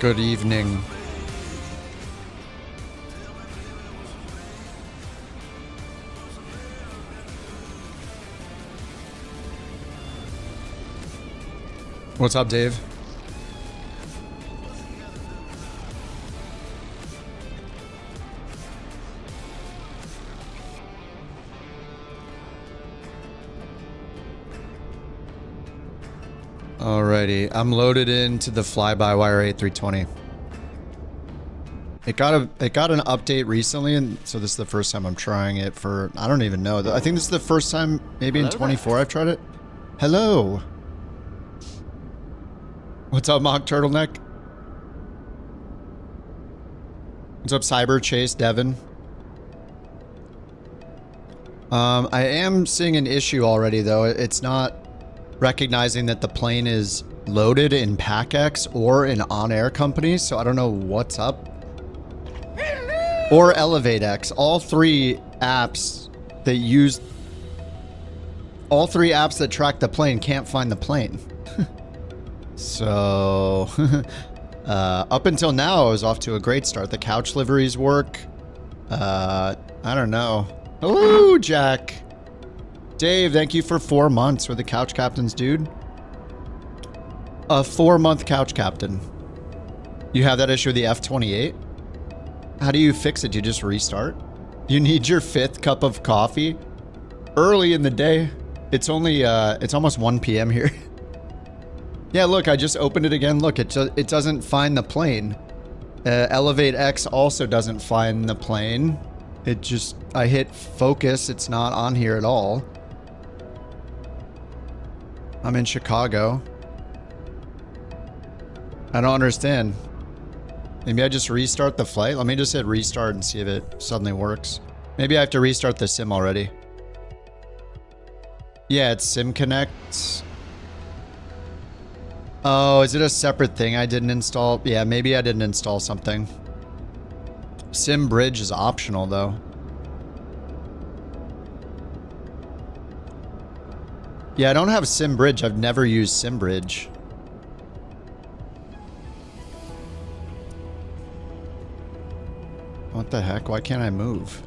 Good evening. What's up, Dave? Alrighty, I'm loaded into the FlyByWire A320. It got an update recently, and so this is the first time I'm trying it for, I don't even know. I think this is the first time, maybe in 24 I've tried it. Hello. What's up, Mock Turtleneck? What's up, Cyber Chase Devin? I am seeing an issue already, though. It's not recognizing that the plane is loaded in PackX or in On-Air Company, so I don't know what's up. Or ElevateX. All three apps that track the plane can't find the plane. So, up until now, I was off to a great start. The couch liveries work. I don't know. Hello, Jack. Dave, thank you for 4 months. We're the couch captains, dude. A 4-month couch captain. You have that issue with the F-28? How do you fix it? Do you just restart? You need your 5th cup of coffee? Early in the day. It's only, it's almost 1 p.m. here. Yeah, look, I just opened it again. Look, it doesn't find the plane. ElevateX also doesn't find the plane. It just, I hit focus. It's not on here at all. I'm in Chicago. I don't understand. Maybe I just restart the flight? Let me just hit restart and see if it suddenly works. Maybe I have to restart the sim already. Yeah, it's Sim Connect. Oh, is it a separate thing I didn't install? Yeah, maybe I didn't install something. Sim Bridge is optional, though. Yeah, I don't have Sim Bridge. I've never used Sim Bridge. What the heck? Why can't I move?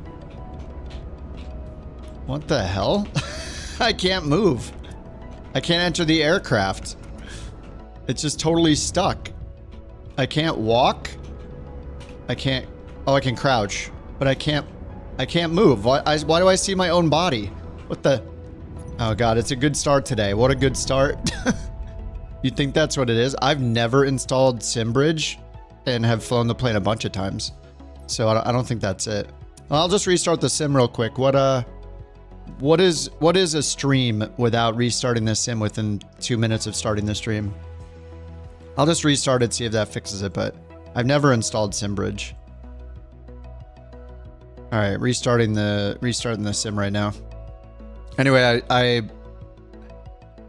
What the hell? I can't move. I can't enter the aircraft. It's just totally stuck. I can't walk. I can't... Oh, I can crouch. But I can't move. Why do I see my own body? What the... Oh god, it's a good start today. What a good start. You think that's what it is? I've never installed SimBridge and have flown the plane a bunch of times. So I don't think that's it. I'll just restart the sim real quick. What is a stream without restarting the sim within 2 minutes of starting the stream? I'll just restart it, see if that fixes it, but I've never installed SimBridge. All right, restarting the sim right now. Anyway, I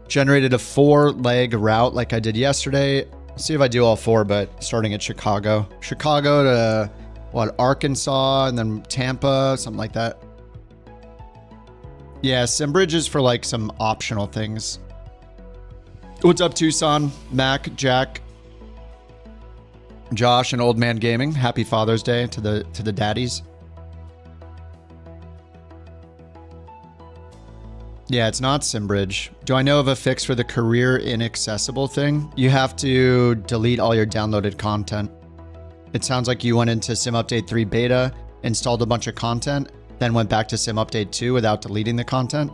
generated a 4-leg route like I did yesterday. Let's see if I do all 4, but starting at Chicago. Chicago to, what, Arkansas, and then Tampa, something like that. Yeah, SimBridge is for like some optional things. What's up, Tucson, Mac, Jack, Josh, and Old Man Gaming? Happy Father's Day to the daddies. Yeah, it's not SimBridge. Do I know of a fix for the career inaccessible thing? You have to delete all your downloaded content. It sounds like you went into SimUpdate 3 Beta, installed a bunch of content, then went back to SimUpdate 2 without deleting the content.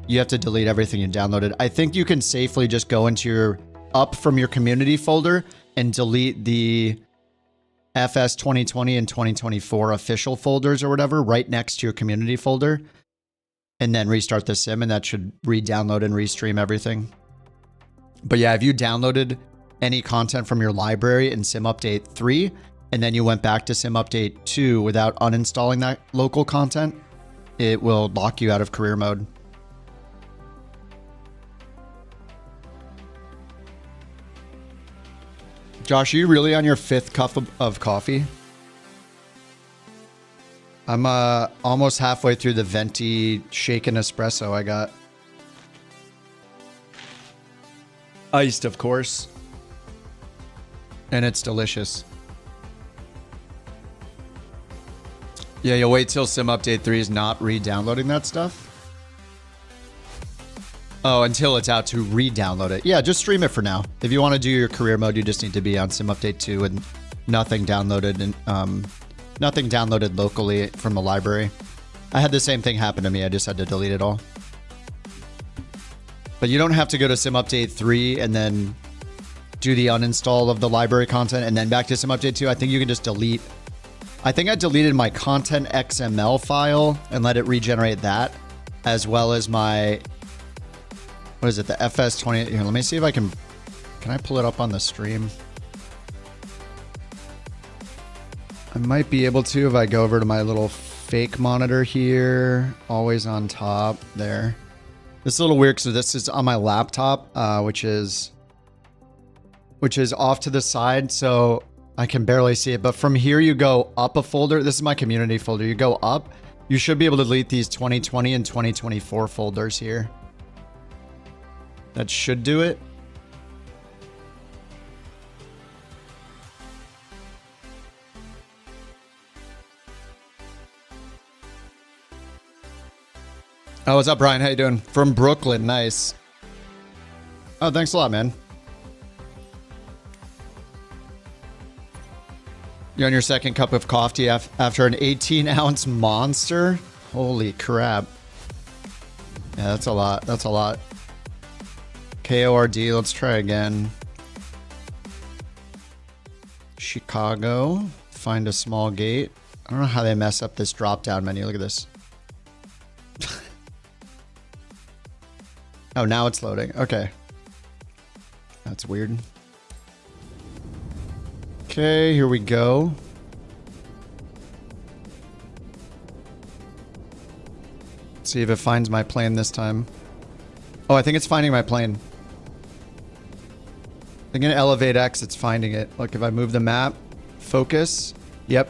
You have to delete everything you downloaded. I think you can safely just go into your up from your community folder and delete the FS 2020 and 2024 official folders or whatever right next to your community folder. And then restart the sim, and that should re-download and restream everything. But yeah, if you downloaded any content from your library in SimUpdate 3, and then you went back to SimUpdate 2 without uninstalling that local content, it will lock you out of career mode. Josh, are you really on your 5th cup of coffee? I'm almost halfway through the venti shaken espresso I got. Iced, of course. And it's delicious. Yeah, you'll wait till Sim Update 3 is not re-downloading that stuff? Oh, until it's out to re-download it. Yeah, just stream it for now. If you want to do your career mode, you just need to be on Sim Update 2 and nothing downloaded and nothing downloaded locally from the library. I had the same thing happen to me. I just had to delete it all. But you don't have to go to Sim Update 3 and then do the uninstall of the library content and then back to Sim Update 2. I think you can just delete. I think I deleted my content XML file and let it regenerate that, as well as my, what is it, the FS20. Here, let me see if I can I pull it up on the stream? I might be able to if I go over to my little fake monitor here, always on top there. This is a little weird, so this is on my laptop, which is off to the side, so I can barely see it. But from here, you go up a folder. This is my community folder. You go up, you should be able to delete these 2020 and 2024 folders here. That should do it. Oh, what's up, Brian? How you doing? From Brooklyn. Nice. Oh, thanks a lot, man. You're on your second cup of coffee after an 18-ounce monster? Holy crap. Yeah, that's a lot. That's a lot. KORD, let's try again. Chicago. Find a small gate. I don't know how they mess up this drop-down menu. Look at this. Oh, now it's loading. Okay. That's weird. Okay, here we go. Let's see if it finds my plane this time. Oh, I think it's finding my plane. I think in Elevate X, it's finding it. Look, if I move the map, focus. Yep.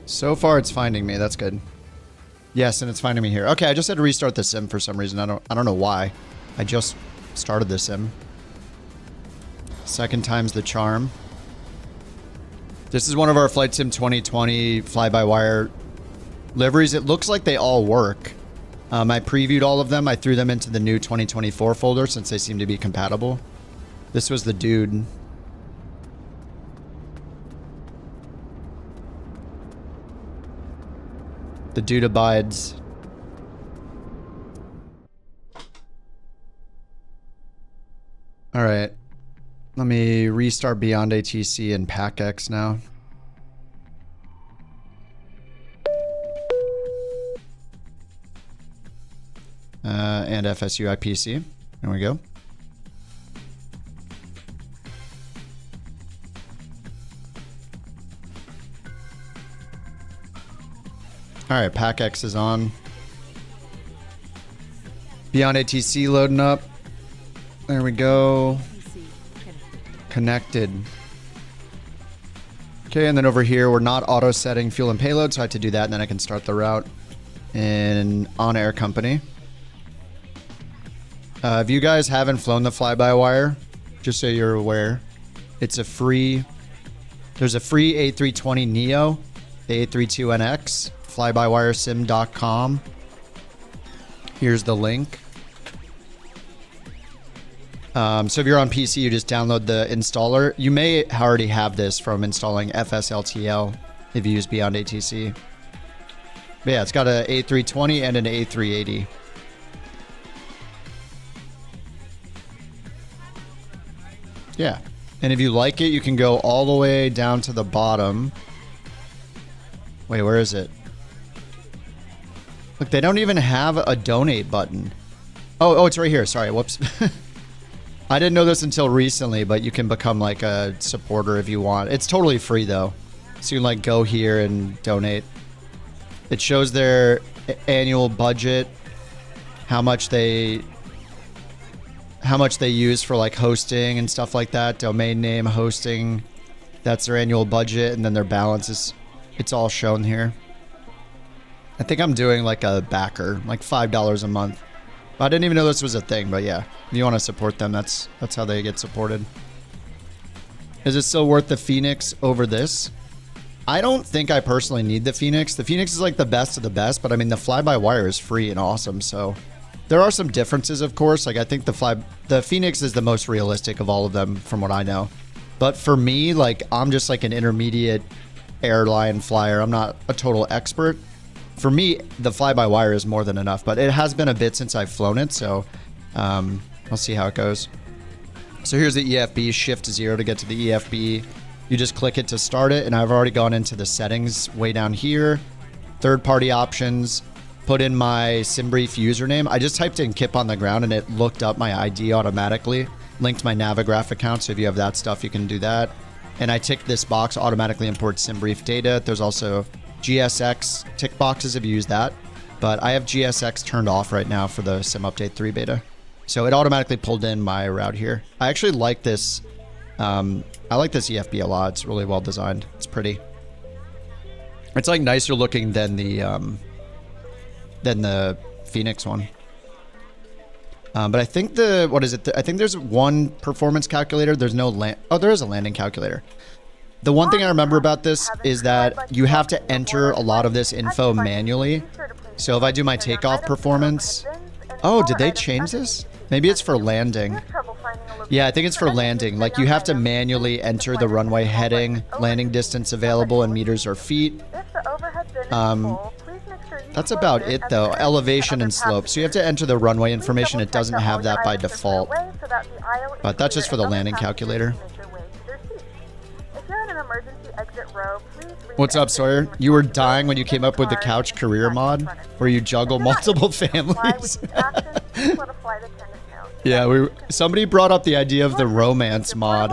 So far, it's finding me. That's good. Yes, and it's finding me here. Okay, I just had to restart the sim for some reason. I don't know why. I just started the sim. Second time's the charm. This is one of our Flight Sim 2020 fly-by-wire liveries. It looks like they all work. I previewed all of them. I threw them into the new 2024 folder since they seem to be compatible. This was the dude. The dude abides. All right. Let me restart Beyond ATC and PackX now. And FSU IPC. There we go. All right, PackX is on. Beyond ATC loading up. There we go. Connected. Okay, and then over here, we're not auto setting fuel and payload, so I have to do that, and then I can start the route in On-Air Company. If you guys haven't flown the fly-by-wire, just so you're aware, it's a free, there's a free A320neo, the A320NX, flybywiresim.com. Here's the link. So if you're on PC, you just download the installer. You may already have this from installing FSLTL if you use Beyond ATC. But yeah, it's got an A320 and an A380. Yeah. And if you like it, you can go all the way down to the bottom. Wait, where is it? Look, they don't even have a donate button. Oh, it's right here. Sorry, whoops. I didn't know this until recently, but you can become like a supporter if you want. It's totally free though. So you can like go here and donate. It shows their annual budget, how much they use for like hosting and stuff like that, domain name, hosting. That's their annual budget, and then their balance it's all shown here. I think I'm doing like a backer, like $5 a month. I didn't even know this was a thing, but yeah, if you want to support them, that's how they get supported. Is it still worth the Phoenix over this? I don't think I personally need the Phoenix. The Phoenix is like the best of the best, but I mean the fly-by-wire is free and awesome, so there are some differences, of course. Like I think the Phoenix is the most realistic of all of them from what I know. But for me, like I'm just like an intermediate airline flyer. I'm not a total expert. For me, the fly-by-wire is more than enough, but it has been a bit since I've flown it, so I'll see how it goes. So here's the EFB, shift 0 to get to the EFB. You just click it to start it, and I've already gone into the settings way down here. Third-party options, put in my SimBrief username. I just typed in Kip on the ground, and it looked up my ID automatically. Linked my Navigraph account, so if you have that stuff, you can do that. And I ticked this box, automatically import SimBrief data. There's also GSX tick boxes if you use that. But I have GSX turned off right now for the Sim Update 3 beta. So it automatically pulled in my route here. I actually like this. I like this EFB a lot. It's really well designed. It's pretty. It's like nicer looking than the Phoenix one. But I think what is it? I think there's one performance calculator. There's no oh, there is a landing calculator. The one thing I remember about this is that you have to enter a lot of this info manually. So if I do my takeoff performance, oh, did they change this? Maybe it's for landing. Yeah, I think it's for landing. Like you have to manually enter the runway heading, landing distance available in meters or feet. That's about it though. Elevation and slope. So you have to enter the runway information. It doesn't have that by default. But that's just for the landing calculator. What's up, Sawyer? You were dying when you came up with the couch career mod where you juggle multiple families. Yeah, somebody brought up the idea of the romance mod.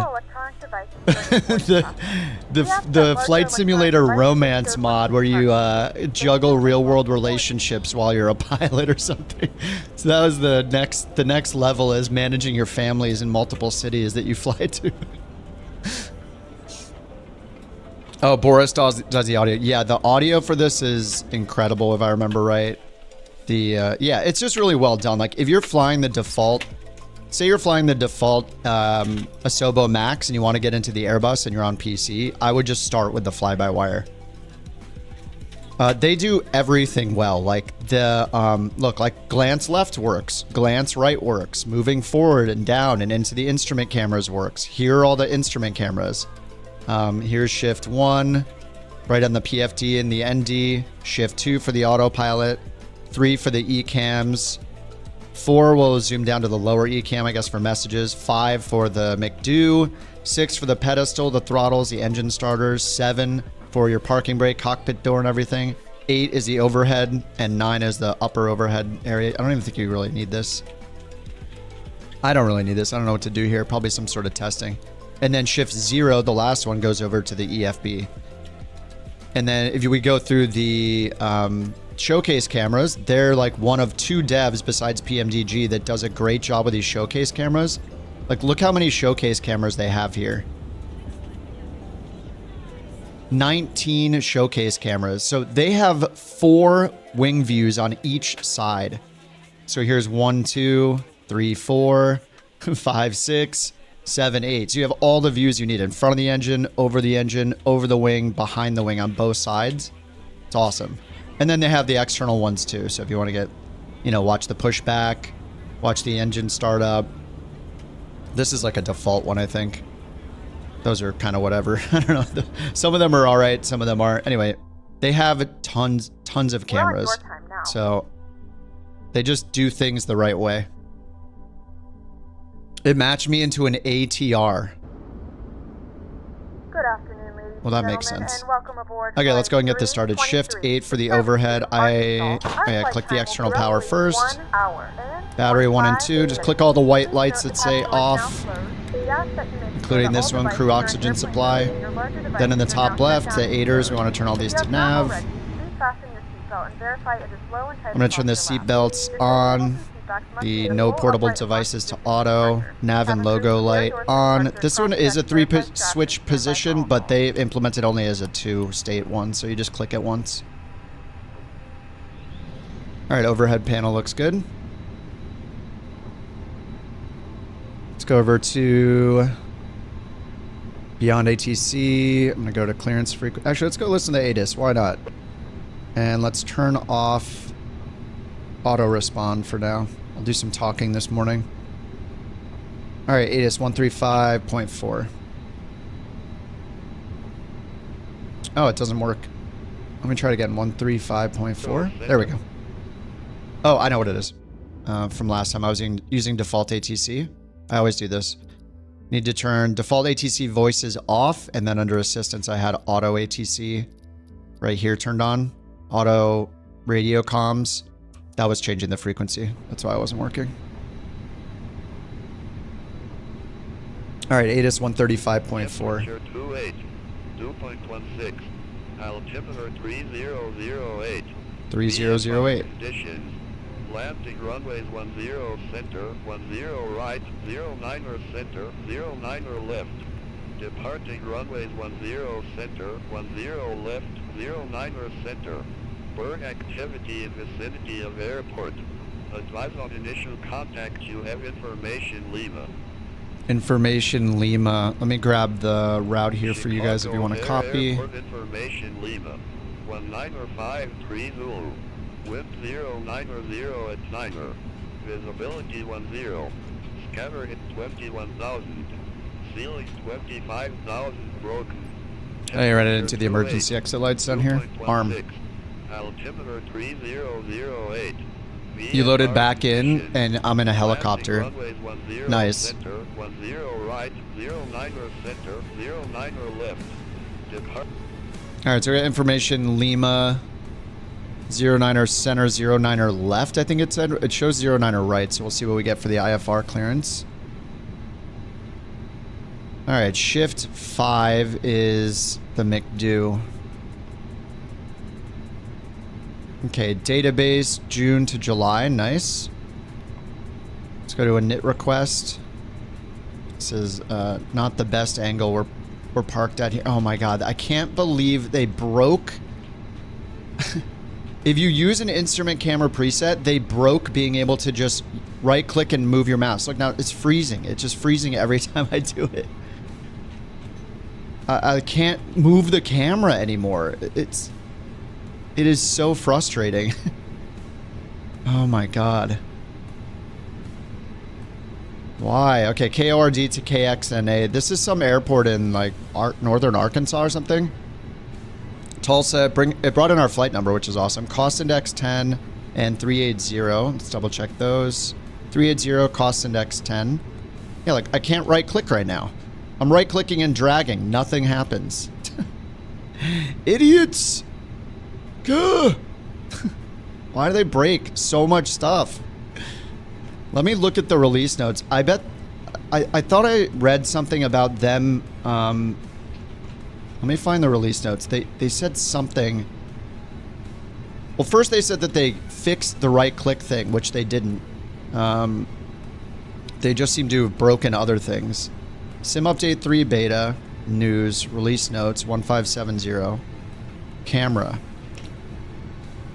the flight simulator romance mod where you juggle real world relationships while you're a pilot or something. So that was the next level, is managing your families in multiple cities that you fly to. Oh, Boris does the audio. Yeah, the audio for this is incredible if I remember right. Yeah, it's just really well done. Like if you're flying the default, say you're flying the default Asobo Max and you want to get into the Airbus and you're on PC, I would just start with the fly-by-wire. They do everything well. Like look, like glance left works, glance right works, moving forward and down and into the instrument cameras works. Here are all the instrument cameras. Here's shift 1, right on the PFD and the ND, shift 2 for the autopilot, 3 for the ECAMs, 4 will zoom down to the lower ECAM, I guess, for messages, 5 for the McDo, 6 for the pedestal, the throttles, the engine starters, 7 for your parking brake, cockpit door and everything, 8 is the overhead, and 9 is the upper overhead area. I don't even think you really need this. I don't really need this. I don't know what to do here. Probably some sort of testing. And then shift 0, the last one, goes over to the EFB. And then if we go through the showcase cameras, they're like one of 2 devs besides PMDG that does a great job with these showcase cameras. Like look how many showcase cameras they have here. 19 showcase cameras. So they have 4 wing views on each side. So here's 1, 2, 3, 4, 5, 6, 7, 8. So you have all the views you need in front of the engine, over the wing, behind the wing on both sides. It's awesome. And then they have the external ones too. So if you want to get, watch the pushback, watch the engine start up. This is like a default one, I think. Those are kind of whatever. I don't know. Some of them are all right. Some of them aren't. Anyway, they have tons of cameras. So they just do things the right way. It matched me into an ATR. Good afternoon, ladies. Well, that makes sense. And welcome aboard. Okay, let's go and get this started. Shift 8 for the overhead. I click the external power first. Battery 1 and 2. Just click all the white lights that say off, including this one, crew oxygen supply. Then in the top left, the aiders, we want to turn all these to nav. I'm going to turn the seat belts on. The no portable devices to auto, nav and logo light on. This one is a 3-switch position, but they implement it only as a 2-state one, so you just click it once. All right, overhead panel looks good. Let's go over to Beyond ATC. I'm gonna go to clearance frequency. Actually, let's go listen to ATIS. Why not? And let's turn off auto respond for now. I'll do some talking this morning. All right, ATIS 135.4. Oh, it doesn't work. Let me try it again. 135.4. There we go. Oh, I know what it is. From last time I was using default ATC. I always do this. Need to turn default ATC voices off, and then under assistance I had auto ATC right here turned on. Auto radio comms. That was changing the frequency. That's why it wasn't working. All right, ATIS 135.4. 2.16. Altimeter 3008. 3008. Conditions. Landing runways 10 center, 10 right, 09er center, 09er left. Departing runways 10 center, 10 left, 09er center. Burn activity in vicinity of airport. Advise on initial contact. You have information Lima. Information Lima. Let me grab the route here for you guys if you want to copy. Airport information Lima. 19530. Wind 090 at 9er. Visibility 10. Scatter hit 21,000. Ceiling 25,000 broken. I ran it into the emergency exit lights down here. Arm. Altimeter 3008. You loaded back in, and I'm in a helicopter. Nice. Center, 10 right, 09er center, 09er left. Alright, so we got information Lima. 09er center, 09er left, I think it said. It shows 09er right, so we'll see what we get for the IFR clearance. Alright, shift 5 is the McDo. Okay, database, June to July, nice. Let's go to a NIT request. This is not the best angle we're parked at here. Oh my god, I can't believe they broke... If you use an instrument camera preset, they broke being able to just right-click and move your mouse. Look, now it's freezing. It's just freezing every time I do it. I can't move the camera anymore. It is so frustrating. Oh my god. Why? Okay, KORD to KXNA. This is some airport in like northern Arkansas or something. Tulsa, it brought in our flight number, which is awesome. Cost index 10 and 380. Let's double check those. 380, cost index 10. Yeah, like I can't right click right now. I'm right clicking and dragging. Nothing happens. Idiots! Gah! Why do they break so much stuff? Let me look at the release notes. I bet... I thought I read something about them... let me find the release notes. They said something... Well, first they said that they fixed the right-click thing, which they didn't. They just seem to have broken other things. Sim Update 3 Beta, News, Release Notes, 1570. Camera.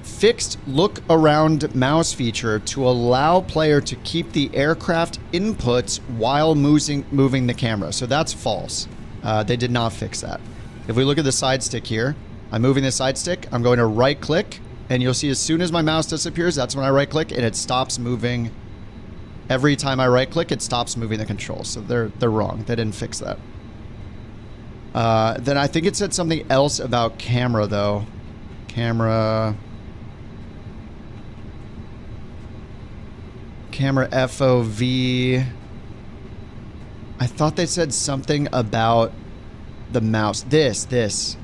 Fixed look around mouse feature to allow player to keep the aircraft inputs while moving the camera. So that's false. They did not fix that. If we look at the side stick here, I'm moving the side stick. I'm going to right click, and you'll see as soon as my mouse disappears, that's when I right click, and it stops moving. Every time I right click, it stops moving the controls. So they're wrong. They didn't fix that. Then I think it said something else about camera though. Camera FOV. I thought they said something about the mouse. This.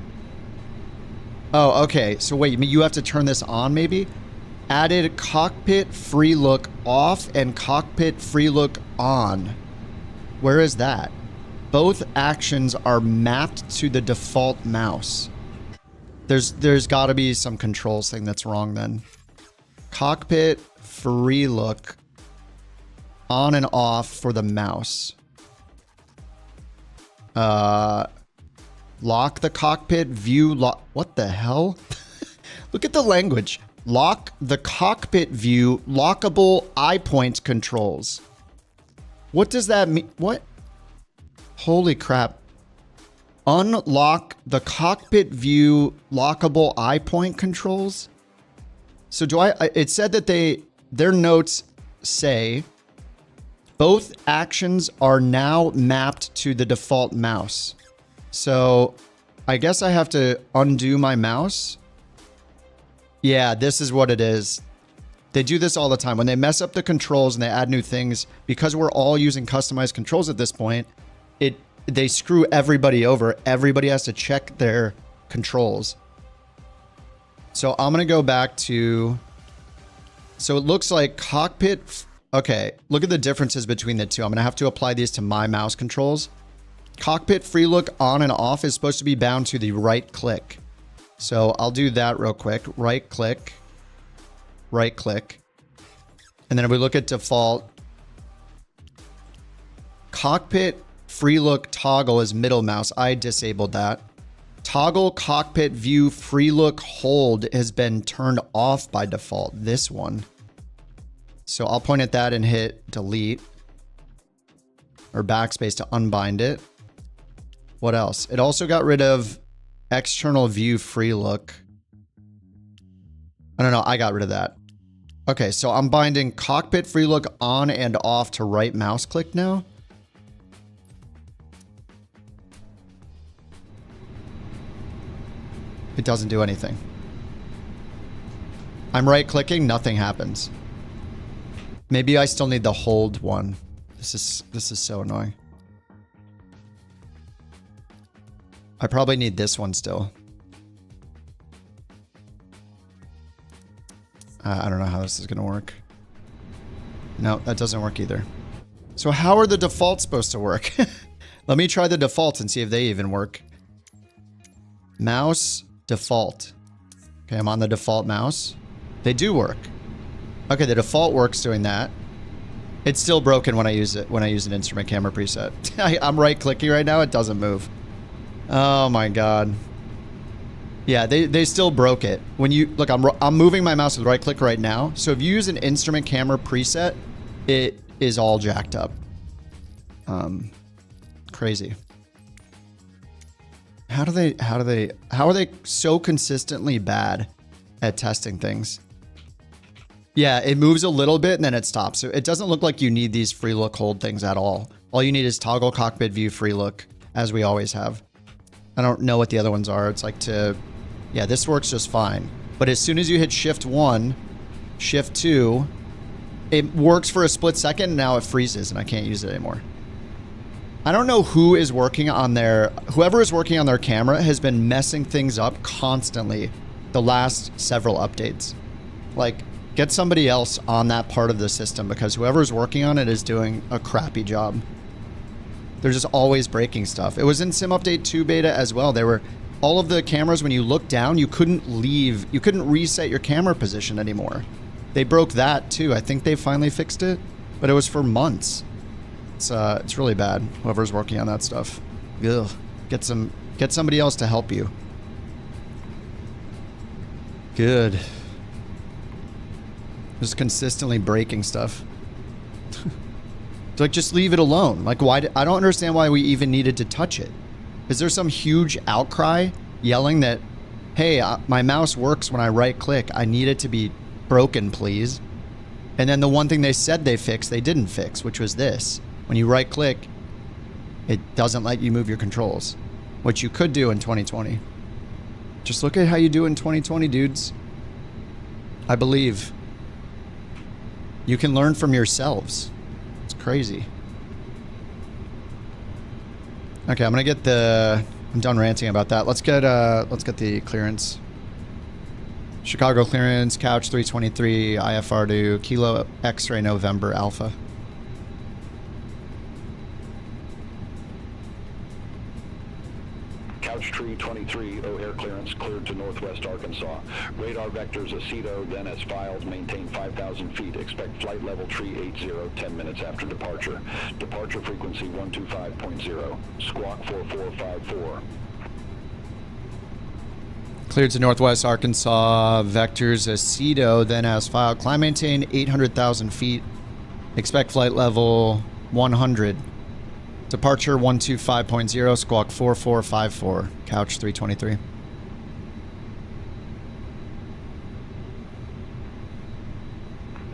Oh, okay. So wait, you have to turn this on maybe? Added cockpit free look off and cockpit free look on. Where is that? Both actions are mapped to the default mouse. There's got to be some controls thing that's wrong then. Cockpit free look on and off for the mouse. Lock the cockpit view lock. What the hell? Look at the language. Lock the cockpit view lockable eye point controls. What does that mean? What? Holy crap. Unlock the cockpit view lockable eye point controls. So it said that their notes say both actions are now mapped to the default mouse. So I guess I have to undo my mouse. Yeah, this is what it is. They do this all the time. When they mess up the controls and they add new things, because we're all using customized controls at this point, they screw everybody over. Everybody has to check their controls. So I'm going to go back to... So it looks like cockpit... Okay, look at the differences between the two. I'm going to have to apply these to my mouse controls. Cockpit free look on and off is supposed to be bound to the right click. So I'll do that real quick. Right click. Right click. And then if we look at default, cockpit free look toggle is middle mouse. I disabled that. Toggle cockpit view free look hold has been turned off by default. This one. So I'll point at that and hit delete or backspace to unbind it. What else? It also got rid of external view free look. I don't know. I got rid of that. Okay, so I'm binding cockpit free look on and off to right mouse click now. It doesn't do anything. I'm right clicking, nothing happens. Maybe I still need the hold one. This is so annoying. I probably need this one still. I don't know how this is gonna work. No, that doesn't work either. So how are the defaults supposed to work? Let me try the defaults and see if they even work. Mouse default. Okay, I'm on the default mouse. They do work. Okay, the default works doing that. It's still broken when I use it, when I use an instrument camera preset. I'm right clicking right now, it doesn't move. Oh my god. Yeah, they still broke it. When you look, I'm moving my mouse with right click right now. So if you use an instrument camera preset, it is all jacked up. Crazy. How are they so consistently bad at testing things? Yeah, it moves a little bit and then it stops. So it doesn't look like you need these free look hold things at all. All you need is toggle cockpit view free look, as we always have. I don't know what the other ones are. It's like yeah, this works just fine. But as soon as you hit shift 1, shift 2, it works for a split second and now it freezes and I can't use it anymore. I don't know who is working on whoever is working on their camera has been messing things up constantly the last several updates. Like, get somebody else on that part of the system because whoever's working on it is doing a crappy job. They're just always breaking stuff. It was in Sim Update 2 beta as well. There were all of the cameras, when you look down, you couldn't reset your camera position anymore. They broke that too. I think they finally fixed it, but it was for months. It's really bad. Whoever's working on that stuff. Ugh. Get somebody else to help you. Good. Just consistently breaking stuff. Like, just leave it alone. Like, why? I don't understand why we even needed to touch it. Is there some huge outcry yelling that, hey, my mouse works when I right click. I need it to be broken, please. And then the one thing they said they fixed, they didn't fix, which was this. When you right click, it doesn't let you move your controls, which you could do in 2020. Just look at how you do in 2020, dudes. I believe. You can learn from yourselves. It's crazy. Okay, I'm gonna get I'm done ranting about that. Let's get the clearance. Chicago clearance, Couch 323, IFR2, Kilo X-Ray November Alpha. Couch Tree 23, O'Hare clearance, cleared to northwest Arkansas. Radar vectors Aceto, then as filed, maintain 5,000 feet. Expect flight level tree 80, 10 minutes after departure. Departure frequency 125.0. Squawk 4454. Cleared to northwest Arkansas, vectors Aceto, then as filed. Climb maintain 800,000 feet. Expect flight level 100. Departure 125.0, squawk 4454, couch 323.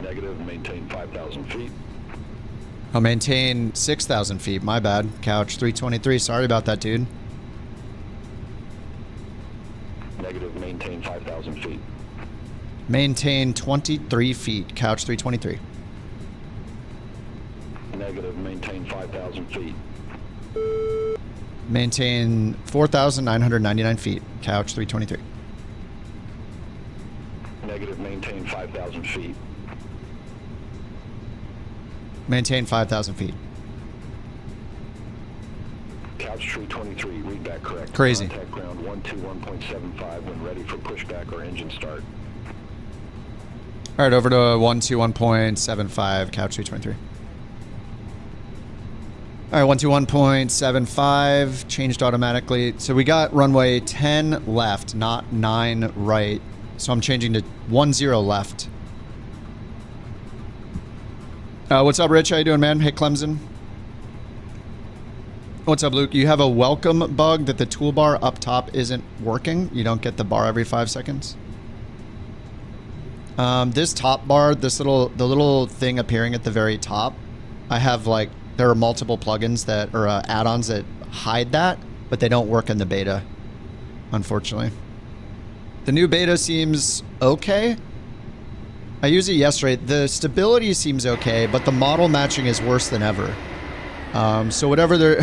Negative, maintain 5,000 feet. I'll maintain 6,000 feet, my bad. Couch 323, sorry about that, dude. Negative, maintain 5,000 feet. Maintain 23 feet, couch 323. Negative, maintain 5,000 feet. Maintain 4,999 feet, couch 323. Negative, maintain 5,000 feet. Maintain 5,000 feet. Couch 323, read back correct. Crazy. Contact ground 121.75 when ready for pushback or engine start. All right, over to 121.75, couch 323. All right, 121.75, changed automatically. So we got runway 10 left, not 9 right. So I'm changing to 10 left. What's up, Rich? How you doing, man? Hey, Clemson. What's up, Luke? You have a welcome bug that the toolbar up top isn't working. You don't get the bar every 5 seconds. This top bar, the little thing appearing at the very top, I have like, there are multiple plugins that, or add-ons that hide that, but they don't work in the beta, unfortunately. The new beta seems okay. I used it yesterday. The stability seems okay, but the model matching is worse than ever. So whatever they're...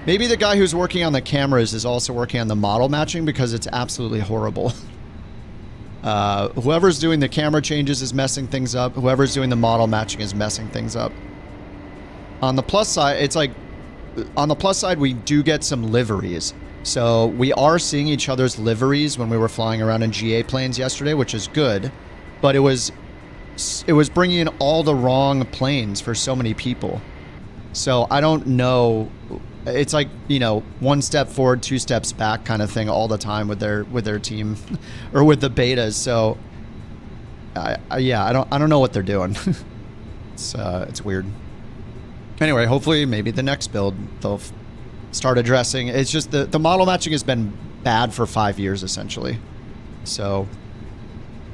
maybe the guy who's working on the cameras is also working on the model matching because it's absolutely horrible. Whoever's doing the camera changes is messing things up. Whoever's doing the model matching is messing things up. On the plus side, it's like... on the plus side, we do get some liveries. So we are seeing each other's liveries when we were flying around in GA planes yesterday, which is good. But it was bringing in all the wrong planes for so many people. So I don't know. It's like, you know, 1 step forward, 2 steps back kind of thing all the time with their team or with the betas. So yeah, I don't know what they're doing. It's weird. Anyway, hopefully maybe the next build they'll start addressing. It's just the model matching has been bad for 5 years essentially. So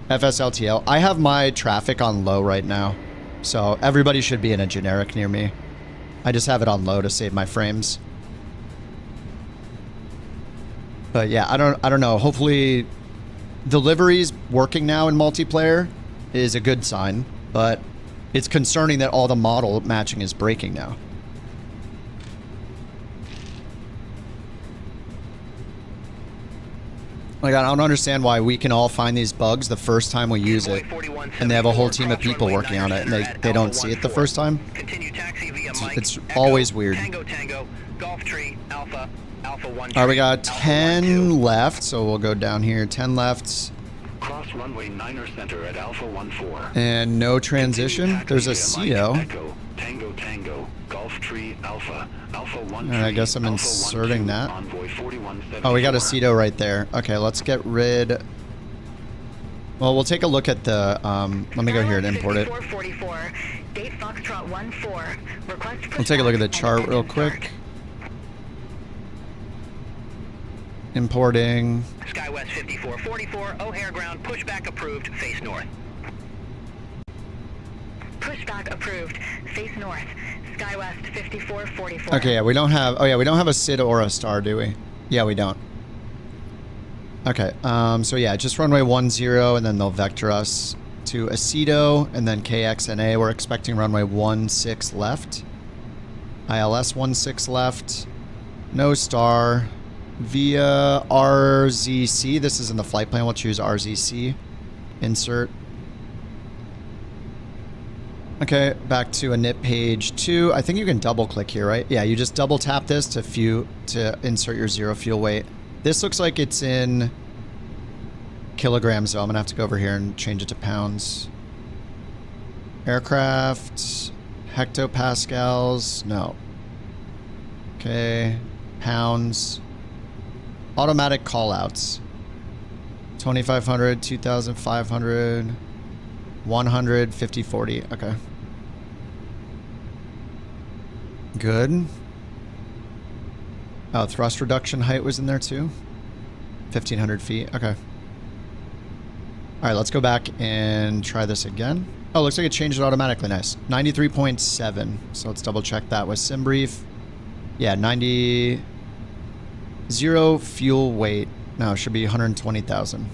FSLTL. I have my traffic on low right now, so everybody should be in a generic near me. I just have it on low to save my frames. But yeah, I don't know. Hopefully the livery's working now in multiplayer is a good sign, but it's concerning that all the model matching is breaking now. Like, I don't understand why we can all find these bugs the first time we use it, and they have a whole team of people working on it, and they don't see it the first time. It's always weird. All right, we got 10 left, so we'll go down here. 10 left. Cross runway 9er center at Alpha 14. And no transition. There's a CETO. Tango Tango Golf Tree Alpha Alpha 1. I guess I'm inserting that. Oh, we got a CETO right there. Okay, let's get rid. Well, we'll take a look at the. Let me go here and import it. We'll take a look at the chart real quick. Importing. SkyWest 5444, O'Hare ground, pushback approved, face north. Pushback approved, face north. SkyWest 5444. Okay, yeah, we don't have. Oh yeah, we don't have a SID or a star, do we? Yeah, we don't. Okay, so yeah, just runway 10, and then they'll vector us to Aceto, and then KXNA. We're expecting runway 16 left. ILS 16 left. No star. Via RZC. This is in the flight plan. We'll choose RZC. Insert. Okay, back to init page 2. I think you can double click here, right? Yeah, you just double tap this to insert your zero fuel weight. This looks like it's in kilograms, so I'm gonna have to go over here and change it to pounds. Aircraft, hectopascals, no. Okay, pounds. Automatic callouts. 2,500, 2,500, 100, 50, 40. Okay. Good. Oh, thrust reduction height was in there too? 1,500 feet. Okay. All right, let's go back and try this again. Oh, looks like it changed it automatically. Nice. 93.7. So let's double check that with SimBrief. Yeah, 90. 0 fuel weight. No, it should be 120,000.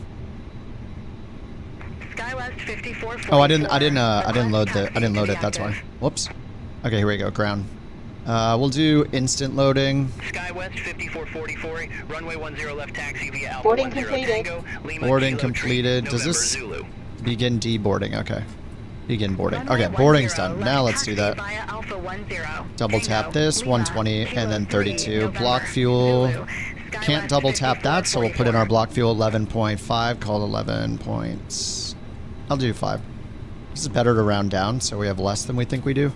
SkyWest 54. Oh, I didn't load it. That's why. Whoops. Okay, here we go. Ground. We'll do instant loading. SkyWest 5444, runway 10 left taxi via Alpha Boarding 10 completed. Tango, Lima Boarding Kilo completed. Tree, Does this November Zulu. begin deboarding? Okay. Begin boarding. Runway Okay, boarding's 10 done. left Now let's do taxi that. via Alpha 10, Double tap Tango, this, Lima, 120, Kilo and then 3, 32. November Block fuel. Zulu. Can't SkyWest double tap that, so we'll put in our 5444. block fuel 11.5, called 11 points. I'll do 5. This is better to round down, so we have less than we think we do.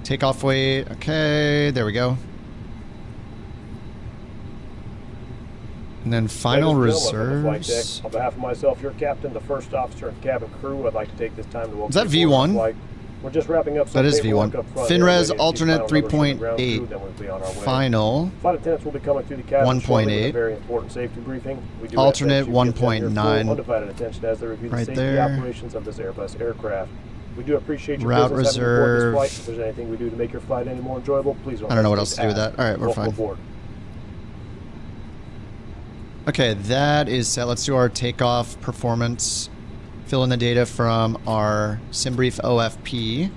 Takeoff weight. Okay, there we go. And then final reserves. On behalf of myself, your captain, the first officer, and cabin crew, I'd like to take this time to welcome Is that you aboard our V1? flight. We're just wrapping up some That is paperwork V1. up front. FinRes Everybody needs alternate to final numbers from the 3.8. ground crew, then we'll be on our way. Final. Flight attendants will be coming through the cabin 1.8. shortly with a very important safety briefing. We do Alternate ask that you give them your 1.9. full undivided attention as they review the Right safety there. operations of this Airbus aircraft. We do appreciate your Route business having you aboard reserve. this flight. If there's anything we do to make your flight any more enjoyable, please don't I don't know what hesitate else to do with ask. that. All right, we're Welcome fine. aboard. Okay, that is set. Let's do our takeoff performance. Fill in the data from our SimBrief OFP.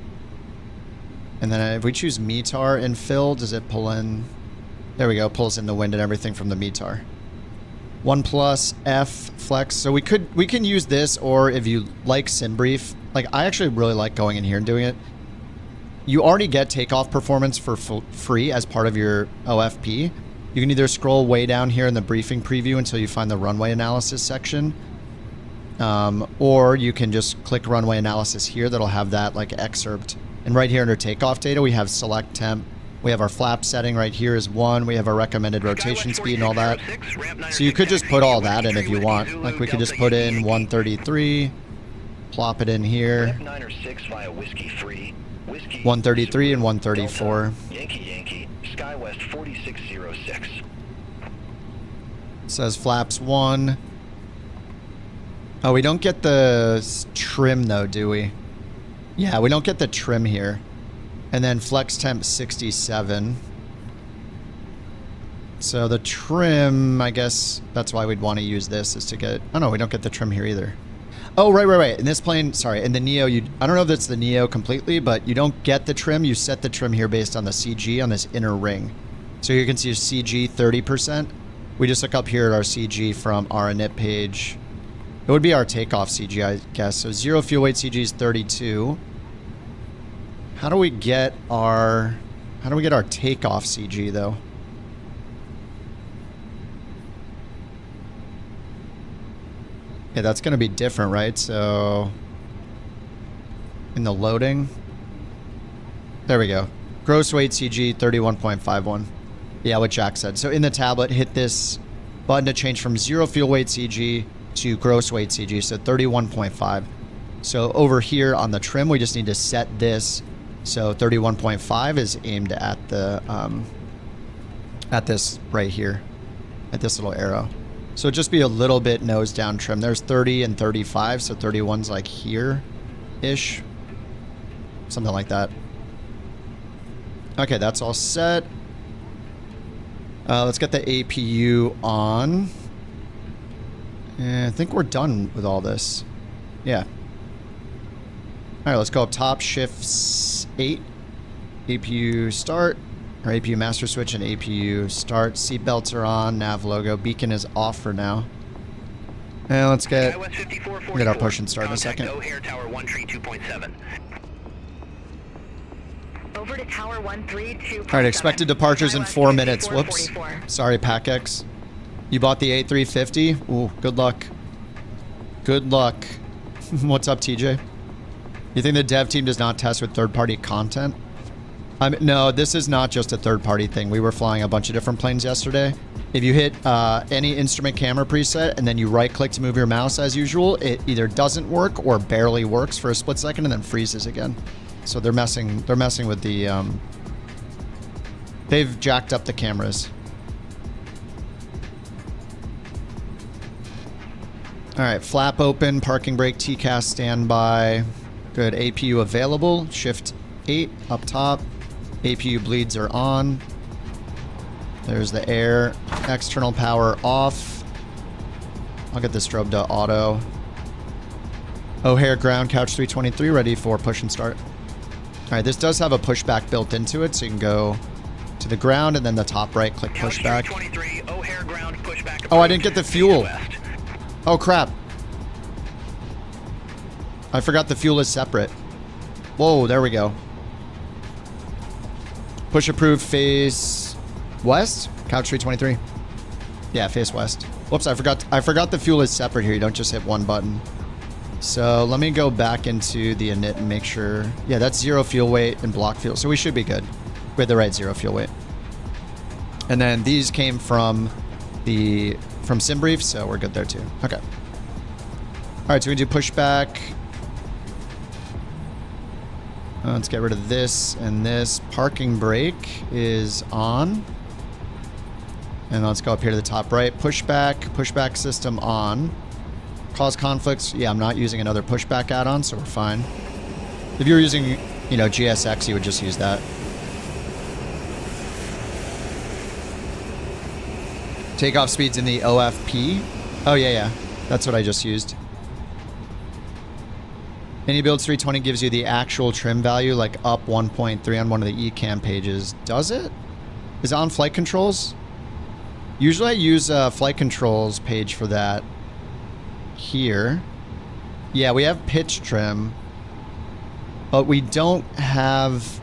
And then if we choose METAR and fill, does it pull in? There we go, pulls in the wind and everything from the METAR. 1+ F flex. So we can use this, or if you like SimBrief, like I actually really like going in here and doing it. You already get takeoff performance for free as part of your OFP. You can either scroll way down here in the briefing preview until you find the runway analysis section. Or you can just click runway analysis here. That'll have that like excerpt. And right here under takeoff data, we have select temp. We have our flap setting right here is 1. We have our recommended rotation speed and all that. So you could just put all that in if you want. Like we could just put in 133, plop it in here. 133 and 134. Yankee, SkyWest 4606. It says flaps 1. Oh, we don't get the trim though, do we? Yeah, we don't get the trim here. And then flex temp 67. So the trim, I guess that's why we'd want to use this, is to get... Oh no, we don't get the trim here either. Oh, right. In this plane, sorry, in the Neo, I don't know if that's the Neo completely, but you don't get the trim. You set the trim here based on the CG on this inner ring. So you can see CG 30%. We just look up here at our CG from our init page. It would be our takeoff CG, I guess. So 0 fuel weight CG is 32. How do we get our takeoff CG though? Yeah, that's going to be different, right? So in the loading, there we go. Gross weight CG 31.51. Yeah, what Jack said. So in the tablet, hit this button to change from 0 fuel weight CG to gross weight CG, so 31.5. So over here on the trim, we just need to set this. So 31.5 is aimed at the at this right here, at this little arrow. So it'd just be a little bit nose down trim. There's 30 and 35, so 31's like here-ish. Something like that. Okay, that's all set. Let's get the APU on. And I think we're done with all this. Yeah. All right, let's go up top, shift 8. APU start, or APU master switch and APU start. Seatbelts are on, nav logo. Beacon is off for now. And let's get our push and start in a second. O'Hare Tower 132.7. Over to Tower 132. All right, expected departures in 4 minutes. Whoops. Sorry, PACX. You bought the A350? Ooh, good luck. Good luck. What's up, TJ? You think the dev team does not test with third-party content? No, this is not just a third-party thing. We were flying a bunch of different planes yesterday. If you hit any instrument camera preset and then you right-click to move your mouse as usual, it either doesn't work or barely works for a split second and then freezes again. So they're messing with the... they've jacked up the cameras. right, flap open, parking brake, TCAS standby. Good, APU available. Shift 8 up top. APU bleeds are on. There's the air. External power off. I'll get this strobe to auto. O'Hare ground, couch 323, ready for push and start. All right, this does have a pushback built into it, so you can go to the ground and then the top right, click pushback. Oh, I didn't get the fuel. Oh, crap. I forgot the fuel is separate. Whoa, there we go. Push approved, face west, couch 323. Yeah, face west. Whoops, I forgot the fuel is separate here. You don't just hit one button. So let me go back into the init and make sure. Yeah, that's 0 fuel weight and block fuel. So we should be good with the right 0 fuel weight. And then these came from SimBrief, so we're good there too. Okay. All right, so we do pushback. Let's get rid of this and this. Parking brake is on. And let's go up here to the top right. Pushback system on. Cause conflicts. Yeah, I'm not using another pushback add-on, so we're fine. If you were using, you know, GSX, you would just use that. Takeoff speeds in the OFP. Oh, yeah. That's what I just used. Any builds 320 gives you the actual trim value, like up 1.3 on one of the eCam pages. Does it? Is it on flight controls? Usually I use flight controls page for that. Here. Yeah, we have pitch trim. But we don't have...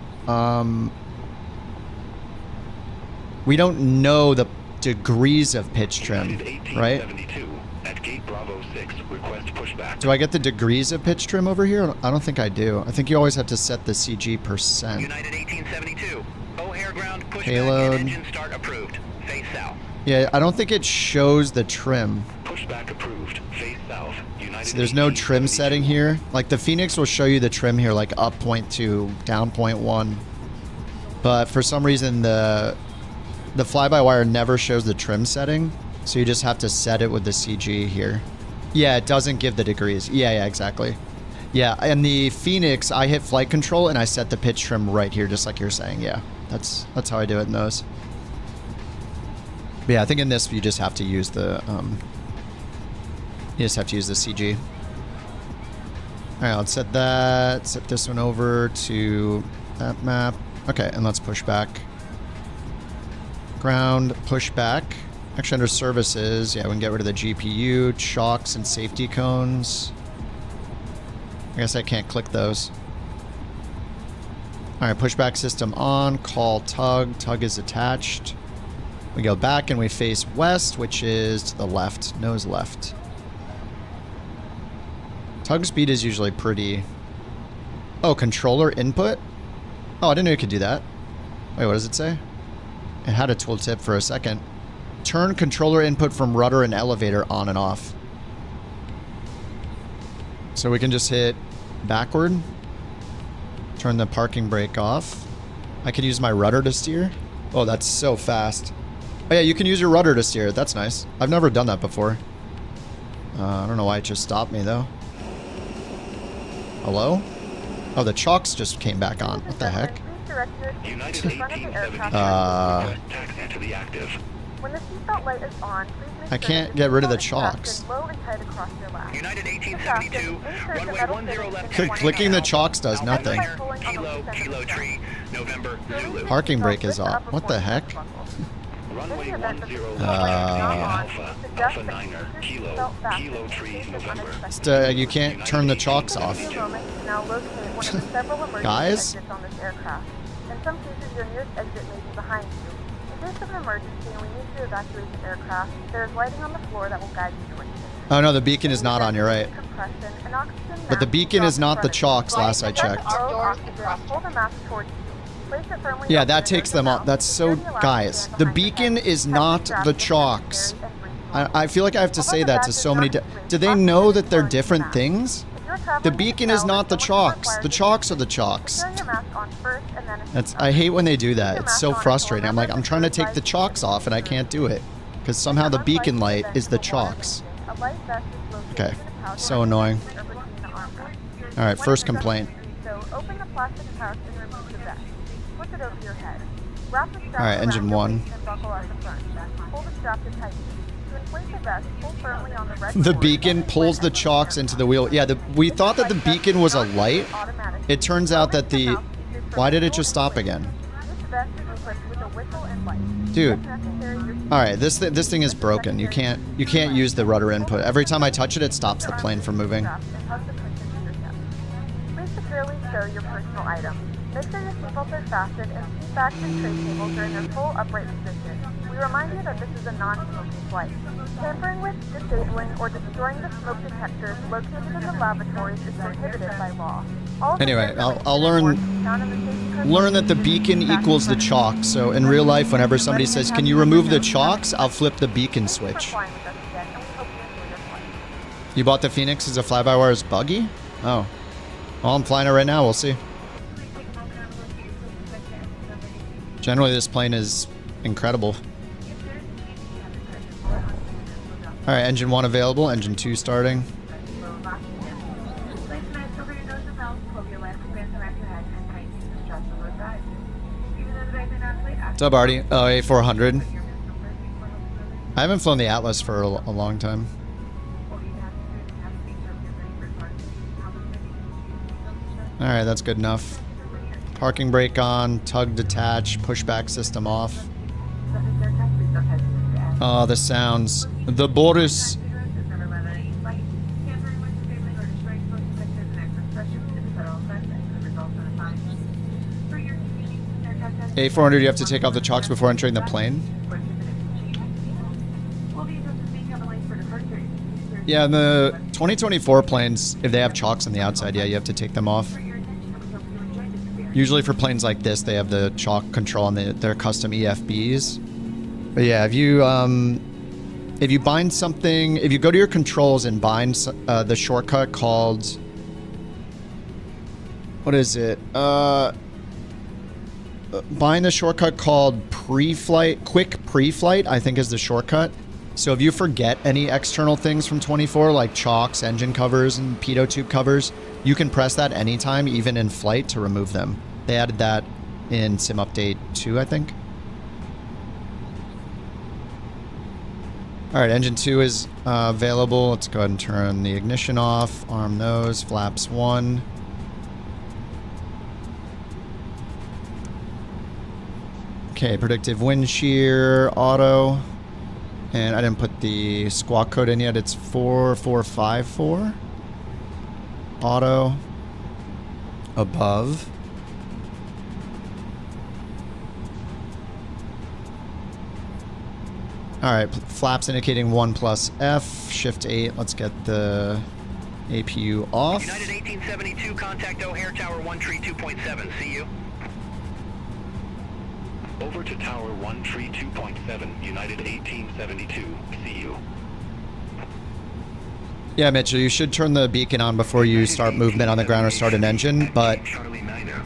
we don't know the degrees of pitch trim, right? At gate Bravo 6, request pushback. Do I get the degrees of pitch trim over here? I don't think I do. I think you always have to set the CG %. United 1872. O'Hare ground pushback Payload. and engine start approved. Face south. Yeah, I don't think it shows the trim. Pushback approved. Face south. United So there's no trim setting here. Like the Phoenix will show you the trim here, like up 0.2, down 0.1. But for some reason the fly-by-wire never shows the trim setting. So you just have to set it with the CG here. Yeah, it doesn't give the degrees. Yeah, exactly. Yeah, and the Phoenix, I hit flight control and I set the pitch trim right here, just like you're saying. Yeah, that's how I do it in those. But yeah, I think in this you just have to use the CG. All right, let's set that. Set this one over to that map. Okay, and let's push back. Ground, push back. Actually, under services, yeah, we can get rid of the GPU, chocks, and safety cones. I guess I can't click those. All right, pushback system on. Call tug. Tug is attached. We go back and we face west, which is to the left. Nose left. Tug speed is usually pretty... Oh, controller input? Oh, I didn't know you could do that. Wait, what does it say? It had a tooltip for a second. Turn controller input from rudder and elevator on and off. So we can just hit backward. Turn the parking brake off. I can use my rudder to steer. Oh, that's so fast. Oh yeah, you can use your rudder to steer. That's nice. I've never done that before. I don't know why it just stopped me though. Hello? Oh, the chocks just came back on. What the heck? United 1872. Taxi to the active. When the seatbelt light is on, please make I can't get rid of the chocks. low and tight across your lap. United 1872. Runway 10 left. Clicking the chocks does nothing. Kilo tree. November Zulu. Parking brake is off. What the heck? Runway 10 left. Alpha 9er. Kilo tree. November. You can't turn the chocks off. Guys? In some cases, your nearest exit may be behind you. In case of an emergency and we need to evacuate the aircraft, there is lighting on the floor that will guide you towards it. Oh no, the beacon is not on, you're right. But the beacon is not the chocks, last I checked. Yeah, that takes them off. That's so... Guys, the beacon is not the chocks. I feel like I have to say that to so many... Do they know that they're different things? The beacon is not the chocks. The chocks are the chocks. I hate when they do that. It's so frustrating. I'm like, I'm trying to take the chocks off and I can't do it. Because somehow the beacon light is the chocks. That light vest is located Okay, in the pouch so annoying. or between the armrests. All right, When first it's done complaint. doing So open the plastic pouch and remove the vest. Flip it over your head. Wrap the strap All right, around engine your one. waist and buckle at the front. Pull the strap to tighten. To inflate the vest, pull firmly on the red The cord beacon and pulls the twist chocks into the wheel. Yeah, we thought that the beacon was a light. It turns out that the... Why did it just stop again? This vest is equipped with a whistle and light. Dude. If necessary, your All right, this thing is broken. You can't use the rudder input. Every time I touch it, it stops the plane from moving. Please securely stow your personal items. Make sure your seatbelts are fastened and seat backs and tray tables are in their full upright position. We remind you that this is a non-smoking flight. Tampering with, disabling, or destroying the smoke detectors located in the lavatories is prohibited by law. Anyway, I'll learn that the beacon equals the chalk. So in real life, whenever somebody says, "Can you remove the chalks?" I'll flip the beacon switch. You bought the Phoenix as a fly-by-wire's buggy? Oh. Well, I'm flying it right now. We'll see. Generally, this plane is incredible. All right, engine 1 available. Engine 2 starting. What's up, Artie? Oh, A400. I haven't flown the Atlas for a long time. Alright, that's good enough. Parking brake on, tug detach, pushback system off. Oh, the sounds. The Boris. A400, you have to take off the chocks before entering the plane? Yeah, in the 2024 planes, if they have chocks on the outside, yeah, you have to take them off. Usually for planes like this, they have the chalk control on their custom EFBs. But yeah, if you bind something, if you go to your controls and bind the shortcut called, what is it? Bind the shortcut called pre-flight, quick pre-flight, I think is the shortcut. So if you forget any external things from 24, like chocks, engine covers, and pitot tube covers, you can press that anytime, even in flight, to remove them. They added that in Sim Update 2, I think. All right, engine 2 is available. Let's go ahead and turn the ignition off. Arm nose, flaps 1. Okay, predictive wind shear, auto. And I didn't put the squawk code in yet. It's 4454. Auto. Above. Alright, flaps indicating 1 plus F. Shift 8. Let's get the APU off. United 1872, contact O'Hare Tower 1 tree 2.7. See you. Over to Tower 1 tree 2.7, United 1872. See you. Yeah, Mitchell, you should turn the beacon on before you start movement on the ground or start an engine, but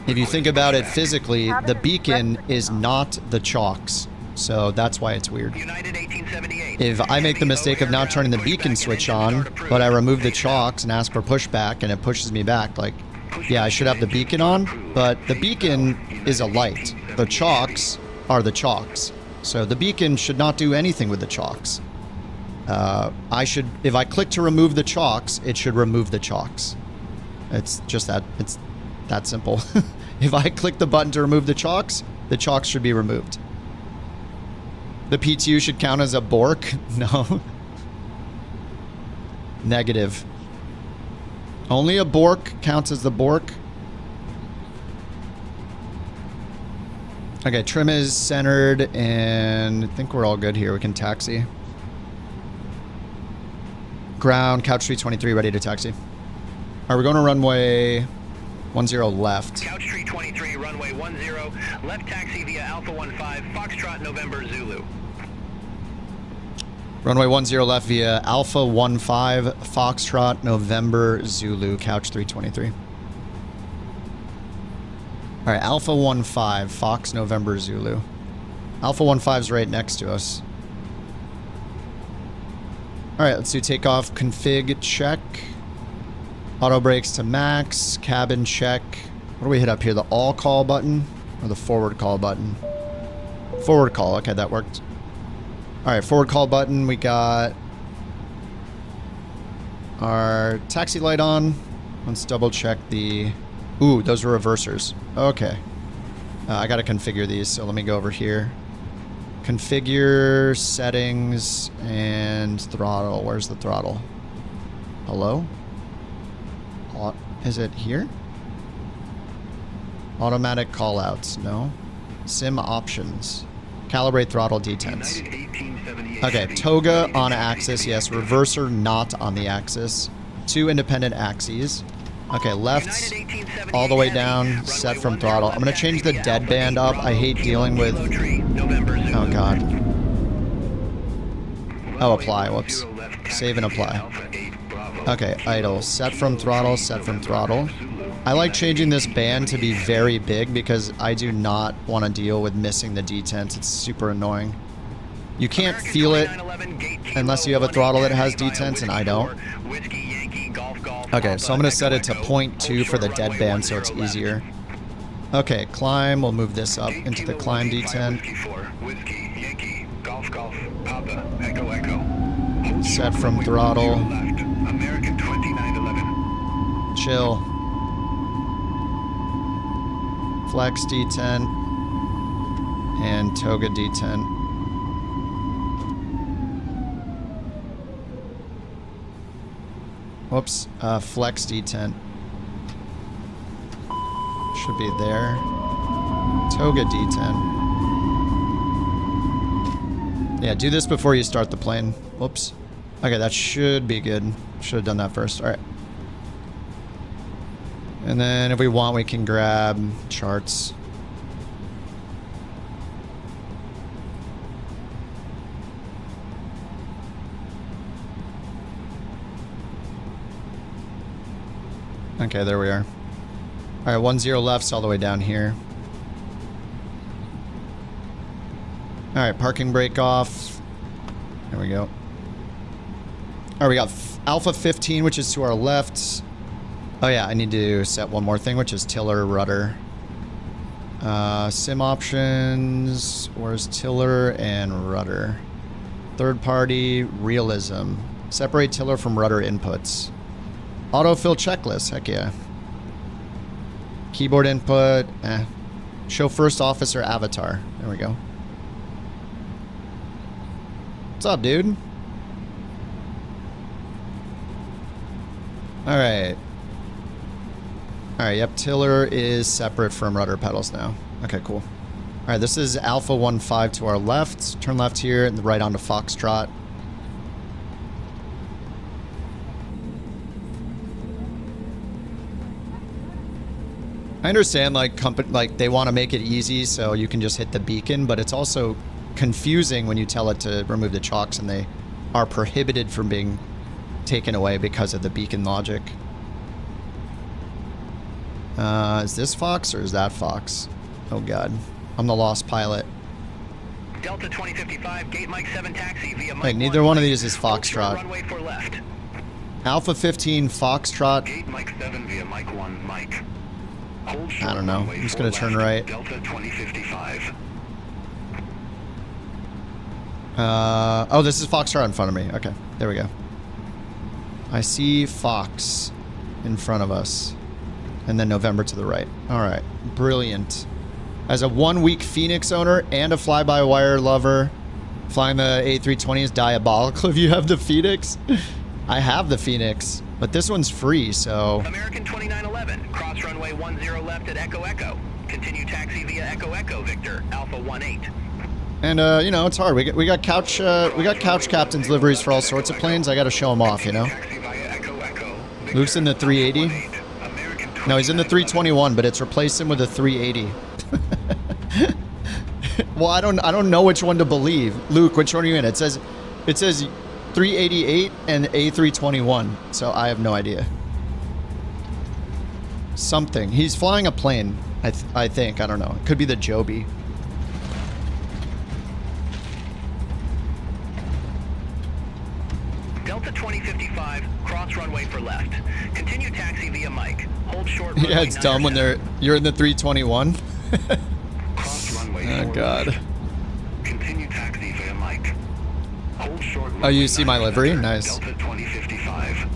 if you think about it physically, the beacon is not the chocks, so that's why it's weird. United 1878. If I make the mistake of not turning the beacon switch on, but I remove the chocks and ask for pushback and it pushes me back, like, yeah, I should have the beacon on, but the beacon is a light. The chocks are the chocks. So the beacon should not do anything with the chocks. If I click to remove the chocks, it should remove the chocks. It's just that, it's that simple. If I click the button to remove the chocks should be removed. The PTU should count as a Bork? No. Negative. Only a Bork counts as the Bork. Okay, trim is centered, and I think we're all good here. We can taxi. Ground, couch 323, ready to taxi. All right, we're going to runway 10 left. Couch tree 23, runway 10, left taxi via Alpha 15, Foxtrot November Zulu. Runway 10 left via Alpha 15, Foxtrot November Zulu, couch 323. All right, Alpha 15, Fox November Zulu. Alpha 15 is right next to us. All All right, let's do takeoff config check. Auto brakes to max, cabin check. What do we hit up here? The all call button or the forward call button? Forward call, okay, that worked. All right, forward call button. We got our taxi light on. Let's double check the, ooh, those are reversers. Okay. I gotta configure these, so let me go over here. Configure, settings, and throttle. Where's the throttle? Hello? Is it here? Automatic callouts, no. Sim options. Calibrate throttle detents. Okay, toga on axis, yes. Reverser not on the axis. 2 independent axes. Okay, left all the way down, set from throttle. I'm gonna change the deadband up. I hate dealing with... Oh god. Oh, apply, whoops. Save and apply. Okay, idle. Set from throttle, set from throttle. I like changing this band to be very big because I do not want to deal with missing the detents. It's super annoying. You can't feel it unless you have a throttle that has detents, and I don't. Okay, so I'm going to set it to 0.2 for the deadband so it's easier. Okay, climb. We'll move this up into the climb detent. Set from throttle. Chill. Flex detent. And toga detent. Whoops, flex detent. Should be there. Toga detent. Yeah, do this before you start the plane. Whoops. Okay, that should be good. Should have done that first. Alright. And then if we want, we can grab charts. Okay, there we are. All right, 10 left's all the way down here. All right, parking brake off. There we go. All right, we got Alpha 15, which is to our left. Oh yeah, I need to set one more thing, which is tiller rudder. Sim options. Where's tiller and rudder? Third party realism. Separate tiller from rudder inputs. Autofill checklist, heck yeah. Keyboard input, Show first officer avatar. There we go. What's up, dude? Alright. Alright, yep, tiller is separate from rudder pedals now. Okay, cool. Alright, this is Alpha 15 to our left. Turn left here and right onto Foxtrot. I understand, like, they want to make it easy so you can just hit the beacon, but it's also confusing when you tell it to remove the chocks and they are prohibited from being taken away because of the beacon logic. Is this Fox or is that Fox? Oh god. I'm the lost pilot. Delta 2055, gate Mike 7 taxi via Mike Wait, neither one of these is Foxtrot. Runway for left. Alpha 15 Foxtrot. Gate Mike 7 via Mike 1 Mike. I don't know. I'm just gonna turn right. Delta 2055. Oh, this is Foxtrot in front of me. Okay, there we go. I see Fox in front of us. And then November to the right. Alright, brilliant. As a 1-week Phoenix owner and a fly-by-wire lover, flying the A320 is diabolical if you have the Phoenix. I have the Phoenix, but this one's free, so... American 2911, cross runway 10 left at Echo Echo. Continue taxi via Echo Echo, Victor, Alpha 18. And, you know, it's hard. We got couch captain's liveries for all sorts of planes. I gotta show them off, you know? Luke's in the 380. No, he's in the 321, but it's replaced him with a 380. Well, I don't know which one to believe. Luke, which one are you in? It says 388 and A321, so I have no idea. Something. He's flying a plane, I think. I don't know. It could be the Joby. Delta 2055, cross runway for left. Continue taxi via Mike. Hold short. Yeah, it's dumb when you're in the 321. Cross runway. Oh god. Continue taxi via Mike. Hold short. Oh, you see my livery? Nice. Delta 2055.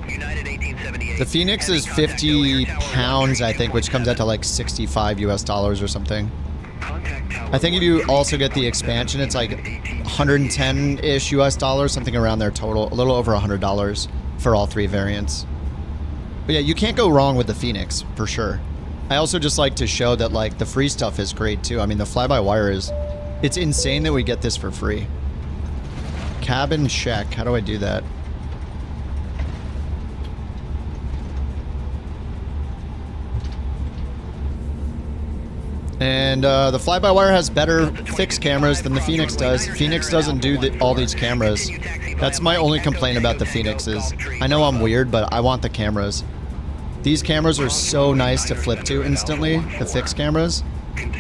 United 1878. The Phoenix is 50 pounds, I think, which comes out to like 65 US dollars or something. I think if you also get the expansion, it's like 110-ish US dollars, something around there total. A little over $100 for all three variants. But yeah, you can't go wrong with the Phoenix, for sure. I also just like to show that like the free stuff is great too. I mean, the fly-by-wire is... It's insane that we get this for free. Cabin check. How do I do that? And the fly-by-wire has better fixed cameras than the Phoenix does. Phoenix doesn't do all these cameras. That's my only complaint about the Phoenix is, I know I'm weird, but I want the cameras. These cameras are so nice to flip to instantly, the fixed cameras.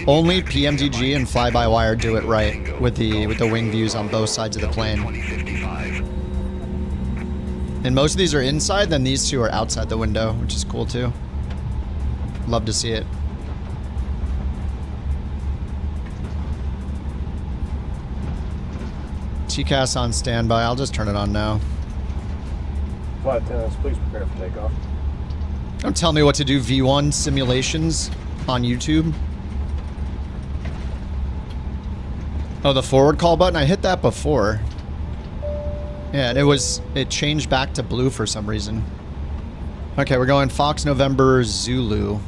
Only PMDG and fly-by-wire do it right with the wing views on both sides of the plane. And most of these are inside, then these two are outside the window, which is cool too. Love to see it. TCAS on standby. I'll just turn it on now. Flight attendants, please prepare for takeoff. Don't tell me what to do V1 simulations on YouTube. Oh, the forward call button? I hit that before. Yeah, and it changed back to blue for some reason. Okay, we're going Fox November Zulu.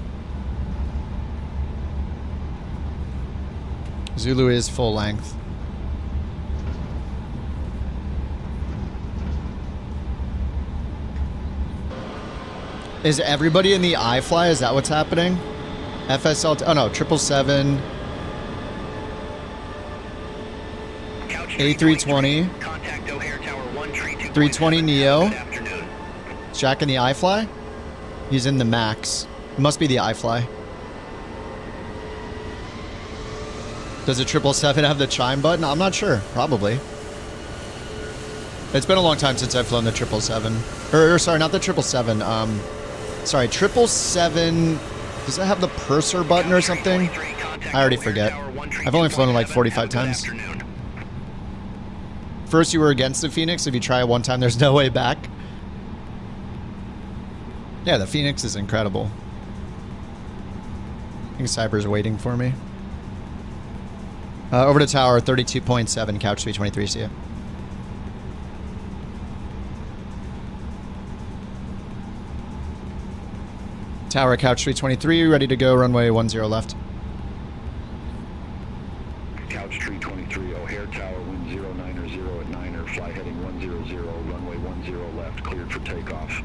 Zulu is full length. Is everybody in the iFly? Is that what's happening? FSL... Oh no, 777. A320. 320neo. Is Jack in the iFly? He's in the Max. It must be the iFly. Does a 777 have the chime button? I'm not sure. Probably. It's been a long time since I've flown the 777. Or sorry, not the 777. Sorry, 777... Does it have the purser button or something? I already forget. I've only flown it like 45 times. First you were against the Phoenix. If you try it one time, there's no way back. Yeah, the Phoenix is incredible. I think Cyber's waiting for me. Over to tower, 32.7, couch 323, see ya. Tower, couch 323, ready to go, runway 10 left. Couch 323, O'Hare Tower, wind 090 at 9er, fly heading 100, runway 10 left, cleared for takeoff.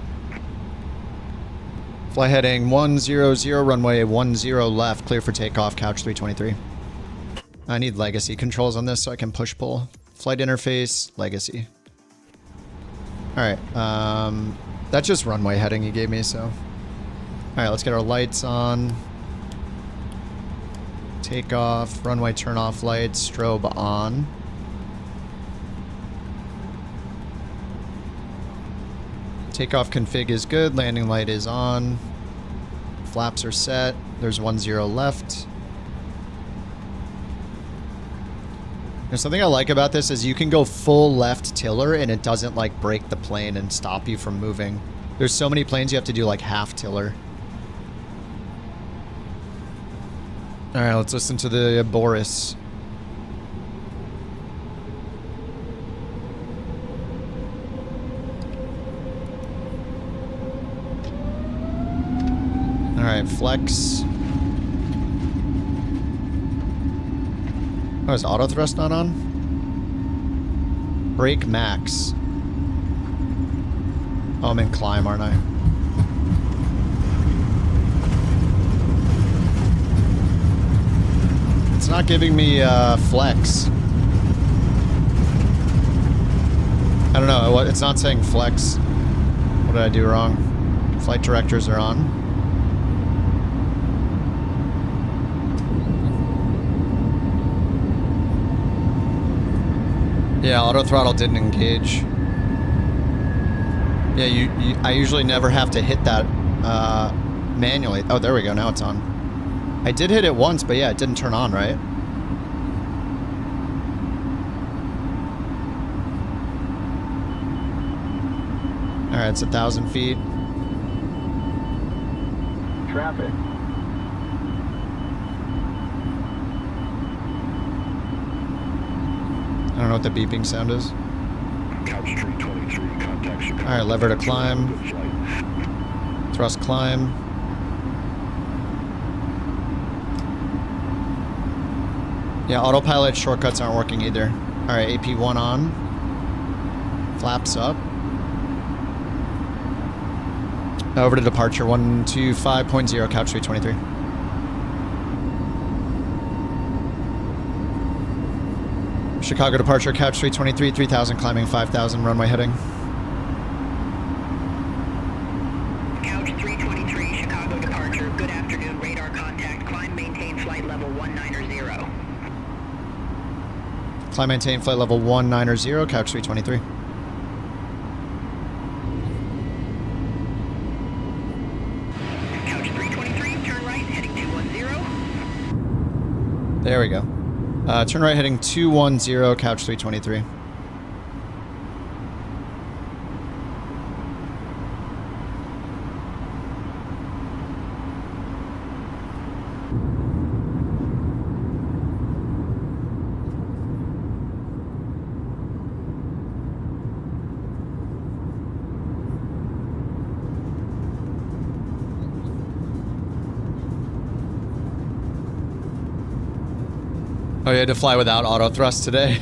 Fly heading 100, runway 10 left, clear for takeoff, couch 323. I need legacy controls on this so I can push pull. Flight interface, legacy. Alright, that's just runway heading he gave me, so. Alright, let's get our lights on. Takeoff, runway turn off lights, strobe on. Takeoff config is good, landing light is on. Flaps are set, there's 10 left. There's something I like about this is you can go full left tiller and it doesn't like break the plane and stop you from moving. There's so many planes you have to do like half tiller. Alright, let's listen to the Boris. Alright, flex. Oh, is auto thrust not on? Brake max. Oh, I'm in climb, aren't I? It's not giving me flex. I don't know. It's not saying flex. What did I do wrong? Flight directors are on. Yeah, auto throttle didn't engage. Yeah, I usually never have to hit that manually. Oh, there we go. Now it's on. I did hit it once, but yeah, it didn't turn on, right? All right, it's 1,000 feet. Traffic. I don't know what the beeping sound is. Couch 323, contact Chicago. All right, lever to climb. Good flight. Thrust climb. Yeah, autopilot shortcuts aren't working either. All right, AP1 on. Flaps up. Over to departure 125.0, couch 323. Chicago departure, couch 323, 3,000, climbing 5,000, runway heading. Couch 323, Chicago departure. Good afternoon, radar contact. Climb, maintain flight level 190. Climb, maintain flight level 190, couch 323. Couch 323, turn right, heading 210. There we go. Turn right heading 210, couch 323. Oh, you had to fly without auto thrust today?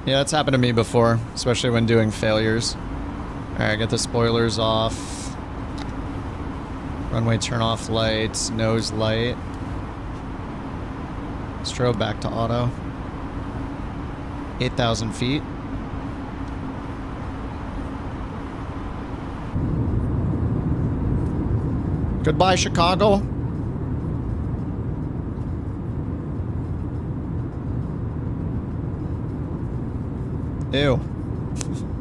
Yeah, that's happened to me before, especially when doing failures. Alright, get the spoilers off. Runway turn off lights, nose light. Strobe back to auto. 8,000 feet. Goodbye, Chicago. Ew.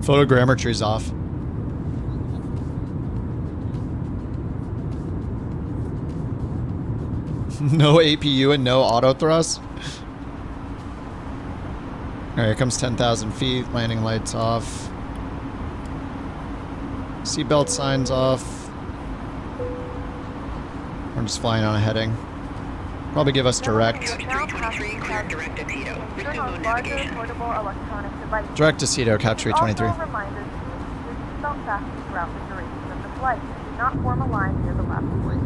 Photogrammetry's off. No APU and no auto thrust. Alright, here comes 10,000 feet. Landing lights off. Seatbelt signs off. We're just flying on a heading. Probably give us direct. Couch 323, clear direct to Tito. Turn Resume on mode larger navigation. portable electronic devices. Direct to Cedo, couch 323. Also a reminder to use your seatbelt fasten throughout the duration of the flight. Do not form a line near the left switch.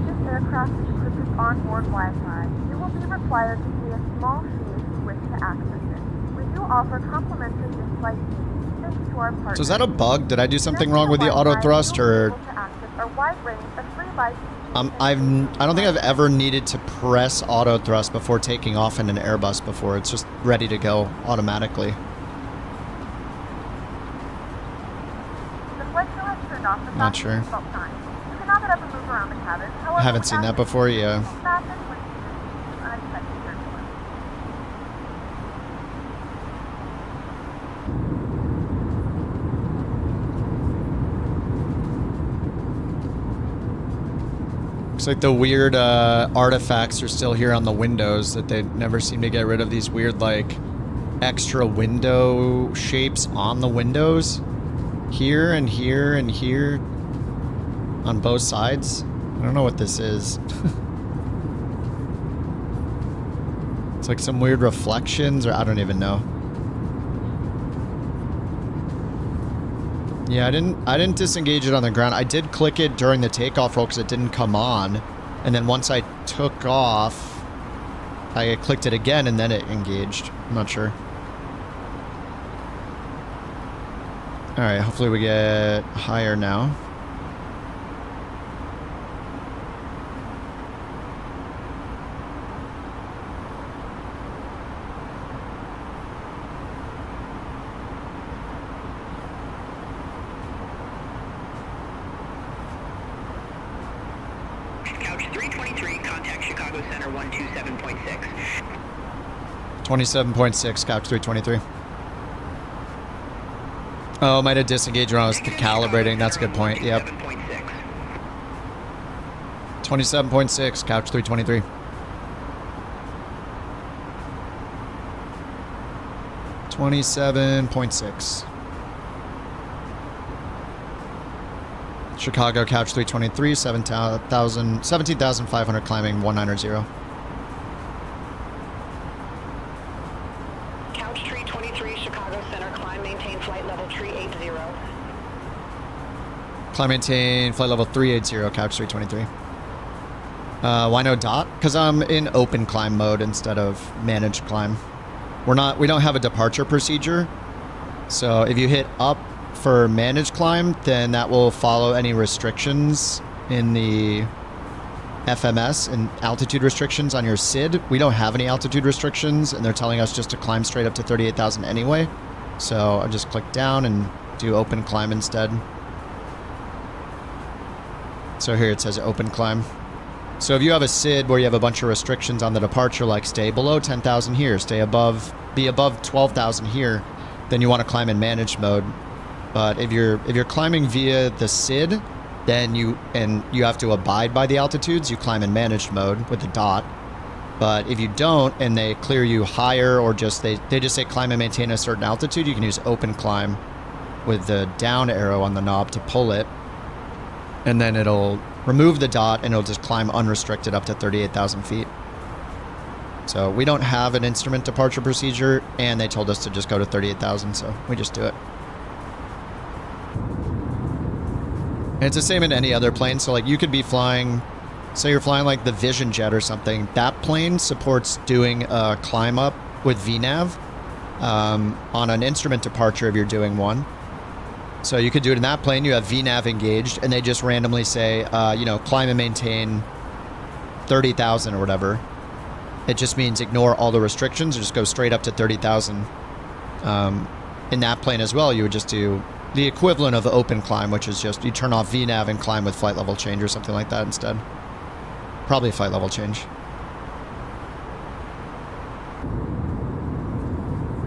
This aircraft is equipped with onboard Wi-Fi. You will be required to pay a small fee if you wish to access it. We do offer complimentary in-flight meetings thanks to our partners. So is that a bug? Did I do something wrong with the auto thrust, or I don't think I've ever needed to press auto thrust before taking off in an Airbus before. It's just ready to go automatically. The flight crew has turned off the Not sure. seatbelt sign. You can now get up and move around the cabin. However, I haven't seen that before, yeah. fasten when experiencing unexpected turbulence. Looks like the weird artifacts are still here on the windows, that they never seem to get rid of these weird, like, extra window shapes on the windows. Here and here and here on both sides. I don't know what this is. It's like some weird reflections, or I don't even know. Yeah, I didn't disengage it on the ground. I did click it during the takeoff roll because it didn't come on. And then once I took off, I clicked it again and then it engaged. I'm not sure. Alright, hopefully we get higher now. Couch 323, contact Chicago Center 127.6. 27.6, Couch 323. Oh, might have disengaged when I was calibrating. That's a good point. Yep. 27.6, Couch 323. $27.6. Chicago Couch 323, 17,500 climbing 190. Couch 323, Chicago Center, climb, maintain flight level 380. Climb, maintain flight level 380, Couch 323. Why no dot? Because I'm in open climb mode instead of managed climb. We don't have a departure procedure. So if you hit up for managed climb, then that will follow any restrictions in the FMS and altitude restrictions on your SID. We don't have any altitude restrictions, and they're telling us just to climb straight up to 38,000 anyway. So I just click down and do open climb instead. So here it says open climb. So if you have a SID where you have a bunch of restrictions on the departure, like stay below 10,000 here, be above 12,000 here, then you want to climb in managed mode. But if you're climbing via the SID, then you have to abide by the altitudes, you climb in managed mode with the dot. But if you don't and they clear you higher, or just they just say climb and maintain a certain altitude, you can use open climb with the down arrow on the knob to pull it. And then it'll remove the dot and it'll just climb unrestricted up to 38,000 feet. So we don't have an instrument departure procedure, and they told us to just go to 38,000, so we just do it. And it's the same in any other plane. So like you could be flying, say you're flying like the Vision Jet or something. That plane supports doing a climb up with VNAV on an instrument departure if you're doing one. So you could do it in that plane. You have VNAV engaged, and they just randomly say, climb and maintain 30,000 or whatever. It just means ignore all the restrictions or just go straight up to 30,000. In that plane as well, you would just do the equivalent of open climb, which is just you turn off VNAV and climb with flight level change or something like that instead. Probably flight level change.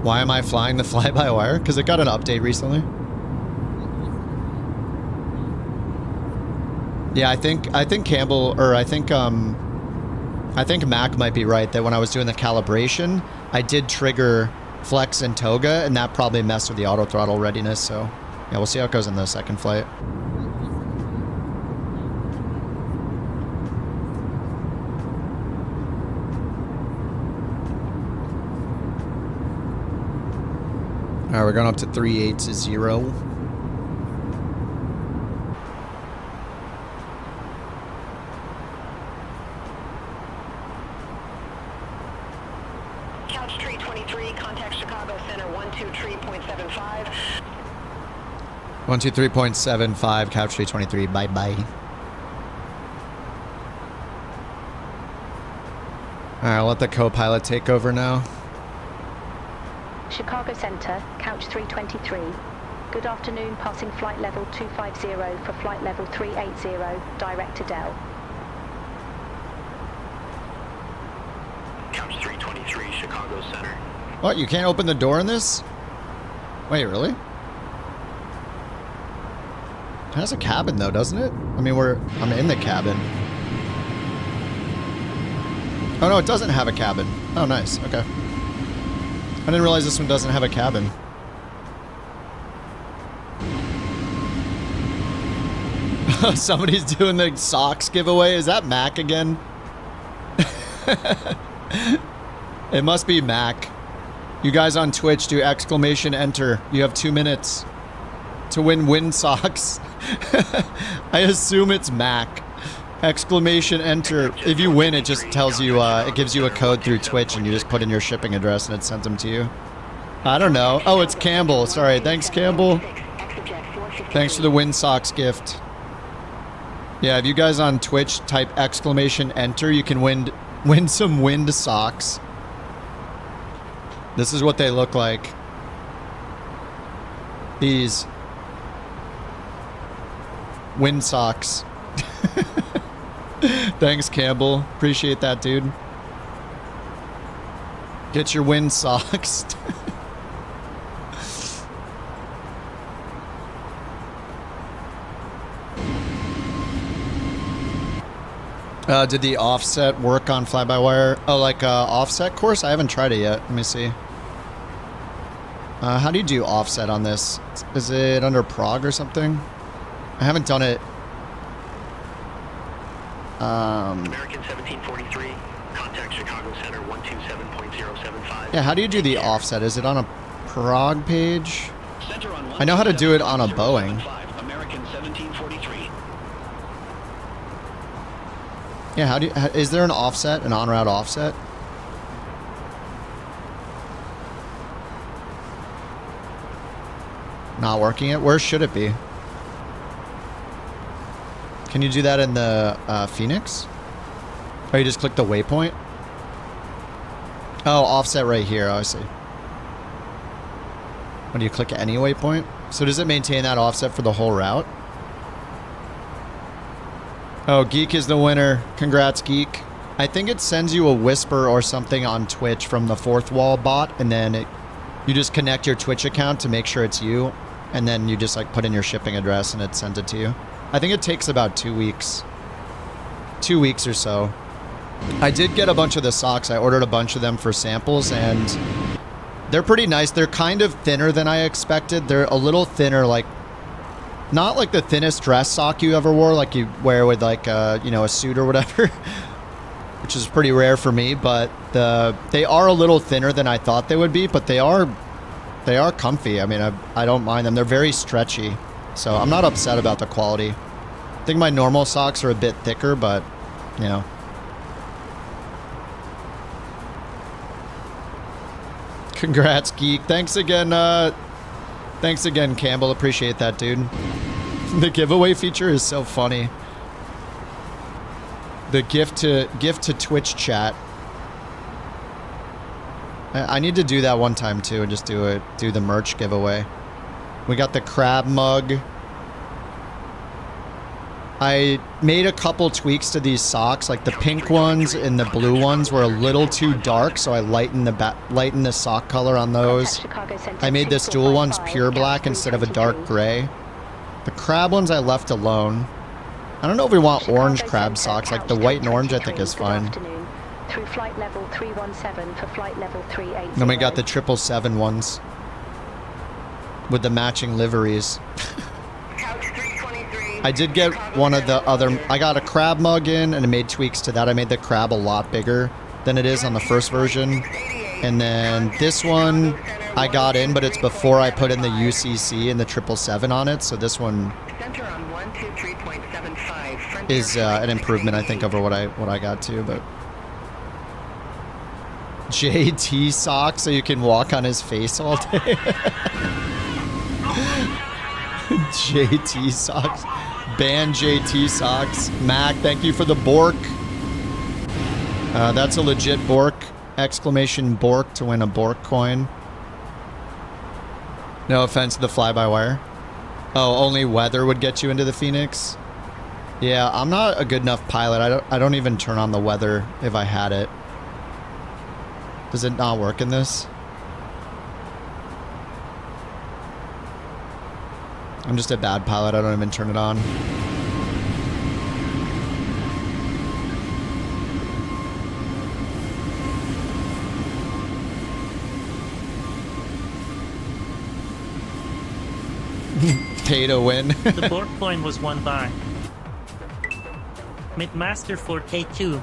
Why am I flying the fly-by-wire? Because it got an update recently. Yeah, I think Campbell, or I think Mac might be right that when I was doing the calibration, I did trigger flex and toga, and that probably messed with the auto throttle readiness. So yeah, we'll see how it goes in the second flight. All right, we're going up to 380. Couch 323, contact Chicago Center 123.75. 123.75, Couch 323, bye-bye. All right, I'll let the co-pilot take over now. Chicago Center, Couch 323. Good afternoon, passing flight level 250 for flight level 380, direct to Dell. Couch 323, Chicago Center. What, you can't open the door in this? Wait, really? It has a cabin though, doesn't it? I mean, I'm in the cabin. Oh no, it doesn't have a cabin. Oh, nice, okay. I didn't realize this one doesn't have a cabin. Somebody's doing the socks giveaway. Is that Mac again? It must be Mac. You guys on Twitch do exclamation enter. You have 2 minutes to win wind socks. I assume it's Mac. Exclamation enter. If you win, it just tells you, it gives you a code through Twitch, and you just put in your shipping address and it sent them to you. I don't know. Oh, it's Campbell. Sorry. Thanks, Campbell. Thanks for the wind socks gift. Yeah, if you guys on Twitch type exclamation enter, you can win some wind socks. This is what they look like. These wind socks. Thanks, Campbell. Appreciate that, dude. Get your wind socks. Did the offset work on fly-by-wire? Oh, like offset course? I haven't tried it yet. Let me see. How do you do offset on this? Is it under prog or something? I haven't done it. American 1743, contact Chicago Center 127.075. Yeah, how do you do the offset? Is it on a prog page? I know how to do it on a Boeing. American 1743. Yeah, how do you, is there an offset, an on-route offset? Not working it? Where should it be? Can you do that in the Phoenix? Or you just click the waypoint? Oh, offset right here. Oh, I see. When you click any waypoint? So does it maintain that offset for the whole route? Oh, Geek is the winner. Congrats, Geek. I think it sends you a whisper or something on Twitch from the fourth wall bot, and then you just connect your Twitch account to make sure it's you, and then you just like put in your shipping address and it sends it to you. I think it takes about 2 weeks. 2 weeks or so. I did get a bunch of the socks. I ordered a bunch of them for samples, and they're pretty nice. They're kind of thinner than I expected. They're a little thinner, like not like the thinnest dress sock you ever wore, like you wear with like you know, a suit or whatever, which is pretty rare for me. But they are a little thinner than I thought they would be, but they are comfy. I mean, I don't mind them. They're very stretchy, so I'm not upset about the quality. I think my normal socks are a bit thicker, but you know. Congrats, Geek. Thanks again, Campbell. Appreciate that, dude. The giveaway feature is so funny. The gift to Twitch chat. I need to do that one time too, and just do the merch giveaway. We got the crab mug. I made a couple tweaks to these socks, like the pink ones and the blue ones were a little too dark, so I lightened the sock color on those. I made the stool ones pure black instead of a dark gray. The crab ones I left alone. I don't know if we want orange crab socks, like the white and orange I think is fine. Through flight level 317 for flight level 380. Then we got the 777 ones with the matching liveries. I did get one of the other, I got a crab mug in and I made tweaks to that. I made the crab a lot bigger than it is on the first version. And then this one I got in, but it's before I put in the UCC and the 777 on it. So this one is an improvement, I think, over what I got to. But JT socks so you can walk on his face all day. JT socks. Ban JT socks. Mac, thank you for the Bork. That's a legit Bork. Exclamation Bork to win a Bork coin. No offense to the fly-by-wire. Oh, only weather would get you into the Phoenix? Yeah, I'm not a good enough pilot. I don't even turn on the weather if I had it. Does it not work in this? I'm just a bad pilot. I don't even turn it on. Pay to win. The BorkCoin was won by Midmaster for K2.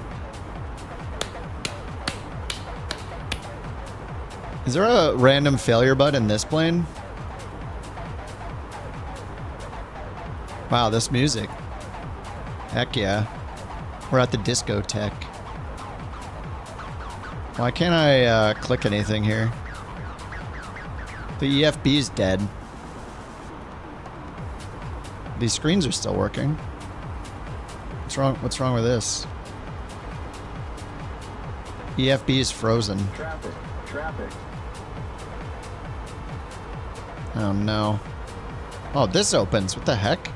Is there a random failure button in this plane? Wow, this music. Heck yeah. We're at the discotheque. Why can't I click anything here? The EFB is dead. These screens are still working. What's wrong? What's wrong with this? EFB is frozen. Traffic. Oh no. Oh, this opens. What the heck?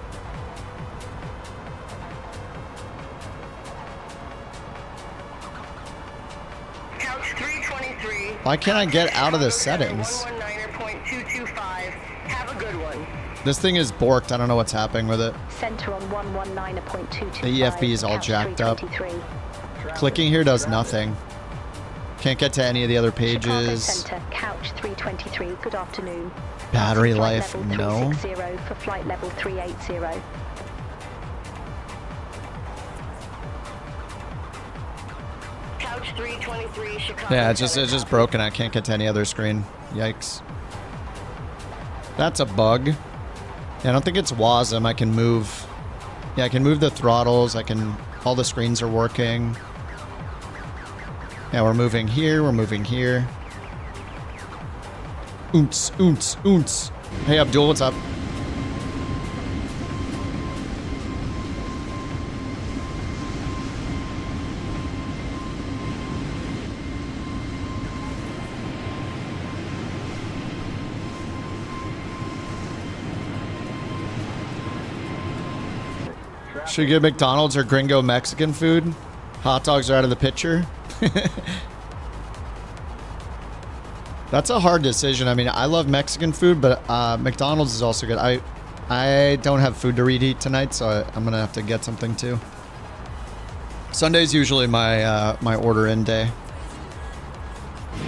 Why can't I get out of the settings? 119.225. Have a good one. This thing is borked. I don't know what's happening with it. Center on 119.225. The EFB is all jacked up. 323. Clicking here does nothing. Can't get to any of the other Chicago pages. Center, couch 323. Good afternoon. Battery Flight life, level no. 360 for flight level 380. Couch 323, Chicago. Yeah, it's just broken. I can't get to any other screen. Yikes. That's a bug. Yeah, I don't think it's WASM. I can move. Yeah, I can move the throttles. All the screens are working. Yeah, we're moving here. We're moving here. Oonts, oonts, oonts. Hey, Abdul, what's up? Should we get McDonald's or Gringo Mexican food? Hot dogs are out of the picture. That's a hard decision. I mean, I love Mexican food, but McDonald's is also good. I don't have food to reheat tonight, so I'm gonna have to get something too. Sunday's usually my my order in day.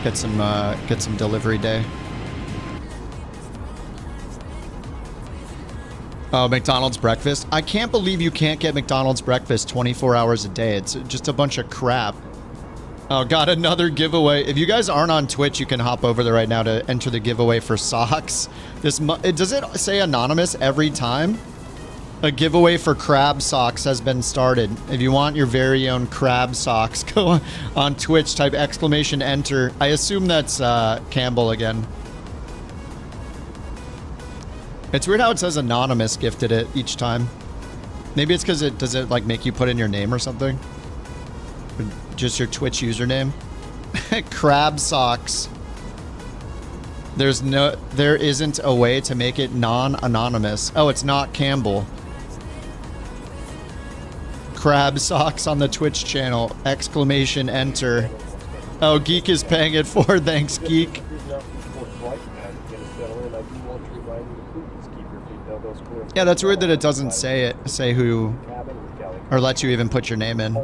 Get some delivery day. Oh, McDonald's breakfast. I can't believe you can't get McDonald's breakfast 24 hours a day. It's just a bunch of crap. Oh, got another giveaway. If you guys aren't on Twitch, you can hop over there right now to enter the giveaway for socks. Does it say anonymous every time? A giveaway for crab socks has been started. If you want your very own crab socks, go on Twitch, type !enter. I assume that's Campbell again. It's weird how it says anonymous gifted it each time. Maybe it's because does it like make you put in your name or something? Or just your Twitch username? Crab socks. There isn't a way to make it non-anonymous. Oh, it's not Campbell. Crab socks on the Twitch channel. !enter. Oh, Geek is paying it for. Thanks, Geek. Yeah, that's weird that it doesn't say who, or let you even put your name in.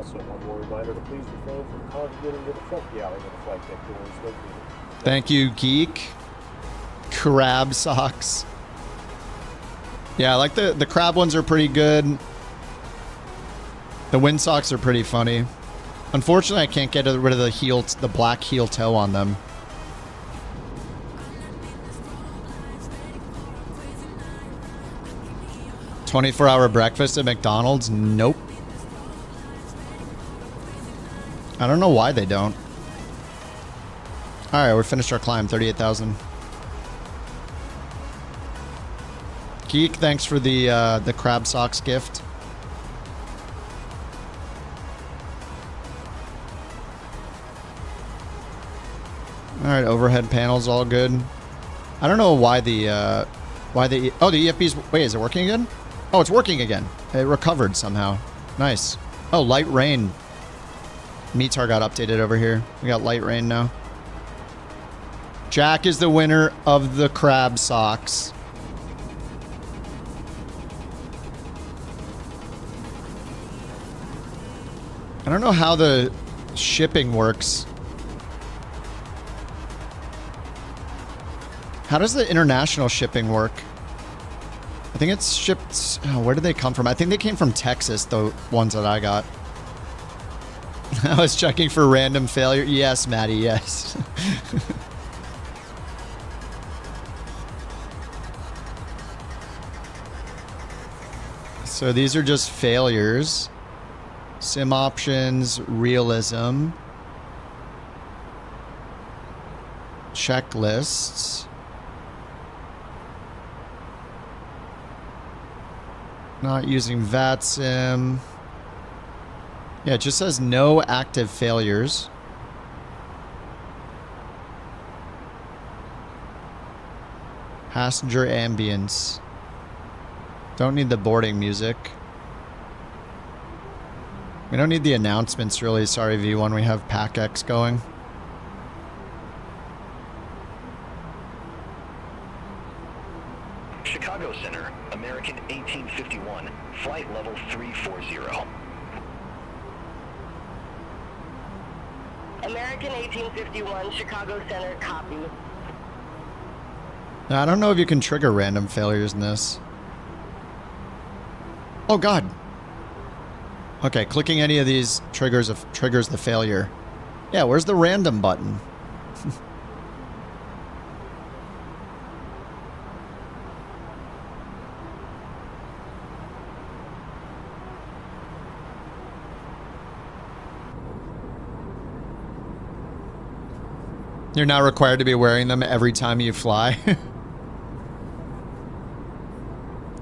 Thank you, Geek. Crab socks. Yeah, I like the crab ones are pretty good. The wind socks are pretty funny. Unfortunately, I can't get rid of the black heel toe on them. $24-hour breakfast at McDonald's? Nope. I don't know why they don't. Alright, we finished our climb. 38,000. Geek, thanks for the crab socks gift. Alright, overhead panels all good. I don't know why the oh, the EFB's... Wait, is it working again? Oh, it's working again. It recovered somehow. Nice. Oh, light rain. METAR got updated over here. We got light rain now. Jack is the winner of the crab socks. I don't know how the shipping works. How does the international shipping work? I think it's shipped... Oh, where did they come from? I think they came from Texas, the ones that I got. I was checking for random failure. Yes, Maddie, yes. So these are just failures. Sim options, realism. Checklists. Not using VATSIM. Yeah, it just says no active failures. Passenger ambience. Don't need the boarding music. We don't need the announcements really. Sorry, V1, we have PACX going. American 1851, Chicago Center, copy. Now, I don't know if you can trigger random failures in this. Oh God. Okay, clicking any of these triggers the failure. Yeah, where's the random button? You're not required to be wearing them every time you fly.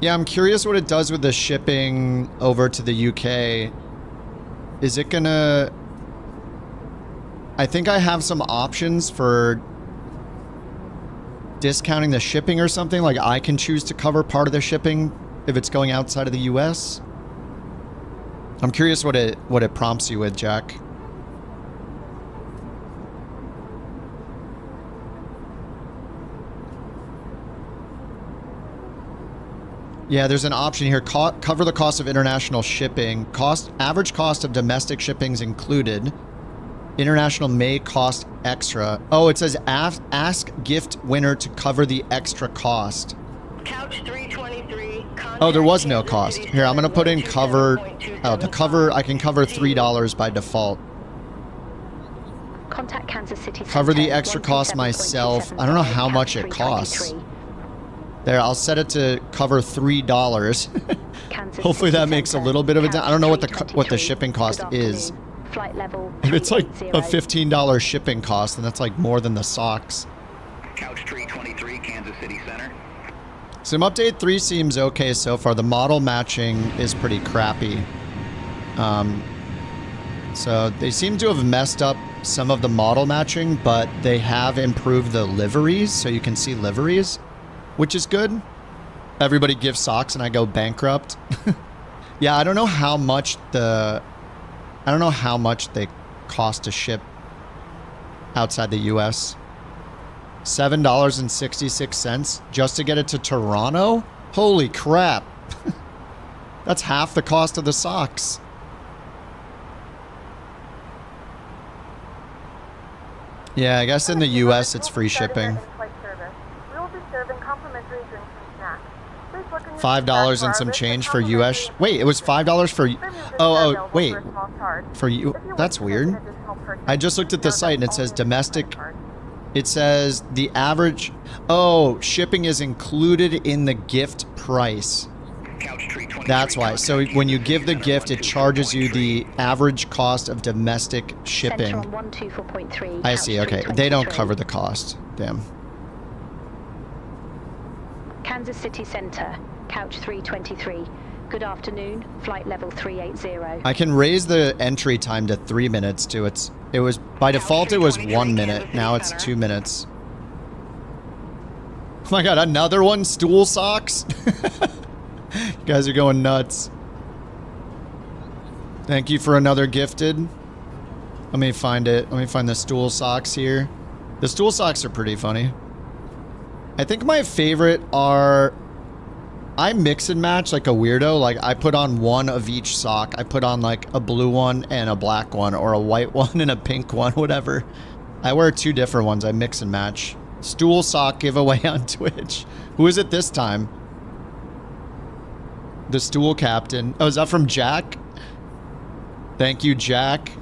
Yeah, I'm curious what it does with the shipping over to the UK. Is it gonna... I think I have some options for discounting the shipping or something. Like I can choose to cover part of the shipping if it's going outside of the US. I'm curious what it prompts you with, Jack. Yeah, there's an option here. Cover the cost of international shipping. Average cost of domestic shipping is included. International may cost extra. Oh, it says ask gift winner to cover the extra cost. Couch 323. Oh, there was no cost. Here, I'm going to put in cover. Oh, the cover, I can cover $3 by default. Contact Kansas City. Cover the extra cost myself. I don't know how much it costs. There, I'll set it to cover $3. Hopefully that makes a little bit of a I don't know what the shipping cost is. Flight level. If it's like a $15 shipping cost, then that's like more than the socks. Couch 323, Kansas City Center. Sim Update 3 seems okay so far. The model matching is pretty crappy. So they seem to have messed up some of the model matching, but they have improved the liveries, so you can see liveries, which is good. Everybody gives socks and I go bankrupt. Yeah, I don't know how much they cost to ship outside the US. $7.66 just to get it to Toronto? Holy crap. That's half the cost of the socks. Yeah, I guess in the US it's free shipping. $5 and some change for US. Wait, it was $5 for... Oh, wait. For you... That's weird. I just looked at the site and it says domestic... It says the average... Oh, shipping is included in the gift price. That's why. So when you give the gift, it charges you the average cost of domestic shipping. I see, okay. They don't cover the cost. Damn. Kansas City Center, Couch 323. Good afternoon, flight level 380. I can raise the entry time to 3 minutes too. It was by default it was 1 minute. Now it's 2 minutes. Oh my god, another one? Stool socks? You guys are going nuts. Thank you for another gifted. Let me find it. Let me find the stool socks here. The stool socks are pretty funny. I think my favorite are... I mix and match like a weirdo. Like I put on one of each sock. I put on like a blue one and a black one, or a white one and a pink one, whatever. I wear two different ones. I mix and match. Stool sock giveaway on Twitch. Who is it this time? The stool captain. Oh, is that from Jack? Thank you, Jack.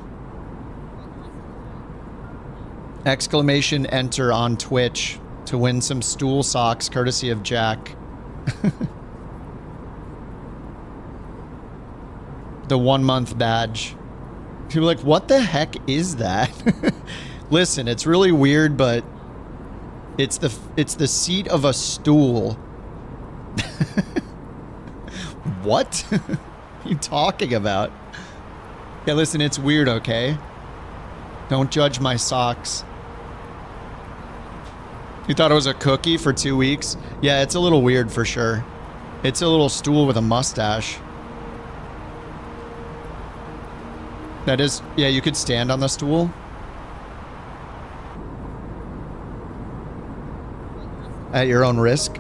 Exclamation enter on Twitch to win some stool socks courtesy of Jack. The 1 month badge. People are like, what the heck is that? Listen, it's really weird, but it's the seat of a stool. What are you talking about? Yeah, listen, it's weird, okay? Don't judge my socks. You thought it was a cookie for 2 weeks? Yeah, it's a little weird for sure. It's a little stool with a mustache. That is, yeah, you could stand on the stool. At your own risk.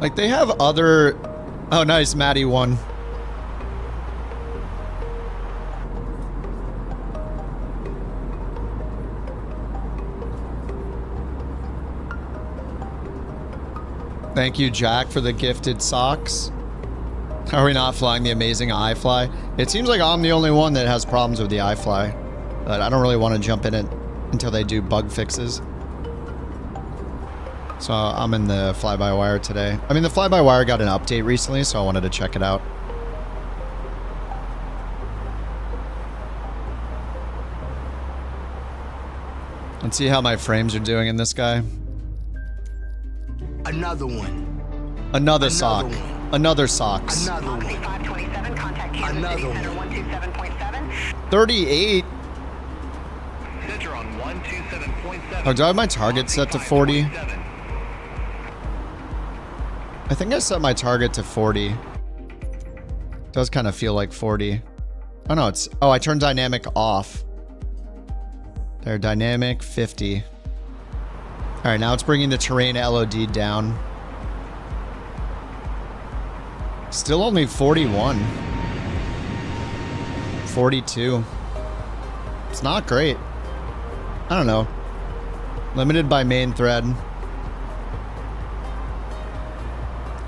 Like, they have other... Oh, nice. Maddie won. Thank you, Jack, for the gifted socks. Are we not flying the amazing iFly? It seems like I'm the only one that has problems with the iFly. But I don't really want to jump in it until they do bug fixes. So I'm in the FlyByWire today. I mean, the FlyByWire got an update recently, so I wanted to check it out. Let's see how my frames are doing in this guy. Another one. Another sock. One. Another socks. Another one. 527, contact Kansas Another City Center one. 127.7. 38. Center on 127.7. Oh, do I have my target set to 40? I think I set my target to 40. Does kind of feel like 40. Oh no, it's... Oh, I turned dynamic off. There, dynamic 50. Alright, now it's bringing the terrain LOD down. Still only 41. 42. It's not great. I don't know. Limited by main thread.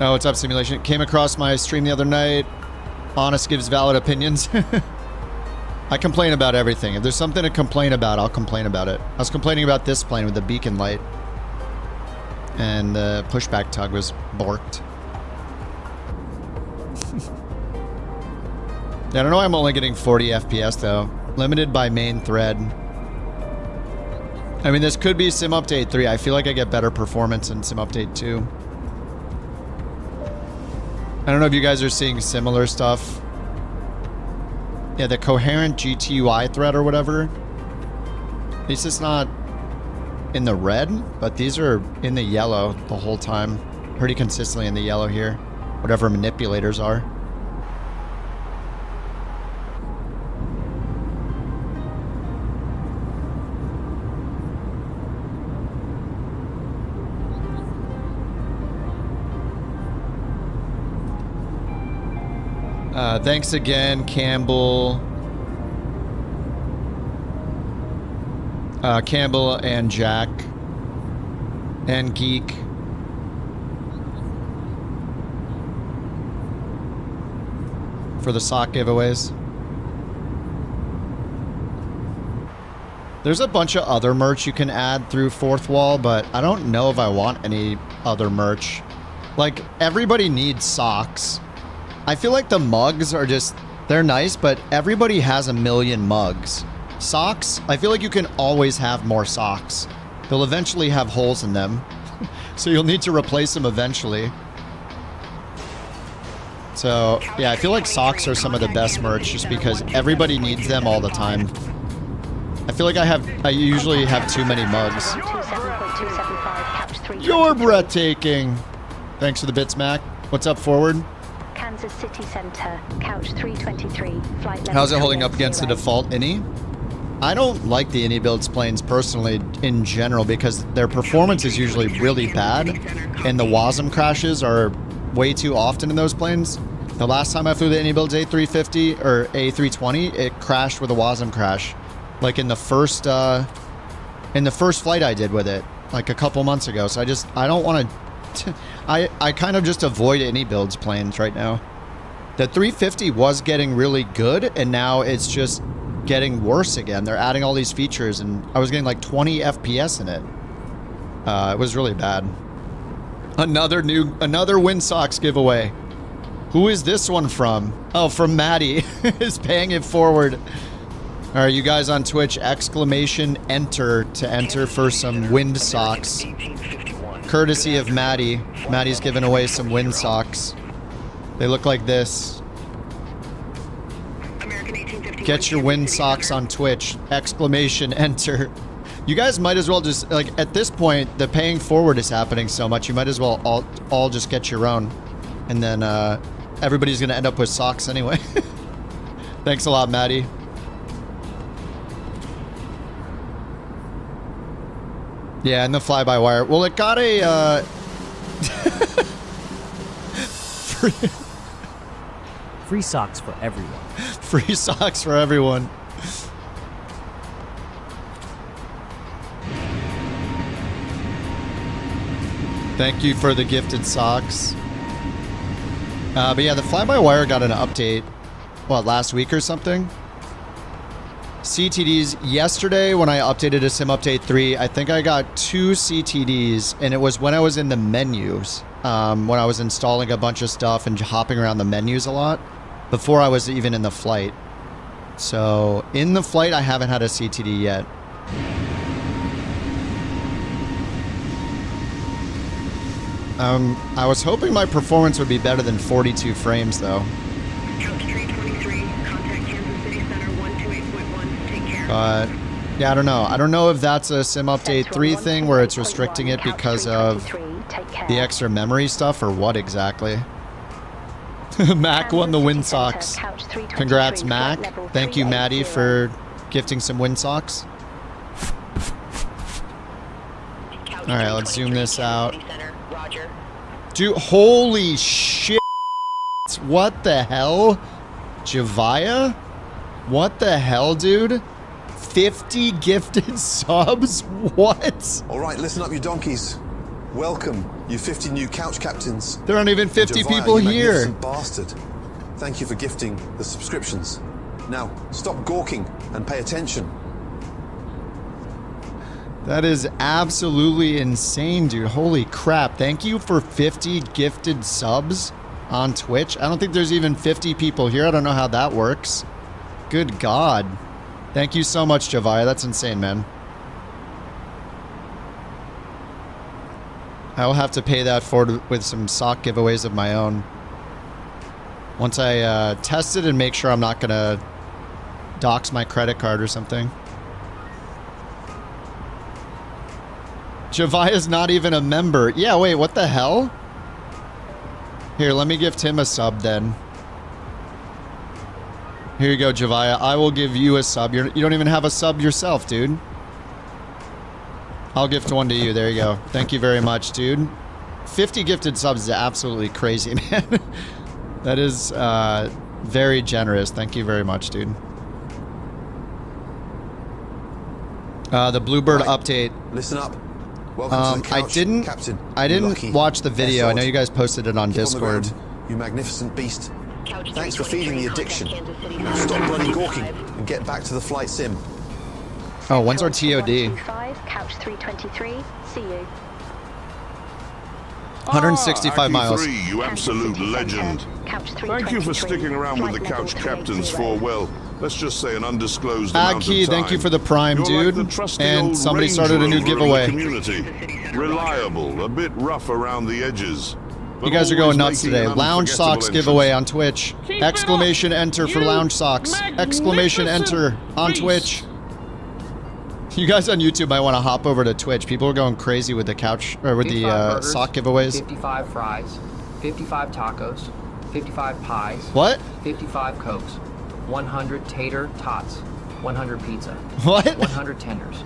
Oh, what's up, Simulation? Came across my stream the other night. Honest gives valid opinions. I complain about everything. If there's something to complain about, I'll complain about it. I was complaining about this plane with the beacon light. And the pushback tug was borked. Yeah, I don't know why I'm only getting 40 FPS though. Limited by main thread. I mean, this could be Sim Update 3. I feel like I get better performance in Sim Update 2. I don't know if you guys are seeing similar stuff. Yeah, the coherent GTUI thread or whatever. At least it's not in the red, but these are in the yellow the whole time. Pretty consistently in the yellow here. Whatever manipulators are. Thanks again, Campbell. Campbell and Jack. And Geek. For the sock giveaways. There's a bunch of other merch you can add through Fourth Wall, but I don't know if I want any other merch. Like, everybody needs socks. I feel like the mugs are just, they're nice, but everybody has a million mugs. Socks, I feel like you can always have more socks. They'll eventually have holes in them. So you'll need to replace them eventually. So, yeah, I feel like socks are some of the best merch just because everybody needs them all the time. I feel like I usually have too many mugs. You're breathtaking. Thanks for the bits, Mac. What's up, forward? Kansas City Center, couch 323, flight level. How's it holding up against the default INI? I don't like the INI builds planes personally in general because their performance is usually really bad and the WASM crashes are way too often in those planes. The last time I flew the INI builds A350 or A320, it crashed with a WASM crash. Like in the first flight I did with it, like a couple months ago. So I don't want to... I kind of just avoid any builds planes right now. The 350 was getting really good, and now it's just getting worse again. They're adding all these features, and I was getting like 20 FPS in it. It was really bad. Another Windsocks giveaway. Who is this one from? Oh, from Maddie. Is paying it forward. All right, you guys on Twitch, exclamation enter to enter for some Windsocks. Courtesy of Maddie. Maddie's giving away some Windsocks. They look like this. Get your Windsocks on Twitch. Exclamation enter. You guys might as well just, like, at this point, the paying forward is happening so much, you might as well all just get your own. And then everybody's going to end up with socks anyway. Thanks a lot, Maddie. Yeah, and the fly-by-wire. Well, it got a... Free socks for everyone. Free socks for everyone. Thank you for the gifted socks. But yeah, the Fly-by-Wire got an update, what, last week or something? CTDs, yesterday when I updated to Sim Update 3, I think I got 2 CTDs, and it was when I was in the menus, when I was installing a bunch of stuff and hopping around the menus a lot, before I was even in the flight. So, in the flight, I haven't had a CTD yet. I was hoping my performance would be better than 42 frames, though. But, yeah, I don't know. I don't know if that's a Sim Update 3 thing where it's restricting it because of the extra memory stuff or what exactly. Mac won the wind socks. Congrats, Mac. Thank you, Maddie, for gifting some wind socks. Alright, let's zoom this out. Dude, holy shit. What the hell? Javaya? What the hell, dude? 50 gifted subs? What? Alright, listen up, you donkeys. Welcome, you 50 new couch captains. There aren't even 50 Javaya, people you here. magnificent bastard. Thank you for gifting the subscriptions. Now, stop gawking and pay attention. That is absolutely insane, dude. Holy crap. Thank you for 50 gifted subs on Twitch. I don't think there's even 50 people here. I don't know how that works. Good God. Thank you so much, Javaya. That's insane, man. I will have to pay that forward with some sock giveaways of my own. Once I test it and make sure I'm not going to dox my credit card or something. Javaya's not even a member. Yeah, wait, what the hell? Here, let me gift him a sub then. Here you go, Javaya. I will give you a sub. You don't even have a sub yourself, dude. I'll gift one to you. There you go. Thank you very much, dude. 50 gifted subs is absolutely crazy, man. That is very generous. Thank you very much, dude. The Bluebird update. Listen up. Welcome to the couch, I didn't watch the video. I know you guys posted it on Discord. You magnificent beast. Thanks for feeding the addiction. Now stop bloody gawking and get back to the flight sim. Oh, when's our TOD? Couch 323, see you. 165 miles. You absolute legend. Thank you for sticking around with the couch captains for, well, let's just say an undisclosed amount of time. Thank you for the prime, dude. Like and somebody started a new giveaway. Community. Reliable, a bit rough around the edges. You guys are going nuts today. Lounge socks giveaway on Twitch. Exclamation enter for lounge socks. Exclamation enter on Twitch. You guys on YouTube might want to hop over to Twitch. People are going crazy with the couch or with the burgers, sock giveaways. 55 fries, 55 tacos, 55 pies. What? 55 Cokes, 100 tater tots, 100 pizza. What? 100 tenders,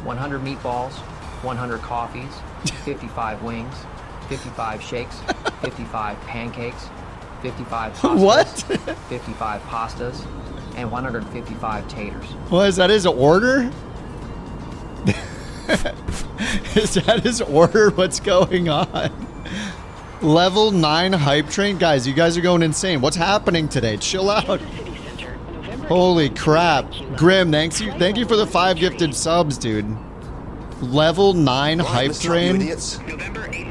100 meatballs, 100 coffees, 55 wings, 55 shakes, 55 pancakes, 55 pastas, what? 55 pastas, and 155 taters. What is that? His order? Is that his order? What's going on? Level 9 hype train? Guys, you guys are going insane. What's happening today? Chill out. Holy crap. Grim, thank you for the 5 gifted subs, dude. Level 9 hype train?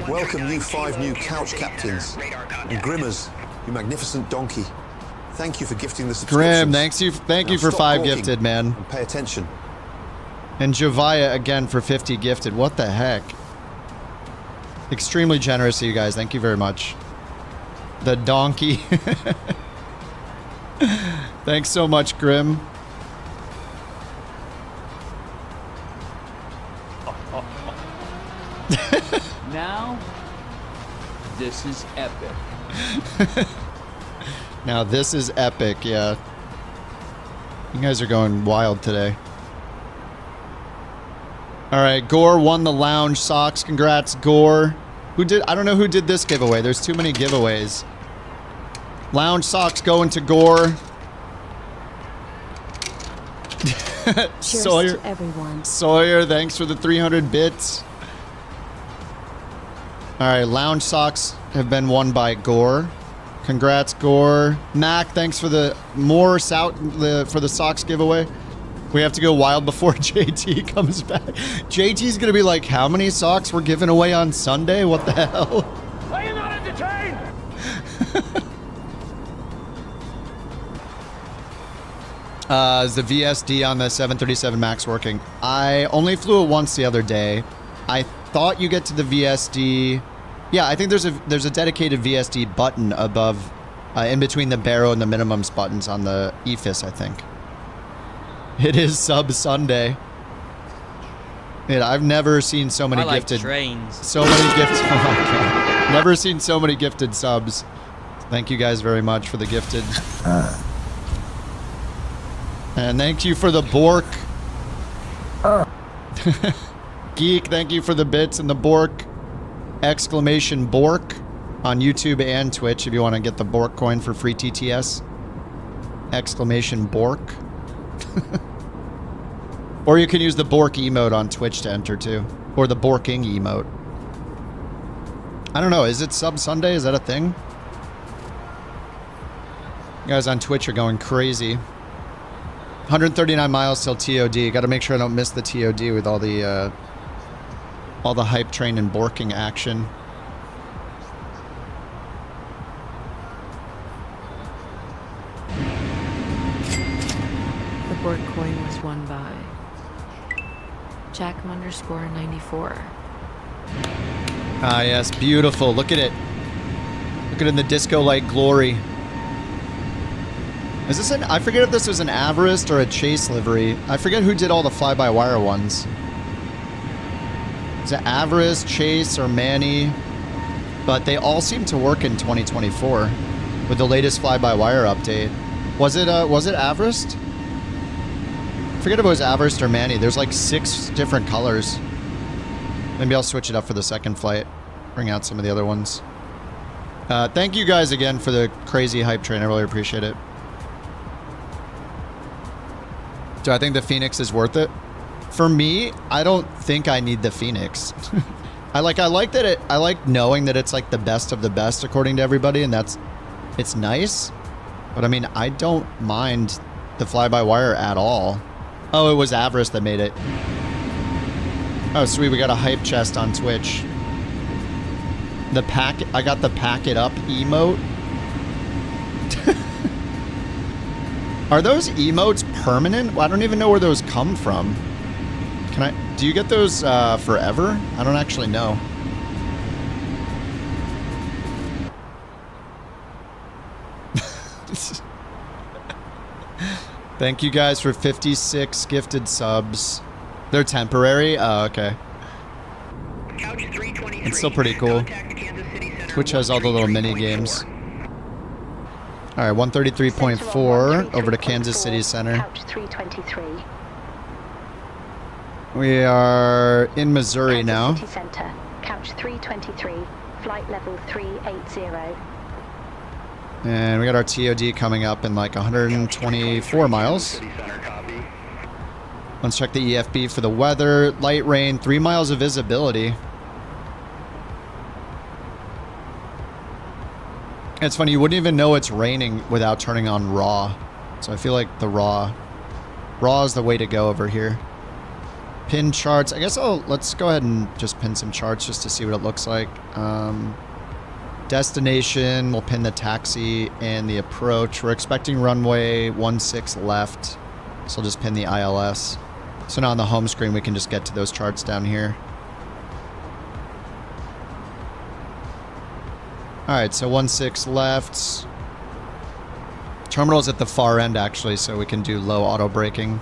Welcome you 5 new couch captains. And Grimmers, you magnificent donkey. Thank you for gifting the subscriptions. Grim, thank you for 5 gifted, man. And pay attention. And Javaya again for 50 gifted. What the heck? Extremely generous of you guys. Thank you very much. The donkey. Thanks so much, Grim. Now, this is epic. Now, this is epic, yeah. You guys are going wild today. All right, Gore won the lounge socks. Congrats, Gore. Who did? I don't know who did this giveaway. There's too many giveaways. Lounge socks going to Gore. Sawyer, to everyone. Sawyer, thanks for the 300 bits. All right, lounge socks have been won by Gore. Congrats, Gore. Mac, thanks for the for the socks giveaway. We have to go wild before JT comes back. JT's gonna be like, how many socks were given away on Sunday? What the hell? Are you not entertained? Is the VSD on the 737 MAX working? I only flew it once the other day. I thought you get to the VSD. Yeah, I think there's a dedicated VSD button above, in between the barrow and the minimums buttons on the EFIS, I think. It is sub Sunday. Yeah, I've never seen so many gifted trains. So many gifted. Oh my god! Never seen so many gifted subs. Thank you guys very much for the gifted. And thank you for the Bork. Geek, thank you for the bits and the Bork. Exclamation Bork on YouTube and Twitch if you want to get the BorkCoin for free TTS. Exclamation Bork. Or you can use the Bork emote on Twitch to enter too. Or the Borking emote. I don't know, is it sub Sunday? Is that a thing? You guys on Twitch are going crazy. 139 miles till TOD. Got to make sure I don't miss the TOD with all the hype train and borking action. The BorkCoin was won by Jack_94. Ah, yes, beautiful. Look at it. Look at it in the disco light glory. Is this an... I forget if this was an Averest or a Chase livery. I forget who did all the fly-by-wire ones. Is it Averest, Chase, or Manny? But they all seem to work in 2024 with the latest fly-by-wire update. Was it Averest? I forget if it was Averest or Manny. There's like 6 different colors. Maybe I'll switch it up for the second flight. Bring out some of the other ones. Thank you guys again for the crazy hype train. I really appreciate it. Do I think the Phoenix is worth it? For me, I don't think I need the Phoenix. I like knowing that it's like the best of the best according to everybody, and it's nice. But I mean, I don't mind the fly-by-wire at all. Oh, it was Averest that made it. Oh, sweet, we got a hype chest on Twitch. I got the pack it up emote. Are those emotes permanent? Well, I don't even know where those come from. Do you get those forever? I don't actually know. Thank you guys for 56 gifted subs. They're temporary? Oh, okay. It's still pretty cool. Twitch has all the little mini games. All right, 133.4 over to Kansas City Center. Couch 323. We are in Missouri now. City Center, Couch 323, flight level 380. And we got our TOD coming up in like 124 miles. Let's check the EFB for the weather. Light rain, 3 miles of visibility. It's funny, you wouldn't even know it's raining without turning on raw. So I feel like the raw is the way to go over here. Pin charts. I guess let's go ahead and just pin some charts just to see what it looks like. Destination, we'll pin the taxi and the approach. We're expecting runway 16 left. So I'll just pin the ILS. So now on the home screen, we can just get to those charts down here. All right, so 16 left. Terminal's at the far end, actually, so we can do low auto braking.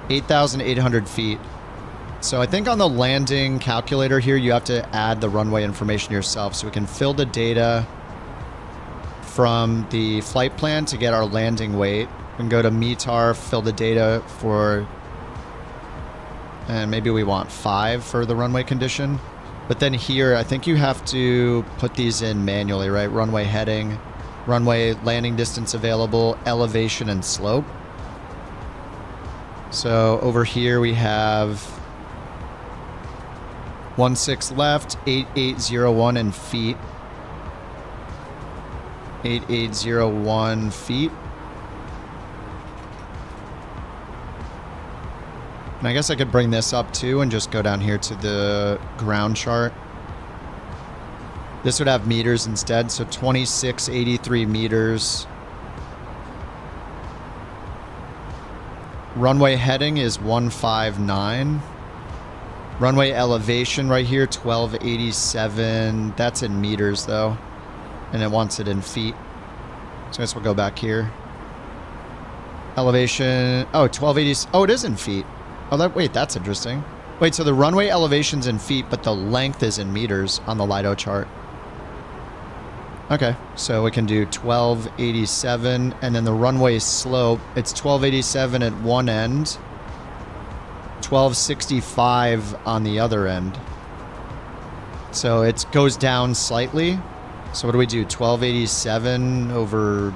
8,800 feet. So I think on the landing calculator here, you have to add the runway information yourself. So we can fill the data from the flight plan to get our landing weight. We can go to METAR, fill the data for, and maybe we want 5 for the runway condition. But then here, I think you have to put these in manually, right? Runway heading, Runway landing distance available, elevation and slope. So over here we have 16 left, 8801 in feet. 8801 feet. And I guess I could bring this up too and just go down here to the ground chart. This would have meters instead, so 2683 meters. Runway heading is 159. Runway elevation right here, 1287. That's in meters though. And it wants it in feet. So I guess we'll go back here. Elevation, oh, 1280. Oh, it is in feet. Oh, wait, that's interesting. Wait, so the runway elevation's in feet, but the length is in meters on the Lido chart. Okay, so we can do 1287, and then the runway slope, it's 1287 at one end, 1265 on the other end. So it goes down slightly. So what do we do? 1287 over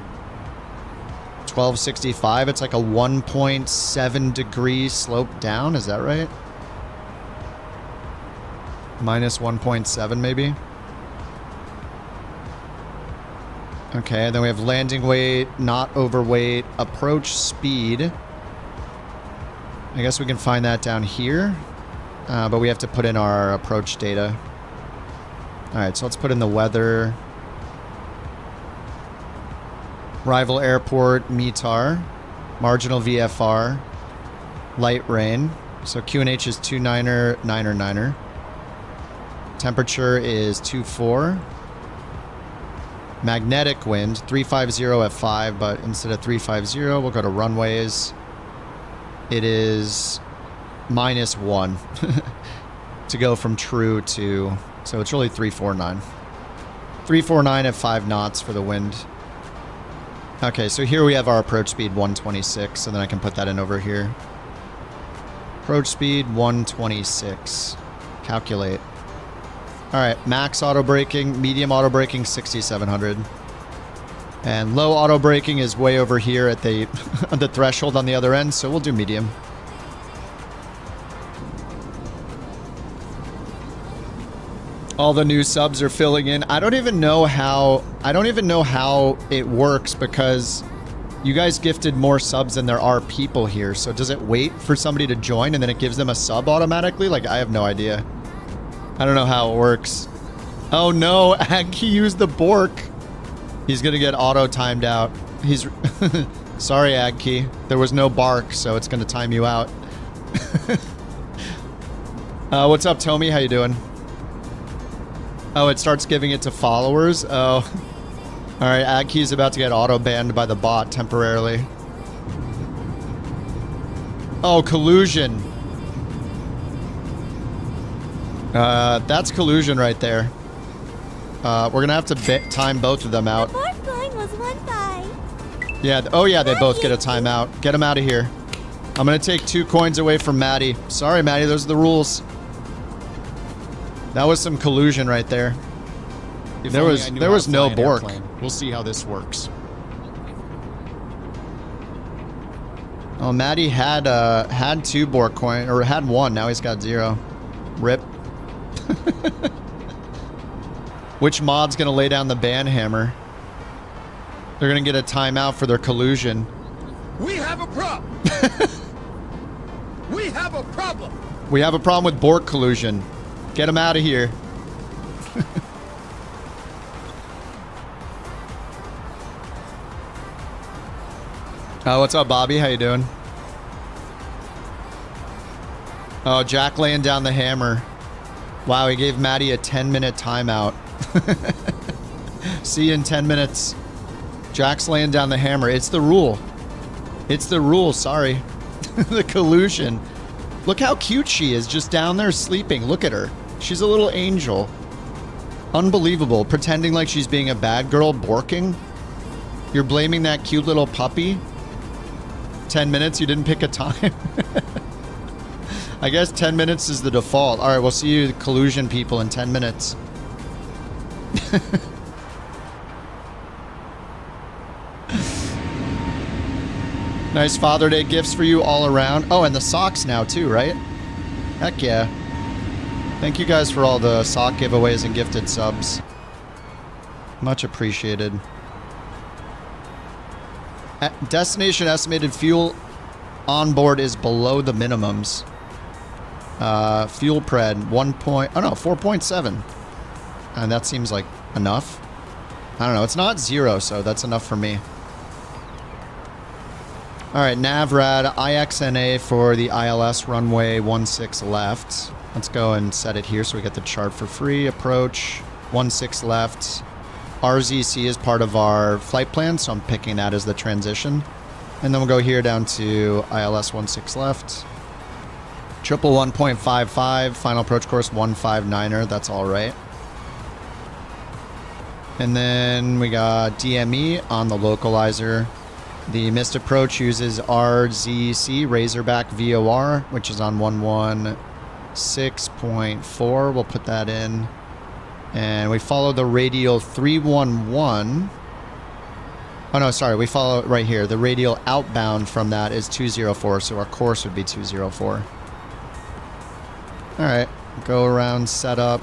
1265. It's like a 1.7 degree slope down. Is that right? Minus 1.7 maybe. Okay, and then we have landing weight, not overweight, approach speed. I guess we can find that down here, but we have to put in our approach data. All right, so let's put in the weather. Arrival airport, METAR, marginal VFR, light rain. So QNH is 29er, 9er, 9er. Temperature is 24. Magnetic wind, 350 F5, but instead of 350, we'll go to runways. It is -1 to go from true to, so it's really 349. 349 at 5 knots for the wind. Okay, so here we have our approach speed 126, and then I can put that in over here. Approach speed 126. Calculate. All right, max auto braking, medium auto braking 6700. And low auto braking is way over here at the the threshold on the other end, so we'll do medium. All the new subs are filling in. I don't even know how it works because you guys gifted more subs than there are people here. So does it wait for somebody to join and then it gives them a sub automatically? Like, I have no idea. I don't know how it works. Oh no, he used the Bork. He's gonna get auto timed out. He's sorry, Agkey. There was no bark, so it's gonna time you out. What's up, Tommy? How you doing? Oh, it starts giving it to followers? Oh. Alright, Agkey's about to get auto banned by the bot temporarily. Oh, collusion. That's collusion right there. We're gonna have to time both of them out. BorkCoin was won by. Yeah, oh yeah, they both get a timeout. Get them out of here. I'm gonna take 2 coins away from Maddie. Sorry, Maddie, those are the rules. That was some collusion right there. There was no Bork. We'll see how this works. Oh, Maddie had 2 Bork coin, or had 1. Now he's got 0. Rip. Which mod's gonna lay down the ban hammer? They're gonna get a timeout for their collusion. We have a problem. We have a problem. We have a problem with Bork collusion. Get him out of here. What's up, Bobby? How you doing? Oh, Jack laying down the hammer. Wow, he gave Maddie a 10-minute timeout. See you in 10 minutes. Jack's laying down the hammer. It's the rule. It's the rule, sorry. The collusion. Look how cute she is, just down there sleeping. Look at her. She's a little angel. Unbelievable. Pretending like she's being a bad girl, borking. You're blaming that cute little puppy? 10 minutes, you didn't pick a time? I guess 10 minutes is the default. All right, we'll see you collusion people in 10 minutes. Nice Father Day gifts for you all around. Oh, and the socks now too, right? Heck yeah. Thank you guys for all the sock giveaways and gifted subs. Much appreciated. Destination estimated fuel on board is below the minimums. Fuel pred 4.7. And that seems like enough. I don't know. It's not 0, so that's enough for me. All right, NavRad IXNA for the ILS runway 16 left. Let's go and set it here so we get the chart for free. Approach 16 left. RZC is part of our flight plan, so I'm picking that as the transition. And then we'll go here down to ILS 16 left. Triple 1.55, final approach course 159er, that's all right. And then we got DME on the localizer. The missed approach uses RZC, Razorback VOR, which is on 116.4. We'll put that in. And we follow the radial 311. Oh, no, sorry. We follow it right here. The radial outbound from that is 204, so our course would be 204. All right. Go around, set up.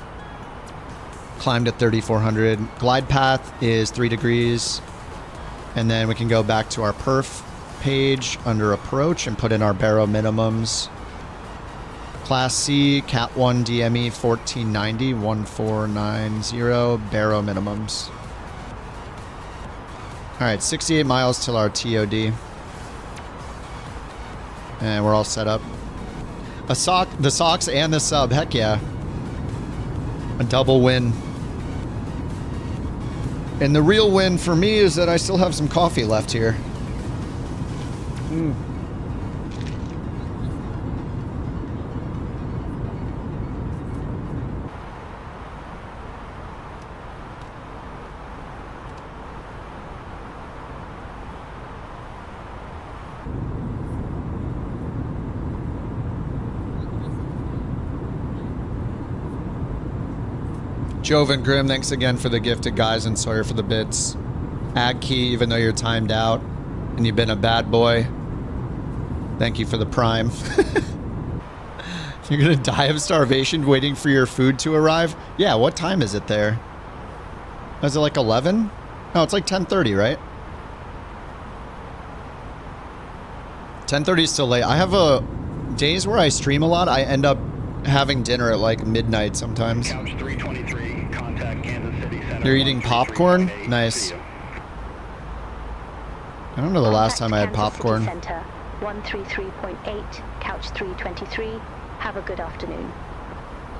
Climb to 3,400. Glide path is 3 degrees. And then we can go back to our perf page under approach and put in our baro minimums. Class C, Cat 1 DME 1490, 1490, baro minimums. All right, 68 miles till our TOD. And we're all set up. The socks and the sub, heck yeah. A double win. And the real win for me is that I still have some coffee left here. Joven Grim, thanks again for the gifted guys and Sawyer for the bits. Ag Key, even though you're timed out and you've been a bad boy, thank you for the prime. You're gonna die of starvation waiting for your food to arrive? Yeah, what time is it there? Is it like 11? No, it's like 10:30, right? 10:30 is still late. I have days where I stream a lot, I end up having dinner at like midnight sometimes. Couch 323, contact Kansas City Center. You're eating popcorn? Nice. I don't know the last time I had popcorn. Center, 133.8, Couch 323. Have a good afternoon.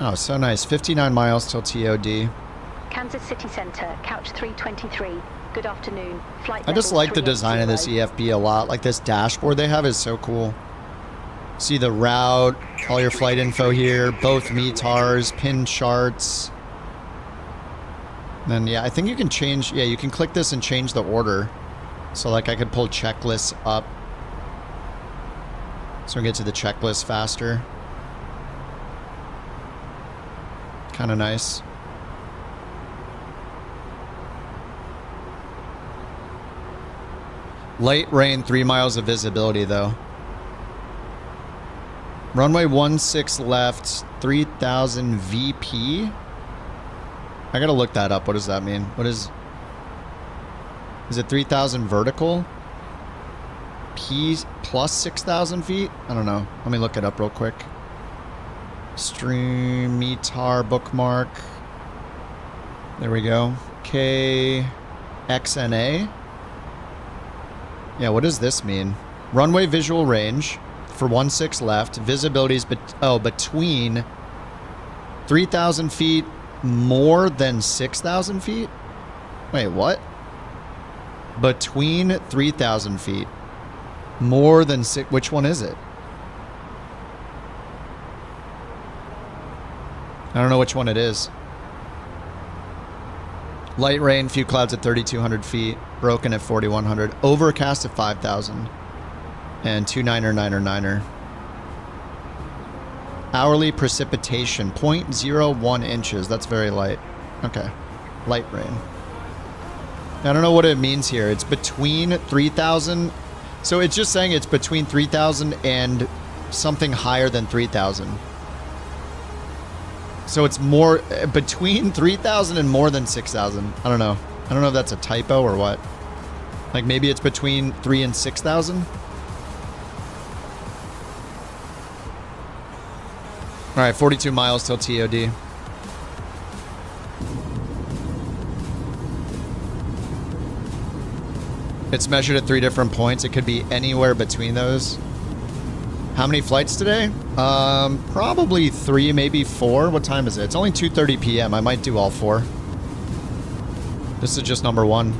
Oh, so nice. 59 miles till TOD. Kansas City Center, Couch 323. Good afternoon. Flight I just level like the design of this EFB a lot. Like this dashboard they have is so cool. See the route, all your flight info here, both METARs, pin charts. Then yeah, I think you can change, yeah, you can click this and change the order. So like I could pull checklists up. So we get to the checklist faster. Kind of nice. Light rain, 3 miles of visibility though. Runway 16 left, 3000 VP. I gotta look that up. What does that mean? What is it 3000 vertical? P plus 6,000 feet? I don't know. Let me look it up real quick. Stream METAR bookmark. There we go. KXNA. Yeah, what does this mean? Runway visual range. For 16 left, visibility is between 3,000 feet more than 6,000 feet? Wait, what? Between 3,000 feet more than 6, which one is it? I don't know which one it is. Light rain, few clouds at 3,200 feet, broken at 4,100, overcast at 5,000. And 29er. Hourly precipitation, 0.01 inches. That's very light. Okay. Light rain. I don't know what it means here. It's between 3,000. So it's just saying it's between 3,000 and something higher than 3,000. So it's more between 3,000 and more than 6,000. I don't know. I don't know if that's a typo or what. Like maybe it's between 3 and 6,000. All right, 42 miles till TOD. It's measured at 3 different points. It could be anywhere between those. How many flights today? Probably 3, maybe 4. What time is it? It's only 2:30 p.m. I might do all 4. This is just number 1.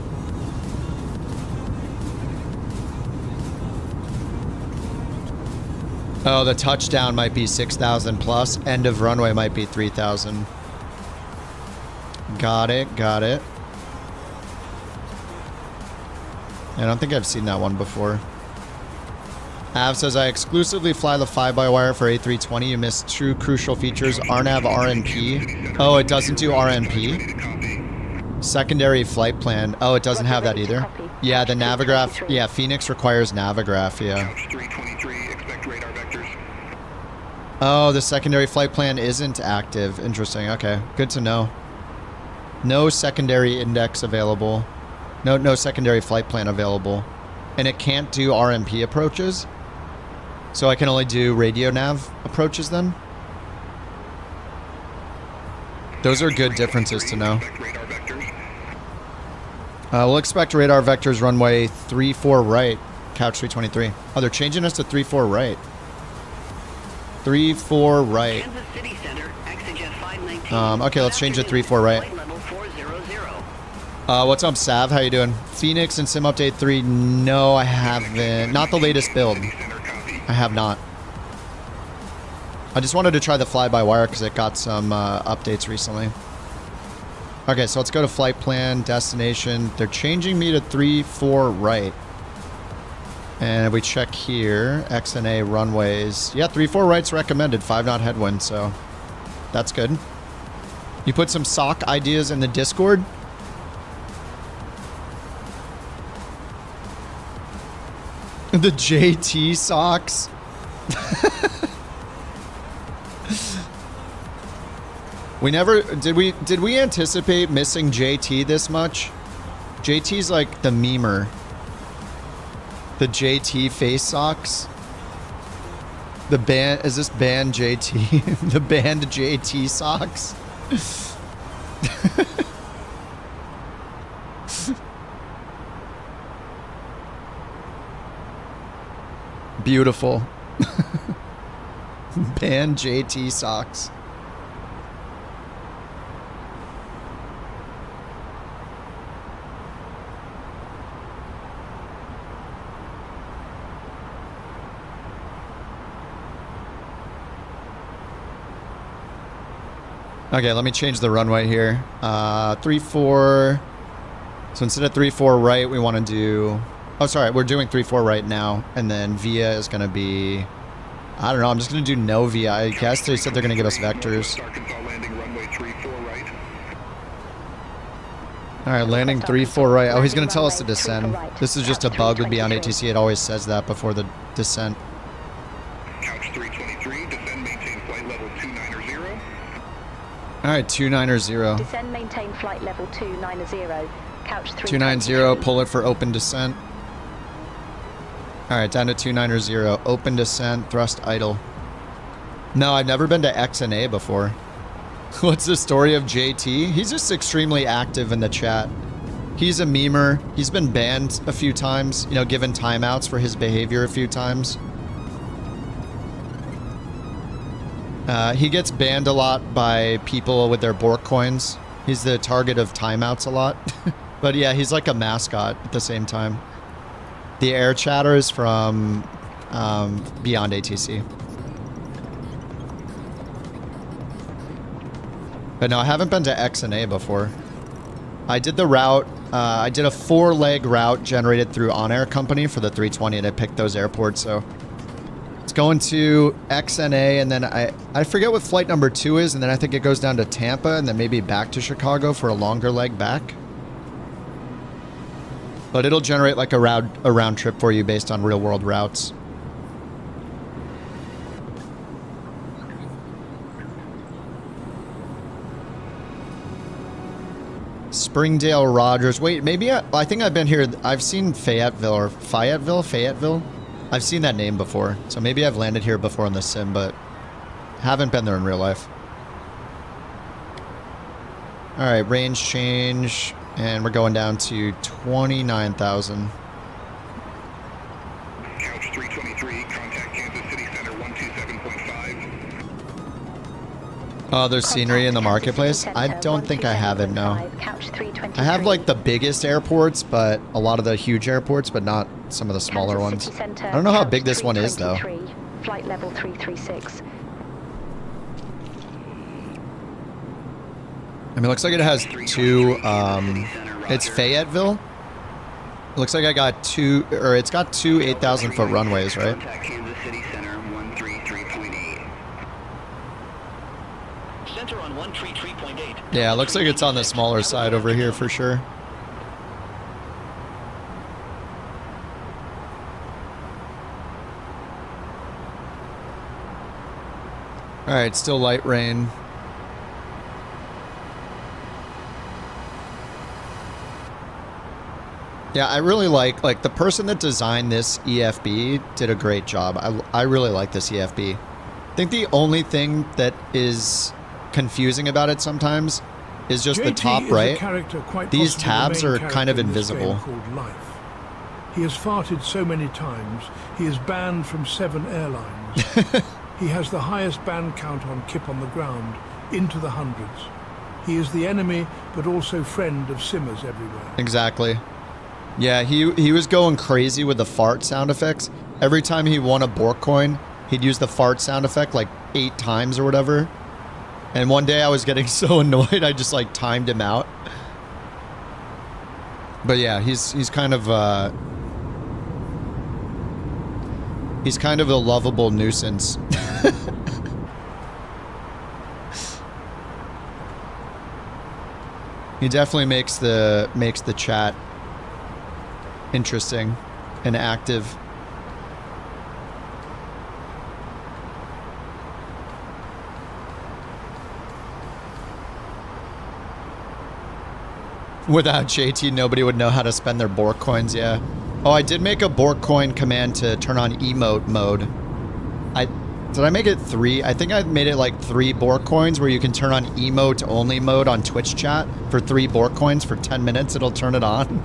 Oh, the touchdown might be 6,000 plus. End of runway might be 3,000. Got it, got it. I don't think I've seen that one before. Av says, I exclusively fly the fly-by-wire for A320. You missed true crucial features. RNAV RNP. Oh, it doesn't do RNP? Secondary flight plan. Oh, it doesn't have that either. Yeah, the Navigraph. Yeah, Phoenix requires Navigraph, yeah. Oh, the secondary flight plan isn't active. Interesting. Okay, good to know. No secondary index available. No secondary flight plan available. And it can't do RMP approaches. So I can only do radio nav approaches then? Those are good differences to know. We'll expect radar vectors runway 34 right, Couch 323. Oh, they're changing us to 34 right. 34 right. Okay, let's change it 34 right. What's up, Sav? How you doing? Phoenix and Sim Update 3. No, I haven't. Not the latest build. I have not. I just wanted to try the fly-by-wire because it got some updates recently. Okay, so let's go to flight plan, destination. They're changing me to 34 right. And if we check here, XNA runways. Yeah, 34 right's recommended. 5-knot headwind, so that's good. You put some sock ideas in the Discord. The JT socks. We never did we anticipate missing JT this much? JT's like the memer. The JT face socks. The band is this band JT? The band JT socks. Beautiful. Band JT socks. Okay, let me change the runway here. 3-4. So instead of 3-4 right, we want to do... Oh, sorry, we're doing 3-4 right now, and then VIA is going to be... I don't know, I'm just going to do no VIA. I guess they said they're going to give us vectors. Alright, landing 3-4 right. Oh, he's going to tell us to descend. This is just a bug with Beyond ATC. It always says that before the descent. Couch 323, descend, maintain flight level 290. Alright, 290. Descend, maintain flight level 290. Couch 290, pull it for open descent. Alright, down to 290. Open descent, thrust idle. No, I've never been to XNA before. What's the story of JT? He's just extremely active in the chat. He's a memer. He's been banned a few times, you know, given timeouts for his behavior a few times. He gets banned a lot by people with their Bork coins. He's the target of timeouts a lot. But yeah, he's like a mascot at the same time. The air chatter is from Beyond ATC. But no, I haven't been to XNA before. I did the route. I did a 4-leg route generated through On Air Company for the 320, and I picked those airports. So it's going to XNA, and then I forget what flight number 2 is, and then I think it goes down to Tampa, and then maybe back to Chicago for a longer leg back. But it'll generate like a round trip for you based on real world routes. Springdale Rogers. Wait, maybe I think I've been here. I've seen Fayetteville or Fayetteville. I've seen that name before. So maybe I've landed here before in the sim, but haven't been there in real life. All right, range change. And we're going down to 29,000. Couch 323, contact Kansas City Center 127.5. Oh, there's scenery in the marketplace? I don't think I have it, no. I have like the biggest airports, but a lot of the huge airports, but not some of the smaller ones. I don't know how big this one is, though. Flight level 336. I mean, it looks like it has two, it's Fayetteville. It looks like I got two, or it's got two 8,000 foot runways, right? Kansas City Center 133.8. Center on 133.8. Yeah, it looks like it's on the smaller side over here for sure. All right, still light rain. Yeah, I really like the person that designed this EFB did a great job. I really like this EFB. I think the only thing that is confusing about it sometimes is just the top right. These tabs are kind of invisible. He has farted so many times, he is banned from 7 airlines. He has the highest ban count on Kip on the ground, into the hundreds. He is the enemy, but also friend of simmers everywhere. Exactly. Yeah, he was going crazy with the fart sound effects. Every time he won a BorkCoin, he'd use the fart sound effect like 8 times or whatever. And one day I was getting so annoyed, I just like timed him out. But yeah, he's kind of a lovable nuisance. He definitely makes the chat interesting and active. Without JT, nobody would know how to spend their Bork coins, yeah. Oh, I did make a Bork coin command to turn on emote mode. Did I make it 3? I think I made it like 3 Bork coins where you can turn on emote only mode on Twitch chat for 3 Bork coins for 10 minutes. It'll turn it on.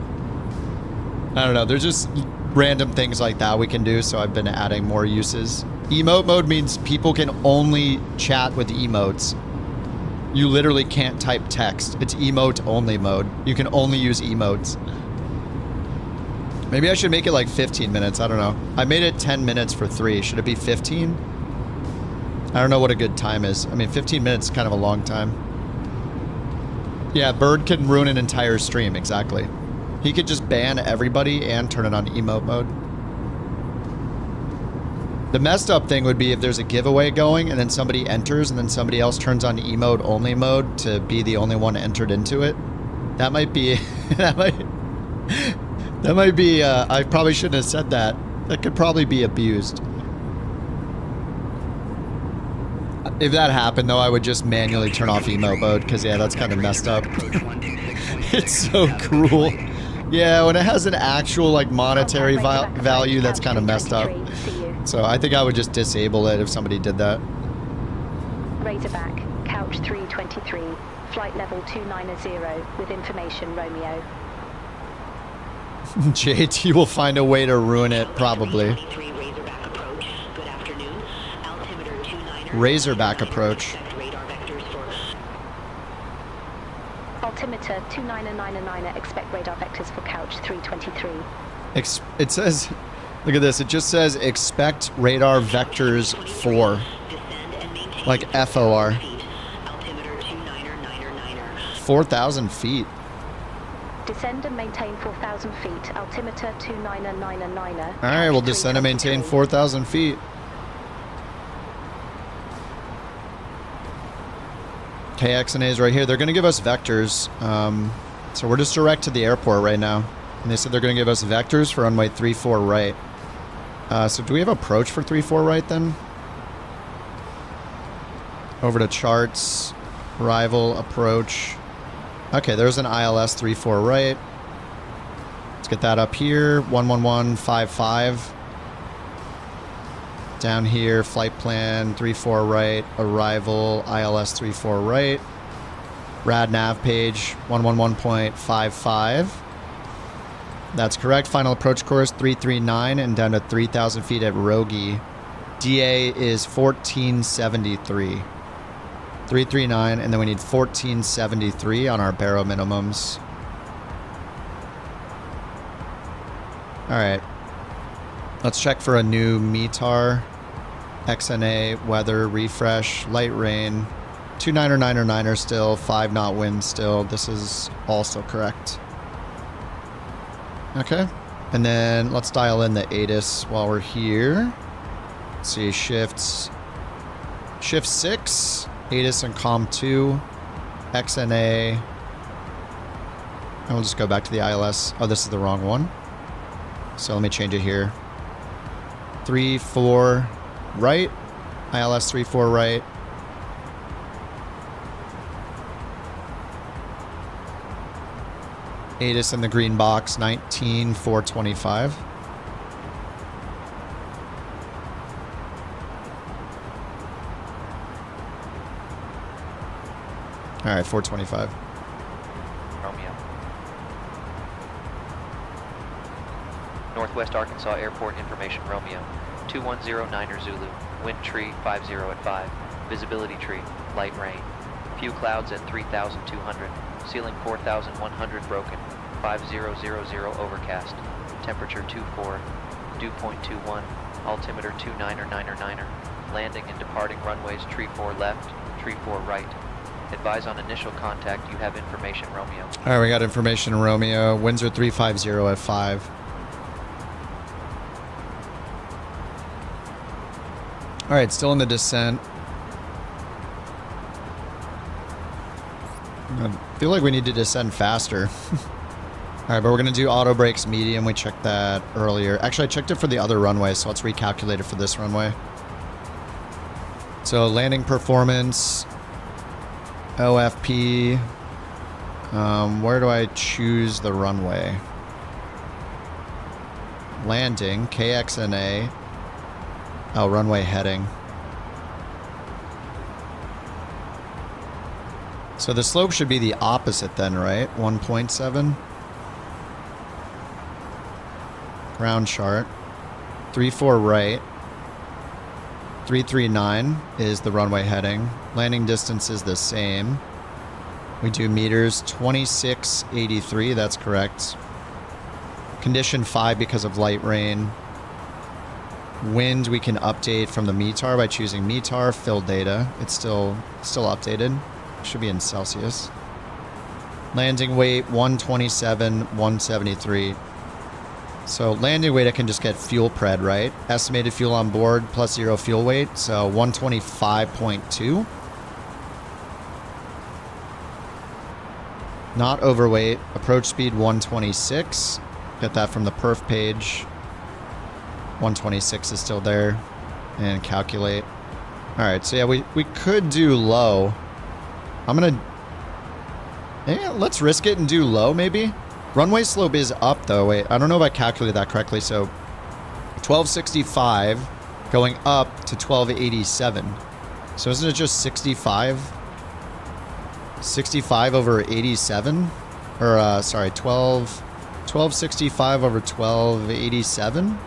I don't know. There's just random things like that we can do, so I've been adding more uses. Emote mode means people can only chat with emotes. You literally can't type text. It's emote only mode. You can only use emotes. Maybe I should make it like 15 minutes. I don't know. I made it 10 minutes for 3. Should it be 15? I don't know what a good time is. I mean, 15 minutes is kind of a long time. Yeah, Bird can ruin an entire stream. Exactly. He could just ban everybody and turn it on emote mode. The messed up thing would be if there's a giveaway going and then somebody enters and then somebody else turns on emote only mode to be the only one entered into it. That might be... that might be... I probably shouldn't have said that. That could probably be abused. If that happened, though, I would just manually turn off emote mode, because, yeah, that's kind of messed up. It's so cruel. Yeah, when it has an actual, like, monetary value, that's kind of messed up. So I think I would just disable it if somebody did that. Razorback, couch 323, flight level 290, with information, Romeo. JT will find a way to ruin it, probably. Razorback approach. Altimeter 29999, expect radar vectors for couch 323. It says, look at this, it just says expect radar vectors for, like FOR. 4,000 feet. Descend and maintain 4,000 feet, altimeter 29999. Alright, we'll descend and maintain 4,000 feet. KX and A is right here. They're going to give us vectors. So we're just direct to the airport right now. And they said they're going to give us vectors for runway 34 right. So do we have approach for 34 right then? Over to charts, arrival, approach. Okay, there's an ILS 34 right. Let's get that up here, 11155. Down here, flight plan, 34 right, arrival, ILS 34 right. Rad nav page, 111.55. That's correct. Final approach course, 339 and down to 3,000 feet at Rogi. DA is 1473. 339, and then we need 1473 on our baro minimums. All right. Let's check for a new METAR. XNA, weather, refresh, light rain. 29er still, 5 knot wind still. This is also correct. Okay. And then let's dial in the ATIS while we're here. Let's see, shifts. Shift 6, ATIS and COM 2, XNA. And we'll just go back to the ILS. Oh, this is the wrong one. So let me change it here. 3-4 right. ILS 3-4 right. ATIS in the green box, 19,425. All right, 425. Romeo. Northwest Arkansas Airport information, Romeo. 2109er Zulu. Wind tree 50 at 5. Visibility tree. Light rain. Few clouds at 3,200. Ceiling 4,100 broken. 5000 overcast. Temperature 24. Dew point 21. Altimeter 29er. Landing and departing runways tree 4 left, tree 4 right. Advise on initial contact. You have information, Romeo. All right, we got information, Romeo. Winds are 350 at 5. All right, still in the descent. I feel like we need to descend faster. All right, but we're going to do auto brakes medium. We checked that earlier. Actually, I checked it for the other runway, so let's recalculate it for this runway. So landing performance, OFP. Where do I choose the runway? Landing, KXNA. Oh, runway heading. So the slope should be the opposite then, right? 1.7. Ground chart. 34 right. 339 is the runway heading. Landing distance is the same. We do meters, 2683, that's correct. Condition 5 because of light rain. Wind we can update from the METAR by choosing METAR, fill data. It's still updated. Should be in Celsius. Landing weight 127, 173. So landing weight I can just get fuel pred, right? Estimated fuel on board plus 0 fuel weight, so 125.2. Not overweight. Approach speed 126. Get that from the perf page. 126 is still there. And calculate. Alright, so yeah, we could do low. Let's risk it and do low, maybe? Runway slope is up, though. Wait, I don't know if I calculated that correctly. So, 1265 going up to 1287. So isn't it just 65? 65 over 87? Or, sorry, 1265 over 1287?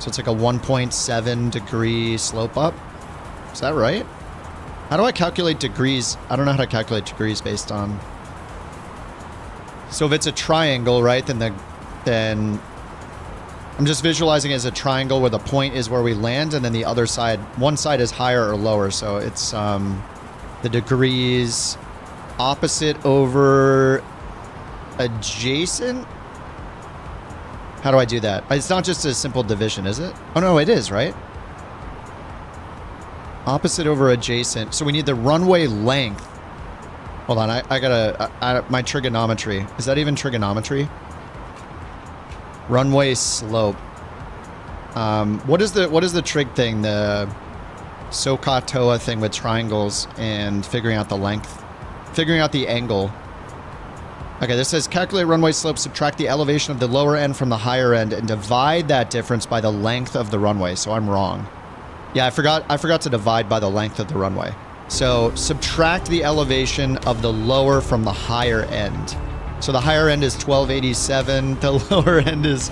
So it's like a 1.7 degree slope up. Is that right? How do I calculate degrees? I don't know how to calculate degrees based on... So if it's a triangle, right, then I'm just visualizing it as a triangle where the point is where we land, and then the other side, one side is higher or lower. So it's the degrees opposite over adjacent. How do I do that? It's not just a simple division, is it? Oh no, it is, right? Opposite over adjacent. So we need the runway length. Hold on, I gotta... my trigonometry. Is that even trigonometry? Runway slope. What is the trig thing? The SOHCAHTOA thing with triangles and figuring out the length, figuring out the angle. Okay, this says calculate runway slope, subtract the elevation of the lower end from the higher end, and divide that difference by the length of the runway. So I'm wrong. Yeah, I forgot to divide by the length of the runway. So subtract the elevation of the lower from the higher end. So the higher end is 1287, the lower end is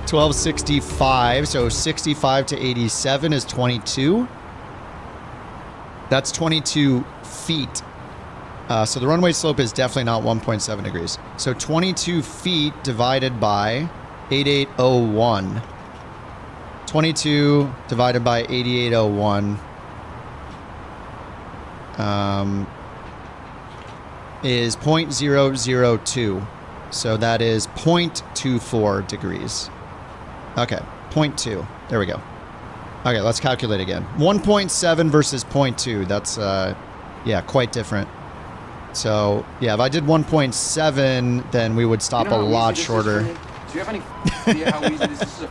1265. So 65 to 87 is 22. That's 22 feet. So the runway slope is definitely not 1.7 degrees. So 22 feet divided by 8801. 22 divided by 8801 is 0.002. So that is 0.24 degrees. Okay, 0.2. There we go. Okay, let's calculate again. 1.7 versus 0.2. That's, yeah, quite different. So, yeah, if I did 1.7, then we would stop a lot shorter. Do you have any idea how easy this is? This is a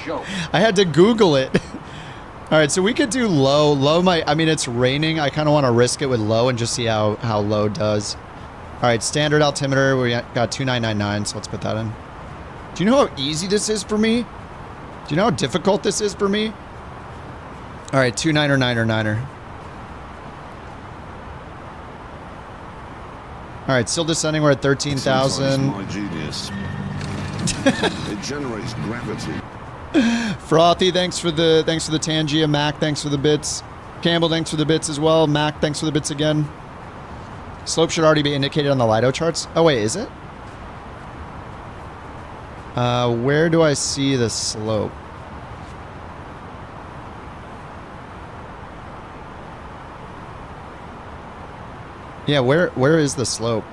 joke. I had to Google it. All right, so we could do low. Low might, I mean, it's raining. I kind of want to risk it with low and just see how low does. All right, standard altimeter, we got 2999, so let's put that in. Do you know how easy this is for me? Do you know how difficult this is for me? All right, 29er. All right, still descending. We're at 13,000. My genius. It generates gravity. Frothy, thanks for the Tangia. Mac, thanks for the bits. Campbell, thanks for the bits as well. Mac, thanks for the bits again. Slope should already be indicated on the LiDAR charts. Oh wait, is it? Where do I see the slope? Yeah, where is the slope?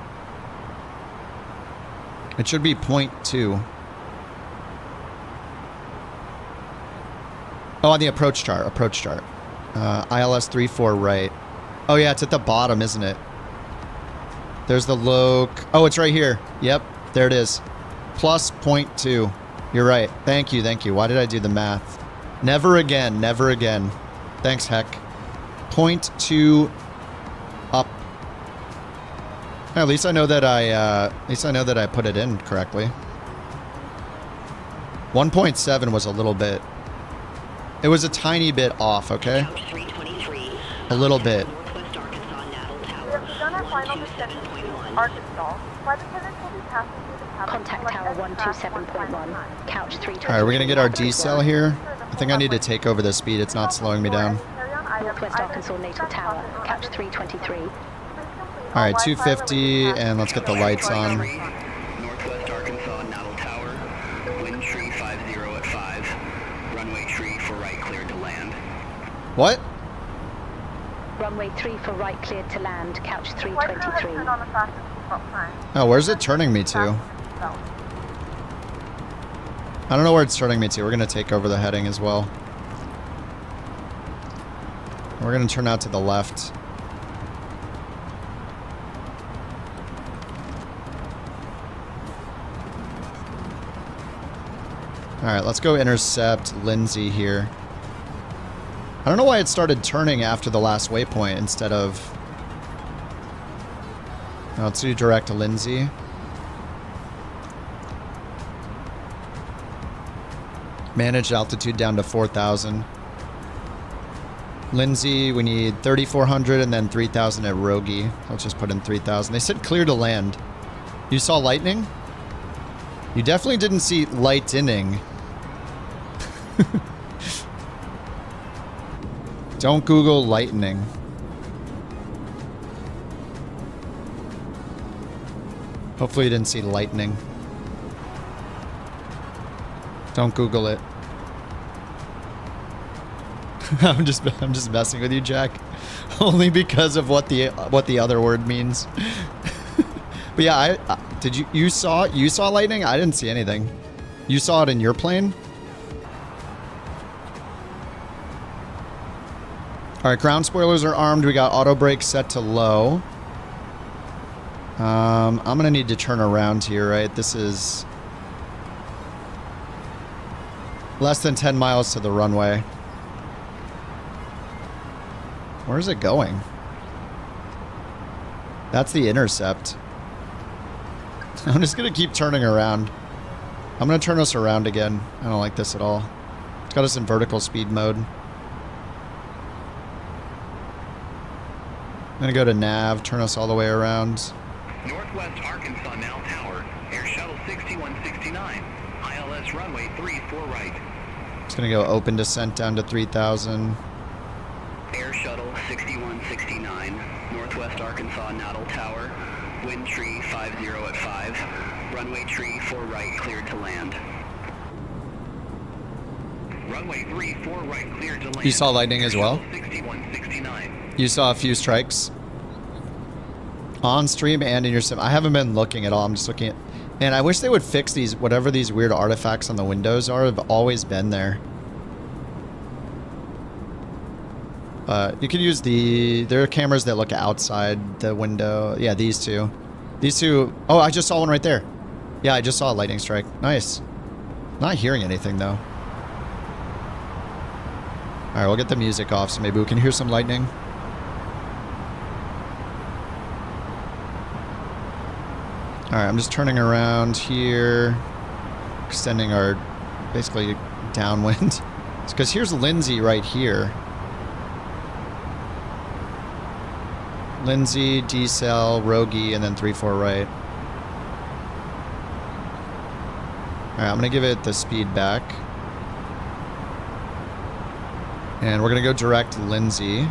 It should be 0.2. Oh, on the approach chart. ILS 34 right. Oh yeah, it's at the bottom, isn't it? There's the low. Oh, it's right here. Yep, there it is. Plus 0.2. You're right. Thank you. Why did I do the math? Never again. Thanks, Heck. 0.2 up. At least I know that I put it in correctly. 1.7 was a little bit. It was a tiny bit off, okay? A little bit. We have begun our final descent to Arkansas. Flight attendants will be passing through the cabin. Contact tower 127.1, couch 320. All right, we're gonna get our decel here. I think I need to take over the speed. It's not slowing me down. Northwest Arkansas natal tower, couch 323. All right, 250, and let's get the lights on. Northwest Arkansas natal tower, wind tree 50 at 5, runway tree for right cleared to land. What? Runway 3 for right cleared to land, couch 323. Oh, where's it turning me to? I don't know where it's turning me to. We're gonna take over the heading as well. We're gonna turn out to the left. Alright, let's go intercept Lindsay here. I don't know why it started turning after the last waypoint instead of... No, let's do direct to Lindsay. Managed altitude down to 4,000. Lindsay, we need 3,400 and then 3,000 at Rogie. Let's just put in 3,000. They said clear to land. You saw lightning? You definitely didn't see lightning. Don't Google lightning. Hopefully you didn't see lightning. Don't Google it. I'm just messing with you, Jack. Only because of what the other word means. But yeah, you saw lightning? I didn't see anything. You saw it in your plane? All right, ground spoilers are armed. We got auto brake set to low. I'm gonna need to turn around here, right? This is... Less than 10 miles to the runway. Where is it going? That's the intercept. I'm just going to keep turning around. I'm going to turn us around again. I don't like this at all. It's got us in vertical speed mode. I'm going to go to nav, turn us all the way around. Northwest Arkansas now tower, Air Shuttle 6169, ILS runway 34 right. It's going to go open descent down to 3,000. Air Shuttle 6169, Northwest Arkansas Natal Tower, wind tree 50 at 5, runway tree 4 right cleared to land. Runway 34 right cleared to land. You saw lightning as well? 6169. You saw a few strikes? On stream and in your sim. I haven't been looking at all. I'm just looking at... And I wish they would fix these, whatever these weird artifacts on the windows are, have always been there. You can use there are cameras that look outside the window. Yeah, these two. These two... Oh, I just saw one right there. Yeah, I just saw a lightning strike. Nice. Not hearing anything, though. Alright, we'll get the music off so maybe we can hear some lightning. Alright, I'm just turning around here. Extending our... basically downwind. It's because here's Lindsay right here. Lindsay, D-Cell, Rogie, and then 3-4 right. Alright, I'm going to give it the speed back. And we're going to go direct Lindsay.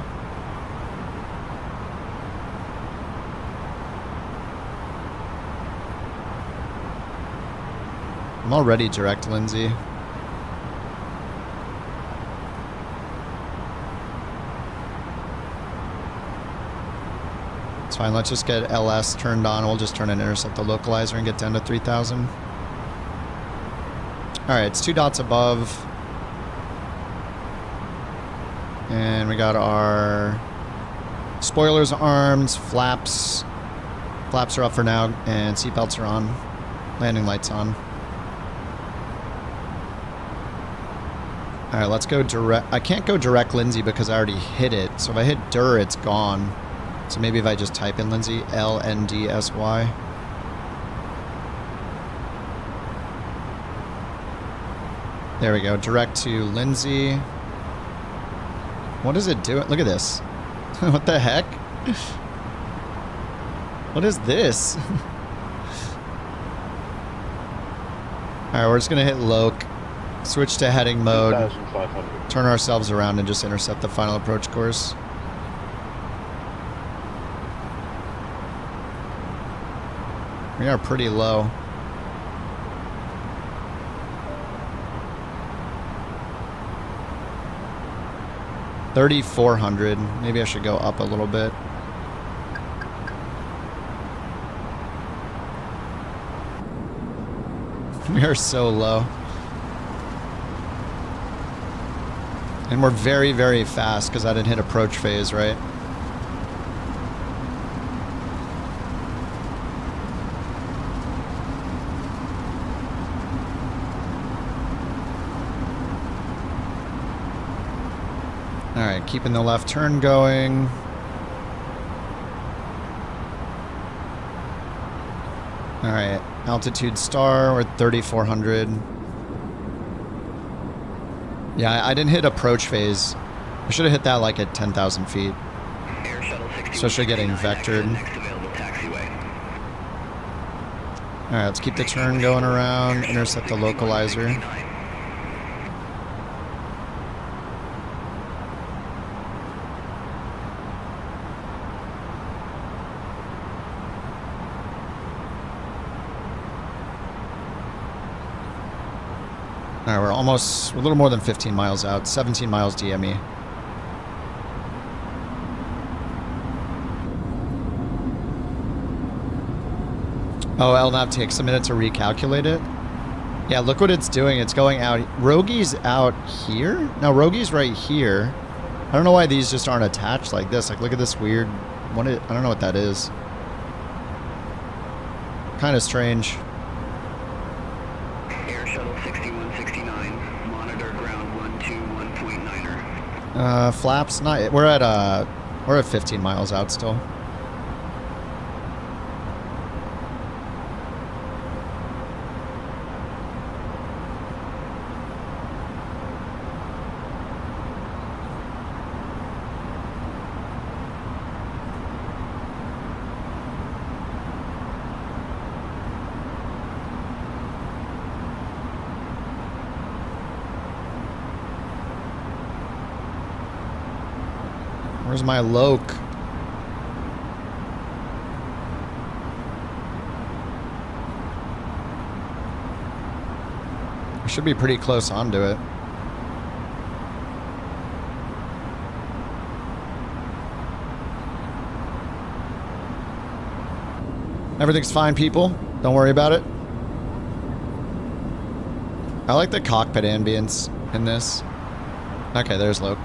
I'm already direct Lindsay. It's fine, let's just get LS turned on. We'll just turn and intercept the localizer and get down to 3,000. Alright, it's 2 dots above. And we got our spoilers armed, flaps. Flaps are up for now, and seatbelts are on. Landing lights on. Alright, let's go direct. I can't go direct Lindsay because I already hit it. So if I hit DIR, it's gone. So maybe if I just type in Lindsay, LNDSY. There we go, direct to Lindsay. What is it doing? Look at this. What the heck? What is this? Alright, we're just gonna hit Loc. Switch to heading mode. Turn ourselves around and just intercept the final approach course. We are pretty low. $3,400. Maybe I should go up a little bit. We are so low. And we're very, very fast because I didn't hit approach phase, right? Alright, keeping the left turn going. Alright, altitude star, we're at 3,400. Yeah, I didn't hit approach phase. I should have hit that like at 10,000 feet. Especially getting vectored. Alright, let's keep the turn going around, intercept the localizer. Alright, we're a little more than 15 miles out, 17 miles DME. Oh, LNAV takes a minute to recalculate it. Yeah, look what it's doing. It's going out. Rogie's out here? No, Rogie's right here. I don't know why these just aren't attached like this. Like, look at this weird... I don't know what that is. Kind of strange. Flaps, not. We're at 15 miles out still. Where's my Loke? I should be pretty close onto it. Everything's fine, people. Don't worry about it. I like the cockpit ambience in this. Okay, there's Loke.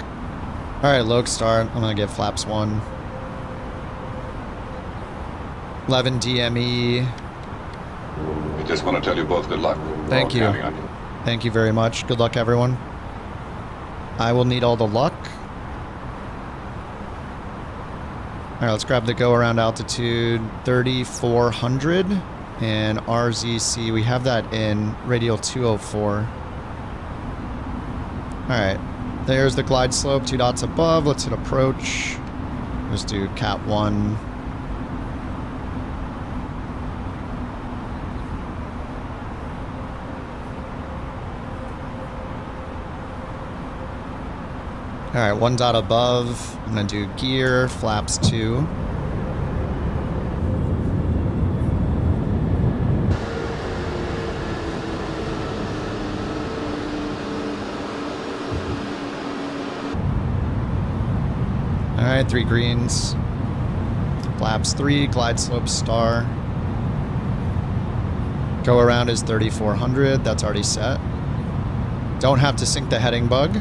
Alright, Loke Star. I'm gonna give flaps 1. 11 DME. I just want to tell you both good luck. Thank you. Thank you very much. Good luck, everyone. I will need all the luck. Alright, let's grab the go around altitude 3,400 and RZC. We have that in radial 204. Alright. There's the glide slope, 2 dots above. Let's hit approach. Let's do Cat 1. Alright, 1 dot above. I'm going to do gear, flaps 2. Alright, 3 greens. Flaps 3, glide slope star. Go around is 3,400. That's already set. Don't have to sync the heading bug.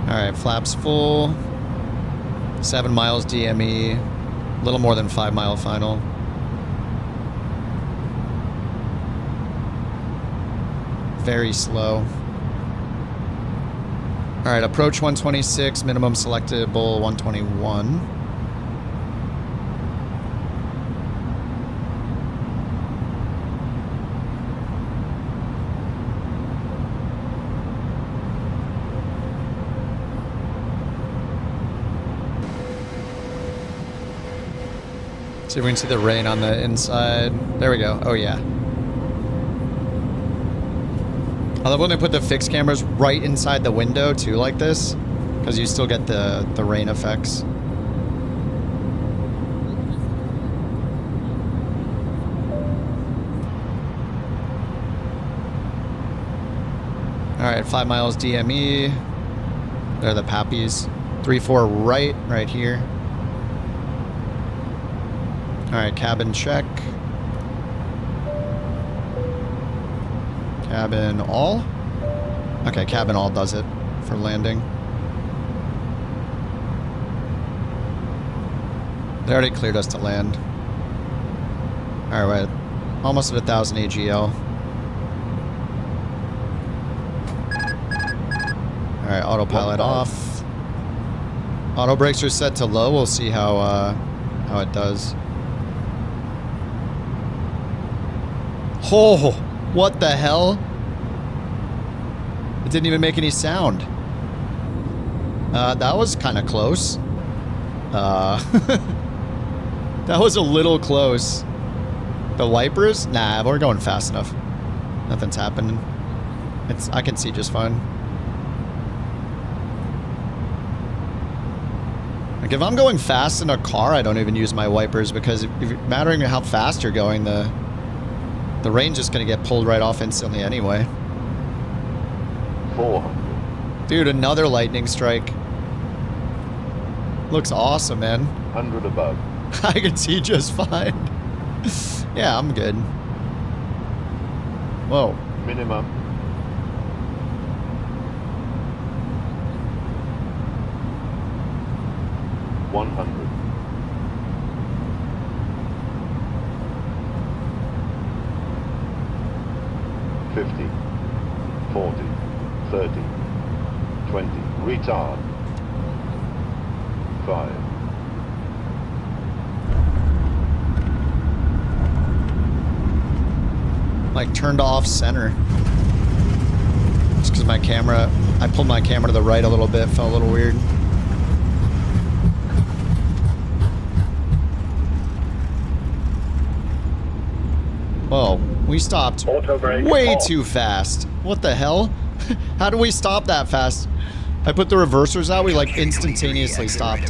Alright, flaps full. 7 miles DME. A little more than 5 mile final. Very slow. Alright, approach 126, minimum selectable 121. See if we can see the rain on the inside. There we go. Oh, yeah. I love when they put the fixed cameras right inside the window, too, like this. Because you still get the rain effects. Alright, 5 miles DME. They're the Pappies. 3-4 right here. Alright, cabin check. Cabin all? Okay, cabin all does it for landing. They already cleared us to land. Alright, almost at 1,000 AGL. Alright, autopilot off. Auto brakes are set to low. We'll see how it does. Oh, what the hell? It didn't even make any sound. That was kind of close. That was a little close. The wipers? Nah, we're going fast enough. Nothing's happening. I can see just fine. Like if I'm going fast in a car, I don't even use my wipers because mattering how fast you're going, the rain's just gonna get pulled right off instantly anyway. 400. Dude, another lightning strike. Looks awesome, man. 100 above. I can see just fine. Yeah, I'm good. Whoa. Minimum. 100. 50, 40, 30, 20, retard. 5. Like turned off center. Just because my camera, I pulled my camera to the right a little bit, felt a little weird. Whoa, we stopped way too fast. What the hell? How do we stop that fast? I put the reversers out, we like instantaneously stopped.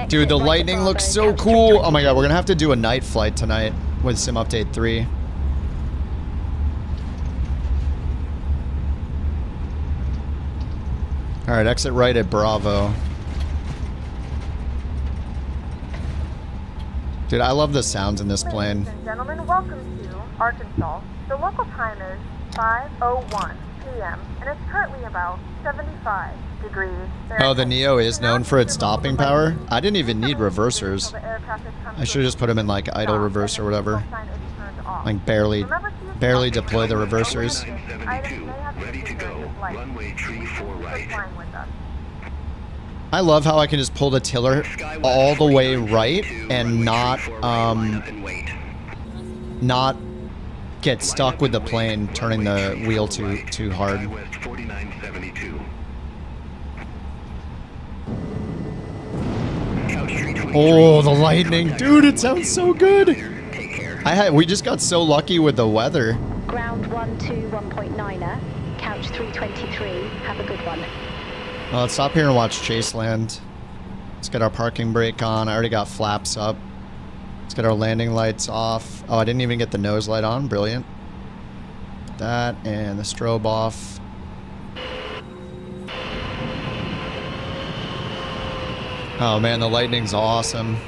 Dude, the lightning looks so cool. Oh my god, we're gonna have to do a night flight tonight with Sim Update 3. Alright, exit right at Bravo. Dude, I love the sounds in this plane. Ladies and gentlemen, welcome to Arkansas. The local time is 5:01 p.m. and it's currently about 75 degrees. Oh, the Neo is known for its stopping power? I didn't even need reversers. I should have just put them in like idle reverse or whatever. Like barely deploy the reversers. Ready to go. Runway tree 4 right. I love how I can just pull the tiller all the way right and not get stuck with the plane turning the wheel too hard. Oh, the lightning, dude! It sounds so good. We just got so lucky with the weather. Ground 121.9er, couch 323. Have a good one. Well, let's stop here and watch Chase land. Let's get our parking brake on. I already got flaps up. Let's get our landing lights off. Oh, I didn't even get the nose light on. Brilliant. That and the strobe off. Oh man, the lightning's awesome.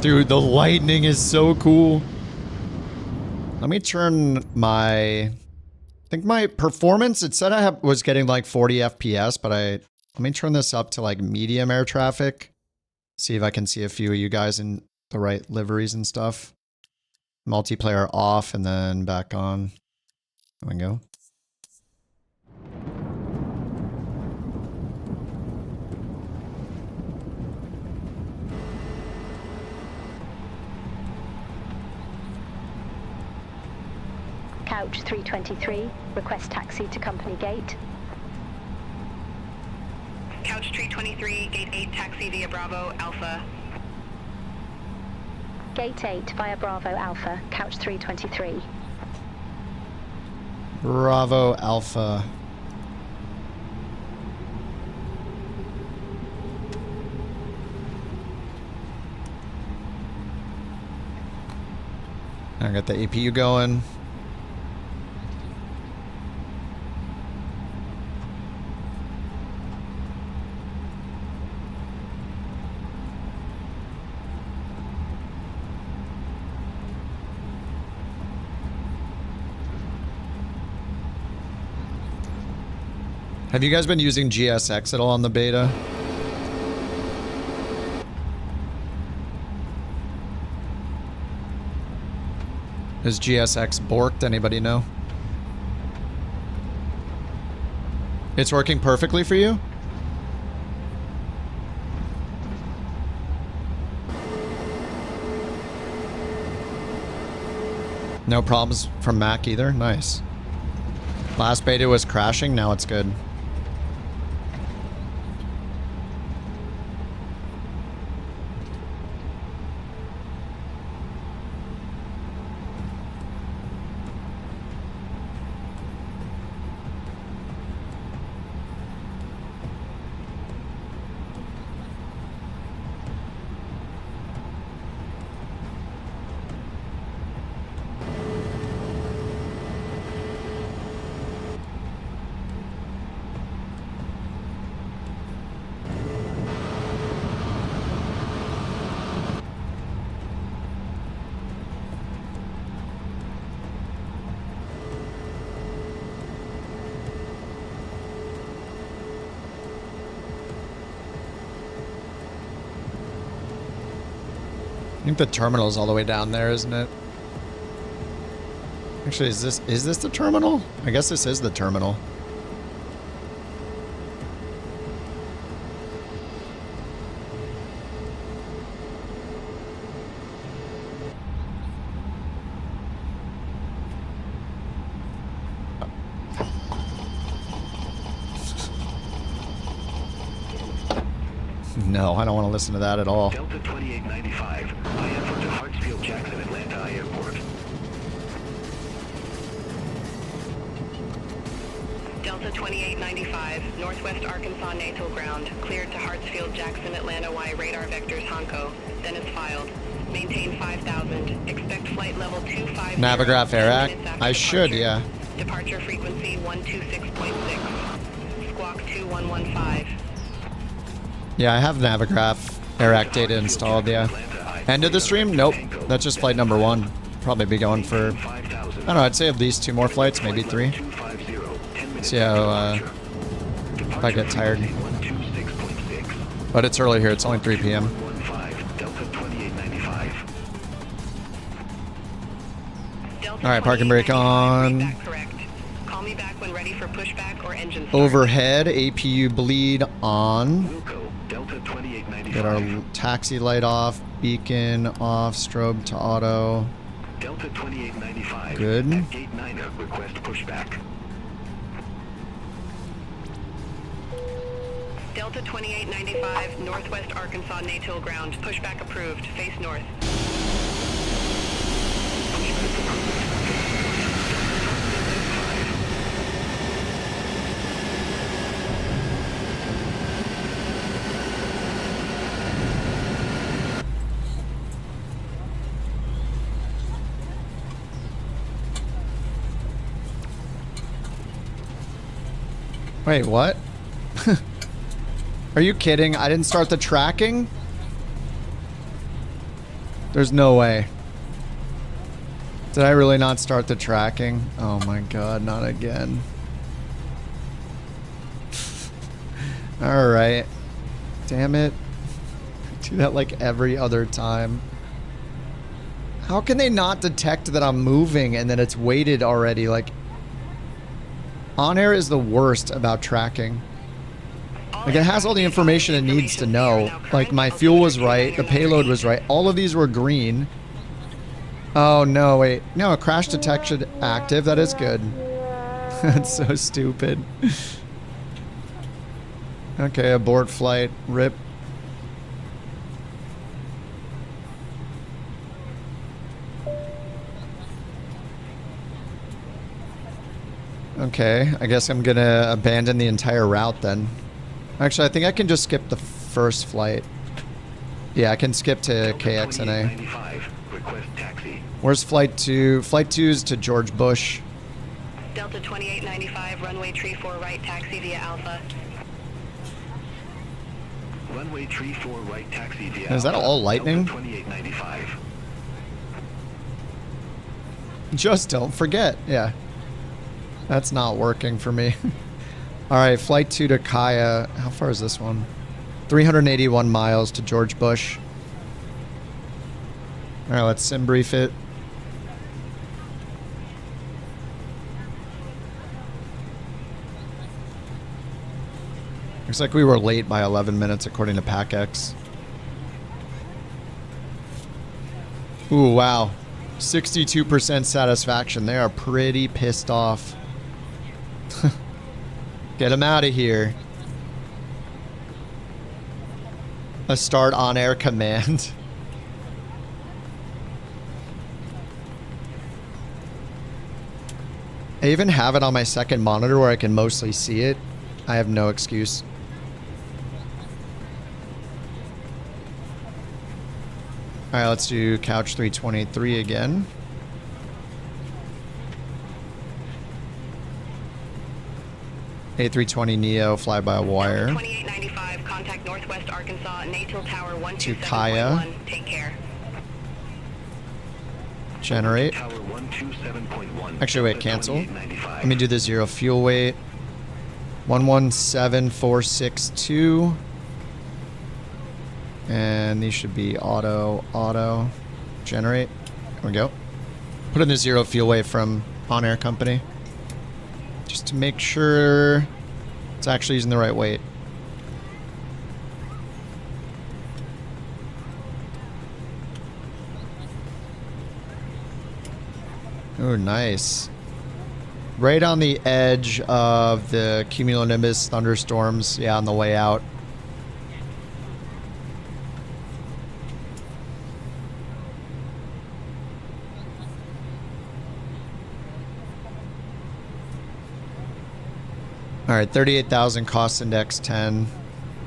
Dude, the lightning is so cool. Let me turn my... I think my performance, it said I was getting like 40 FPS, but let me turn this up to like medium air traffic. See if I can see a few of you guys in the right liveries and stuff. Multiplayer off and then back on. There we go. Couch 323, request taxi to company gate. Couch 323, gate 8 taxi via Bravo Alpha. Gate 8 via Bravo Alpha, couch 323. Bravo Alpha. I got the APU going. Have you guys been using GSX at all on the beta? Is GSX borked? Anybody know? It's working perfectly for you? No problems from Mac either? Nice. Last beta was crashing, now it's good. I think the terminal's all the way down there, isn't it? Actually, is this the terminal? I guess this is the terminal. No, I don't want to listen to that at all. Delta 2895, IFO to Hartsfield Jackson Atlanta Airport. Delta 2895, Northwest Arkansas NATO ground, cleared to Hartsfield Jackson Atlanta Y radar vectors Honko, then is filed. Maintain 5000, expect flight level 250. Navigraph AirAct? I should, yeah. Departure frequency 126.6, squawk 2115. Yeah, I have Navigraph AirAct data installed, yeah. End of the stream? Nope. That's just flight number 1. Probably be going for, I don't know, I'd say at least 2 more flights, maybe 3. See how, if I get tired. But it's early here, it's only 3 p.m. Alright, parking brake on. Call me back when ready for pushback or engine start. Overhead, APU bleed on. Get our taxi light off, beacon off, strobe to auto. Delta 2895. Good. At gate 9, request pushback. Delta 2895, Northwest Arkansas NATO ground. Pushback approved. Face north. Wait, what? Are you kidding? I didn't start the tracking? There's no way. Did I really not start the tracking? Oh my god, not again. Alright. Damn it. I do that like every other time. How can they not detect that I'm moving and that it's weighted already? Like, On Air is the worst about tracking. Like, it has all the information it needs to know. Like, my fuel was right, the payload was right, all of these were green. Oh no, wait. No, crash detection active, that is good. That's so stupid. Okay, abort flight, rip. Okay, I guess I'm gonna abandon the entire route then. Actually, I think I can just skip the first flight. Yeah, I can skip to KXNA. Where's flight 2? Flight 2 is to George Bush. Delta 2895, runway tree 4 right, taxi via Alpha. Runway tree 4 right, taxi via Is that all lightning? 2895. Just don't forget. Yeah. That's not working for me. Alright, flight 2 to Kaya. How far is this one? 381 miles to George Bush. Alright, let's sim brief it. Looks like we were late by 11 minutes according to PACX. Ooh, wow. 62% satisfaction. They are pretty pissed off. Get them out of here. A start on air command. I even have it on my second monitor where I can mostly see it. I have no excuse. Alright, let's do Couch 323 again. A320neo, fly-by-wire. 2895, contact Northwest Arkansas, Natal Tower 127.1. To Kaya. Take care. Generate. Actually, wait, cancel. Let me do the 0 fuel weight. 117462. And these should be auto, generate. There we go. Put in the 0 fuel weight from On Air Company. Just to make sure it's actually using the right weight. Oh, nice. Right on the edge of the cumulonimbus thunderstorms. Yeah, on the way out. All right, 38,000 cost index 10.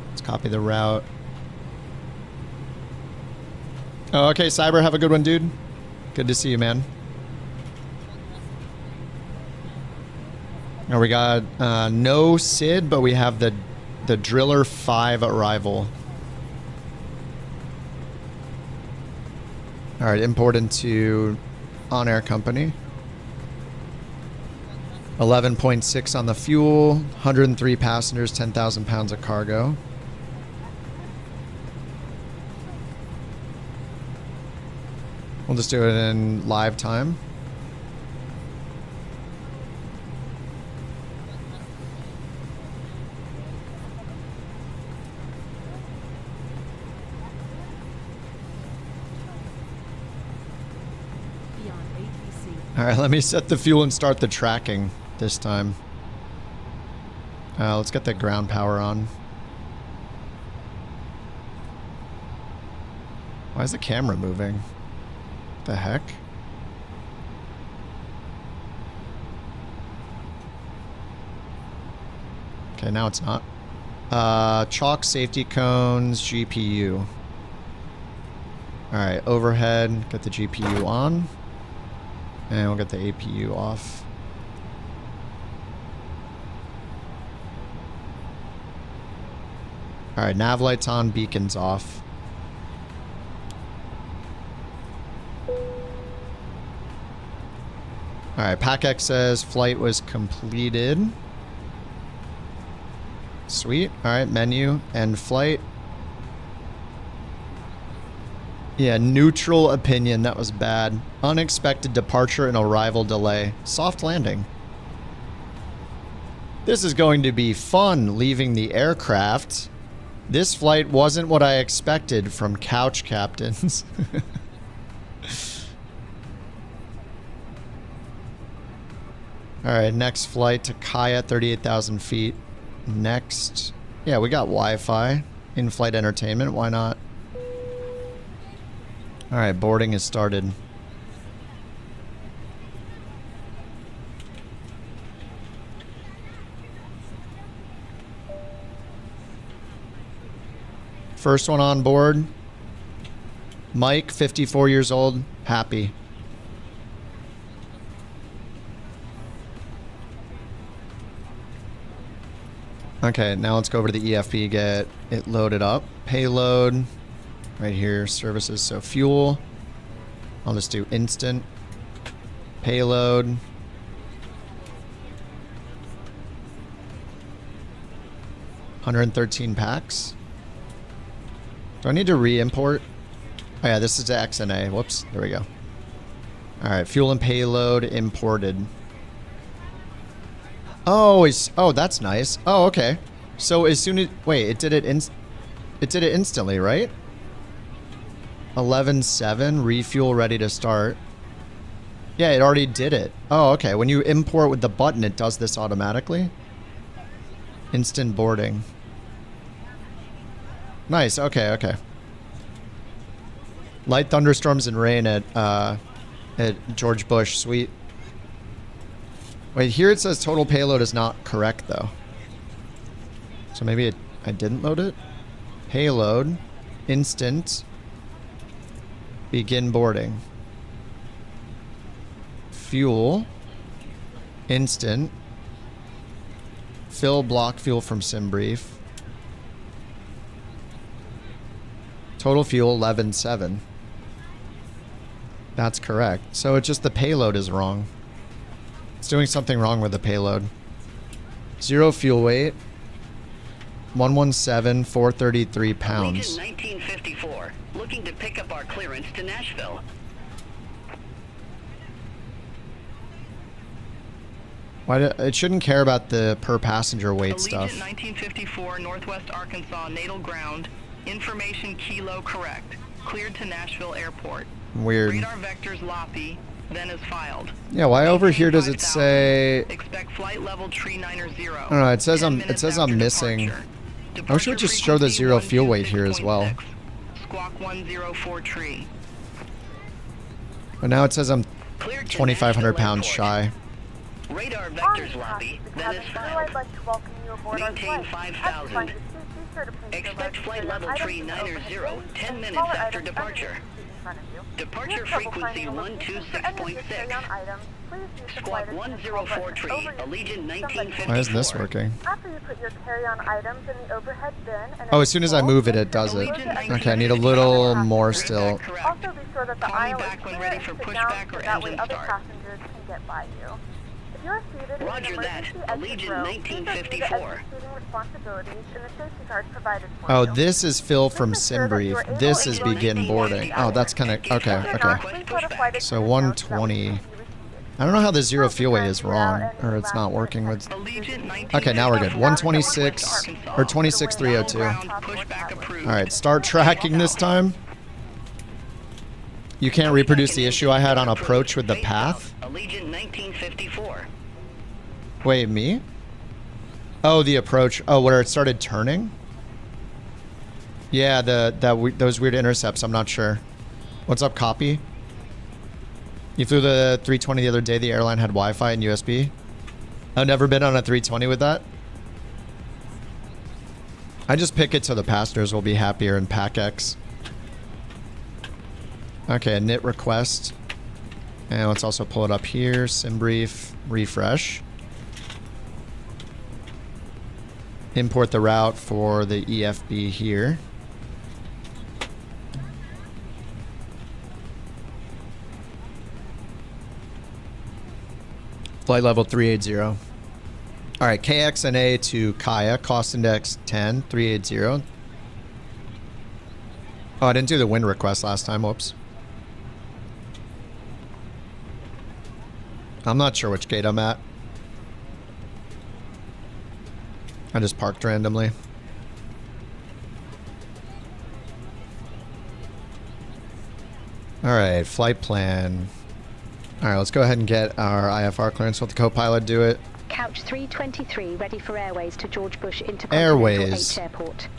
Let's copy the route. Oh, okay, Cyber, have a good one, dude. Good to see you, man. Oh, we got no SID, but we have the Driller 5 arrival. All right, import into On Air Company. 11.6 on the fuel, 103 passengers, 10,000 pounds of cargo. We'll just do it in live time. All right, let me set the fuel and start the tracking this time. Let's get the ground power on. Why is the camera moving? What the heck? Okay, now it's not. Chalk safety cones, GPU. All right, overhead, get the GPU on. And we'll get the APU off. Alright, nav lights on, beacons off. Alright, PACX says flight was completed. Sweet. Alright, menu, end flight. Yeah, neutral opinion. That was bad. Unexpected departure and arrival delay. Soft landing. This is going to be fun leaving the aircraft. This flight wasn't what I expected from couch captains. Alright, next flight to Kaya, 38,000 feet. Next. Yeah, we got Wi-Fi. In-flight entertainment. Why not? Alright, boarding has started. First one on board. Mike, 54 years old, happy. Okay, now let's go over to the EFB, get it loaded up. Payload. Right here, services, so fuel. I'll just do instant. Payload. $113 packs. Do I need to re-import? Oh yeah, this is the XNA. Whoops, there we go. Alright, fuel and payload imported. Oh, oh, that's nice. Oh, okay. So as soon as... Wait, it did it instantly, right? 11.7, refuel ready to start. Yeah, it already did it. Oh, okay. When you import with the button, it does this automatically. Instant boarding. Nice. Okay, okay. Light thunderstorms and rain at George Bush. Sweet. Wait, here it says total payload is not correct, though. So maybe I didn't load it? Payload. Instant. Begin boarding. Fuel. Instant. Fill block fuel from SimBrief. Total fuel 11.7. That's correct. So it's just the payload is wrong. It's doing something wrong with the payload. 0 fuel weight. 117, 433 pounds. Legion 1954, looking to pick up our clearance to Nashville. Why it shouldn't care about the per passenger weight stuff. Allegiant 1954, Northwest Arkansas, natal ground. Information kilo correct. Cleared to Nashville Airport. Weird. Radar vectors Loppy, then is filed. Yeah, why over here does it say? Expect flight level tree 90. I don't know. It says I'm missing. I wish it would just show the 0 fuel weight here as well. Squawk 104 tree. But now it says I'm 2,500 pounds shy. Radar vectors Loppy, then is filed. Maintain 5,000. Expect flight level tree 90, 10 minutes after departure. Departure frequency 126.6. Squawk 104 tree, Allegiant 1954. Why is this working? After you put your carry-on items in the overhead bin and Oh, as soon as I move it, it does it. Okay, I need a little more still. Also be sure that the aisle is clear and sit down so that way other passengers can get by you. If you are seated in an emergency exit row, please review the exit seating responsibilities in the safety card provided for you. Oh, this is Phil from SimBrief. This is begin boarding. Oh, that's kind of okay. So 120. I don't know how the 0 fuel weight is wrong, or it's not working with. Okay, now we're good. 126 or 26302. All right, start tracking this time. You can't reproduce the issue I had on approach with the path. Allegiant 1954. Wait, me? Oh, the approach. Oh, where it started turning? Yeah, those weird intercepts. I'm not sure. What's up, copy? You flew the 320 the other day. The airline had Wi-Fi and USB. I've never been on a 320 with that. I just pick it so the passengers will be happier in PAC-X. Okay, a NIT request. And let's also pull it up here. SimBrief, refresh. Import the route for the EFB here. Flight level 380. All right, KXNA to Kaya, cost index 10, 380. Oh, I didn't do the wind request last time, whoops. I'm not sure which gate I'm at. I just parked randomly. All right, flight plan. All right, let's go ahead and get our IFR clearance. Let the co-pilot do it. Couch 323 ready for airways to George Bush Intercontinental H Airport.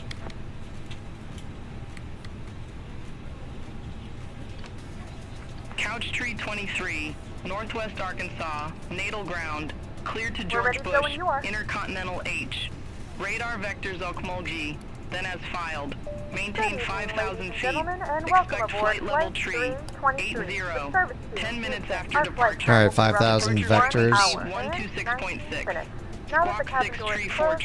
Couch 323, Northwest Arkansas, natal ground, cleared to George Bush Intercontinental H. Radar vectors Okmulgee, then as filed. Maintain 5,000 feet. Expect flight level tree 80. 10 minutes after departure. All right, 5,000 vectors. 126.6. Squawk 634 make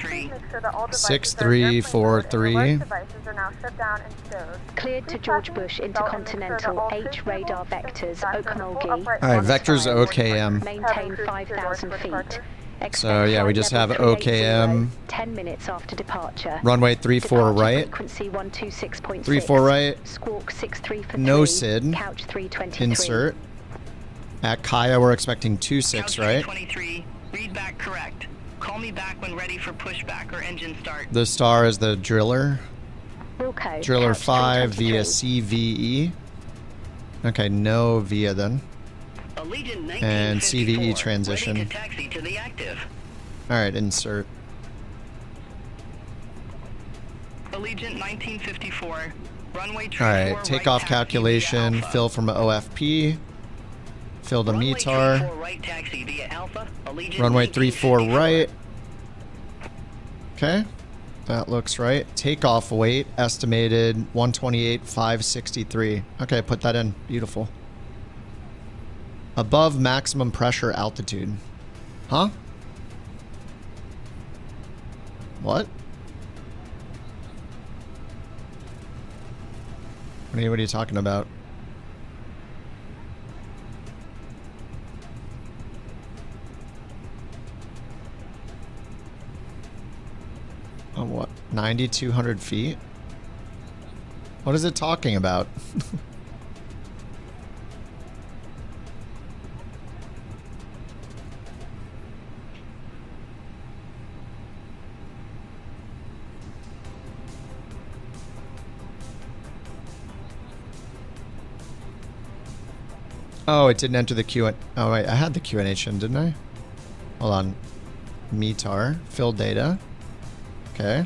sure that all devices 6343. devices are now shut down and stowed. Cleared to George Bush Intercontinental H radar vectors Okmulgee. All right, vectors OKM. Maintain 5,000 feet. So yeah, we just have OKM. 10 minutes after departure. Runway 34 right. Frequency 126.6. 34 right. Squawk 6343. No SID. Couch 323. Insert. At Kaya, we're expecting 26 right. 323. Read back correct. Call me back when ready for pushback or engine start. The star is the driller. Wilco, Driller 5 via CVE. Okay, no via then. And CVE transition. Alright, insert. Allegiant 1954. Runway Alright, takeoff calculation. Fill from OFP. Fill the METAR. Runway 34 right. Okay. That looks right. Takeoff weight estimated 128,563. Okay, put that in. Beautiful. Above maximum pressure altitude. Huh? What? What are you talking about? what? 9,200 feet? What is it talking about? Oh, it didn't enter the Q&A. Oh, wait. I had the Q&A in, didn't I? Hold on. METAR. Fill data. Okay.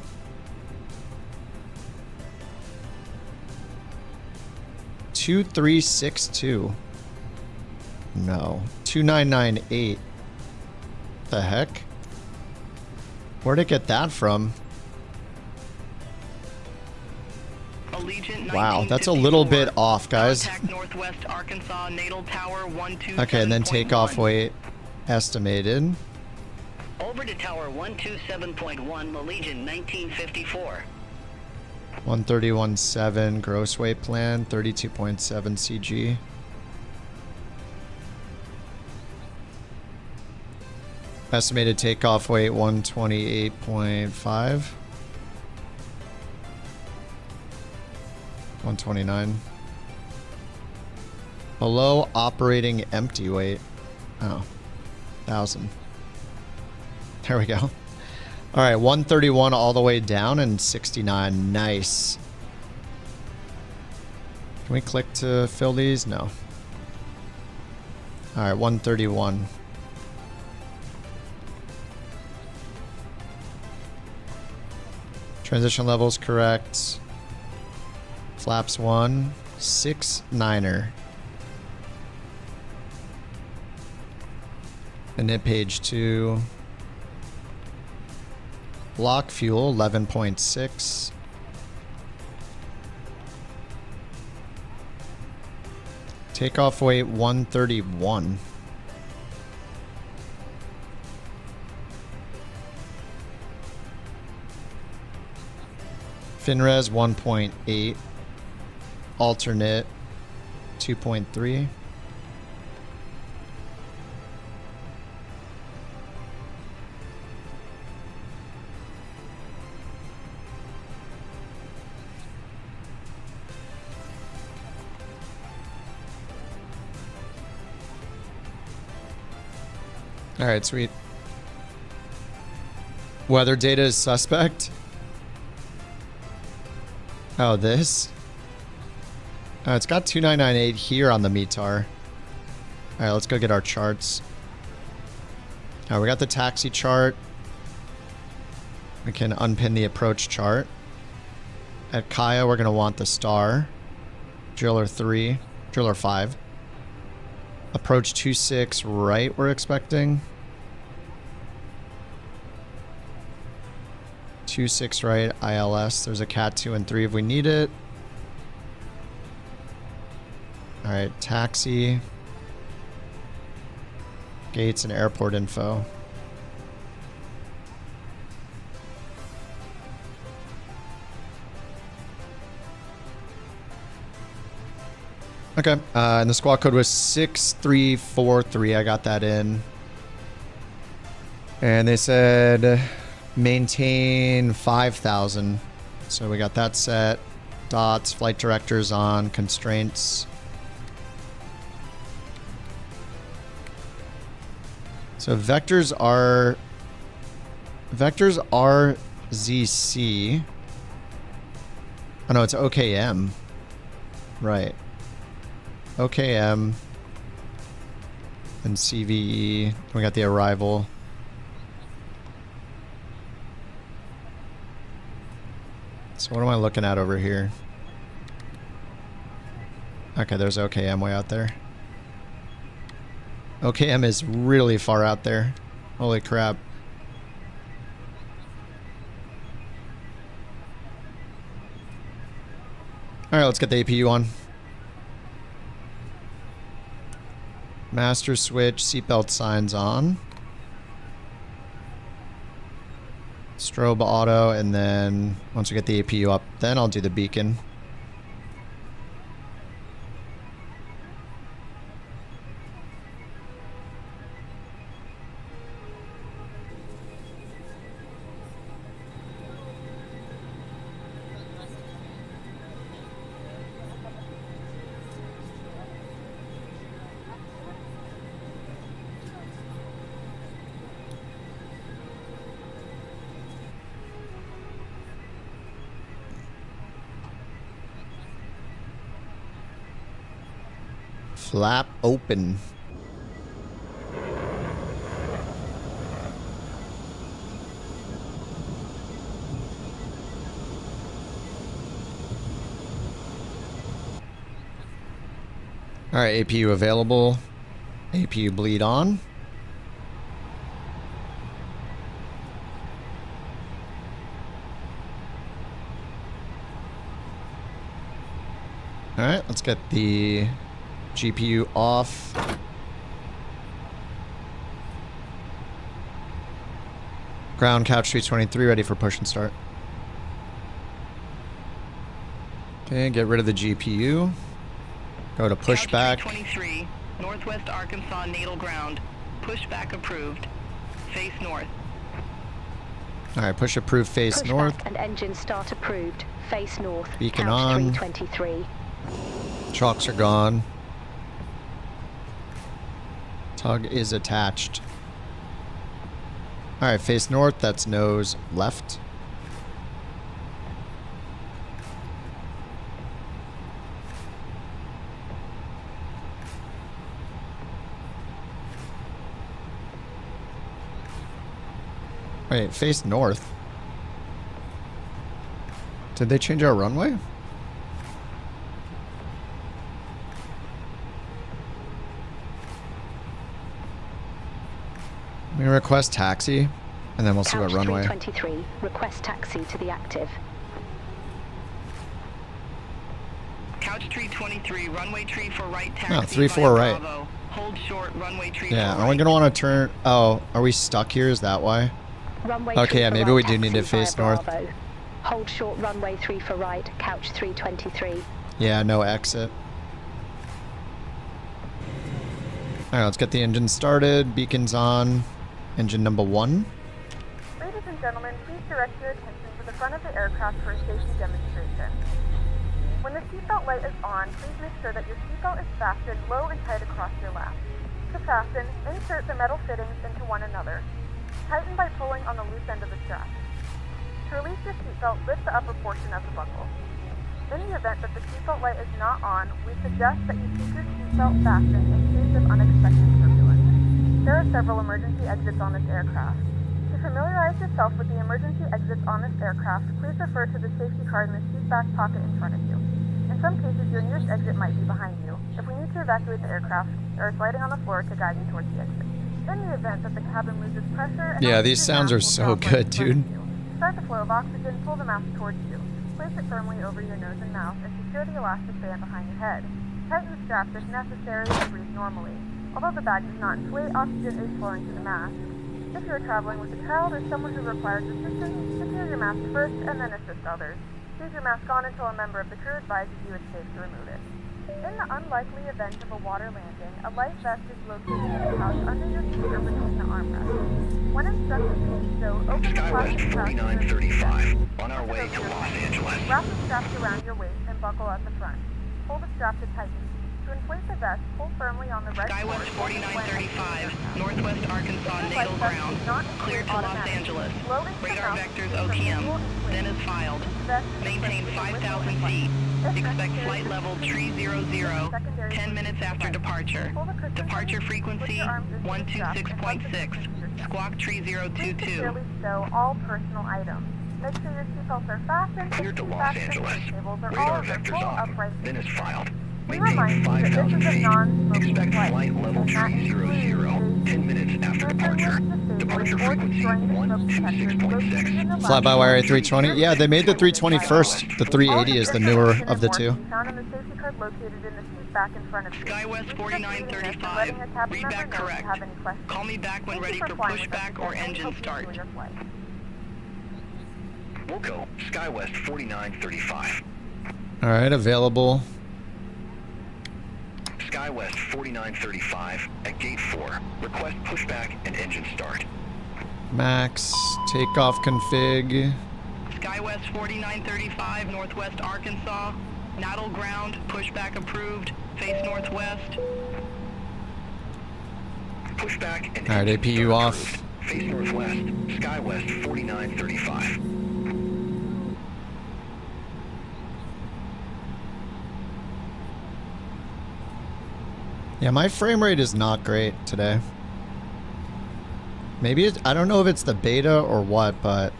Two 2362. No. 2998. The heck? Where'd it get that from? Wow, that's a little bit off, guys. Northwest Arkansas, natal tower 127.1. Okay, and then takeoff weight estimated. Over to tower 127.1, Allegiant 1954. 131.7 gross weight plan, 32.7 CG. Estimated takeoff weight 128.5. 129. Below operating empty weight. Oh, 1,000. There we go. All right, 131 all the way down and 69. Nice. Can we click to fill these? No. All right, 131. Transition levels correct. Flaps 1, 6-9er. Init page 2. Block fuel 11.6. Takeoff weight 131. FinRes 1.8. Alternate 2.3. All right, sweet. Weather data is suspect. Oh, this? Oh, it's got 2998 here on the METAR. All right, let's go get our charts. All right, we got the taxi chart. We can unpin the approach chart. At Kaya, we're going to want the star. Driller 3, Driller 5. Approach 26 right, we're expecting. 26 right, ILS. There's a Cat 2 and 3 if we need it. All right, taxi. Gates and airport info. Okay, and the squawk code was 6343. I got that in. And they said maintain 5,000. So we got that set. Dots, flight directors on, constraints. So vectors are RZC. Oh no, it's OKM. Right. OKM and CVE. We got the arrival. So what am I looking at over here? Okay, there's OKM way out there. OKM is really far out there. Holy crap. All right, let's get the APU on. Master switch, seatbelt signs on. Strobe auto, and then once we get the APU up, then I'll do the beacon. Flap open. All right, APU available. APU bleed on. All right, let's get the GPU off. Ground couch 323 ready for push and start. Okay, get rid of the GPU. Go to pushback. 23, Northwest Arkansas natal ground. Pushback approved. Face north. All right, push approved, face north. And engine start approved. Face north. Beacon couch on. 323. Chalks are gone. Tug is attached. All right, face north. That's nose left. Wait, face north. Did they change our runway? Let me request taxi, and then we'll see what runway. 323, request taxi to the active. Couch 323, runway tree for right taxi. No, 34 right. Bravo. Hold short, runway tree Yeah, for are we gonna want to turn? Oh, are we stuck here? Is that why? Runway Okay, yeah, maybe we do need to face north. Bravo. Hold short, runway 3 for right, couch 323. Yeah, no exit. All right, let's get the engine started. Beacons on. Engine number 1. Ladies and gentlemen, please direct your attention to the front of the aircraft for a safety demonstration. When the seatbelt light is on, please make sure that your seatbelt is fastened low and tight across your lap. To fasten, insert the metal fittings into one another. Tighten by pulling on the loose end of the strap. To release your seatbelt, lift the upper portion of the buckle. In the event that the seatbelt light is not on, we suggest that you keep your seatbelt fastened in case of unexpected turbulence. There are several emergency exits on this aircraft. To familiarize yourself with the emergency exits on this aircraft, please refer to the safety card in the seat back pocket in front of you. In some cases, your nearest exit might be behind you. If we need to evacuate the aircraft, there is lighting on the floor to guide you towards the exit. In the event that the cabin loses pressure... Yeah, these sounds are so good, dude. Start the flow of oxygen, pull the mask towards you. Place it firmly over your nose and mouth and secure the elastic band behind your head. Tighten the straps if necessary and breathe normally. Although the bag does not inflate, oxygen is flowing to the mask. If you are traveling with a child or someone who requires assistance, secure your mask first and then assist others. Leave your mask on until a member of the crew advises you it's safe to remove it. In the unlikely event of a water landing, a life vest is located in the pouch under your seat or between the armrests. When instructed to do so, open the plastic pouch 4935, on our way to Los Angeles. Wrap the straps around your waist and buckle at the front. Pull the strap to tighten. To inflate the vest, pull firmly on the red Skywest 4935, Northwest Arkansas natal ground, cleared to Los Angeles. Radar vectors OTM, then is filed. Maintain 5,000 feet. Expect flight level 300, 10 minutes after departure. Departure frequency 126.6, squawk 3022. Stow all personal items. Make sure your seatbelts are fastened. Cleared to Los Angeles. Radar vectors off, then is filed. We remind you that this is a non-smoking Expect flight. flight level 300, 10 minutes after departure. Departure frequency 126.6. FlyByWire A320. Yeah, they made the 320 first. The 380 is the newer of the two. Found in the safety card located in the seat back in front of you. Skywest 4935, read back correct. Call me back when ready for pushback or engine start. We'll go Skywest 4935. All right, available. Skywest 4935 at gate 4. Request pushback and engine start. Max, takeoff config. Skywest 4935, Northwest Arkansas. Natal ground, pushback approved. Face northwest. Pushback and all right, APU off. Face northwest. Skywest 4935. Yeah, my frame rate is not great today. Maybe I don't know if it's the beta or what, but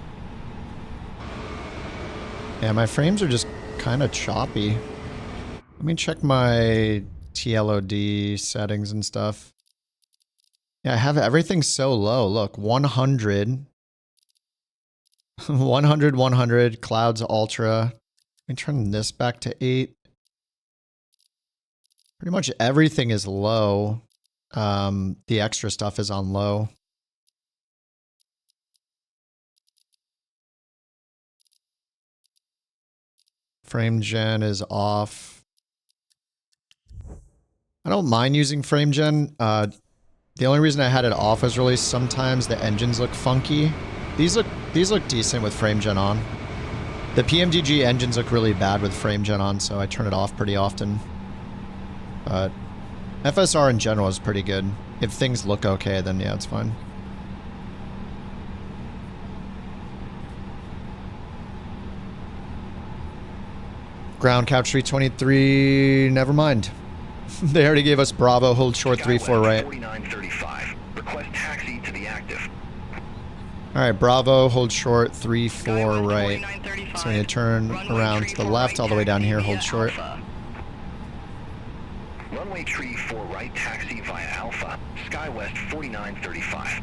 yeah, my frames are just kind of choppy. Let me check my TLOD settings and stuff. Yeah, I have everything so low. Look, 100, 100, 100, clouds ultra. Let me turn this back to 8. Pretty much everything is low. The extra stuff is on low. Frame gen is off. I don't mind using frame gen. The only reason I had it off was really sometimes the engines look funky. These look decent with frame gen on. The PMDG engines look really bad with frame gen on, so I turn it off pretty often. But FSR in general is pretty good. If things look okay, then yeah, it's fine. Ground couch 323, never mind. They already gave us Bravo, hold short 3-4 right. 4935. Request taxi to the active. Alright, Bravo, hold short 3-4 right. So we need to turn around to the left all the way down here, hold short. Runway tree 4 right, taxi via Alpha. Skywest 4935.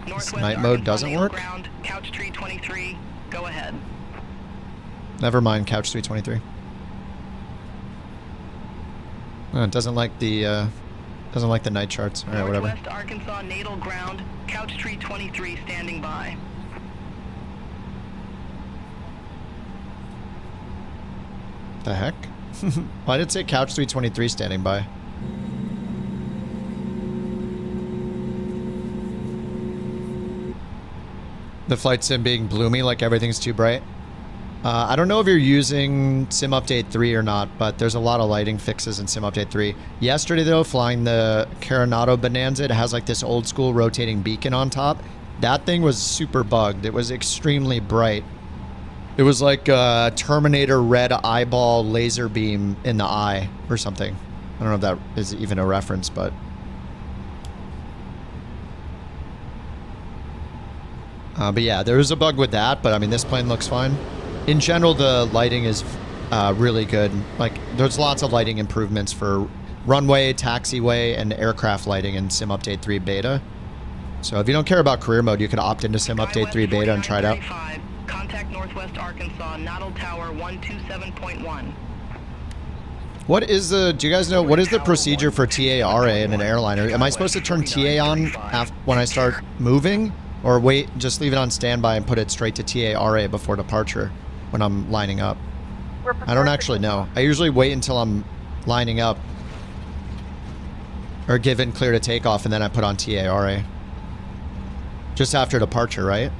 This night mode doesn't work? Ground, couch 323, go ahead. Never mind, couch 323. Oh, it doesn't like the night charts. All right, whatever. Northwest Arkansas natal ground, couch 323 standing by. The heck? Why did it say couch 323 standing by? The flight sim being bloomy, like everything's too bright. I don't know if you're using Sim Update 3 or not, but there's a lot of lighting fixes in Sim Update 3. Yesterday, though, flying the Coronado Bonanza, it has like this old school rotating beacon on top. That thing was super bugged. It was extremely bright. It was like a Terminator red eyeball laser beam in the eye or something. I don't know if that is even a reference, but... but yeah, there was a bug with that, but I mean, this plane looks fine. In general, the lighting is really good. Like, there's lots of lighting improvements for runway, taxiway, and aircraft lighting in Sim Update 3 Beta. So if you don't care about career mode, you can opt into Sim Update 3 Beta and try it out. Contact Northwest Arkansas, Natal Tower 127.1. What is the, do you guys know, what is the procedure for TARA in an airliner? Am I supposed to turn TA on when I start moving? Or wait, just leave it on standby and put it straight to TARA before departure when I'm lining up? I don't actually know. I usually wait until I'm lining up or given clear to takeoff, and then I put on TARA. Just after departure, right?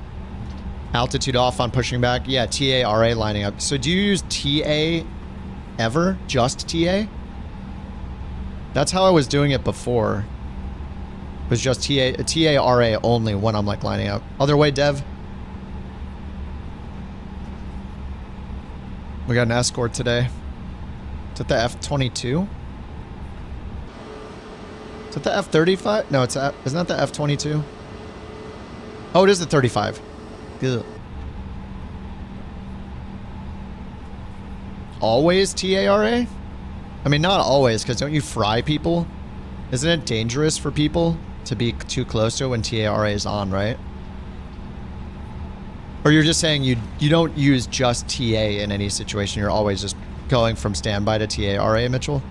Altitude off on pushing back. Yeah, TARA lining up. So do you use TA ever? Just TA? That's how I was doing it before. It was just TARA only when I'm like lining up. Other way, Dev. We got an escort today. Is it the F-22? Is it the F-35? No, isn't that the F-22? Oh, it is the 35. Good. Always TARA? I mean, not always, because don't you fry people? Isn't it dangerous for people to be too close to it when TARA is on, right? Or you're just saying you don't use just TA in any situation. You're always just going from standby to TARA, Mitchell?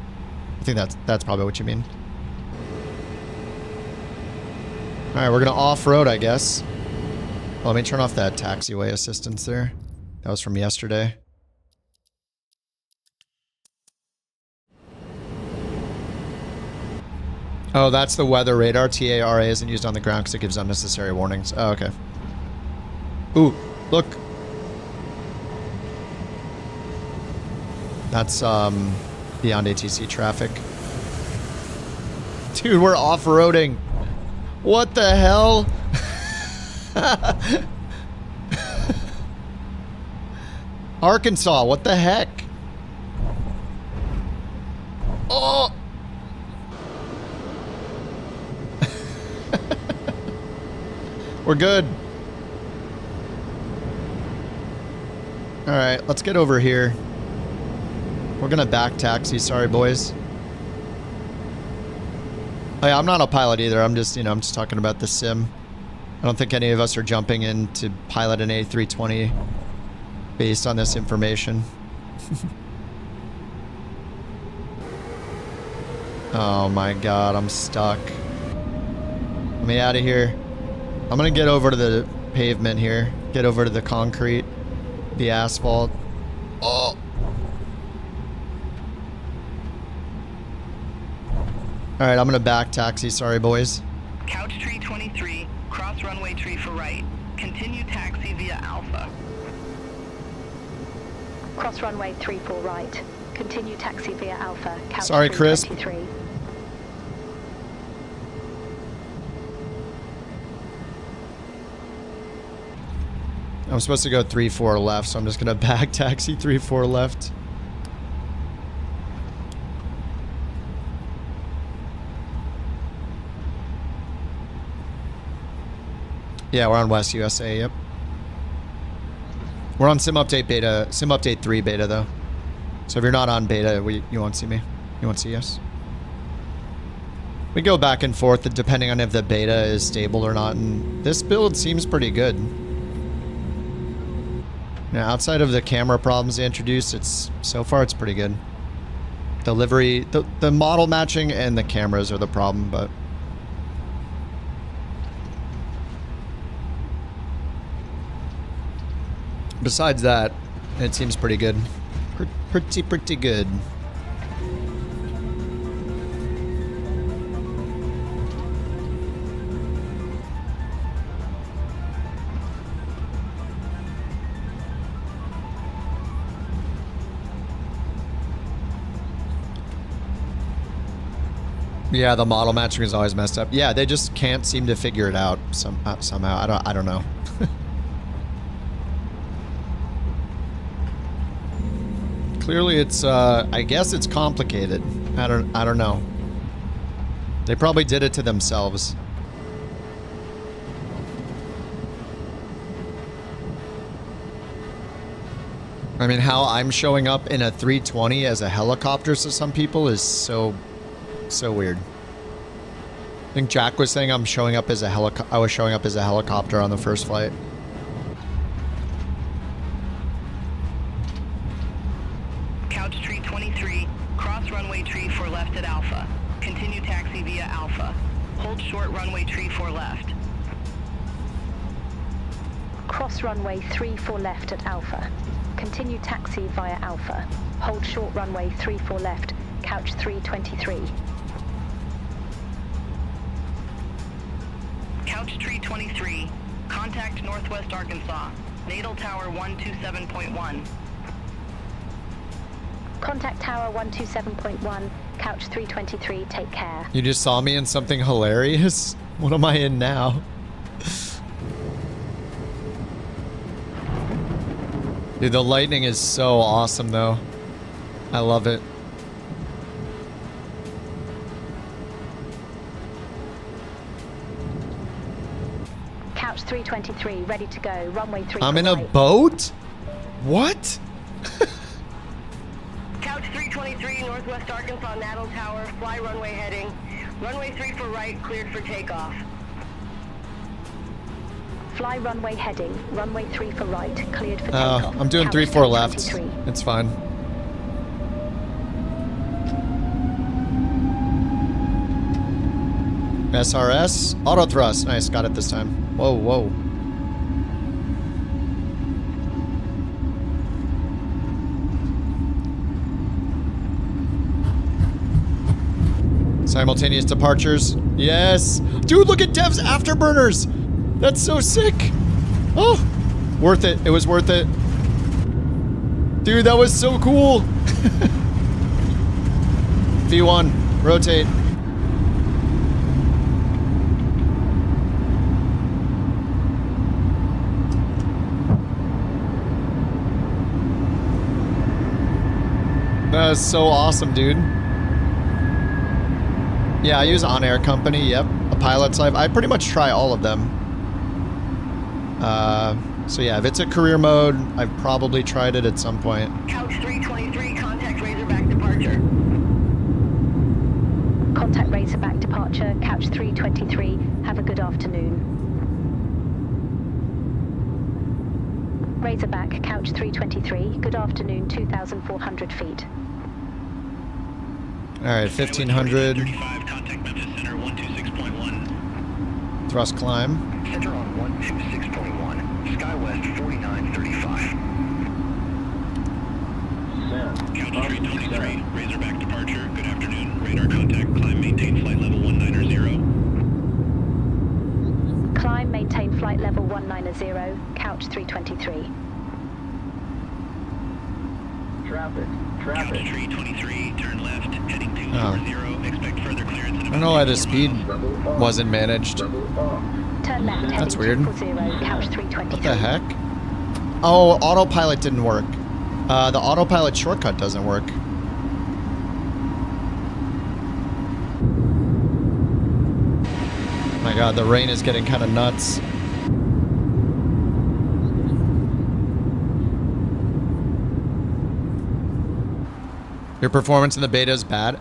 I think that's probably what you mean. Alright, we're going to off-road, I guess. Well, let me turn off that taxiway assistance there. That was from yesterday. Oh, that's the weather radar. TARA isn't used on the ground because it gives unnecessary warnings. Oh, okay. Ooh, look. That's beyond ATC traffic. Dude, we're off-roading. What the hell? Arkansas, what the heck? We're good. All right, let's get over here. We're gonna back taxi. Sorry, boys. Oh, yeah, I'm not a pilot either. I'm just, I'm just talking about the sim. I don't think any of us are jumping in to pilot an A320 based on this information. Oh my god, I'm stuck. Let me out of here. I'm gonna get over to the pavement here. Get over to the concrete, the asphalt. Oh. Alright, I'm gonna back taxi. Sorry, boys. Couch tree 23, cross runway tree for right. Continue taxi via Alpha. Cross runway 34 right. Continue taxi via Alpha. Couch Sorry, Chris. 23. I'm supposed to go 3-4 left, so I'm just gonna back taxi 3-4 left. Yeah, we're on West USA, yep. We're on Sim Update Beta, Sim Update 3 Beta though. So if you're not on Beta, you won't see me. You won't see us. We go back and forth depending on if the Beta is stable or not, and this build seems pretty good. Now, outside of the camera problems they introduced, so far it's pretty good. The livery, the model matching and the cameras are the problem, but besides that, it seems pretty good. Pretty good. Yeah, the model matching is always messed up. Yeah, they just can't seem to figure it out somehow. I don't know. Clearly it's I guess it's complicated. I don't know. They probably did it to themselves. I mean, how I'm showing up in a 320 as a helicopter to some people is so weird. I think Jack was saying I was showing up as a helicopter on the first flight. Couch tree 23, cross runway tree for left at Alpha. Continue taxi via Alpha. Hold short runway tree for left. Cross runway 34 left at Alpha. Continue taxi via Alpha. Hold short runway 34 left. Couch 323. Couch tree 23. Contact Northwest Arkansas. Natal Tower 127.1. Contact Tower 127.1. Couch 323. Take care. You just saw me in something hilarious? What am I in now? Dude, the lightning is so awesome though. I love it. Couch 323, ready to go. Runway 3. I'm in a boat? What? Couch 323, Northwest Arkansas, Natal Tower, fly runway heading. Runway 3 for right, cleared for takeoff. Fly runway heading. Runway 3 for right, cleared for takeoff. I'm doing 3-4 left. It's fine. SRS, auto thrust. Nice, got it this time. Whoa, whoa. Simultaneous departures. Yes. Dude, look at Dev's afterburners. That's so sick. Oh, worth it. It was worth it. Dude, that was so cool. V1, rotate. That is so awesome, dude. Yeah, I use On Air Company, yep. A Pilot's Life. I pretty much try all of them. So yeah, if it's a career mode, I've probably tried it at some point. Couch 323, contact Razorback departure. Contact Razorback departure, Couch 323. Have a good afternoon. Razorback, Couch 323. Good afternoon, 2,400 feet. Alright, 1,500. Contact Memphis Center 126.1. Thrust climb. Center on 126.1. Skywest 4935. Couch 323, Razorback departure. Good afternoon. Radar contact. Climb, maintain flight level 190. Climb, maintain flight level 190, Couch 323. Traffic. Couch 323, turn left, heading 240. Expect further clearance. I don't know why the speed wasn't managed. Turn left, That's heading weird. 240, Couch 323. What the heck? Oh, autopilot didn't work. The autopilot shortcut doesn't work. My god, the rain is getting kind of nuts. Your performance in the beta is bad?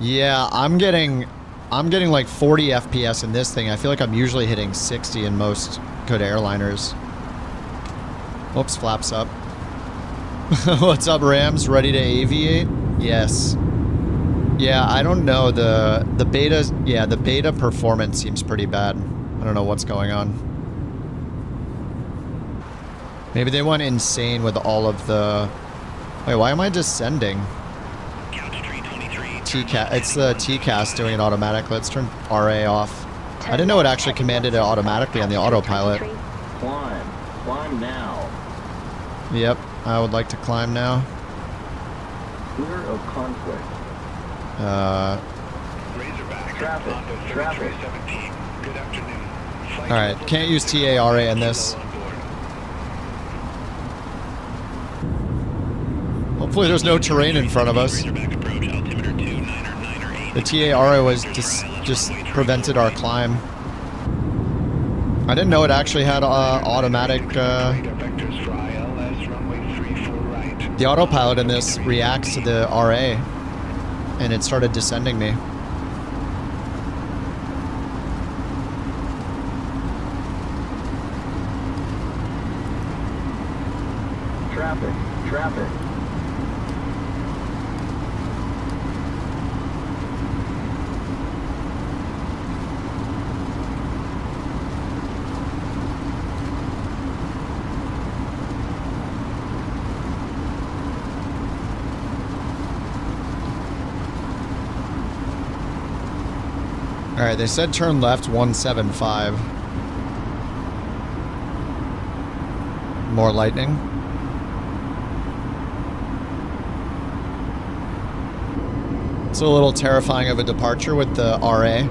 Yeah, I'm getting like 40 FPS in this thing. I feel like I'm usually hitting 60 in most good airliners. Whoops, flaps up. What's up, Rams? Ready to aviate? Yes. Yeah, I don't know. The beta, yeah, the beta performance seems pretty bad. I don't know what's going on. Maybe they went insane with all of the... Wait, why am I descending? It's the TCAS doing it automatically. Let's turn RA off. I didn't know it actually commanded it automatically on the autopilot. Climb now. Yep, I would like to climb now. Clear of conflict. Traffic. Good afternoon. Alright, can't use TARA in this. Hopefully there's no terrain in front of us. The TARA was just prevented our climb. I didn't know it actually had automatic... The autopilot in this reacts to the RA. And it started descending me. Traffic. Alright, they said turn left 175. More lightning. It's a little terrifying of a departure with the RA.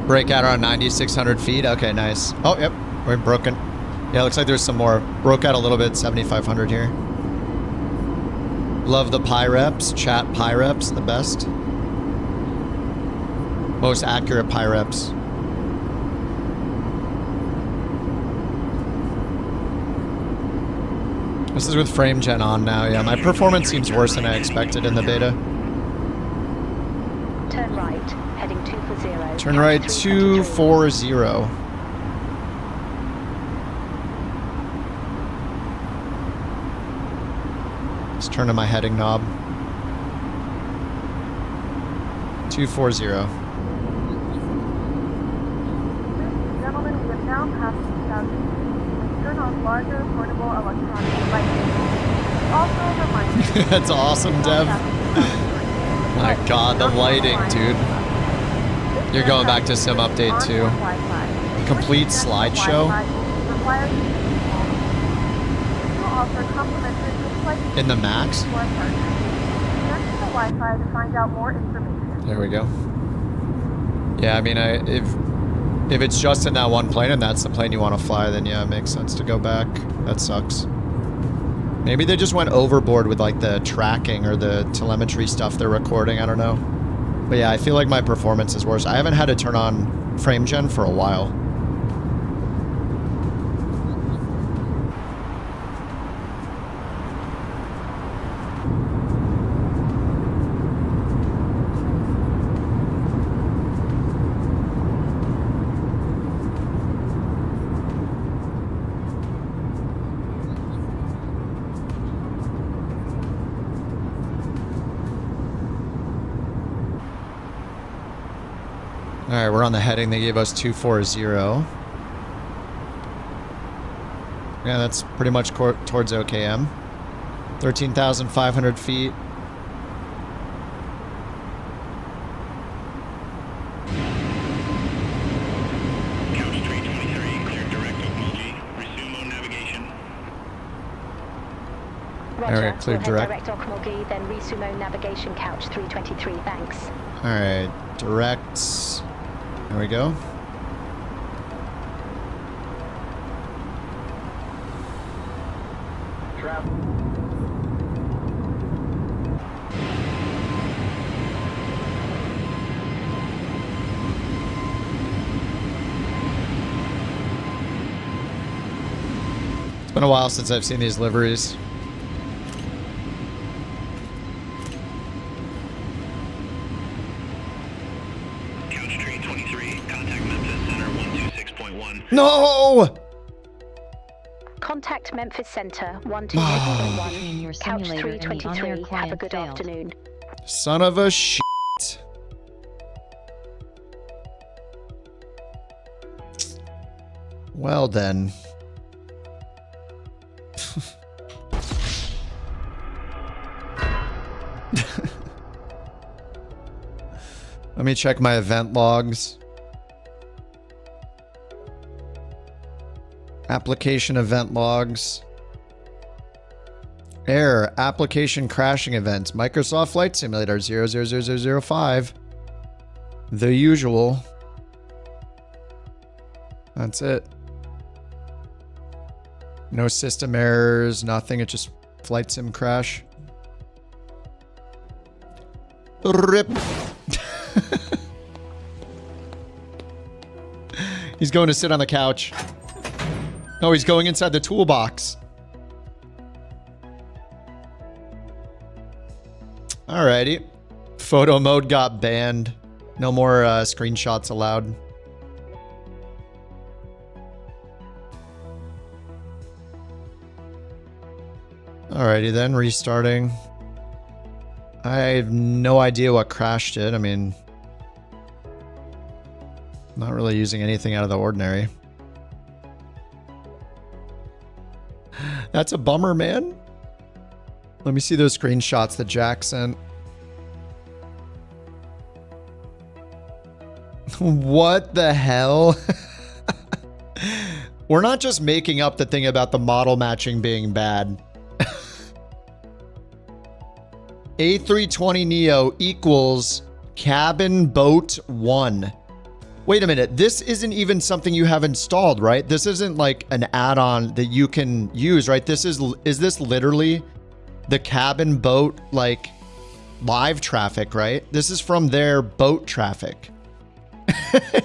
Breakout around 9,600 feet. Okay, nice. Oh, yep. We're broken. Yeah, looks like there's some more. Broke out a little bit, 7,500 here. Love the pi reps. Chat pi reps, the best. Most accurate pi reps. This is with frame gen on now. Yeah, my performance seems worse than I expected in the beta. Turn right, heading 240. Turn right 240. Let's turn to my heading knob. 240. Gentlemen, we have now passed 2,000 feet. Turn on larger portable electronic devices. Also a reminder. That's awesome, Dev. My god, the lighting, dude. You're going back to Sim Update 2. Complete slideshow. In the max? There we go. Yeah, I mean, if it's just in that one plane and that's the plane you want to fly, then yeah, it makes sense to go back. That sucks. Maybe they just went overboard with like the tracking or the telemetry stuff they're recording. I don't know. But yeah, I feel like my performance is worse. I haven't had to turn on frame gen for a while. All right, we're on the heading. They gave us 240. Yeah, that's pretty much towards OKM. 13,500 feet. Couch 323, clear direct Okmulgee. Resume on navigation. Roger. All right, clear we'll direct. Head direct Okmulgee, then resumo navigation couch 323. Thanks. All right, direct. There we go. Trap. It's been a while since I've seen these liveries. No! Contact Memphis Center 128.1. Couch 323. Have a good afternoon. Son of a shit. Well then. Let me check my event logs. Application event logs. Error. Application crashing events. Microsoft Flight Simulator 000005. The usual. That's it. No system errors, nothing. It's just flight sim crash. RIP. He's going to sit on the couch. No, he's going inside the toolbox. Alrighty. Photo mode got banned. No more screenshots allowed. Alrighty then, restarting. I have no idea what crashed it. I mean, not really using anything out of the ordinary. That's a bummer, man. Let me see those screenshots that Jack sent. What the hell? We're not just making up the thing about the model matching being bad. A320neo equals cabin boat 1. Wait a minute, this isn't even something you have installed, right? This isn't like an add-on that you can use, right? This is this literally the cabin boat, like, live traffic, right? This is from their boat traffic.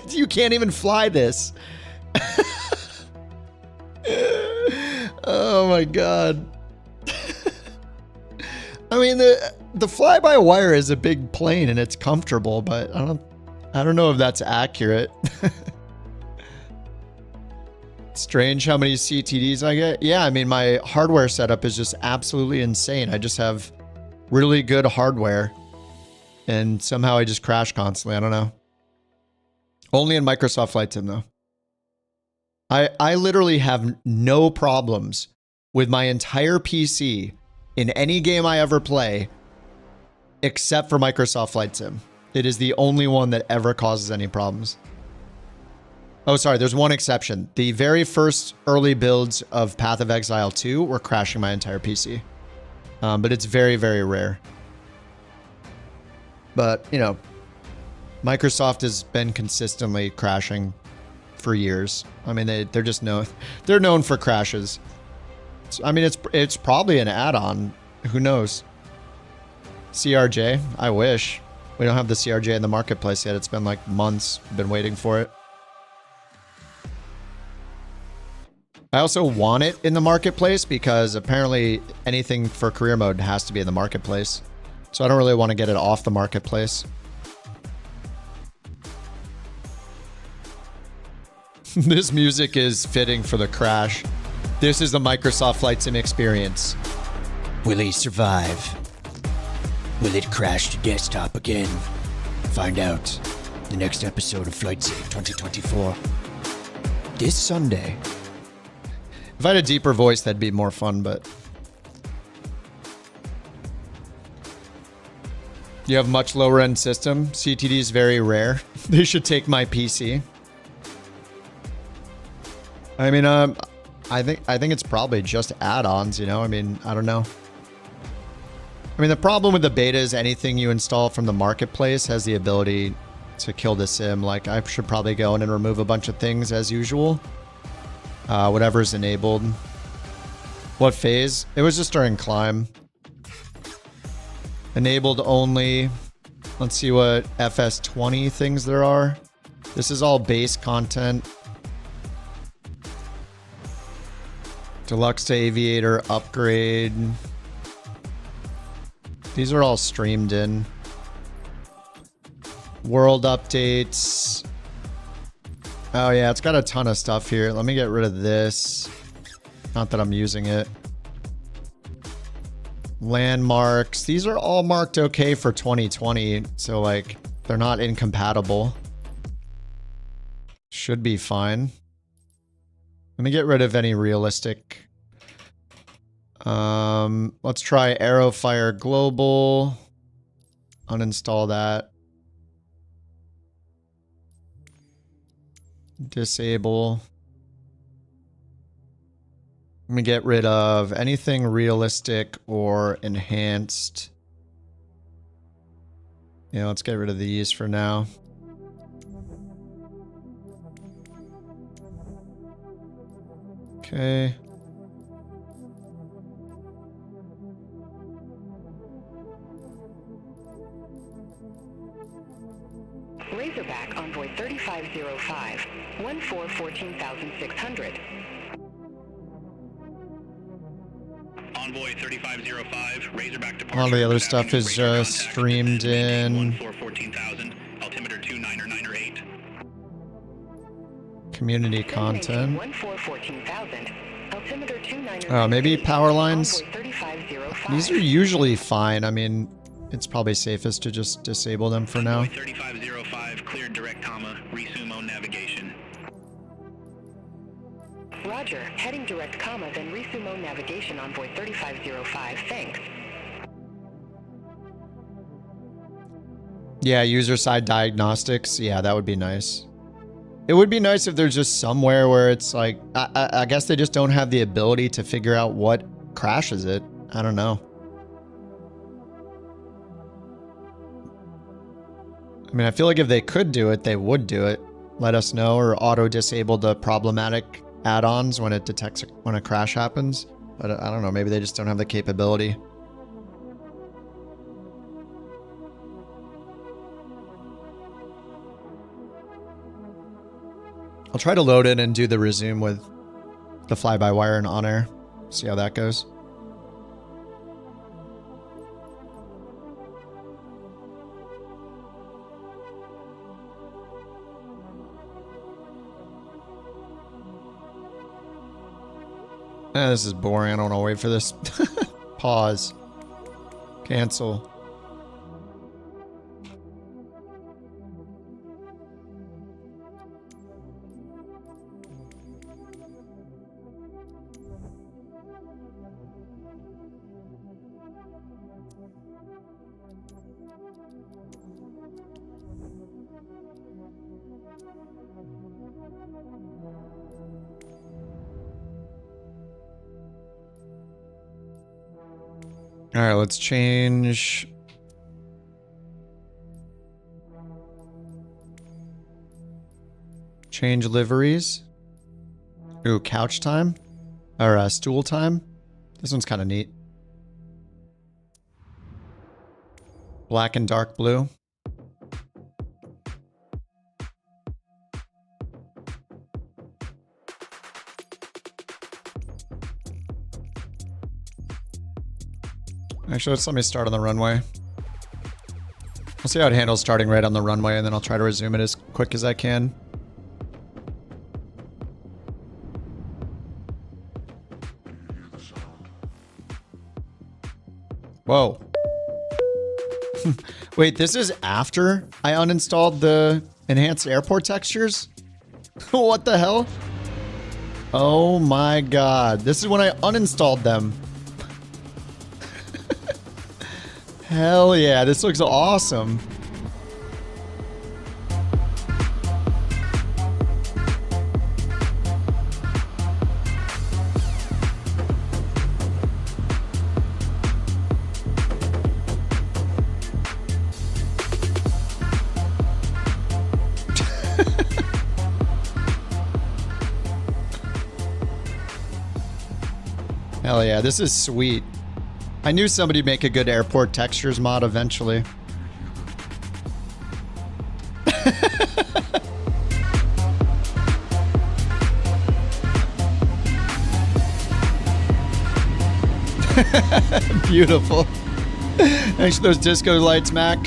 You can't even fly this. Oh my God. I mean, the fly-by-wire is a big plane and it's comfortable, but I don't know if that's accurate. Strange how many CTDs I get. Yeah, I mean, my hardware setup is just absolutely insane. I just have really good hardware and somehow I just crash constantly. I don't know. Only in Microsoft Flight Sim though. I literally have no problems with my entire PC in any game I ever play except for Microsoft Flight Sim. It is the only one that ever causes any problems. Oh, sorry, there's one exception. The very first early builds of Path of Exile 2 were crashing my entire PC. But it's very, very rare. But, you know, Microsoft has been consistently crashing for years. I mean, they're just known for crashes. I mean, it's probably an add-on. Who knows? CRJ? I wish. We don't have the CRJ in the marketplace yet. It's been like months. Been waiting for it. I also want it in the marketplace because apparently anything for career mode has to be in the marketplace. So I don't really want to get it off the marketplace. This music is fitting for the crash. This is the Microsoft Flight Sim experience. Will he survive? Will it crash to desktop again? Find out the next episode of Flight Sim 2024. This Sunday. If I had a deeper voice, that'd be more fun, but... You have much lower end system. CTD is very rare. They should take my PC. I mean, I think it's probably just add-ons, you know? I mean, I don't know. I mean, the problem with the beta is anything you install from the marketplace has the ability to kill the sim. Like, I should probably go in and remove a bunch of things as usual. Whatever's enabled. What phase? It was just during climb. Enabled only. Let's see what FS20 things there are. This is all base content. Deluxe to Aviator upgrade. These are all streamed in. World updates. Oh yeah, it's got a ton of stuff here. Let me get rid of this. Not that I'm using it. Landmarks. These are all marked okay for 2020. So like, they're not incompatible. Should be fine. Let me get rid of any realistic. Let's try Aerofire Global. Uninstall that. Disable. Let me get rid of anything realistic or enhanced. Yeah, let's get rid of these for now. Okay. Razorback Envoy 3505, 14,600. Envoy 3505, Razorback departure. A lot of the other stuff is just streamed in. 14,000, altimeter 2998. Community content. 14,000, altimeter 2998. Oh, maybe power lines. These are usually fine. I mean, it's probably safest to just disable them for now. 3505, cleared direct comma, resume on navigation. Roger, heading direct comma, then resume on navigation Envoy 3505, thanks. Yeah, user-side diagnostics. Yeah, that would be nice. It would be nice if there's just somewhere where it's like, I guess they just don't have the ability to figure out what crashes it. I don't know. I mean, I feel like if they could do it, they would do it. Let us know, or auto-disable the problematic add-ons when it detects when a crash happens. But I don't know, maybe they just don't have the capability. I'll try to load it and do the resume with the fly-by-wire and on-air. See how that goes. This is boring. I don't want to wait for this. Pause. Cancel. All right, let's change. Change liveries. Ooh, couch time? Or stool time? This one's kind of neat. Black and dark blue. Actually, let me start on the runway. We'll see how it handles starting right on the runway, and then I'll try to resume it as quick as I can. Whoa. Wait, this is after I uninstalled the enhanced airport textures? What the hell? Oh my god. This is when I uninstalled them. Hell yeah, this looks awesome. Hell yeah, this is sweet. I knew somebody'd make a good airport textures mod eventually. Beautiful. Thanks for those disco lights, Mac.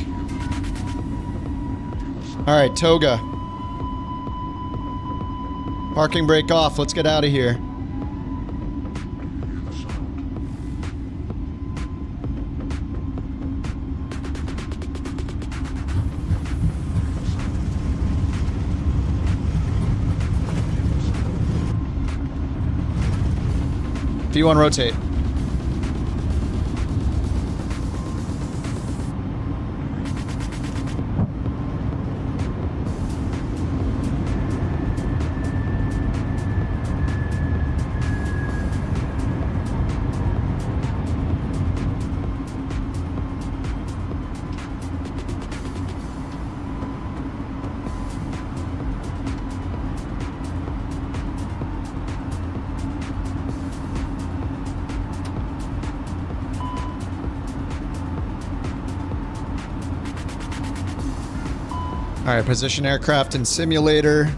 Alright, Toga. Parking brake off. Let's get out of here. V1 rotate. Alright, position aircraft in simulator.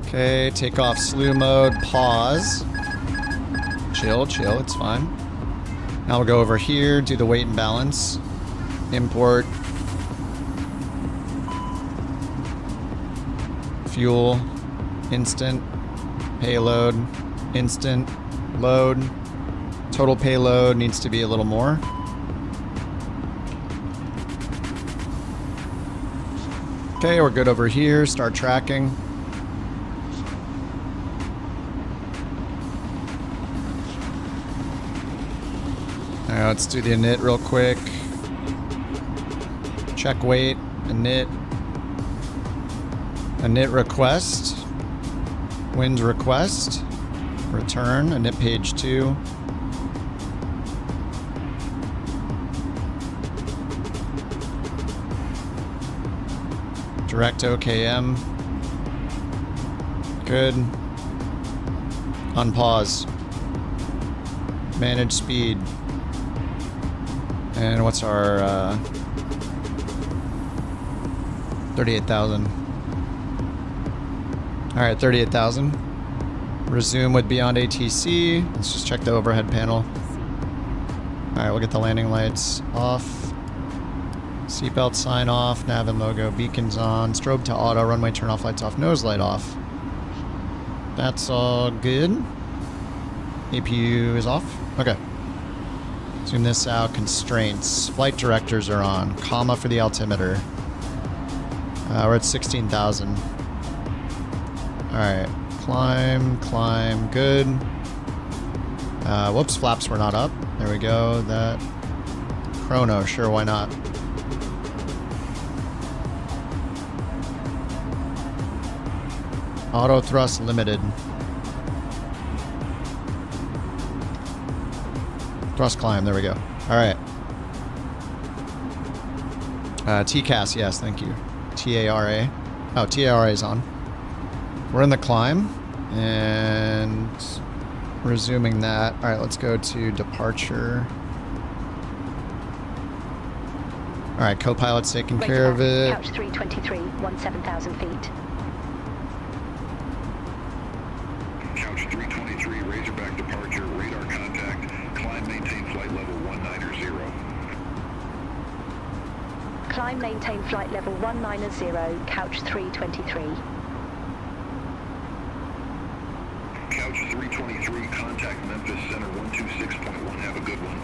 Okay, take off slew mode, pause. Chill, chill, it's fine. Now we'll go over here, do the weight and balance. Import. Fuel. Instant. Payload. Instant. Load. Total payload needs to be a little more. Okay, we're good over here. Start tracking. Alright, let's do the init real quick. Check weight, init. Init request. Wind request. Return, init page 2. Direct OKM. Good. Unpause. Manage speed. And what's our 38,000. Alright, 38,000. Resume with Beyond ATC. Let's just check the overhead panel. Alright, we'll get the landing lights off. Seatbelt sign off, nav and logo, beacons on, strobe to auto, runway turn off, lights off, nose light off. That's all good. APU is off. Okay. Zoom this out. Constraints. Flight directors are on. Comma for the altimeter. We're at 16,000. Alright. Climb, climb, good. Whoops, flaps were not up. There we go. That. Chrono, sure, why not? Auto thrust limited. Thrust climb, there we go. Alright. TCAS, yes, thank you. TARA. Oh, TARA is on. We're in the climb. And resuming that. All right, let's go to departure. All right, co-pilot's taking care of it. Couch 323, 17,000 feet. Couch 323, Razorback departure, radar contact, climb, maintain flight level 190. Climb, maintain flight level 190, couch 323. Couch 323, contact Memphis Center 126.1, have a good one.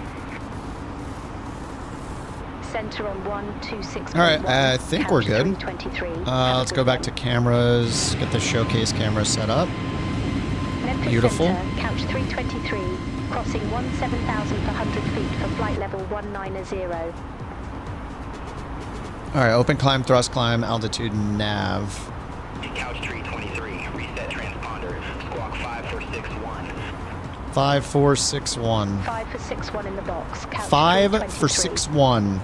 Center on 126.1. All right, I think we're good. 323. Let's go back to cameras, get the showcase camera set up. Memphis Beautiful. Center, couch 323, crossing 17,400 feet for flight level 190. All right, open climb, thrust climb, altitude nav. Couch 323, reset transponder, squawk 5461. 5461. 5461 in the box. Couch 5461.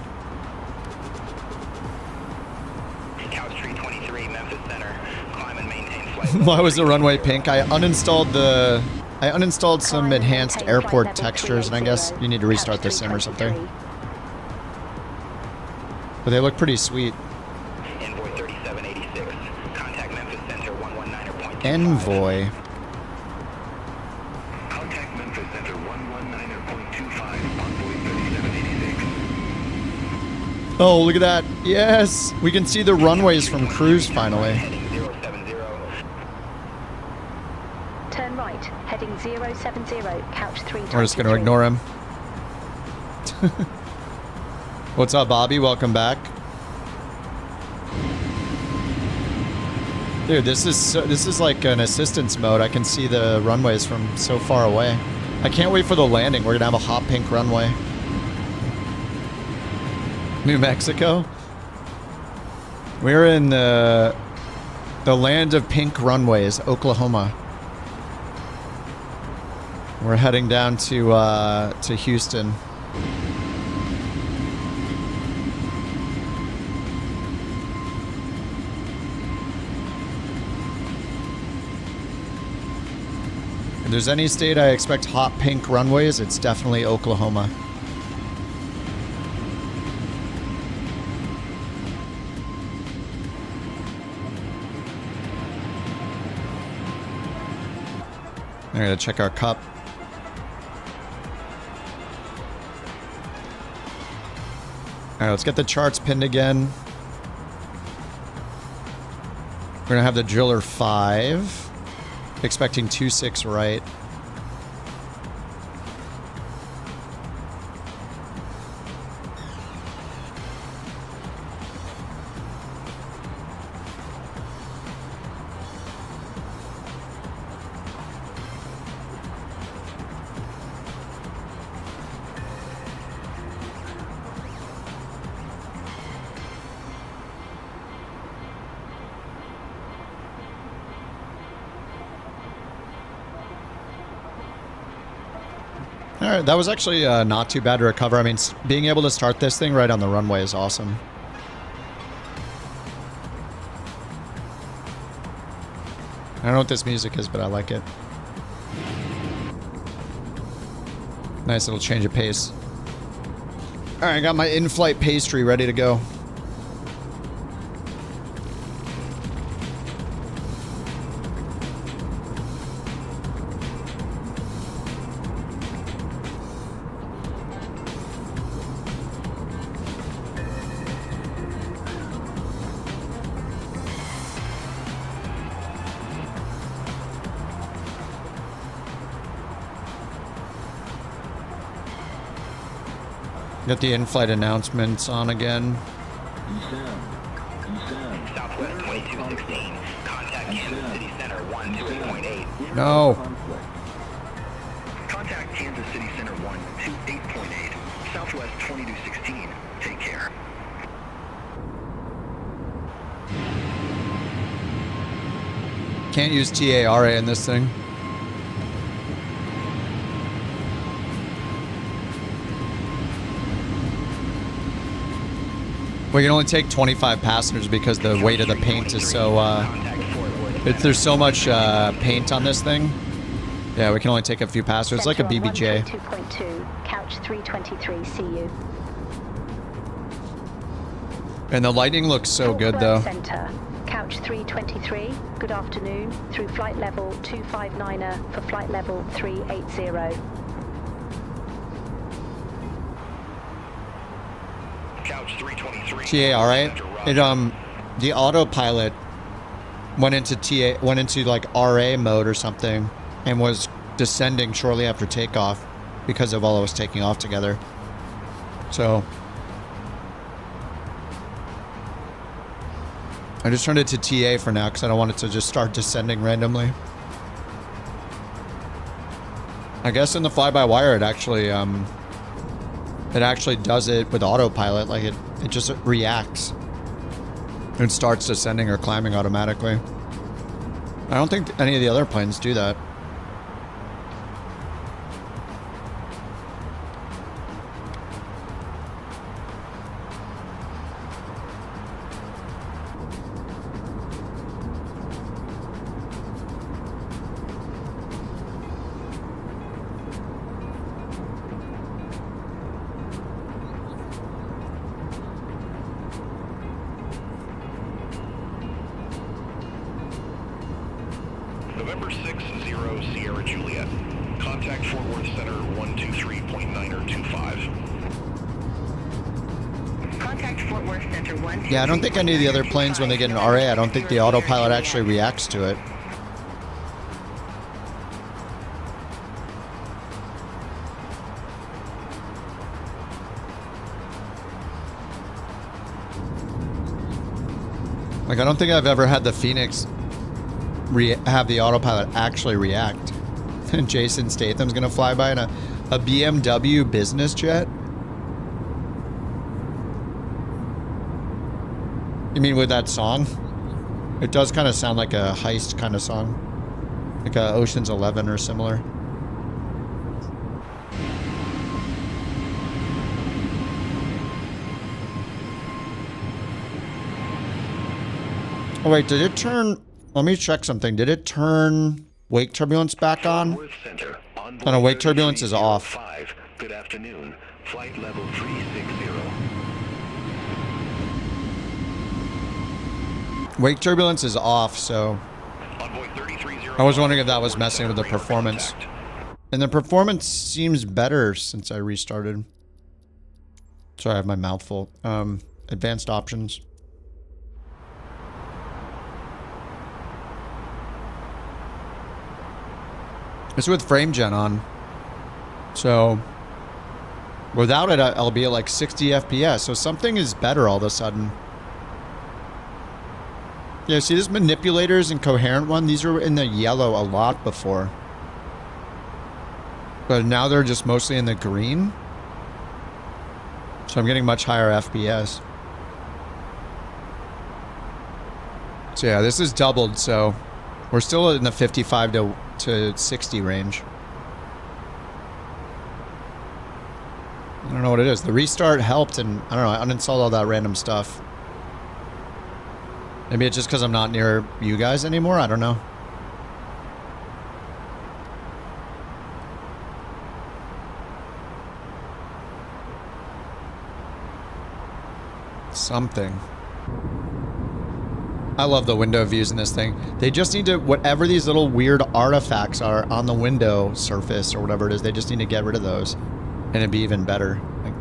Couch 323, Memphis Center, climb and maintain flight. Why was the runway pink? I uninstalled some enhanced airport textures, and I guess you need to restart the sim or something. But they look pretty sweet. Envoy 3786, contact Memphis Center 119.25. Envoy. Contact Memphis Center 119.25, Envoy 3786. Oh, look at that. Yes. We can see the runways from cruise finally. Turn right, heading 070, couch 323. We're just going to ignore him. What's up, Bobby? Welcome back. Dude, this is like an assistance mode. I can see the runways from so far away. I can't wait for the landing. We're gonna have a hot pink runway. New Mexico. We're in the land of pink runways, Oklahoma. We're heading down to Houston. If there's any state I expect hot pink runways, it's definitely Oklahoma. I gotta check our cup. Alright, let's get the charts pinned again. We're gonna have the driller 5. Expecting 26 right. All right, that was actually not too bad to recover. I mean, being able to start this thing right on the runway is awesome. I don't know what this music is, but I like it. Nice little change of pace. All right, I got my in-flight pastry ready to go. Got the in-flight announcements on again. Southwest 2216, contact Kansas City Center 128.8. No. Contact Kansas City Center 128.8, Southwest 2216. Take care. Can't use TARA in this thing. We can only take 25 passengers because the weight of the paint is so... there's so much paint on this thing. Yeah, we can only take a few passes. It's like a BBJ. 2.2, couch 323, see you. And the lighting looks so good, though. Center, couch 323, good afternoon, through flight level 259er for flight level 380. Couch 323. TA, all right. It the autopilot went into like RA mode or something, and was descending shortly after takeoff because of all it was taking off together. So I just turned it to TA for now because I don't want it to just start descending randomly. I guess in the fly-by-wire it actually does it with autopilot. Like it just reacts and starts descending or climbing automatically. I don't think any of the other planes do that. November 60 Sierra Juliet. Contact Fort Worth Center 123.925. Contact Fort Worth Center 123. Yeah, I don't think any of the other planes, when they get an RA, I don't think the autopilot actually reacts to it. Like, I don't think I've ever had the Phoenix have the autopilot actually react. And Jason Statham's gonna fly by in a BMW business jet? You mean with that song? It does kind of sound like a heist kind of song. Like a Ocean's 11 or similar. Oh wait, did it turn... Let me check something. Did it turn wake turbulence back on? Oh no, wake turbulence is off. Good afternoon. Flight level 360. Wake turbulence is off, so... I was wondering if that was messing with the performance. And the performance seems better since I restarted. Sorry, I have my mouth full. Advanced options. It's with frame gen on. So without it, I'll be at like 60 FPS. So something is better all of a sudden. Yeah, see this manipulators and coherent one? These were in the yellow a lot before. But now they're just mostly in the green. So I'm getting much higher FPS. So yeah, this is doubled, so we're still in the 55 to 60 range. I don't know what it is. The restart helped, and I don't know, I uninstalled all that random stuff. Maybe it's just because I'm not near you guys anymore. I don't know. Something. I love the window views in this thing. They just need to, whatever these little weird artifacts are on the window surface or whatever it is, they just need to get rid of those. And it'd be even better. Like,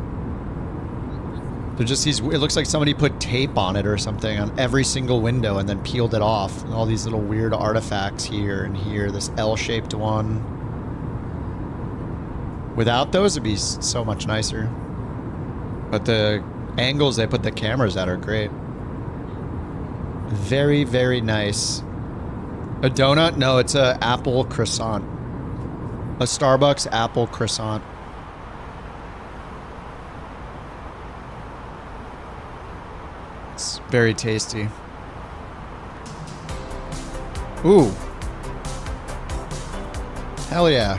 they're just these, it looks like somebody put tape on it or something on every single window and then peeled it off. And all these little weird artifacts here and here. This L-shaped one. Without those, it'd be so much nicer. But the angles they put the cameras at are great. Very, very nice. A donut? No, it's a apple croissant. A Starbucks apple croissant. It's very tasty. Ooh. Hell yeah.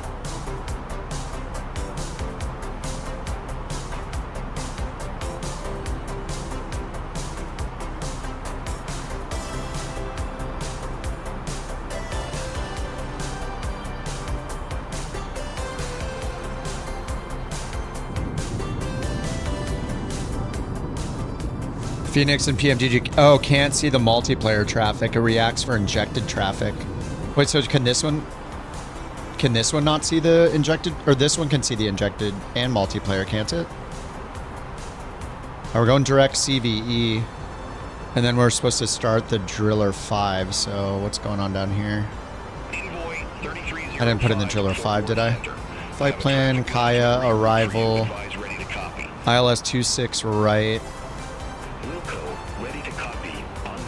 Phoenix and PMGG. Oh, can't see the multiplayer traffic. It reacts for injected traffic. Wait, so can this one not see the injected? Or this one can see the injected and multiplayer, can't it? Oh, we're going direct CVE. And then we're supposed to start the Driller 5. So what's going on down here? I didn't put in the Driller 5, did I? Flight plan, Kaya, arrival. ILS 26 right.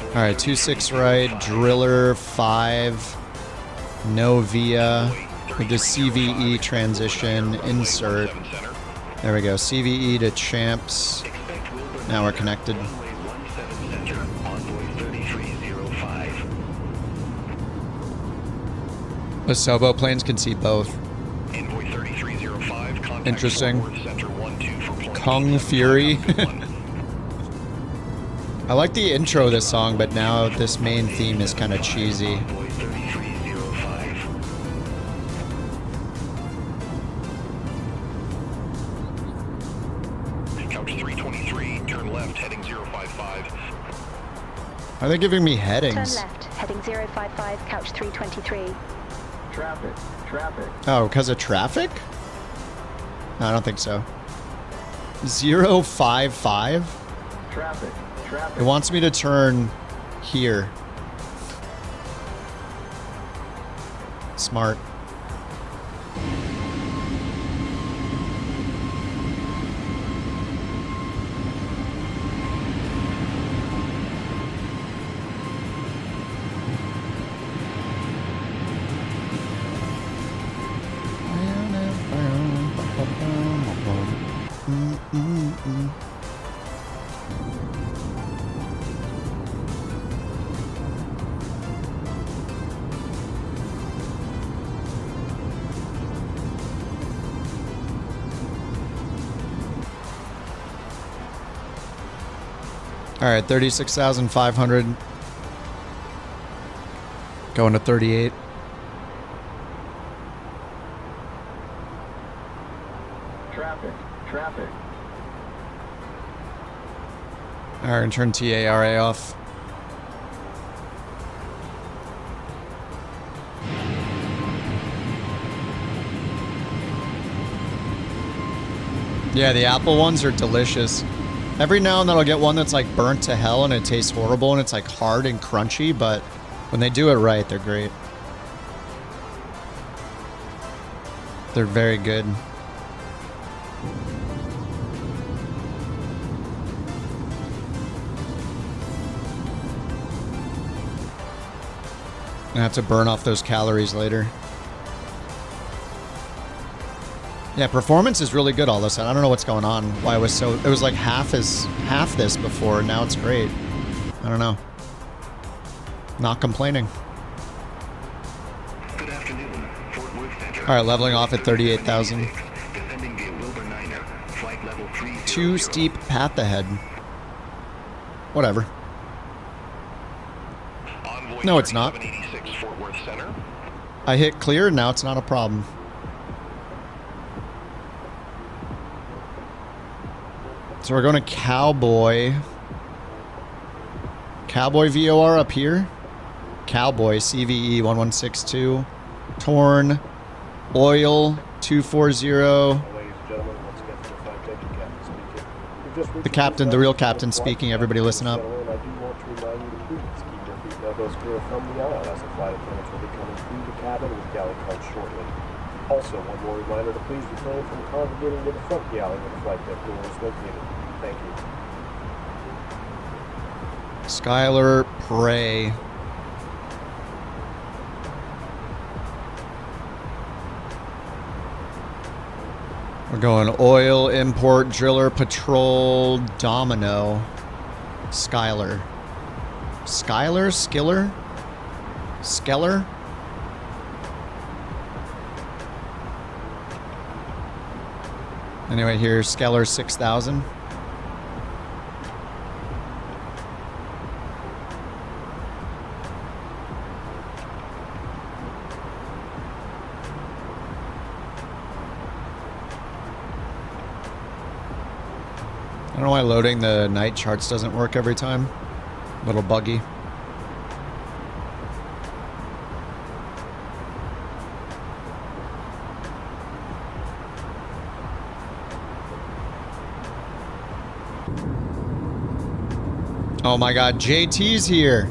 Alright, 26 right, Driller 5, no via, with the CVE transition, insert. There we go, CVE to champs. Now we're connected. The Sobo planes can see both. Interesting. Kung Fury. I like the intro of this song, but now this main theme is kind of cheesy. Couch 323, turn left, heading 055. Are they giving me headings? Turn left, heading 055, couch 323. Traffic. Oh, because of traffic? No, I don't think so. 055? Traffic. It wants me to turn here. Smart. All right, 36,500. Going to 38. Traffic. All right, and turn TARA off. Yeah, the Apple ones are delicious. Every now and then I'll get one that's like burnt to hell and it tastes horrible and it's like hard and crunchy, but when they do it right, they're great. They're very good. I have to burn off those calories later. Yeah, performance is really good all of a sudden. I don't know what's going on. Why it was so... It was like half this before. Now it's great. I don't know. Not complaining. Good afternoon, Fort Worth Center. All right, leveling off at 38,000. Too steep path ahead. Whatever. No, it's not. I hit clear, now it's not a problem. So we're going to Cowboy. Cowboy VOR up here. Cowboy CVE 1162. Torn. Oil 240. The captain, the real captain speaking. Everybody listen up. Also, one more reminder to please refrain from congregating to the front galley where the flight deck door is located. Thank you. Skylar Prey. We're going oil, import, driller, patrol, domino, Skylar. Skylar? Skiller? Skeller? Anyway, here's Skeller 6000. don't know why loading the night charts doesn't work every time. A little buggy. Oh my god, JT's here.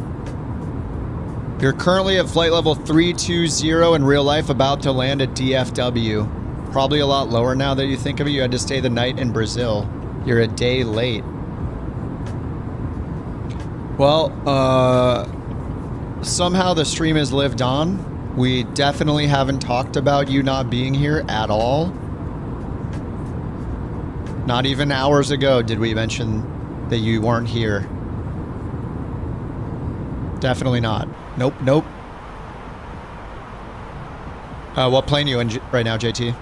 You're currently at flight level 320 in real life, about to land at DFW. Probably a lot lower now that you think of it. You had to stay the night in Brazil. You're a day late. Well, somehow the stream has lived on. We definitely haven't talked about you not being here at all. Not even hours ago did we mention that you weren't here. Definitely not. Nope, nope. What plane are you in right now, JT?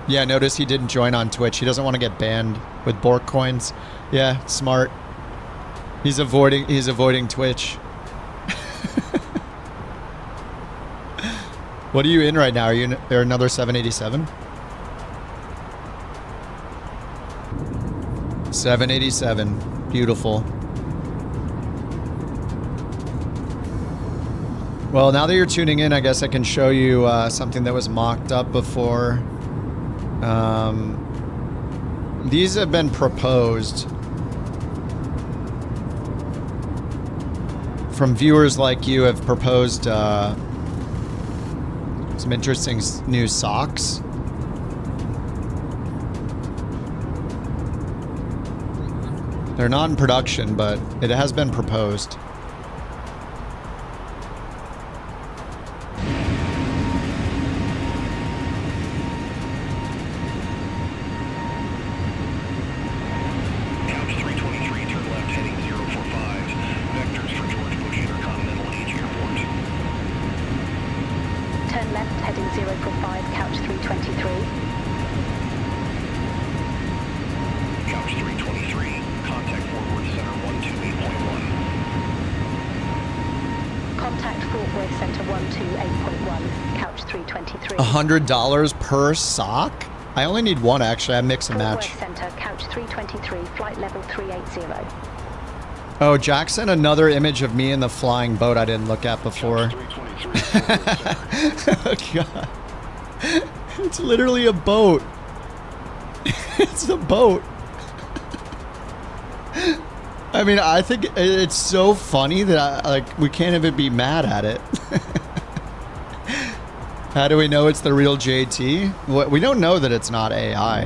Yeah, notice he didn't join on Twitch. He doesn't want to get banned with Bork coins. Yeah, smart. He's avoiding Twitch. What are you in right now? Are you in there another 787? 787. Beautiful. Well, now that you're tuning in, I guess I can show you something that was mocked up before. These have been proposed from viewers like you. Have proposed some interesting new socks. They're not in production, but it has been proposed. $100 per sock? I only need one, actually. I mix and match. Center, couch 323, flight level 380. Oh, Jack sent another image of me in the flying boat I didn't look at before. Oh, God. It's literally a boat. It's a boat. I mean, I think it's so funny that we can't even be mad at it. How do we know it's the real JT? We don't know that it's not AI.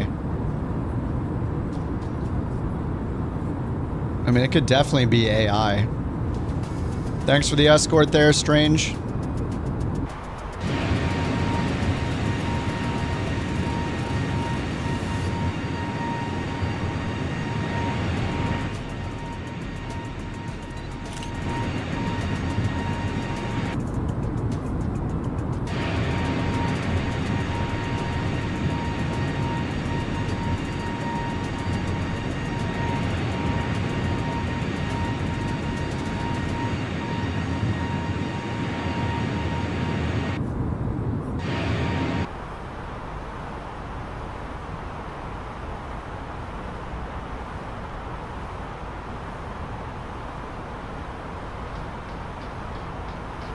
I mean, it could definitely be AI. Thanks for the escort there, Strange.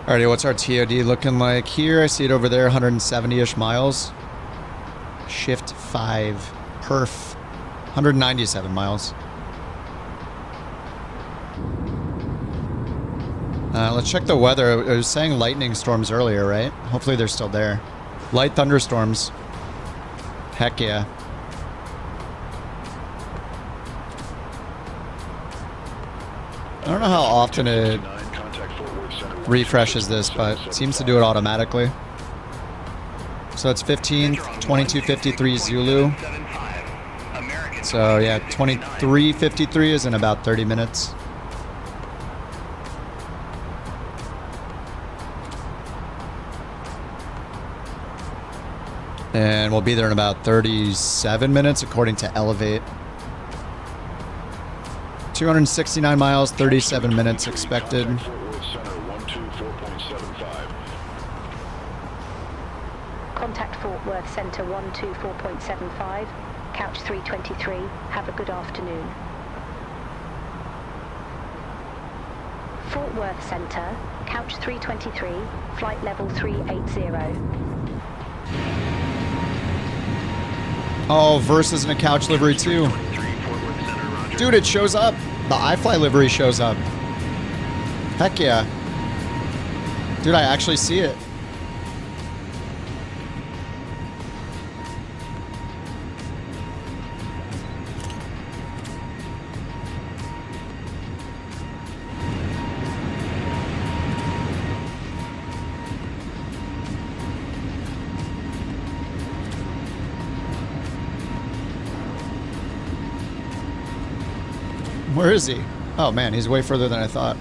Alrighty, what's our TOD looking like here? I see it over there, 170-ish miles. Shift 5. Perf. 197 miles. Let's check the weather. I was saying lightning storms earlier, right? Hopefully they're still there. Light thunderstorms. Heck yeah. I don't know how often it refreshes this, but it seems to do it automatically. So it's 15th, 22:53 Zulu. So yeah, 23:53 is in about 30 minutes. And we'll be there in about 37 minutes according to Elevate. 269 miles, 37 minutes expected. Contact Fort Worth Center 124.75, couch 323. Have a good afternoon. Fort Worth Center, couch 323, flight level 380. Oh, Versus in a couch livery too. Dude, it shows up. The iFly livery shows up. Heck yeah. Dude, I actually see it. Where is he? Oh man, he's way further than I thought.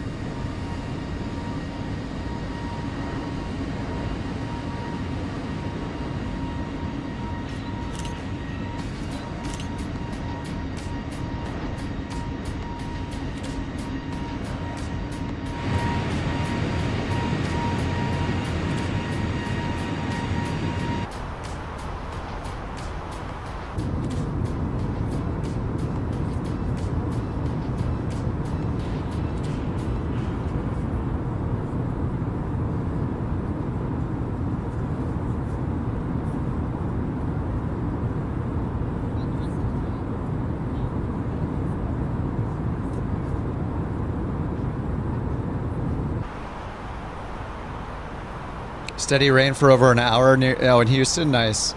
Steady rain for over an hour near, oh, in Houston, nice.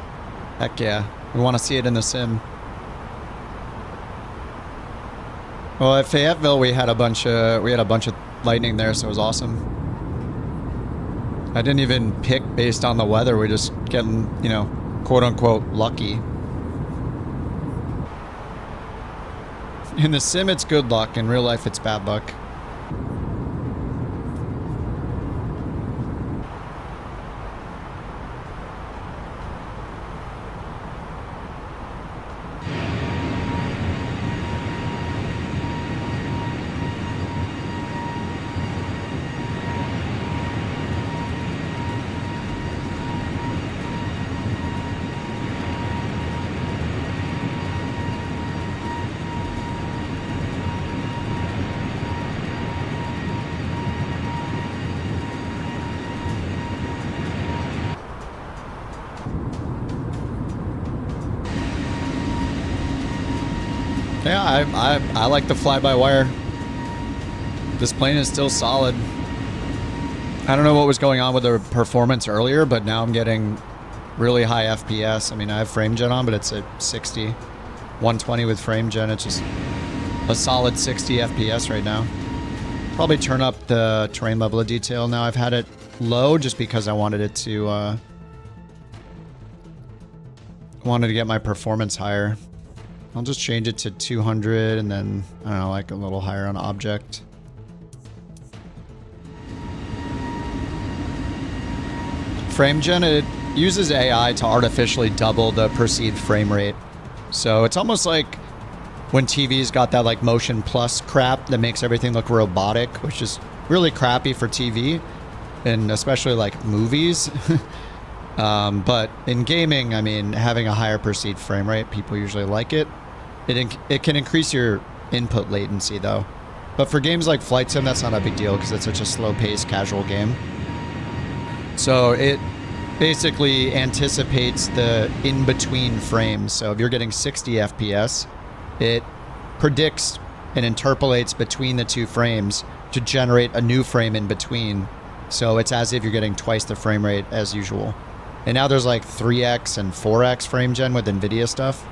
Heck yeah, we want to see it in the sim. Well, at Fayetteville we had a bunch of lightning there, so it was awesome. I didn't even pick based on the weather. We're just getting, you know, quote unquote lucky. In the sim it's good luck, in real life it's bad luck. Yeah, I like the fly-by-wire. This plane is still solid. I don't know what was going on with the performance earlier, but now I'm getting really high FPS. I mean, I have frame gen on, but it's at 60. 120 with frame gen. It's just a solid 60 FPS right now. Probably turn up the terrain level of detail now. I've had it low just because I wanted it to get my performance higher. I'll just change it to 200 and then, I don't know, like a little higher on object. Frame gen, it uses AI to artificially double the perceived frame rate. So it's almost like when TV's got that like motion plus crap that makes everything look robotic, which is really crappy for TV and especially like movies. But in gaming, I mean, having a higher perceived frame rate, people usually like it. It can increase your input latency though. But for games like Flight Sim, that's not a big deal because it's such a slow-paced, casual game. So it basically anticipates the in-between frames. So if you're getting 60 FPS, it predicts and interpolates between the two frames to generate a new frame in between. So it's as if you're getting twice the frame rate as usual. And now there's like 3x and 4x frame gen with NVIDIA stuff.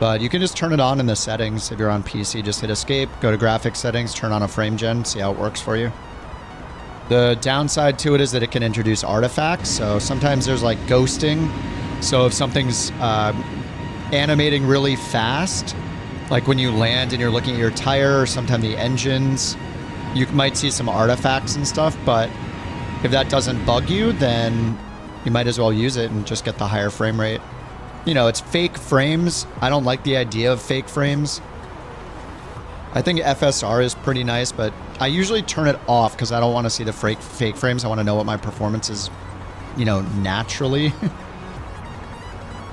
But you can just turn it on in the settings. If you're on PC, just hit escape, go to graphics settings, turn on a frame gen, see how it works for you. The downside to it is that it can introduce artifacts. So sometimes there's like ghosting. So if something's animating really fast, like when you land and you're looking at your tire or sometimes the engines, you might see some artifacts and stuff. But if that doesn't bug you, then you might as well use it and just get the higher frame rate. You know, it's fake frames. I don't like the idea of fake frames. I think FSR is pretty nice, but I usually turn it off because I don't want to see the fake frames. I want to know what my performance is, you know, naturally.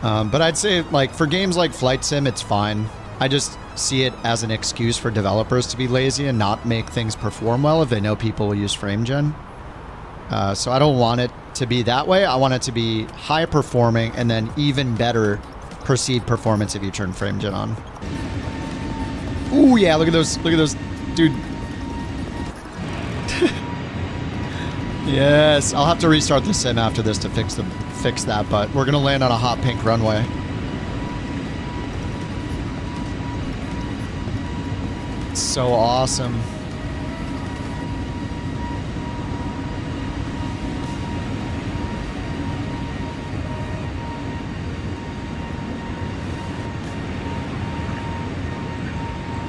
But I'd say, like, for games like Flight Sim, it's fine. I just see it as an excuse for developers to be lazy and not make things perform well if they know people will use frame gen. So I don't want it to be that way. I want it to be high performing and then even better perceived performance if you turn frame gen on. Ooh, yeah, look at those, dude. Yes, I'll have to restart the sim after this to fix that, but we're gonna land on a hot pink runway. It's so awesome.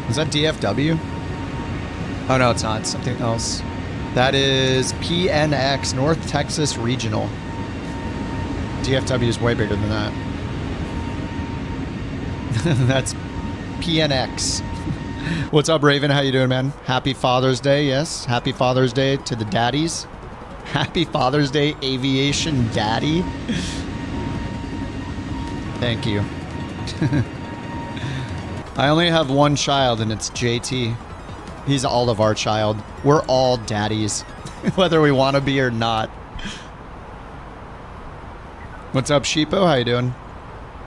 Is that DFW? Oh no, it's not. It's something else. That is PNX, North Texas Regional. DFW is way bigger than that. That's PNX. What's up, Raven? How you doing, man? Happy Father's Day, yes. Happy Father's Day to the daddies. Happy Father's Day, Aviation Daddy. Thank you. I only have one child, and it's JT. He's all of our child. We're all daddies, whether we want to be or not. What's up, Sheepo? How you doing?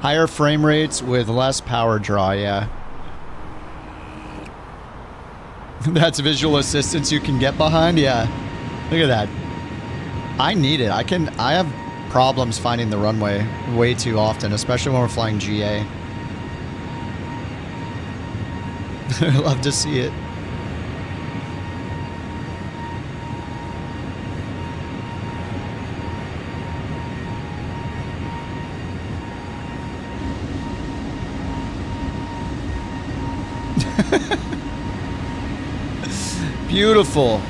Higher frame rates with less power draw, yeah. That's visual assistance you can get behind? Yeah. Look at that. I need it. I have problems finding the runway way too often, especially when we're flying GA. I love to see it. Beautiful.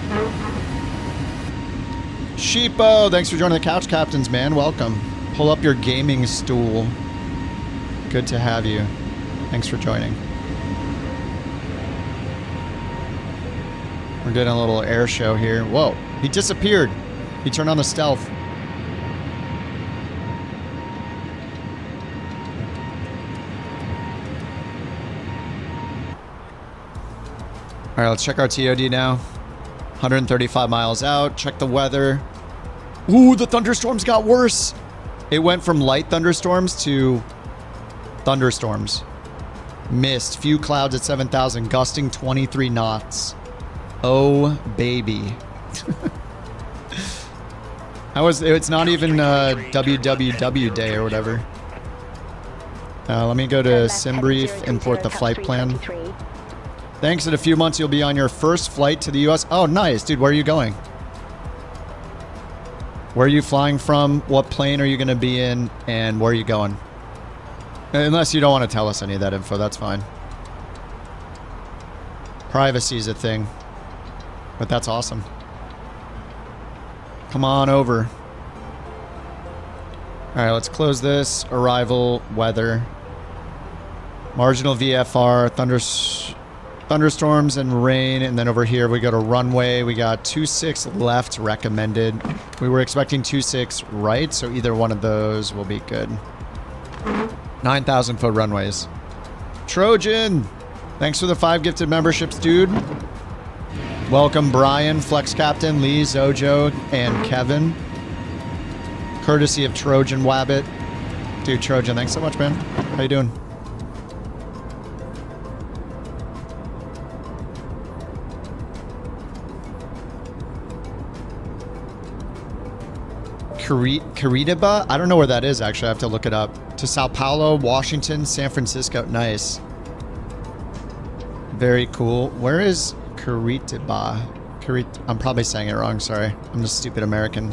Sheepo, thanks for joining the Couch Captains, man. Welcome. Pull up your gaming stool. Good to have you. Thanks for joining. We're getting a little air show here. Whoa, he disappeared. He turned on the stealth. All right, let's check our TOD now. 135 miles out. Check the weather. Ooh, the thunderstorms got worse. It went from light thunderstorms to thunderstorms. Mist. Few clouds at 7,000. Gusting 23 knots. Oh, baby. It's not even WWW day or whatever. Let me go to SimBrief, import the flight plan. Thanks. In a few months, you'll be on your first flight to the U.S. Oh, nice. Dude, where are you going? Where are you flying from? What plane are you going to be in? And where are you going? Unless you don't want to tell us any of that info, that's fine. Privacy is a thing. But that's awesome. Come on over. All right, let's close this. Arrival, weather. Marginal VFR, thunderstorms and rain. And then over here, we go to runway. We got 26 left recommended. We were expecting 26 right, so either one of those will be good. 9,000 foot runways. Trojan, thanks for the 5 gifted memberships, dude. Welcome, Brian, Flex Captain, Lee, Zojo, and Kevin. Courtesy of Trojan Wabbit. Dude, Trojan, thanks so much, man. How you doing? Curitiba? I don't know where that is, actually. I have to look it up. To Sao Paulo, Washington, San Francisco. Nice. Very cool. Where is Curitiba? I'm probably saying it wrong, sorry. I'm just a stupid American.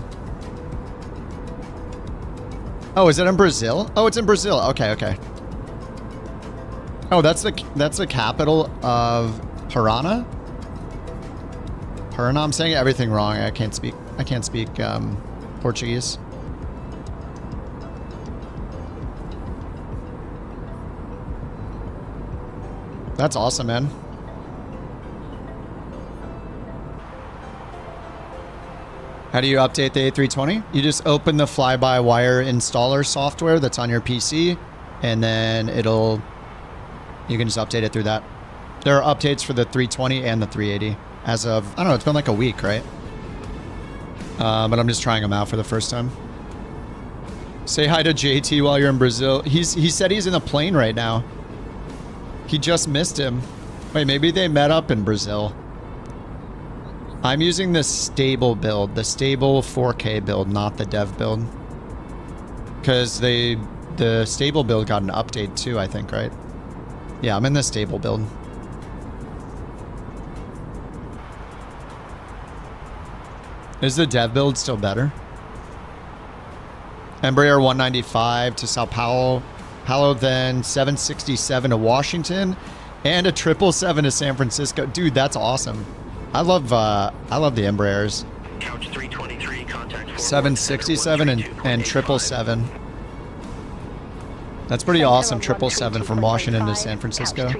Oh, is it in Brazil? Oh, it's in Brazil. Okay, okay. Oh, that's the capital of Paraná? Paraná? I'm saying everything wrong. I can't speak Portuguese. That's awesome, man. How do you update the A320? You just open the FlyByWire installer software that's on your PC, and then it'll, You can just update it through that. There are updates for the 320 and the 380 as of, I don't know, it's been like a week, right? But I'm just trying them out for the first time. Say hi to JT while you're in Brazil. He said he's in a plane right now. He just missed him. Wait, maybe they met up in Brazil. I'm using the stable build, the stable 4K build, not the dev build. Because the stable build got an update too, I think, right? Yeah, I'm in the stable build. Is the dev build still better? Embraer 195 to Sao Paulo, then 767 to Washington, and a 777 to San Francisco. Dude, that's awesome. I love the Embraers. Couch 323, contact 767 and 777. That's pretty awesome. 777 from Washington to San Francisco.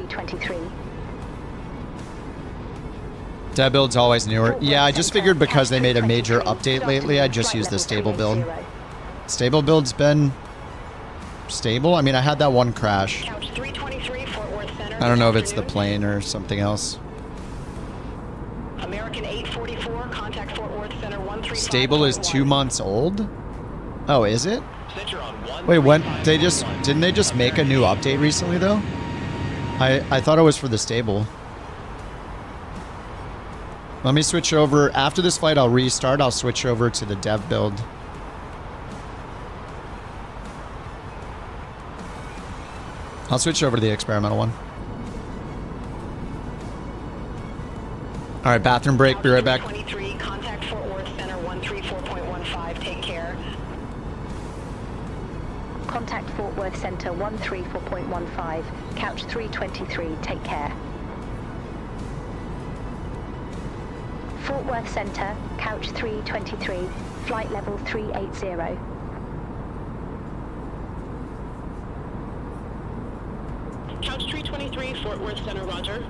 Dev build's always newer. Yeah, I just figured because they made a major update lately, I just used the stable build. Stable build's been stable. I mean, I had that one crash. I don't know if it's the plane or something else. American 844, contact Fort Worth Center 135. Stable is 2 months old? Oh, is it? Wait, when didn't they just make a new update recently though? I thought it was for the stable. Let me switch over. After this flight, I'll restart. I'll switch over to the dev build. I'll switch over to the experimental one. All right, bathroom break. Be right back. 23, contact Fort Worth Center 134.15. Take care. Contact Fort Worth Center 134.15. Couch 323. Take care. Fort Worth Center, Couch 323. Flight level 380. Couch 323, Fort Worth Center, roger.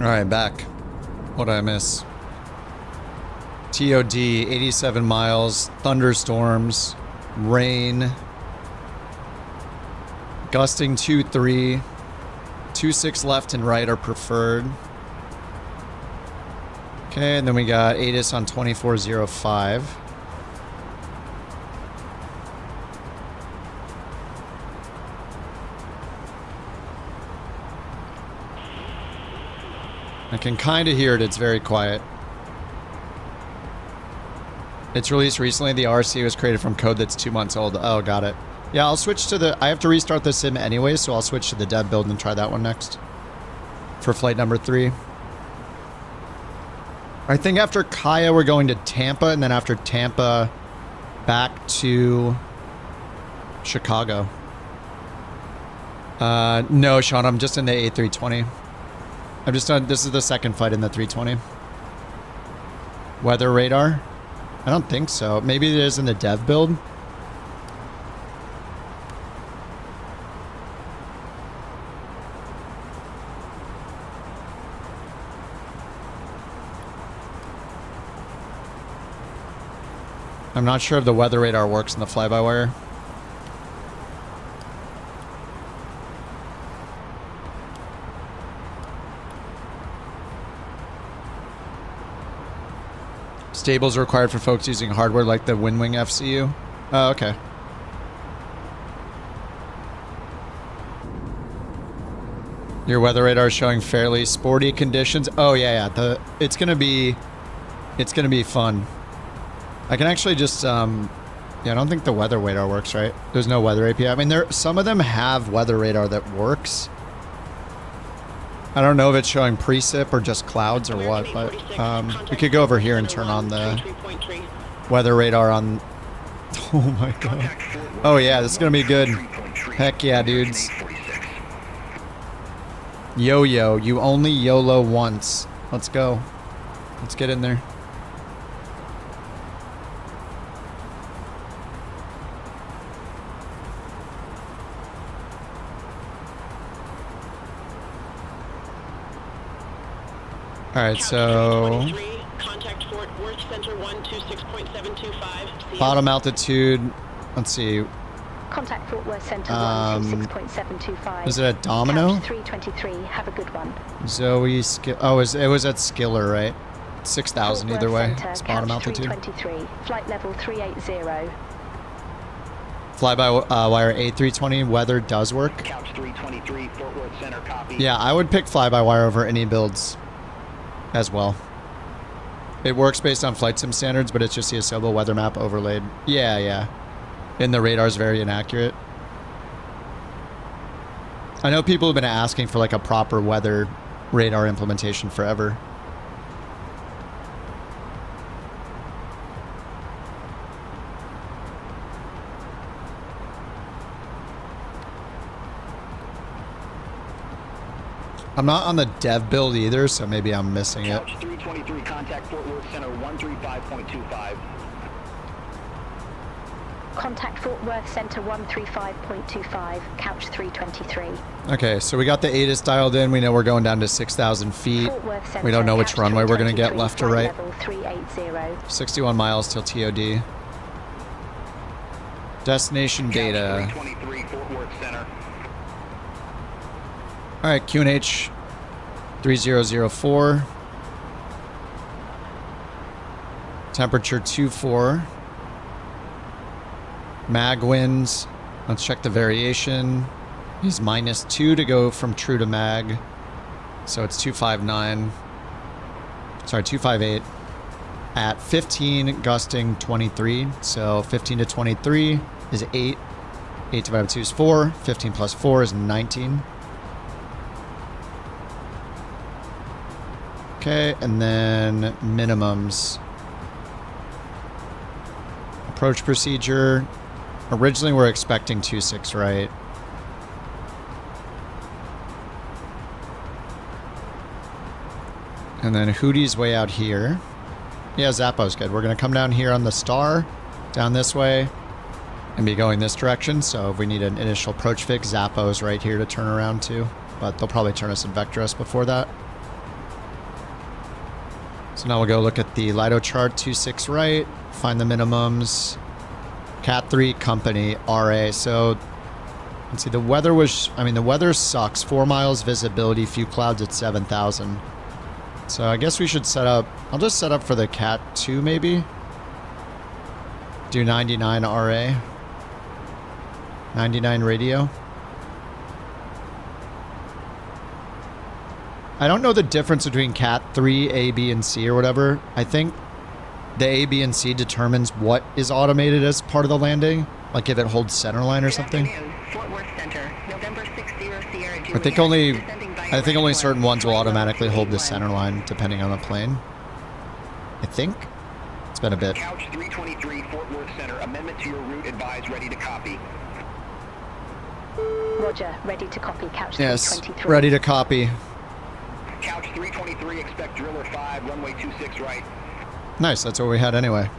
All right, back. What did I miss? TOD, 87 miles, thunderstorms, rain, gusting 2-3, 2-6 left and right are preferred. Okay, and then we got ATIS on 2405. I can kind of hear it. It's very quiet. It's released recently. The RC was created from code that's 2 months old. Oh, got it. Yeah, I'll switch to the... I have to restart the sim anyway, so I'll switch to the dev build and try that one next. For flight number 3. I think after Kaya, we're going to Tampa, and then after Tampa, back to Chicago. No, Sean, I'm just in the A320. I'm just done. This is the second flight in the 320. Weather radar? I don't think so. Maybe it is in the dev build. I'm not sure if the weather radar works in the fly-by-wire. Stables are required for folks using hardware like the WinWing FCU. Oh, okay. Your weather radar is showing fairly sporty conditions. Oh yeah, yeah. It's gonna be fun. I can actually just yeah, I don't think the weather radar works, right? There's no weather API. I mean, some of them have weather radar that works. I don't know if it's showing precip or just clouds or what, but we could go over here and turn on the weather radar on. Oh my god. Oh yeah, this is gonna be good. Heck yeah, dudes. Yo-yo, you only YOLO once. Let's go. Let's get in there. Alright, so bottom altitude, let's see. Contact Fort Worth Center 126.725. Is it at Domino? 323, have a good one. Zoe Skill. Oh, it was at Skiller, right? 6,000 either way. It's bottom altitude. 323, flight level 380. FlyByWire A320 weather does work. Couch 323, Fort Worth Center, copy. Yeah, I would pick FlyByWire over any builds as well. It works based on flight sim standards, but it's just the Asobo weather map overlaid. Yeah, yeah. And the radar's very inaccurate. I know people have been asking for like a proper weather radar implementation forever. I'm not on the dev build either, so maybe I'm missing it. Couch 323, contact Fort Worth Center 135.25. Contact Fort Worth Center 135.25, couch 323. Okay, so we got the ATIS dialed in. We know we're going down to 6,000 feet. We don't know which runway we're going to get, left or right. 61 miles till TOD. Destination data. All right, QNH 3004. Temperature 24. Mag winds. Let's check the variation. He's -2 to go from true to mag. So it's 259. Sorry, 258. At 15, gusting 23. So 15 to 23 is 8. 8 divided by 2 is 4. 15 plus 4 is 19. Okay, and then minimums. Approach procedure. Originally we're expecting 26 right. And then Hootie's way out here. Yeah, Zappo's good. We're going to come down here on the star, down this way, and be going this direction. So if we need an initial approach fix, Zappo's right here to turn around to. But they'll probably turn us in vector us before that. So now we'll go look at the Lido chart, 26 right, find the minimums. Cat 3 company, RA. So let's see, the weather was, I mean, the weather sucks. 4 miles visibility, few clouds at 7,000. So I guess we should set up, I'll just set up for the Cat 2 maybe. Do 99 RA. 99 radio. I don't know the difference between Cat 3, A, B, and C or whatever. I think the A, B, and C determines what is automated as part of the landing. Like if it holds centerline or something. I think only certain ones will automatically hold the centerline depending on the plane. I think. It's been a bit. Couch 323, Fort Worth Center. Amendment to your route advised, ready to copy. Roger, ready to copy. Couch 323. Yes, ready to copy. Couch 323, expect driller 5, runway 26 right. Nice, that's what we had anyway.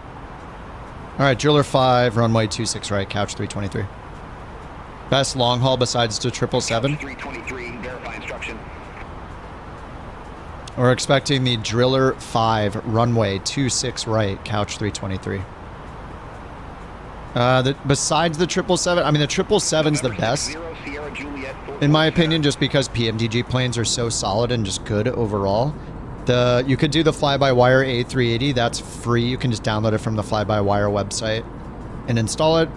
Alright, driller 5, runway 26 right, couch 323. Best long haul besides the 777? 323, verify instruction. We're expecting the driller 5, runway 26 right, couch 323. Besides the 777, I mean, the 777's the best, in my opinion, just because PMDG planes are so solid and just good overall. You could do the FlyByWire A380. That's free. You can just download it from the FlyByWire website and install it.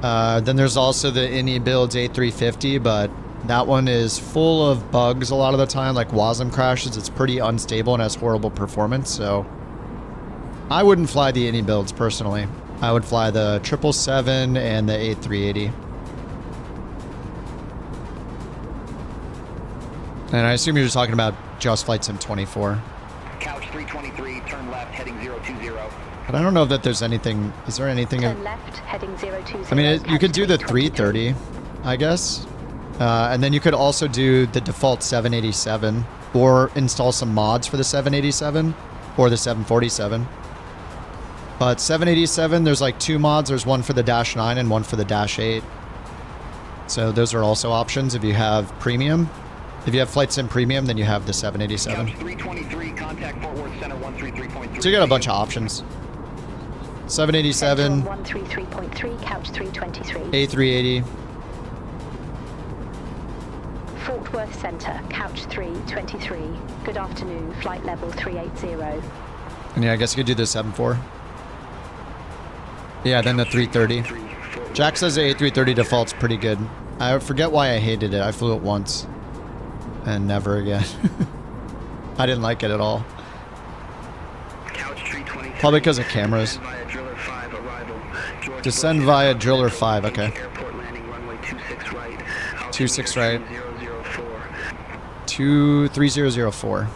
Then there's also the AnyBuilds A350, but that one is full of bugs a lot of the time, like WASM crashes. It's pretty unstable and has horrible performance, so I wouldn't fly the AnyBuilds personally. I would fly the 777 and the A380. And I assume you're just talking about just Flight Sim 24. Couch 323, turn left, heading 020. But I don't know that there's anything... Is there anything... Turn left, heading 020. I mean, you could do the 330, I guess. And then you could also do the default 787 or install some mods for the 787 or the 747. But 787, there's like 2 mods. There's one for the Dash 9 and one for the Dash 8. So those are also options if you have premium. If you have Flight Sim Premium, then you have the 787. 323, contact Fort Worth Center 133.3. So you got a bunch of options. 787. 133.3, couch 323. A380. Fort Worth Center, couch 323. Good afternoon, flight level 380. And yeah, I guess you could do the 74. Yeah, then the 330. Jack says the A330 default's pretty good. I forget why I hated it. I flew it once. And never again. I didn't like it at all. Probably because of cameras. Descend via Driller 5, okay. 26 right. 3004.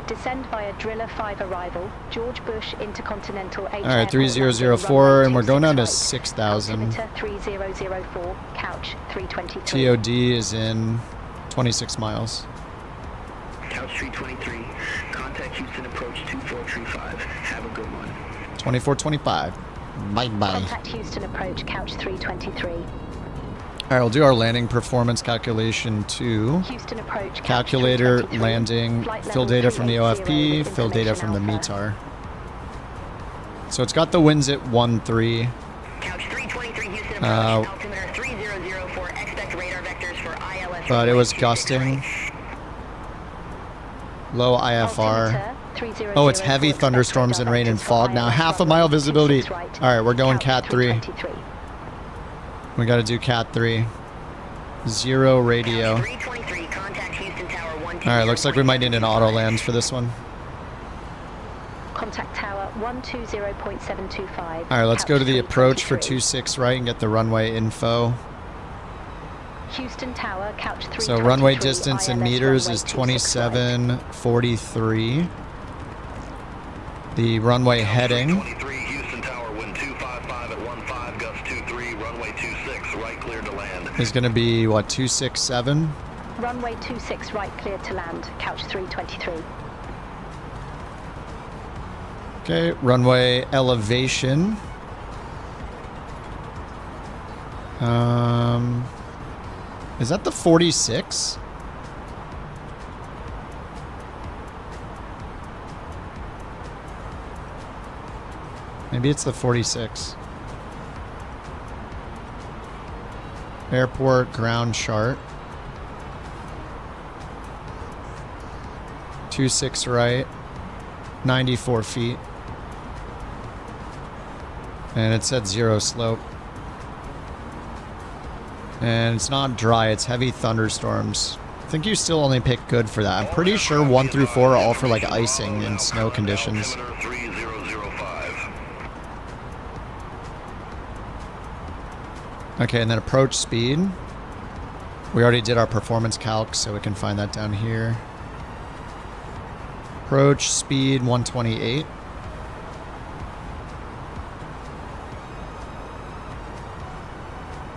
Descend via Driller 5 arrival, George Bush Intercontinental H. Alright, 3004, and we're going down to 6,000. 3004, couch 323. TOD is in 26 miles. Couch 323, contact Houston approach 2435. Have a good one. 2425. Bye-bye. Contact Houston approach couch 323. Alright, we'll do our landing performance calculation too. Houston approach Calculator, landing, fill data from the OFP, fill data from the METAR. So it's got the winds at 1-3. Couch 323 Houston approach, altimeter 3004, expect radar vectors for ILS. But it was gusting. Low IFR. Oh, it's heavy thunderstorms and rain and fog now. Half a mile visibility. Alright, we're going Cat 3. We gotta do Cat 3. 0 radio. Alright, looks like we might need an auto land for this one. Contact tower 120.725. Alright, let's go to the approach for 26 right and get the runway info. Houston Tower, couch 323. So runway distance in meters is 2743. The runway heading is going to be, what, 267? Runway 26 right, cleared to land, couch 323. Okay, runway elevation. Is that the 46? Maybe it's the 46. Airport ground chart. 26 right. 94 feet. And it said 0 slope. And it's not dry, it's heavy thunderstorms. I think you still only pick good for that. I'm pretty sure 1 through 4 are all for like icing and snow conditions. Okay, and then approach speed. We already did our performance calc, so we can find that down here. Approach speed 128.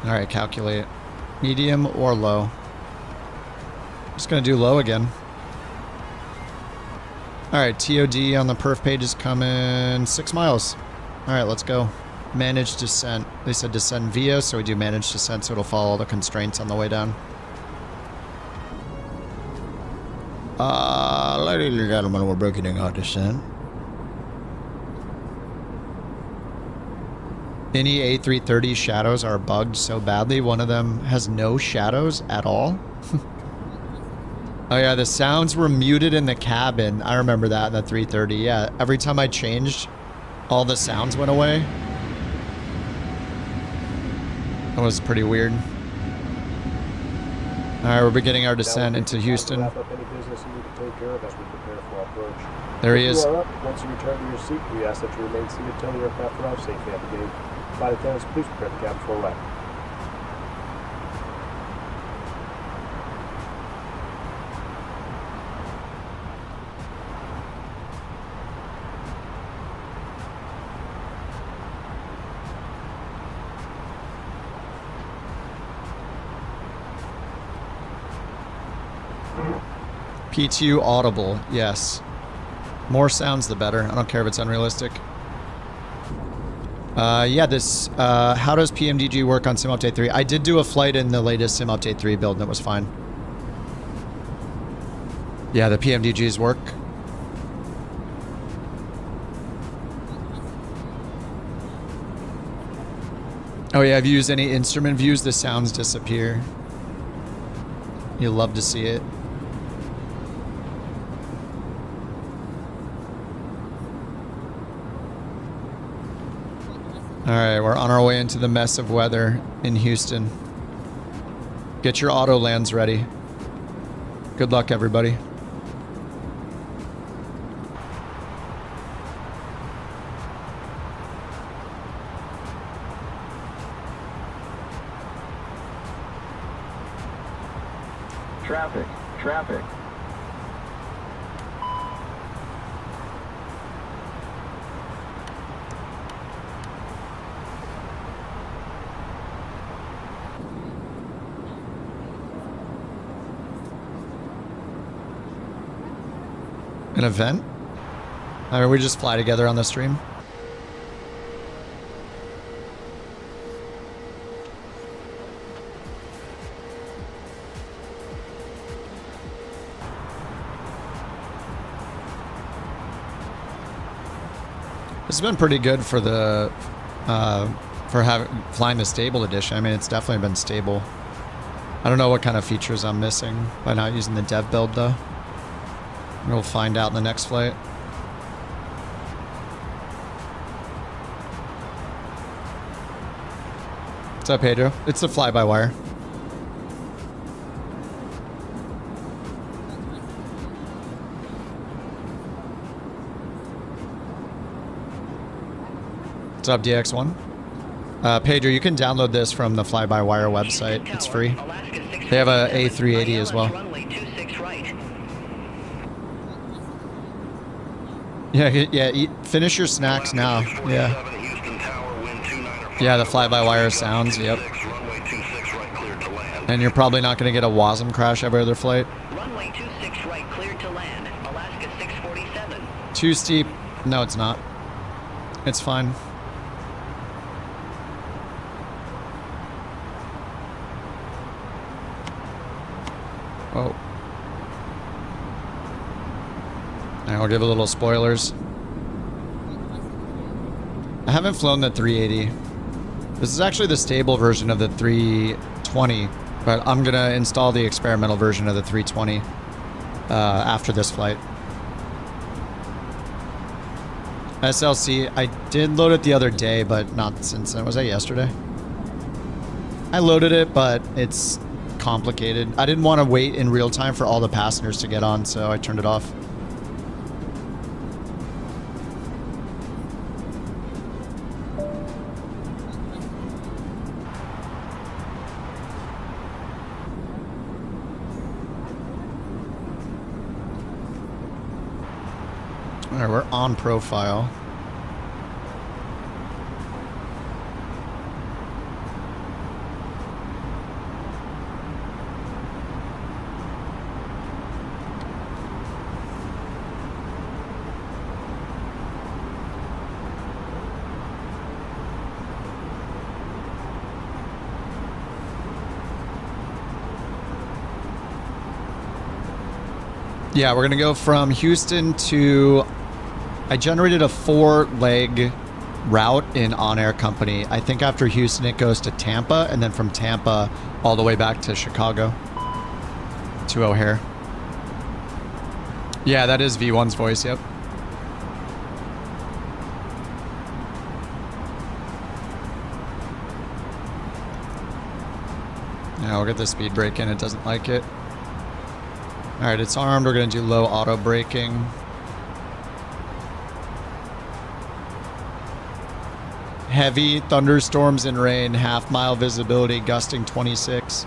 Alright, calculate. Medium or low? Just gonna do low again. Alright, TOD on the perf page is coming 6 miles. Alright, let's go. Manage descent. They said descend via, so we do manage descent, so it'll follow all the constraints on the way down. Ladies and gentlemen, we're beginning our descent. Any A330 shadows are bugged so badly. One of them has no shadows at all. Oh yeah, the sounds were muted in the cabin. I remember that in the 330. Yeah, every time I changed, all the sounds went away. That was pretty weird. Alright, we're beginning our descent into Houston. There he is. Once you return to your seat, we ask that you remain seated until the aircraft arrives safely at the gate. Flight attendants, please prepare the cabin for landing. PTU audible, yes. More sounds the better. I don't care if it's unrealistic. Yeah, this, how does PMDG work on Sim Update 3? I did do a flight in the latest Sim Update 3 build and it was fine. Yeah, the PMDGs work. Oh yeah, if you use any instrument views, the sounds disappear. You'll love to see it. Alright, we're on our way into the mess of weather in Houston. Get your auto lands ready. Good luck, everybody. Traffic, traffic. An event? I mean, we just fly together on the stream. This has been pretty good for the flying the stable edition. I mean, it's definitely been stable. I don't know what kind of features I'm missing by not using the dev build though. We'll find out in the next flight. What's up, Pedro? It's the fly-by-wire. What's up, DX1? Pedro, you can download this from the Fly-by-Wire website. It's free. They have a A380 as well. Yeah, finish your snacks now. Yeah. Yeah, the fly-by-wire sounds, yep. And you're probably not going to get a WASM crash every other flight. Runway 26 right, cleared to land. Alaska 647. Too steep. No, it's not. It's fine. Oh. I'll give a little spoilers. I haven't flown the 380. This is actually the stable version of the 320, but I'm gonna install the experimental version of the 320 after this flight. SLC, I did load it the other day, but not since then. Was that yesterday? I loaded it, but it's complicated. I didn't want to wait in real time for all the passengers to get on, so I turned it off. Alright, we're on profile. Yeah, we're gonna go from Houston to... I generated a 4-leg route in on-air company. I think after Houston it goes to Tampa, and then from Tampa all the way back to Chicago to O'Hare. Yeah, that is V1's voice, yep. Yeah, we'll get the speed brake in. It doesn't like it. All right, it's armed. We're going to do low auto braking. Heavy thunderstorms and rain, half-mile visibility, gusting 26.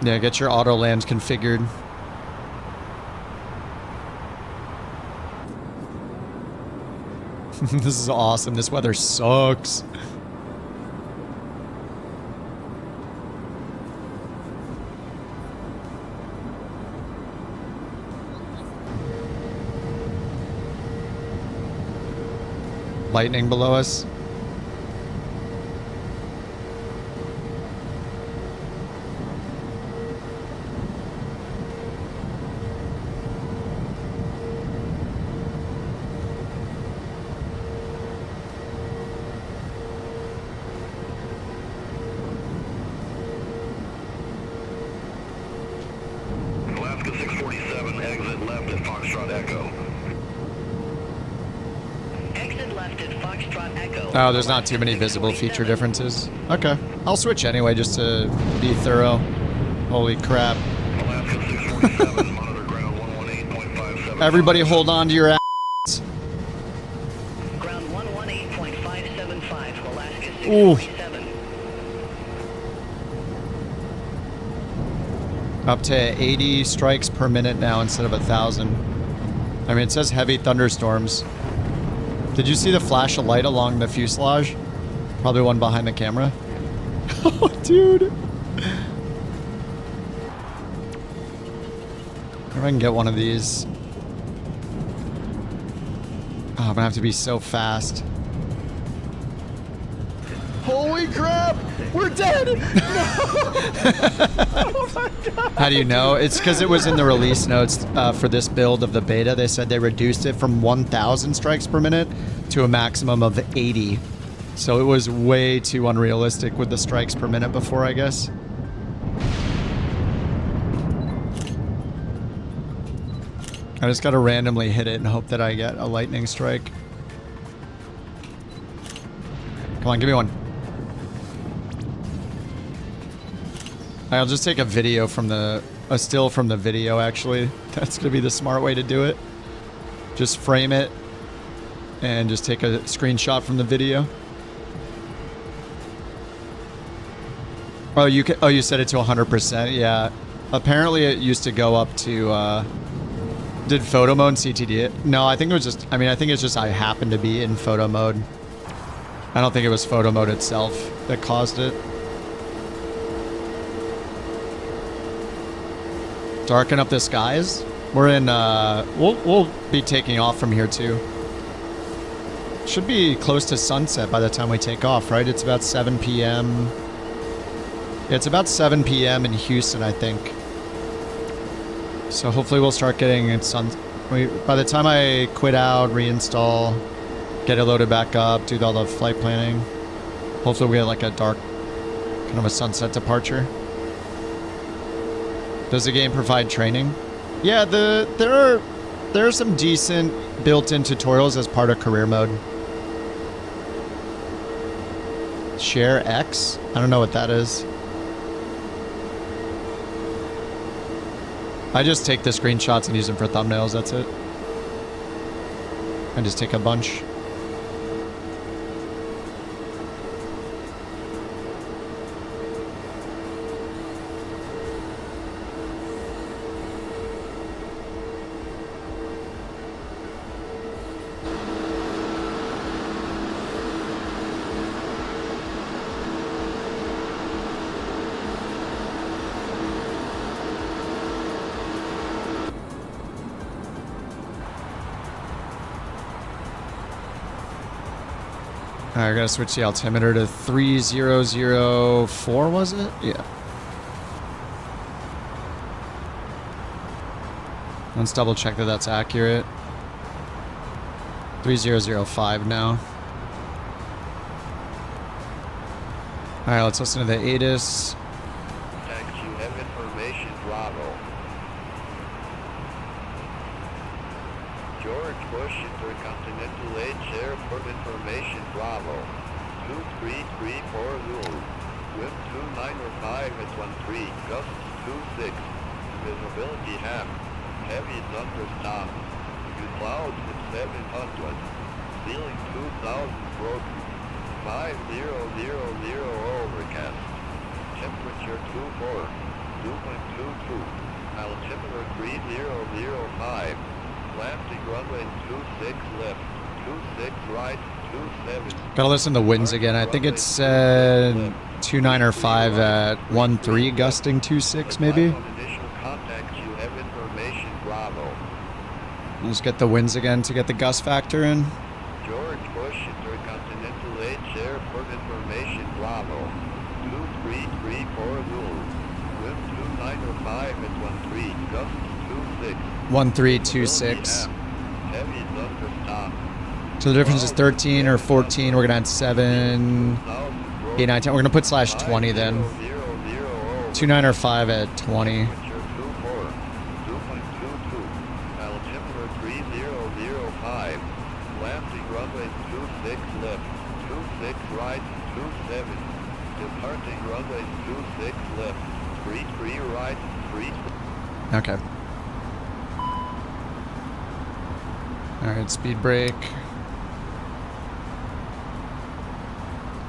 Yeah, get your auto land configured. This is awesome. This weather sucks. Lightning below us. Alaska 647, exit left at Foxtrot Echo. Oh, there's not too many visible feature differences. Okay. I'll switch anyway just to be thorough. Holy crap. Everybody hold on to your ass. Ground 118.575, Alaska 647. Up to 80 strikes per minute now instead of 1,000. I mean, it says heavy thunderstorms. Did you see the flash of light along the fuselage? Probably one behind the camera. Oh, dude. If I can get one of these. Oh, I'm gonna have to be so fast. Holy crap! We're dead! No! Oh my god! How do you know? It's because it was in the release notes for this build of the beta. They said they reduced it from 1,000 strikes per minute to a maximum of 80. So it was way too unrealistic with the strikes per minute before, I guess. I just gotta randomly hit it and hope that I get a lightning strike. Come on, give me one. I'll just take a video from a still from the video, actually. That's gonna be the smart way to do it. Just frame it and just take a screenshot from the video. Oh, you set it to 100%. Yeah. Apparently it used to go up to did photo mode CTD it? No, I think it was just, I think it's just I happened to be in photo mode. I don't think it was photo mode itself that caused it. Darken up the skies. We're in, we'll be taking off from here too. Should be close to sunset by the time we take off, right? It's about 7 p.m. Yeah, it's about 7 p.m. in Houston, I think. So hopefully we'll start getting it by the time I quit out, reinstall, get it loaded back up, do all the flight planning. Hopefully we get like a dark, kind of a sunset departure. Does the game provide training? Yeah, there are some decent built-in tutorials as part of career mode. Share X? I don't know what that is. I just take the screenshots and use them for thumbnails, that's it. I just take a bunch. Alright, I gotta switch the altimeter to 3004, was it? Yeah. Let's double check that that's accurate. 3005 now. All right, let's listen to the ATIS. Taxi, you have information, Bravo. George Bush Intercontinental H Airport information, Bravo. 2334 Zulu. Wind 295 at 13, gusts 26. Visibility half. Heavy thunderstorm. Clouds at 700. Ceiling 2000 broken. 5000 overcast. Temperature 24. 2.22. Altimeter 3005. Landing runway 26 left. 26 right. 27. Gotta listen to winds again. I think it's 29 or 5 at 13, gusting 26 maybe. Initial contact, you have information, Bravo. Let's get the winds again to get the gust factor in. George Bush Intercontinental H Airport information, Bravo. 2334 Zulu. Wind 295 at 13, gusts 26. 1326. Heavy thunderstorm. So the difference is 13 or 14. We're gonna add 7, 8, 9, 10. We're gonna put /20 then. 29 or 5 at 20. Altimeter 3005. Landing runway 26 left. 26 right. 27. Departing runway 26 left. 33 right. 33. Okay. All right, speed brake.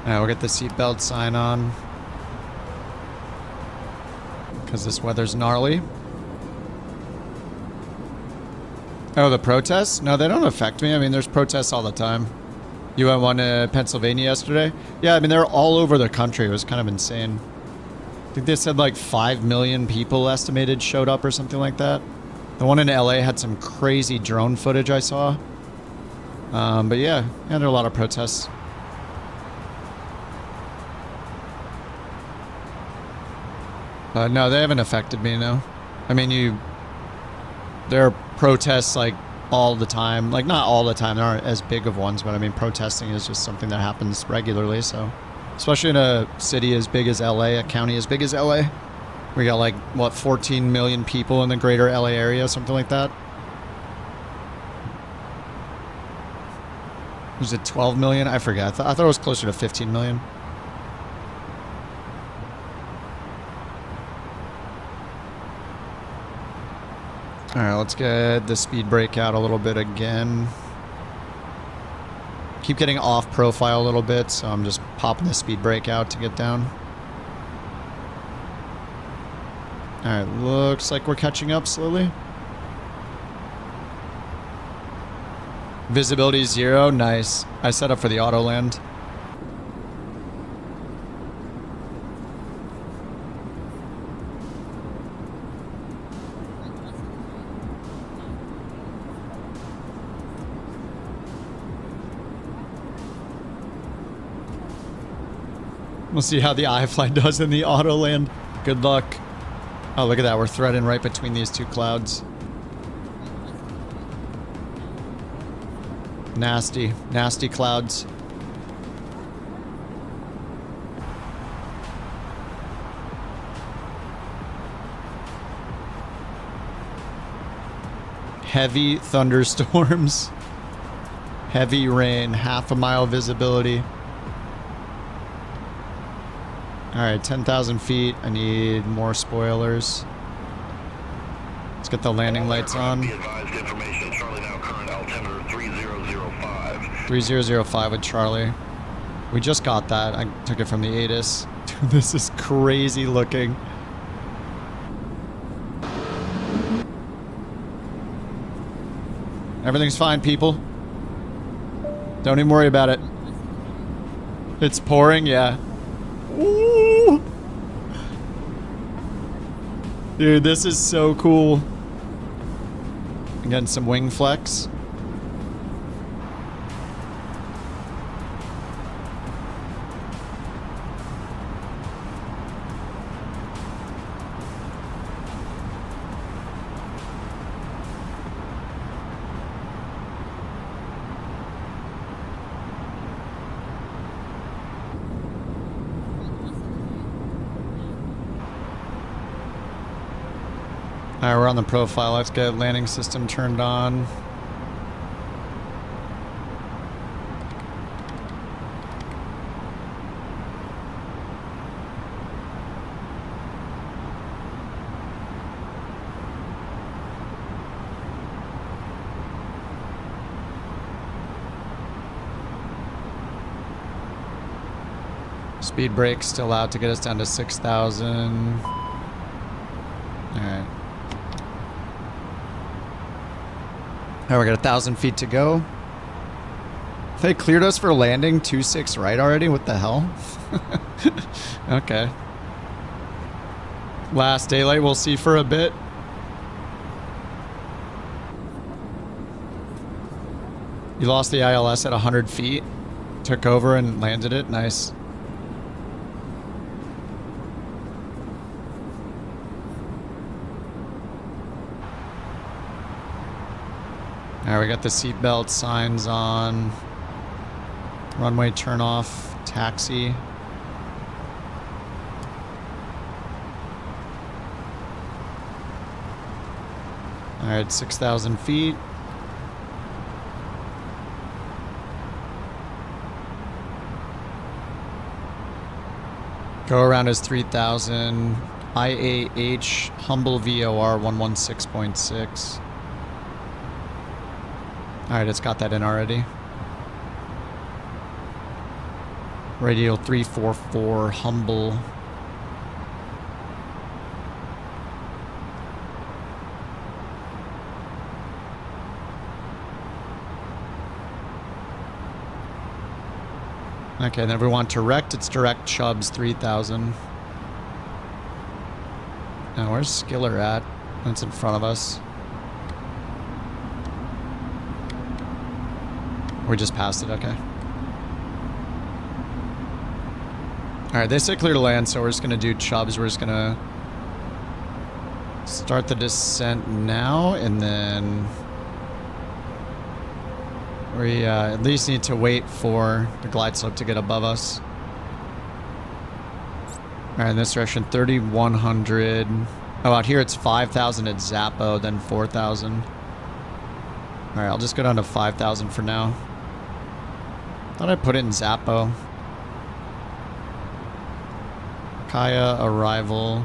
Now we'll get the seatbelt sign on, because this weather's gnarly. Oh, the protests? No, they don't affect me. I mean, there's protests all the time. You went one to Pennsylvania yesterday? Yeah, I mean, they're all over the country. It was kind of insane. I think they said like 5 million people estimated showed up or something like that. The one in LA had some crazy drone footage I saw. But yeah, there are a lot of protests. No, they haven't affected me, no. I mean, there are protests like all the time. Like, not all the time, there aren't as big of ones, but I mean, protesting is just something that happens regularly, so. Especially in a city as big as LA, a county as big as LA. We got like, what, 14 million people in the greater LA area, something like that. Was it 12 million? I forget. I thought it was closer to 15 million. All right, let's get the speed brake out a little bit again. Keep getting off profile a little bit, so I'm just popping the speed brake out to get down. All right, looks like we're catching up slowly. Visibility 0, nice. I set up for the auto land. We'll see how the iFly does in the auto land. Good luck. Oh, look at that. We're threading right between these two clouds. Nasty, nasty clouds. Heavy thunderstorms. Heavy rain, half a mile visibility. All right, 10,000 feet. I need more spoilers. Let's get the landing lights on. 3005 with Charlie. We just got that. I took it from the ATIS. Dude, this is crazy looking. Everything's fine, people. Don't even worry about it. It's pouring, yeah. Ooh. Dude, this is so cool. Again, some wing flex. Alright, we're on the profile. Let's get landing system turned on. Speed brake still out to get us down to 6,000. Alright. Alright, we got 1,000 feet to go. They cleared us for landing 2-6 right already? What the hell? Okay. Last daylight we'll see for a bit. You lost the ILS at 100 feet. Took over and landed it. Nice. Alright, we got the seatbelt signs on. Runway turn off. Taxi. Alright, 6,000 feet. Go around is 3,000. IAH Humble VOR 116.6. Alright, it's got that in already. Radial 344 Humble. Okay, then if we want direct, it's direct Chubbs 3,000. Now, where's Skiller at? That's in front of us. We just passed it, okay. Alright, they said clear to land, so we're just going to do Chubbs. We're just going to start the descent now, and then we at least need to wait for the glide slope to get above us. Alright, in this direction, 3,100. Oh, out here it's 5,000 at Zappo, then 4,000. Alright, I'll just go down to 5,000 for now. Thought I put it in Zappo. Kaya arrival.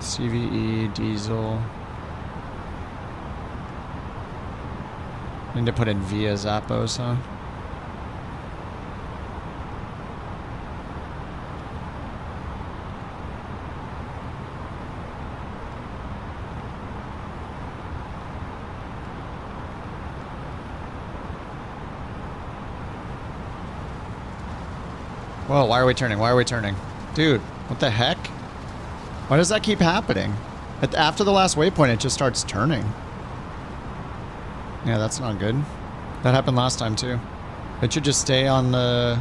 CVE diesel. Need to put in via Zappos, huh? Whoa, why are we turning? Why are we turning? Dude, what the heck? Why does that keep happening? After the last waypoint, it just starts turning. Yeah, that's not good. That happened last time too. It should just stay on the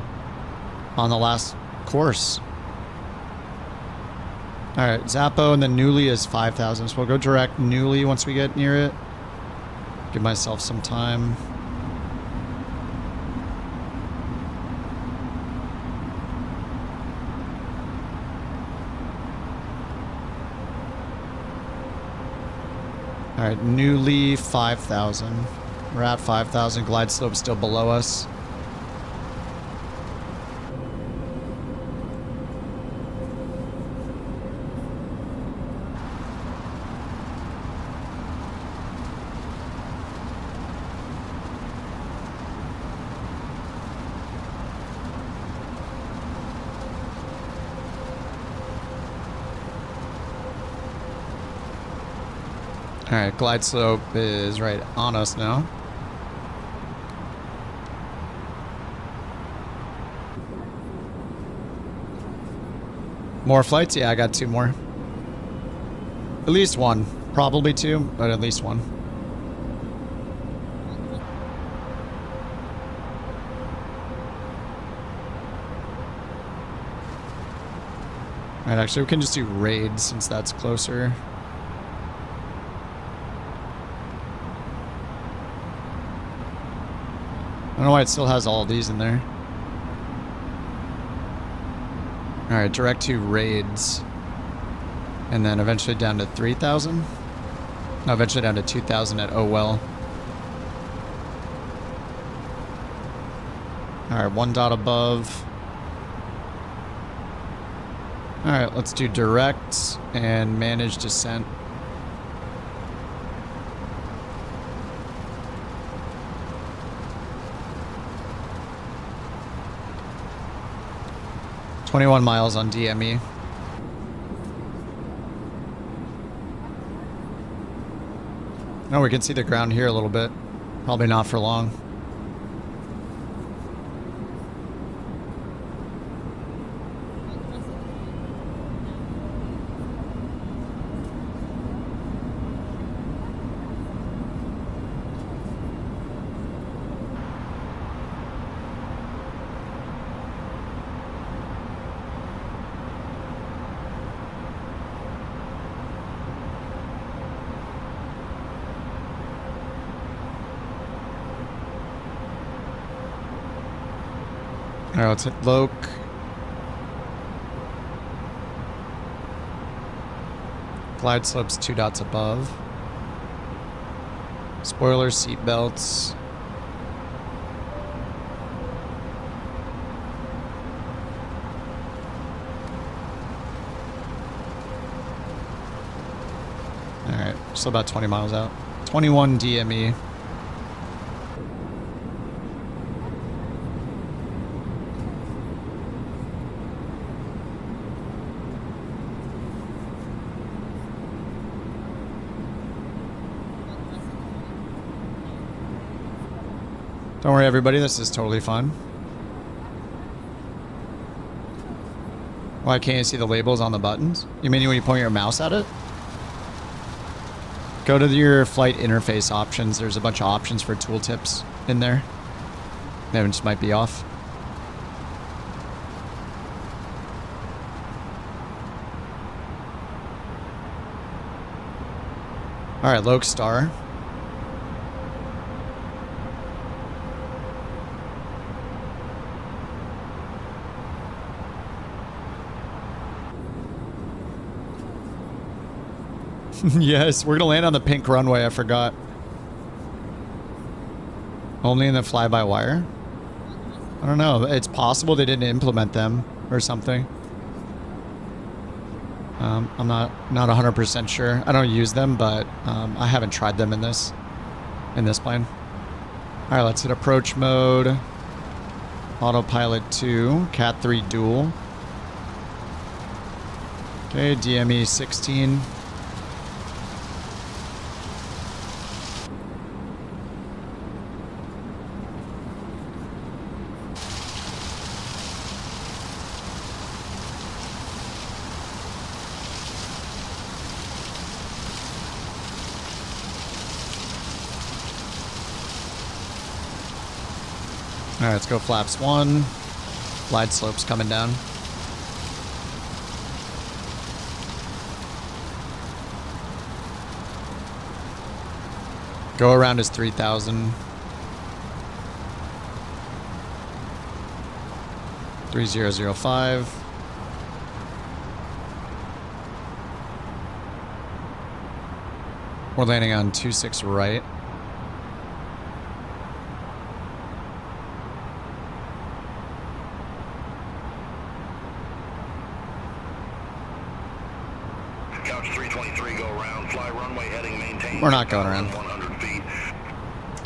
last course. Alright, Zappo and then Newly is 5,000. So we'll go direct Newly once we get near it. Give myself some time. Alright, Newly 5,000. We're at 5,000. Glide slope still below us. Alright, glide slope is right on us now. More flights? Yeah, I got 2 more. At least 1. Probably 2, but at least 1. Alright, actually we can just do raid since that's closer. I don't know why it still has all of these in there. All right, direct to raids. And then eventually down to 3,000. No, eventually down to 2,000 at Owell. All right, 1 dot above. All right, let's do direct and manage descent. $21 miles on DME. Oh, we can see the ground here a little bit. Probably not for long. All right, let's hit Loke. Glide slopes 2 dots above. Spoilers, seat belts. All right, still about 20 miles out. 21 DME. Don't worry, everybody, this is totally fun. Why can't you see the labels on the buttons? You mean when you point your mouse at it? Go to your flight interface options. There's a bunch of options for tooltips in there. They just might be off. All right, Loke Star. Yes, we're gonna land on the pink runway, I forgot. Only in the fly-by-wire? I don't know, it's possible they didn't implement them or something. I'm not 100% sure. I don't use them, but I haven't tried them in this plane. All right, let's hit approach mode. Autopilot 2, Cat 3 dual. Okay, DME 16. All right, let's go flaps 1. Glide slopes coming down. Go around is 3,000. 3005. We're landing on 26 right. We're not going around.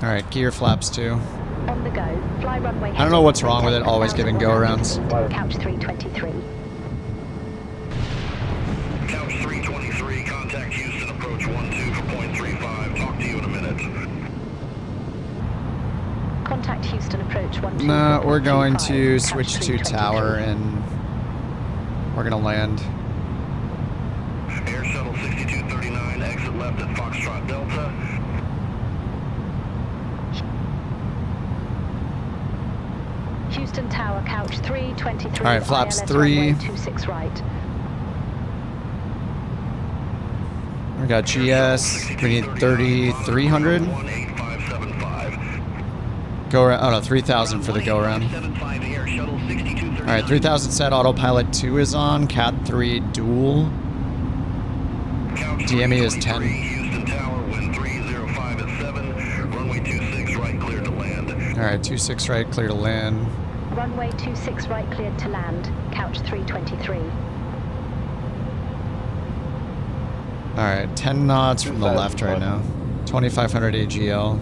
All right, gear flaps 2. On the go, fly runway. I don't know what's wrong with it, always giving go-arounds. Couch 323. Couch 323, contact Houston, approach 12 for 0.35. Talk to you in a minute. Contact Houston, approach 12. No, we're going to switch to tower and we're gonna land. Air Shuttle 6239, exit left at Foxtrot Delta. Houston Tower, couch 323. All right, flaps ILS 3. 26 right. We got GS. We need 3,300. Go around. Oh no, 3,000 for the go around. All right, 3,000 set. Autopilot 2 is on. Cat 3 dual. DME is 10. Houston Tower, wind 305 at 7. Runway 26 right, clear to land. All right, 26 right, clear to land. Runway 26 right cleared to land. Couch 323. All right, 10 knots from the left right now. 2,500 AGL.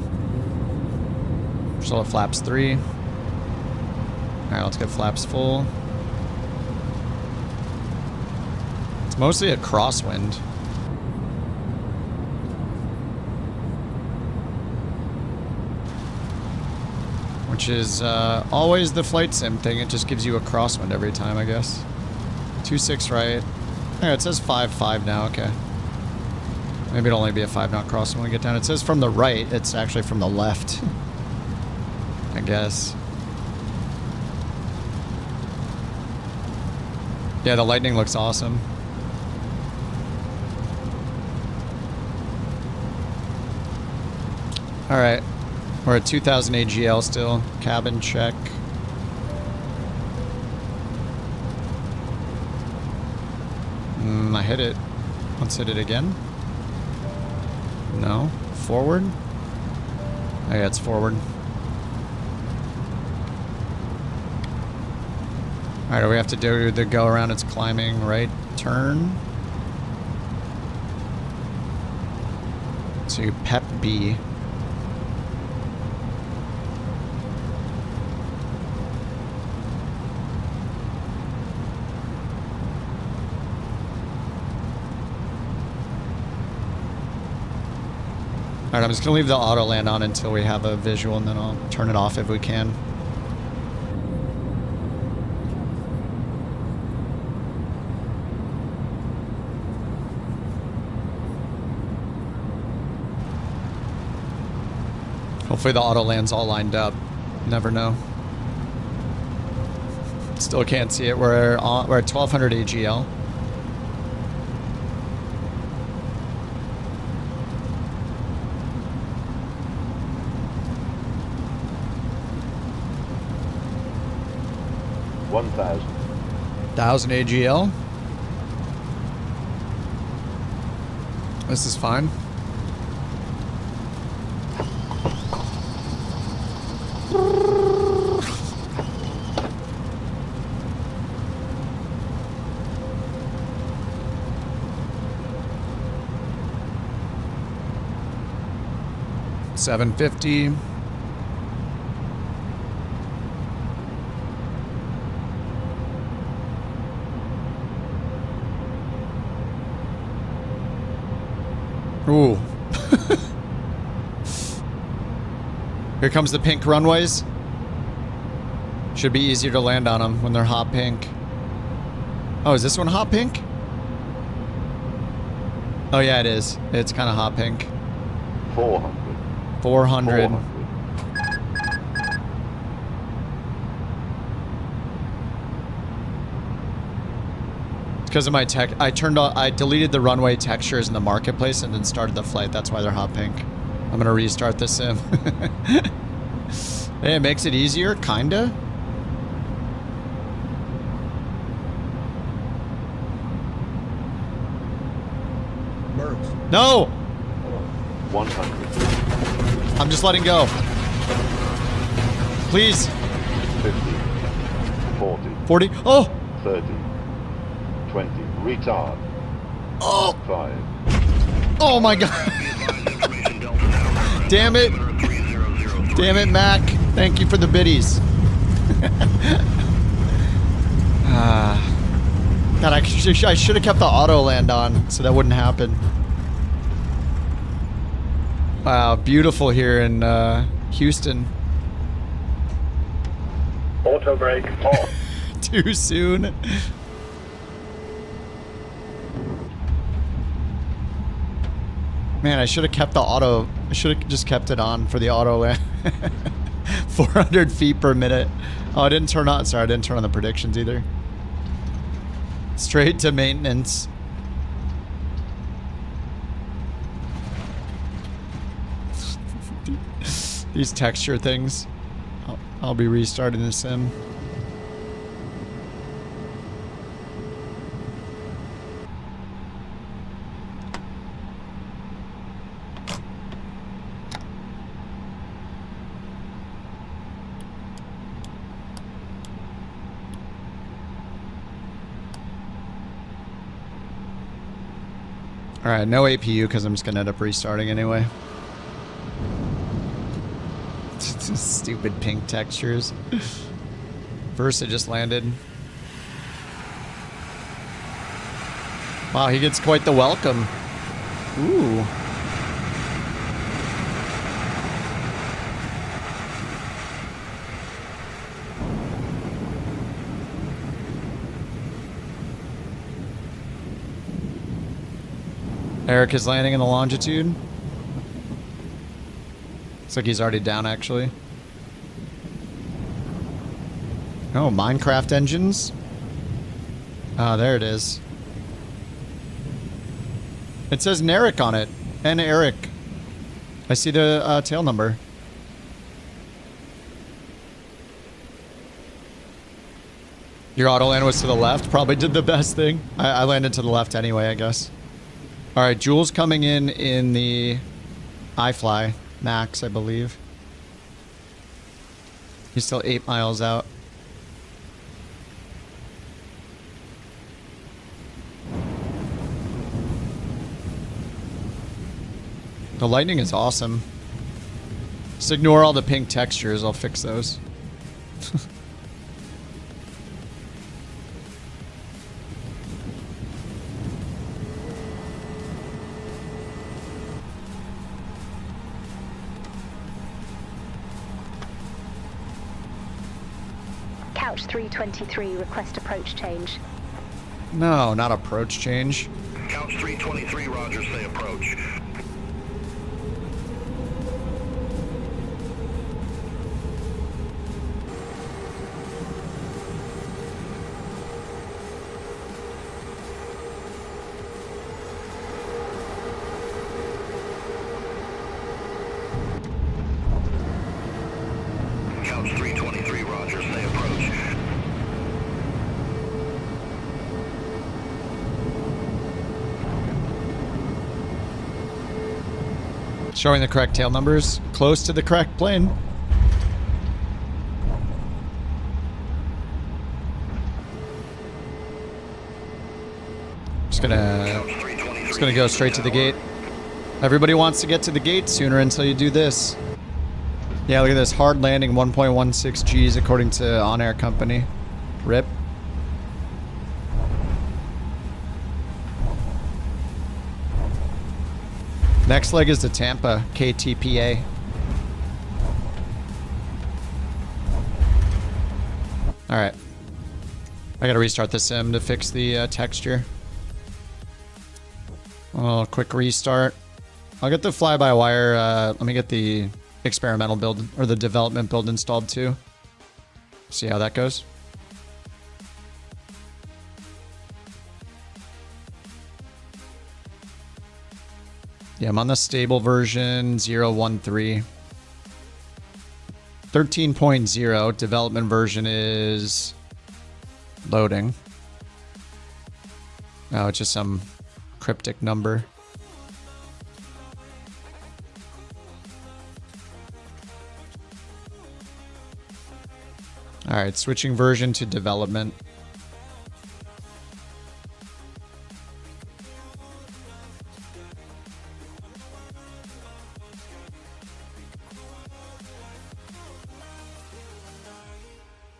Still at flaps 3. All right, let's get flaps full. It's mostly a crosswind. Which is always the flight sim thing. It just gives you a crosswind every time, I guess. 26 right. Yeah, it says 5-5 now. Okay. Maybe it'll only be a 5-knot crosswind when we get down. It says from the right. It's actually from the left. I guess. Yeah, the lightning looks awesome. All right. We're at 2,000 AGL still. Cabin check. I hit it. Let's hit it again. No. Forward? Oh yeah, it's forward. Alright, we have to do the go around. It's climbing right turn. So you pep B. Alright, I'm just going to leave the auto land on until we have a visual, and then I'll turn it off if we can. Hopefully the auto land's all lined up. Never know. Still can't see it. We're at 1,200 AGL. $1,000 AGL. This is fine. $750. Ooh. Here comes the pink runways. Should be easier to land on them when they're hot pink. Oh, is this one hot pink? Oh yeah, it is. It's kind of hot pink. 400. Because of my tech, I deleted the runway textures in the marketplace and then started the flight. That's why they're hot pink. I'm gonna restart the sim. Hey, it makes it easier, kinda. Birds. No! 100. I'm just letting go. Please. 50. 40. 40. Oh! 30. 20. Retard. Oh! 5. Oh my god. Damn it. Damn it, Mac. Thank you for the biddies. God, I should have kept the auto land on so that wouldn't happen. Wow, beautiful here in Houston. Auto brake off. Too soon. Man, I should have kept the auto. I should have just kept it on for the auto land. 400 feet per minute. Oh, I didn't turn on. Sorry, I didn't turn on the predictions either. Straight to maintenance. These texture things. I'll be restarting the sim. All right, no APU because I'm just gonna end up restarting anyway. Stupid pink textures. First, it just landed. Wow, he gets quite the welcome. Ooh. Eric is landing in the longitude. Looks like he's already down, actually. Oh, Minecraft engines. Ah, there it is. It says Narek on it. And Eric. I see the tail number. Your auto land was to the left. Probably did the best thing. I landed to the left anyway, I guess. All right, Jules coming in the iFly Max, I believe. He's still 8 miles out. The lightning is awesome. Just ignore all the pink textures. I'll fix those. Couch 323, request approach change. No, not approach change. Couch 323, roger, say approach. Couch 323, roger, say approach. Showing the correct tail numbers. Close to the correct plane. Just gonna go straight to the gate. Everybody wants to get to the gate sooner until you do this. Yeah, look at this. Hard landing 1.16 Gs according to On Air Company. RIP. Next leg is to Tampa, KTPA. Alright. I gotta restart the sim to fix the texture. Oh, quick restart. I'll get the fly-by-wire, let me get the experimental build, or the development build installed too. See how that goes. Yeah, I'm on the stable version 0.13. 13.0. Development version is loading. Oh, it's just some cryptic number. All right, switching version to development.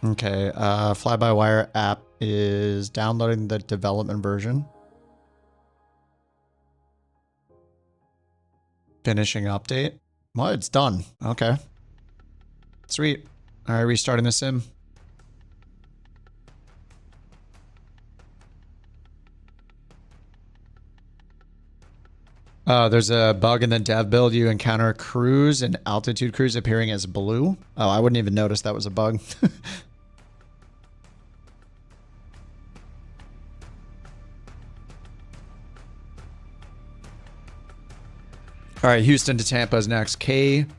Okay, FlyByWire app is downloading the development version. Finishing update. Well, it's done. Okay. Sweet. All right, restarting the sim. There's a bug in the dev build. You encounter cruise and altitude cruise appearing as blue. Oh, I wouldn't even notice that was a bug. All right, Houston to Tampa is next. KTPA.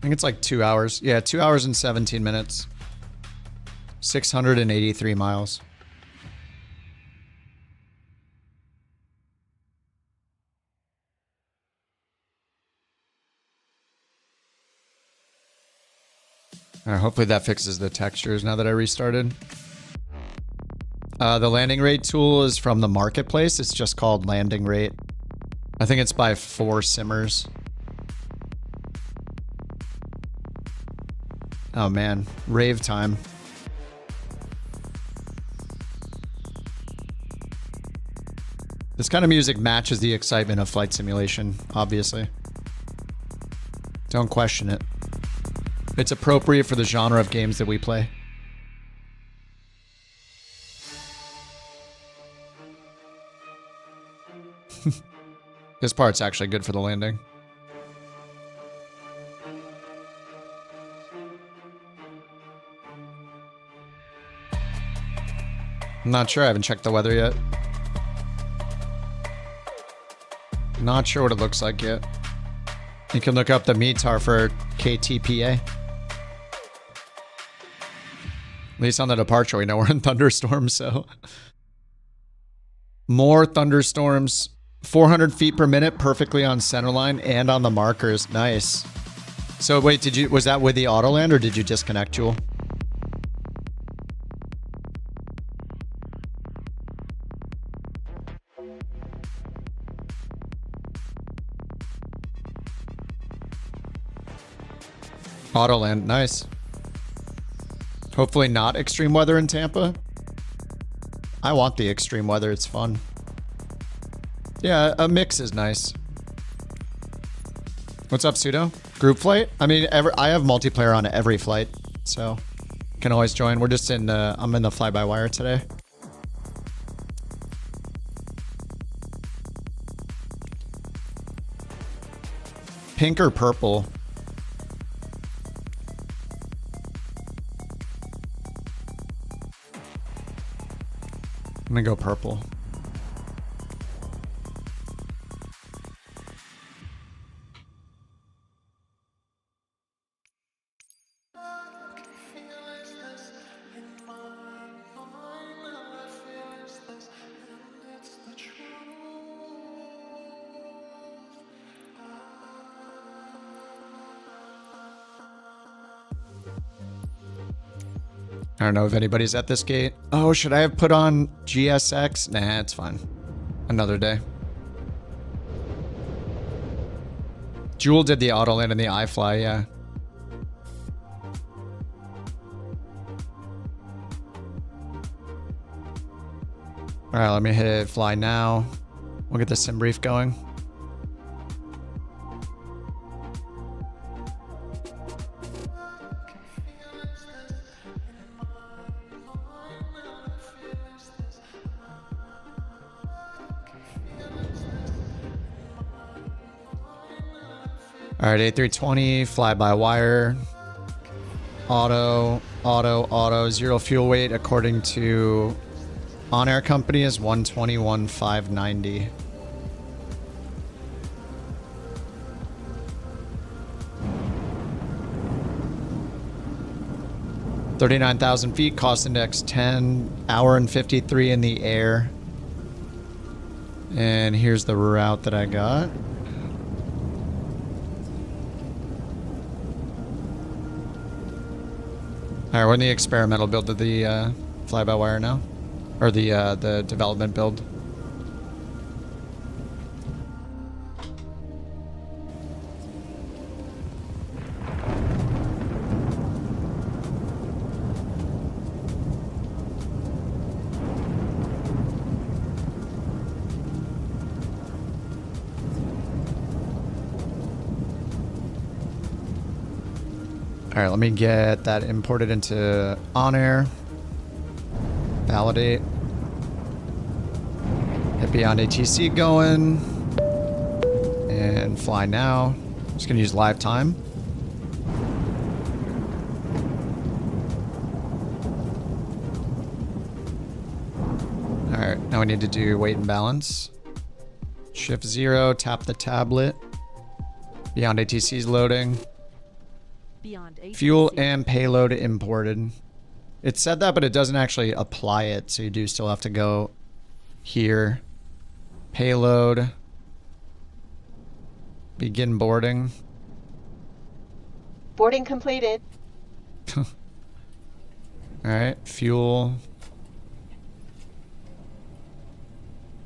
think it's like 2 hours. Yeah, 2 hours and 17 minutes. 683 miles. All right, hopefully that fixes the textures now that I restarted. The landing rate tool is from the marketplace. It's just called landing rate. I think it's by 4 simmers. Oh man, rave time. This kind of music matches the excitement of flight simulation, obviously. Don't question it. It's appropriate for the genre of games that we play. This part's actually good for the landing. I'm not sure. I haven't checked the weather yet. Not sure what it looks like yet. You can look up the METAR for KTPA. At least on the departure, we know we're in thunderstorms, so. More thunderstorms. 400 feet per minute, perfectly on centerline and on the markers. Nice. So wait, was that with the auto land or did you disconnect, Jewel? Auto land, nice. Hopefully not extreme weather in Tampa. I want the extreme weather, it's fun. Yeah, a mix is nice. What's up, Pseudo? Group flight? I mean, I have multiplayer on every flight, so you can always join. We're just in, I'm in the fly-by-wire today. Pink or purple? I'm gonna go purple. I don't know if anybody's at this gate. Oh, should I have put on GSX? Nah, it's fine. Another day. Jewel did the auto land and the iFly, yeah. All right, let me hit fly now. We'll get the sim brief going. All right, A320, fly-by-wire, auto, zero fuel weight according to on-air company is 121,590. $39,000 feet, cost index 10, hour and 53 in the air. And here's the route that I got. All right, we're in the experimental build of the fly-by-wire now, or the development build. All right, let me get that imported into on-air. Validate. Get beyond ATC going. And fly now. Just gonna use live time. All right, now we need to do weight and balance. Shift 0, tap the tablet. Beyond ATC's loading. Beyond Fuel and payload imported. It said that, but it doesn't actually apply it, so you do still have to go here. Payload. Begin boarding. Boarding completed. Alright, fuel.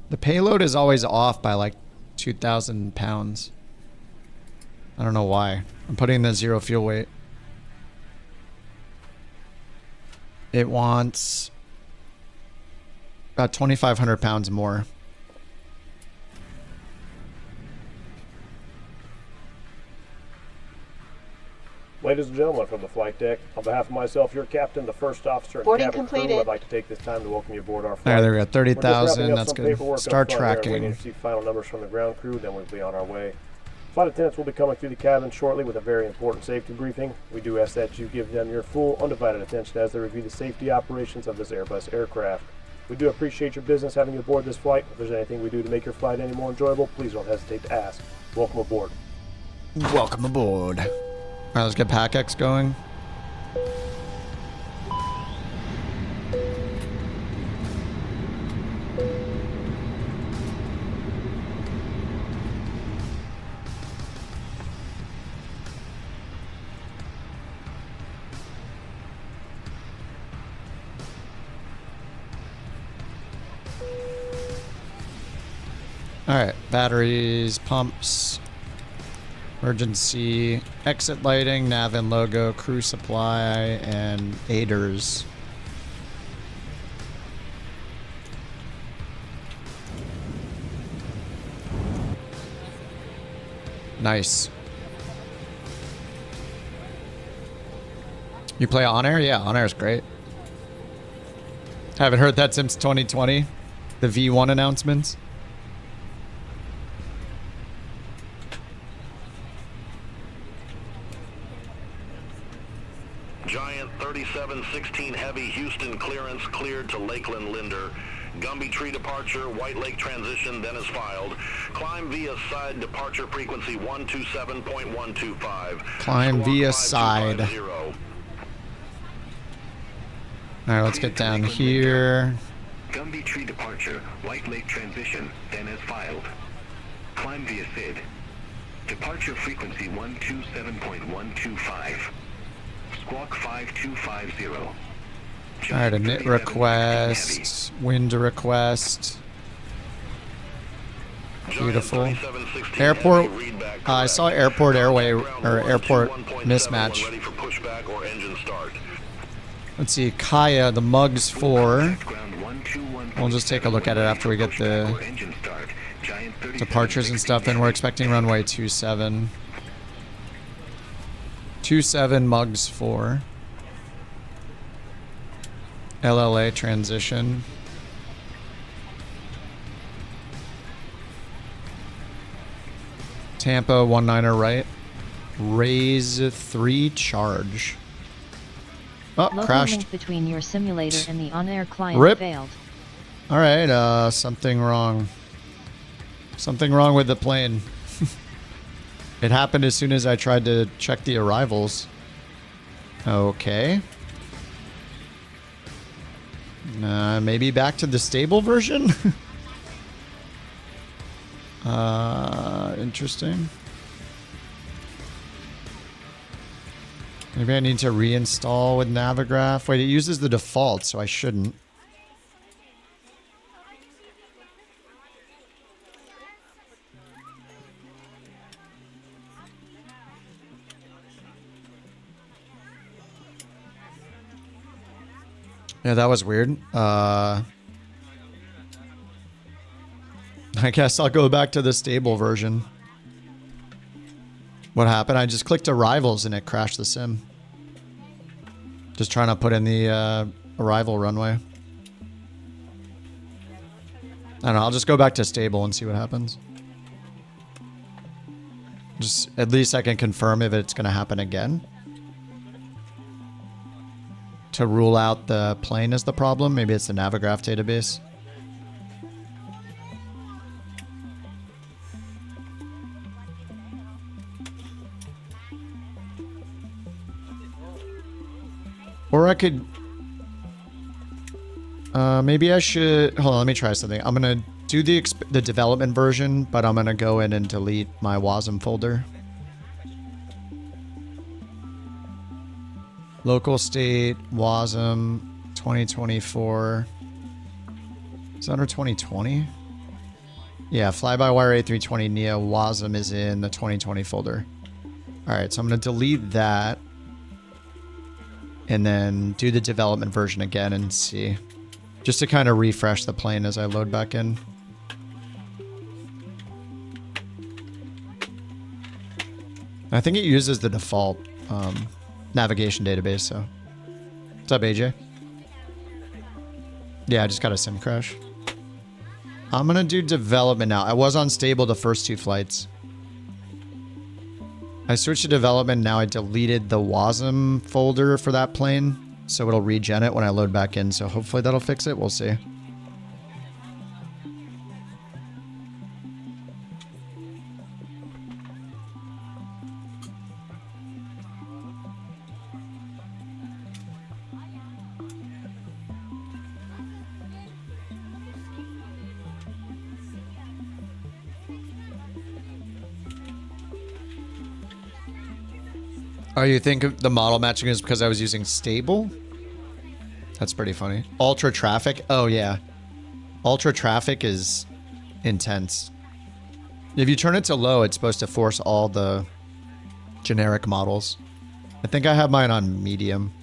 The payload is always off by like 2,000 pounds. I don't know why. I'm putting the 0 fuel weight. It wants about 2,500 pounds more. Ladies and gentlemen from the flight deck, on behalf of myself, your captain, the first officer, and Boarding cabin completed. crew, I'd like to take this time to welcome you aboard our flight. Alright, there we go. We're just 30,000. wrapping up That's some good. paperwork Start up front there, tracking. waiting to receive final numbers from the ground crew, then we'll be on our way. Flight attendants will be coming through the cabin shortly with a very important safety briefing. We do ask that you give them your full, undivided attention as they review the safety operations of this Airbus aircraft. We do appreciate your business having you aboard this flight. If there's anything we do to make your flight any more enjoyable, please don't hesitate to ask. Welcome aboard. Welcome aboard. Alright, let's get PACX going. Alright, batteries, pumps, emergency, exit lighting, nav and logo, crew supply, and aiders. Nice. You play On Air? Yeah, On Air is great. Haven't heard that since 2020. The V1 announcements. Giant 3716 Heavy Houston clearance cleared to Lakeland Linder. Gumby Tree departure, White Lake transition, then is filed. Climb via side departure frequency 127.125. Climb via side. Alright, let's get down here. Gumby Tree departure, White Lake transition, then as filed. Climb via SID. Departure frequency 127.125. Squawk 5250. Alright, a NIT request, wind request. Beautiful. Airport, I saw airport airway, or airport mismatch. Let's see, Kaya, the Mugs 4. We'll just take a look at it after we get the departures and stuff, and we're expecting runway 27. 27 Mugs 4. LLA transition. Tampa 19er right. Raise 3 charge. Oh, Local crashed. link between your simulator and the on-air client Rip. failed. Alright, something wrong. Something wrong with the plane. It happened as soon as I tried to check the arrivals. Okay. Maybe back to the stable version? Interesting. Maybe I need to reinstall with Navigraph. Wait, it uses the default, so I shouldn't. Yeah, that was weird. I guess I'll go back to the stable version. What happened? I just clicked arrivals and it crashed the sim. Just trying to put in the arrival runway. I don't know, I'll just go back to stable and see what happens. Just at least I can confirm if it's going to happen again. To rule out the plane as the problem. Maybe it's the Navigraph database. Or I could... maybe I should... Hold on, let me try something. I'm going to do the development version, but I'm going to go in and delete my WASM folder. Local state, WASM, 2024. Is that under 2020? Yeah, FlyByWire A320neo WASM is in the 2020 folder. Alright, so I'm going to delete that. And then do the development version again and see. Just to kind of refresh the plane as I load back in. I think it uses the default navigation database, so. What's up, AJ? Yeah, I just got a sim crash. I'm gonna do development now. I was unstable the first 2 flights. I switched to development, now I deleted the WASM folder for that plane, so it'll regen it when I load back in, so hopefully that'll fix it, we'll see. Oh, you think the model matching is because I was using stable? That's pretty funny. Ultra traffic? Oh, yeah. Ultra traffic is intense. If you turn it to low, it's supposed to force all the generic models. I think I have mine on medium.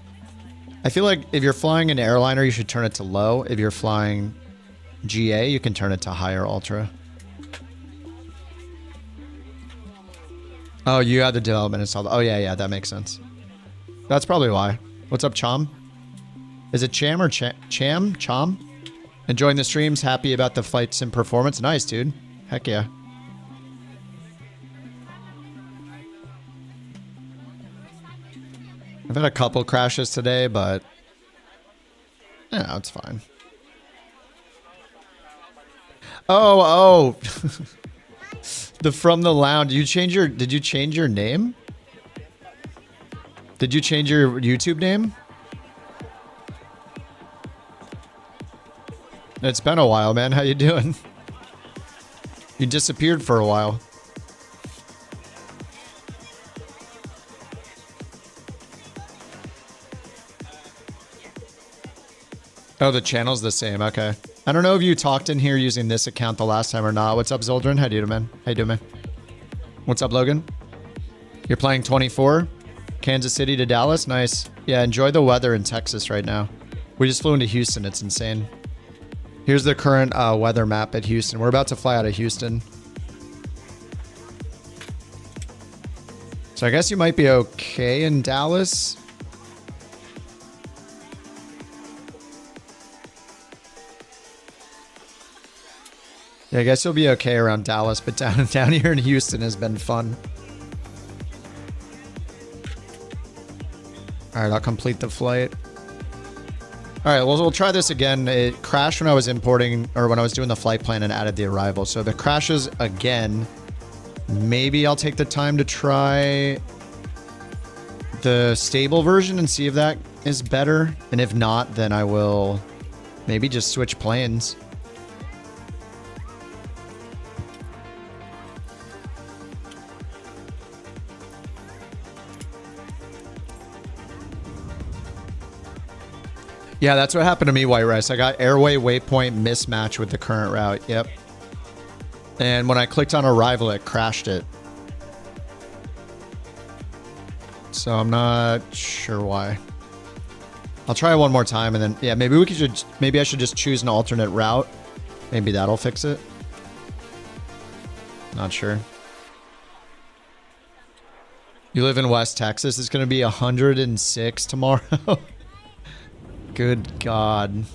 I feel like if you're flying an airliner, you should turn it to low. If you're flying GA, you can turn it to higher ultra. Oh, you had the development installed. Oh, yeah, that makes sense. That's probably why. What's up, Chom? Is it Cham or Cham? Chom? Enjoying the streams. Happy about the flight sim performance. Nice, dude. Heck yeah. I've had a couple crashes today, but... yeah, it's fine. Oh! The from the lounge. Did you change your name? Did you change your YouTube name? It's been a while, man. How you doing? You disappeared for a while. Oh, the channel's the same. Okay. I don't know if you talked in here using this account the last time or not. What's up, Zoldrin? How you doing, man? How you doing, man? What's up, Logan? You're playing 24? Kansas City to Dallas? Nice. Yeah, enjoy the weather in Texas right now. We just flew into Houston. It's insane. Here's the current weather map at Houston. We're about to fly out of Houston. So I guess you might be okay in Dallas. Yeah, I guess you'll be okay around Dallas, but down here in Houston has been fun. All right, I'll complete the flight. All right, well, we'll try this again. It crashed when I was importing, or when I was doing the flight plan and added the arrival. So if it crashes again, maybe I'll take the time to try the stable version and see if that is better. And if not, then I will maybe just switch planes. Yeah, that's what happened to me, White Rice. I got airway waypoint mismatch with the current route. Yep. And when I clicked on arrival, it crashed it. So I'm not sure why. I'll try one more time and then, yeah, maybe I should just choose an alternate route. Maybe that'll fix it. Not sure. You live in West Texas. It's going to be 106 tomorrow. Good God.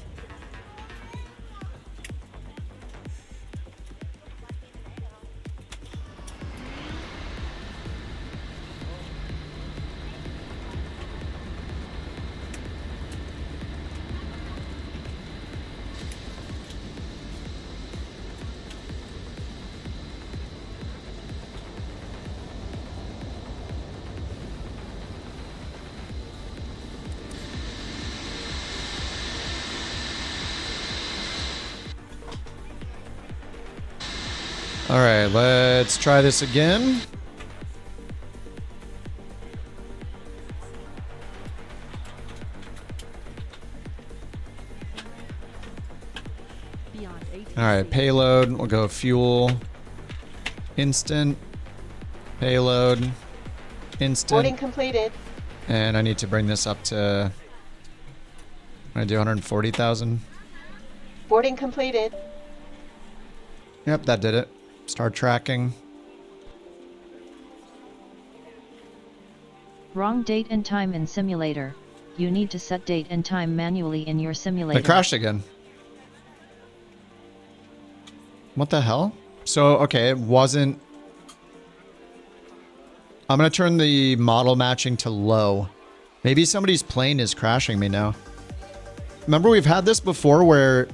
All right, let's try this again. All right, payload. We'll go fuel. Instant. Payload. Instant. Boarding completed. And I need to bring this up to... I do 140,000. Boarding completed. Yep, that did it. Start tracking. Wrong date and time in simulator. You need to set date and time manually in your simulator. It crashed again. What the hell? So, okay, it wasn't... I'm going to turn the model matching to low. Maybe somebody's plane is crashing me now. Remember we've had this before where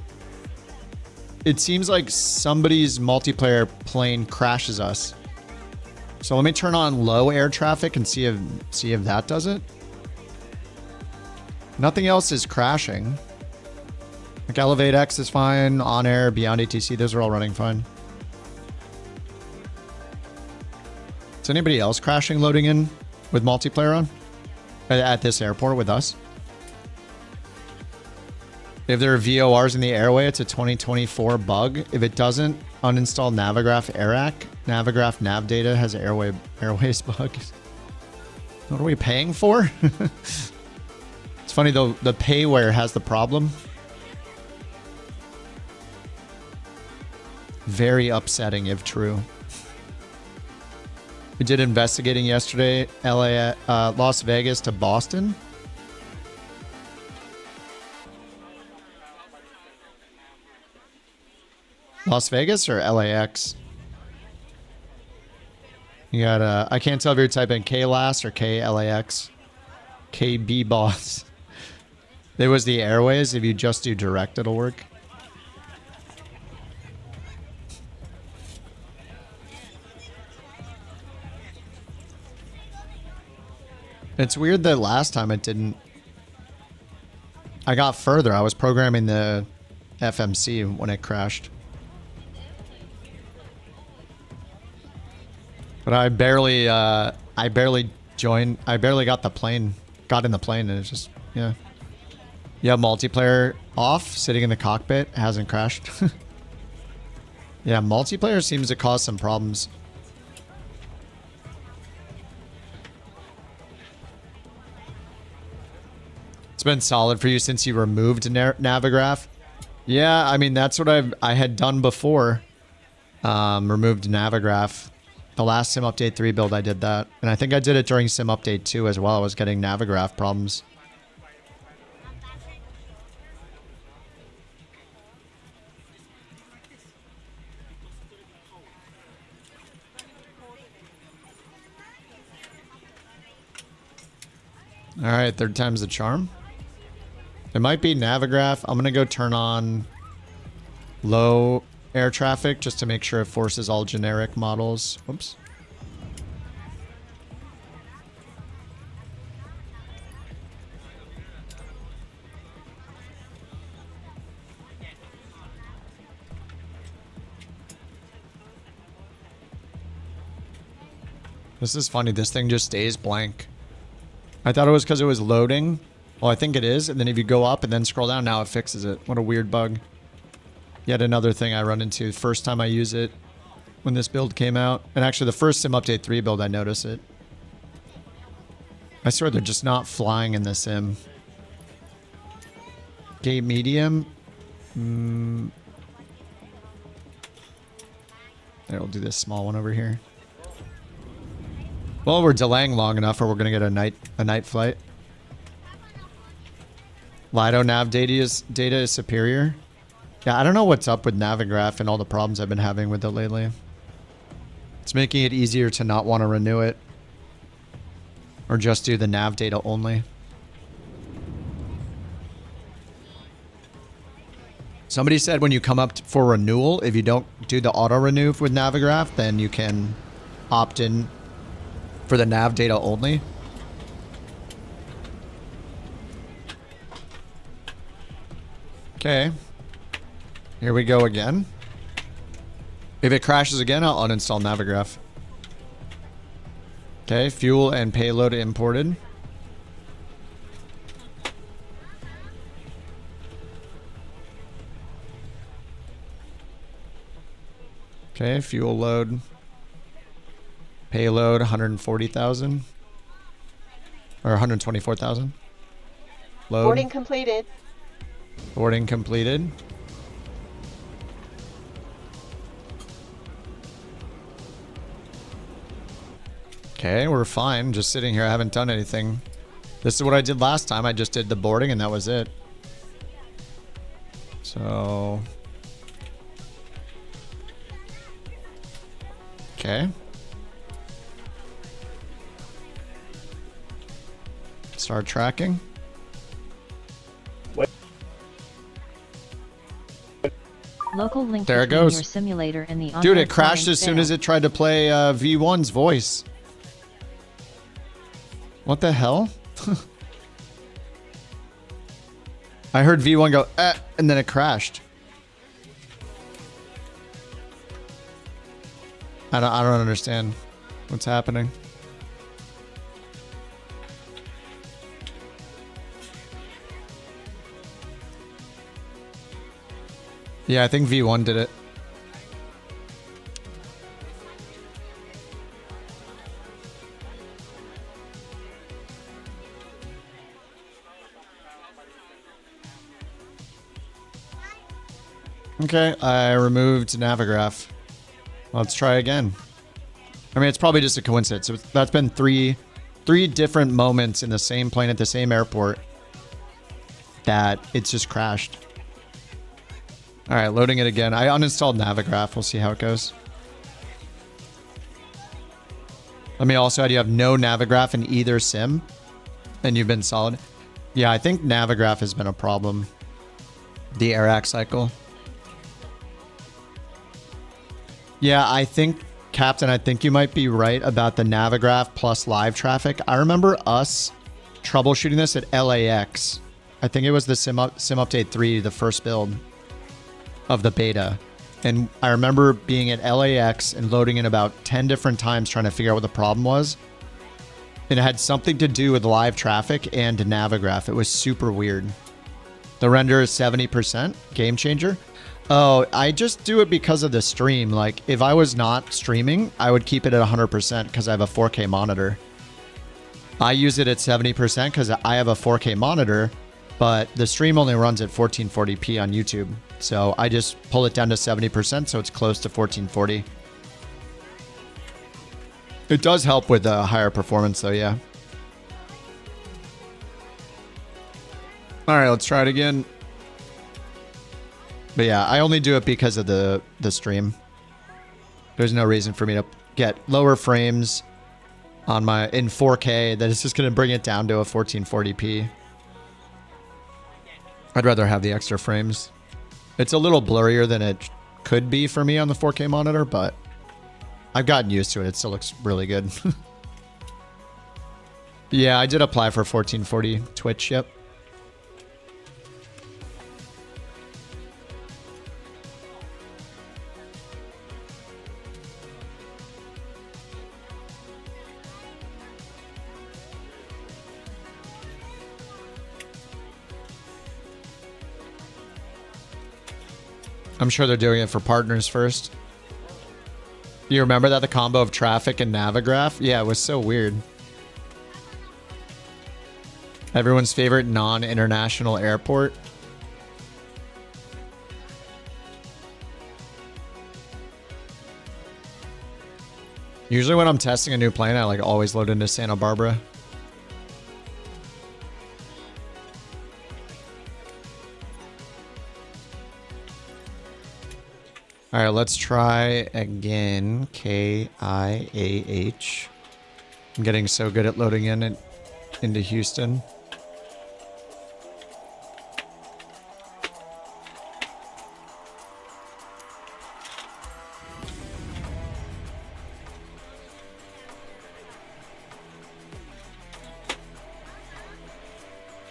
it seems like somebody's multiplayer plane crashes us. So let me turn on low air traffic and see if that does it. Nothing else is crashing. Like Elevate X is fine, on air, beyond ATC, those are all running fine. Is anybody else crashing loading in with multiplayer on? At this airport with us? If there are VORs in the airway, it's a 2024 bug. If it doesn't, uninstall Navigraph AirAC. Navigraph nav data has airways bug. What are we paying for? It's funny though, the payware has the problem. Very upsetting if true. We did investigating yesterday, Las Vegas to Boston. Las Vegas or LAX? You got I can't tell if you're typing KLAS or KLAX. KB boss. There was the airways. If you just do direct, it'll work. It's weird that last time it didn't. I got further. I was programming the FMC when it crashed. But I barely got the plane, got in the plane, and it's just, yeah. You have multiplayer off, sitting in the cockpit, hasn't crashed. Yeah, multiplayer seems to cause some problems. It's been solid for you since you removed Navigraph. Yeah, I mean, that's what I had done before. Removed Navigraph. The last Sim Update 3 build, I did that. And I think I did it during Sim Update 2 as well. I was getting Navigraph problems. All right, third time's the charm. It might be Navigraph. I'm going to go turn on low air traffic just to make sure it forces all generic models. Whoops. This is funny. This thing just stays blank. I thought it was because it was loading. Well, I think it is. And then if you go up and then scroll down, now it fixes it. What a weird bug. Yet another thing I run into. First time I use it when this build came out. And actually the first Sim Update 3 build, I noticed it. I swear they're just not flying in the sim. Gate medium. There, we'll do this small one over here. Well, we're delaying long enough or we're going to get a night flight. Lido nav data is superior. Yeah, I don't know what's up with Navigraph and all the problems I've been having with it lately. It's making it easier to not want to renew it. Or just do the nav data only. Somebody said when you come up for renewal, if you don't do the auto renew with Navigraph, then you can opt in for the nav data only. Okay. Here we go again. If it crashes again, I'll uninstall Navigraph. Okay, fuel and payload imported. Okay, fuel load. Payload 140,000. Or 124,000. Load. Boarding completed. Boarding completed. Okay, we're fine. Just sitting here. I haven't done anything. This is what I did last time. I just did the boarding and that was it. So... Okay. Start tracking. Local link there it between goes. Your simulator and the Dude, it crashed as soon as it tried to play V1's voice. What the hell? I heard V1 go, and then it crashed. I don't understand what's happening. Yeah, I think V1 did it. Okay, I removed Navigraph. Let's try again. I mean, it's probably just a coincidence. That's been three different moments in the same plane at the same airport that it's just crashed. All right, loading it again. I uninstalled Navigraph. We'll see how it goes. Let me also add you have no Navigraph in either sim, and you've been solid. Yeah, I think Navigraph has been a problem. The AirAC cycle. Yeah, I think, Captain, I think you might be right about the Navigraph plus live traffic. I remember us troubleshooting this at LAX. I think it was the Sim Update 3, the first build of the beta. And I remember being at LAX and loading in about 10 different times trying to figure out what the problem was. And it had something to do with live traffic and Navigraph. It was super weird. The render is 70%. Game changer. Oh, I just do it because of the stream. Like, if I was not streaming, I would keep it at 100% because I have a 4K monitor. I use it at 70% because I have a 4K monitor, but the stream only runs at 1440p on YouTube. So I just pull it down to 70% so it's close to 1440. It does help with higher performance though, yeah. All right, let's try it again. But yeah, I only do it because of the stream. There's no reason for me to get lower frames on my in 4K that is just going to bring it down to a 1440p. I'd rather have the extra frames. It's a little blurrier than it could be for me on the 4K monitor, but I've gotten used to it. It still looks really good. Yeah, I did apply for 1440 Twitch, yep. I'm sure they're doing it for partners first. You remember that, the combo of traffic and Navigraph? Yeah, it was so weird. Everyone's favorite non-international airport. Usually when I'm testing a new plane, I like always load into Santa Barbara. All right, let's try again. KIAH. I'm getting so good at loading into Houston.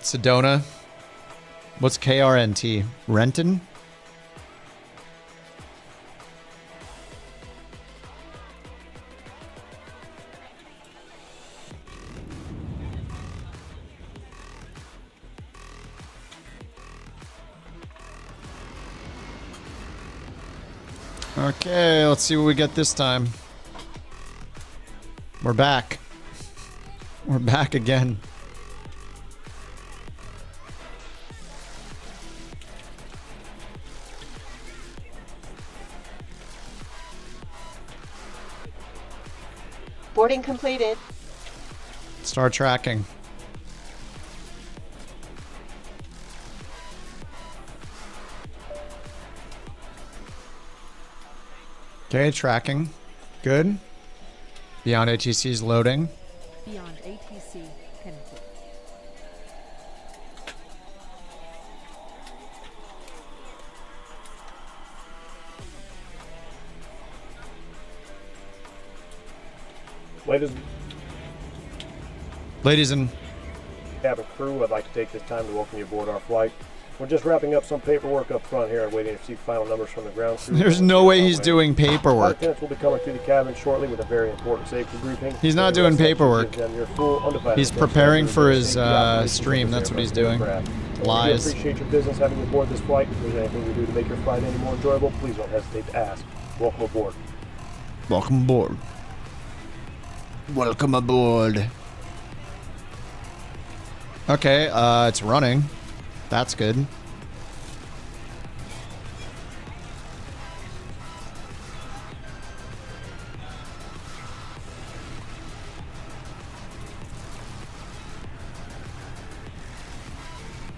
Sedona. What's KRNT? Renton? Okay, let's see what we get this time. We're back. We're back again. Boarding completed. Start tracking. Okay, tracking. Good. Beyond ATC is loading. Beyond ATC connected. Ladies and cabin crew, I'd like to take this time to welcome you aboard our flight. We're just wrapping up some paperwork up front here and waiting to see final numbers from the ground crew. there's no way he's doing paperwork. Lieutenants will be coming through the cabin shortly with a very important safety briefing. He's not doing paperwork. He's preparing for his stream. That's what he's doing. Lies. We appreciate your business having you aboard this flight. If there's anything we do to make your flight any more enjoyable, please don't hesitate to ask. Welcome aboard. Welcome aboard. Welcome aboard. Okay, it's running. That's good.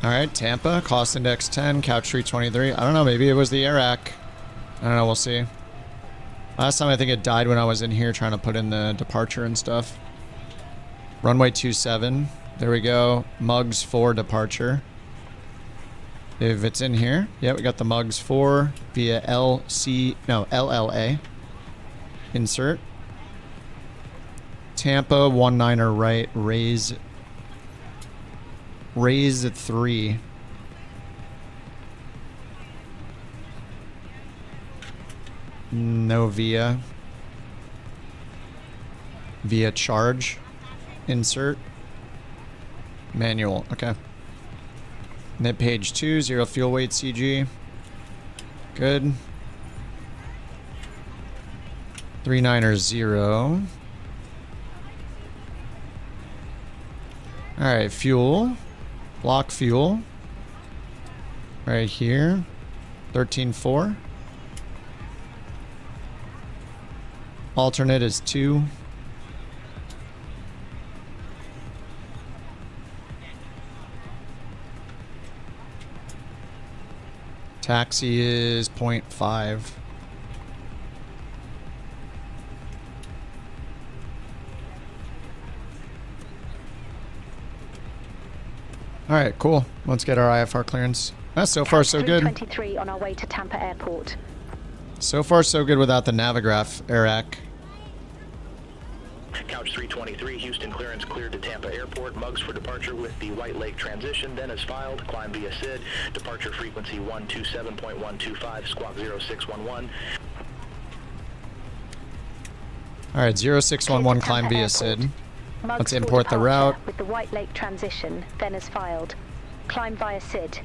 All right, Tampa, cost index 10, couch 323. I don't know, maybe it was the air rack. I don't know, we'll see. Last time I think it died when I was in here trying to put in the departure and stuff. Runway 27. There we go. Mugs 4 departure. If it's in here. Yeah, we got the Mugs 4 via LLA. Insert. Tampa 19er right. Raise 3. No via. Via charge. Insert. Manual. Okay. Net page 2, 0 fuel weight CG. Good. 39er 0. Alright, fuel. Block fuel. Right here. 13.4. Alternate is 2. Taxi is 0.5. All right, cool. Let's get our IFR clearance. So far, so good. 323 on our way to Tampa Airport. So far, so good without the Navigraph AirAC. Couch 323, Houston clearance cleared to Tampa Airport. Mugs for departure with the White Lake transition. Then as filed. Climb via SID. Departure frequency 127.125. Squawk 0611. All right, 0611 climb via SID. Let's import the route. With the White Lake transition, then as filed. Climb via SID.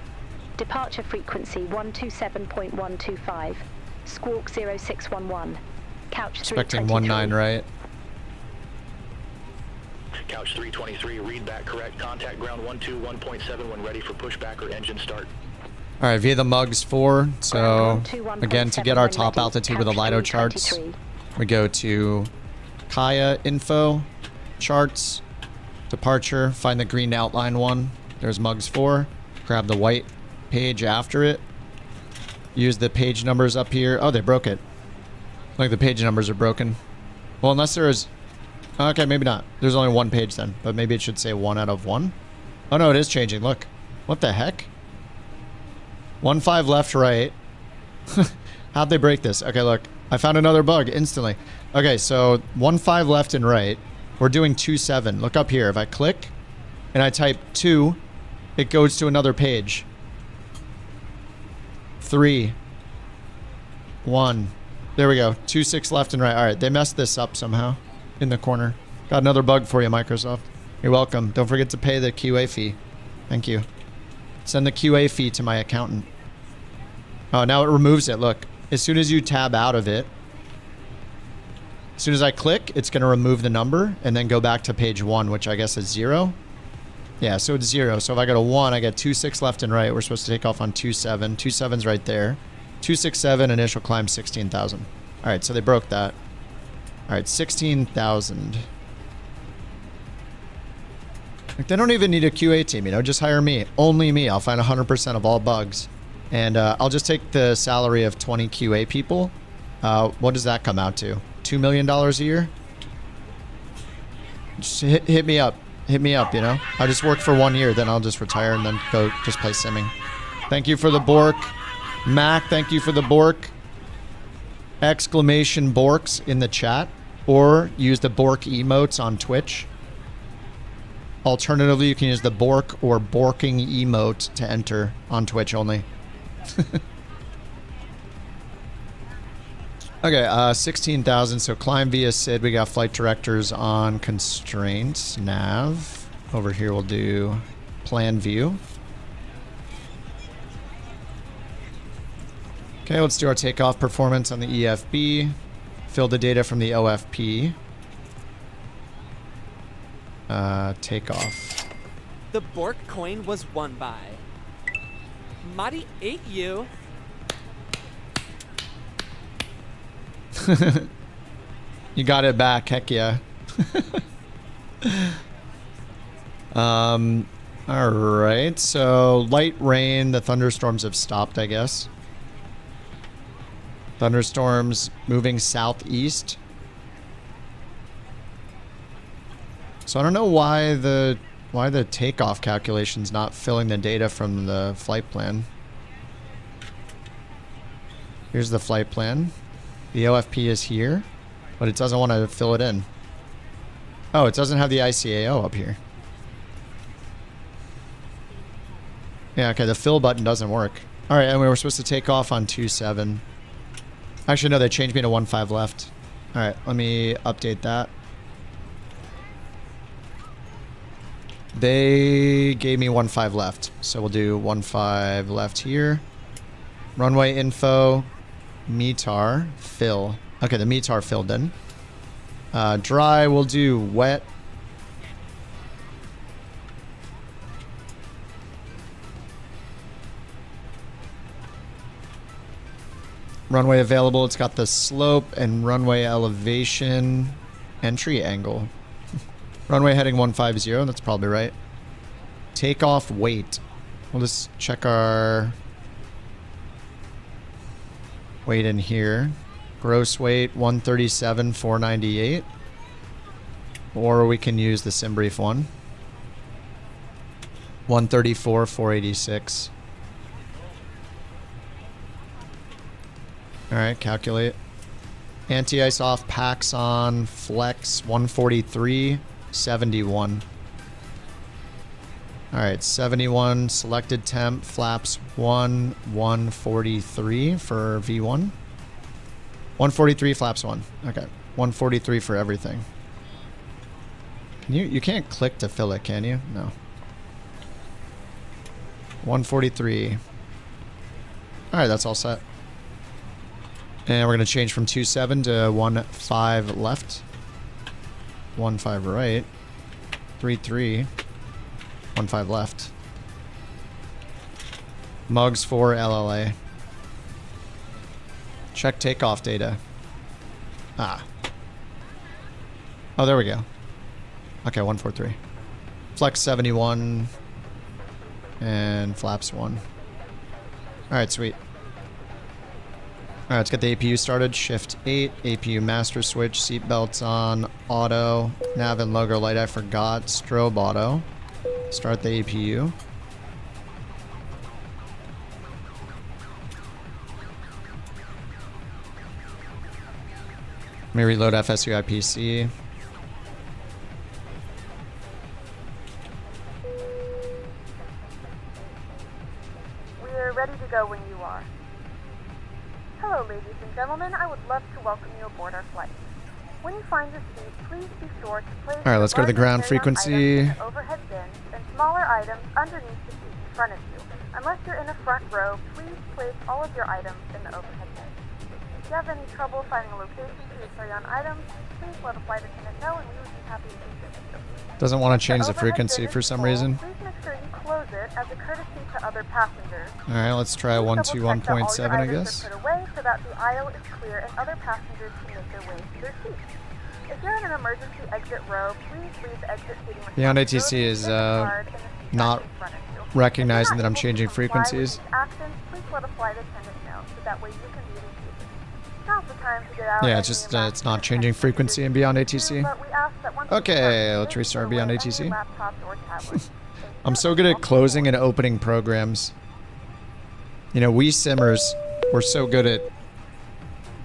Departure frequency 127.125. Squawk 0611. Couch 323. Expecting 19 right. Couch 323, read back correct. Contact ground 121.7 when ready for pushback or engine start. All right, via the Mugs 4. So again, to get our top altitude with the LIDO charts, we go to Kaya info, charts, departure, find the green outline one. There's Mugs 4. Grab the white page after it. Use the page numbers up here. Oh, they broke it. Like the page numbers are broken. Well, unless there is... Okay, maybe not. There's only one page then, but maybe it should say 1 out of 1. Oh no, it is changing. Look. What the heck? 15 left, right. How'd they break this? Okay, look. I found another bug instantly. Okay, so 15 left and right. We're doing 27. Look up here. If I click and I type 2, it goes to another page. 3, 1. There we go. 26 left and right. All right, they messed this up somehow. In the corner. Got another bug for you, Microsoft. You're welcome. Don't forget to pay the QA fee. Thank you. Send the QA fee to my accountant. Oh, now it removes it. Look. as soon as you tab out of it, as soon as I click, it's going to remove the number and then go back to page 1, which I guess is 0. Yeah, so it's 0. So if I go to 1, I get 26 left and right. We're supposed to take off on 27. 27's right there. 267, initial climb 16,000. All right, so they broke that. All right, 16,000. Like, they don't even need a QA team, you know, just hire me. Only me. I'll find 100% of all bugs. And I'll just take the salary of 20 QA people. What does that come out to? $2 million a year? Just hit me up. Hit me up, you know? I'll just work for 1 year, then I'll just retire and then go just play simming. Thank you for the Bork. Mac, thank you for the Bork. Exclamation Borks in the chat. Or use the Bork emotes on Twitch. Alternatively, you can use the Bork or Borking emote to enter on Twitch only. Okay, 16,000. So climb via SID. We got flight directors on constraints. Nav. Over here we'll do plan view. Okay, let's do our takeoff performance on the EFB. Fill the data from the OFP. Takeoff. The BorkCoin was won by Madi 8U. You got it back, heck yeah. Alright, so light rain, the thunderstorms have stopped, I guess. Thunderstorms moving southeast. So I don't know why the takeoff calculation's not filling the data from the flight plan. Here's the flight plan. The OFP is here, but it doesn't want to fill it in. Oh, it doesn't have the ICAO up here. Yeah, okay, the fill button doesn't work. All right, and we were supposed to take off on 27. Actually, no, they changed me to 15 left. All right, let me update that. They gave me 15 left, so we'll do 15 left here. Runway info, METAR, fill. Okay, the METAR filled in. Dry, we'll do wet. Runway available, it's got the slope and runway elevation, entry angle. Runway heading 150, that's probably right. Takeoff weight. We'll just check our weight in here. Gross weight 137,498. Or we can use the SimBrief one. 134,486. Alright, calculate. Anti-ice off, packs on, flex 143.71. Alright, 71, selected temp, flaps 143 for V1. 143, flaps 1. Okay, 143 for everything. Can you can't click to fill it, can you? No. 143. Alright, that's all set. And we're going to change from 27 to 15 left. 15 right. 33. 15 left. Mugs for LLA. Check takeoff data. Ah. Oh, there we go. Okay, 143. Flex 71. And flaps 1. Alright, sweet. Alright, let's get the APU started. Shift 8, APU master switch, seatbelts on, auto, nav and logo light I forgot, strobe auto. Start the APU. Let me reload FSUI PC. We're ready to go when you are. Hello, ladies and gentlemen. I would love to welcome you aboard our flight. When you find your seat, please be sure to place Alright, let's go to the ground frequency. Overhead bins and smaller items underneath the seat in front of you. Unless you're in the front row, please place all of your items in the overhead bin. If you have any trouble finding a location for your carry-on items, please let a flight attendant know and we would be happy to assist you. Doesn't want to change the frequency for some reason. Please make sure you close it as a courtesy to other passengers. All right, let's try 121.7, I guess. Put away so that the aisle is clear and other passengers can make their way to their seats. If you're in an emergency exit row, please leave the exit seating with Beyond ATC is not recognizing that I'm changing frequencies. Please let a flight attendant know so that way you can be reseated. Now's the time to get out. Yeah, it's just it's not changing frequency in Beyond ATC. Okay, let's restart Beyond ATC. I'm so good at closing and opening programs. You know, we simmers, we're so good at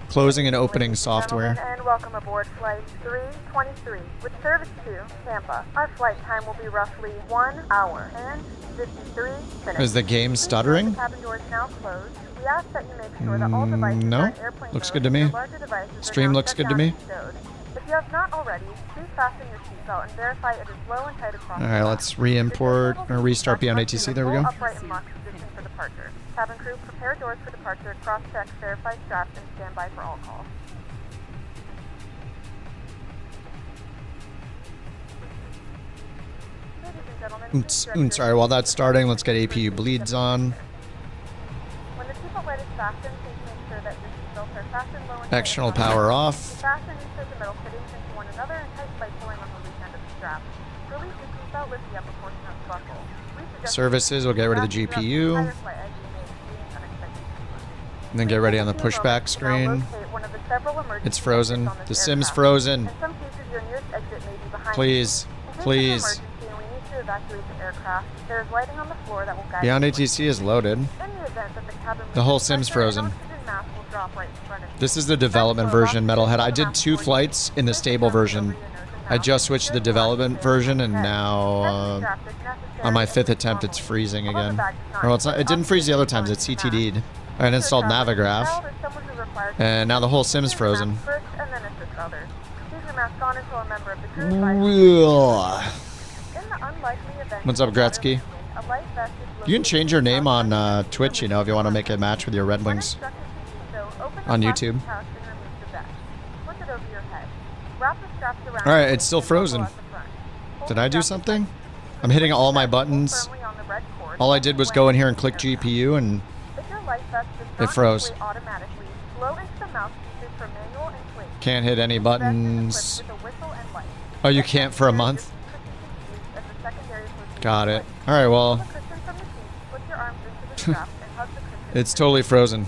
closing and opening software. And welcome aboard flight 323 with service to Tampa. Our flight time will be roughly 1 hour and 53 minutes. Is the game stuttering? The cabin door is now closed. We ask that you make sure that all devices No, are in airplane looks mode good to me. and larger devices are Stream now looks shut good to down me. and stowed. If you have not already, please fasten your seatbelt and verify it is low and tight across. All right, let's re-import or restart Beyond ATC. There we go. Upright and locked position for departure. Cabin crew, prepare doors for departure, cross-check, verify straps, and stand by for all calls. Sorry, while that's starting, let's get APU bleeds on. When the seatbelt light is fastened, please make sure that your seatbelts are fastened low and External power off. Fasten each of the metal fittings into one another and tighten by pulling on the loose end of the strap. Release your seatbelt, lift the upper portion of the buckle. Services, we'll get rid of the GPU. And then get ready on the pushback screen. It's frozen. The sim's frozen. Please, please. Beyond ATC is loaded. The whole sim's frozen. This is the development version, Metalhead. I did 2 flights in the stable version. I just switched to the development version, and now on my 5th attempt, it's freezing again. Well, it's not, it didn't freeze the other times. It's CTD'd. I installed Navigraph, and now the whole sim's frozen. What's up, Gretzky? You can change your name on Twitch, you know, if you want to make a match with your Red Wings on YouTube. Alright, it's still frozen. Did I do something? I'm hitting all my buttons. All I did was go in here and click GPU and it froze. Can't hit any buttons. Oh, you can't for a month? Got it. Alright, well. It's totally frozen.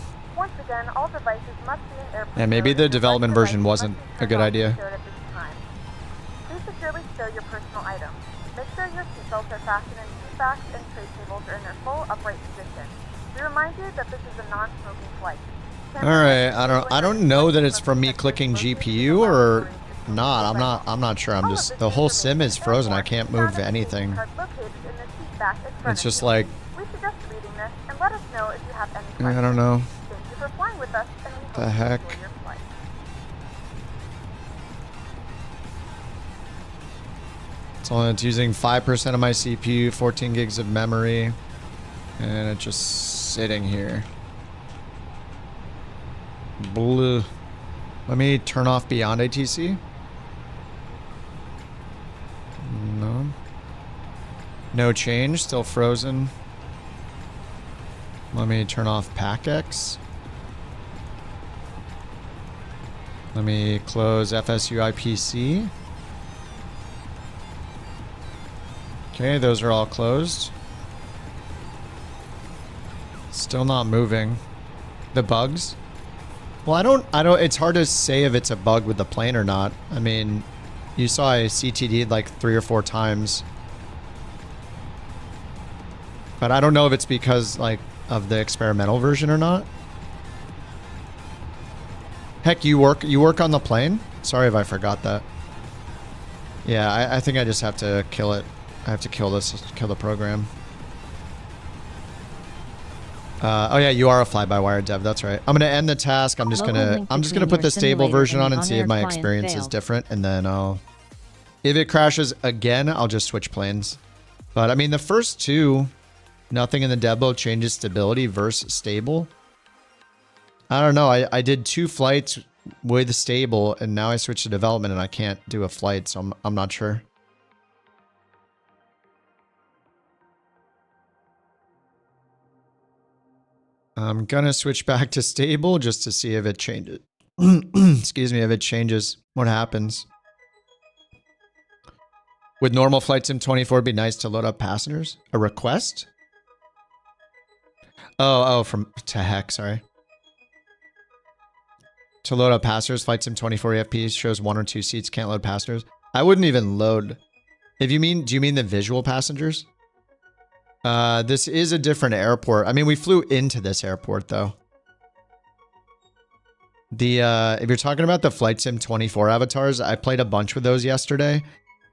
Yeah, maybe the development version wasn't a good idea. Please securely stow your personal items. Make sure your seatbelts are fastened and seat backs and tray tables are in their full upright position. We remind you that this is a non-smoking flight. Alright, I don't know that it's from me clicking GPU or not. I'm not sure. I'm just, the whole sim is frozen. I can't move anything. It's just like, We suggest reading this and let us know if you have any questions. I don't know. Thank you for flying with us and we hope The you heck? enjoy your flight. It's using 5% of my CPU, 14 gigs of memory, and it's just sitting here. Blue. Let me turn off Beyond ATC. No. No change, still frozen. Let me turn off PackX. Let me close FSU IPC. Okay, those are all closed. Still not moving. The bugs? Well, I don't, it's hard to say if it's a bug with the plane or not. I mean, you saw I CTD'd like 3 or 4 times. But I don't know if it's because, like, of the experimental version or not. Heck, you work on the plane? Sorry if I forgot that. Yeah, I think I just have to kill it. I have to kill the program. Oh yeah, you are a fly-by-wire dev. That's right. I'm gonna end the task. I'm just gonna put the stable version on and see if my experience is different, and then if it crashes again, I'll just switch planes. But I mean, the first 2, nothing in the debo changes stability versus stable. I don't know. I did 2 flights with stable, and now I switched to development, and I can't do a flight, so I'm not sure. I'm gonna switch back to stable just to see if it changes. Excuse me, if it changes, what happens. Would normal Flight Sim 24 be nice to load up passengers? A request? Oh, from to heck, sorry. To load up passengers, Flight Sim 24 EFP shows 1 or 2 seats, can't load passengers. I wouldn't even load. If you mean, do you mean the visual passengers? This is a different airport. I mean, we flew into this airport though. If you're talking about the Flight Sim 24 avatars, I played a bunch with those yesterday,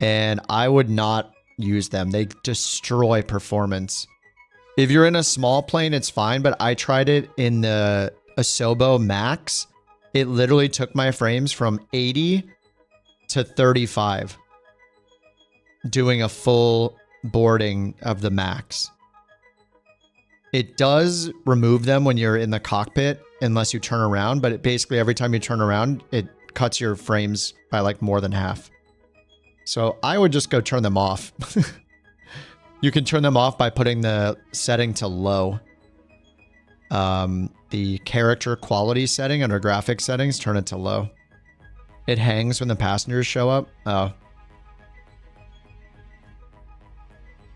and I would not use them. They destroy performance. If you're in a small plane, it's fine, but I tried it in the Asobo Max. It literally took my frames from 80 to 35 doing a full boarding of the Max. It does remove them when you're in the cockpit unless you turn around, but basically every time you turn around, it cuts your frames by like more than half. So I would just go turn them off. You can turn them off by putting the setting to low. The character quality setting under graphics settings, turn it to low. It hangs when the passengers show up. Oh.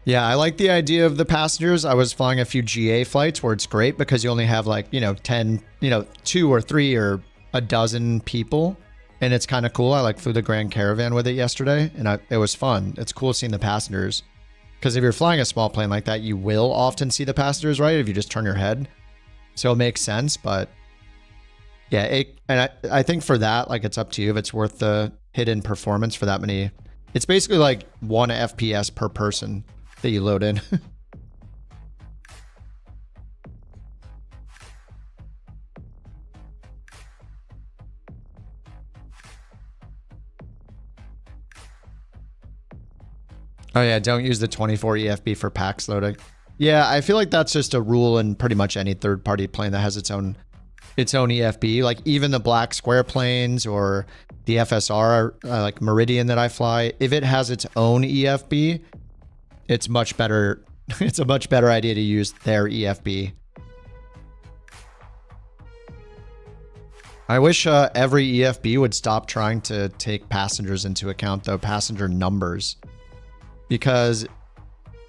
Yeah, I like the idea of the passengers. I was flying a few GA flights where it's great because you only have like, 10, 2 or 3 or a dozen people. And it's kind of cool. I flew the Grand Caravan with it yesterday, and it was fun. It's cool seeing the passengers. Because if you're flying a small plane like that, you will often see the passengers, right? If you just turn your head. So it makes sense, but yeah, I think for that, it's up to you if it's worth the hidden performance for that many. It's basically like 1 FPS per person that you load in. Oh yeah, don't use the 24 EFB for PAX loading. Yeah, I feel like that's just a rule in pretty much any third-party plane that has its own EFB. Like even the black square planes or the FSR, like Meridian that I fly, if it has its own EFB, it's much better. It's a much better idea to use their EFB. I wish every EFB would stop trying to take passengers into account, though, passenger numbers. Because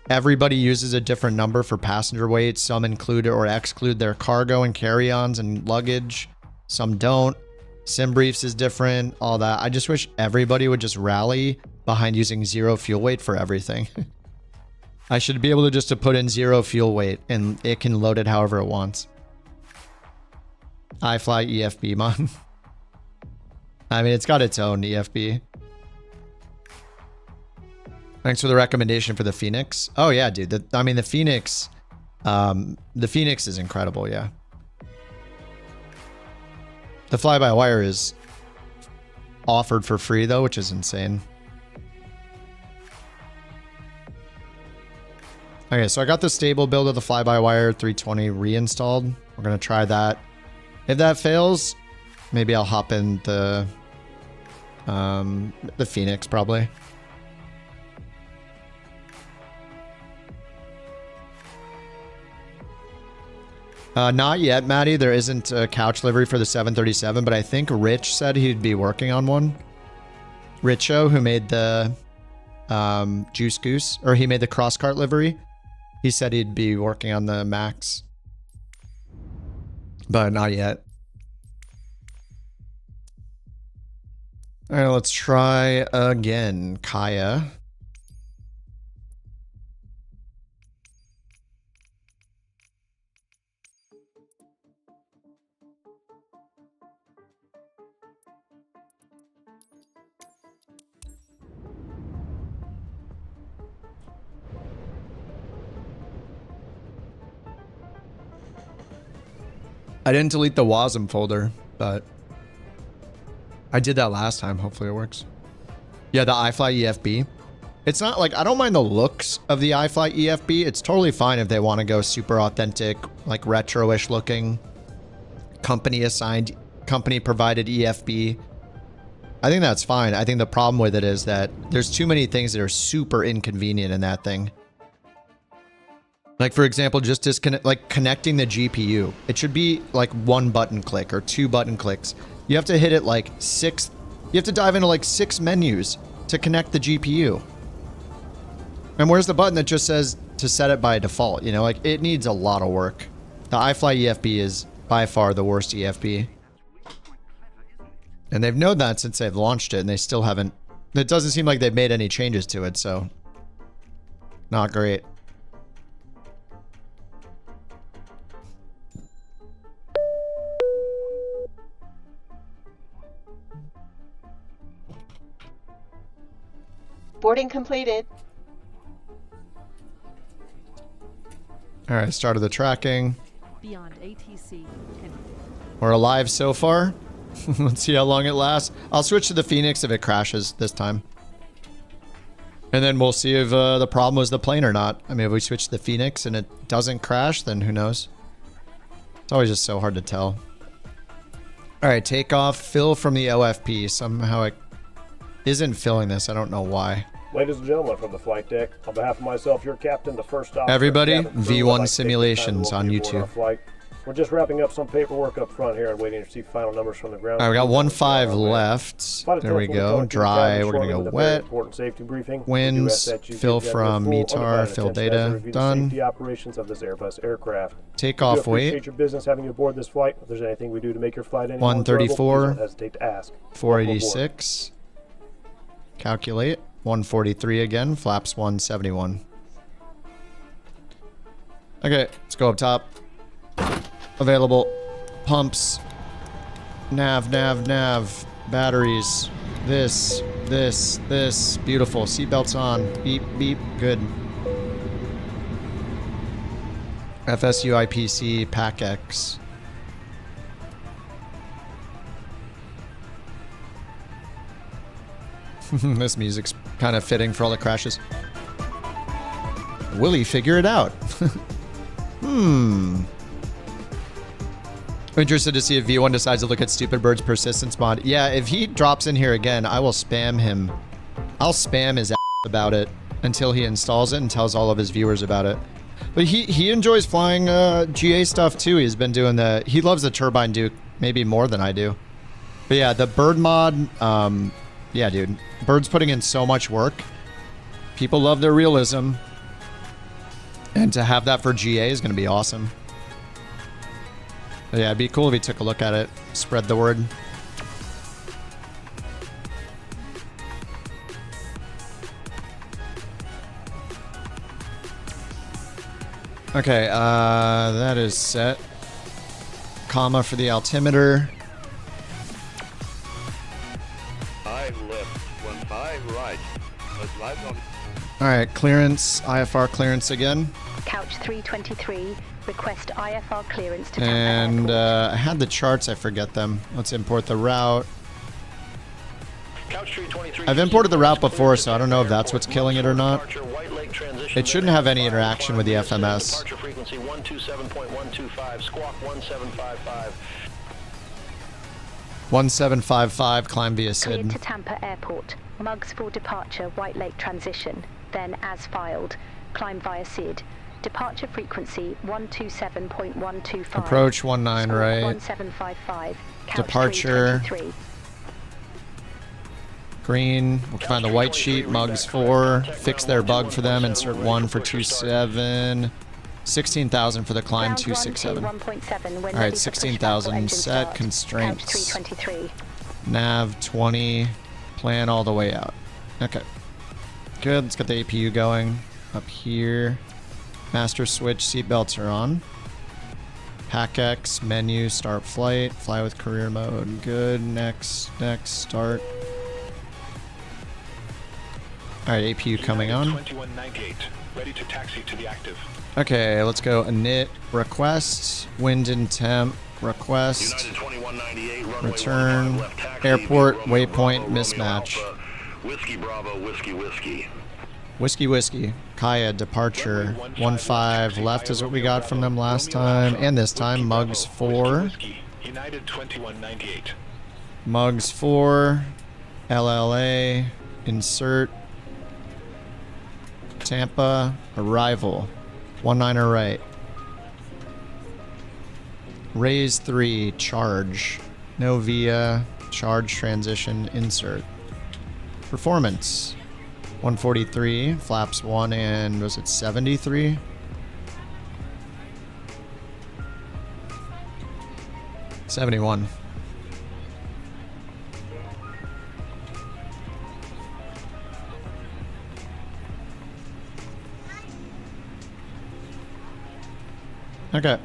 everybody uses a different number for passenger weight. Some include or exclude their cargo and carry-ons and luggage. Some don't. Sim briefs is different, all that. I just wish everybody would just rally behind using 0 fuel weight for everything. I should be able to just put in 0 fuel weight and it can load it however it wants. I fly EFB, man. I mean, it's got its own EFB. Thanks for the recommendation for the Phoenix. Oh yeah, dude. The Phoenix, is incredible. Yeah. The fly-by-wire is offered for free though, which is insane. Okay, so I got the stable build of the fly-by-wire 320 reinstalled. We're gonna try that. If that fails, maybe I'll hop in the Phoenix probably. Not yet, Maddie. There isn't a couch livery for the 737, but I think Rich said he'd be working on one. Richo, who made the Juice Goose, or he made the cross cart livery. He said he'd be working on the Max, but not yet. All right, let's try again, Kaya. I didn't delete the WASM folder, but I did that last time. Hopefully it works. Yeah, the iFly EFB. It's not like, I don't mind the looks of the iFly EFB. It's totally fine if they want to go super authentic, like retro-ish looking. company assigned, company provided EFB. I think that's fine. I think the problem with it is that there's too many things that are super inconvenient in that thing. Like, for example, just disconnect, like connecting the GPU. It should be like 1 button click or 2 button clicks. You have to hit it like 6. You have to dive into like 6 menus to connect the GPU. And where's the button that just says to set it by default? You know, like it needs a lot of work. The iFly EFB is by far the worst EFB. And they've known that since they've launched it, and they still haven't. It doesn't seem like they've made any changes to it, so not great. Boarding completed. All right, started the tracking. Beyond ATC. We're alive so far. Let's see how long it lasts. I'll switch to the Phoenix if it crashes this time. And then we'll see if the problem was the plane or not. I mean, if we switch to the Phoenix and it doesn't crash, then who knows? It's always just so hard to tell. All right, takeoff. Fill from the OFP. Somehow it isn't filling this. I don't know why. Ladies and gentlemen from the flight deck, on behalf of myself, your captain, the first officer. Everybody, V1 Simulations on YouTube. We're just wrapping up some paperwork up front here and waiting to receive final numbers from the ground. All right, we got 1.5 left. There we go. Dry. We're going to go wet. Winds. Fill from METAR. Fill data. Done. Safety operations of this Airbus aircraft. Takeoff weight. Appreciate your business having you aboard this flight. If there's anything we do to make your flight any 134. don't hesitate to ask. 486. Calculate. 143 again. Flaps 171. Okay, let's go up top. Available. Pumps. Nav. Batteries. This. Beautiful. Seatbelts on. Beep. Good. FSU IPC PAC-X. This music's kind of fitting for all the crashes. Will he figure it out? I'm interested to see if V1 decides to look at Stupid Bird's persistence mod. Yeah, if he drops in here again, I will spam him. I'll spam his ass about it until he installs it and tells all of his viewers about it. But he enjoys flying GA stuff too. He's been doing he loves the Turbine Duke, maybe more than I do. But yeah, the Bird mod, yeah, dude. Bird's putting in so much work. People love their realism. And to have that for GA is going to be awesome. But yeah, it'd be cool if he took a look at it. Spread the word. Okay, that is set. Comma for the altimeter. 5 left, 15 right. Alright, clearance, IFR clearance again. Couch 323, request IFR clearance to Tampa And Airport. I had the charts, I forget them. Let's import the route. I've imported the route before, so I don't know if that's what's killing it or not. It shouldn't have any interaction with the FMS. Departure frequency 127.125, squawk 1755. 1755, climb via Cleared SID. to Tampa Airport. Mugs for departure, White Lake transition. Then, as filed, climb via SID. Departure frequency 127.125. Approach 19 squawk right. 1755. Couch Departure. 323. Green. We'll find the white sheet. Mugs 4. Fix their bug for them. Insert 1 for 27. 16,000 for the climb 267. Alright, 16,000 set. Constraints. Nav 20. Plan all the way out. Okay. Good. Let's get the APU going. Up here. Master switch. Seatbelts are on. PAC-X. Menu. Start flight. Fly with career mode. Good. Next. Start. Alright, APU coming on. 2198, ready to taxi to the active. Okay, let's go init, request, wind and temp, request, return, airport, waypoint, mismatch. Whiskey Bravo, whiskey. Whiskey, Kaya, departure, 15 left is what we got from them last time, and this time, Mugs 4, United 2198. Mugs 4, LLA, insert, Tampa, arrival, 19er right. Raise 3, charge, no via, charge transition, insert. Performance, 143, flaps 1 and was it 73? $71. Okay.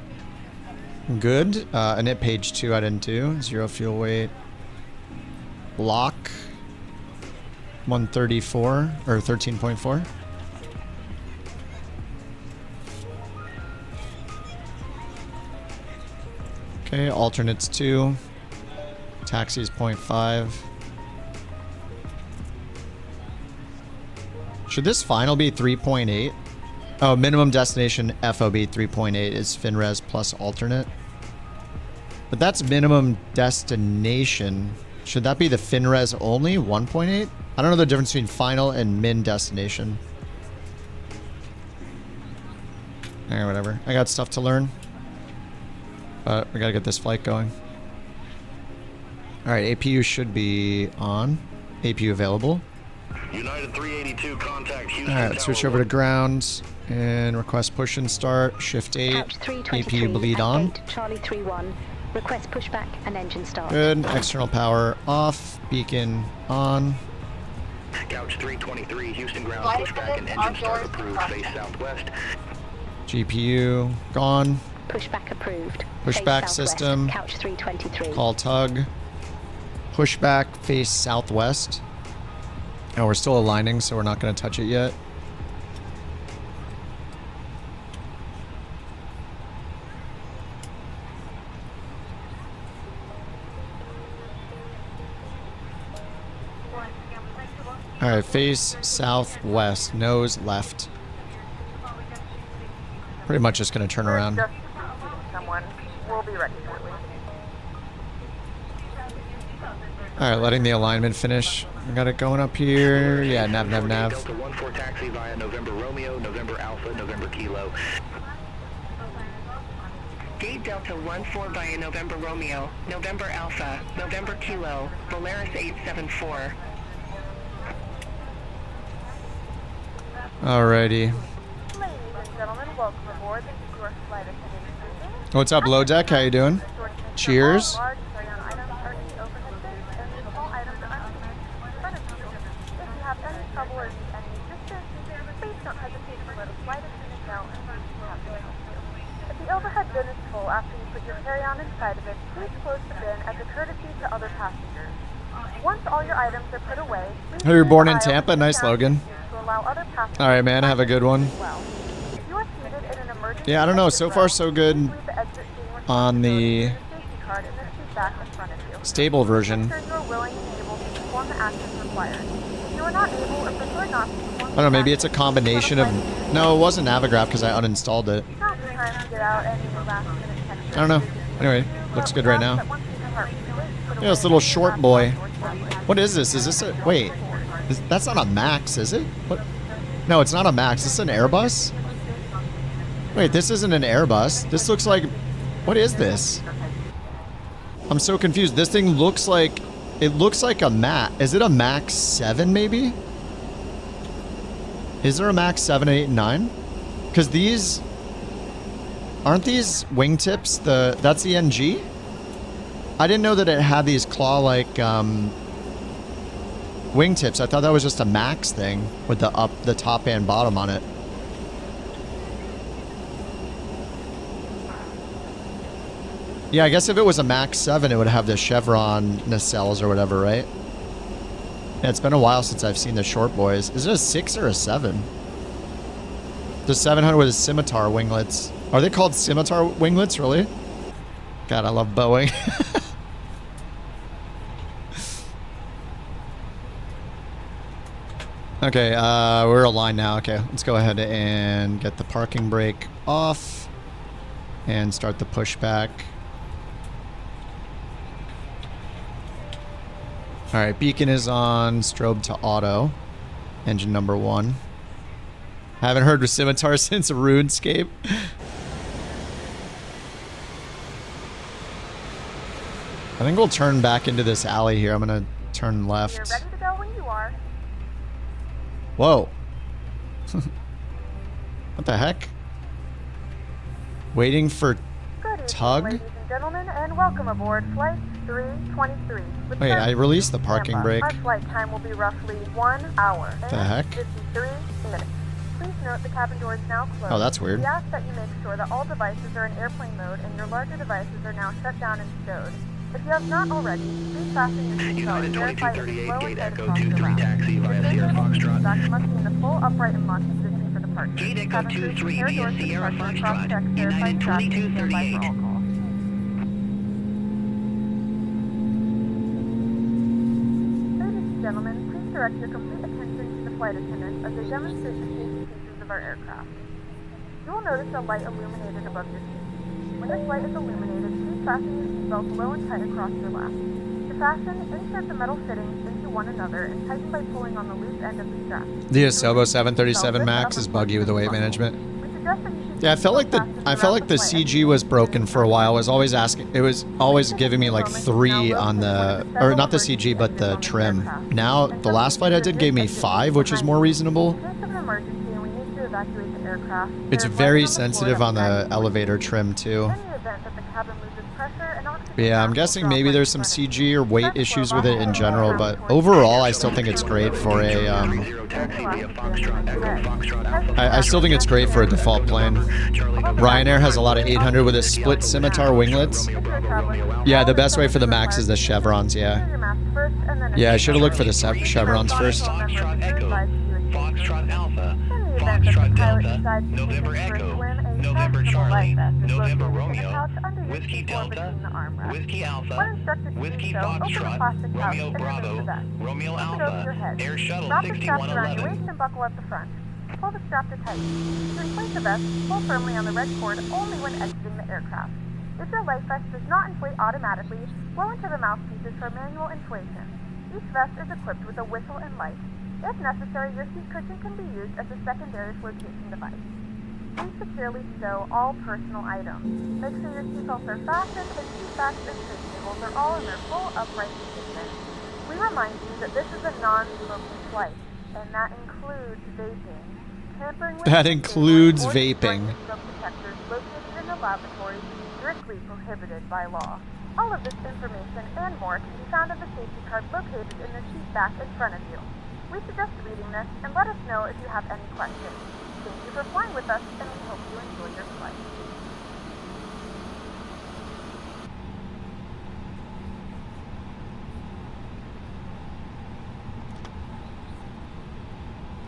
Good. Init page 2 I didn't do. 0 fuel weight. Lock. 134 or 13.4. Okay, alternates 2. Taxis 0.5. Should this final be 3.8? Oh, minimum destination FOB 3.8 is FinRes plus alternate. But that's minimum destination. Should that be the FinRes only? 1.8? I don't know the difference between final and min destination. Alright, whatever. I got stuff to learn. But we gotta get this flight going. Alright, APU should be on. APU available. United 382, contact Houston. Alright, switch over to ground and request push and start. Shift 8. APU bleed on. Charlie 31. Request pushback and engine start. Good. External power off. Beacon on. Couch 323, Houston ground, pushback and engine start approved, face southwest. GPU gone. Pushback approved. Pushback system. Couch 323. Call tug. Pushback face southwest. Oh, we're still aligning, so we're not going to touch it yet. Alright, face southwest, nose left. Pretty much just going to turn around. Someone will be ready shortly. Alright, letting the alignment finish. We got it going up here. Yeah, nav. Delta 14 taxi via November Romeo, November Alpha, November Kilo. Gate Delta 14 via November Romeo, November Alpha, November Kilo, Polaris 874. Alrighty. Ladies and gentlemen, welcome aboard. This is your flight attendant speaking. What's up, Low Deck? How you doing? Cheers. Large carry-on items are in the overhead bin, and small items are unused in front of you. If you have any trouble or need any assistance, please don't hesitate to let a flight attendant know, and we will be happy to help you. If the overhead bin is full after you put your carry-on inside of it, please close the bin as a courtesy to other passengers. Once all your items are put away, please You were born in Tampa? Nice, Logan. Alright, man. Have a good one. Yeah, I don't know. So far, so good on the stable version. I don't know. Maybe it's a combination of... No, it wasn't Navigraph because I uninstalled it. I don't know. Anyway, looks good right now. Yeah, this little short boy. What is this? Is this a... Wait. That's not a Max, is it? What? No, it's not a Max. This is an Airbus? Wait, this isn't an Airbus. This looks like... What is this? I'm so confused. This thing looks like... It looks like a Max. Is it a Max 7, maybe? Is there a Max 7, 8, and 9? Because these... Aren't these wingtips the... That's the NG? I didn't know that it had these claw-like, wingtips. I thought that was just a Max thing with the top and bottom on it. Yeah, I guess if it was a Max 7, it would have the chevron nacelles or whatever, right? Yeah, it's been a while since I've seen the short boys. Is it a 6 or a 7? The 700 with the scimitar winglets. Are they called scimitar winglets, really? God, I love Boeing. Okay, we're aligned now. Okay, let's go ahead and get the parking brake off and start the pushback. All right, beacon is on, strobe to auto. Engine number 1. Haven't heard of Scimitar since RuneScape. I think we'll turn back into this alley here. I'm gonna turn left. You're ready to go when you are. Whoa. What the heck? Waiting for tug? Ladies and gentlemen, and welcome aboard Flight 323. Wait, I released the parking brake. Our flight time will be roughly 1 hour The heck? 53 minutes. Please note the cabin door is now closed. Oh, that's weird. We ask that you make sure that all devices are in airplane mode and your larger devices are now shut down and stowed. If you have not already, please fasten your seatbelt and verify that the flow and head across the route. Taxi via Sierra Foxtrot. Back must be in the full upright and launch position for departure. Gate Echo Cabin crew, 23 prepare via doors for Sierra departure, Foxtrot. cross-check, verify United traffic, and stand by 2238. for all calls. Ladies and gentlemen, please direct your complete attention to the flight attendants as they demonstrate the safety features of our aircraft. You will notice a light illuminated above your seat. When this light is illuminated, please fasten your seatbelt low and tight across your lap. To fasten, insert the metal fittings into one another and tighten by pulling on the loose end of the strap. The Asobo 737 MAX is buggy with the weight management. Yeah, I felt like the CG was broken for a while. It was always giving me like 3 on the, or not the CG, but the trim. Now the last flight I did gave me 5, which is more reasonable. In case of an emergency and we need to evacuate the aircraft, It's very sensitive on the elevator trim too. in the event that the cabin loses pressure and oxygen. But yeah, I'm guessing maybe there's some CG or weight issues with it in general, but overall I still think it's great for a I still think it's great for a default plane. Ryanair has a lot of 800 with a split scimitar winglets. Yeah, the best way for the MAX is the chevrons, yeah. Yeah, I should have looked for the chevrons first. Foxtrot Alpha, Foxtrot Delta, November Echo, November Charlie, November Romeo, Whiskey Delta, Whiskey Alpha, Whiskey Foxtrot, Romeo Bravo, Romeo Alpha, Air Shuttle Wrap the straps around your 6111. waist and buckle at the front. Pull the strap to tight. To inflate the vest, pull firmly on the red cord only when exiting the aircraft. If your life vest does not inflate automatically, blow into the mouthpieces for manual inflation. Each vest is equipped with a whistle and light. If necessary, your seat cushion can be used as a secondary flotation device. Please securely stow all personal items. Make sure your seatbelts are fastened and seat backs and tray tables are all in their full upright position. We remind you that this is a non-smoking flight, and that includes vaping. Tampering with That includes or vaping. smoke detectors located in the laboratory is strictly prohibited by law. All of this information and more can be found in the safety card located in the seat back in front of you. We suggest reading this and let us know if you have any questions. Thank you for flying with us, and we hope you enjoy your flight.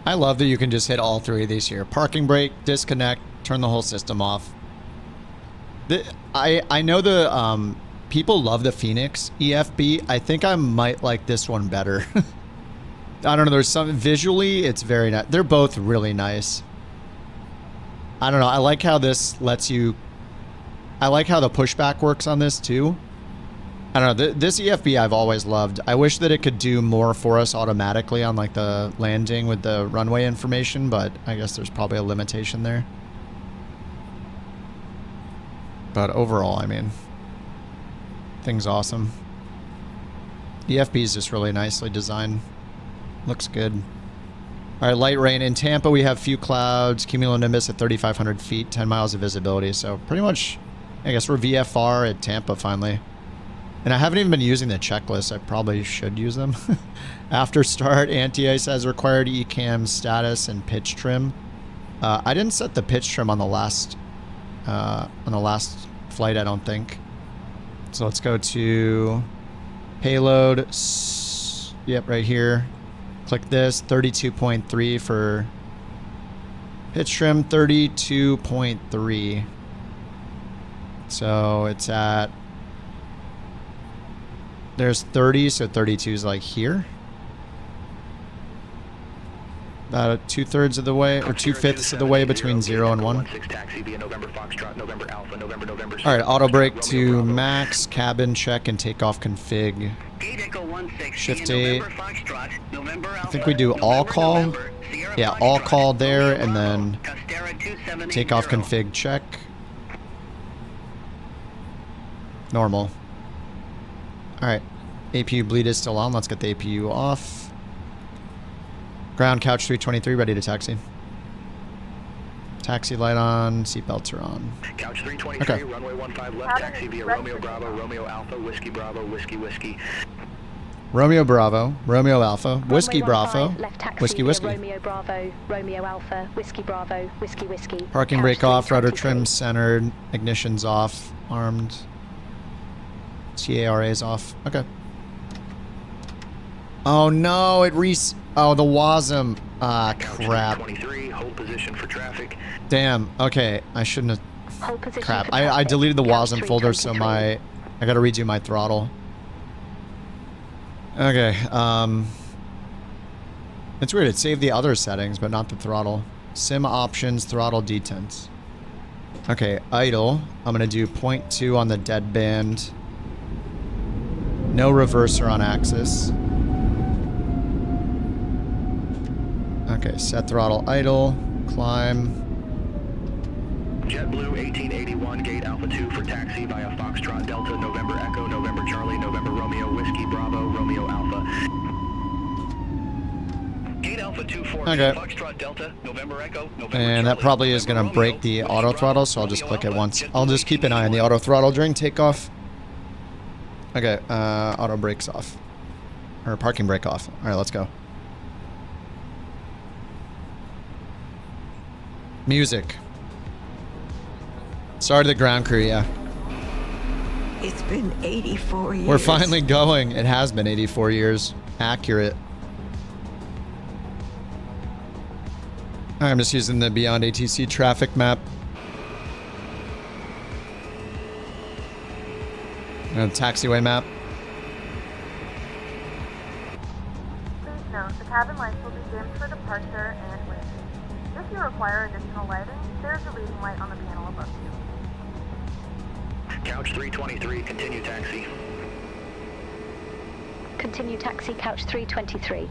I love that you can just hit all 3 of these here. Parking brake, disconnect, turn the whole system off. I know the people love the Phoenix EFB. I think I might like this one better. I don't know, there's some visually it's very nice. They're both really nice. I don't know, I like how this lets you, I like how the pushback works on this too. I don't know, this EFB I've always loved. I wish that it could do more for us automatically on like the landing with the runway information, but I guess there's probably a limitation there. But overall, I mean, thing's awesome. EFB is just really nicely designed. Looks good. All right, light rain. In Tampa, we have few clouds, cumulonimbus at 3,500 feet, 10 miles of visibility. So pretty much, I guess we're VFR at Tampa finally. And I haven't even been using the checklist. I probably should use them. After start, anti-ice has required ECAM status and pitch trim. I didn't set the pitch trim on the last flight, I don't think. So let's go to payload. Yep, right here. Click this, 32.3 for pitch trim, 32.3. So it's at, there's 30, so 32 is like here. About 2/3 of the way, or 2/5 of the way between 0 and 1. Alright, auto brake to max, cabin check, and takeoff config. Shift 8. I think we do all call. Yeah, all call there, and then takeoff config check. Normal. Alright. APU bleed is still on. Let's get the APU off. Ground couch 323, ready to taxi. Taxi light on, seatbelts are on. Couch 323, okay. Runway 15 left, taxi via Romeo Bravo, Romeo Alpha, Whiskey Bravo, Whiskey Whiskey. Romeo Bravo, Romeo Alpha, Whiskey Bravo, Whiskey Whiskey. Romeo Bravo, Romeo Alpha, Whiskey Bravo, Whiskey Whiskey. Parking brake off, rudder trim centered, ignition's off, armed. CARA is off. Okay. Oh no, it oh, the WASM. Ah, crap. 23, hold position for traffic. Damn. Okay, I shouldn't have. Crap. I deleted the WASM folder, so I gotta redo my throttle. Okay. It's weird. It saved the other settings, but not the throttle. Sim options, throttle detents. Okay, idle. I'm gonna do 0.2 on the dead band. No reverser on axis. Okay, set throttle idle, climb. JetBlue 1881, gate Alpha 2 for taxi via Foxtrot Delta, November Echo, November Charlie, November Romeo, Whiskey Bravo, Romeo Alpha. Gate Alpha 24, okay. Foxtrot Delta, November Echo, November and that probably is going to break the auto throttle, so I'll just click it once. I'll just keep an eye on the auto throttle during takeoff. Okay, auto brakes off. Or parking brake off. Alright, let's go. Music. Sorry to the ground crew, yeah. It's been 84 years. We're finally going. It has been 84 years. Accurate. I'm just using the Beyond ATC traffic map. And taxiway map. Please note, the cabin lights will be dimmed for departure and landing. If you require additional lighting, there's a leading light on the panel above you. Couch 323, continue taxi. Continue taxi, couch 323.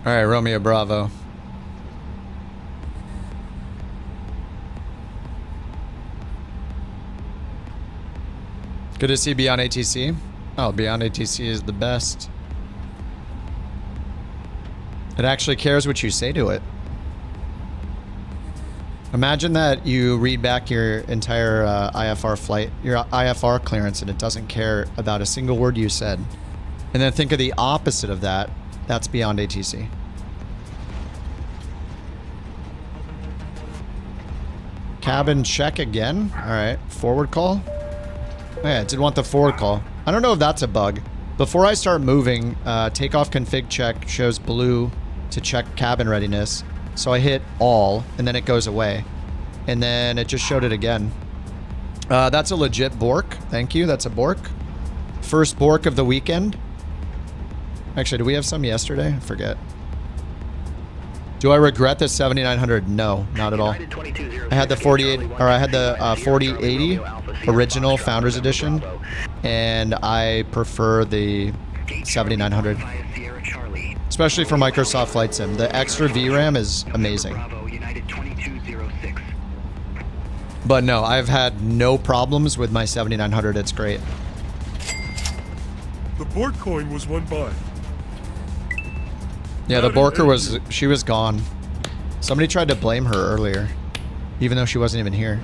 Alright, Romeo Bravo. Good to see Beyond ATC. Oh, Beyond ATC is the best. It actually cares what you say to it. Imagine that you read back your entire IFR flight, your IFR clearance, and it doesn't care about a single word you said. And then think of the opposite of that. That's Beyond ATC. Cabin check again. All right, forward call. Yeah, it did want the forward call. I don't know if that's a bug. Before I start moving, takeoff config check shows blue to check cabin readiness. So I hit all, and then it goes away. And then it just showed it again. That's a legit Bork. Thank you. That's a Bork. First Bork of the weekend. Actually, did we have some yesterday? I forget. Do I regret the 7900? No, not at all. I had the 48, or I had the 4080 original Founders Edition, and I prefer the 7900. Especially for Microsoft Flight Sim. The extra VRAM is amazing. But no, I've had no problems with my 7900. It's great. The BorkCoin was won by. Yeah, the Borker was, she was gone. Somebody tried to blame her earlier, even though she wasn't even here.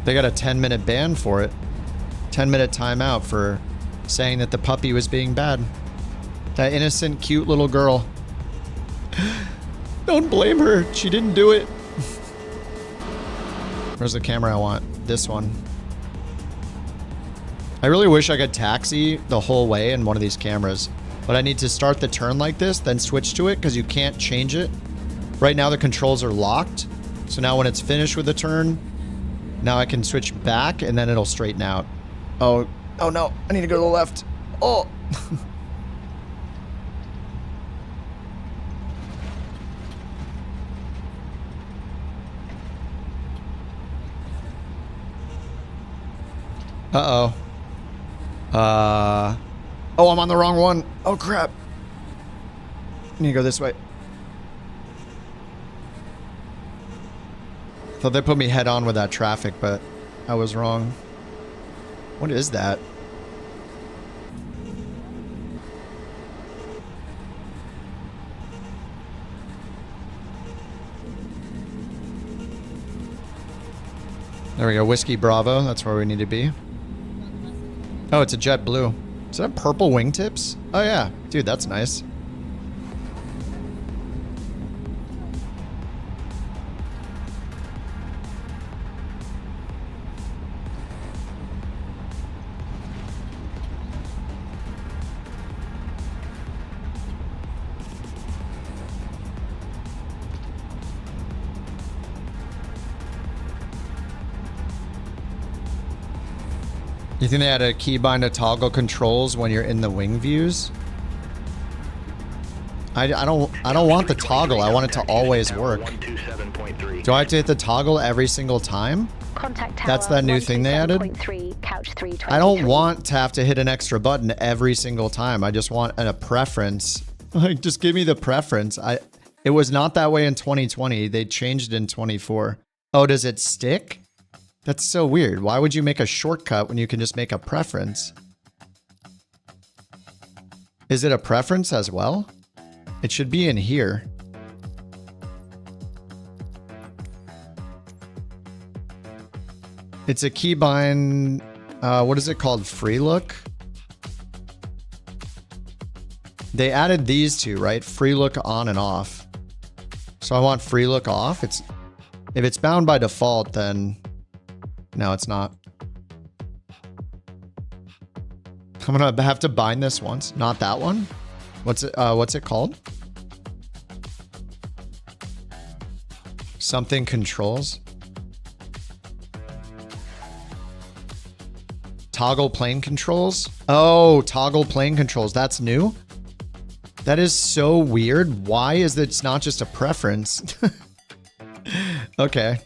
They got a 10-minute ban for it. 10-minute timeout for saying that the puppy was being bad. That innocent, cute little girl. Don't blame her. She didn't do it. Where's the camera I want? This one. I really wish I could taxi the whole way in one of these cameras. But I need to start the turn like this, then switch to it, because you can't change it. Right now the controls are locked. So now when it's finished with the turn, now I can switch back, and then it'll straighten out. Oh no, I need to go to the left. Oh! Uh-oh. Oh, I'm on the wrong one. Oh, crap. I need to go this way. Thought they put me head on with that traffic, but I was wrong. What is that? There we go. Whiskey Bravo. That's where we need to be. Oh, it's a jet blue. Is that purple wingtips? Oh, yeah. Dude, that's nice. You think they had a keybind to toggle controls when you're in the wing views? I don't want the toggle. I want it to always work. Do I have to hit the toggle every single time? That's that new thing they added? I don't want to have to hit an extra button every single time. I just want a preference. Like, just give me the preference. It was not that way in 2020. They changed it in 24. Oh, does it stick? That's so weird. Why would you make a shortcut when you can just make a preference? Is it a preference as well? It should be in here. It's a keybind. What is it called? Free look? They added these two, right? Free look on and off. So I want free look off. If it's bound by default, then no, it's not. I'm gonna have to bind this once, not that one. What's it called? Something controls. Toggle plane controls. Oh, toggle plane controls. That's new. That is so weird. Why is it? It's not just a preference? Okay.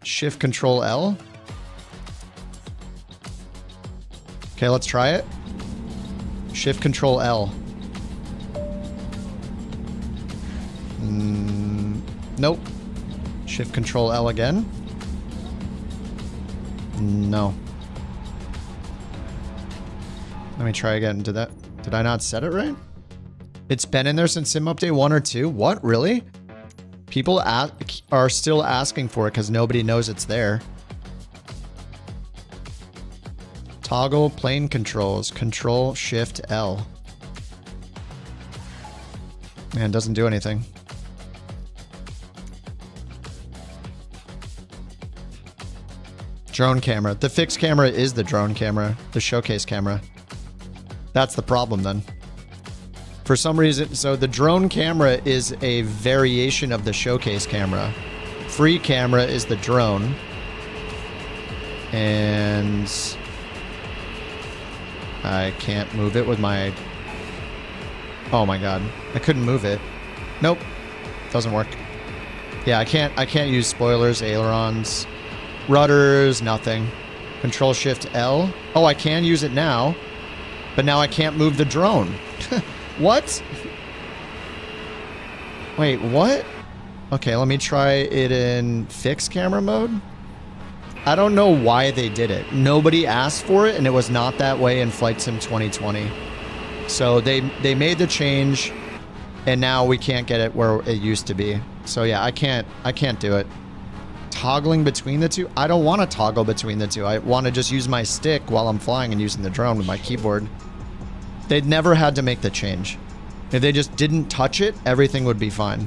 Shift Control L. Okay, let's try it. Shift Control L. Nope. Shift Control L again. No. Let me try again. Did I not set it right? It's been in there since Sim Update 1 or 2. What? Really? People are still asking for it because nobody knows it's there. Toggle plane controls. Control Shift L. Man, it doesn't do anything. Drone camera. The fixed camera is the drone camera. The showcase camera. That's the problem then. For some reason, so the drone camera is a variation of the showcase camera. Free camera is the drone. And I can't move it with my... Oh my god. I couldn't move it. Nope. Doesn't work. Yeah, I can't use spoilers, ailerons, rudders, nothing. Control Shift L. Oh, I can use it now. But now I can't move the drone. What? Wait, what? Okay, let me try it in fixed camera mode. I don't know why they did it. Nobody asked for it, and it was not that way in Flight Sim 2020. So they made the change, and now we can't get it where it used to be. So yeah, I can't do it. Toggling between the two? I don't want to toggle between the two. I want to just use my stick while I'm flying and using the drone with my keyboard. They'd never had to make the change. If they just didn't touch it, everything would be fine.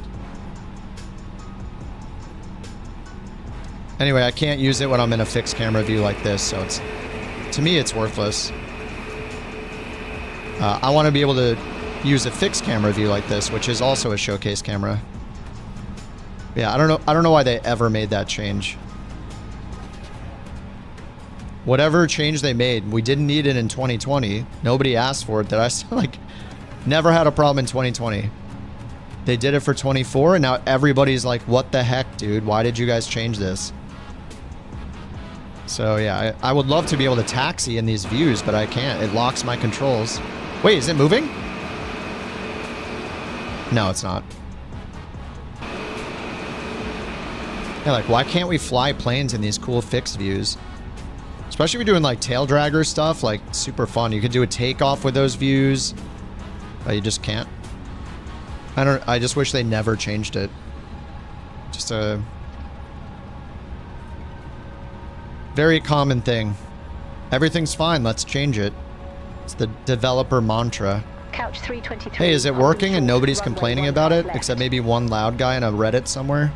Anyway, I can't use it when I'm in a fixed camera view like this, so to me, it's worthless. I want to be able to use a fixed camera view like this, which is also a showcase camera. Yeah, I don't know why they ever made that change. Whatever change they made, we didn't need it in 2020. Nobody asked for it. Never had a problem in 2020. They did it for 24, and now everybody's like, what the heck, dude? Why did you guys change this? So yeah, I would love to be able to taxi in these views, but I can't. It locks my controls. Wait, is it moving? No, it's not. Yeah, like, why can't we fly planes in these cool fixed views? Especially if you're doing like tail dragger stuff, like super fun. You could do a takeoff with those views, but you just can't. I just wish they never changed it. Just a very common thing. Everything's fine, let's change it. It's the developer mantra. Couch 323. Hey, is it working and nobody's complaining about it? Except maybe one loud guy in a Reddit somewhere?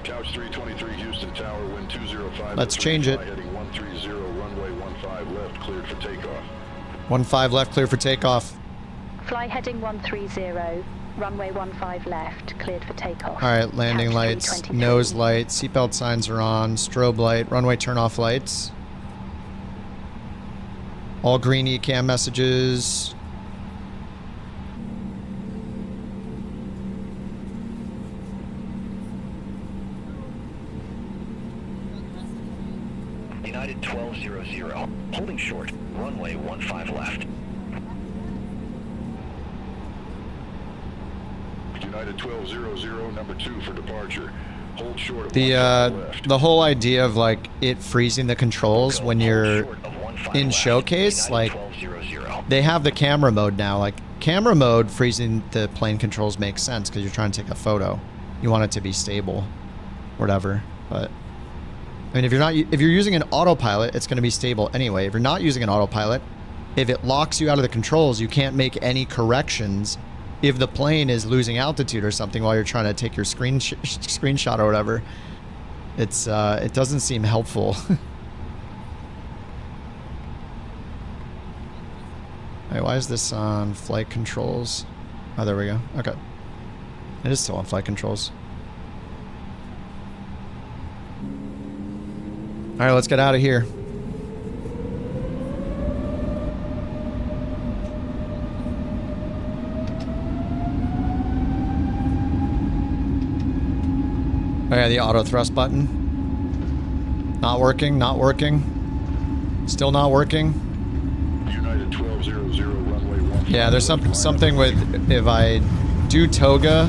Couch 323, Houston Tower, wind 205. Let's change it. Heading 130, runway 15 left, cleared for takeoff. 15 left, clear for takeoff. Fly heading 130, runway 15 left, cleared for takeoff. Alright, landing lights, nose light, seatbelt signs are on, strobe light, runway turn off lights. All green ECAM messages. United 1200, holding short, runway 15 left. United 1200, number 2 for departure. Hold short. The whole idea of like it freezing the controls when you're in showcase, like they have the camera mode now. Like camera mode freezing the plane controls makes sense because you're trying to take a photo. You want it to be stable, whatever. But I mean, if you're using an autopilot, it's going to be stable anyway. If you're not using an autopilot, if it locks you out of the controls, you can't make any corrections. If the plane is losing altitude or something while you're trying to take your screenshot or whatever, it doesn't seem helpful. Alright, why is this on flight controls? Oh, there we go. Okay. It is still on flight controls. Alright, let's get out of here. Oh yeah, the auto thrust button. Not working, not working. Still not working. United 1200, runway 15. Yeah, there's something with, if I do toga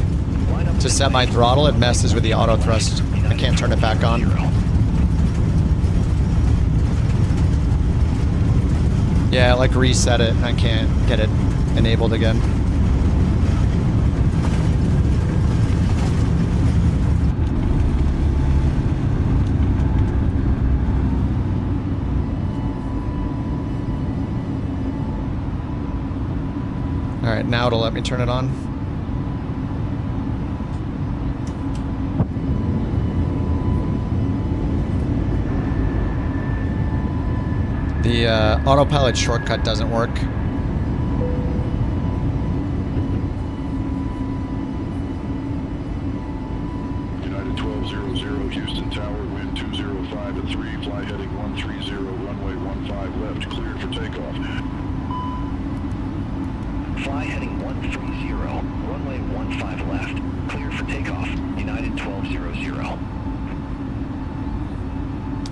to set my throttle, it messes with the auto thrust. I can't turn it back on. Yeah, like reset it. I can't get it enabled again. Alright, now it'll let me turn it on. The autopilot shortcut doesn't work. United 1200, Houston Tower, wind 205 at 3, fly heading 130, runway 15 left, cleared for takeoff. Fly heading 130, runway 15 left, cleared for takeoff. United 1200.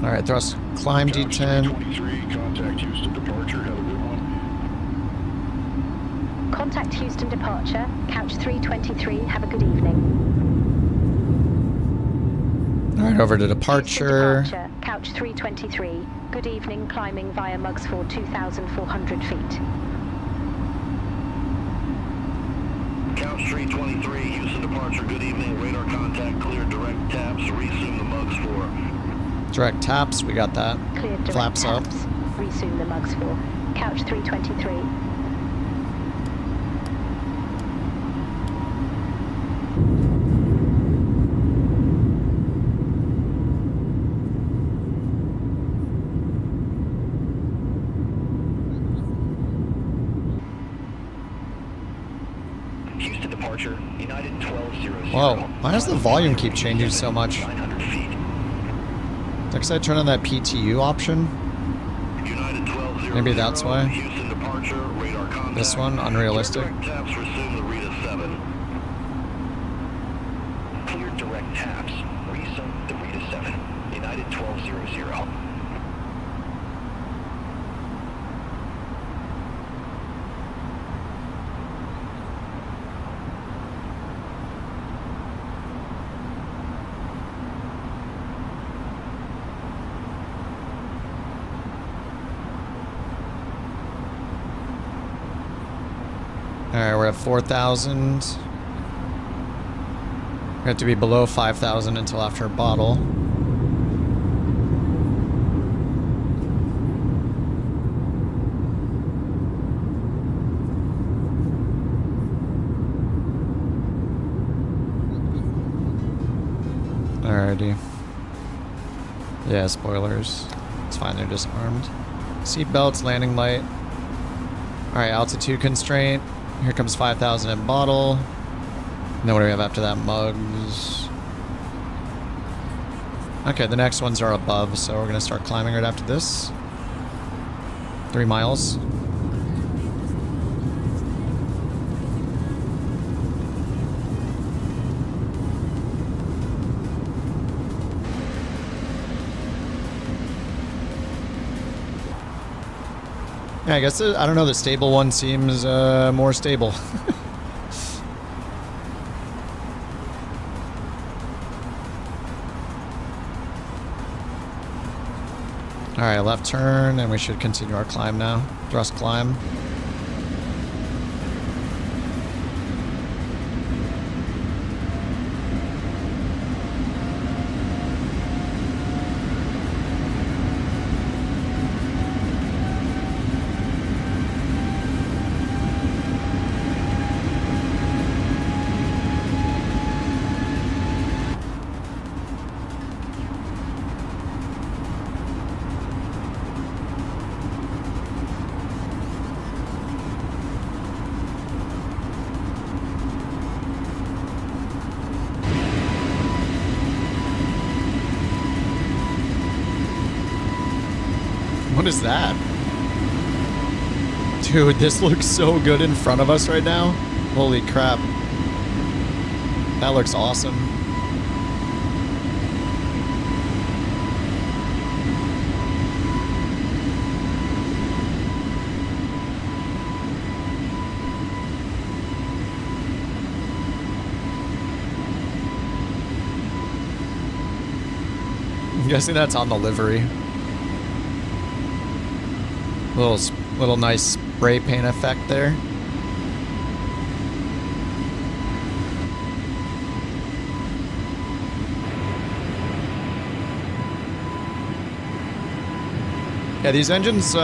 Alright, thrust climb D10. 23, contact Houston departure, have a good one. Contact Houston departure, couch 323, have a good evening. Alright, over to departure. Houston departure, couch 323, good evening, climbing via Mugs for 2,400 feet. Couch 323, Houston departure, good evening, radar contact, clear direct taps, resume the Mugs 4. Direct taps, we got that. Cleared direct Flaps taps. up. Resume the Mugs 4. Couch 323. Houston departure, United 1200. Whoa, why does the volume keep changing so much? 900 feet. Next I turn on that PTU option. United 1200. Maybe that's why. Houston departure, radar contact. This one, unrealistic. Direct taps, resume the Rita 7. Alright, we're at 4,000. We have to be below 5,000 until after a bottle. Alrighty. Yeah, spoilers. It's fine, they're disarmed. Seat belts, landing light. Alright, altitude constraint. Here comes 5,000 in bottle. And then what do we have after that? Mugs. Okay, the next ones are above, so we're gonna start climbing right after this. 3 miles. Yeah, I guess, I don't know, the stable one seems more stable. Alright, left turn, and we should continue our climb now. Thrust climb. What is that? Dude, this looks so good in front of us right now. Holy crap. That looks awesome. I'm guessing that's on the livery. Little nice spray paint effect there. Yeah, these engines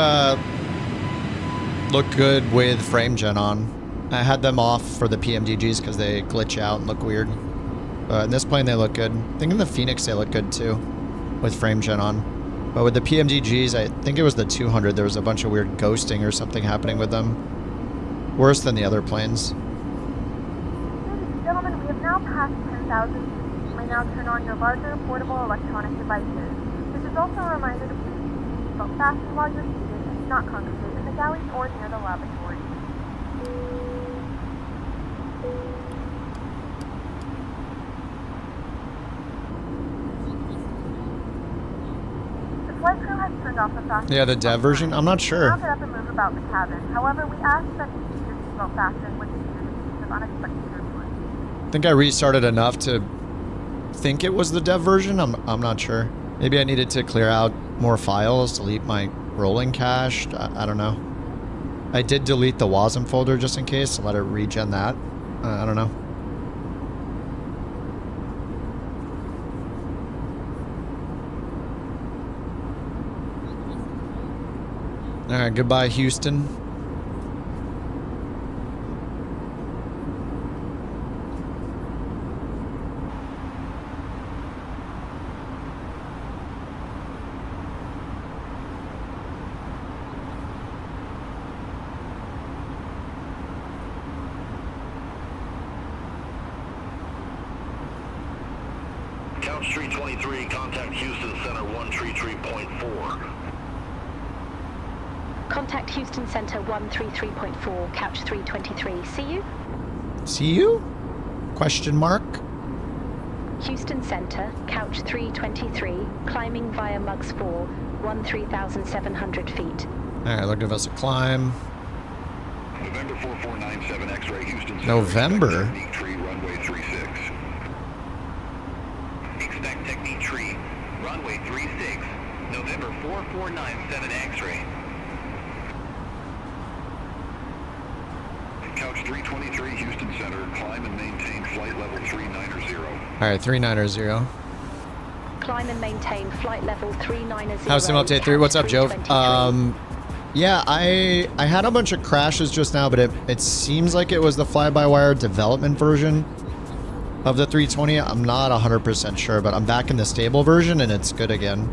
look good with frame gen on. I had them off for the PMDGs because they glitch out and look weird. But in this plane they look good. I think in the Phoenix they look good too, with frame gen on. But with the PMDGs, I think it was the 200, there was a bunch of weird ghosting or something happening with them. Worse than the other planes. Ladies and gentlemen, we have now passed 10,000 feet. You may now turn on your larger portable electronic devices. This is also a reminder to please keep your seatbelt fastened while you're seated and do not congregate in the galleys or near the lavatory. Flight crew has turned off the fasten. Yeah, the dev version? I'm not sure. Now get up and move about the cabin. However, we ask that you keep your seatbelt fastened when you use in case of unexpected turbulence. I think I restarted enough to think it was the dev version. I'm not sure. Maybe I needed to clear out more files, delete my rolling cache. I don't know. I did delete the WASM folder just in case to let it regen that. I don't know. Alright, goodbye Houston. Couch 323, contact Houston Center 133.4. Contact Houston Center 133.4, Couch 323. See you? See you? Question mark? Houston Center, Couch 323, climbing via Mugs 4, 13,700 feet. Alright, they'll give us a climb. November 4497 X-ray Houston Center. November? Technique tree, runway 36. Expect technique tree, runway 36, November 4497 X-ray. Couch 323 Houston Center, climb and maintain flight level 390. All right, 390. Climb and maintain flight level 390. How's Sim Update 3? What's up, Joe? Yeah, I had a bunch of crashes just now, but it seems like it was the fly-by-wire development version of the 320. I'm not 100% sure, but I'm back in the stable version and it's good again.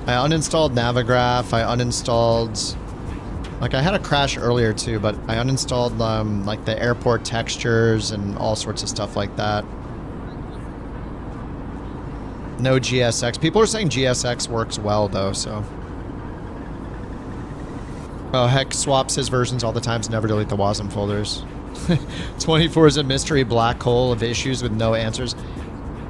I uninstalled Navigraph. I uninstalled... Like, I had a crash earlier too, but I uninstalled like the airport textures and all sorts of stuff like that. No GSX. People are saying GSX works well though, so... Oh, Heck swaps his versions all the time to never delete the WASM folders. 24 is a mystery black hole of issues with no answers.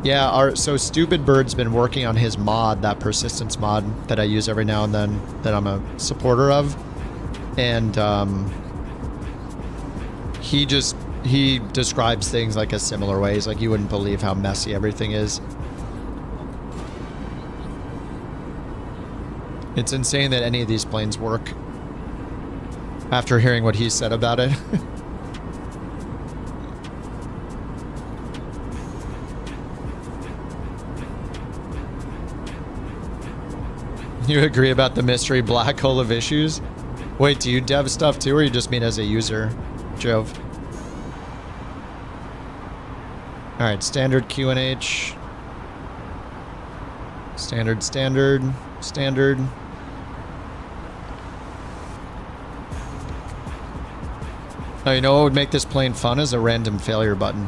Yeah, so Stupid Bird's been working on his mod, that persistence mod that I use every now and then, that I'm a supporter of. And he describes things like a similar way. He's like, you wouldn't believe how messy everything is. It's insane that any of these planes work after hearing what he said about it. You agree about the mystery black hole of issues? Wait, do you dev stuff too, or you just mean as a user, Jove? Alright, standard QNH. Standard. Oh, you know what would make this plane fun is a random failure button.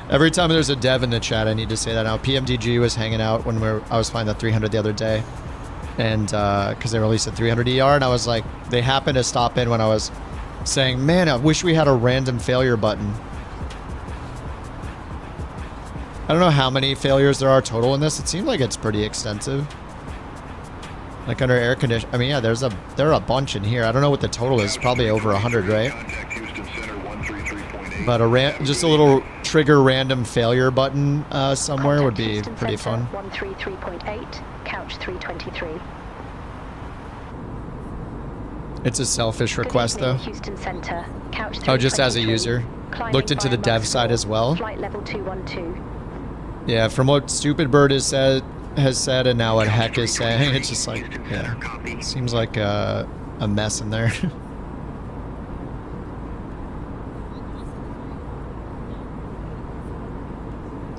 Every time there's a dev in the chat, I need to say that now. PMDG was hanging out when I was flying the 300 the other day. And, because they released a 300 ER, and I was like, they happened to stop in when I was saying, man, I wish we had a random failure button. I don't know how many failures there are total in this. It seems like it's pretty extensive. Like under air condition. I mean, yeah, there are a bunch in here. I don't know what the total is. Probably over 100, right? But just a little trigger random failure button somewhere would be pretty fun. 133.8, couch 323. It's a selfish request though. Houston Center, couch 323. Oh, just as a user. Looked into the dev side as well. Flight level 212. Yeah, from what Stupid Bird has said, and now what Heck is saying, it's just like, yeah, seems like a mess in there.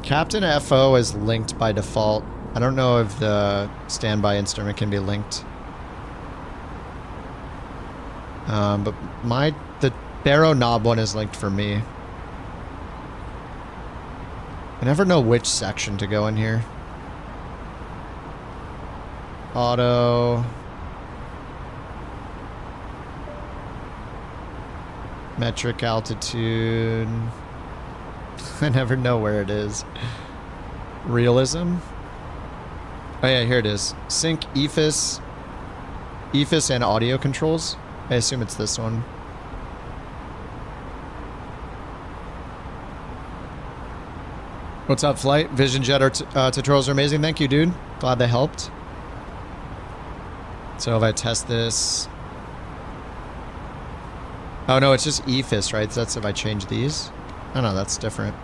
Captain FO is linked by default. I don't know if the standby instrument can be linked. But the Barrow knob one is linked for me. I never know which section to go in here. Auto. Metric altitude. I never know where it is. Realism. Oh yeah, here it is. Sync EFIS. EFIS and audio controls. I assume it's this one. What's up, Flight? Vision Jet tutorials are amazing. Thank you, dude. Glad they helped. So if I test this... Oh no, it's just EFIS, right? So that's if I change these. Oh no, that's different.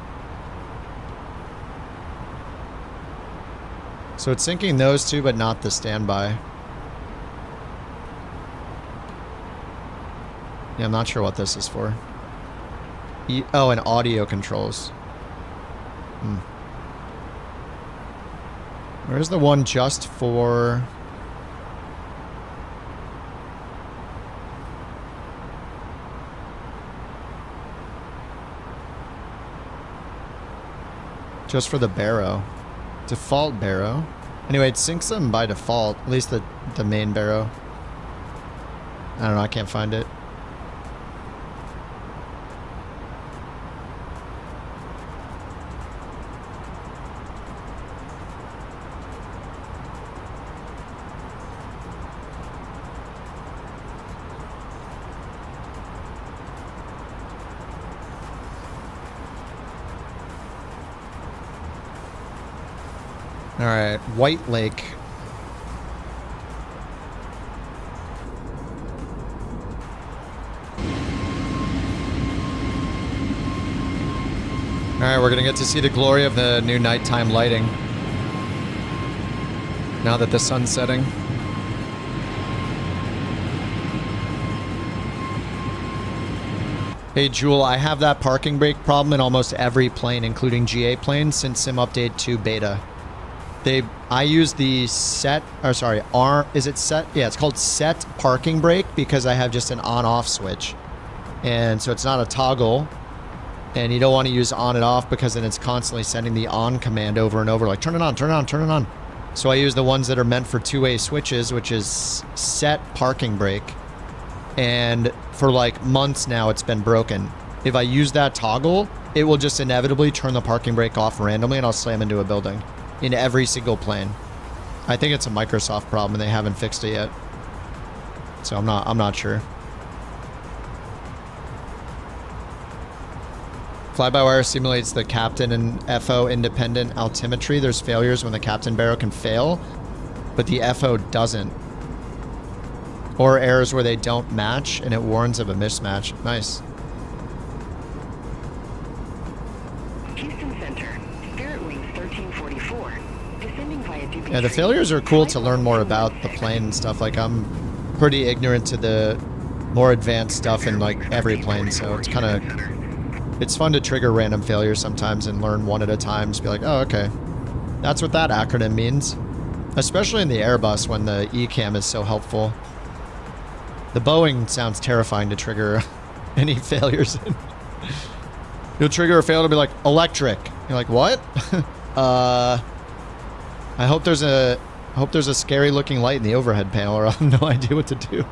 So it's syncing those two, but not the standby. Yeah, I'm not sure what this is for. Oh, and audio controls. Where's the one just for... Just for the Barrow. Default Barrow. Anyway, it syncs them by default. At least the main Barrow. I don't know, I can't find it. Alright, White Lake. All right, we're gonna get to see the glory of the new nighttime lighting. Now that the sun's setting. Hey Jewel, I have that parking brake problem in almost every plane, including GA planes, since Sim Update 2 Beta. I use the set, or sorry, is it set? Yeah, it's called set parking brake because I have just an on-off switch. And so it's not a toggle. And you don't want to use on and off because then it's constantly sending the on command over and over, like turn it on, turn it on, turn it on. So I use the ones that are meant for two-way switches, which is set parking brake. And for like months now, it's been broken. If I use that toggle, it will just inevitably turn the parking brake off randomly and I'll slam into a building in every single plane. I think it's a Microsoft problem and they haven't fixed it yet. So I'm not sure. FlyByWire simulates the captain and FO independent altimetry. There's failures when the captain barrel can fail, but the FO doesn't. Or errors where they don't match and it warns of a mismatch. Nice. Houston Center, Spirit Wings 1344, descending via Duke. Yeah, the failures are cool to learn more about the plane and stuff. Like, I'm pretty ignorant to the more advanced stuff in like every plane, so it's kind of, it's fun to trigger random failures sometimes and learn one at a time. Just be like, oh, okay, that's what that acronym means. Especially in the Airbus when the ECAM is so helpful. The Boeing sounds terrifying to trigger any failures in. You'll trigger a fail to be like, electric. You're like, what? I hope there's a scary looking light in the overhead panel or I'll have no idea what to do.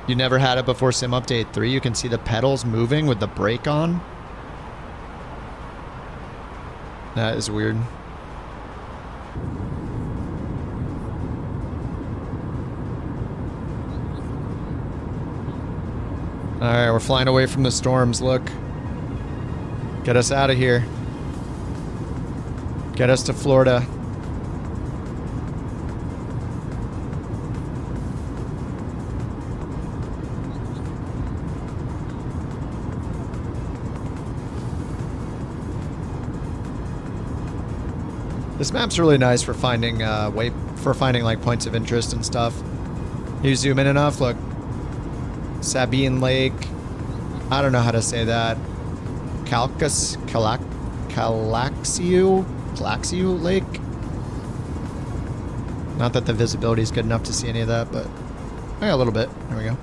You never had it before Sim Update 3? You can see the pedals moving with the brake on? That is weird. Alright, we're flying away from the storms, look. Get us out of here. Get us to Florida. This map's really nice for finding like points of interest and stuff. You zoom in enough, look. Sabine Lake. I don't know how to say that. Calaxiu Lake. Not that the visibility is good enough to see any of that, but yeah, a little bit. There we go.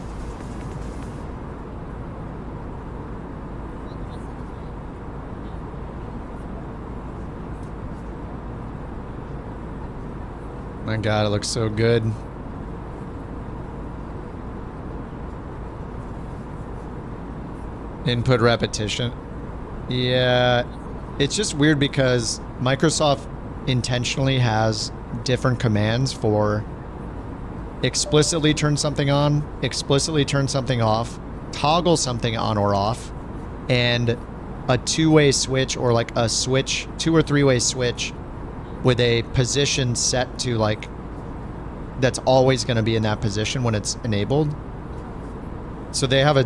My God, it looks so good. Input repetition. Yeah, it's just weird because Microsoft intentionally has different commands for explicitly turn something on, explicitly turn something off, toggle something on or off, and a two-way switch or like a switch, two or three-way switch with a position set to like, that's always going to be in that position when it's enabled. So they have a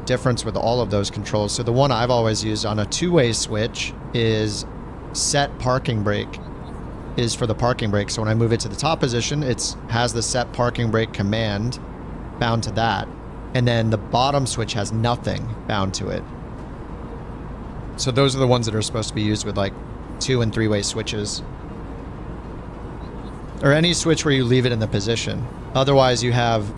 difference with all of those controls. So the one I've always used on a two-way switch is set parking brake is for the parking brake. So when I move it to the top position, it has the set parking brake command bound to that. And then the bottom switch has nothing bound to it. So those are the ones that are supposed to be used with like two and three-way switches. Or any switch where you leave it in the position. Otherwise you have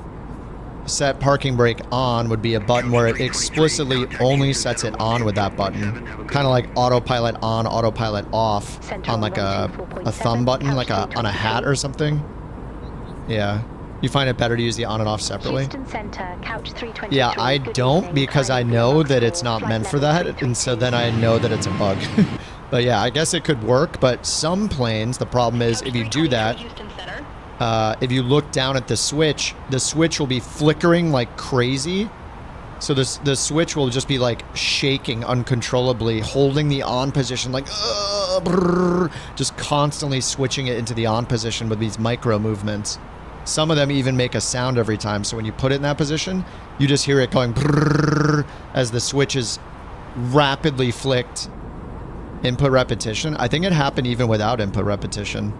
set parking brake on would be a button where it explicitly only sets it on with that button. Kind of like autopilot on, autopilot off on like a thumb button, like on a hat or something. Yeah. You find it better to use the on and off separately? Yeah, I don't because I know that it's not meant for that. And so then I know that it's a bug. But yeah, I guess it could work. But some planes, the problem is if you do that, if you look down at the switch will be flickering like crazy. So the switch will just be like shaking uncontrollably, holding the on position like, brrr, just constantly switching it into the on position with these micro movements. Some of them even make a sound every time. So when you put it in that position, you just hear it going brrr as the switch is rapidly flicked input repetition. I think it happened even without input repetition.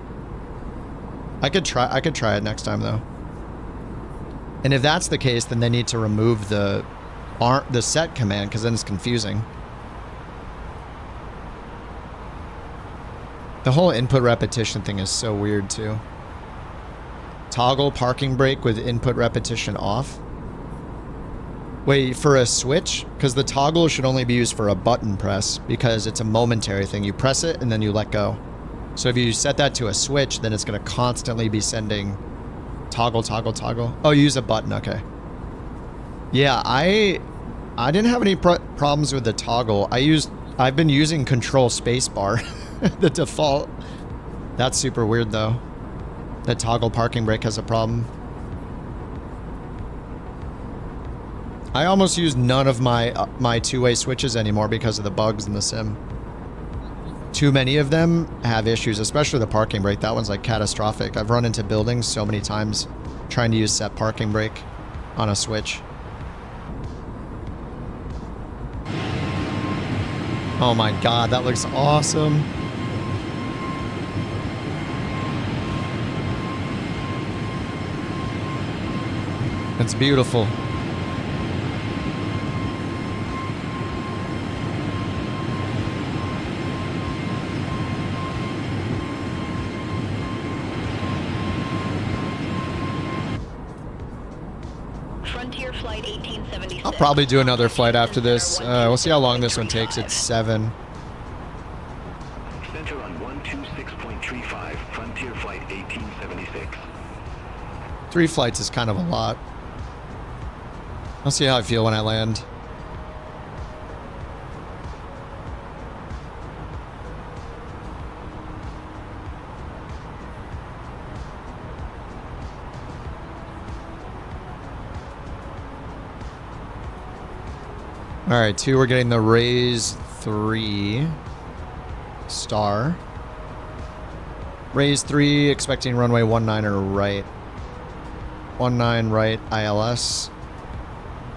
I could try it next time though. And if that's the case, then they need to remove the set command, because then it's confusing. The whole input repetition thing is so weird too. Toggle parking brake with input repetition off. Wait, for a switch? Because the toggle should only be used for a button press, because it's a momentary thing. You press it and then you let go. So if you set that to a switch, then it's going to constantly be sending toggle, toggle, toggle. Oh, you use a button. Okay. Yeah, I didn't have any problems with the toggle. I've been using control spacebar, the default. That's super weird though. The toggle parking brake has a problem. I almost use none of my two-way switches anymore because of the bugs in the sim. Too many of them have issues, especially the parking brake. That one's like catastrophic. I've run into buildings so many times trying to use set parking brake on a switch. Oh my god, that looks awesome. It's beautiful. I'll probably do another flight after this. We'll see how long this one takes. It's 7. Center on 126.35, Frontier Flight 1876. 3 flights is kind of a lot. I'll see how I feel when I land. All right, 2, we're getting the Raise 3 star. Raise 3, expecting runway 19 right. 19 right, ILS.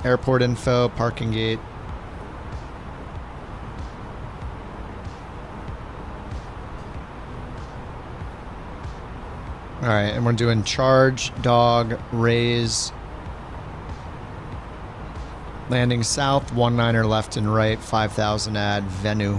Airport info, parking gate. All right, and we're doing charge, dog, raise. Landing south, 19er left and right, 5,000 at Venu.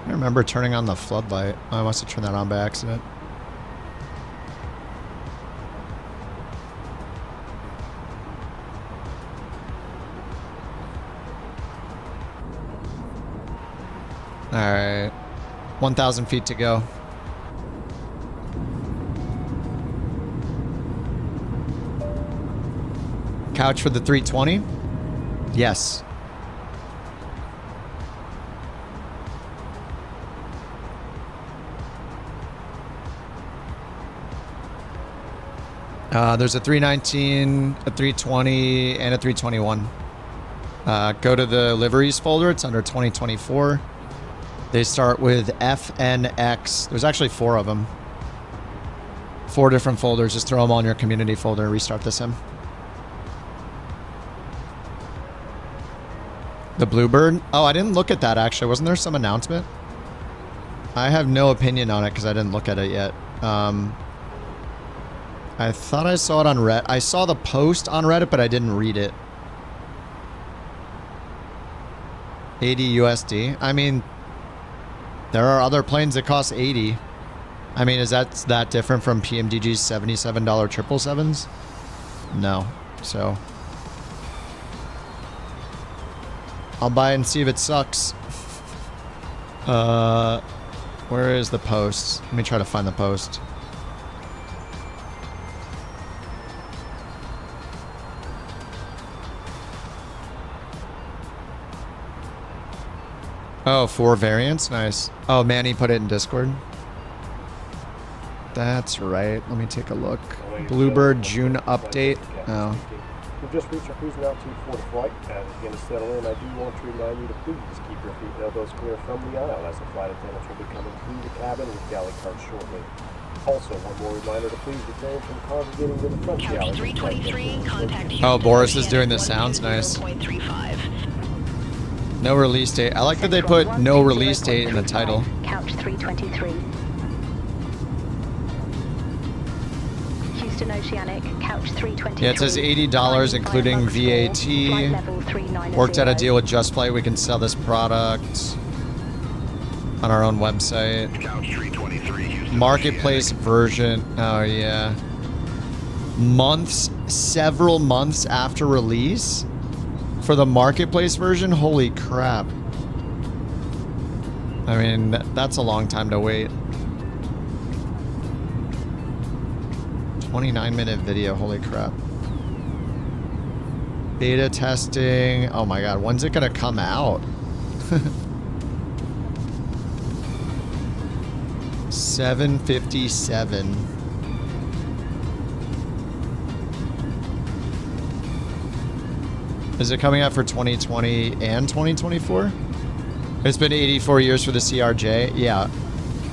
I remember turning on the floodlight. I must have turned that on by accident. Alright. 1,000 feet to go. Couch for the 320? Yes. There's a 319, a 320, and a 321. Go to the liveries folder. It's under 2024. They start with FNX. There's actually 4 of them. 4 different folders. Just throw them all in your community folder and restart the sim. The Bluebird? Oh, I didn't look at that actually. Wasn't there some announcement? I have no opinion on it because I didn't look at it yet. I thought I saw it on Reddit. I saw the post on Reddit, but I didn't read it. 80 USD. I mean, there are other planes that cost 80. I mean, is that different from PMDG's $77 777s? No. So I'll buy it and see if it sucks. Where is the post? Let me try to find the post. Oh, 4 variants? Nice. Oh, Manny put it in Discord. That's right. Let me take a look. Bluebird June update. Oh. We've just reached our cruising altitude for the flight. As we begin to settle in, I do want to remind you to please keep your feet and elbows clear from the aisle as the flight attendants will be coming through the cabin with galley carts shortly. Also, one more reminder to please refrain from congregating to the front Couch galley. 323, contact Oh, Boris is doing this. Sounds nice. 0.35. No release date. I like that they put no release date in the title. Couch 323. Houston Oceanic, Couch 323. Yeah, it says $80 including VAT. Worked out a deal with Just Flight. We can sell this product on our own website. Couch 323, Houston Marketplace version. Oh, yeah. Months, several months after release for the marketplace version. Holy crap. I mean, that's a long time to wait. 29-minute video. Holy crap. Beta testing. Oh my god, when's it gonna come out? 7:57. Is it coming out for 2020 and 2024? It's been 84 years for the CRJ. Yeah.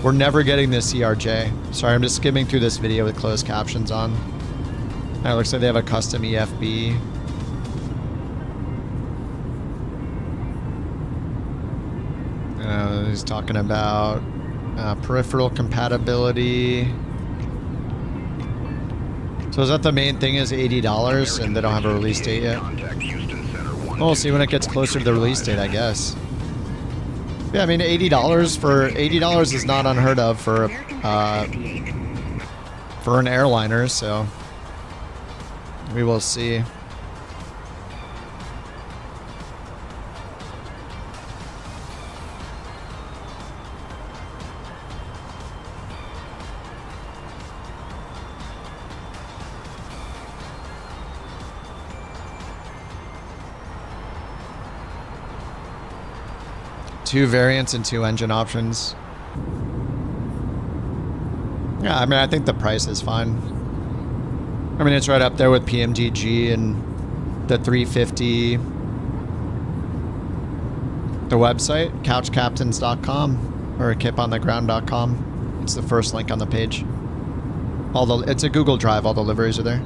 We're never getting the CRJ. Sorry, I'm just skimming through this video with closed captions on. It looks like they have a custom EFB. He's talking about peripheral compatibility. So is that the main thing, is $80 and they don't have a release date yet? Well, we'll see when it gets closer to the release date, I guess. Yeah, I mean, $80 is not unheard of for an airliner, so we will see. Two variants and two engine options. Yeah, I mean, I think the price is fine. I mean, it's right up there with PMDG and the 350. The website, couchcaptains.com or kipontheground.com. It's the first link on the page. It's a Google Drive. All the liveries are there.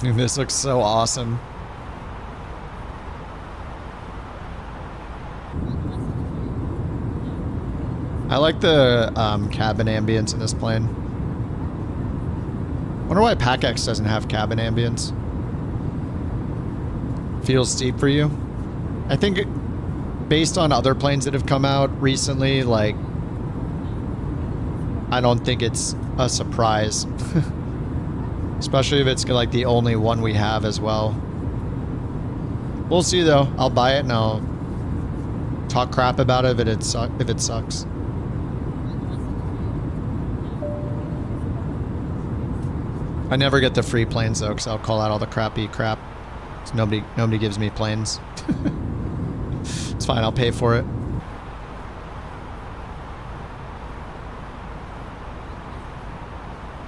This looks so awesome. I like the cabin ambience in this plane. Wonder why PACX doesn't have cabin ambience. Feels steep for you? I think based on other planes that have come out recently, like, I don't think it's a surprise. Especially if it's like the only one we have as well. We'll see though. I'll buy it and I'll talk crap about it if it sucks. I never get the free planes though, because I'll call out all the crappy crap. So nobody gives me planes. It's fine, I'll pay for it.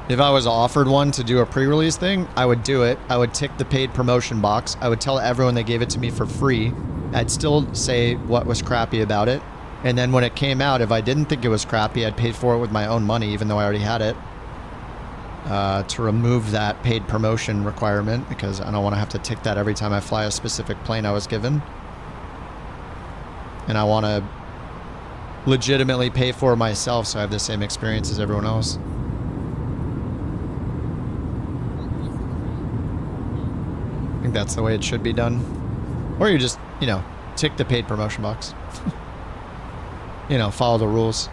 If I was offered one to do a pre-release thing, I would do it. I would tick the paid promotion box. I would tell everyone they gave it to me for free. I'd still say what was crappy about it. And then when it came out, if I didn't think it was crappy, I'd pay for it with my own money, even though I already had it. To remove that paid promotion requirement, because I don't want to have to tick that every time I fly a specific plane I was given. And I want to legitimately pay for it myself so I have the same experience as everyone else. I think that's the way it should be done. Or you just, you know, tick the paid promotion box. You know, follow the rules.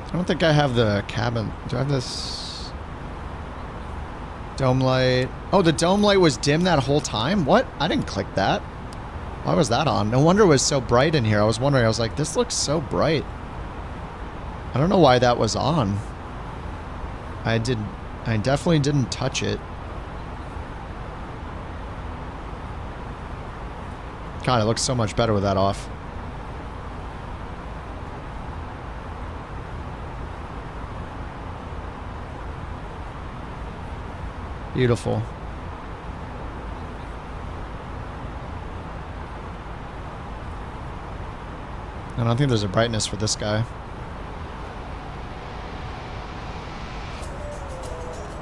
I don't think I have the cabin. Do I have this dome light? Oh, the dome light was dim that whole time? What? I didn't click that. Why was that on? No wonder it was so bright in here. I was wondering, I was like, this looks so bright. I don't know why that was on. I definitely didn't touch it. God, it looks so much better with that off. Beautiful. I don't think there's a brightness for this guy.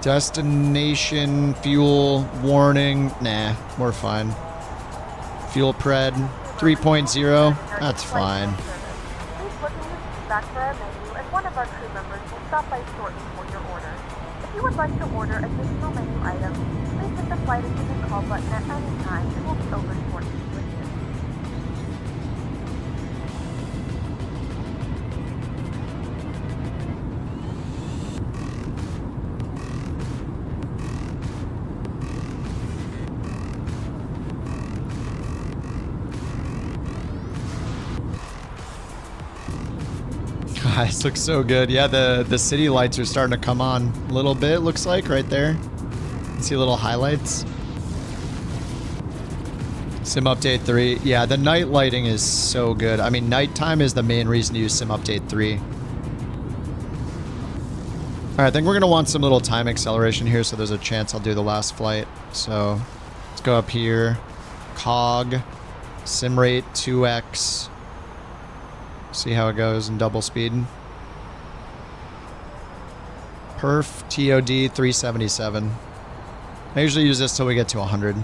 Destination, fuel, warning. Nah, we're fine. Fuel pred, 3.0. That's fine. Please look in the feedback for our menu, and one of our crew members will stop by shortly for your order. If you would like to order additional menu items, please hit the flight attendant call button at any time, and we'll be over shortly with you. This looks so good. Yeah, the city lights are starting to come on a little bit, looks like, right there. You see little highlights. Sim Update 3. Yeah, the night lighting is so good. I mean, nighttime is the main reason to use Sim Update 3. All right, I think we're going to want some little time acceleration here, so there's a chance I'll do the last flight. So let's go up here. Cog. Sim rate 2x. See how it goes in double speed. Perf TOD 377. I usually use this till we get to 100.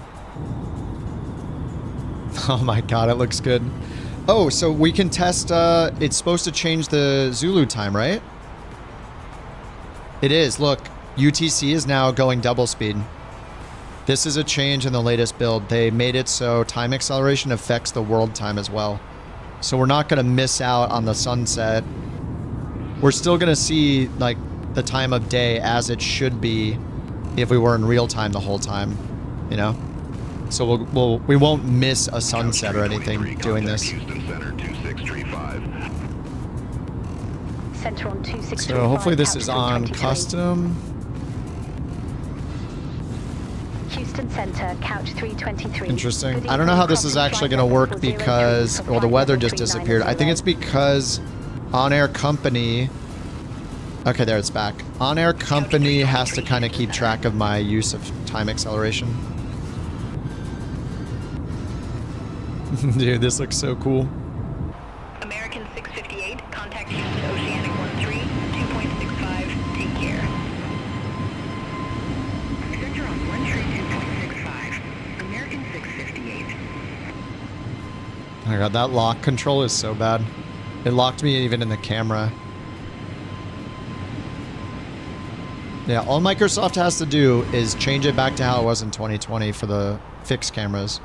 Oh my god, it looks good. Oh, so we can test, it's supposed to change the Zulu time, right? It is, look. UTC is now going double speed. This is a change in the latest build. They made it so time acceleration affects the world time as well. So we're not going to miss out on the sunset. We're still going to see like the time of day as it should be if we were in real time the whole time, you know? So we won't miss a sunset or anything doing this. Center on 2635. So hopefully this is on custom. Houston Center, couch 323. Interesting. I don't know how this is actually going to work because, well, the weather just disappeared. I think it's because On-Air Company... Okay, there, it's back. On-Air Company has to kind of keep track of my use of time acceleration. Dude, this looks so cool. American 658, contact Houston Oceanic 13, 2.65, take care. Center on 13, 2.65, American 658. Oh my god, that lock control is so bad. It locked me even in the camera. Yeah, all Microsoft has to do is change it back to how it was in 2020 for the fixed cameras.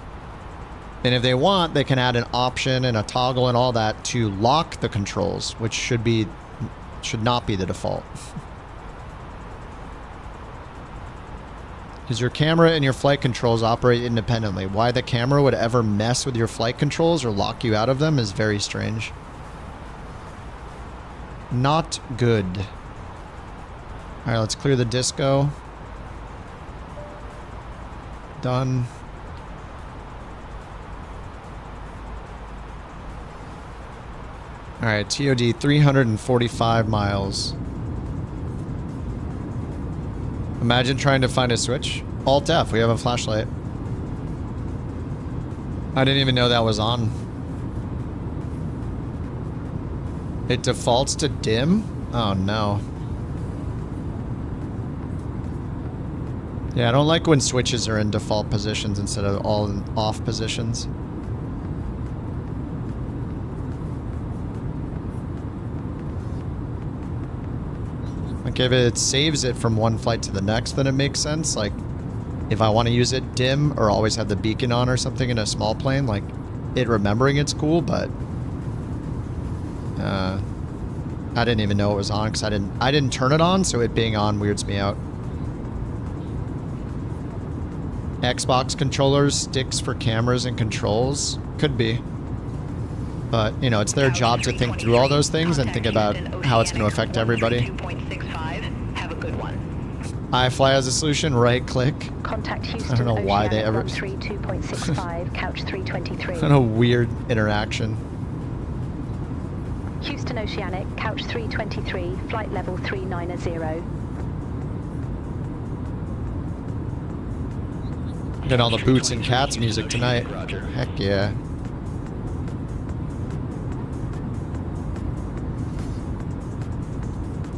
And if they want, they can add an option and a toggle and all that to lock the controls, which should not be the default. Because your camera and your flight controls operate independently. Why the camera would ever mess with your flight controls or lock you out of them is very strange. Not good. All right, let's clear the disco. Done. All right, TOD 345 miles. Imagine trying to find a switch. Alt F, we have a flashlight. I didn't even know that was on. It defaults to dim? Oh no. Yeah, I don't like when switches are in default positions instead of all in off positions. Like if it saves it from one flight to the next, then it makes sense. Like if I want to use it dim or always have the beacon on or something in a small plane, like it remembering it's cool, but I didn't even know it was on because I didn't turn it on, so it being on weirds me out. Xbox controllers, sticks for cameras and controls? Could be. But, you know, it's their job to think through all those things and think about how it's going to affect everybody. Have a good one. iFly has a solution, right click. Contact Houston. I don't know why they ever... 32.65, couch 323. What a weird interaction. Houston Oceanic, couch 323, flight level 390. Getting all the Boots and Cats music tonight. Heck yeah.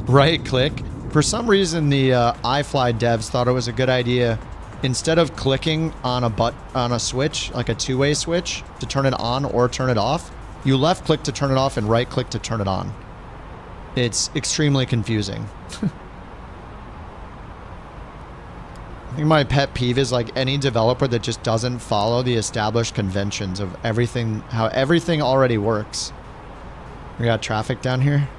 Right click. For some reason, the iFly devs thought it was a good idea. Instead of clicking on a switch, like a two-way switch, to turn it on or turn it off, you left click to turn it off and right click to turn it on. It's extremely confusing. I think my pet peeve is like any developer that just doesn't follow the established conventions of everything, how everything already works. We got traffic down here.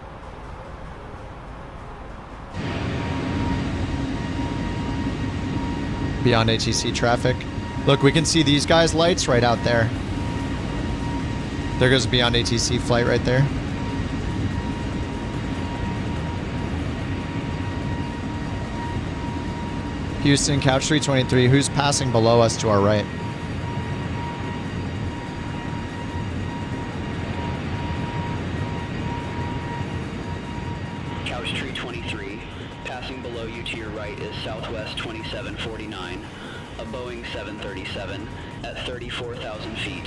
Beyond ATC traffic. Look, we can see these guys' lights right out there. There goes Beyond ATC flight right there. Houston, couch 323. Who's passing below us to our right? Couch 323. Passing below you to your right is Southwest 2749, a Boeing 737 at 34,000 feet,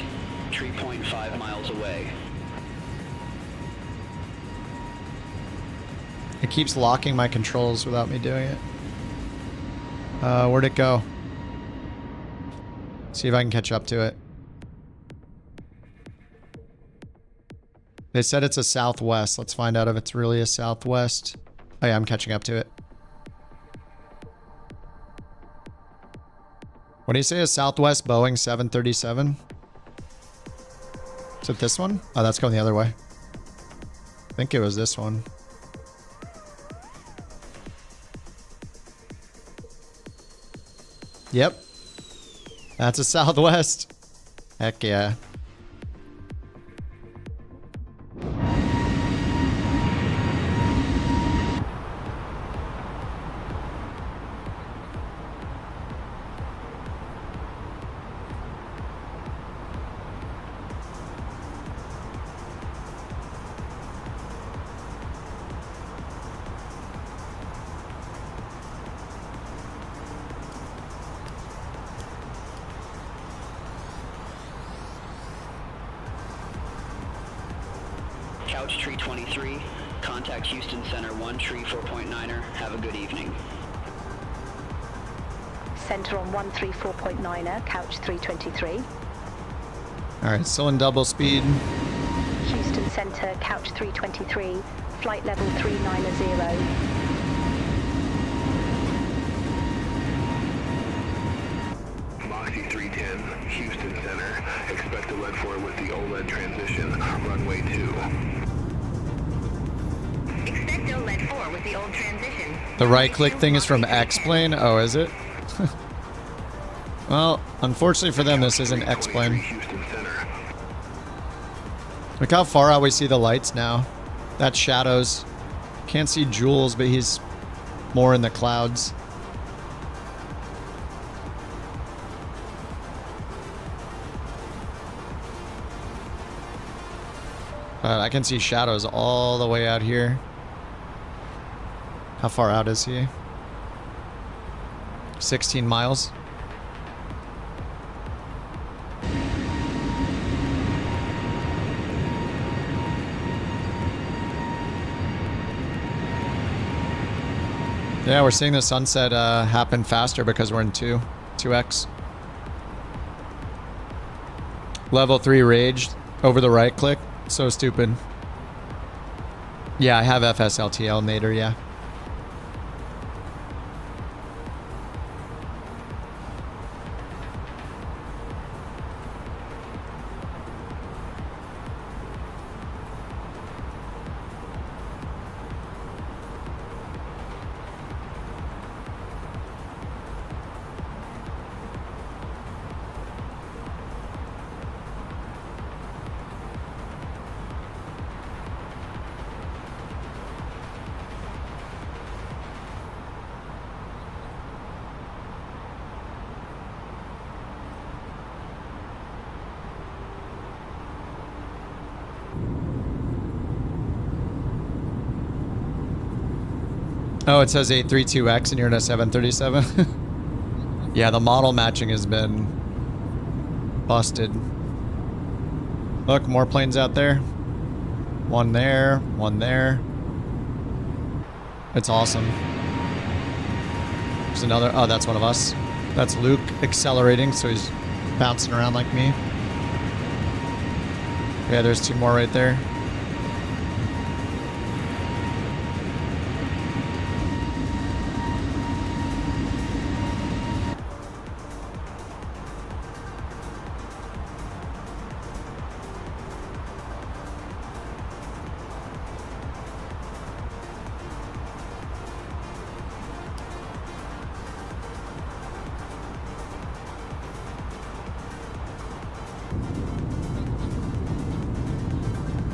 3.5 miles away. It keeps locking my controls without me doing it. Where'd it go? See if I can catch up to it. They said it's a southwest. Let's find out if it's really a southwest. Oh yeah, I'm catching up to it. What do you say, a Southwest Boeing 737? Is it this one? Oh, that's going the other way. I think it was this one. Yep. That's a Southwest. Heck yeah. Couch 323, contact Houston Center 134.9er. Have a good evening. Center on 134.9er, couch 323. Alright, still in double speed. Houston Center, couch 323, flight level 390. Moxie 310, Houston Center. Expect to lead for it with the OLED transition, runway 2. Expect OLED 4 with the old transition. The right click thing is from X-Plane? Oh, is it? Well, unfortunately for them, this isn't X-Plane. Look how far out we see the lights now. That's shadows. Can't see Jules, but he's more in the clouds. I can see shadows all the way out here. How far out is he? 16 miles. Yeah, we're seeing the sunset happen faster because we're in 2x. Level 3 raged over the right click. So stupid. Yeah, I have FSLTL Nader, yeah. Oh, it says A32X and you're in a 737. Yeah, the model matching has been busted. Look, more planes out there. One there, one there. It's awesome. There's another. Oh, that's one of us. That's Luke accelerating, so he's bouncing around like me. Yeah, there's two more right there.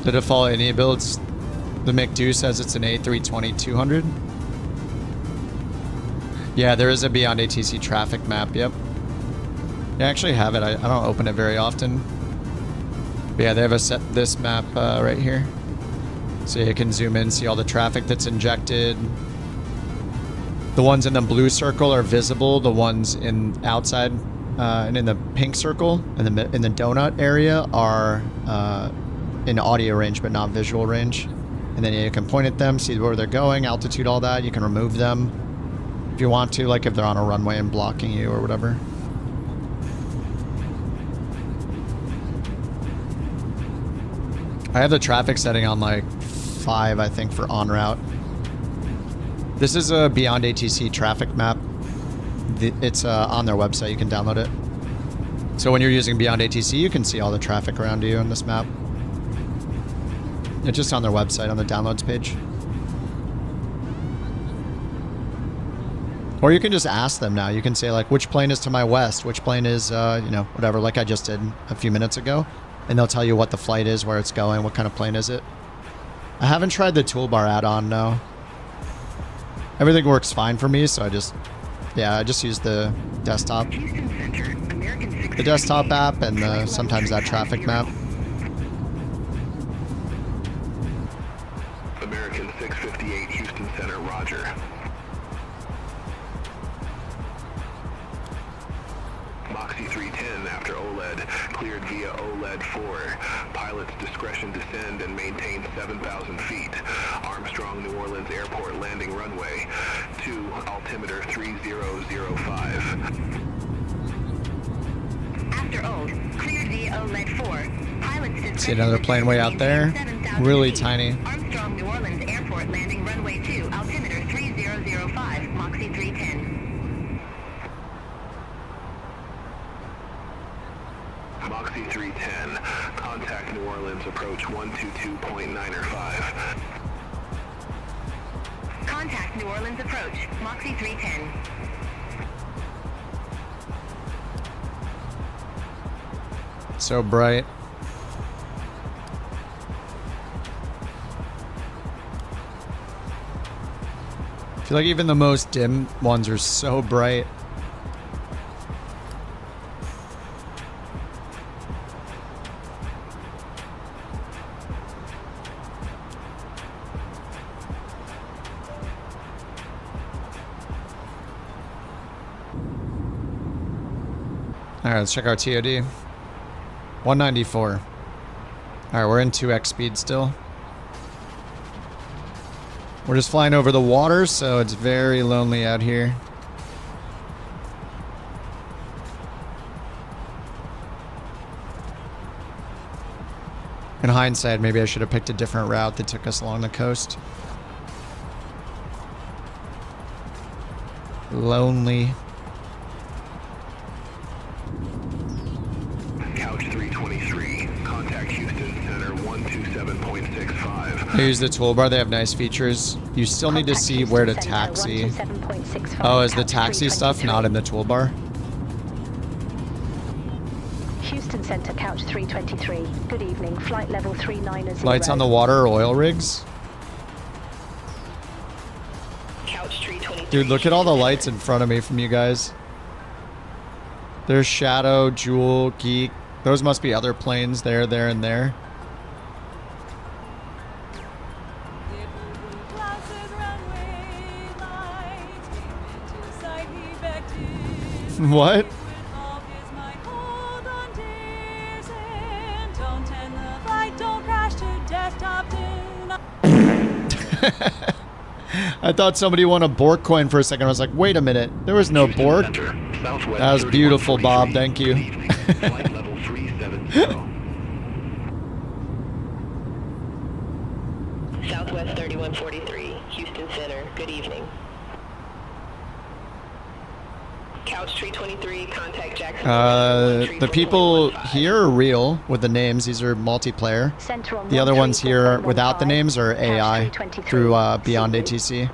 The default INI builds, the McDo says it's an A320-200. Yeah, there is a Beyond ATC traffic map, yep. I actually have it, I don't open it very often. But yeah, they have this map right here. So you can zoom in, see all the traffic that's injected. The ones in the blue circle are visible, the ones in outside and in the pink circle, in the donut area are in audio range but not visual range. And then you can point at them, see where they're going, altitude, all that. You can remove them if you want to, like if they're on a runway and blocking you or whatever. I have the traffic setting on like 5, I think, for en route. This is a Beyond ATC traffic map. It's on their website, you can download it. So when you're using Beyond ATC, you can see all the traffic around you on this map. It's just on their website, on the downloads page. Or you can just ask them now. You can say like, which plane is to my west? Which plane is, you know, whatever, like I just did a few minutes ago. And they'll tell you what the flight is, where it's going, what kind of plane is it. I haven't tried the toolbar add-on, no. Everything works fine for me, so I just use the desktop. The desktop app and sometimes that traffic map. American 658 Houston Center, roger. Moxie 310 after OLED, cleared via OLED 4. Pilot's discretion descend and maintain 7,000 feet. Armstrong New Orleans Airport landing runway 2, altimeter 3005. After OLED, cleared via OLED 4. Pilot's discretion. See another plane way out there. Really tiny. Armstrong New Orleans Airport landing runway 2, altimeter 3005, Moxie 310. Moxie 310, contact New Orleans approach 122.905. Contact New Orleans approach, Moxie 310. So bright. I feel like even the most dim ones are so bright. Alright, let's check our TOD. 194. Alright, we're in 2x speed still. We're just flying over the water, so it's very lonely out here. In hindsight, maybe I should have picked a different route that took us along the coast. Lonely. Couch 323, contact Houston Center 127.65. I use the toolbar, they have nice features. You still need to see where to taxi. Oh, is the taxi stuff not in the toolbar? Houston Center, Couch 323. Good evening, flight level 390. Lights on the water or oil rigs? Dude, look at all the lights in front of me from you guys. There's Shadow, Jewel, Geek. Those must be other planes there, and there. What? I thought somebody won a BorkCoin for a second. I was like, wait a minute. There was no Bork. That was beautiful, Bob. Thank you. Flight level 370. Southwest 3143, Houston Center. Good evening. Couch 323, contact Jackson. The people here are real with the names. These are multiplayer. The other ones here without the names are AI through Beyond ATC.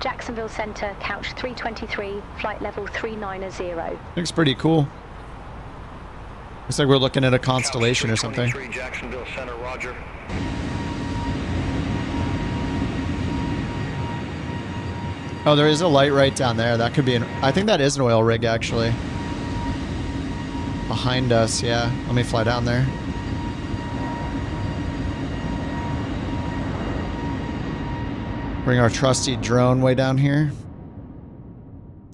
Jacksonville Center, couch 323, flight level 390. Looks pretty cool. Looks like we're looking at a Constellation or something. Jacksonville Center, roger. Oh, there is a light right down there. That could be an... I think that is an oil rig, actually. Behind us, yeah. Let me fly down there. Bring our trusty drone way down here.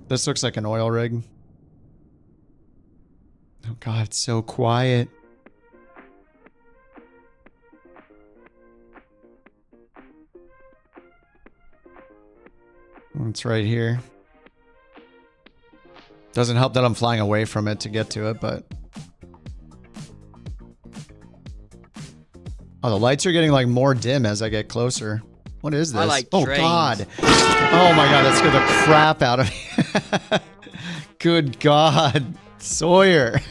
This looks like an oil rig. Oh god, it's so quiet. It's right here. Doesn't help that I'm flying away from it to get to it, but... Oh, the lights are getting like more dim as I get closer. What is this? I like oh trains. god. Oh my god, that scared the crap out of me. Good god. Sawyer.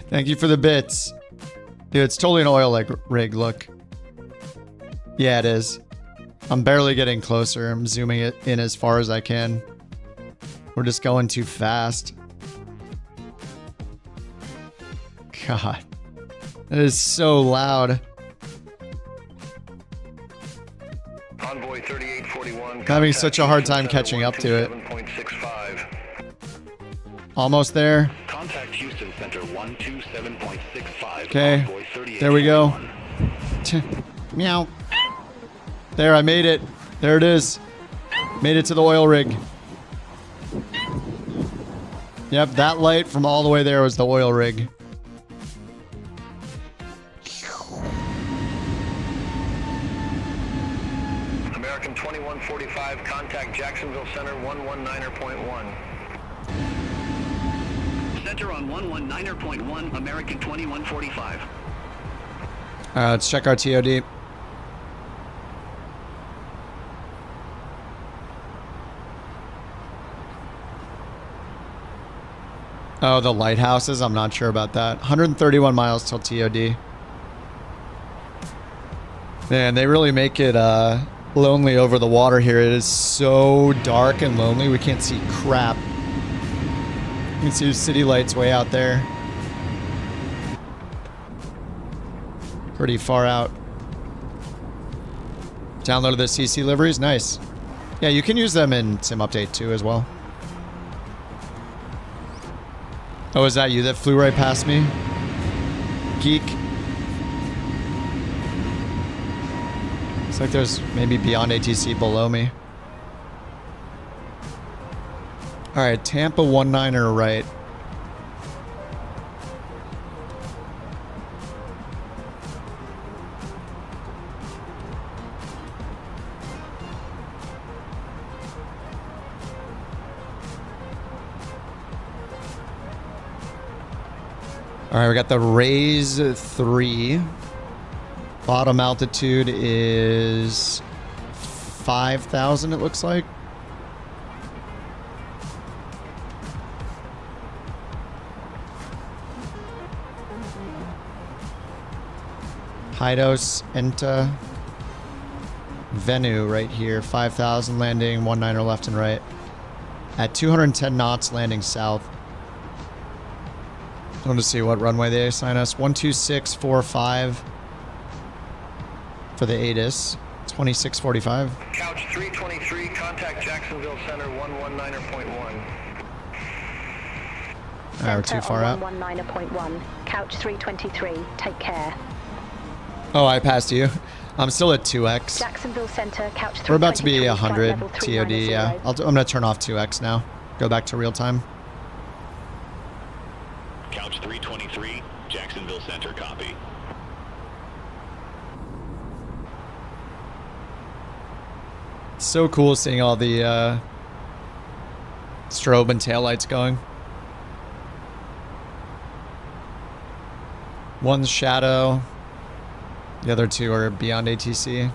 Thank you for the bits. Dude, it's totally an oil rig, look. Yeah, it is. I'm barely getting closer. I'm zooming it in as far as I can. We're just going too fast. God. It is so loud. Convoy 3841. I'm having such a hard time catching up to it. Almost there. Contact Houston Center 127.65. Okay. There we go. Meow. There, I made it. There it is. Made it to the oil rig. Yep, that light from all the way there was the oil rig. American 2145, contact Jacksonville Center 119.1. Center on 119.1, American 2145. Let's check our TOD. Oh, the lighthouses? I'm not sure about that. 131 miles till TOD. Man, they really make it lonely over the water here. It is so dark and lonely. We can't see crap. You can see the city lights way out there. Pretty far out. Downloaded the CC liveries? Nice. Yeah, you can use them in Sim Update 2 as well. Oh, is that you that flew right past me? Geek. Looks like there's maybe Beyond ATC below me. Alright, Tampa 19er right. Alright, we got the Raise 3. Bottom altitude is 5,000, it looks like. Hydos, Enta, Venu right here. 5,000 landing, 19er left and right. At 210 knots landing south. I want to see what runway they assign us. 12645 for the ATIS. 2645. Couch 323, contact Jacksonville Center 119.1. We're too far out. 119.1. Couch 323. Take care. Oh, I passed you. I'm still at 2x. Jacksonville Center, couch 323. We're about to be 100 level TOD, 390. yeah. I'm going to turn off 2x now. Go back to real time. Couch 323, Jacksonville Center, copy. So cool seeing all the strobe and taillights going. One's shadow. The other two are beyond ATC.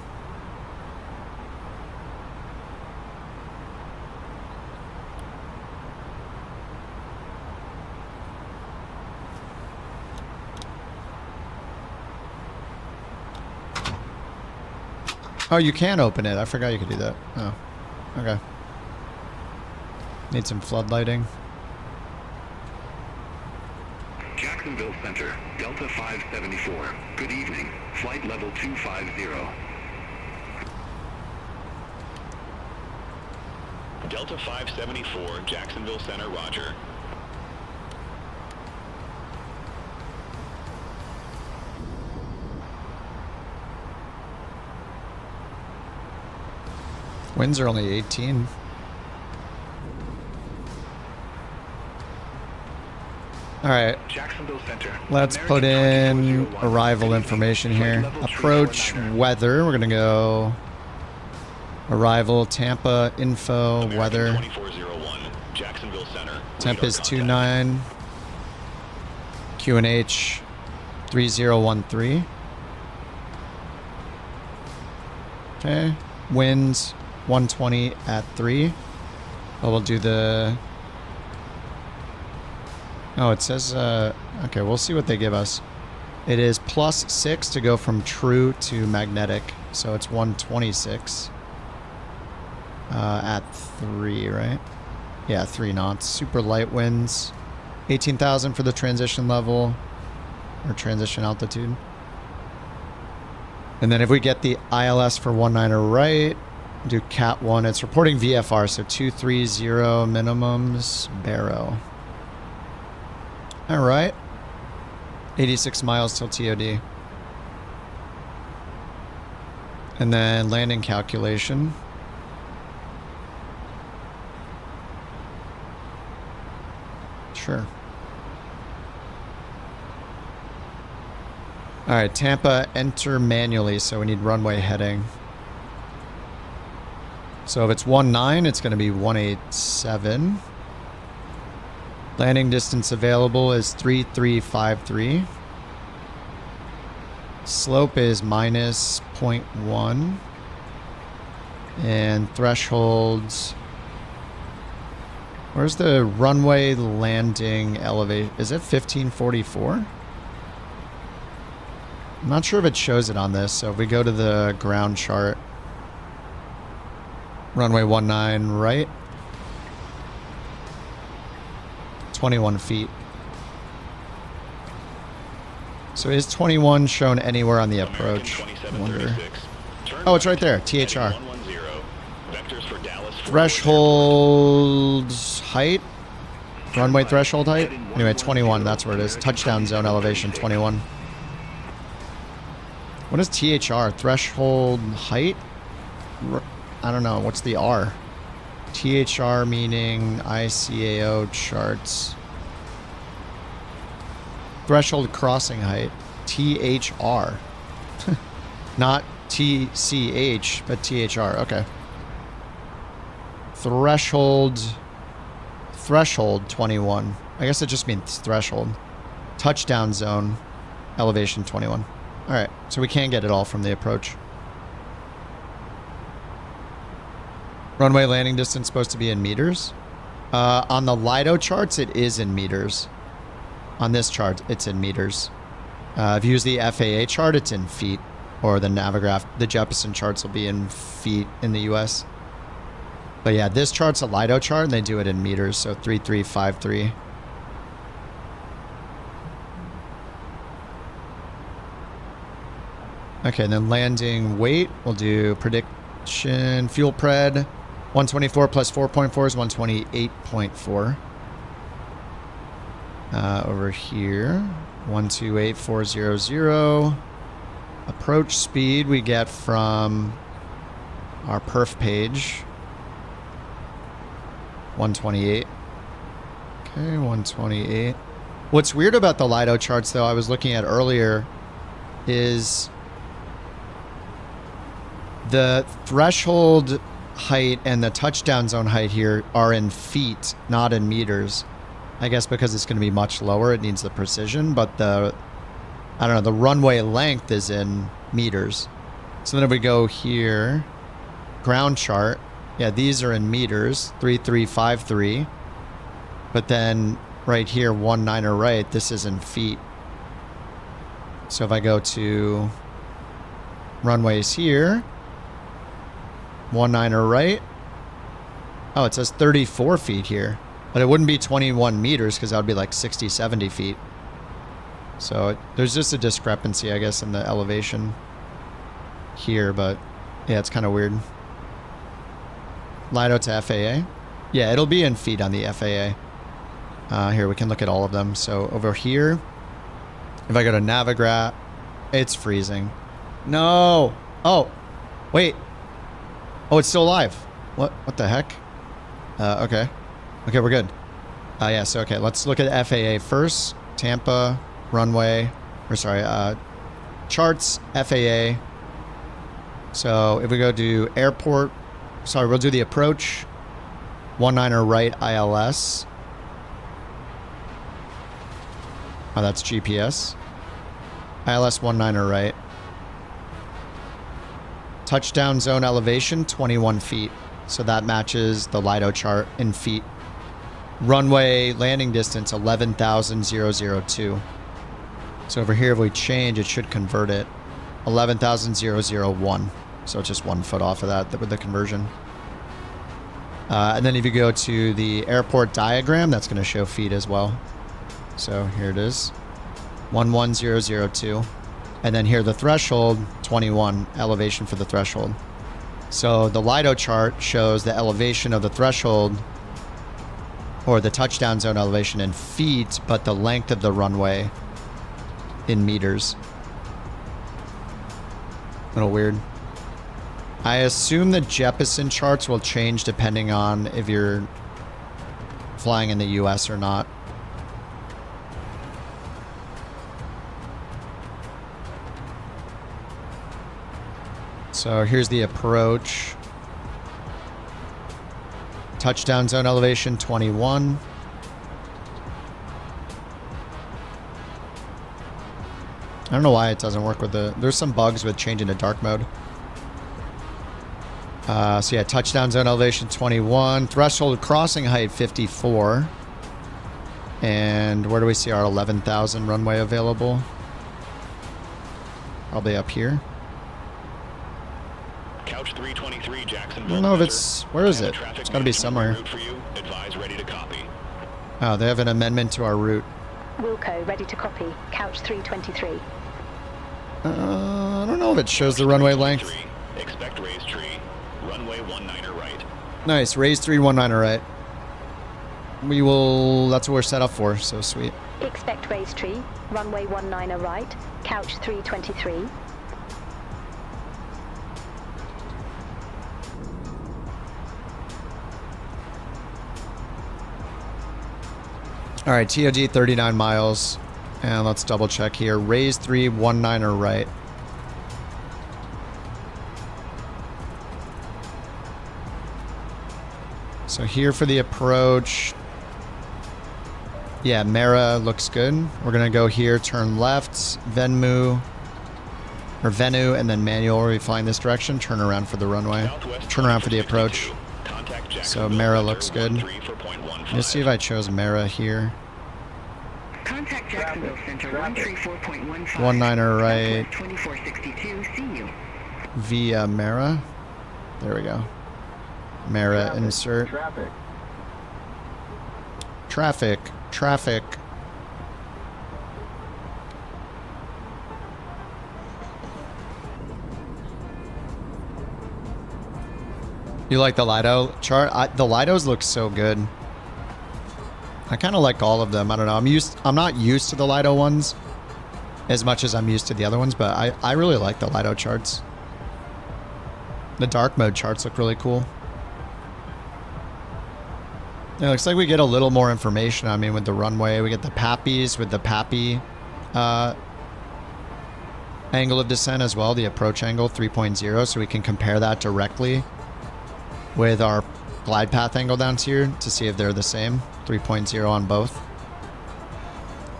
Oh, you can open it. I forgot you could do that. Oh, okay. Need some floodlighting. Jacksonville Center, Delta 574. Good evening. Flight level 250. Delta 574, Jacksonville Center, roger. Winds are only 18. All right. Let's put in arrival information here. Approach weather. We're going to go arrival Tampa info weather. Temp is 29. QNH 3013. Okay. Winds 120 at 3. Oh, we'll do the... Oh, it says... okay, we'll see what they give us. It is +6 to go from true to magnetic. So it's 126 at 3, right? Yeah, 3 knots. Super light winds. 18,000 for the transition level. Or transition altitude. And then if we get the ILS for 19 right... Do Cat 1. It's reporting VFR, so 230 minimums, Barrow. All right. 86 miles till TOD. And then landing calculation. Sure. All right, Tampa, enter manually, so we need runway heading. So if it's 19, it's going to be 187. Landing distance available is 3353. Slope is minus 0.1. And thresholds. Where's the runway landing elevation? Is it 1544? I'm not sure if it shows it on this. So if we go to the ground chart. Runway 19 right. 21 feet. So is 21 shown anywhere on the approach? I wonder. Oh, it's right there. THR. Threshold height. Runway threshold height. Anyway, 21. That's where it is. Touchdown zone elevation 21. What is THR? Threshold height? I don't know. What's the R? THR meaning ICAO charts. Threshold crossing height. THR. Not TCH, but THR. Okay. Threshold 21. I guess it just means threshold. Touchdown zone elevation 21. All right. So we can get it all from the approach. Runway landing distance supposed to be in meters. On the LIDO charts, it is in meters. On this chart, it's in meters. If you use the FAA chart, it's in feet. Or the Navigraph, the Jeppesen charts will be in feet in the US. But yeah, this chart's a LIDO chart, and they do it in meters, so 3353. Okay, and then landing weight, we'll do prediction, fuel pred. 124 plus 4.4 is 128.4. Over here, 128400. Approach speed we get from our perf page. 128. Okay, 128. What's weird about the LIDO charts, though, I was looking at earlier, is the threshold height and the touchdown zone height here are in feet, not in meters. I guess because it's going to be much lower, it needs the precision, but the, I don't know, the runway length is in meters. So then if we go here, ground chart, yeah, these are in meters, 3353. But then right here, 19er right, this is in feet. So if I go to runways here, 19er right. Oh, it says 34 feet here. But it wouldn't be 21 meters because that would be like 60, 70 feet. So there's just a discrepancy, I guess, in the elevation here. But yeah, it's kind of weird. LIDO to FAA. Yeah, it'll be in feet on the FAA. Here, we can look at all of them. So over here, if I go to Navigraph, it's freezing. No. Oh, wait. Oh, it's still alive. What the heck? Okay. Okay, we're good. Yeah, so okay, let's look at FAA first. Tampa, runway, or sorry, charts, FAA. So if we go to airport, sorry, we'll do the approach. 19er right ILS. Oh, that's GPS. ILS 19er right. Touchdown zone elevation, 21 feet. So that matches the LIDO chart in feet. Runway landing distance, 11,002. So over here, if we change, it should convert it. 11,001. So it's just 1 foot off of that with the conversion. And then if you go to the airport diagram, that's going to show feet as well. So here it is, 11,002. And then here the threshold, 21, elevation for the threshold. So the LIDO chart shows the elevation of the threshold or the touchdown zone elevation in feet, but the length of the runway in meters. A little weird. I assume the Jeppesen charts will change depending on if you're flying in the US or not. So here's the approach. Touchdown zone elevation 21. I don't know why it doesn't work with the... There's some bugs with changing to dark mode. So yeah, touchdown zone elevation 21. Threshold crossing height 54. And where do we see our 11,000 runway available? Probably up here. Couch 323 Jacksonville. I don't know if it's... Where is it? It's got to be somewhere. Advise ready to copy. Oh, they have an amendment to our route. Wilco, ready to copy. Couch 323. I don't know if it shows the runway length. Expect raise tree. Runway 19er right. Nice. Raise 319er right. We will... That's what we're set up for. So sweet. Expect raise tree. Runway 19er right. Couch 323. All right, TOD 39 miles. And let's double check here. Raise 319er right. So here for the approach. Yeah, Mara looks good. We're going to go here, turn left, Venmu, and then manual. We're flying this direction. Turn around for the runway. Turn around for the approach. So Mara looks good. Let's see if I chose Mara here. Contact Jacksonville Center 134.15. 19er right. 2462. See you. Via Mara. There we go. Mara insert. Traffic. You like the LIDO chart? The LIDOs look so good. I kind of like all of them. I don't know. I'm not used to the LIDO ones as much as I'm used to the other ones, but I really like the Lido charts. The dark mode charts look really cool. It looks like we get a little more information. I mean, with the runway, we get the PAPIs with the PAPI angle of descent as well, the approach angle 3.0, so we can compare that directly with our glide path angle down here to see if they're the same. 3.0 on both.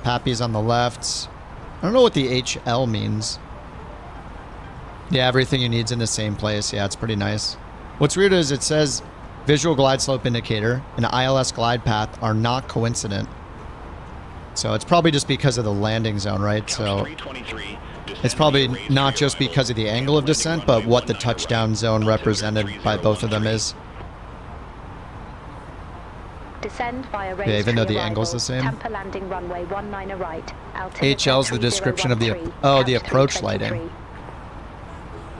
PAPIs on the left. I don't know what the HL means. Yeah, everything you need's in the same place. Yeah, it's pretty nice. What's weird is it says visual glide slope indicator and ILS glide path are not coincident. So it's probably just because of the landing zone, right? So it's probably not just because of the angle of descent, but what the touchdown zone represented by both of them is. Descend via yeah, even though the angle's the same. Tampa landing runway 19 right. HL's the description of the the approach lighting.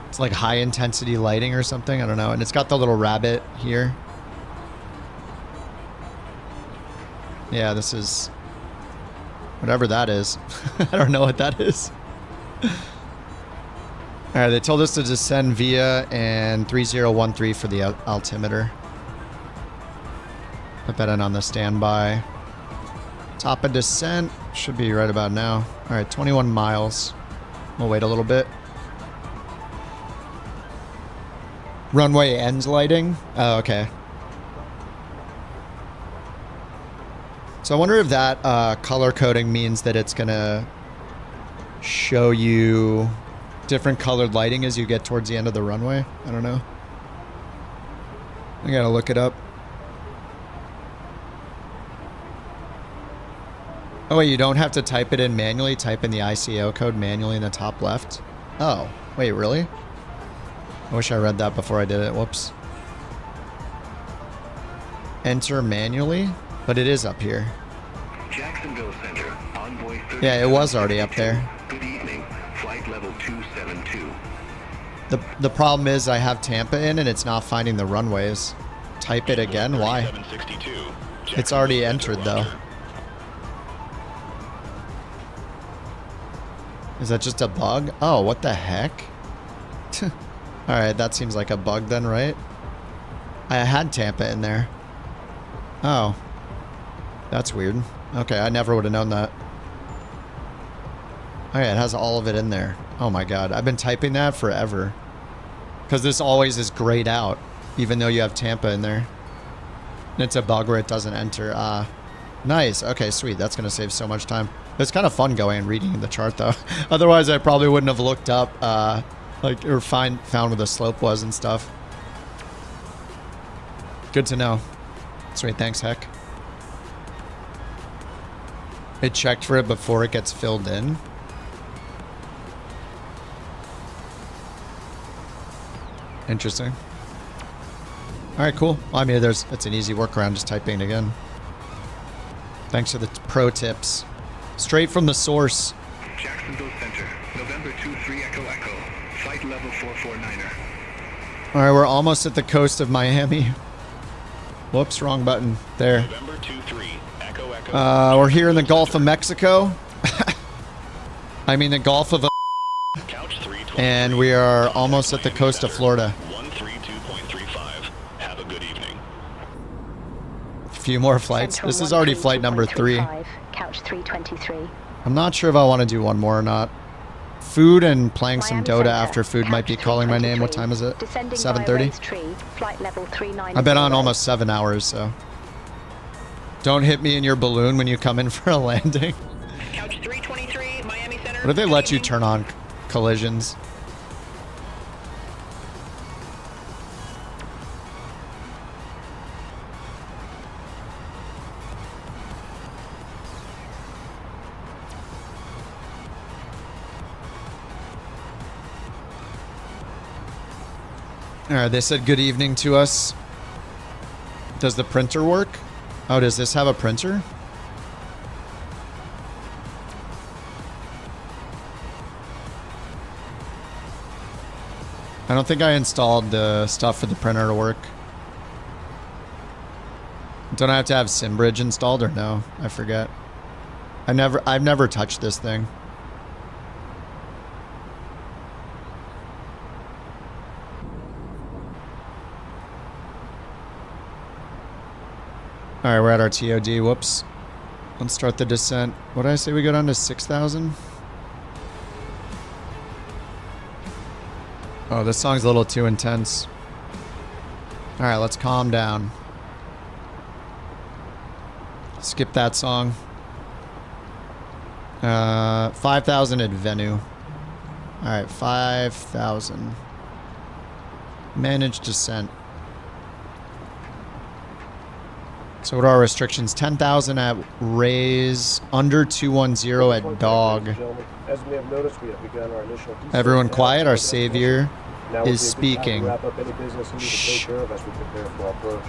It's like high intensity lighting or something. I don't know. And it's got the little rabbit here. Yeah, this is whatever that is. I don't know what that is. All right, they told us to descend via and 3013 for the altimeter. Put that in on the standby. Top of descent should be right about now. All right, 21 miles. We'll wait a little bit. Runway ends lighting. Oh, okay. So I wonder if that color coding means that it's gonna show you different colored lighting as you get towards the end of the runway. I don't know. I gotta look it up. Oh wait, you don't have to type it in manually. Type in the ICO code manually in the top left. Oh, wait, really? I wish I read that before I did it. Whoops. Enter manually, but it is up here. Jacksonville Center, Envoy 30. Yeah, it was already up there. Good evening, flight level 272. The problem is I have Tampa in and it's not finding the runways. Type it again? Why? It's already entered though. Is that just a bug? Oh, what the heck? Alright, that seems like a bug then, right? I had Tampa in there. Oh. That's weird. Okay, I never would have known that. Okay, it has all of it in there. Oh my god, I've been typing that forever. Because this always is grayed out, even though you have Tampa in there. And it's a bug where it doesn't enter. Nice. Okay, sweet. That's going to save so much time. It's kind of fun going and reading the chart, though. Otherwise, I probably wouldn't have looked up, or found where the slope was and stuff. Good to know. Sweet. Thanks, Heck. It checked for it before it gets filled in. Interesting. All right, cool. Well, I mean, it's an easy workaround, just typing it again. Thanks for the pro tips. Straight from the source. Jacksonville Center, November 23 Echo Echo, flight level 449er. All right, we're almost at the coast of Miami. Whoops, wrong button. There. November 23 Echo Echo. We're here in the Gulf of Mexico. I mean the Gulf of and we are almost at the coast of Florida. 132.35. Have a good evening. A few more flights. This is already flight number 3. Couch 323. I'm not sure if I want to do one more or not. Food and playing some Dota after food might be calling my name. What time is it? 7:30. I've been on almost 7 hours, so. Don't hit me in your balloon when you come in for a landing. Couch 323, Miami Center. What if they let you turn on collisions? Alright, they said good evening to us. Does the printer work? Oh, does this have a printer? I don't think I installed the stuff for the printer to work. Don't I have to have SimBridge installed or no? I forget. I've never touched this thing. All right, we're at our TOD. Whoops. Let's start the descent. What did I say we go down to 6,000? Oh, this song's a little too intense. All right, let's calm down. Skip that song. 5,000 at Venu. All right, 5,000. Manage descent. So what are our restrictions? 10,000 at Rays, under 210 at Dog. As you may have noticed, we have begun our initial descent. Everyone quiet, our savior is speaking. Wrap up any business you need to take care of as we prepare for our approach.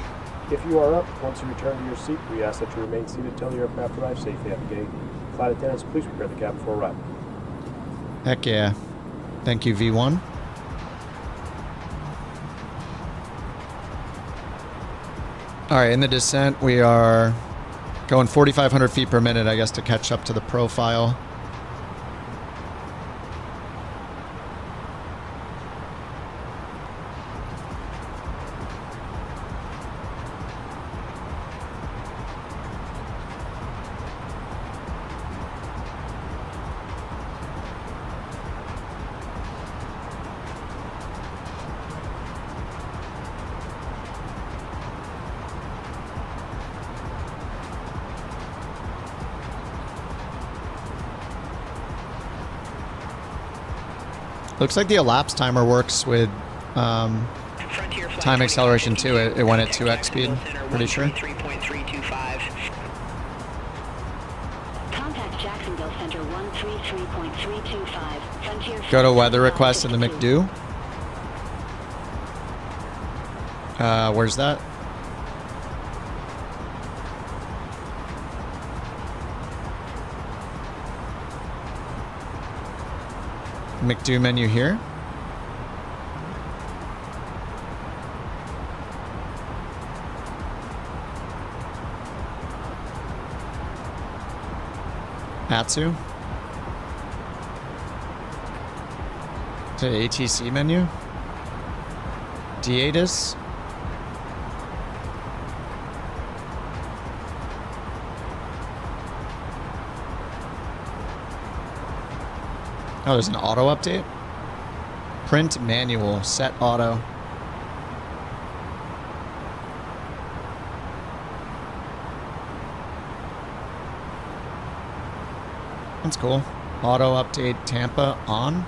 If you are up, once you return to your seat, we ask that you remain seated till the aircraft arrives safely at the gate. Flight attendants, please prepare the cabin for arrival. Heck yeah. Thank you, V1. All right, in the descent, we are going 4,500 feet per minute, I guess, to catch up to the profile. Looks like the elapsed timer works with time acceleration too. It went at 2x speed, pretty sure. Go to weather request in the McDo. Where's that? McDo menu here. Atsu. To ATC menu. D8is. Oh, there's an auto update? Print manual, set auto. That's cool. Auto update Tampa on.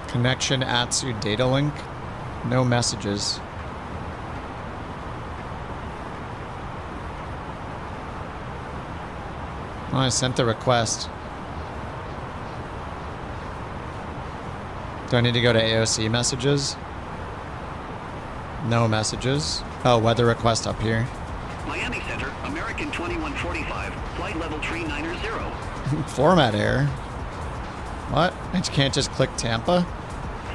Connection Atsu data link. No messages. Oh, I sent the request. Do I need to go to AOC messages? No messages. Oh, weather request up here. Miami Center, American 2145, flight level 390. Format error. What? I can't just click Tampa?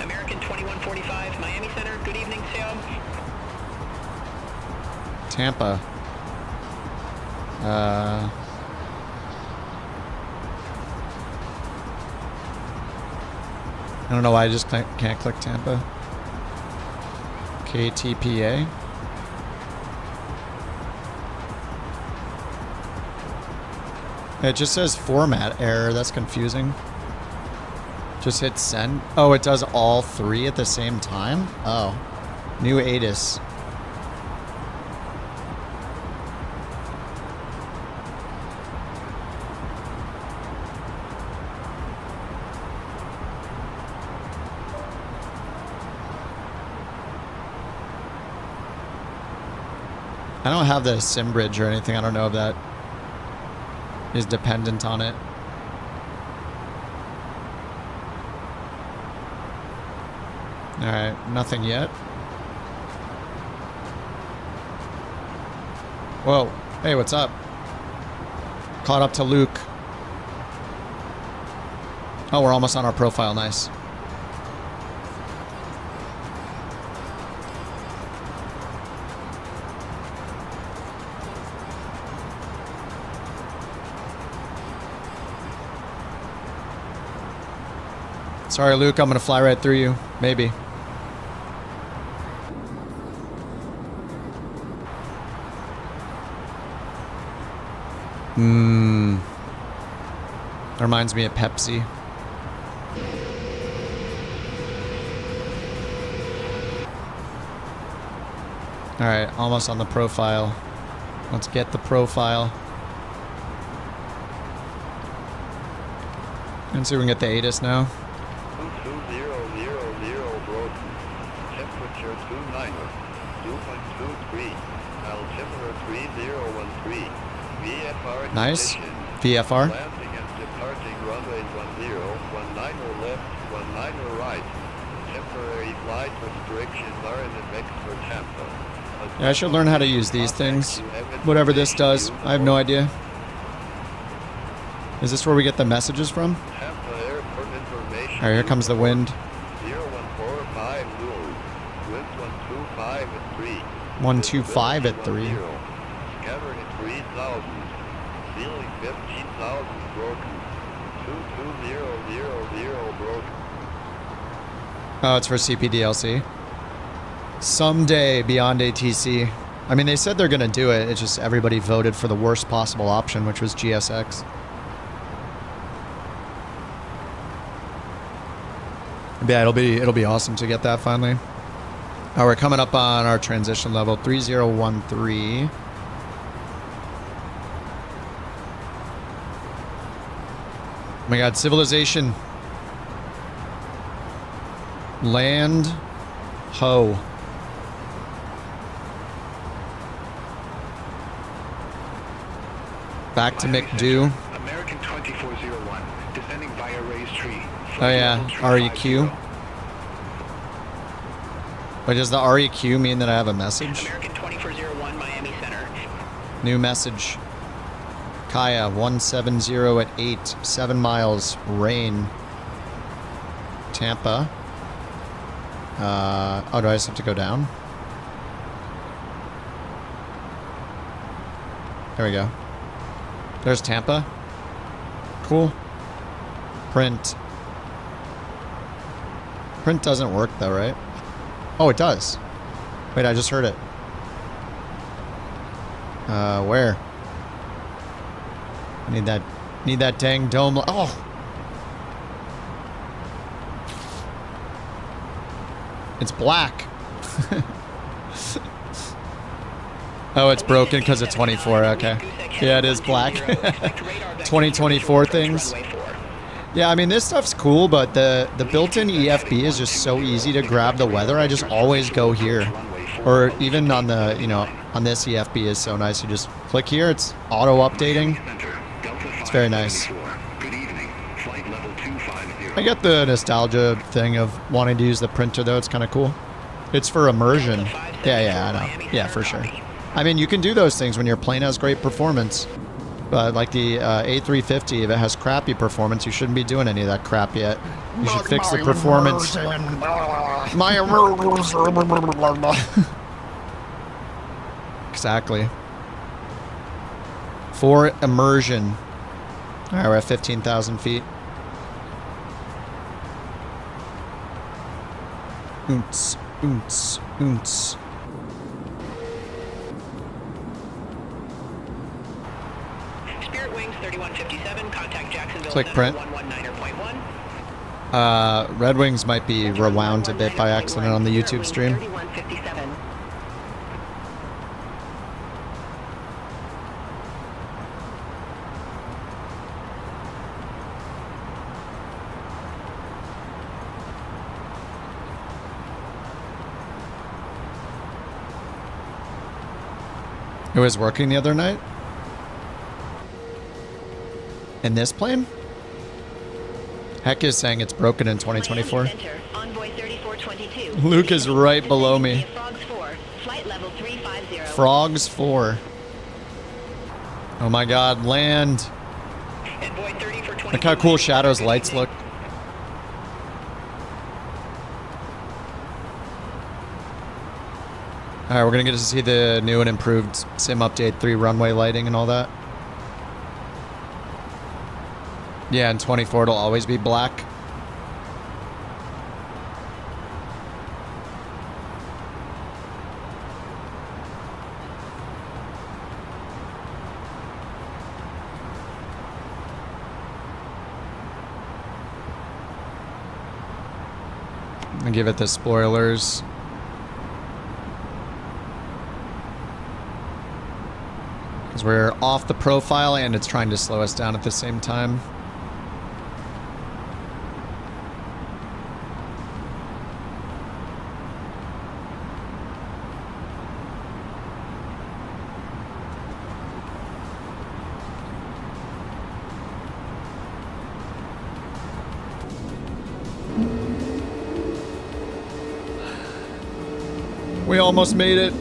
American 2145, Miami Center, good evening, Sam. Tampa. I don't know why I just can't click Tampa. KTPA. It just says format error. That's confusing. Just hit send. Oh, it does all three at the same time? Oh. New ATIS. I don't have the sim bridge or anything. I don't know if that is dependent on it. Alright, nothing yet. Whoa. Hey, what's up? Caught up to Luke. Oh, we're almost on our profile. Nice. Sorry, Luke, I'm gonna fly right through you. Maybe. That reminds me of Pepsi. Alright, almost on the profile. Let's get the profile. Let's see if we can get the ATIS now. 22000 broken. Temperature 29er. 2.23. Altimeter 3013. VFR. Nice. VFR. Landing and departing runways 10, 19er left, 19er right. Temporary flight restrictions are in effect for Tampa. Yeah, I should learn how to use these things. Whatever this does, I have no idea. Is this where we get the messages from? Alright, here comes the wind. 0145 Lulu. Wind 125 at 3. 125 at 3. Scattering at 3,000. Ceiling 15,000 broken. 22000 broken. Oh, it's for CPDLC. Someday beyond ATC. I mean, they said they're going to do it. It's just everybody voted for the worst possible option, which was GSX. Yeah, it'll be awesome to get that finally. Oh, we're coming up on our transition level 3013. Oh my god, civilization. Land ho. Back to McDo. American 2401, descending via Ray's Tree. Oh yeah, REQ. Wait, does the REQ mean that I have a message? American 2401, Miami Center. New message. Kaya 170 at 8, 7 miles, rain. Tampa. Oh, do I just have to go down? There we go. There's Tampa. Cool. Print. Print doesn't work though, right? Oh, it does. Wait, I just heard it. Where? I need that dang dome. Oh! It's black. Oh, it's broken because it's 24. Okay. Yeah, it is black. 2024 things. Yeah, I mean, this stuff's cool, but the built-in EFB is just so easy to grab the weather. I just always go here. Or even on the, you know, on this EFB is so nice. You just click here. It's auto-updating. It's very nice. I get the nostalgia thing of wanting to use the printer, though. It's kind of cool. It's for immersion. Yeah, I know. Yeah, for sure. I mean, you can do those things when your plane has great performance. But like the A350, if it has crappy performance, you shouldn't be doing any of that crap yet. You should fix the performance. My immersion. Exactly. For immersion. All right, we're at 15,000 feet. Oonts, oonts, oonts. Spirit Wings 3157, contact Jacksonville. Click print. 119.1. Red Wings might be rewound a bit by accident on the YouTube stream. 3157. It was working the other night? In this plane? Heck is saying it's broken in 2024. Luke is right below me. Frogs 4. Oh my god, land. Look how cool Shadow's lights look. Alright, we're gonna get to see the new and improved Sim Update 3 runway lighting and all that. Yeah, in 24 it'll always be black. And give it the spoilers. Because we're off the profile and it's trying to slow us down at the same time. We almost made it.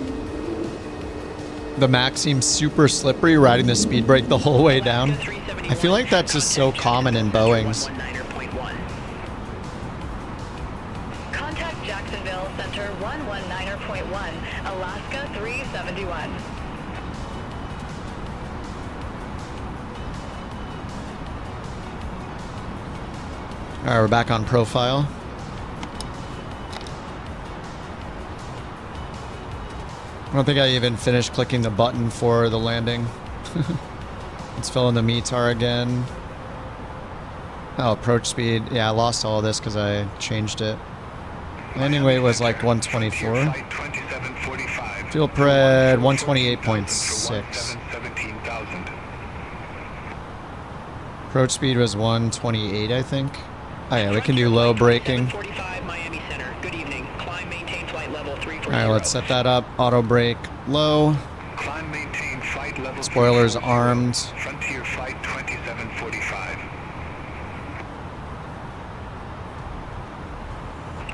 The Mac seems super slippery, riding the speed brake the whole way down. I feel like that's just so common in Boeings. Contact Jacksonville Center 119.1, Alaska 371. All right, we're back on profile. I don't think I even finished clicking the button for the landing. Let's fill in the METAR again. Oh, approach speed. Yeah, I lost all of this because I changed it. Landing weight was like 124. Fuel pred 128.6. Approach speed was 128, I think. Oh yeah, we can do low braking. Alright, let's set that up. Auto brake low. Spoilers armed. Frontier Flight 2745.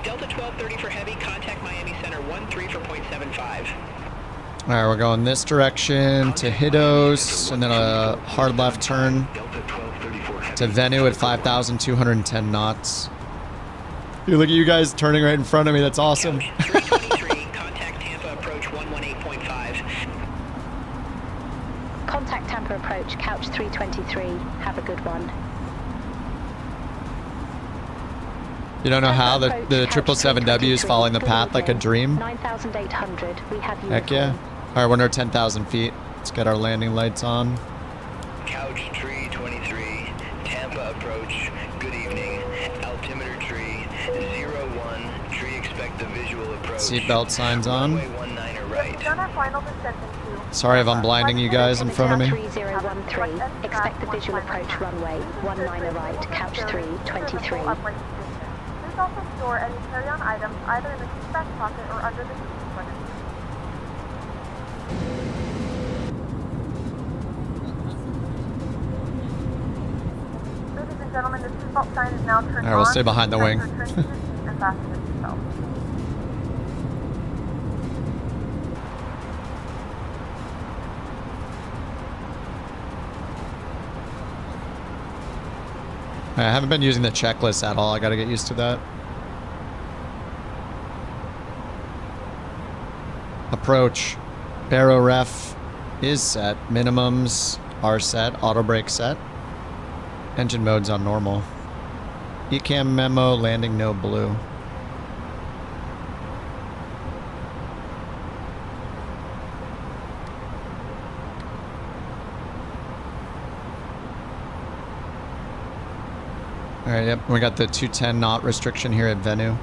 Delta 1230 for heavy, contact Miami Center 13 for 0.75. Alright, we're going this direction to Hiddos, and then a hard left turn to Venu at 5,210 knots. Dude, look at you guys turning right in front of me. That's awesome. Contact Tampa approach 118.5. Contact Tampa approach, couch 323. Have a good one. You don't know how the 777W is following the path like a dream? 9,800. We have you. Heck yeah. Alright, we're under 10,000 feet. Let's get our landing lights on. Couch tree 23, Tampa approach, good evening. Altimeter tree 01, tree expect the visual approach. Seatbelt signs on. Right. Sorry if I'm blinding you guys in front of me. 3013. Expect the visual approach runway 19 right, couch 323. Please also store any carry-on items either in the seat back pocket or under the seat button. Ladies and gentlemen, the seatbelt sign is now turned on. Alright, we'll stay behind the wing. And fasten the seatbelt. I haven't been using the checklist at all. I gotta get used to that. Approach. Baro ref is set. Minimums are set. Auto brake set. Engine mode's on normal. ECAM memo, landing no blue. Alright, yep, we got the 210 knot restriction here at Venu.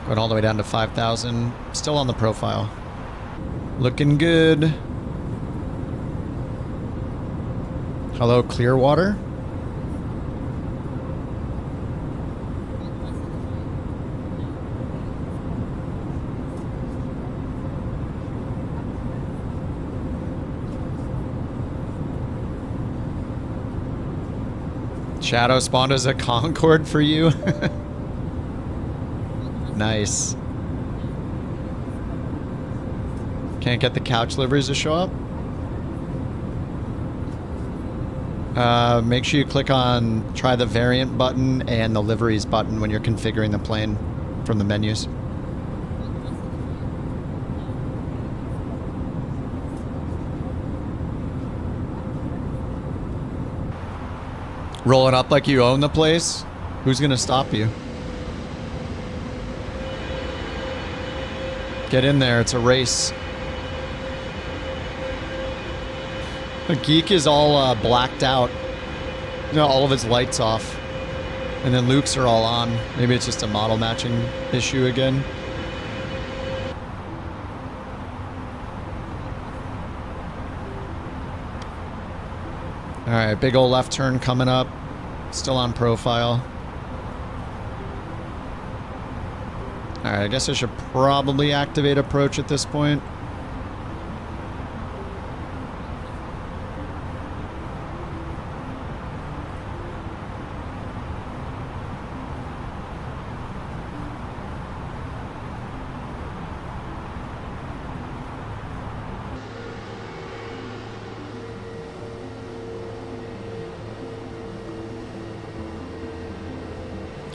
Going all the way down to 5,000. Still on the profile. Looking good. Hello, Clearwater. Shadow spawned as a Concorde for you. Nice. Can't get the couch liveries to show up. Make sure you click on try the variant button and the liveries button when you're configuring the plane from the menus. Roll it up like you own the place? Who's gonna stop you? Get in there, it's a race. The geek is all blacked out. You know, all of his lights off. And then Luke's are all on. Maybe it's just a model matching issue again. All right, big old left turn coming up. Still on profile. All right, I guess I should probably activate approach at this point.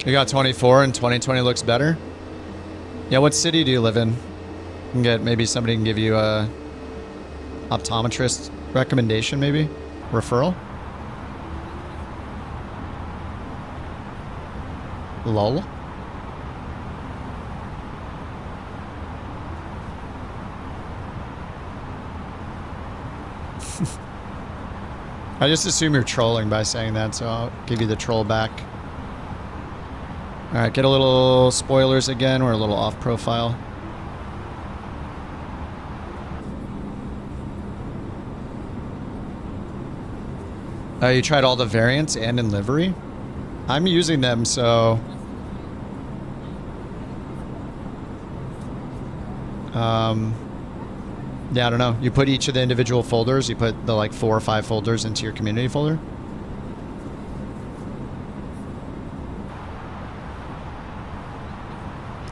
You got 24 and 2020 looks better? Yeah, what city do you live in? You can get, maybe somebody can give you a optometrist recommendation, maybe? Referral? Lol. I just assume you're trolling by saying that, so I'll give you the troll back. Alright, get a little spoilers again. We're a little off profile. You tried all the variants and in livery? I'm using them, so... yeah, I don't know. You put each of the individual folders, you put the like 4 or 5 folders into your community folder?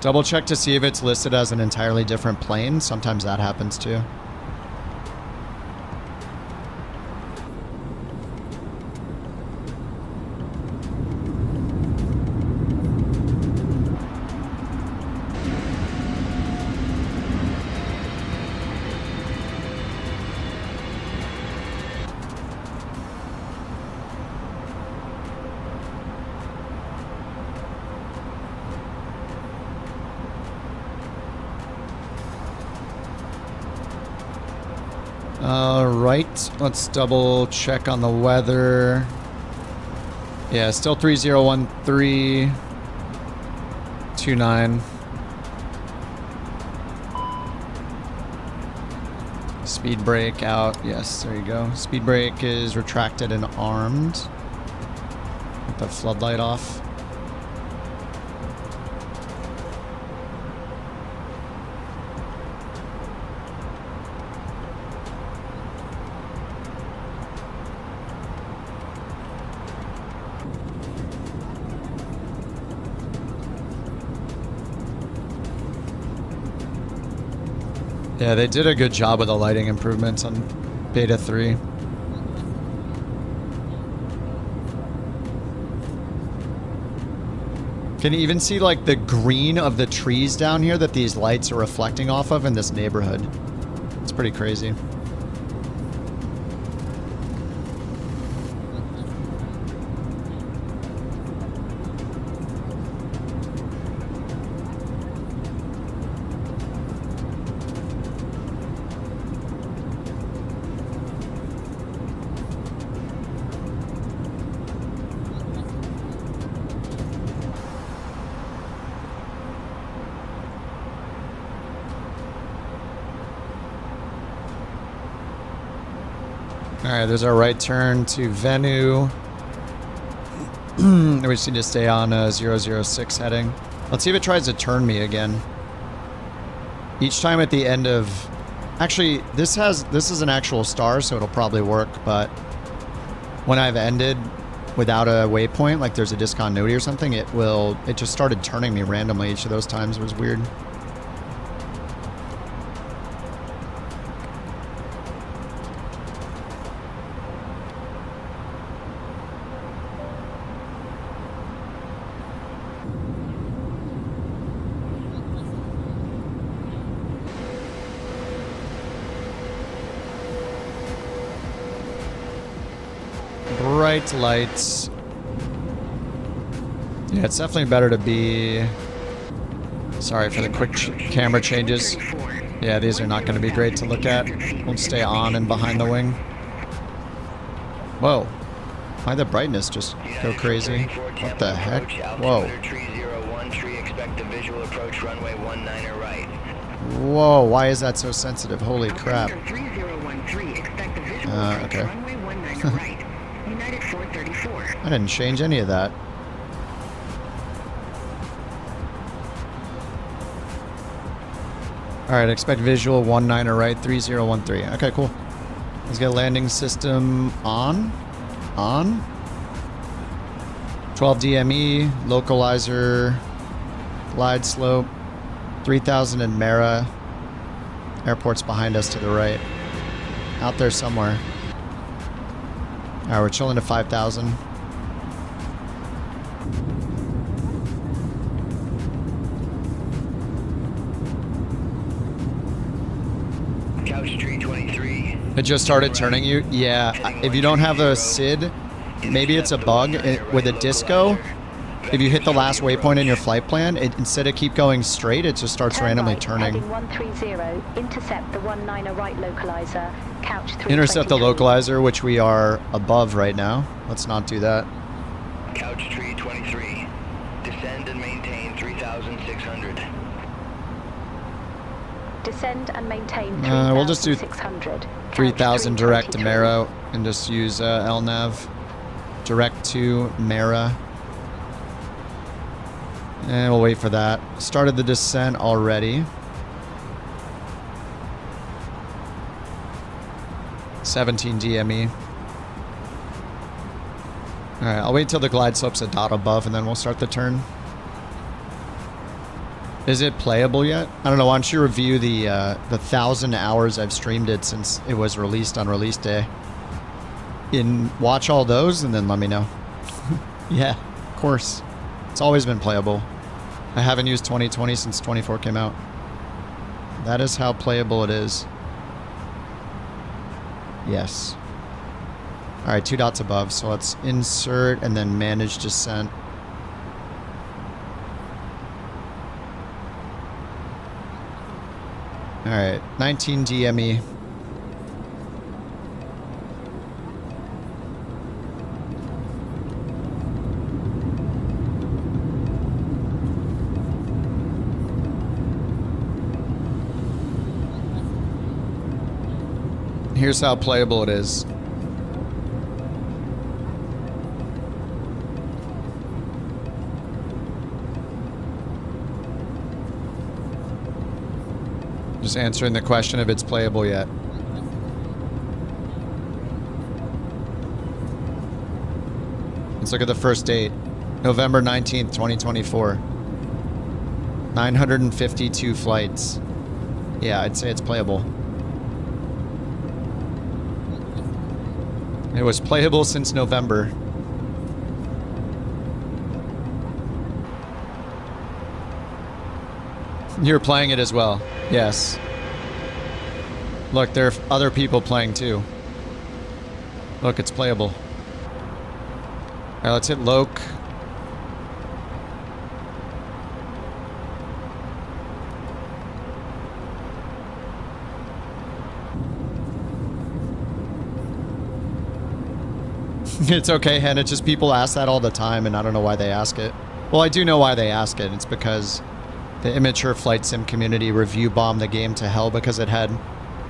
Double check to see if it's listed as an entirely different plane. Sometimes that happens too. Alright, let's double check on the weather. Yeah, still 301329. Speed brake out. Yes, there you go. Speed brake is retracted and armed. Get the floodlight off. Yeah, they did a good job with the lighting improvements on Beta 3. Can you even see like the green of the trees down here that these lights are reflecting off of in this neighborhood? It's pretty crazy. Alright, there's our right turn to Venu. We just need to stay on 006 heading. Let's see if it tries to turn me again. Each time at the end of... Actually, this is an actual star, so it'll probably work, but when I've ended without a waypoint, like there's a discontinuity or something, it just started turning me randomly each of those times. It was weird. Bright lights. Yeah, it's definitely better to be... Sorry for the quick camera changes. Yeah, these are not going to be great to look at. We'll stay on and behind the wing. Whoa. Why the brightness just go crazy? What the heck? Whoa. Whoa, why is that so sensitive? Holy crap. Okay. I didn't change any of that. Alright, expect visual 19er right, 3013. Okay, cool. Let's get landing system on. 12 DME, localizer, glide slope, 3000 in Mara. Airport's behind us to the right. Out there somewhere. Alright, we're chilling to 5,000. Couch tree 23. It just started turning you? Yeah. If you don't have a SID, maybe it's a bug. With a disco, if you hit the last waypoint in your flight plan, instead of keep going straight, it just starts randomly turning. Heading 130, intercept the 19er right localizer, couch 323. Intercept the localizer, which we are above right now. Let's not do that. Couch tree 23. Descend and maintain 3,600. Descend and maintain 3,600. We'll just do 3,000 direct to Mara and just use LNAV. Direct to Mara. And we'll wait for that. Started the descent already. 17 DME. Alright, I'll wait till the glide slope's a dot above and then we'll start the turn. Is it playable yet? I don't know. Why don't you review the 1,000 hours I've streamed it since it was released on release day. Watch all those and then let me know. Yeah, of course. It's always been playable. I haven't used 2020 since 24 came out. That is how playable it is. Yes. Alright, 2 dots above. So let's insert and then manage descent. Alright, 19 DME. Here's how playable it is. Just answering the question if it's playable yet. Let's look at the first date. November 19th, 2024. 952 flights. Yeah, I'd say it's playable. It was playable since November. You're playing it as well. Yes. Look, there are other people playing too. Look, it's playable. Alright, let's hit Loc. It's okay, Hen. It's just people ask that all the time, and I don't know why they ask it. Well, I do know why they ask it. It's because the immature flight sim community review bombed the game to hell because it had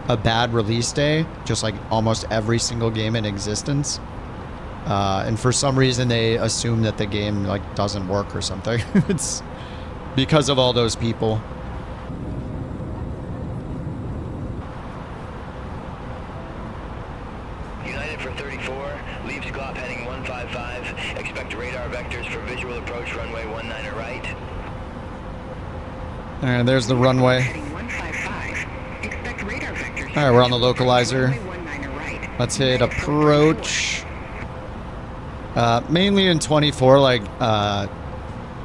a bad release day, just like almost every single game in existence. And for some reason, they assume that the game like doesn't work or something. It's because of all those people. United for 34, leave Squawk heading 155. Expect radar vectors for visual approach runway 19er right. Alright, there's the runway. Alright, we're on the localizer. Let's hit approach. Mainly in 24, like,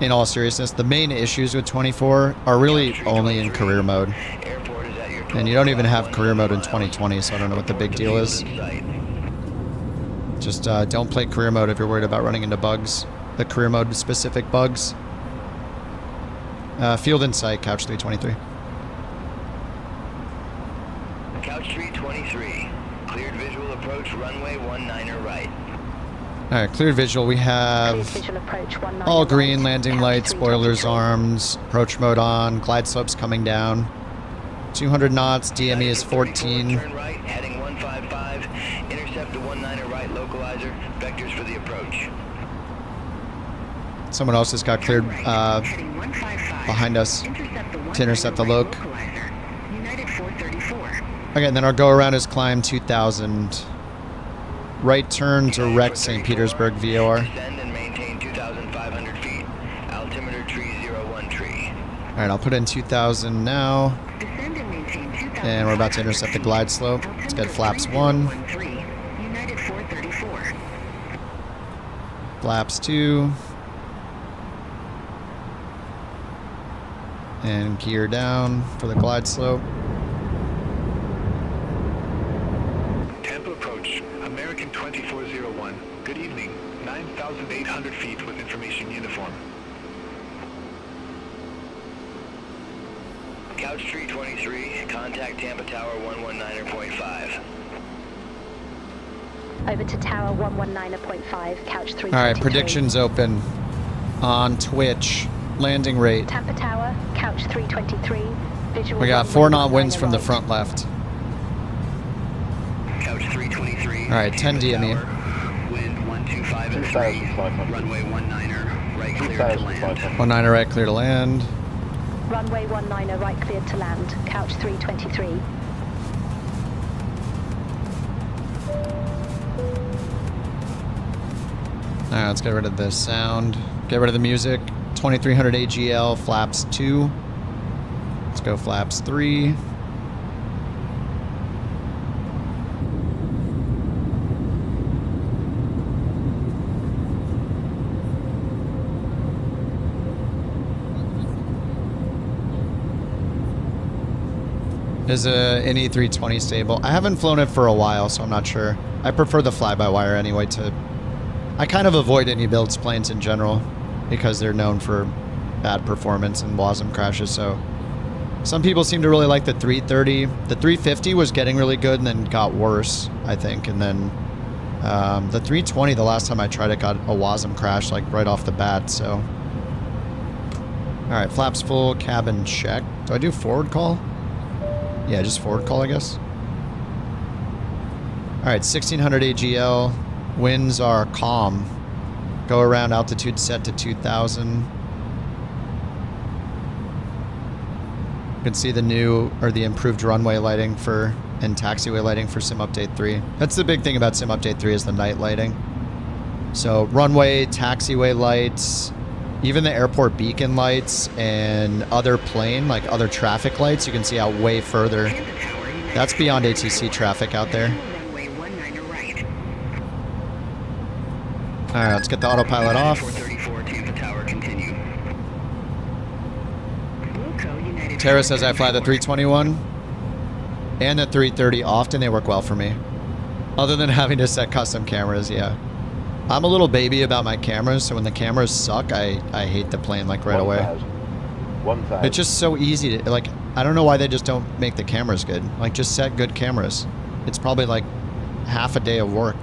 in all seriousness, the main issues with 24 are really only in career mode. And you don't even have career mode in 2020, so I don't know what the big deal is. Just don't play career mode if you're worried about running into bugs. The career mode specific bugs. Field in sight, couch 323. Couch 323, cleared visual approach runway 19er right. Alright, cleared visual. We have Visual approach 19 all green, right, landing couch lights, spoilers 323. arms, approach mode on, glide slopes coming down. 200 knots, DME is 14. Turn right, heading 155. Interceptor 19 right, localizer. Vectors for the approach. Someone else just got cleared behind us to intercept the loc. Okay, and then our go around is climb 2000. Right turn direct St. Petersburg VOR. Descend and maintain 2,500 feet. Altimeter tree 01 tree. Alright, I'll put in 2000 now. And we're about to intercept the glide slope. Let's get flaps 1. Flaps 2. And gear down for the glide slope. Tampa approach, American 2401. Good evening. 9,800 feet with information uniform. Couch tree 23. Contact Tampa Tower 119.5. Over to tower 119.5, couch 323. Alright, predictions open on Twitch. Landing rate. Tampa Tower, couch 323. Visual. We got 4 knot winds from the front left. Couch 323. Alright, 10 DME. Wind 125 and 3. Runway 19er, right clear to land. 19 right, clear to land. Runway 19 right cleared to land, couch 323. Alright, let's get rid of the sound. Get rid of the music. 2300 AGL, flaps 2. Let's go flaps 3. Is an E320 stable? I haven't flown it for a while, so I'm not sure. I prefer the fly-by-wire anyway to... I kind of avoid any builds planes in general because they're known for bad performance and WASM crashes, so... Some people seem to really like the 330. The 350 was getting really good and then got worse, I think, and then... the 320, the last time I tried it, got a WASM crash, like, right off the bat, so... Alright, flaps full, cabin check. Do I do forward call? Yeah, just forward call, I guess. Alright, 1600 AGL. Winds are calm. Go around, altitude set to 2000. You can see the new, or the improved runway lighting for, and taxiway lighting for Sim Update 3. That's the big thing about Sim Update 3 is the night lighting. So runway, taxiway lights, even the airport beacon lights and other plane, like other traffic lights, you can see out way further. That's beyond ATC traffic out there. Alright, let's get the autopilot off. Tara says I fly the 321 and the 330 often. They work well for me. Other than having to set custom cameras, yeah. I'm a little baby about my cameras, so when the cameras suck, I hate the plane, like, right away. 1,000. It's just so easy to, like, I don't know why they just don't make the cameras good. Like, just set good cameras. It's probably, like, half a day of work.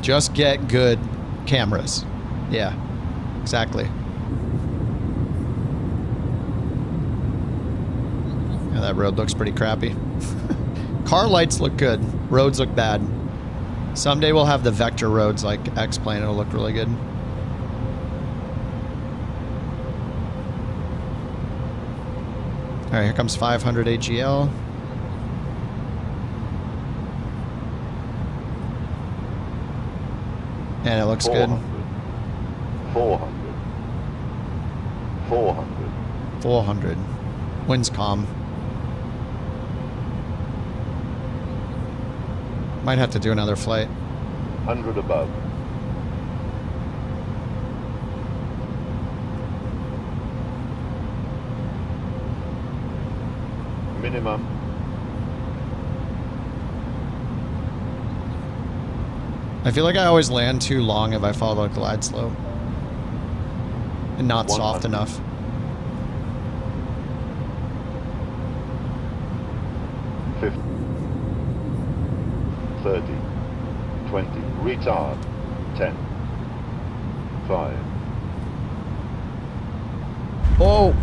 Just get good cameras. Yeah, exactly. Yeah, that road looks pretty crappy. Car lights look good. Roads look bad. Someday we'll have the vector roads like X-Plane. It'll look really good. Alright, here comes 500 AGL. And it looks 400. good. 400. 400. 400. Wind's calm. Might have to do another flight. 100 above. Minimum. I feel like I always land too long if I follow the glide slope. And not 100. soft enough. 50, 30, 20, retard, 10, 5. Oh!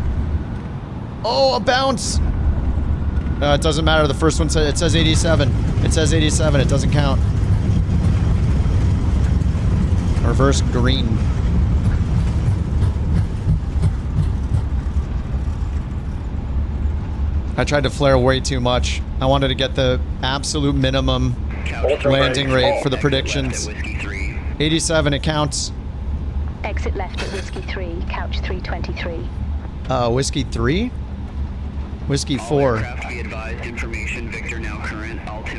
Oh, a bounce! It doesn't matter. The first one says, it says 87. It says 87. It doesn't count. Reverse green. I tried to flare way too much. I wanted to get the absolute minimum landing rate for the predictions. 87, it counts. Exit left at Whiskey 3, couch 323. Whiskey 3? Whiskey 4.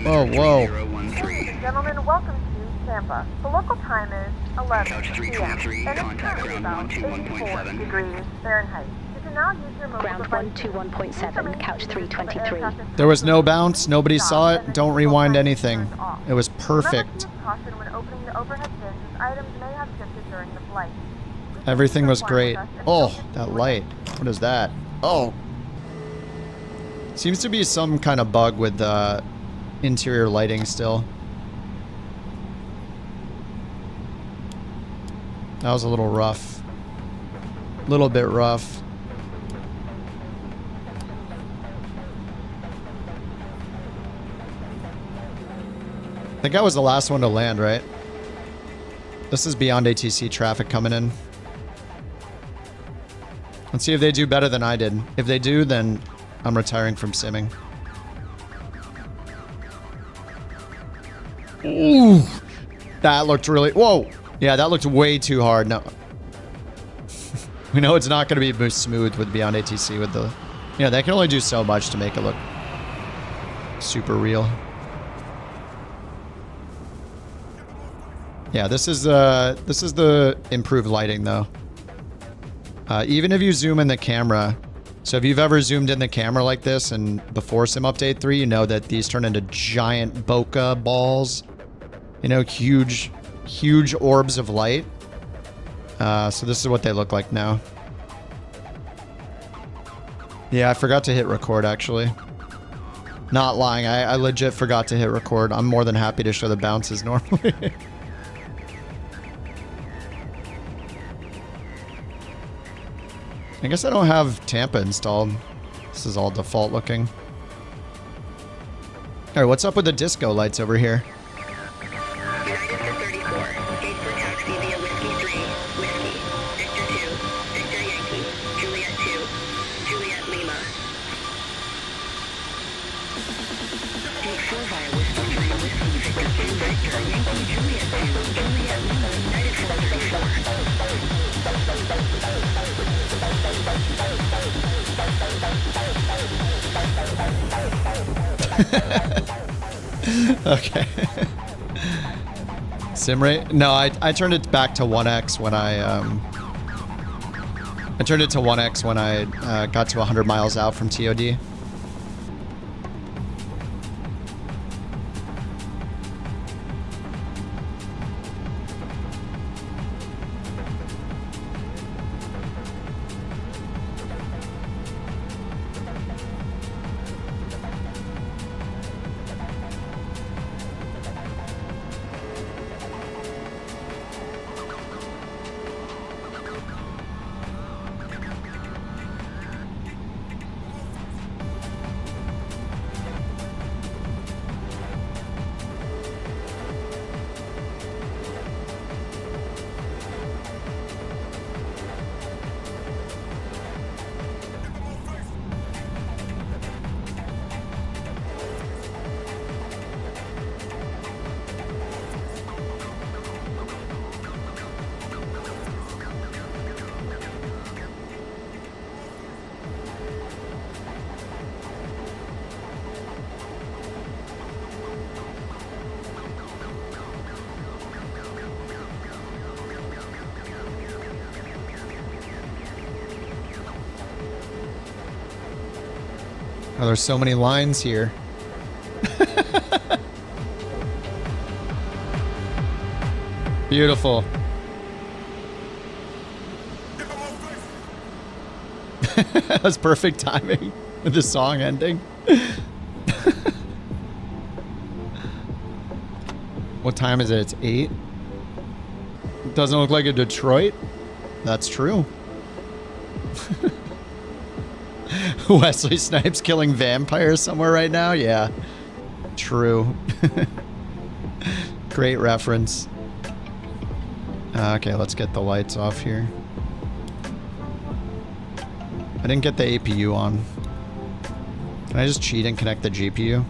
Oh, whoa. Gentlemen, welcome to Tampa. The local time is 11 p.m. and it's currently about 84 degrees Fahrenheit. You can now use your mobile Ground device. 121.7, couch 323. There was no bounce. Nobody saw it. Don't rewind anything. It was perfect. Caution when opening the overhead bins, as items may have shifted during the flight. Everything was great. Oh, that light. What is that? Oh. Seems to be some kind of bug with the interior lighting still. That was a little rough. A little bit rough. I think I was the last one to land, right? This is beyond ATC traffic coming in. Let's see if they do better than I did. If they do, then I'm retiring from simming. Ooh! That looked really... Whoa! Yeah, that looked way too hard. No. We know it's not going to be smooth with beyond ATC with the... Yeah, they can only do so much to make it look super real. Yeah, this is the improved lighting though. Even if you zoom in the camera, so if you've ever zoomed in the camera like this and before Sim Update 3, you know that these turn into giant bokeh balls. You know, huge orbs of light. So this is what they look like now. Yeah, I forgot to hit record actually. Not lying, I legit forgot to hit record. I'm more than happy to show the bounces normally. I guess I don't have Tampa installed. This is all default looking. Alright, what's up with the disco lights over here? Okay. Sim rate? No, I turned it back to 1x when I turned it to 1x when I got to 100 miles out from TOD. Oh, there's so many lines here. Beautiful. That's perfect timing with the song ending. What time is it? It's 8. Doesn't look like a Detroit. That's true. Wesley Snipes killing vampires somewhere right now? Yeah. True. Great reference. Okay, let's get the lights off here. I didn't get the APU on. Can I just cheat and connect the GPU?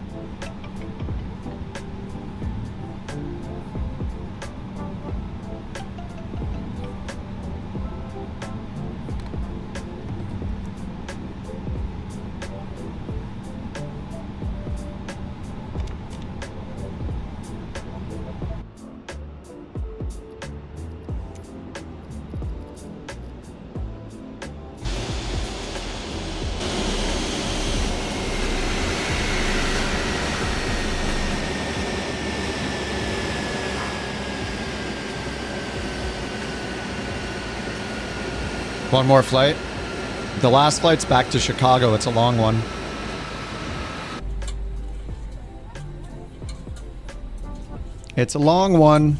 One more flight. The last flight's back to Chicago. It's a long one. It's a long one.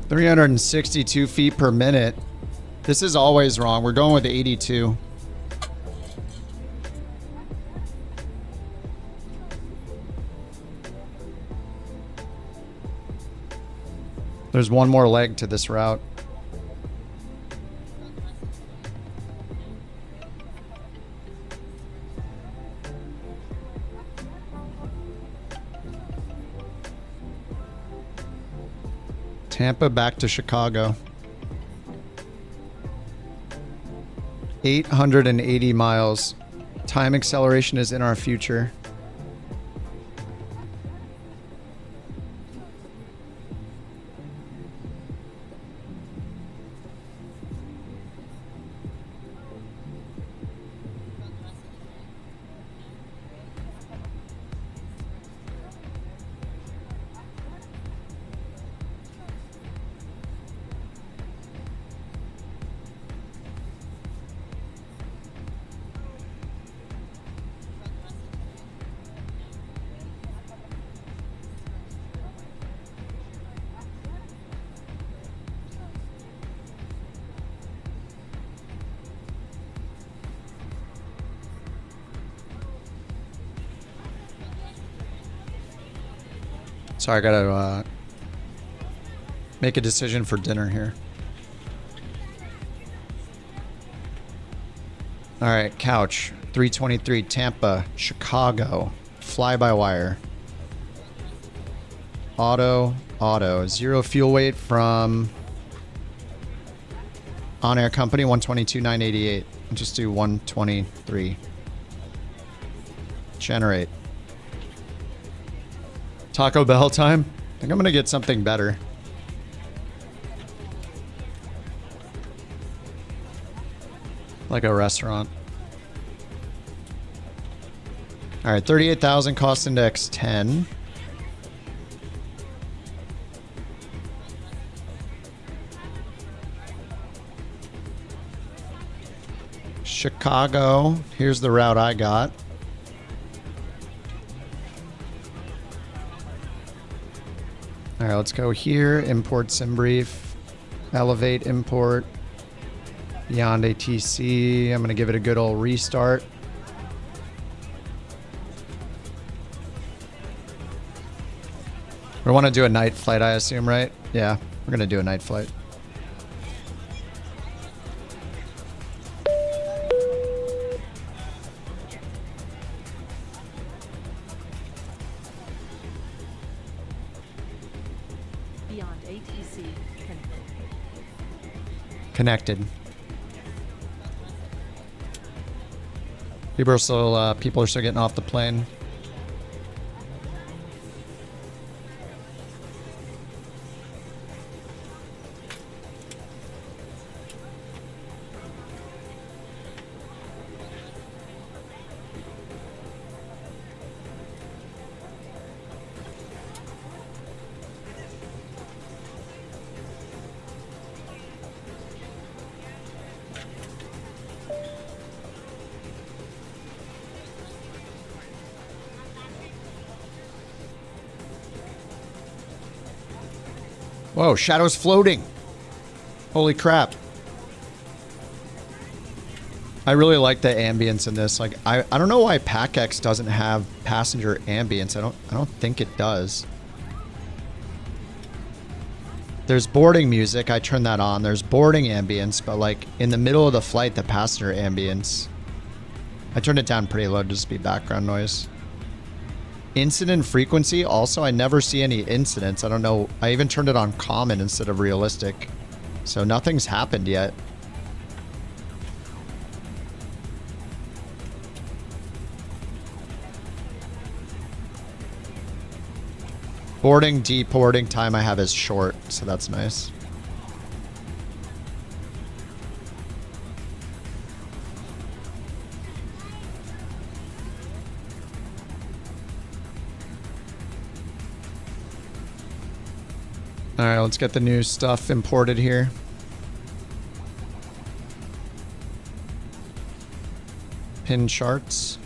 (362 feet per minute). This is always wrong. We're going with 82. There's one more leg to this route. Tampa back to Chicago. 880 miles. Time acceleration is in our future. Sorry, I gotta make a decision for dinner here. All right, couch 323 Tampa, Chicago, fly-by-wire, auto, zero fuel weight from on-air company 122,988. Just do 123. Generate. Taco Bell time? I think I'm gonna get something better. Like a restaurant. All right, 38,000 cost index 10. Chicago, here's the route I got. All right, let's go here. Import sim brief. Elevate import. Beyond ATC. I'm going to give it a good old restart. We want to do a night flight, I assume, right? Yeah, we're going to do a night flight. Connected. People are still getting off the plane. Whoa, Shadow's floating. Holy crap. I really like the ambience in this. Like, I don't know why PackX doesn't have passenger ambience. I don't think it does. There's boarding music. I turn that on. There's boarding ambience, but like in the middle of the flight, the passenger ambience, I turned it down pretty low to just be background noise. Incident frequency. Also, I never see any incidents. I don't know. I even turned it on common instead of realistic. So nothing's happened yet. Boarding, deboarding time I have is short, so that's nice. Alright, let's get the new stuff imported here. Pin charts.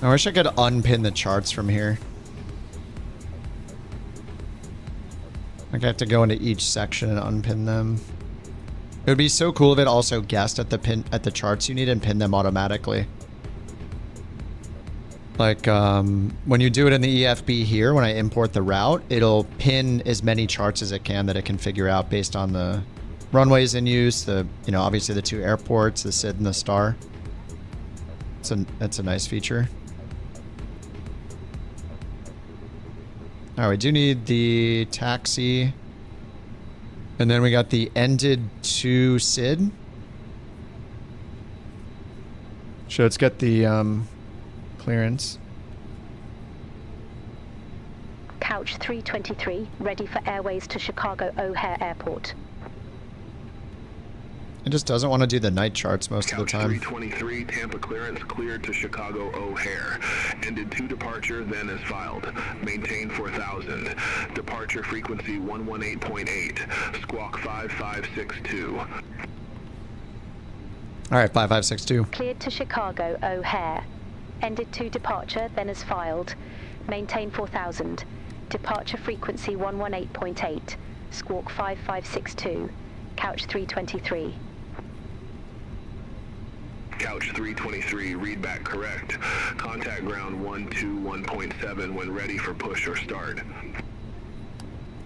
I wish I could unpin the charts from here. Like I have to go into each section and unpin them. It would be so cool if it also guessed at the charts you need and pin them automatically. Like when you do it in the EFB here, when I import the route, it'll pin as many charts as it can that it can figure out based on the runways in use, the obviously the 2 airports, the SID and the star. That's a nice feature. Alright, we do need the taxi. And then we got the ended to SID. So let's get the clearance. Couch 323, ready for airways to Chicago O'Hare Airport. It just doesn't want to do the night charts most of the time. 323, Tampa clearance cleared to Chicago O'Hare. Ended to departure, then as filed. Maintain 4000. Departure frequency 118.8. Squawk 5562. All right, 5562. Cleared to Chicago O'Hare. Ended to departure, then as filed. Maintain 4000. Departure frequency 118.8. Squawk 5562. Couch 323. Couch 323, read back correct. Contact ground 121.7 when ready for push or start.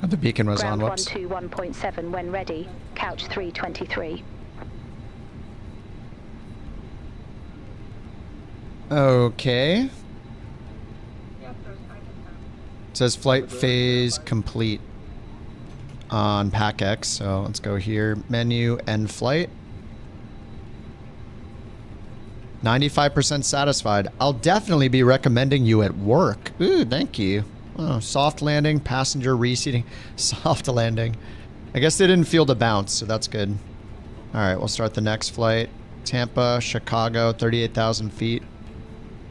Oh, the beacon was ground on, whoops. 121.7 when ready. Couch 323. Okay. It says flight phase complete on PackX, so let's go here. Menu, end flight. 95% satisfied. I'll definitely be recommending you at work. Ooh, thank you. Oh, soft landing, passenger reseating. Soft landing. I guess they didn't feel the bounce, so that's good. Alright, we'll start the next flight. Tampa, Chicago, 38,000 feet.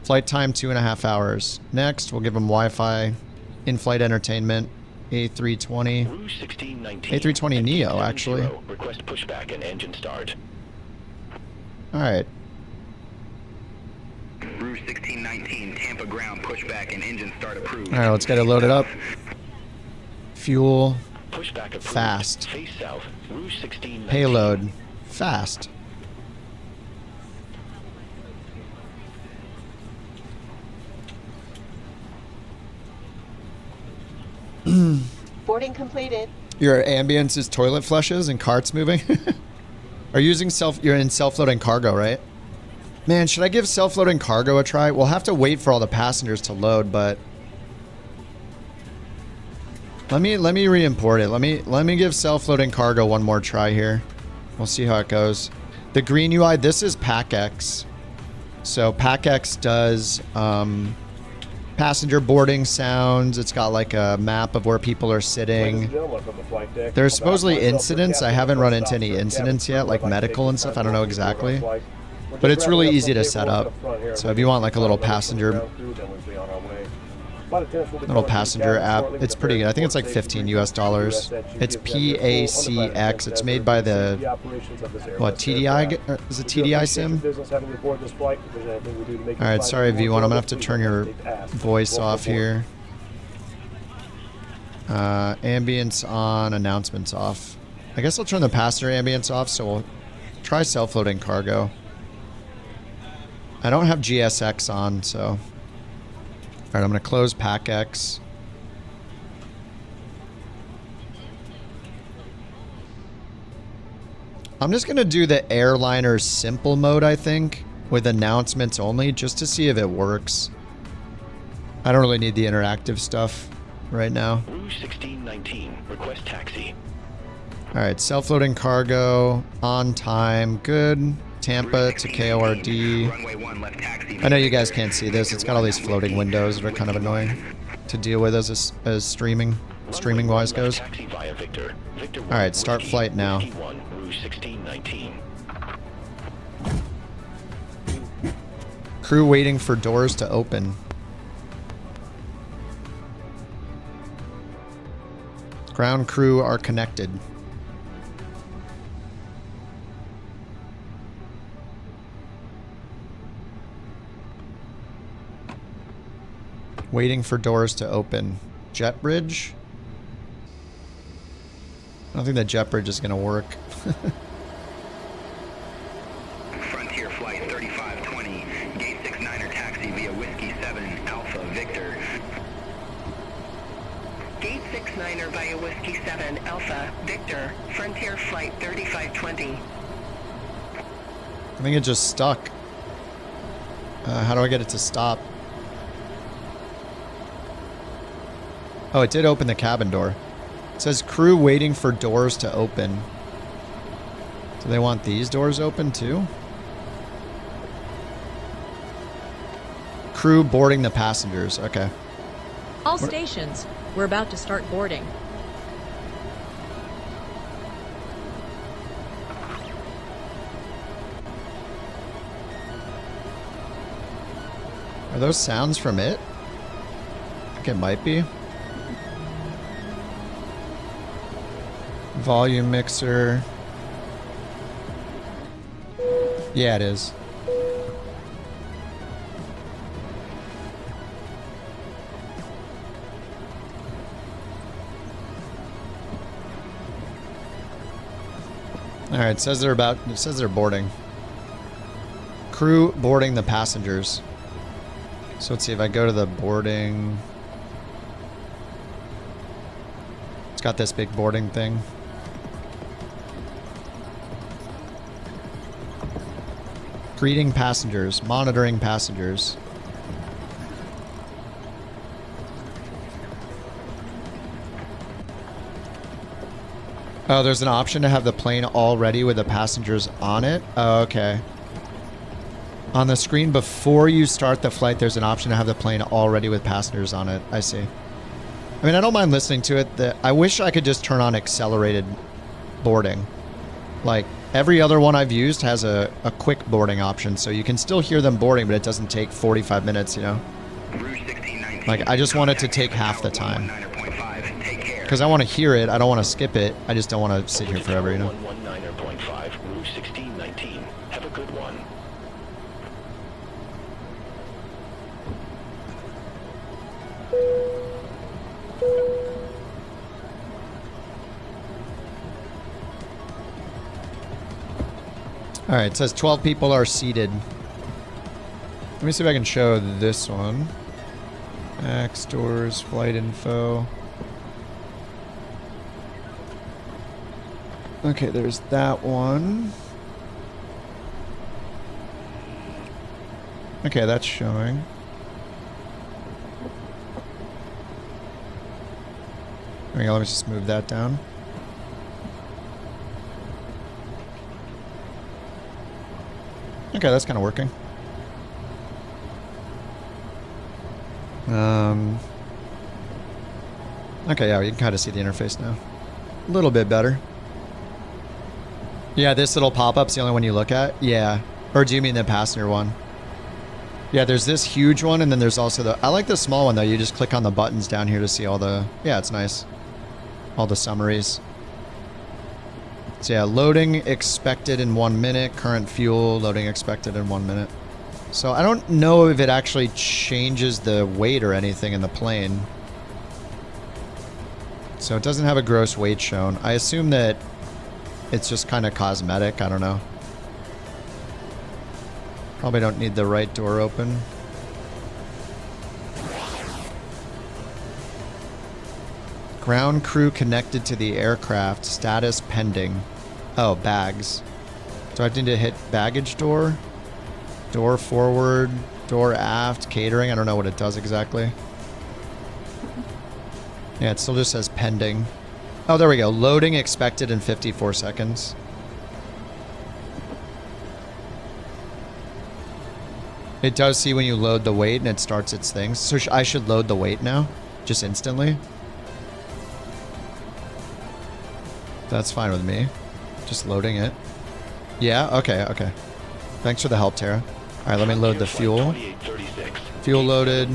Flight time, 2.5 hours. Next, we'll give them Wi-Fi, in-flight entertainment. A320. A320neo, actually. Request pushback and engine start. Alright. Rouge 1619, Tampa ground, pushback and engine start approved. Alright, let's get it loaded up. Fuel. Pushback approved. Fast. Face south. Rouge 1619. Payload. Fast. Boarding completed. Your ambience is toilet flushes and carts moving? Are you using you're in self-loading cargo, right? Man, should I give self-loading cargo a try? We'll have to wait for all the passengers to load, but let me re-import it. Let me give self-loading cargo one more try here. We'll see how it goes. The green UI, this is PackX. So PackX does passenger boarding sounds. It's got like a map of where people are sitting. There's supposedly incidents. I haven't run into any incidents yet, like medical and stuff. I don't know exactly. But it's really easy to set up. So if you want like a little passenger app, it's pretty good. I think it's like $15 US. It's PACX. It's made by the what, TDI? Is it TDI sim? All right, sorry V1. I'm gonna have to turn your voice off here. Ambience on, announcements off. I guess I'll turn the passenger ambience off, so we'll try self-loading cargo. I don't have GSX on, so... Alright, I'm going to close PACX. I'm just going to do the airliner simple mode, I think, with announcements only, just to see if it works. I don't really need the interactive stuff right now. Rouge 1619, request taxi. Alright, self-loading cargo, on time, good. Tampa to KORD. I know you guys can't see this. It's got all these floating windows that are kind of annoying to deal with as streaming-wise goes. Alright, start flight now. Crew waiting for doors to open. Ground crew are connected. Waiting for doors to open. Jet bridge? I don't think the jet bridge is going to work. Frontier Flight 3520, Gate 69er taxi via Whiskey 7, Alpha, Victor. Gate 69er via Whiskey 7, Alpha, Victor, Frontier Flight 3520. I think it just stuck. How do I get it to stop? Oh, it did open the cabin door. It says crew waiting for doors to open. Do they want these doors open too? Crew boarding the passengers. Okay. All stations. We're about to start boarding. Are those sounds from it? I think it might be. Volume mixer. Yeah, it is. All right, it says they're boarding. Crew boarding the passengers. So let's see if I go to the boarding. It's got this big boarding thing. Greeting passengers, monitoring passengers. Oh, there's an option to have the plane already with the passengers on it? Oh, okay. On the screen before you start the flight, there's an option to have the plane already with passengers on it. I see. I mean, I don't mind listening to it. I wish I could just turn on accelerated boarding. Like, every other one I've used has a quick boarding option, so you can still hear them boarding, but it doesn't take 45 minutes, you know? Like, I just want it to take half the time. Because I want to hear it, I don't want to skip it, I just don't want to sit here forever, you know? 119.5, Rouge 1619. Have a good one. Alright, it says 12 people are seated. Let me see if I can show this one. Max doors, flight info. Okay, there's that one. Okay, that's showing. There we go, let me just move that down. Okay, that's kind of working. Okay, yeah, you can kind of see the interface now. A little bit better. Yeah, this little pop-up's the only one you look at? Yeah. Or do you mean the passenger one? Yeah, there's this huge one, and then there's also the... I like the small one, though. You just click on the buttons down here to see all the... Yeah, it's nice. All the summaries. So yeah, loading expected in 1 minute. Current fuel, loading expected in 1 minute. So I don't know if it actually changes the weight or anything in the plane. So it doesn't have a gross weight shown. I assume that it's just kind of cosmetic. I don't know. Probably don't need the right door open. Ground crew connected to the aircraft. Status pending. Oh, bags. Do I need to hit baggage door? Door forward, door aft, catering. I don't know what it does exactly. Yeah, it still just says pending. Oh, there we go. Loading expected in 54 seconds. It does see when you load the weight and it starts its things. So I should load the weight now, just instantly. That's fine with me. Just loading it. Yeah, okay, okay. Thanks for the help, Tara. All right, let me load the fuel. Fuel loaded.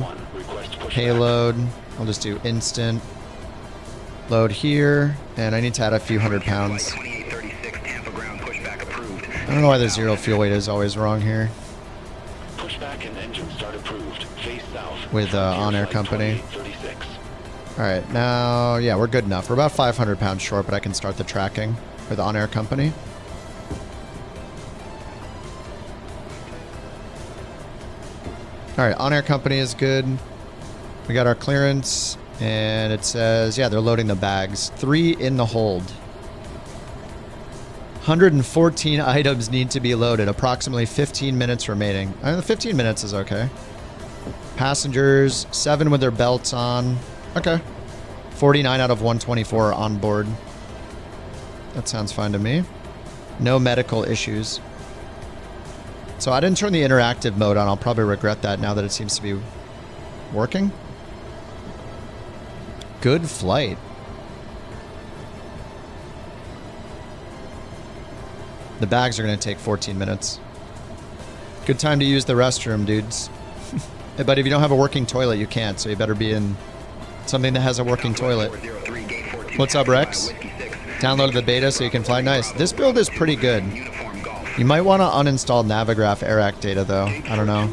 Payload. I'll just do instant. Load here. And I need to add a few 100 pounds. I don't know why the zero fuel weight is always wrong here. Pushback and engine start approved. Face south. With on-air company. Alright, now, yeah, we're good enough. We're about 500 pounds short, but I can start the tracking with on-air company. Alright, on-air company is good. We got our clearance, and it says, yeah, they're loading the bags. 3 in the hold. 114 items need to be loaded. Approximately 15 minutes remaining. I mean, the 15 minutes is okay. Passengers, 7 with their belts on. Okay. 49 out of 124 are on board. That sounds fine to me. No medical issues. So I didn't turn the interactive mode on. I'll probably regret that now that it seems to be working. Good flight. The bags are going to take 14 minutes. Good time to use the restroom, dudes. But if you don't have a working toilet, you can't. So you better be in something that has a working toilet. What's up, Rex? Downloaded the beta so you can fly. Nice. This build is pretty good. You might want to uninstall Navigraph AirAct data, though. I don't know.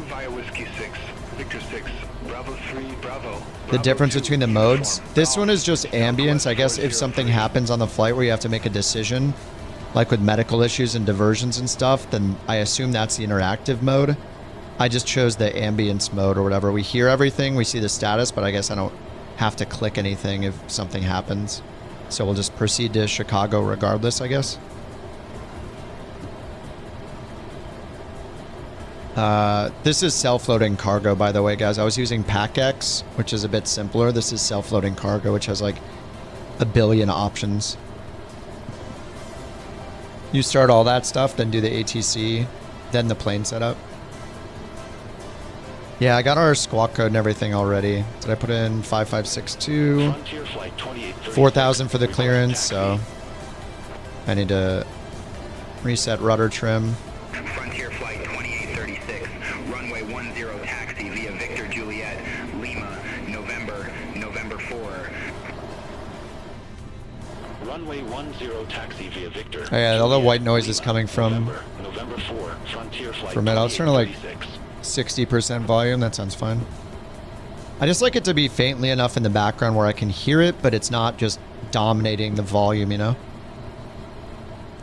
The difference between the modes. This one is just ambience. I guess if something happens on the flight where you have to make a decision, like with medical issues and diversions and stuff, then I assume that's the interactive mode. I just chose the ambience mode or whatever. We hear everything, we see the status, but I guess I don't have to click anything if something happens. So we'll just proceed to Chicago regardless, I guess. This is self-loading cargo, by the way, guys. I was using PackX, which is a bit simpler. This is self-loading cargo, which has like a billion options. You start all that stuff, then do the ATC, then the plane setup. Yeah, I got our squawk code and everything already. Did I put in 5562? 4,000 for the clearance, so I need to reset rudder trim. Frontier Flight 2836, runway 10 taxi via Victor Juliet, Lima, November 4. Runway 10 taxi via Victor. Oh yeah, all the white noise is coming from November 4, Frontier Flight from it. I was trying to like 60% volume. That sounds fine. I just like it to be faintly enough in the background where I can hear it, but it's not just dominating the volume, you know?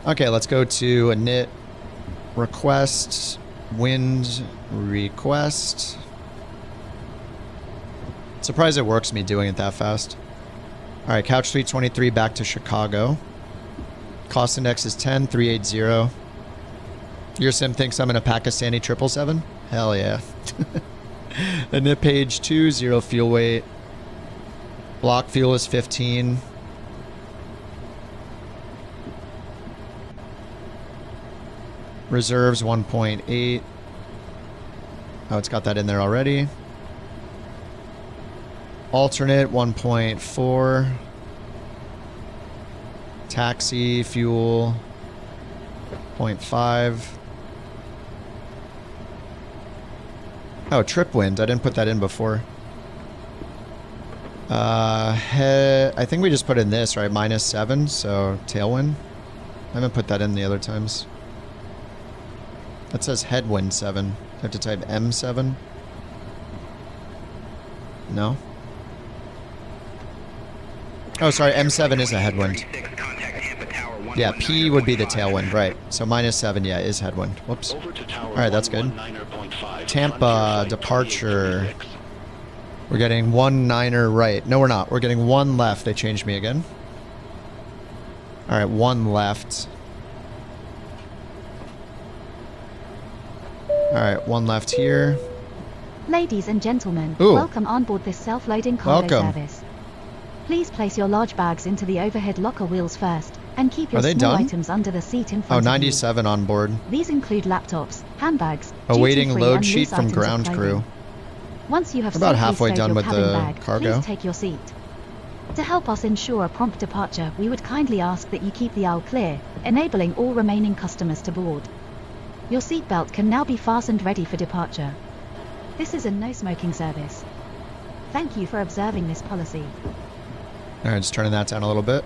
Okay, let's go to init request, wind request. Surprised it works me doing it that fast. All right, Couch 323 back to Chicago. Cost index is 10,380. Your sim thinks I'm in a Pakistani 777? Hell yeah. Init page 2, 0 fuel weight. Block fuel is 15. Reserves 1.8. Oh, it's got that in there already. Alternate 1.4. Taxi fuel 0.5. Oh, trip wind. I didn't put that in before. I think we just put in this, right? -7, so tailwind. I haven't put that in the other times. That says headwind 7. I have to type M7. No? Oh, sorry, M7 is a headwind. Yeah, P would be the tailwind, right. So -7, yeah, is headwind. Whoops. Alright, that's good. Tampa, departure. We're getting 19er right. No, we're not. We're getting 1 left. They changed me again. Alright, 1 left. Alright, 1 left here. Ladies and gentlemen, Ooh. welcome on board this self-loading cargo Welcome. service. Please place your large bags into the overhead locker wheels first, and keep your Are they small done? items under the seat in Oh, front of you. 97 on board. These include laptops, handbags, Awaiting duty-free load and sheet loose from items of ground clothing. crew. Once you have We're about safely halfway stowed done your with cabin the bag, cargo. please take your seat. To help us ensure a prompt departure, we would kindly ask that you keep the aisle clear, enabling all remaining customers to board. Your seatbelt can now be fastened ready for departure. This is a no-smoking service. Thank you for observing this policy. Alright, just turning that down a little bit.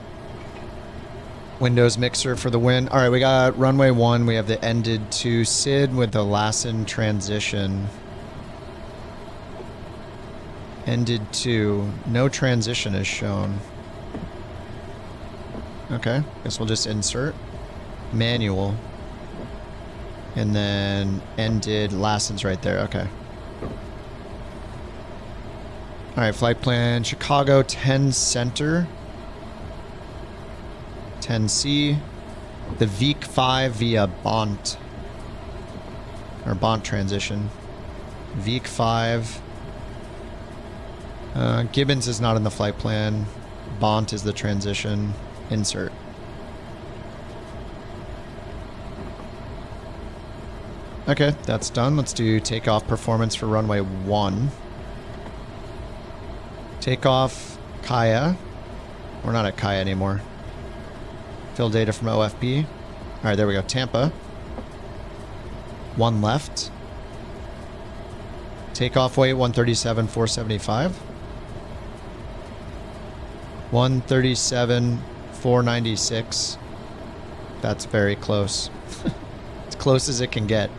Windows mixer for the win. Alright, we got runway 1. We have the ended to SID with the Lassen transition. Ended 2. No transition is shown. Okay, guess we'll just insert. Manual. And then ended Lassen's right there. Okay. Alright, flight plan. Chicago 10 center. 10C. The VIC 5 via Bont. Or Bont transition. VIC 5. Gibbons is not in the flight plan. Bont is the transition. Insert. Okay, that's done. Let's do takeoff performance for runway 1. Takeoff, Kaya. We're not at Kaya anymore. Fill data from OFB. Alright, there we go. Tampa. 1 left. Takeoff weight 137,475. 137,496. That's very close. As close as it can get.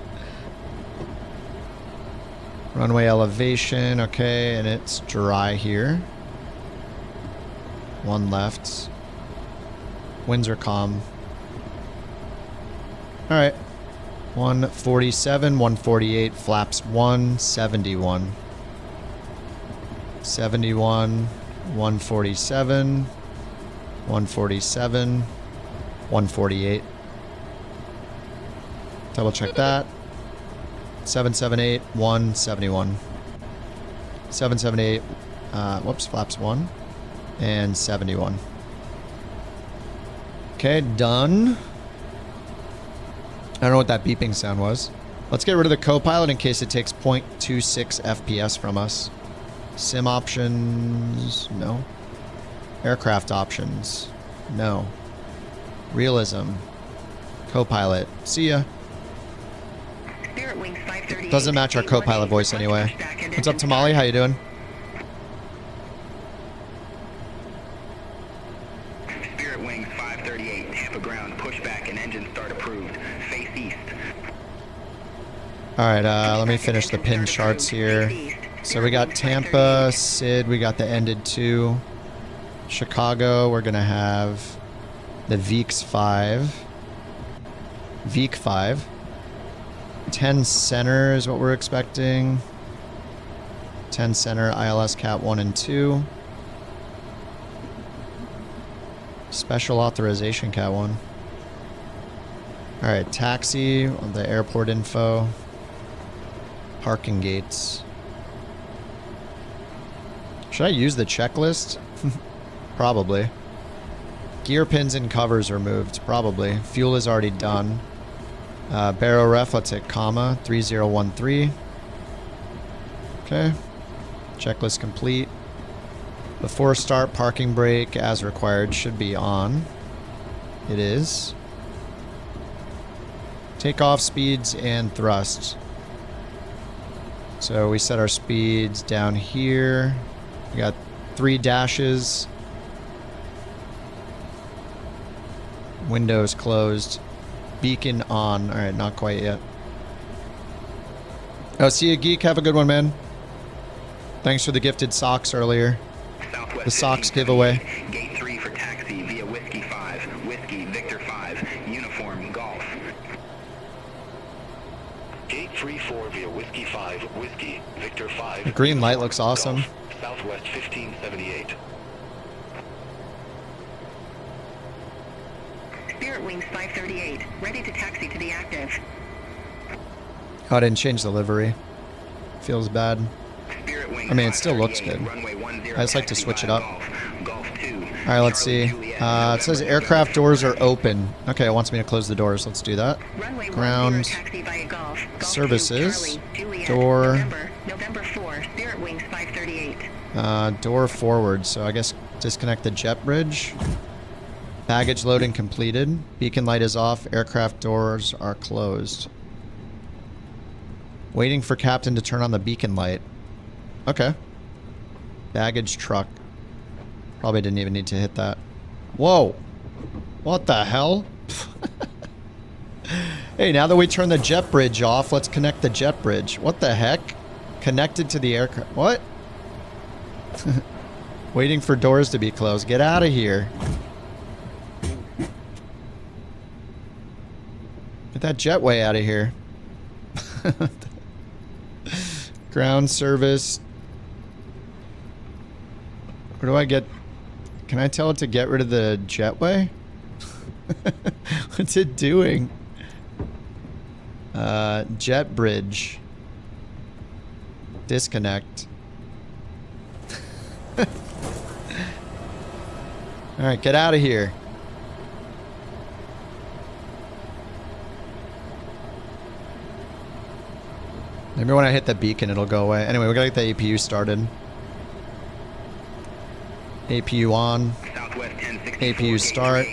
Runway elevation, okay, and it's dry here. 1 left. Winds are calm. Alright. 147, 148, flaps 1, 71. 71, 147, 147, 148. Double check that. 778, 171. 778, whoops, flaps 1. And 71. Okay, done. I don't know what that beeping sound was. Let's get rid of the co-pilot in case it takes 0.26 FPS from us. Sim options, no. Aircraft options, no. Realism, co-pilot, see ya. Doesn't match our co-pilot voice anyway. What's up, Tamale? How you doing? Spirit Wings 538, Tampa ground, pushback and engine start approved. Face east. Alright, let me finish the pin charts here. So we got Tampa, SID, we got the ended 2. Chicago, we're gonna have the VIC 5. VIC 5. 10 center is what we're expecting. 10 center, ILS Cat 1 and 2. Special authorization Cat 1. Alright, taxi, the airport info. Parking gates. Should I use the checklist? Probably. Gear pins and covers removed. Probably. Fuel is already done. Barrow ref, let's hit comma. 3013. Okay. Checklist complete. Before start, parking brake as required should be on. It is. Takeoff speeds and thrust. So we set our speeds down here. We got 3 dashes. Windows closed. Beacon on. Alright, not quite yet. Oh, see you, Geek. Have a good one, man. Thanks for the gifted socks earlier. The socks giveaway. Gate 3 Whiskey, Victor 5. The green light looks awesome. Southwest 1578. Spirit Wings 538, ready to taxi to the active. Oh, I didn't change the livery. Feels bad. I mean, it still looks good. I just like to switch it up. Alright, let's see. It says aircraft doors are open. Okay, it wants me to close the doors. Let's do that. Ground. Services. Door. Door forward. So I guess disconnect the jet bridge. Baggage loading completed. Beacon light is off. Aircraft doors are closed. Waiting for captain to turn on the beacon light. Okay. Baggage truck. Probably didn't even need to hit that. Whoa. What the hell? Hey, now that we turn the jet bridge off, let's connect the jet bridge. What the heck? Connected to the aircraft. What? Waiting for doors to be closed. Get out of here. Get that jetway out of here. Ground service. Where do I get... Can I tell it to get rid of the jetway? What's it doing? Jet bridge. Disconnect. Alright, get out of here. Maybe when I hit the beacon it'll go away. Anyway, we gotta get the APU started. APU on. APU start.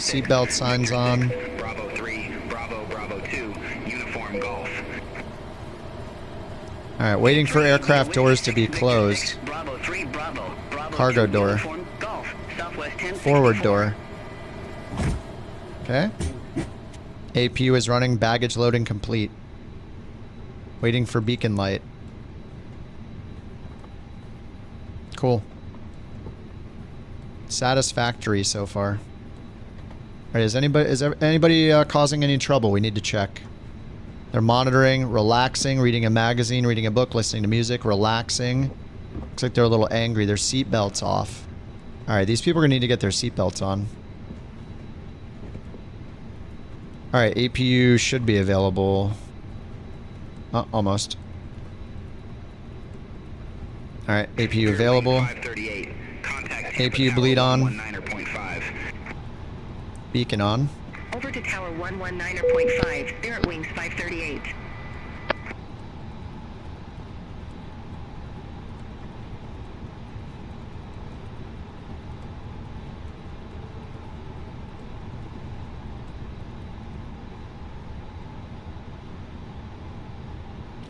Seatbelt signs on. Bravo 3, Bravo 2, Uniform Golf. Alright, waiting for aircraft doors to be closed. Bravo 3, Bravo Cargo 2, door. Uniform Golf. Southwest 10. Forward door. Okay. APU is running. Baggage loading complete. Waiting for beacon light. Cool. Satisfactory so far. Alright, is anybody causing any trouble? We need to check. They're monitoring, relaxing, reading a magazine, reading a book, listening to music, relaxing. Looks like they're a little angry. Their seatbelts off. Alright, these people are gonna need to get their seatbelts on. Alright, APU should be available. Oh, almost. Alright, APU available. APU bleed on. Beacon on. Over to tower 119.5, Spirit Wings 538.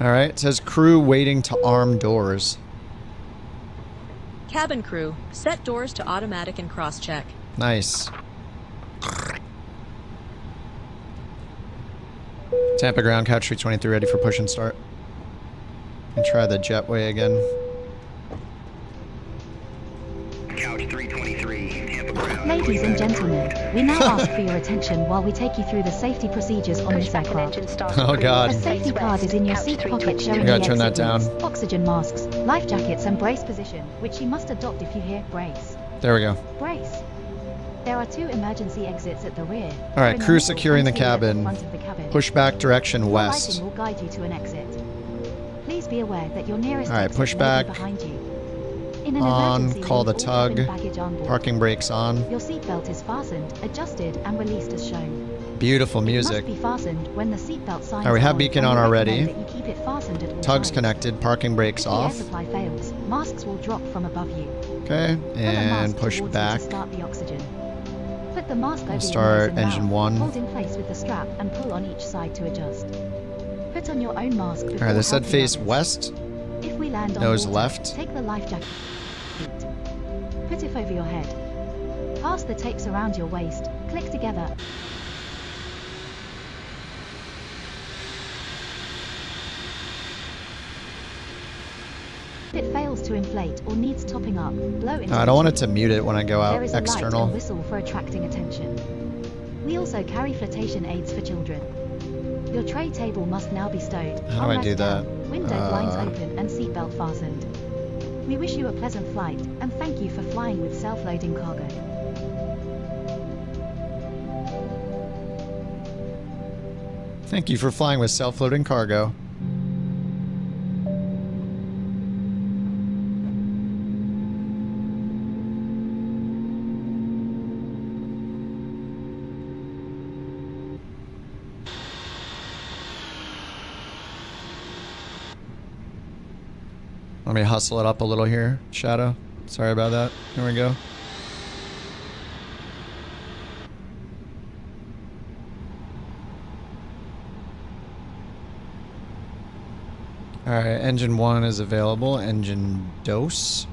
Alright, it says crew waiting to arm doors. Cabin crew, set doors to automatic and cross-check. Nice. Tampa ground, couch 323 ready for push and start. And try the jetway again. Couch 323, Tampa ground. Ladies and gentlemen, we now ask for your attention while we take you through the safety procedures on this aircraft. Oh god. A safety card is in your seat pocket showing I gotta the turn that exit down. routes, oxygen masks, life jackets and brace position, which you must adopt if you hear brace. There we go. Brace. There are 2 emergency exits at the rear. Alright, crew securing the At the cabin. front of the cabin. Pushback direction Your west. lighting will guide you to an exit. Please be aware that your nearest Alright, exit may pushback. be behind you. In an On, emergency, call the leave all tug. cabin baggage on board. Parking brakes on. Your seatbelt is fastened, adjusted, and released as shown. Beautiful It music. must be fastened when the seatbelt signs Alright, we have on, beacon and on we already. recommend that you keep it fastened at all Tug's times. connected, parking brakes If the air off. supply fails, masks will drop from above you. Okay, Pull a and mask push towards you back. to start the oxygen. Put the mask over your Start nose and engine mouth. 1. Hold in place with the strap and pull on each side to adjust. Put on your own mask before Alright, this said helping face others. west. If we land on Nose water, left. take the life jacket. Put it over your head. Pass the tapes around your waist. Click together. If it fails to inflate or needs topping up, blow into I the don't want it tube. to mute it when I go out There is a light external. and whistle for attracting attention. We also carry flotation aids for children. Your tray table must now be stowed. How do I do that? Window blinds open and seatbelt fastened. We wish you a pleasant flight, and thank you for flying with self-loading cargo. Thank you for flying with self-loading cargo. Let me hustle it up a little here, Shadow. Sorry about that. Here we go. Alright, engine 1 is available. Engine dose.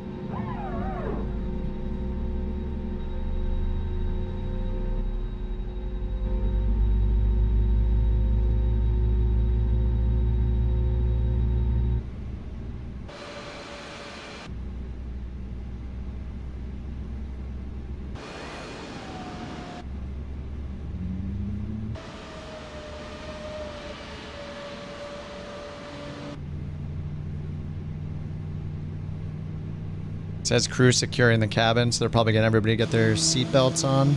It says crew securing the cabin, so they're probably getting everybody to get their seatbelts on.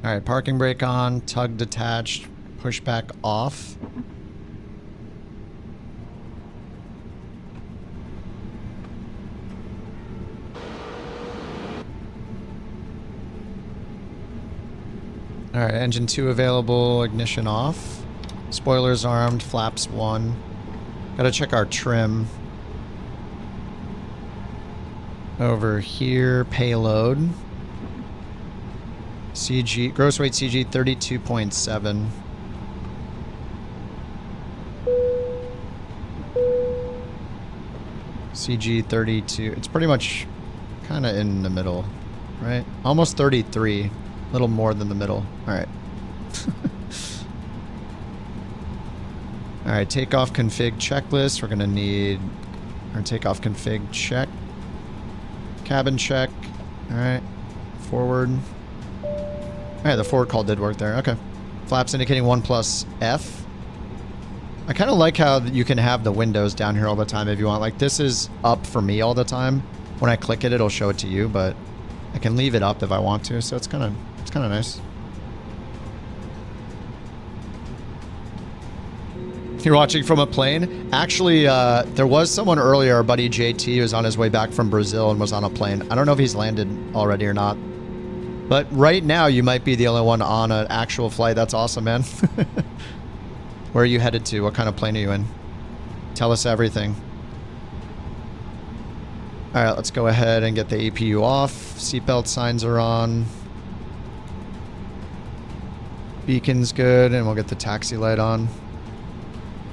Alright, parking brake on, tug detached, pushback off. Alright, engine 2 available, ignition off. Spoilers armed, flaps 1. Gotta check our trim. Over here, payload. CG, gross weight CG 32.7. CG 32. It's pretty much kind of in the middle, right? Almost 33. A little more than the middle. Alright. Alright, takeoff config checklist. We're going to need our takeoff config check. Cabin check. Alright. Forward. Alright, the forward call did work there. Okay. Flaps indicating 1+ F. I kind of like how you can have the windows down here all the time if you want. Like, this is up for me all the time. When I click it, it'll show it to you, but I can leave it up if I want to, so it's kind of nice. You're watching from a plane? Actually, there was someone earlier, our buddy JT, who was on his way back from Brazil and was on a plane. I don't know if he's landed already or not. But right now, you might be the only one on an actual flight. That's awesome, man. Where are you headed to? What kind of plane are you in? Tell us everything. Alright, let's go ahead and get the APU off. Seatbelt signs are on. Beacon's good, and we'll get the taxi light on.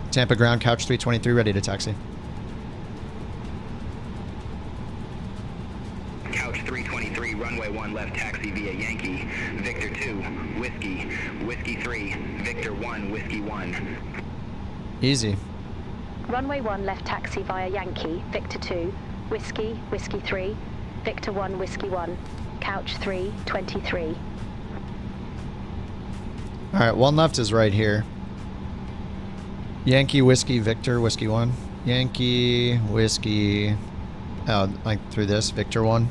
Tampa ground, couch 323, ready to taxi. Couch 323, runway 1 left taxi via Yankee. Victor 2, Whiskey. Whiskey 3, Victor 1, Whiskey 1. Easy. Runway 1 left taxi via Yankee, Victor 2, Whiskey, Whiskey 3, Victor 1, Whiskey 1, couch 323. Alright, 1 left is right here. Yankee, Whiskey, Victor, Whiskey 1. Yankee, Whiskey... Oh, like through this, Victor 1.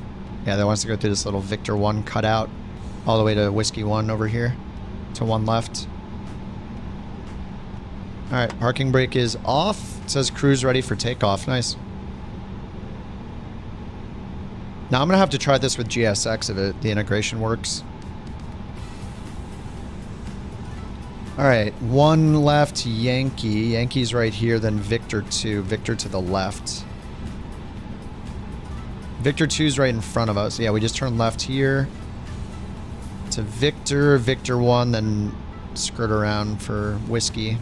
Yeah, that wants to go through this little Victor 1 cutout. All the way to Whiskey 1 over here. To 1 left. Alright, parking brake is off. It says cruise ready for takeoff. Nice. Now I'm going to have to try this with GSX if the integration works. Alright, 1 left, Yankee. Yankee's right here, then Victor 2. Victor to the left. Victor 2's right in front of us. Yeah, we just turned left here. To Victor, Victor 1, then skirt around for Whiskey.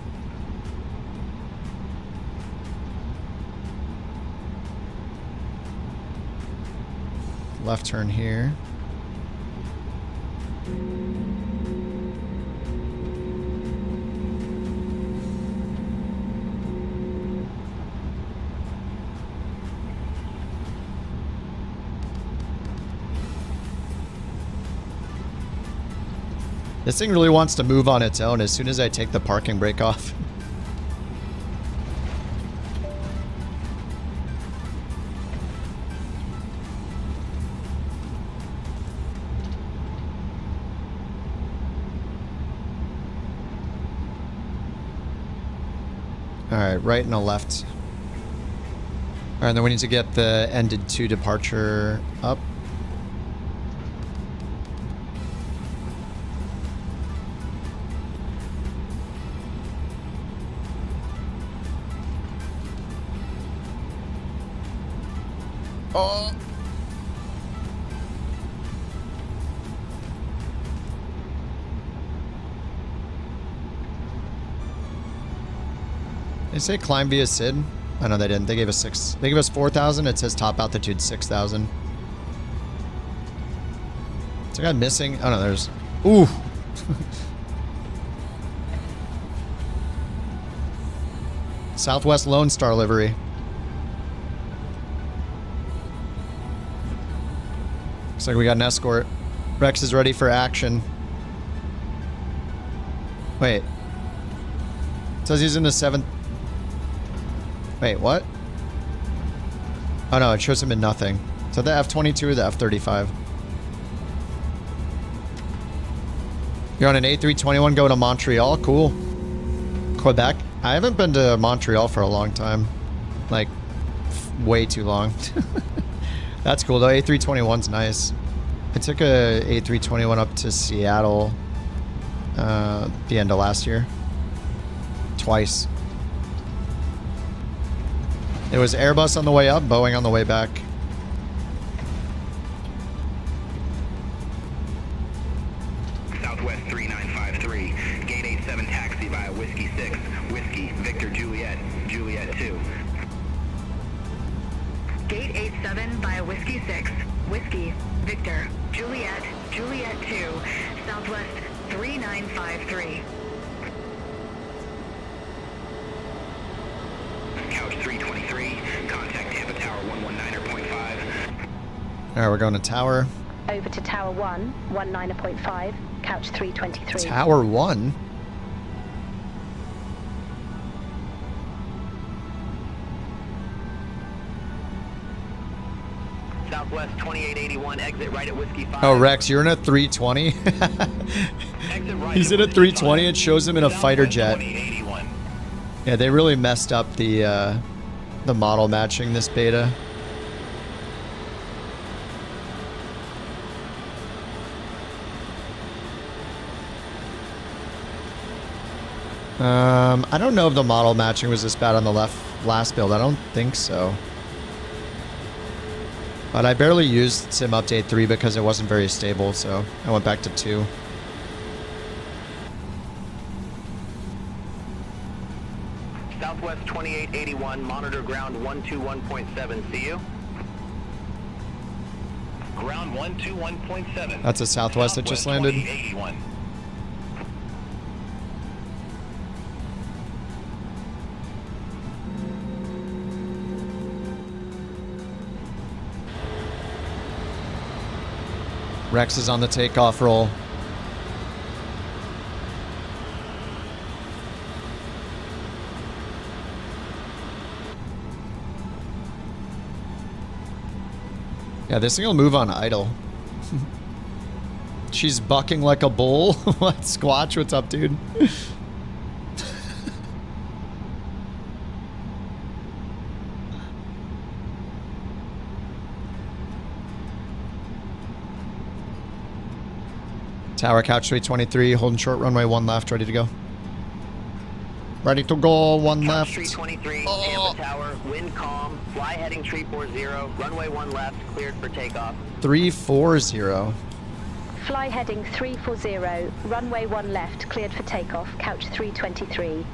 Left turn here. This thing really wants to move on its own as soon as I take the parking brake off. Alright, right and a left. Alright, and then we need to get the ended 2 departure up. Oh. They say climb via SID. I know they didn't. They gave us 6. They gave us 4,000. It says top altitude 6,000. Is there a guy missing? Oh no, there's. Ooh. Southwest Lone Star livery. Looks like we got an escort. Rex is ready for action. Wait. It says he's in the 7th. Wait, what? Oh no, it shows him in nothing. So the F-22 or the F-35? You're on an A321 going to Montreal? Cool. Quebec? I haven't been to Montreal for a long time. Like, way too long. That's cool though. A321's nice. I took a A321 up to Seattle the end of last year. Twice. It was Airbus on the way up, Boeing on the way back. Southwest 3953, gate 87 taxi via Whiskey 6, Whiskey, Victor Juliet, Juliet 2. Gate 87 via Whiskey 6, Whiskey, Victor, Juliet, Juliet 2, Southwest 3953. Couch 323, contact Tampa Tower 119.5. Alright, we're going to Tower. Over to Tower 1, 19.5, Couch 323. Tower 1? Southwest 2881, exit right at Whiskey 5. Oh, Rex, you're in a 320? He's in a 320. It shows him in a fighter jet. Yeah, they really messed up the model matching this beta. I don't know if the model matching was this bad on the last build. I don't think so. But I barely used Sim Update 3 because it wasn't very stable, so I went back to 2. Southwest 2881, monitor ground 121.7. See you. Ground 121.7. That's a Southwest that just landed. 2881. Rex is on the takeoff roll. Yeah, this thing will move on idle. She's bucking like a bull. What? Squatch, what's up, dude? Tower, couch 323, holding short, runway 1 left, ready to go. Ready to go, 1 left. 323, Tampa Tower, wind calm, fly heading 340, runway 1 left, cleared for takeoff. 340. Fly heading 340, runway 1 left, cleared for takeoff, couch 323.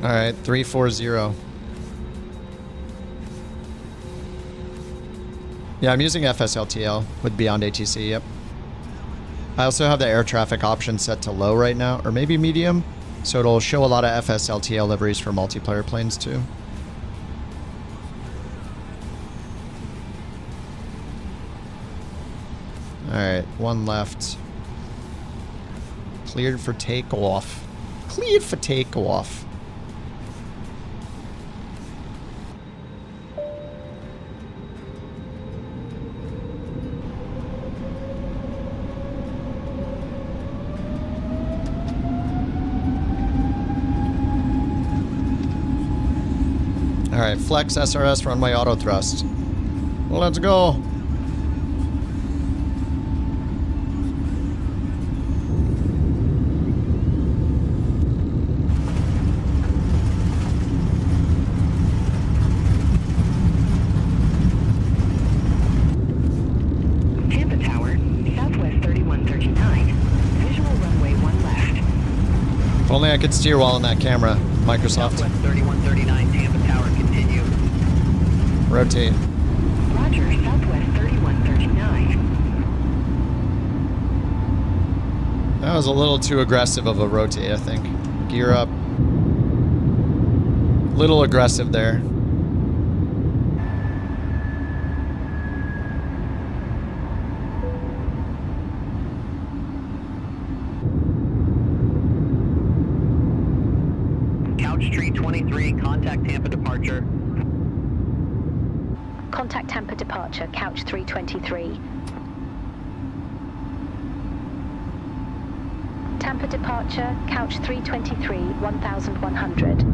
All right, 340. Yeah, I'm using FSLTL with Beyond ATC, yep. I also have the air traffic option set to low right now, or maybe medium, so it'll show a lot of FSLTL liveries for multiplayer planes too. Alright, one left. Cleared for takeoff. Cleared for takeoff. Alright, flex SRS runway auto thrust. Let's go. Tampa Tower, Southwest 3139. Visual runway 1 left. If only I could steer while in that camera, Microsoft. Southwest 3139, Tampa Tower, continue. Rotate. Roger, Southwest 3139. That was a little too aggressive of a rotate, I think. Gear up. Little aggressive there. Couch Tree 23, contact Tampa departure. Contact Tampa departure, couch 323. Tampa departure, couch 323, 1100.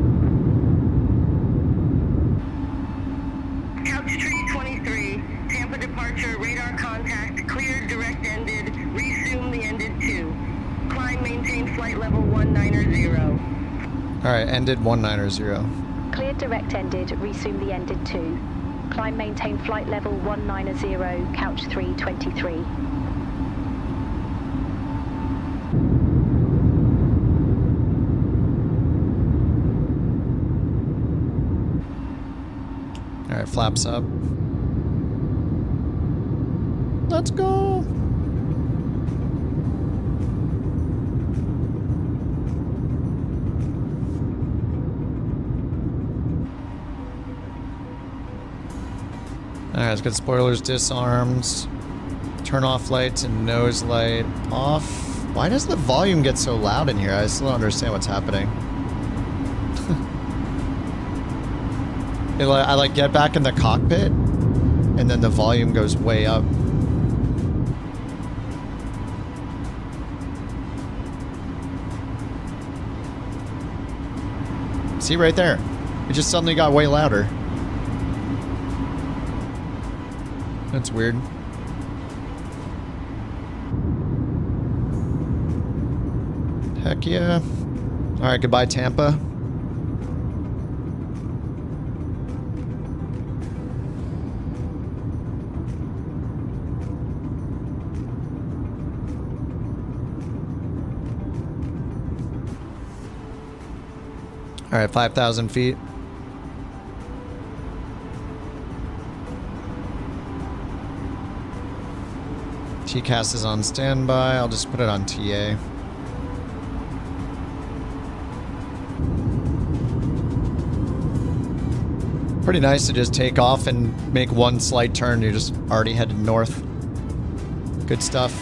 Couch Tree 23, Tampa departure, radar contact, cleared, direct ended, resume the ended 2. Climb, maintain flight level 190. Alright, ended 190. Cleared direct ended, resume the ended 2. Climb, maintain flight level 190, couch 323. Alright, flaps up. Let's go! Alright, let's get spoilers disarmed. Turn off lights and nose light off. Why does the volume get so loud in here? I still don't understand what's happening. I like get back in the cockpit and then the volume goes way up. See right there? It just suddenly got way louder. That's weird. Heck yeah. Alright, goodbye Tampa. Alright, 5,000 feet. TCAS is on standby. I'll just put it on TA. Pretty nice to just take off and make one slight turn. You're just already headed north. Good stuff.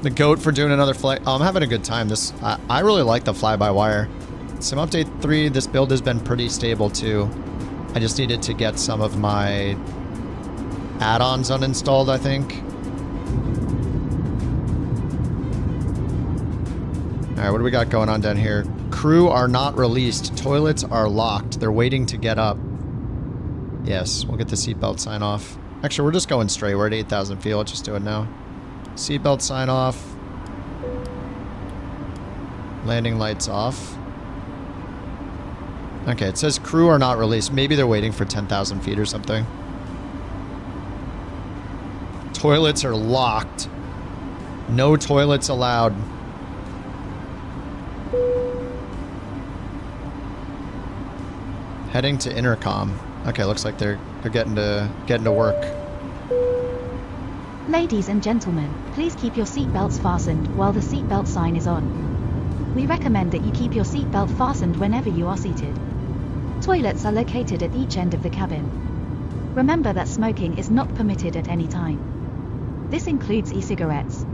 The GOAT for doing another flight. Oh, I'm having a good time. I really like the fly-by-wire. Sim Update 3, this build has been pretty stable too. I just needed to get some of my add-ons uninstalled, I think. Alright, what do we got going on down here? Crew are not released. Toilets are locked. They're waiting to get up. Yes, we'll get the seatbelt sign off. Actually, we're just going straight. We're at 8,000 feet. Let's just do it now. Seatbelt sign off. Landing lights off. Okay, it says crew are not released. Maybe they're waiting for 10,000 feet or something. Toilets are locked. No toilets allowed. Heading to intercom. Okay, looks like they're getting to work. Ladies and gentlemen, please keep your seatbelts fastened while the seatbelt sign is on. We recommend that you keep your seatbelt fastened whenever you are seated. Toilets are located at each end of the cabin. Remember that smoking is not permitted at any time. This includes e-cigarettes.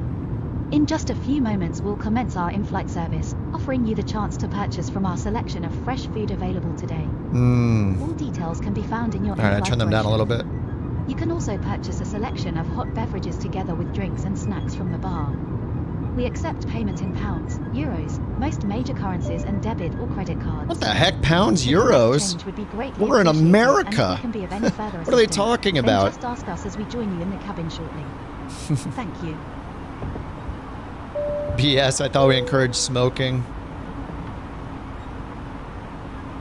In just a few moments we'll commence our in-flight service, offering you the chance to purchase from our selection of fresh food available today. All details can be found in your in-flight Alright, turn them down a little bit. You can also purchase a selection of hot beverages together with drinks and snacks from the bar. We accept payment in pounds, euros, most major currencies and debit or credit cards. What the heck? Pounds, euros? We're in America. What are they talking about? Just ask us as we join you in the cabin shortly. Thank you. BS, I thought we encouraged smoking.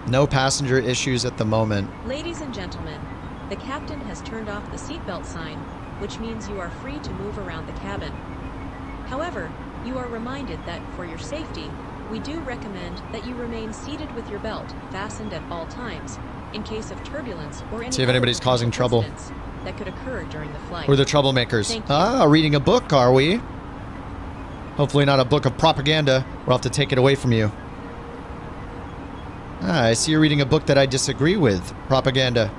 No passenger issues at the moment. Ladies and gentlemen, the captain has turned off the seatbelt sign, which means you are free to move around the cabin. However, you are reminded that, for your safety, we do recommend that you remain seated with your belt fastened at all times, in case of turbulence or any See if anybody's causing trouble. that could occur during the flight. We're the troublemakers. Ah, reading a book, are we? Hopefully not a book of propaganda. We'll have to take it away from you. Ah, I see you're reading a book that I disagree with. Propaganda.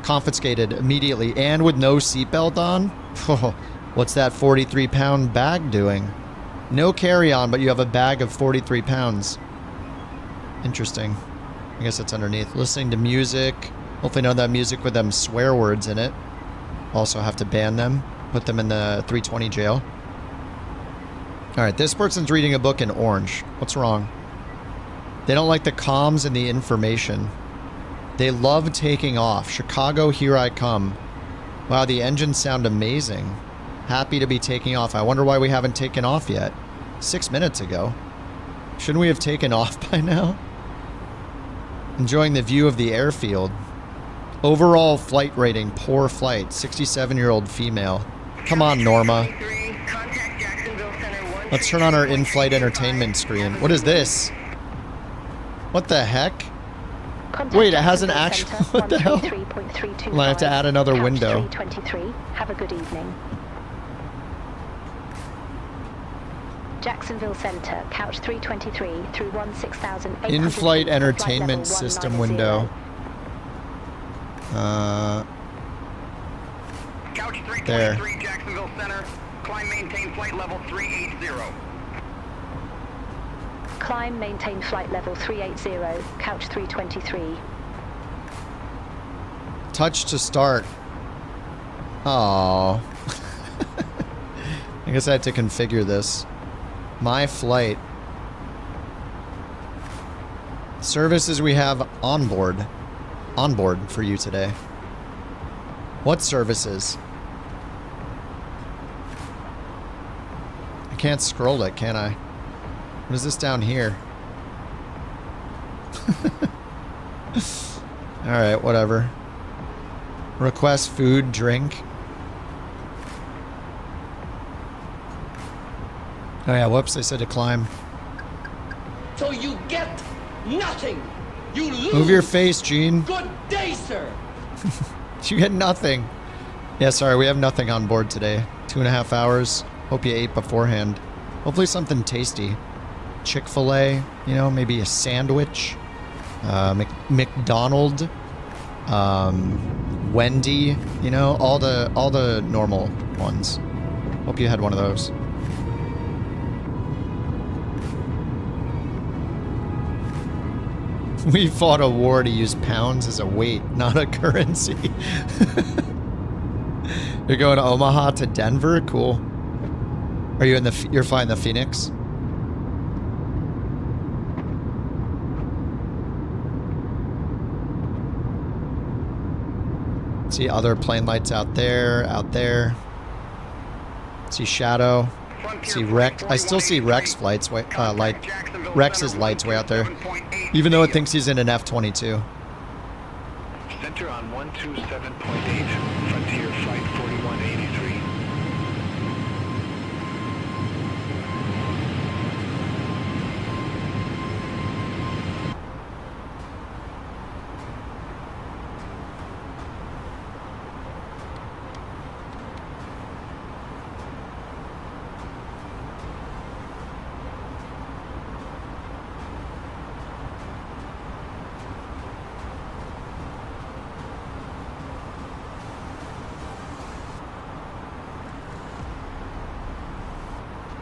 Confiscated immediately and with no seatbelt on? What's that 43-pound bag doing? No carry-on, but you have a bag of 43 pounds. Interesting. I guess it's underneath. Listening to music. Hopefully none of that music with them swear words in it. Also have to ban them. Put them in the 320 jail. Alright, this person's reading a book in orange. What's wrong? They don't like the comms and the information. They love taking off. Chicago, here I come. Wow, the engines sound amazing. Happy to be taking off. I wonder why we haven't taken off yet. 6 minutes ago. Shouldn't we have taken off by now? Enjoying the view of the airfield. Overall flight rating, poor flight. 67-year-old female. Come on, Norma. Let's turn on our in-flight entertainment screen. What is this? What the heck? Wait, it has an actual... What the hell? Well, I have to add another window. 323. Have a good evening. Jacksonville Center, couch 323 through 16,800. In-flight entertainment system window. Couch 323, there. Jacksonville Center. Climb, maintain flight level 380. Climb, maintain flight level 380, couch 323. Touch to start. Oh. I guess I had to configure this. My flight. Services we have on board. On board for you today. What services? I can't scroll it, can I? What is this down here? Alright, whatever. Request food, drink. Oh yeah, whoops, they said to climb. So you get nothing. You lose. Move your face, Gene. Good day, sir. You get nothing. Yeah, sorry, we have nothing on board today. 2.5 hours. Hope you ate beforehand. Hopefully something tasty. Chick-fil-A, you know, maybe a sandwich. McDonald's. Wendy, you know, all the normal ones. Hope you had one of those. We fought a war to use pounds as a weight, not a currency. You're going to Omaha to Denver? Cool. Are you in the... You're flying the Phoenix? See other plane lights out there, out there. See Shadow. See Rex. I still see Rex flights, Rex's lights way out there. Even though it thinks he's in an F-22. Center on 127.8, Frontier Flight 4183.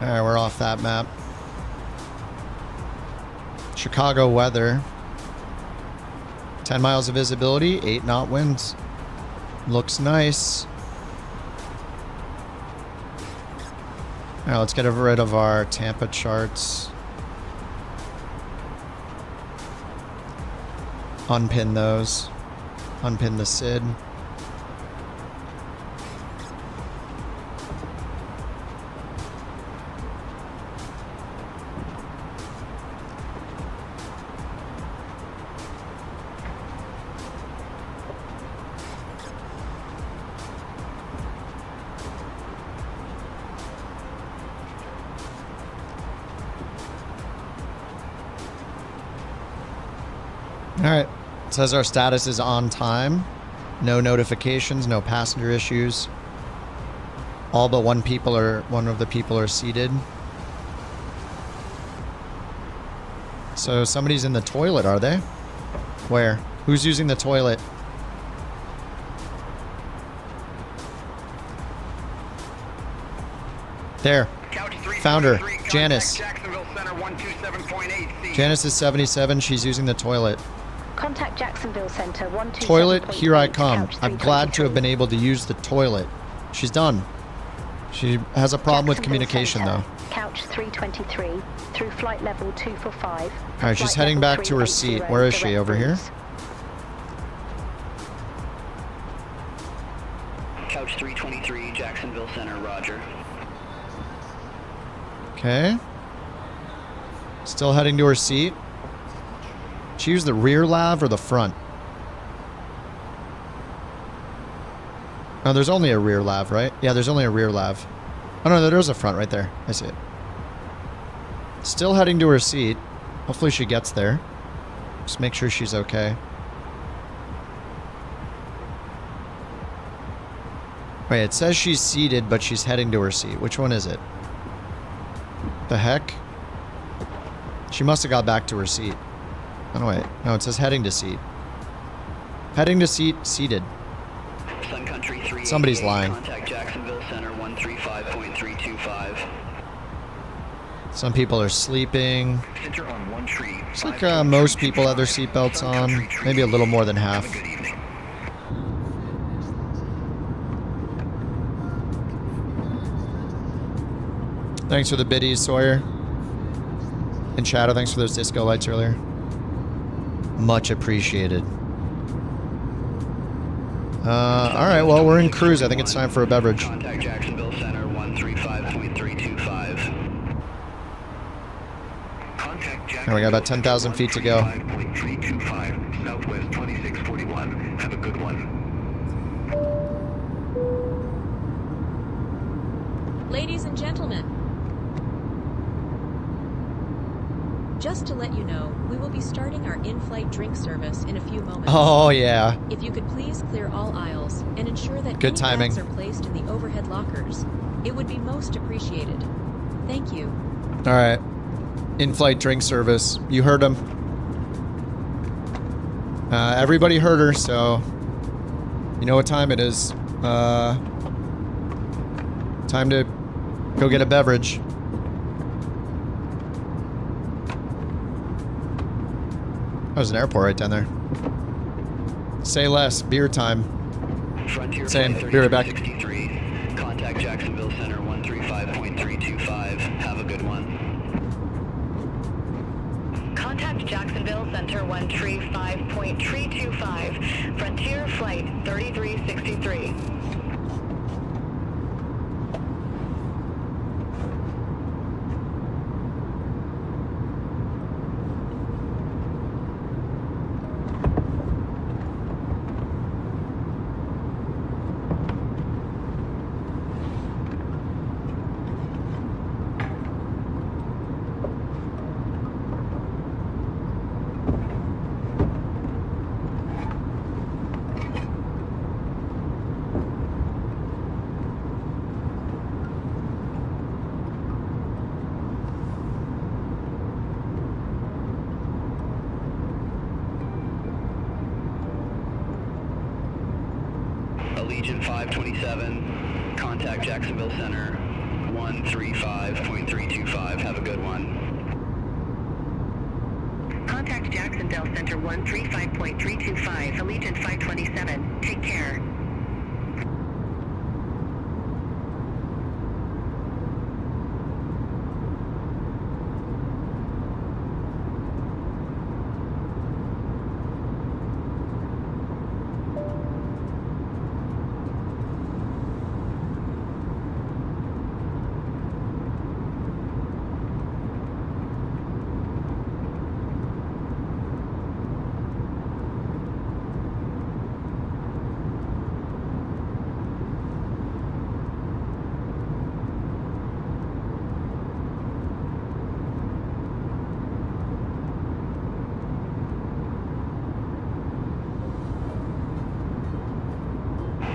All right, we're off that map. Chicago weather. 10 miles of visibility, 8 knot winds. Looks nice. All right, let's get rid of our Tampa charts. Unpin those. Unpin the SID. Alright, it says our status is on time. No notifications, no passenger issues. All but one of the people are seated. So somebody's in the toilet, are they? Where? Who's using the toilet? There. Found her. Janice. Janice is 77. She's using the toilet. Contact Jacksonville Center 127.8. Toilet, here I come. I'm glad to have been able to use the toilet. She's done. She has a problem with communication, though. Couch 323 through flight level 245. Alright, she's heading back to her seat. Where is she? Over here? Couch 323, Jacksonville Center, roger. Okay. Still heading to her seat. She used the rear lav or the front? Oh, there's only a rear lav, right? Yeah, there's only a rear lav. Oh no, there's a front right there. I see it. Still heading to her seat. Hopefully she gets there. Just make sure she's okay. Wait, it says she's seated, but she's heading to her seat. Which one is it? The heck? She must have got back to her seat. Oh, no, wait. No, it says heading to seat. Heading to seat, seated. Sun Country 388, somebody's lying. Contact Jacksonville Center 135.325. Some people are sleeping. Center on 1 tree. It's like most people have their seatbelts on. Maybe a little more than half. Thanks for the biddies, Sawyer. And Shadow, thanks for those disco lights earlier. Much appreciated. Alright, well, we're in cruise. I think it's time for a beverage. Contact Jacksonville Center 135.325. And we got about 10,000 feet to go. 5.325, Southwest 2641. Have a good one. Ladies and gentlemen, just to let you know, we will be starting our in-flight drink service in a few moments. Oh, yeah. If you could please clear all aisles and ensure that good timing. bags are placed in the overhead lockers, it would be most appreciated. Thank you. All right. In-flight drink service. You heard him. Everybody heard her, so you know what time it is. Time to go get a beverage. There's an airport right down there. Say less. Beer time. Frontier Same. Be right back. Contact Jacksonville Center 135.325. Have a good one. Contact Jacksonville Center 135.325. Frontier Flight 3363. Allegiant 527, contact Jacksonville Center 135.325. 5, have a good one. Contact Jacksonville Center 135.325, Allegiant 527. Take care.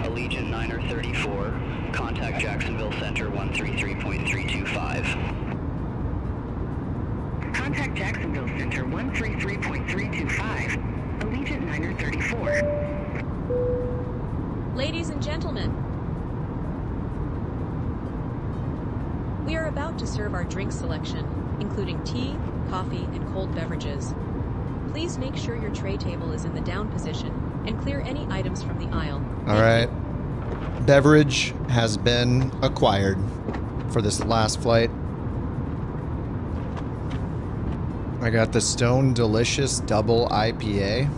Allegiant 9er 34, contact Jacksonville Center 133.325. Contact Jacksonville Center 133.325, Allegiant 9er 34. Ladies and gentlemen, we are about to serve our drink selection, including tea, coffee, and cold beverages. Please make sure your tray table is in the down position and clear any items from the aisle. All right. Beverage has been acquired for this last flight. I got the Stone Delicious Double IPA.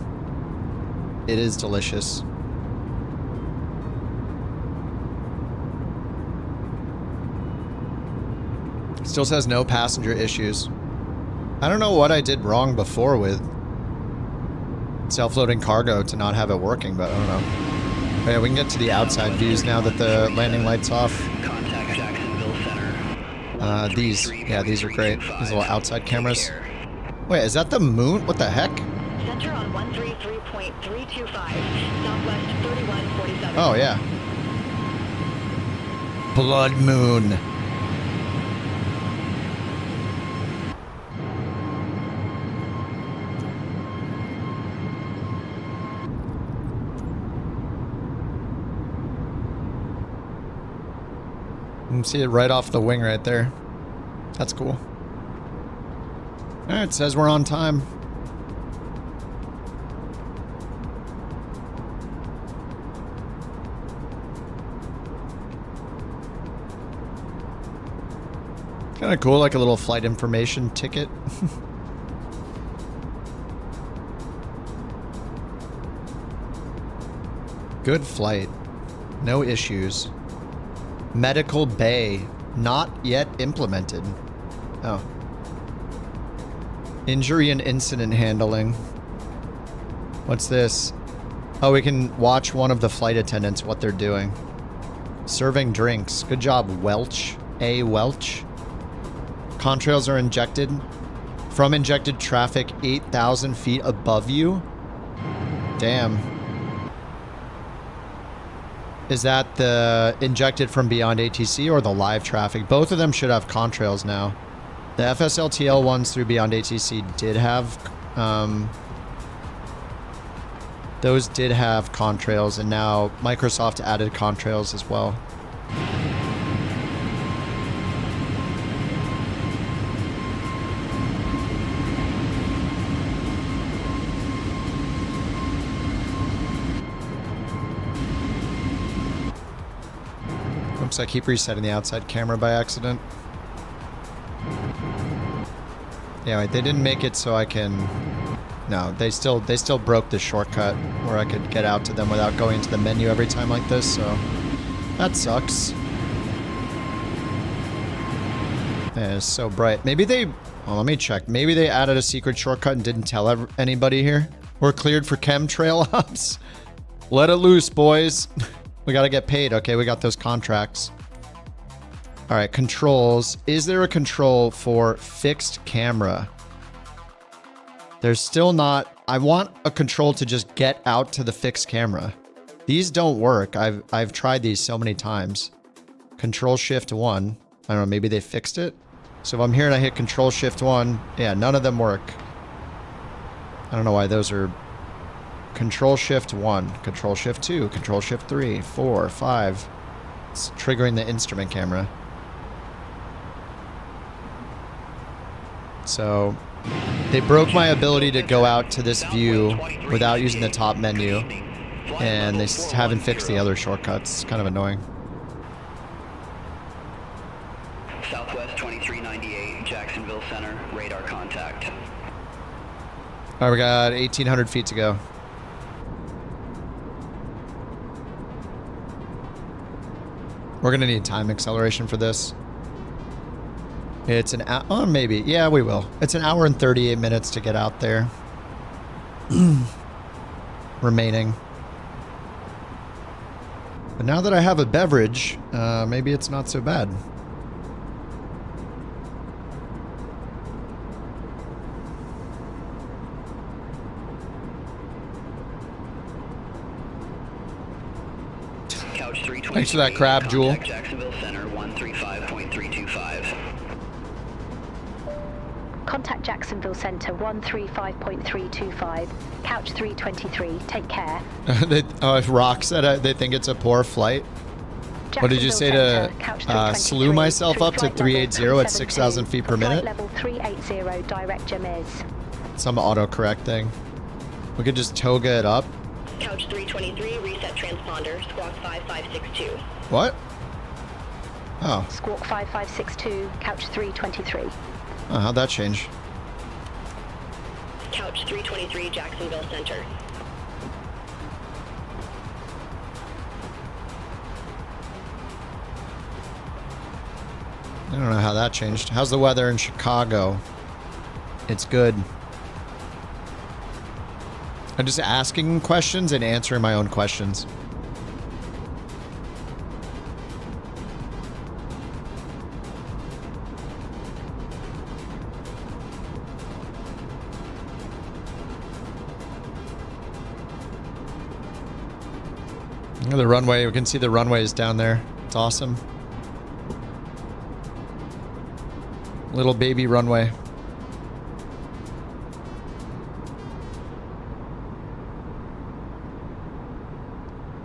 It is delicious. Still says no passenger issues. I don't know what I did wrong before with self-loading cargo to not have it working, but I don't know. Oh yeah, we can get to the outside views now that the landing light's off. Contact Jacksonville Center. These are great. These little outside cameras. Wait, is that the moon? What the heck? Center on 133.325, Southwest 3147. Oh yeah. Blood moon. You can see it right off the wing right there. That's cool. Alright, it says we're on time. Kind of cool, like a little flight information ticket. Good flight. No issues. Medical bay. Not yet implemented. Oh. Injury and incident handling. What's this? Oh, we can watch one of the flight attendants, what they're doing. Serving drinks. Good job, Welch. A. Welch. Contrails are injected. From injected traffic 8,000 feet above you. Damn. Is that the injected from beyond ATC or the live traffic? Both of them should have contrails now. The FSLTL ones through beyond ATC did have, those did have contrails, and now Microsoft added contrails as well. Oops, I keep resetting the outside camera by accident. Yeah, wait, they didn't make it so I can... No, they still broke the shortcut where I could get out to them without going into the menu every time like this, so... That sucks. Yeah, it's so bright. Maybe they... Well, let me check. Maybe they added a secret shortcut and didn't tell anybody here. We're cleared for chemtrail ops. Let it loose, boys. We gotta get paid. Okay, we got those contracts. All right, controls. Is there a control for fixed camera? There's still not. I want a control to just get out to the fixed camera. These don't work. I've tried these so many times. Control Shift 1. I don't know, maybe they fixed it? So if I'm here and I hit Control Shift 1, yeah, none of them work. I don't know why those are... Control Shift 1, Control Shift 2, Control Shift 3, 4, 5. It's triggering the instrument camera. So they broke my ability to go out to this view without using the top menu, and they haven't fixed the other shortcuts. It's kind of annoying. Southwest 2398, Jacksonville Center, radar contact. All right, we got 1,800 feet to go. We're gonna need time acceleration for this. It's an hour, oh, maybe. Yeah, we will. It's an hour and 38 minutes to get out there. Remaining. But now that I have a beverage, maybe it's not so bad. Couch 323. Thanks for that crab, Jewel. Jacksonville Center 135.325. Contact Jacksonville Center 135.325. Couch 323. Take care. If Rock said they think it's a poor flight. What did you say to slew myself up to 380 at 6,000 feet per minute? Level 380, direct Jamiz. Some autocorrect thing. We could just toga it up. Couch 323, reset transponder, squawk 5562. What? Oh. Squawk 5562, couch 323. Oh, how'd that change? Couch 323, Jacksonville Center. I don't know how that changed. How's the weather in Chicago? It's good. I'm just asking questions and answering my own questions. The runway, we can see the runways down there. It's awesome. Little baby runway.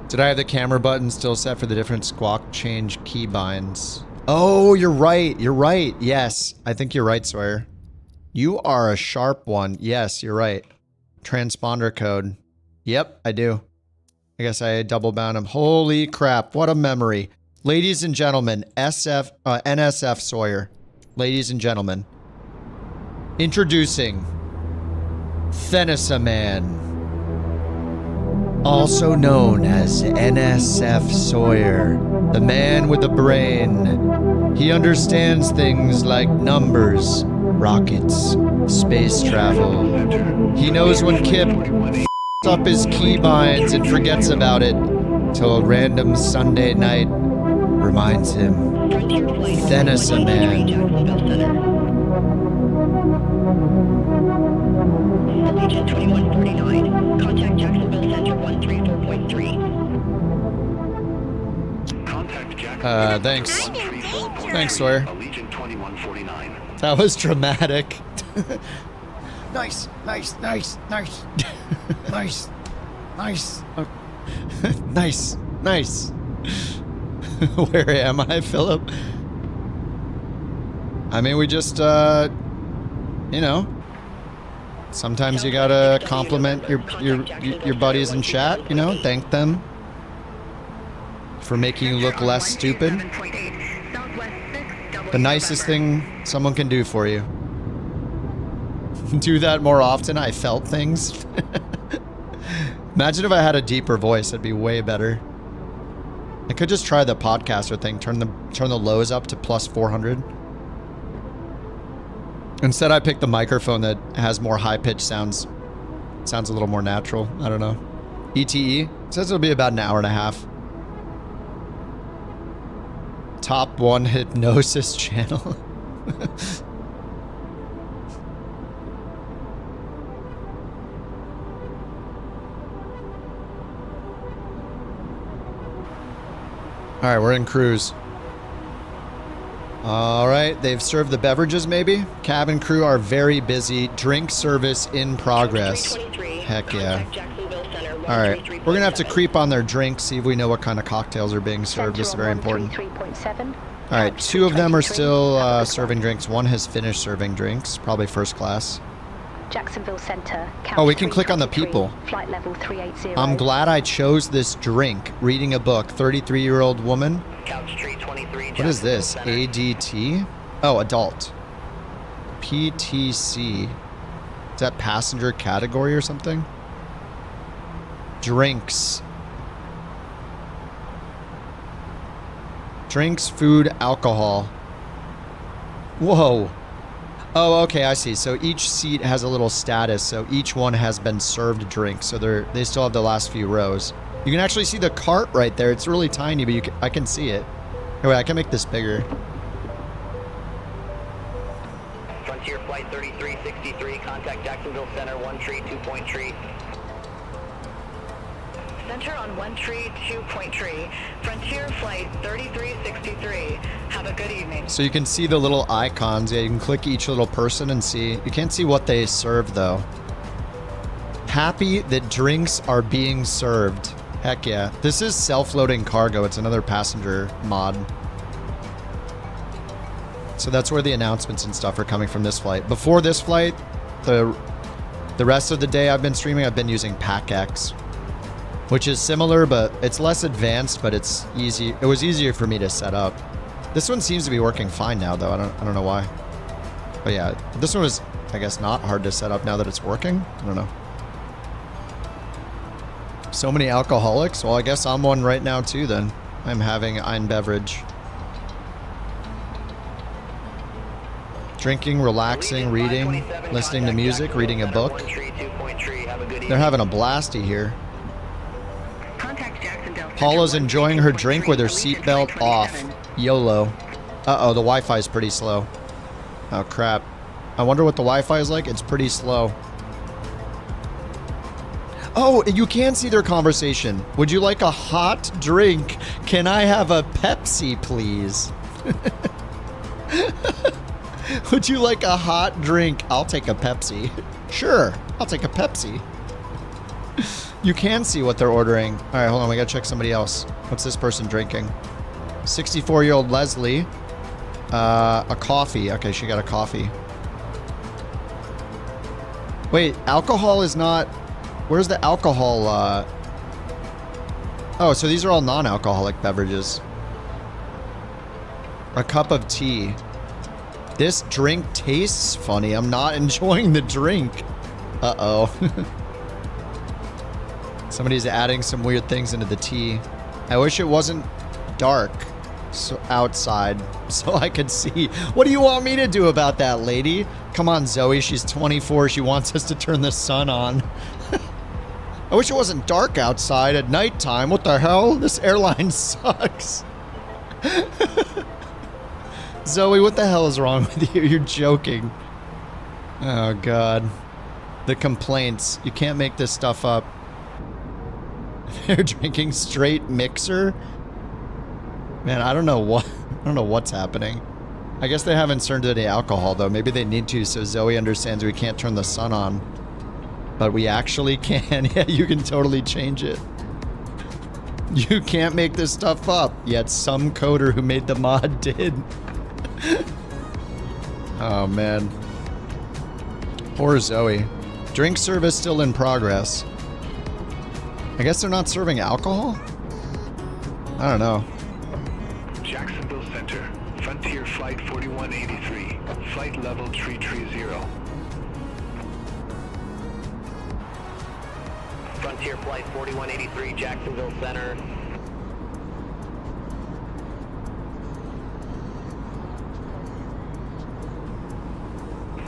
Did I have the camera button still set for the different squawk change keybinds? Oh, you're right. You're right. Yes. I think you're right, Sawyer. You are a sharp one. Yes, you're right. Transponder code. Yep, I do. I guess I double bound him. Holy crap. What a memory. Ladies and gentlemen, NSF Sawyer. Ladies and gentlemen. Introducing Thenisaman. Also known as NSF Sawyer, the man with a brain. He understands things like numbers, rockets, space travel. He knows when Kip up his keybinds and forgets about it till a random Sunday night reminds him. Thenisaman. Allegiant 2149. Contact Jacksonville Center 134.3. Contact Jacksonville. Thanks. Thanks, Sawyer. Allegiant 2149. That was dramatic. Nice, nice, nice, nice. Nice, nice. Nice, nice. Where am I, Philip? I mean, we just, you know, sometimes you gotta compliment your buddies in chat, you know, thank them for making you look less stupid. The nicest thing someone can do for you. Do that more often. I felt things. Imagine if I had a deeper voice, it'd be way better. I could just try the podcaster thing, turn the lows up to plus 400. Instead, I picked the microphone that has more high-pitched sounds. Sounds a little more natural. I don't know. ETE says it'll be about an hour and a half. Top 1 hypnosis channel. All right, we're in cruise. All right, they've served the beverages maybe? Cabin crew are very busy. Drink service in progress. Heck yeah. All right, we're gonna have to creep on their drinks, see if we know what kind of cocktails are being served. This is very important. 3.7. All right, 2 of them are still serving drinks. 1 has finished serving drinks, probably first class. Jacksonville Center. Oh, we can click on the people. Flight level 380. I'm glad I chose this drink. Reading a book. 33-year-old woman. Couch tree 23. What is this? ADT? Oh, adult. PTC. Is that passenger category or something? Drinks. Drinks, food, alcohol. Whoa. Oh, okay, I see. So each seat has a little status. So each one has been served drinks. So they still have the last few rows. You can actually see the cart right there. It's really tiny, but I can see it. Oh, wait, I can make this bigger. Frontier Flight 3363, contact Jacksonville Center, 1 tree, 2 point tree. Center on 1 tree, 2 point tree. Frontier Flight 3363. Have a good evening. So you can see the little icons. Yeah, you can click each little person and see. You can't see what they serve, though. Happy that drinks are being served. Heck yeah. This is self-loading cargo. It's another passenger mod. So that's where the announcements and stuff are coming from this flight. Before this flight, the rest of the day I've been streaming, I've been using PackX, which is similar, but it's less advanced, but it's easy. It was easier for me to set up. This one seems to be working fine now, though. I don't know why. But yeah, this one was, I guess, not hard to set up now that it's working. I don't know. So many alcoholics. Well, I guess I'm one right now, too, then. I'm having ein beverage. Drinking, relaxing, reading, listening to music, reading a book. They're having a blasty here. Paula's enjoying her drink with her seatbelt off. YOLO. Uh-oh, the Wi-Fi is pretty slow. Oh, crap. I wonder what the Wi-Fi is like. It's pretty slow. Oh, you can see their conversation. Would you like a hot drink? Can I have a Pepsi, please? Would you like a hot drink? I'll take a Pepsi. Sure, I'll take a Pepsi. You can see what they're ordering. All right, hold on. We got to check somebody else. What's this person drinking? 64-year-old Leslie. A coffee. Okay, she got a coffee. Wait, alcohol is not... Where's the alcohol? Oh, so these are all non-alcoholic beverages. A cup of tea. This drink tastes funny. I'm not enjoying the drink. Uh-oh. Somebody's adding some weird things into the tea. I wish it wasn't dark outside so I could see. What do you want me to do about that, lady? Come on, Zoe. She's 24. She wants us to turn the sun on. I wish it wasn't dark outside at nighttime. What the hell? This airline sucks. Zoe, what the hell is wrong with you? You're joking. Oh, God. The complaints. You can't make this stuff up. They're drinking straight mixer? Man, I don't know what's happening. I guess they haven't turned any alcohol, though. Maybe they need to, so Zoe understands we can't turn the sun on. But we actually can. Yeah, you can totally change it. You can't make this stuff up, yet some coder who made the mod did. Oh, man. Poor Zoe. Drink service still in progress. I guess they're not serving alcohol? I don't know. Jacksonville Center, Frontier Flight 4183, flight level 330. Frontier Flight 4183, Jacksonville Center.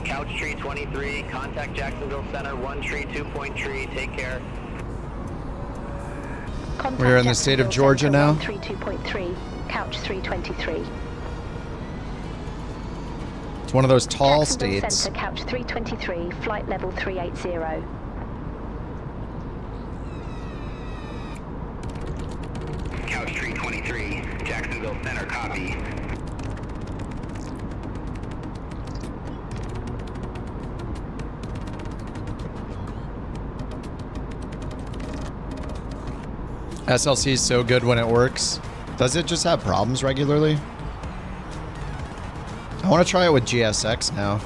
Couch tree 23, contact Jacksonville Center, 1 tree, 2 point tree, take care. We're in the state of Georgia now. 32.3, couch 323. It's one of those tall Jacksonville states. Center, couch 323, flight level 380. Couch tree 23, Jacksonville Center, copy. SLC is so good when it works. Does it just have problems regularly? I want to try it with GSX now.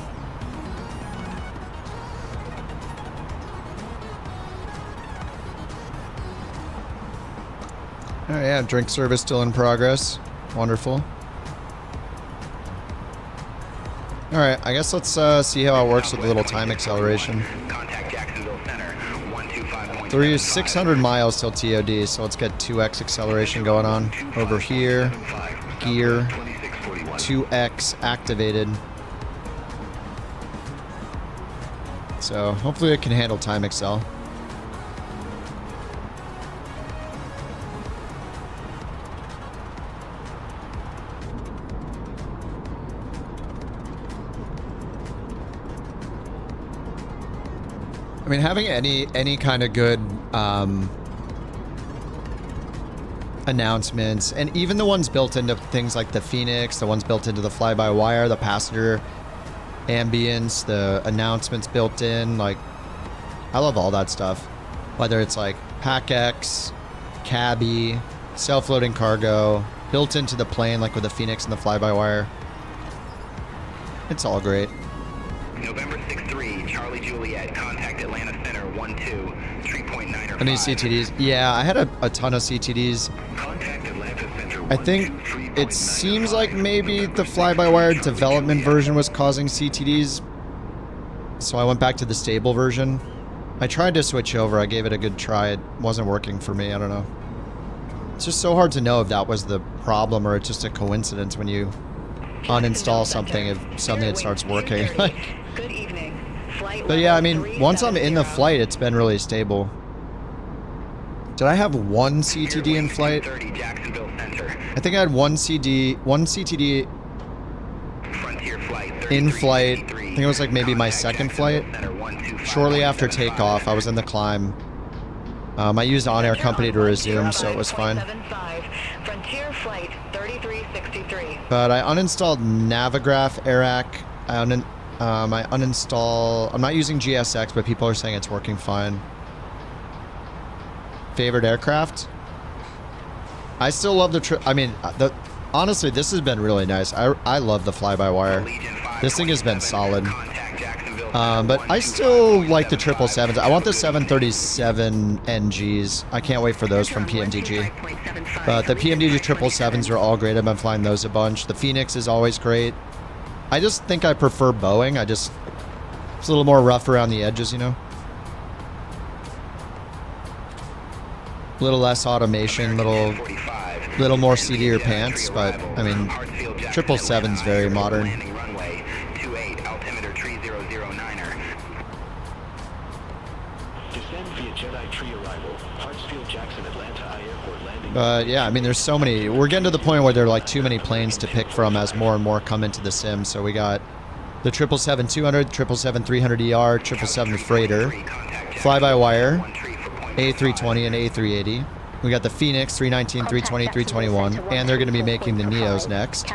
Oh yeah, drink service still in progress. Wonderful. Alright, I guess let's see how it works with a little time acceleration. We're 600 miles till TOD, so let's get 2x acceleration going on. Over here, gear, 2x activated. So hopefully it can handle time accel. I mean, having any kind of good announcements, and even the ones built into things like the Phoenix, the ones built into the fly-by-wire, the passenger ambience, the announcements built in, like, I love all that stuff. Whether it's like PackX, Cabby, self-loading cargo, built into the plane, like with the Phoenix and the fly-by-wire. It's all great. November 6-3, Charlie Juliet, contact Atlanta Center 12, 3.9 or Any CTDs? Yeah, I had a ton of CTDs. Contact Atlanta Center I think it seems like maybe the fly-by-wire development version was causing CTDs. So I went back to the stable version. I tried to switch over. I gave it a good try. It wasn't working for me. I don't know. It's just so hard to know if that was the problem or it's just a coincidence when you uninstall something if suddenly it starts working. Good evening. But yeah, I mean, once I'm in the flight, it's been really stable. Did I have one CTD in flight? I think I had one CTD in flight. I think it was like maybe my second flight. Shortly after takeoff, I was in the climb. I used on-air company to resume, so it was fine. But I uninstalled Navigraph Airac. I uninstall. I'm not using GSX, but people are saying it's working fine. Favorite aircraft? I still love the I mean, honestly, this has been really nice. I love the fly-by-wire. This thing has been solid. But I still like the 777s. I want the 737 NGs. I can't wait for those from PMDG. But the PMDG 777s are all great. I've been flying those a bunch. The Phoenix is always great. I just think I prefer Boeing. It's a little more rough around the edges, you know? A little less automation, little more seat of your pants, but I mean, 777's very modern. But yeah, I mean, there's so many. We're getting to the point where there are like too many planes to pick from as more and more come into the sim. So we got the 777-200, 777-300ER, 777 Freighter, fly-by-wire, A320 and A380. We got the Phoenix, 319, 320, 321, and they're going to be making the Neos next.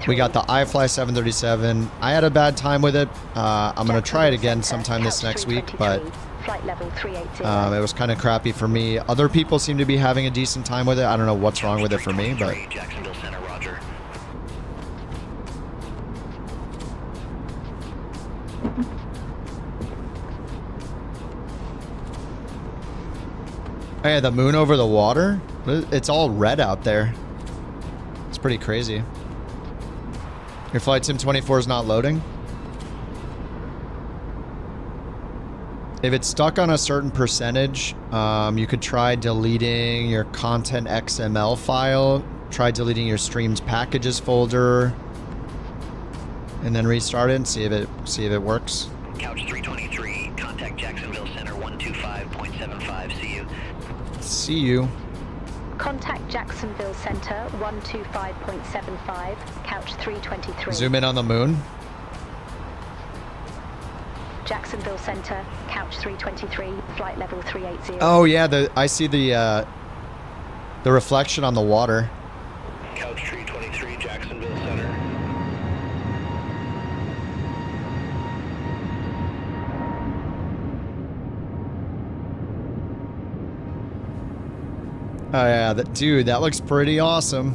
We got the iFly 737. I had a bad time with it. I'm going to try it again sometime this next week, but it was kind of crappy for me. Other people seem to be having a decent time with it. I don't know what's wrong with it for me, but... Hey, the moon over the water? It's all red out there. It's pretty crazy. Your Flight Sim 24 is not loading? If it's stuck on a certain percentage, you could try deleting your content XML file, try deleting your streams packages folder, and then restart it and see if it works. Couch 323, contact Jacksonville Center 125.75. See you. See you. Contact Jacksonville Center 125.75, couch 323. Zoom in on the moon. Jacksonville Center, couch 323, flight level 380. Oh yeah, I see the reflection on the water. Couch 323, Jacksonville Center. Oh yeah, dude, that looks pretty awesome.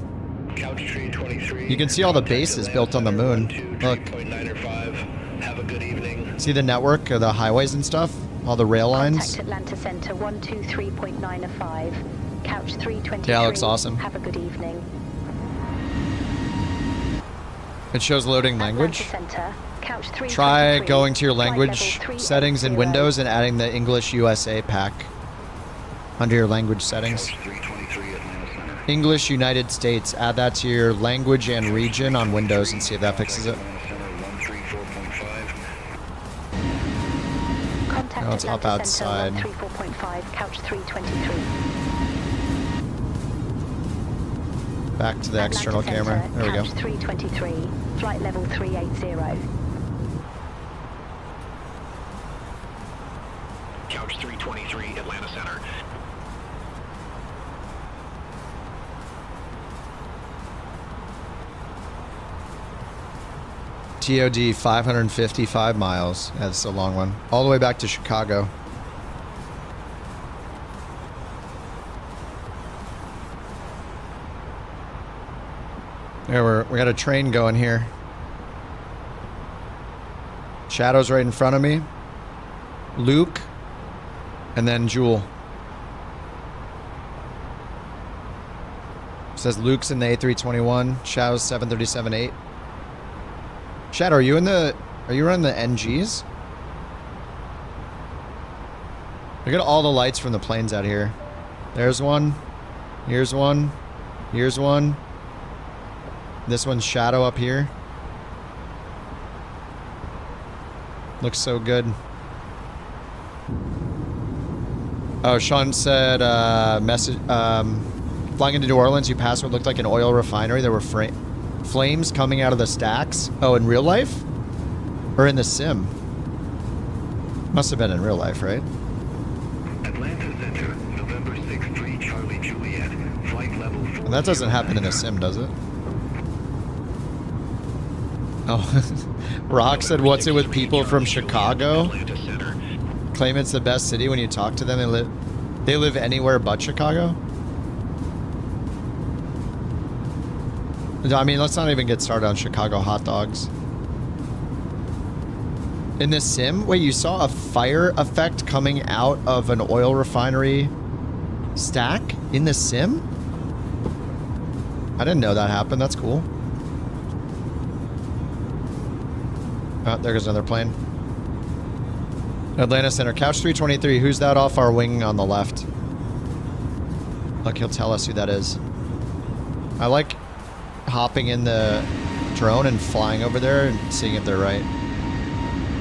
Couch 323, You can see all the bases built on the moon. Look. Have a good evening. See the network of the highways and stuff? All the rail lines? Contact Atlanta Center 123.905. Couch 323. Yeah, it looks awesome. Have a good evening. It shows loading language. Center, couch 323. Try going to your language settings in Windows and adding the English USA pack under your language settings. English United States. Add that to your language and region on Windows and see if that fixes it. Contact No, it's up outside. 4.5, couch 323. Back to the external camera. There we go. Couch 323, flight level 380. Couch 323, Atlanta Center. TOD 555 miles. That's a long one. All the way back to Chicago. There, we got a train going here. Shadow's right in front of me. Luke. And then Jewel. It says Luke's in the A321. Shadow's 737-8. Shadow, are you running the NGs? Look at all the lights from the planes out here. There's one. Here's one. Here's one. This one's Shadow up here. Looks so good. Oh, Sean said, flying into New Orleans, you passed what looked like an oil refinery. There were flames coming out of the stacks. Oh, in real life? Or in the sim? Must have been in real life, right? Atlanta Center, November 6-3, Charlie Juliet, flight level 4. And that doesn't happen in a sim, does it? Oh, Rock said, what's it with people from Chicago? Claim it's the best city when you talk to them. They live anywhere but Chicago? I mean, let's not even get started on Chicago hot dogs. In the sim? Wait, you saw a fire effect coming out of an oil refinery stack in the sim? I didn't know that happened. That's cool. Oh, there goes another plane. Atlanta Center, couch 323. Who's that off our wing on the left? Look, he'll tell us who that is. I like hopping in the drone and flying over there and seeing if they're right.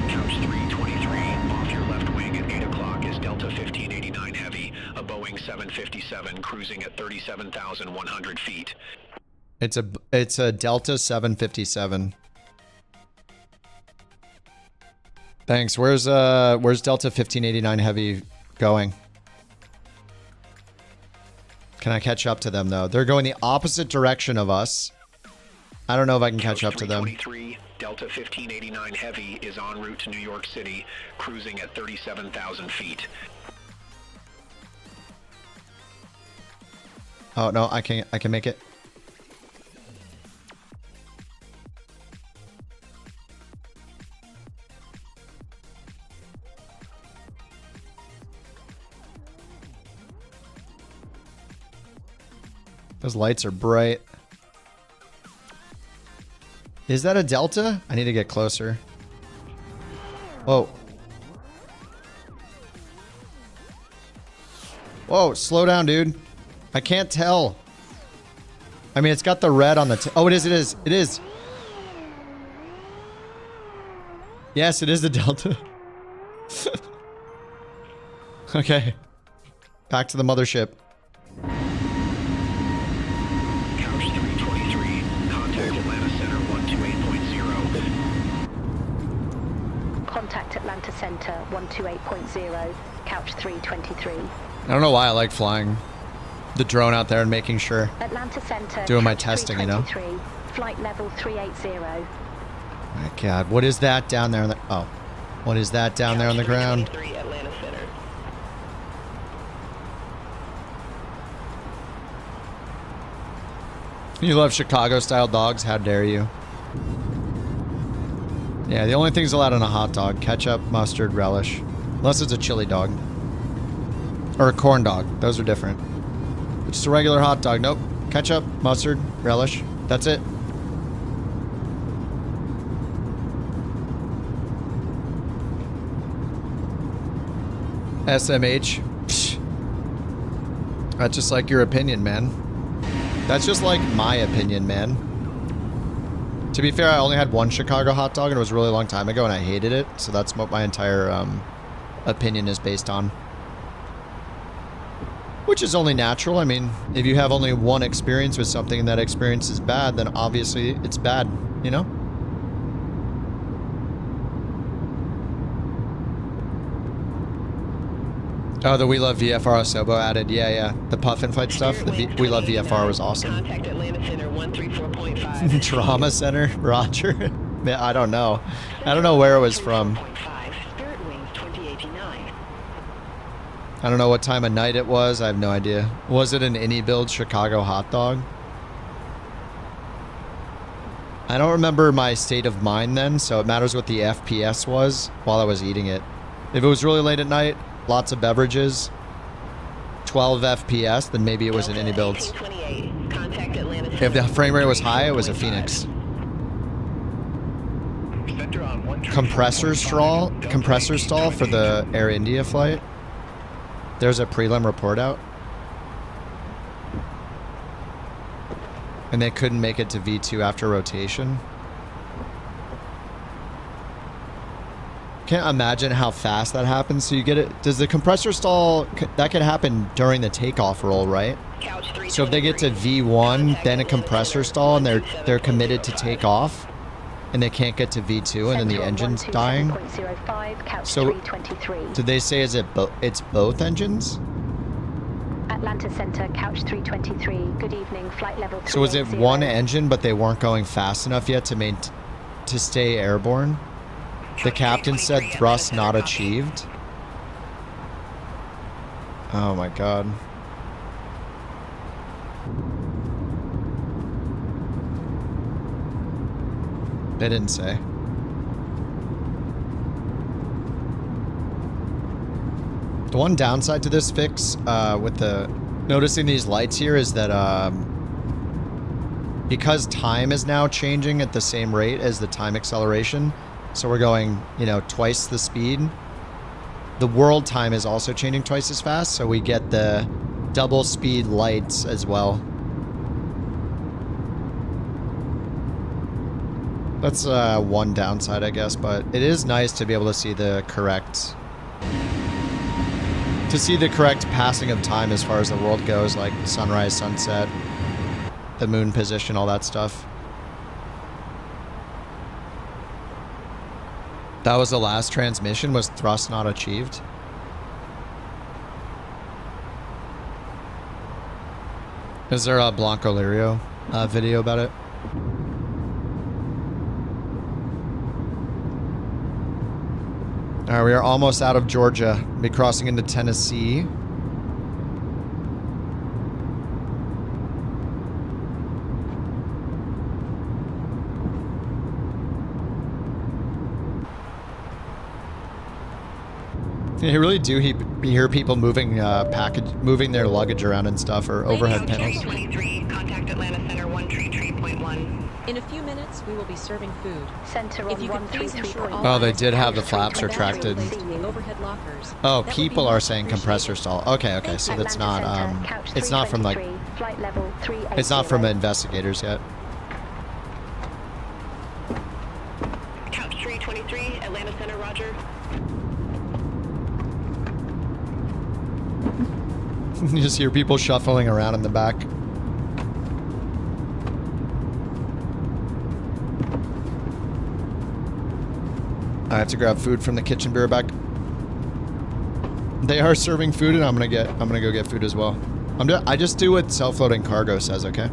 Couch 323, off your left wing at 8 o'clock is Delta 1589 Heavy, a Boeing 757 cruising at 37,100 feet. It's a Delta 757. Thanks. Where's Delta 1589 Heavy going? Can I catch up to them though? They're going the opposite direction of us. I don't know if I can catch up to them. Delta 1589 Heavy is en route to New York City, cruising at 37,000 feet. Oh no, I can make it. Those lights are bright. Is that a Delta? I need to get closer. Whoa. Whoa, slow down, dude. I can't tell. I mean, it's got the red on the... Oh, it is. Yes, it is the Delta. Okay. Back to the mothership. Contact Atlanta Center 128.0, couch 323. I don't know why I like flying the drone out there and making sure. Atlanta Center. Doing my testing, you know. Flight level 380. My God, what is that down there? Oh, what is that down there on the ground? Atlanta Center. You love Chicago-style dogs? How dare you? Yeah, the only things allowed on a hot dog, ketchup, mustard, relish. Unless it's a chili dog. Or a corn dog. Those are different. But just a regular hot dog. Nope. Ketchup, mustard, relish. That's it. SMH. Psh. That's just like your opinion, man. That's just like my opinion, man. To be fair, I only had one Chicago hot dog and it was a really long time ago and I hated it. So that's what my entire opinion is based on. Which is only natural. I mean, if you have only one experience with something and that experience is bad, then obviously it's bad, you know? Oh, the We Love VFR Osobo added. Yeah. The puff and flight stuff. The We Love VFR was awesome. Contact Atlanta Center 134.5. Trauma Center? Roger? Man, I don't know. I don't know where it was from. I don't know what time of night it was. I have no idea. Was it an any build Chicago hot dog? I don't remember my state of mind then, so it matters what the FPS was while I was eating it. If it was really late at night, lots of beverages, 12 FPS, then maybe it was an any builds. If the frame rate was high, it was a Phoenix. Compressor stall for the Air India flight. There's a prelim report out. And they couldn't make it to V2 after rotation. Can't imagine how fast that happens. So you get it. Does the compressor stall, that could happen during the takeoff roll, right? So if they get to V1, then a compressor stall and they're committed to take off and they can't get to V2 and then the engine's dying. So did they say it's both engines? Atlanta Center, couch 323. Good evening, flight level 380. So was it one engine but they weren't going fast enough yet to stay airborne? The captain said thrust not achieved. Oh my god. They didn't say. The one downside to this fix with noticing these lights here is that because time is now changing at the same rate as the time acceleration, so we're going, you know, twice the speed. The world time is also changing twice as fast, so we get the double speed lights as well. That's one downside, I guess, but it is nice to be able to see the correct passing of time as far as the world goes, like sunrise, sunset, the moon position, all that stuff. That was the last transmission, was thrust not achieved. Is there a Blanco Lirio video about it? Alright, we are almost out of Georgia. We'll be crossing into Tennessee. You really do hear people moving moving their luggage around and stuff, or overhead panels. 23, contact Atlanta Center 133.1. In a few minutes, we will be serving food. Center if you could please ensure all Oh, they did have the flaps retracted. Overhead lockers. Oh, people are saying compressor stall. Okay, so that's not it's not from like it's not from investigators yet. Couch 323, Atlanta Center, roger. You just hear people shuffling around in the back. I have to grab food from the kitchen. Be right back. They are serving food, and I'm gonna go get food as well. I just do what self-loading cargo says, okay?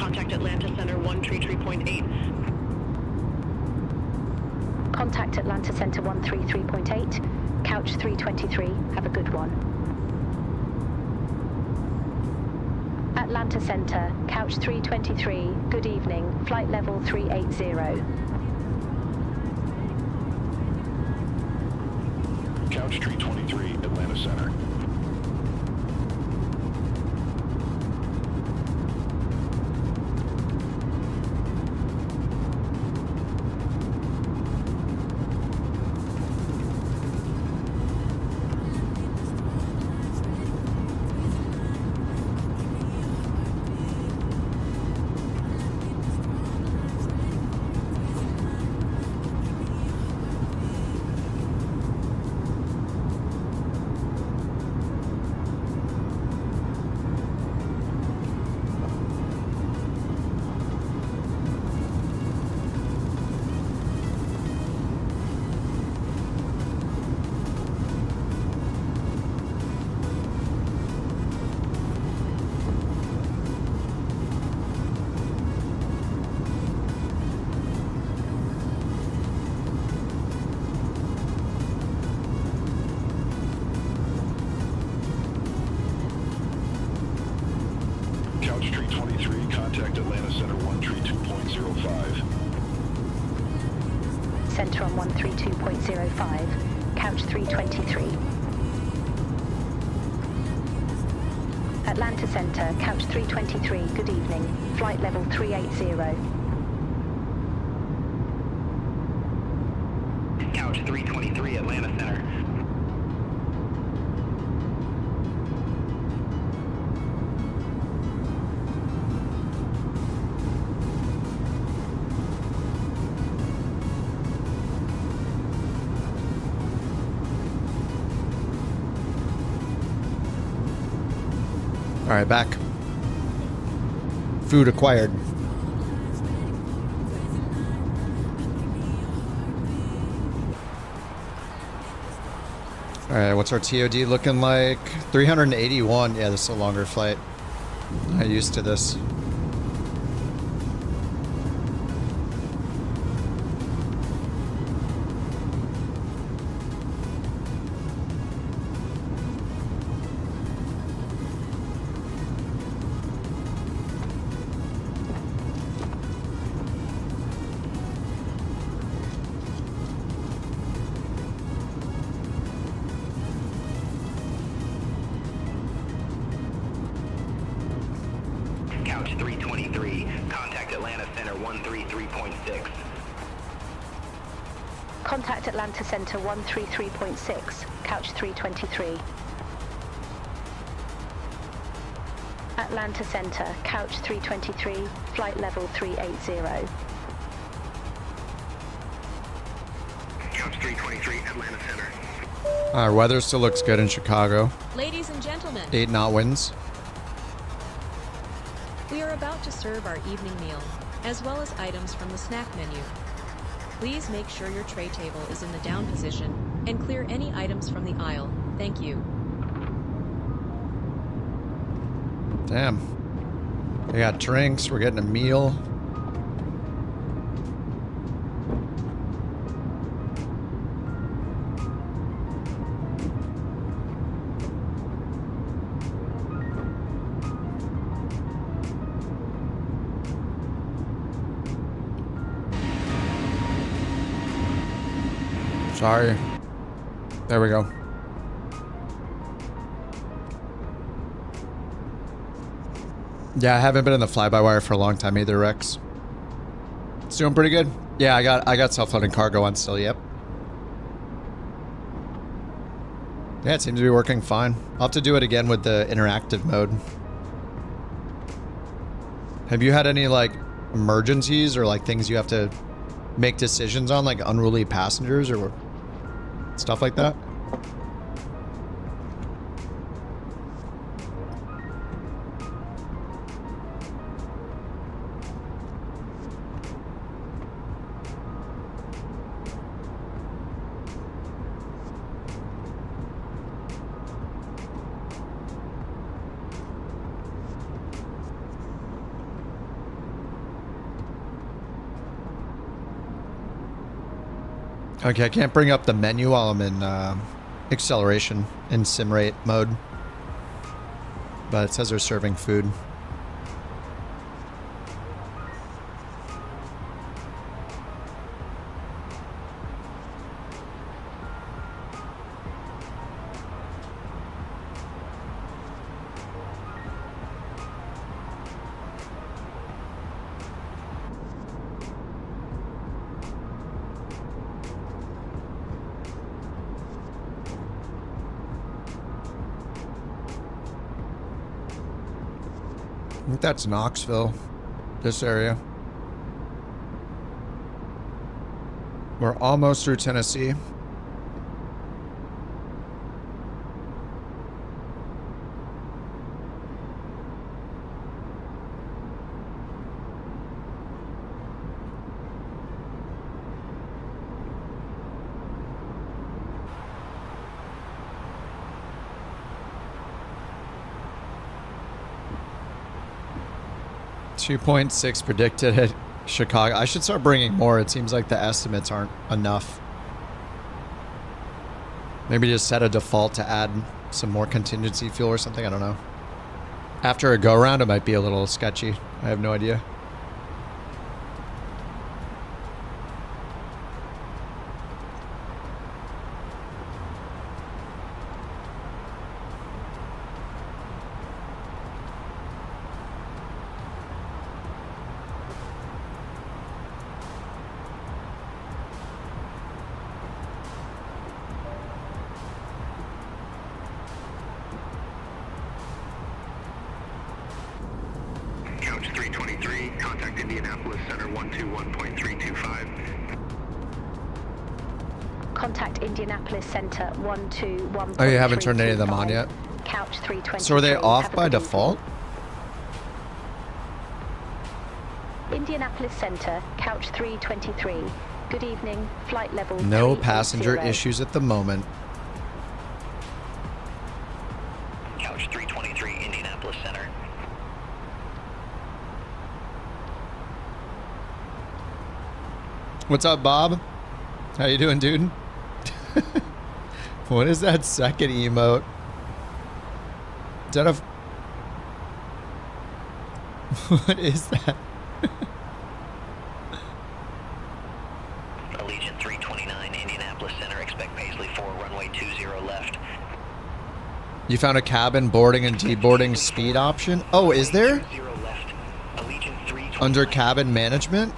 Contact Atlanta Center 133.8. Contact Atlanta Center 133.8. Couch 323, have a good one. Atlanta Center, Couch 323, good evening, flight level 380. Couch 323, Atlanta Center. Couch 323, contact Atlanta Center 132.05. Center on 132.05, Couch 323. Atlanta Center, Couch 323, good evening, flight level 380. Couch 323, Atlanta Center. All right, back. Food acquired. All right, what's our TOD looking like? 381. Yeah, this is a longer flight. I'm used to this. Couch 323, contact Atlanta Center 133.6. Contact Atlanta Center 133.6, Couch 323. Atlanta Center, Couch 323, flight level 380. Couch 323, Atlanta Center. Our weather still looks good in Chicago. Ladies and gentlemen, 8 knot winds. we are about to serve our evening meal, as well as items from the snack menu. Please make sure your tray table is in the down position and clear any items from the aisle. Thank you. Damn. We got drinks, we're getting a meal. Sorry. There we go. Yeah, I haven't been in the fly-by-wire for a long time either, Rex. It's doing pretty good. Yeah, I got self-loading cargo on still, yep. Yeah, it seems to be working fine. I'll have to do it again with the interactive mode. Have you had any, like, emergencies or, like, things you have to make decisions on, like unruly passengers or stuff like that? Okay, I can't bring up the menu while I'm in acceleration in sim rate mode. But it says they're serving food. I think that's Knoxville, this area. We're almost through Tennessee. .6 predicted at Chicago. I should start bringing more. It seems like the estimates aren't enough. Maybe just set a default to add some more contingency fuel or something. I don't know. After a go around, it might be a little sketchy. I have no idea. Center 121. Oh, you haven't turned any of them on yet? Couch 320. So are they off by default? Indianapolis Center, Couch 323. Good evening, flight level. No passenger issues at the moment. Couch 323, Indianapolis Center. What's up, Bob? How you doing, dude? What is that second emote? Is that a... What is that? Allegiant 329, Indianapolis Center. Expect Paisley 4, runway 20 left. You found a cabin boarding and deboarding speed option? Oh, is there? Under cabin management?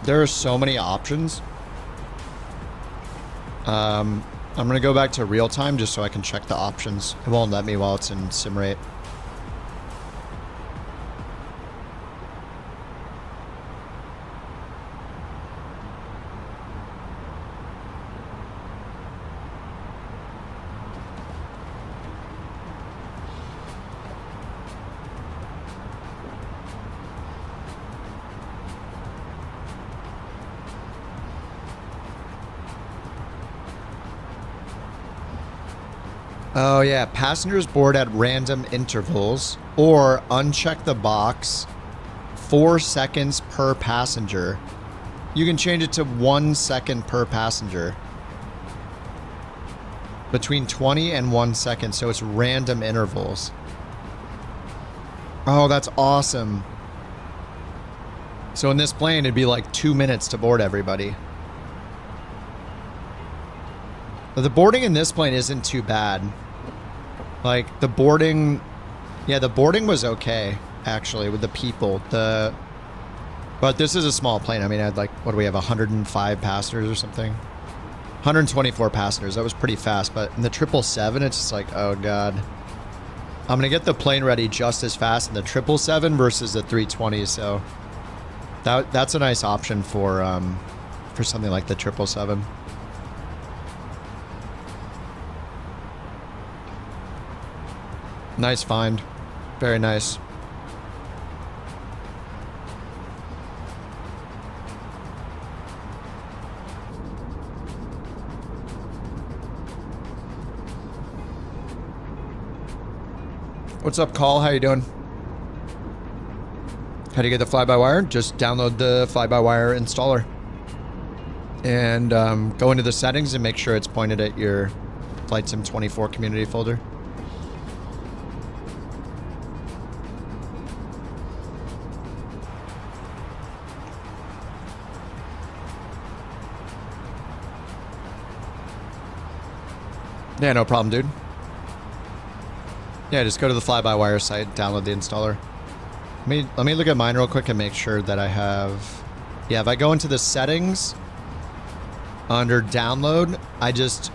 There are so many options. I'm gonna go back to real time just so I can check the options. It won't let me while it's in sim rate. Oh yeah, passengers board at random intervals or uncheck the box 4 seconds per passenger. You can change it to 1 second per passenger. Between 20 and 1 second, so it's random intervals. Oh, that's awesome. So in this plane, it'd be like 2 minutes to board everybody. But the boarding in this plane isn't too bad. Like the boarding, yeah, the boarding was okay actually with the people. But this is a small plane. I mean, I had like, what do we have, 105 passengers or something? 124 passengers. That was pretty fast. But in the 777, it's just like, oh god. I'm gonna get the plane ready just as fast in the 777 versus the 320. So that's a nice option for something like the 777. Nice find. Very nice. What's up, Call? How you doing? How do you get the fly-by-wire? Just download the fly-by-wire installer. And go into the settings and make sure it's pointed at your Flight Sim 24 community folder. Yeah, no problem, dude. Yeah, just go to the fly-by-wire site, download the installer. Let me look at mine real quick and make sure that I have... Yeah, if I go into the settings, under download, I just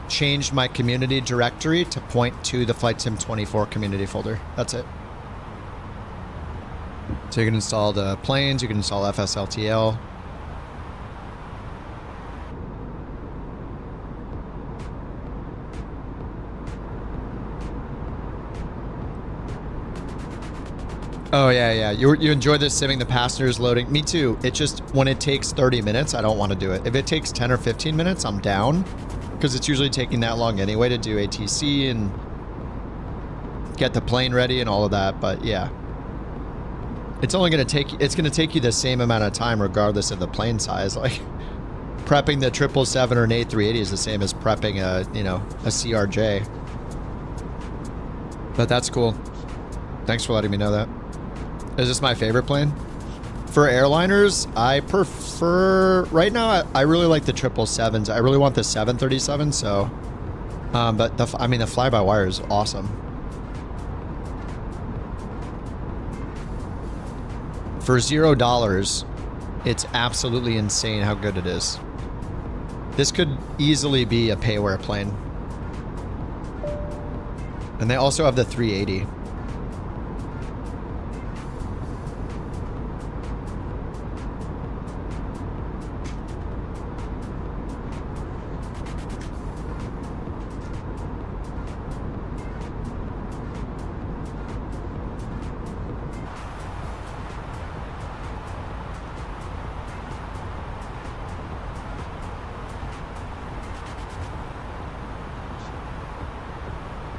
changed my community directory to point to the Flight Sim 24 community folder. That's it. So you can install the planes, you can install FSLTL. Oh, yeah. You enjoy this simming the passengers loading. Me too. It just, when it takes 30 minutes, I don't want to do it. If it takes 10 or 15 minutes, I'm down. Because it's usually taking that long anyway to do ATC and get the plane ready and all of that. But yeah. It's only going to take, it's going to take you the same amount of time regardless of the plane size. Like, prepping the 777 or an A380 is the same as prepping a, you know, a CRJ. But that's cool. Thanks for letting me know that. Is this my favorite plane? For airliners, I prefer... Right now, I really like the 777s. I really want the 737, so... but, I mean, the fly-by-wire is awesome. For $0, it's absolutely insane how good it is. This could easily be a payware plane. And they also have the 380.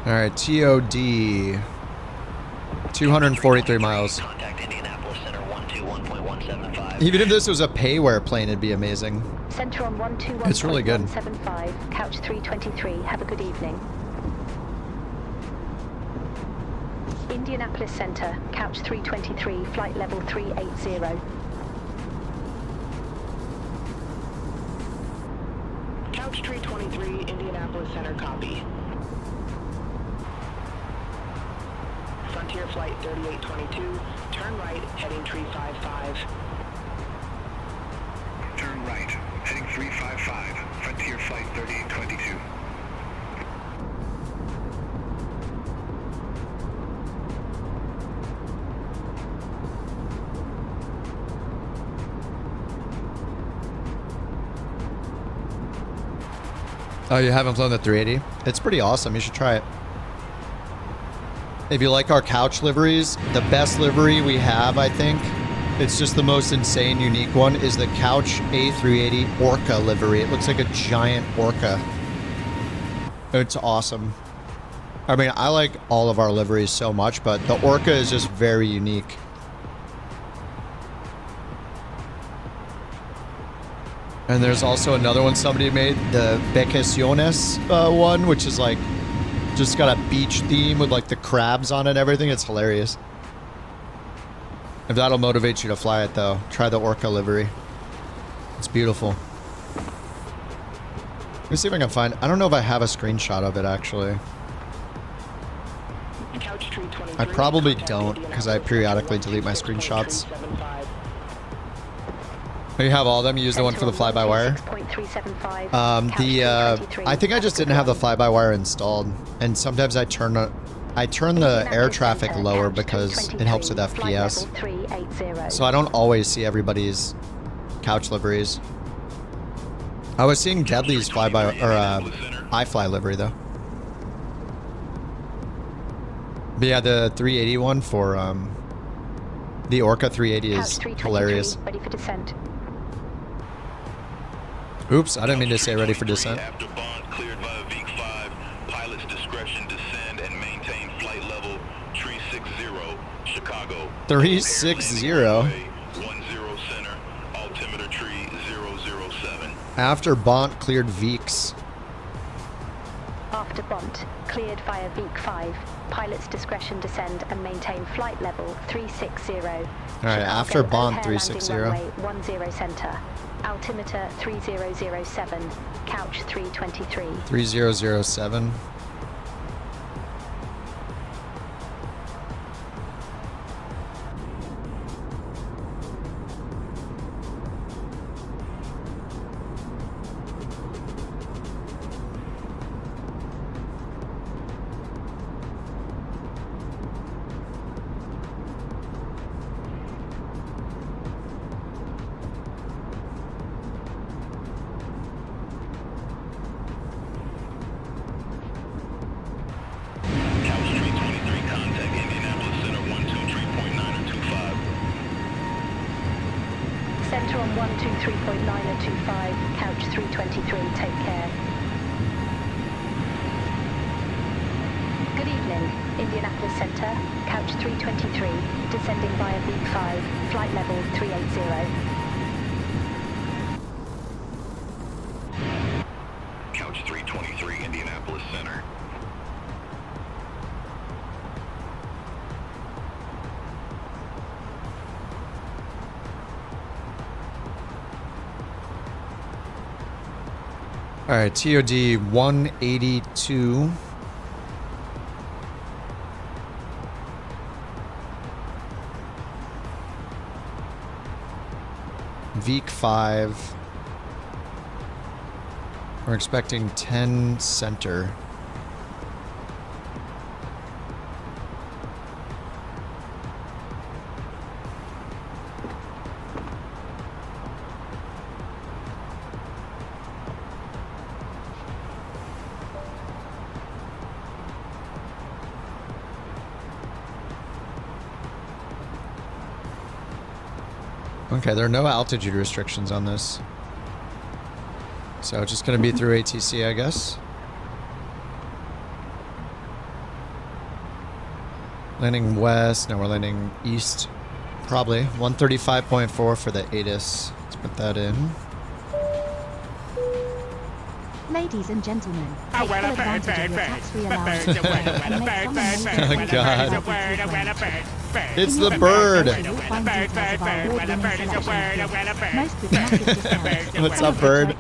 All right, TOD, 243 miles. Even if this was a payware plane, it'd be amazing. Center on 121. It's really good. 175, couch 323. Have a good evening. Indianapolis Center, couch 323, flight level 380. Couch 323, Indianapolis Center, copy. Frontier Flight 3822, turn right, heading 355. Turn right, heading 355, Frontier Flight 3822. Oh, you haven't flown the 380? It's pretty awesome. You should try it. If you like our couch liveries, the best livery we have, I think, it's just the most insane, unique one, is the Couch A380 Orca livery. It looks like a giant orca. It's awesome. I mean, I like all of our liveries so much, but the Orca is just very unique. And there's also another one somebody made, the Vacaciones one, which is like, just got a beach theme with like the crabs on it and everything. It's hilarious. If that'll motivate you to fly it though, try the Orca livery. It's beautiful. Let me see if I can find, I don't know if I have a screenshot of it actually. I probably don't because I periodically delete my screenshots. You have all of them? You use the one for the fly-by-wire? I think I just didn't have the fly-by-wire installed, and sometimes I turn the air traffic lower because it helps with FPS. So I don't always see everybody's couch liveries. I was seeing Deadly's fly-by or iFly livery though. But yeah, the 380 one for the Orca 380 is hilarious. Ready for descent. Oops, I didn't mean to say ready for descent. After bond cleared via VIC-5, pilot's discretion descend and maintain flight level 360. Chicago. 360. 10 center, altimeter tree 007. After Bont cleared Veeks. After Bont, cleared via Veek 5. Pilot's discretion descend and maintain flight level 360. Alright, after Bont 360. Runway 10 center. Altimeter 3007. Couch 323. 3007. Center on 123.925, couch 323, take care. Good evening, Indianapolis Center, couch 323, descending via Veek 5, flight level 380. Couch 323, Indianapolis Center. All right, TOD 182. Veek 5. We're expecting 10 center. Okay, there are no altitude restrictions on this. So it's just going to be through ATC, I guess. Landing west. No, we're landing east. Probably. 135.4 for the ATIS. Let's put that in. Ladies and gentlemen, take full advantage of your tax-free allowance. Oh, God. It's the bird. What's up, bird?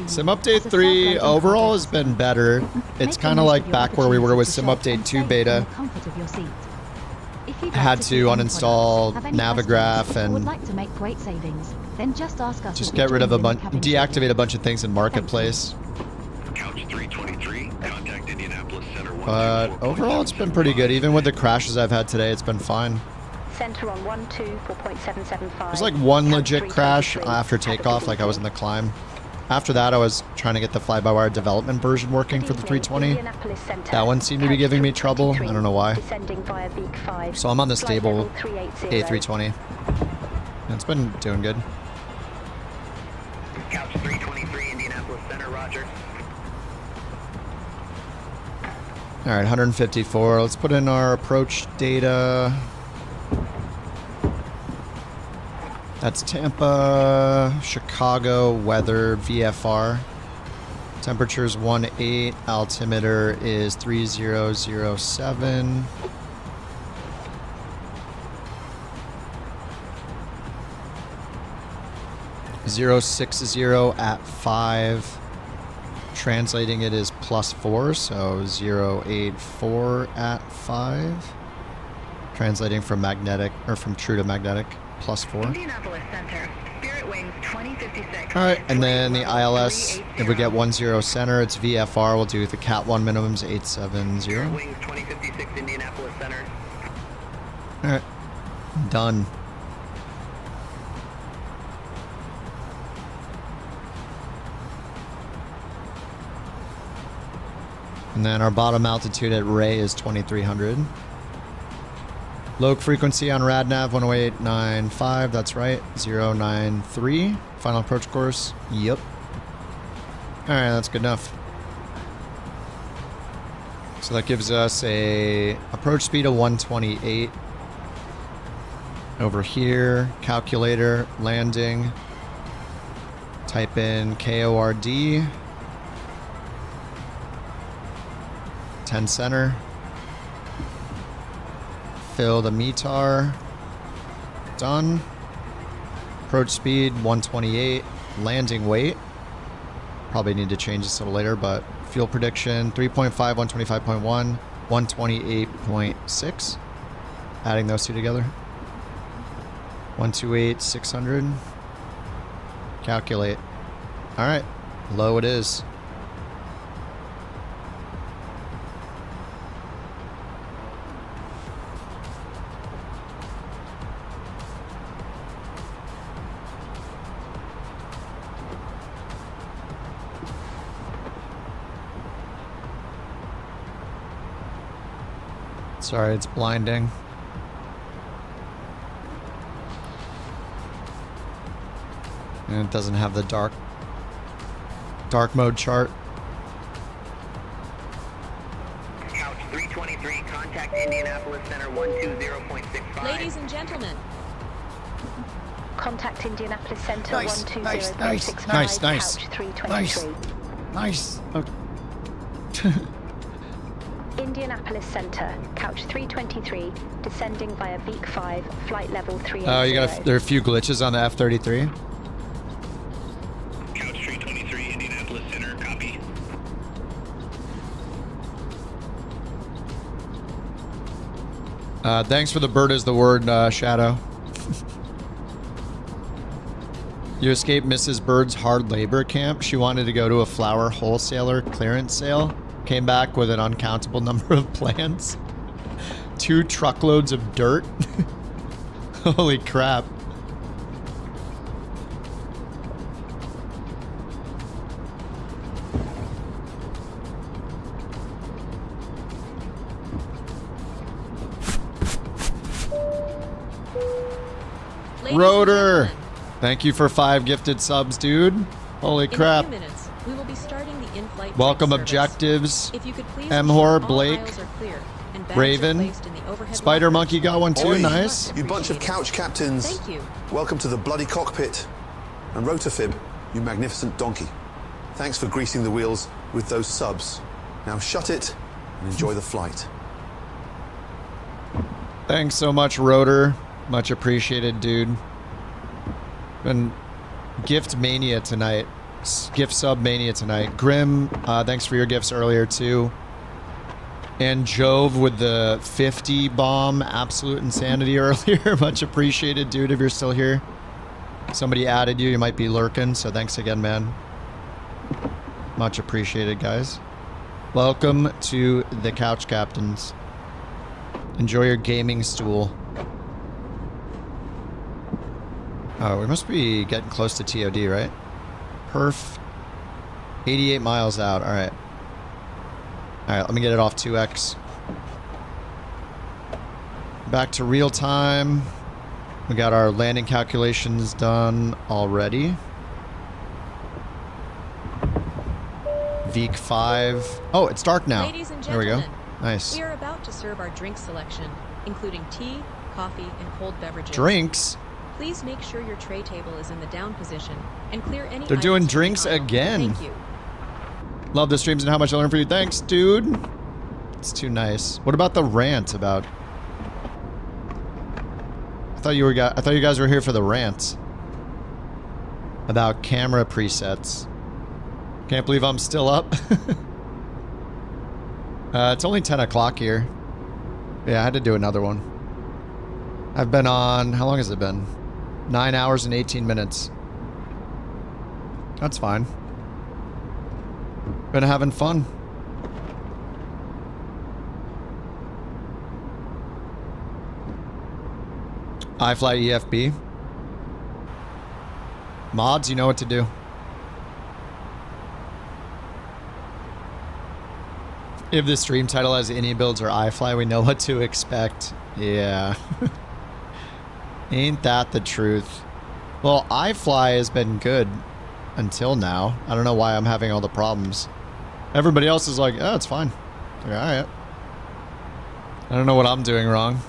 Sim Update 3 overall has been better. It's kind of like back where we were with Sim Update 2 Beta. I had to uninstall Navigraph and just get rid of a bunch, deactivate a bunch of things in Marketplace. Couch 323, contact Indianapolis Center. But overall, it's been pretty good. Even with the crashes I've had today, it's been fine. Center on 124.775. There's like one legit crash after takeoff, like I was in the climb. After that, I was trying to get the fly-by-wire development version working for the 320. That one seemed to be giving me trouble. I don't know why. So I'm on the stable A320. It's been doing good. Couch 323, Indianapolis Center, roger. All right, 154. Let's put in our approach data. That's Tampa, Chicago, weather, VFR. Temperature's 18, altimeter is 3007. .060 at 5. Translating it is +4, so 084 at 5. Translating from magnetic, or from true to magnetic, +4. Indianapolis Center, Spirit Wings 2056. Alright, and then the ILS, if we get 10 center, it's VFR. We'll do the Cat 1 minimums 870. Spirit Wings 2056, Indianapolis Center. Alright, done. And then our bottom altitude at Ray is 2300. Low frequency on RadNav 108.95, that's right, 093. Final approach course, yep. Alright, that's good enough. So that gives us a approach speed of 128. Over here, calculator, landing. Type in KORD. 10 center. Fill the METAR. Done. Approach speed 128. Landing weight. Probably need to change this a little later, but fuel prediction 3.5, 125.1, 128.6. Adding those two together. 128, 600. Calculate. All right. Low it is. Sorry, it's blinding. And it doesn't have the dark mode chart. Couch 323, contact Indianapolis Center 120.65. Ladies and gentlemen. Contact Indianapolis Center Nice, 120.65. nice, Couch 323. Nice. Indianapolis Center, couch 323, descending via Beak 5, flight level 380. Oh, there are a few glitches on the F-33. Couch 323, Indianapolis Center, copy. Thanks for the bird is the word, Shadow. You escaped Mrs. Bird's hard labor camp. She wanted to go to a flower wholesaler clearance sale. Came back with an uncountable number of plants. 2 truckloads of dirt. Holy crap. Rotor! Thank you for 5 gifted subs, dude. Holy crap. In a few minutes, we will be starting the in-flight Welcome service. objectives. If you could please Mhor, ensure all Blake, aisles are clear and bags are Raven, placed in the overhead Spider lockers. Monkey got one too, Oi, nice. You bunch of couch captains. Thank you. Welcome to the bloody cockpit. And Rotafib, you magnificent donkey. Thanks for greasing the wheels with those subs. Now shut it and enjoy the flight. Thanks so much, Rotor. Much appreciated, dude. Been gift mania tonight. Gift sub mania tonight. Grim, thanks for your gifts earlier too. And Jove with the 50 bomb. Absolute insanity earlier. Much appreciated, dude, if you're still here. Somebody added you. You might be lurking, so thanks again, man. Much appreciated, guys. Welcome to the Couch Captains. Enjoy your gaming stool. Oh, we must be getting close to TOD, right? Perf. 88 miles out. All right. All right, let me get it off 2x. Back to real time. We got our landing calculations done already. Veek 5. Oh, it's dark now. Ladies and there we go. gentlemen, Nice. we are about to serve our drink selection, including tea, coffee, and cold beverages. Drinks? Please make sure your tray table is in the down position and clear any They're doing items from drinks the aisle. again. Thank you. Love the streams and how much I learned from you. Thanks, dude. It's too nice. What about the rant about... I thought you guys were here for the rant about camera presets. Can't believe I'm still up. It's only 10 o'clock here. Yeah, I had to do another one. I've been on... How long has it been? 9 hours and 18 minutes. That's fine. Been having fun. iFly EFB. Mods, you know what to do. If the stream title has any builds or iFly, we know what to expect. Yeah. Ain't that the truth? Well, iFly has been good until now. I don't know why I'm having all the problems. Everybody else is like, oh, it's fine. Like, all right. I don't know what I'm doing wrong.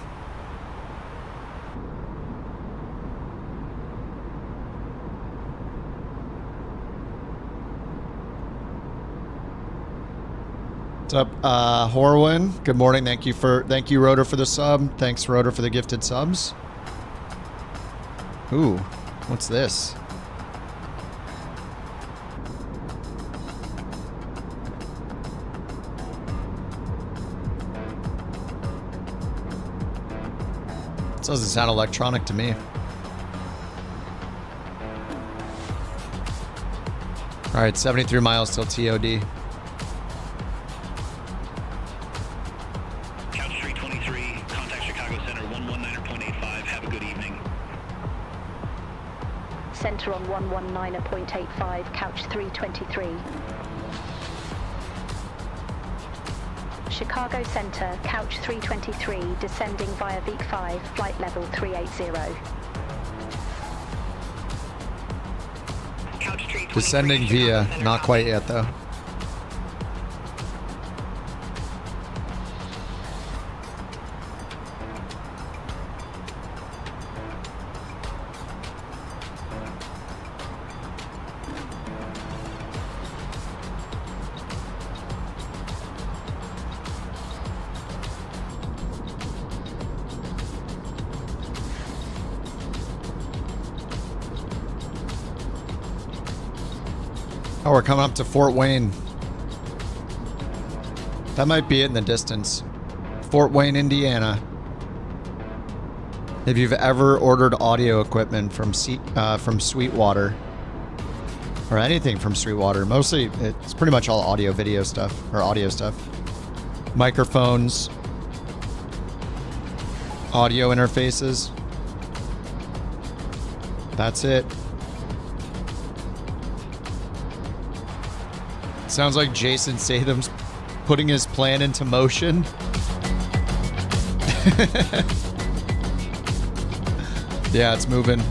What's up, Horwin? Good morning. Thank you, Rotor, for the sub. Thanks, Rotor, for the gifted subs. Ooh, what's this? This doesn't sound electronic to me. All right, 73 miles till TOD. Couch 323, contact Chicago Center 119.85. Have a good evening. Center on 119.85, couch 323. Chicago Center, couch 323, descending via Beak 5, flight level 380. Descending via, not quite yet though. Oh, we're coming up to Fort Wayne. That might be it in the distance. Fort Wayne, Indiana. If you've ever ordered audio equipment from Sweetwater, or anything from Sweetwater, mostly it's pretty much all audio video stuff, or audio stuff. Microphones, audio interfaces. That's it. Sounds like Jason Statham's putting his plan into motion. Yeah, it's moving.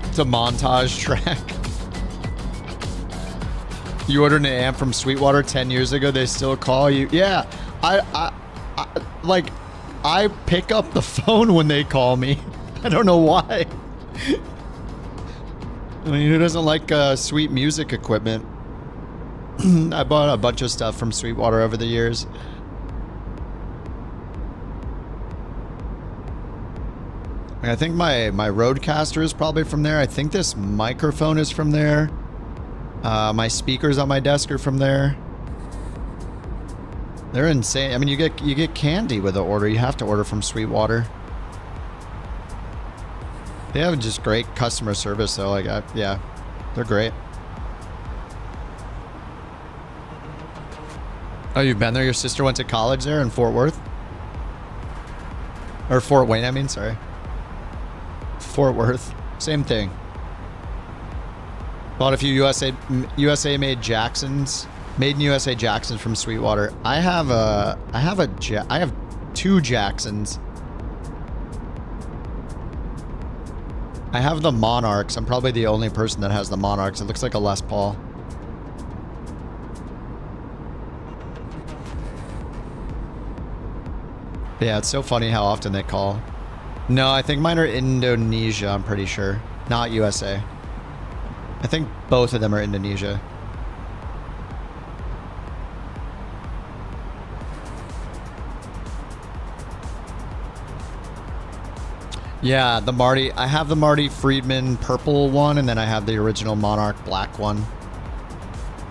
It's a montage track. You ordered an amp from Sweetwater 10 years ago, they still call you. Yeah, I pick up the phone when they call me. I don't know why. I mean, who doesn't like sweet music equipment? I bought a bunch of stuff from Sweetwater over the years. I think my Rodecaster is probably from there. I think this microphone is from there. My speakers on my desk are from there. They're insane. I mean, you get candy with the order. You have to order from Sweetwater. They have just great customer service, though. Like, yeah, they're great. Oh, you've been there? Your sister went to college there in Fort Worth? Or Fort Wayne, I mean, sorry. Fort Worth. Same thing. Bought a few USA made Jacksons. Made in USA Jacksons from Sweetwater. I have 2 Jacksons. I have the Monarchs. I'm probably the only person that has the Monarchs. It looks like a Les Paul. Yeah, it's so funny how often they call. No, I think mine are Indonesia, I'm pretty sure. Not USA. I think both of them are Indonesia. Yeah, the Marty. I have the Marty Friedman purple one, and then I have the original Monarch black one.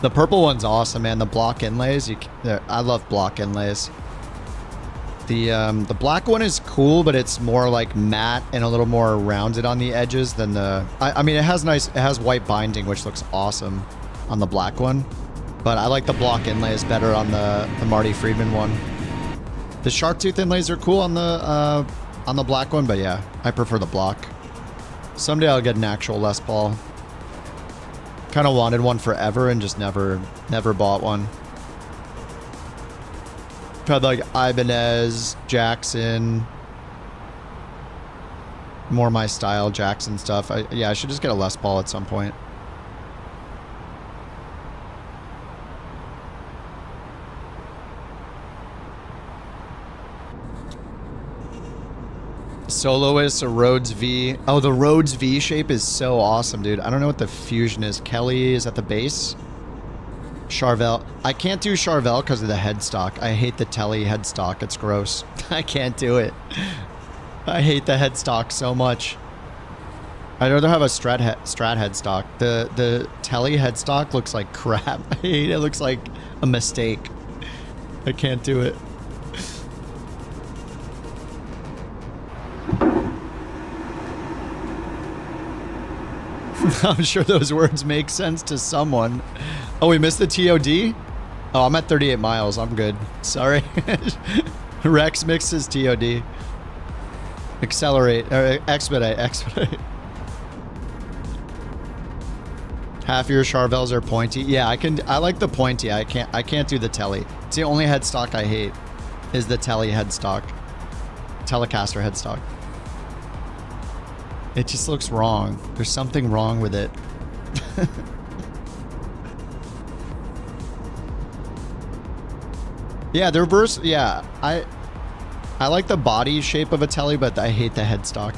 The purple one's awesome, man. The block inlays. I love block inlays. The black one is cool, but it's more like matte and a little more rounded on the edges than the... I mean, it has white binding, which looks awesome on the black one. But I like the block inlays better on the Marty Friedman one. The shark tooth inlays are cool on the black one, but yeah, I prefer the block. Someday I'll get an actual Les Paul. Kind of wanted one forever and just never bought one. Had like Ibanez, Jackson. More my style, Jackson stuff. Yeah, I should just get a Les Paul at some point. Soloist, a Rhodes V. Oh, the Rhodes V shape is so awesome, dude. I don't know what the fusion is. Kelly is at the base. Charvel. I can't do Charvel because of the headstock. I hate the Tele headstock. It's gross. I can't do it. I hate the headstock so much. I'd rather have a Strat headstock. The Tele headstock looks like crap. I hate it. It looks like a mistake. I can't do it. I'm sure those words make sense to someone. Oh, we missed the TOD? Oh, I'm at 38 miles. I'm good. Sorry. Rex mixes TOD. Accelerate. Or expedite. Expedite. Half your Charvels are pointy. Yeah, I like the pointy. I can't do the Tele. It's the only headstock I hate is the Tele headstock. Telecaster headstock. It just looks wrong. There's something wrong with it. Yeah, the reverse. Yeah, I like the body shape of a Tele, but I hate the headstock.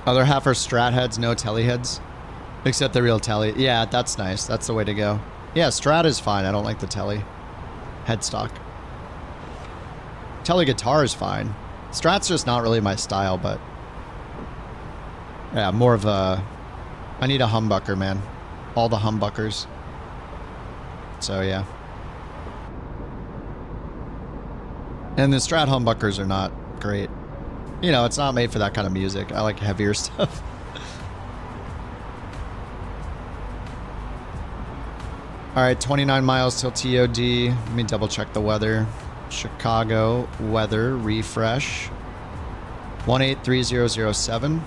Other half are Strat heads, no Tele heads. Except the real Tele. Yeah, that's nice. That's the way to go. Yeah, Strat is fine. I don't like the Tele headstock. Tele guitar is fine. Strat's just not really my style, but... yeah, more of a... I need a humbucker, man. All the humbuckers. So, yeah. And the Strat humbuckers are not great. You know, it's not made for that kind of music. I like heavier stuff. Alright, 29 miles till TOD. Let me double check the weather. Chicago weather refresh. 183007.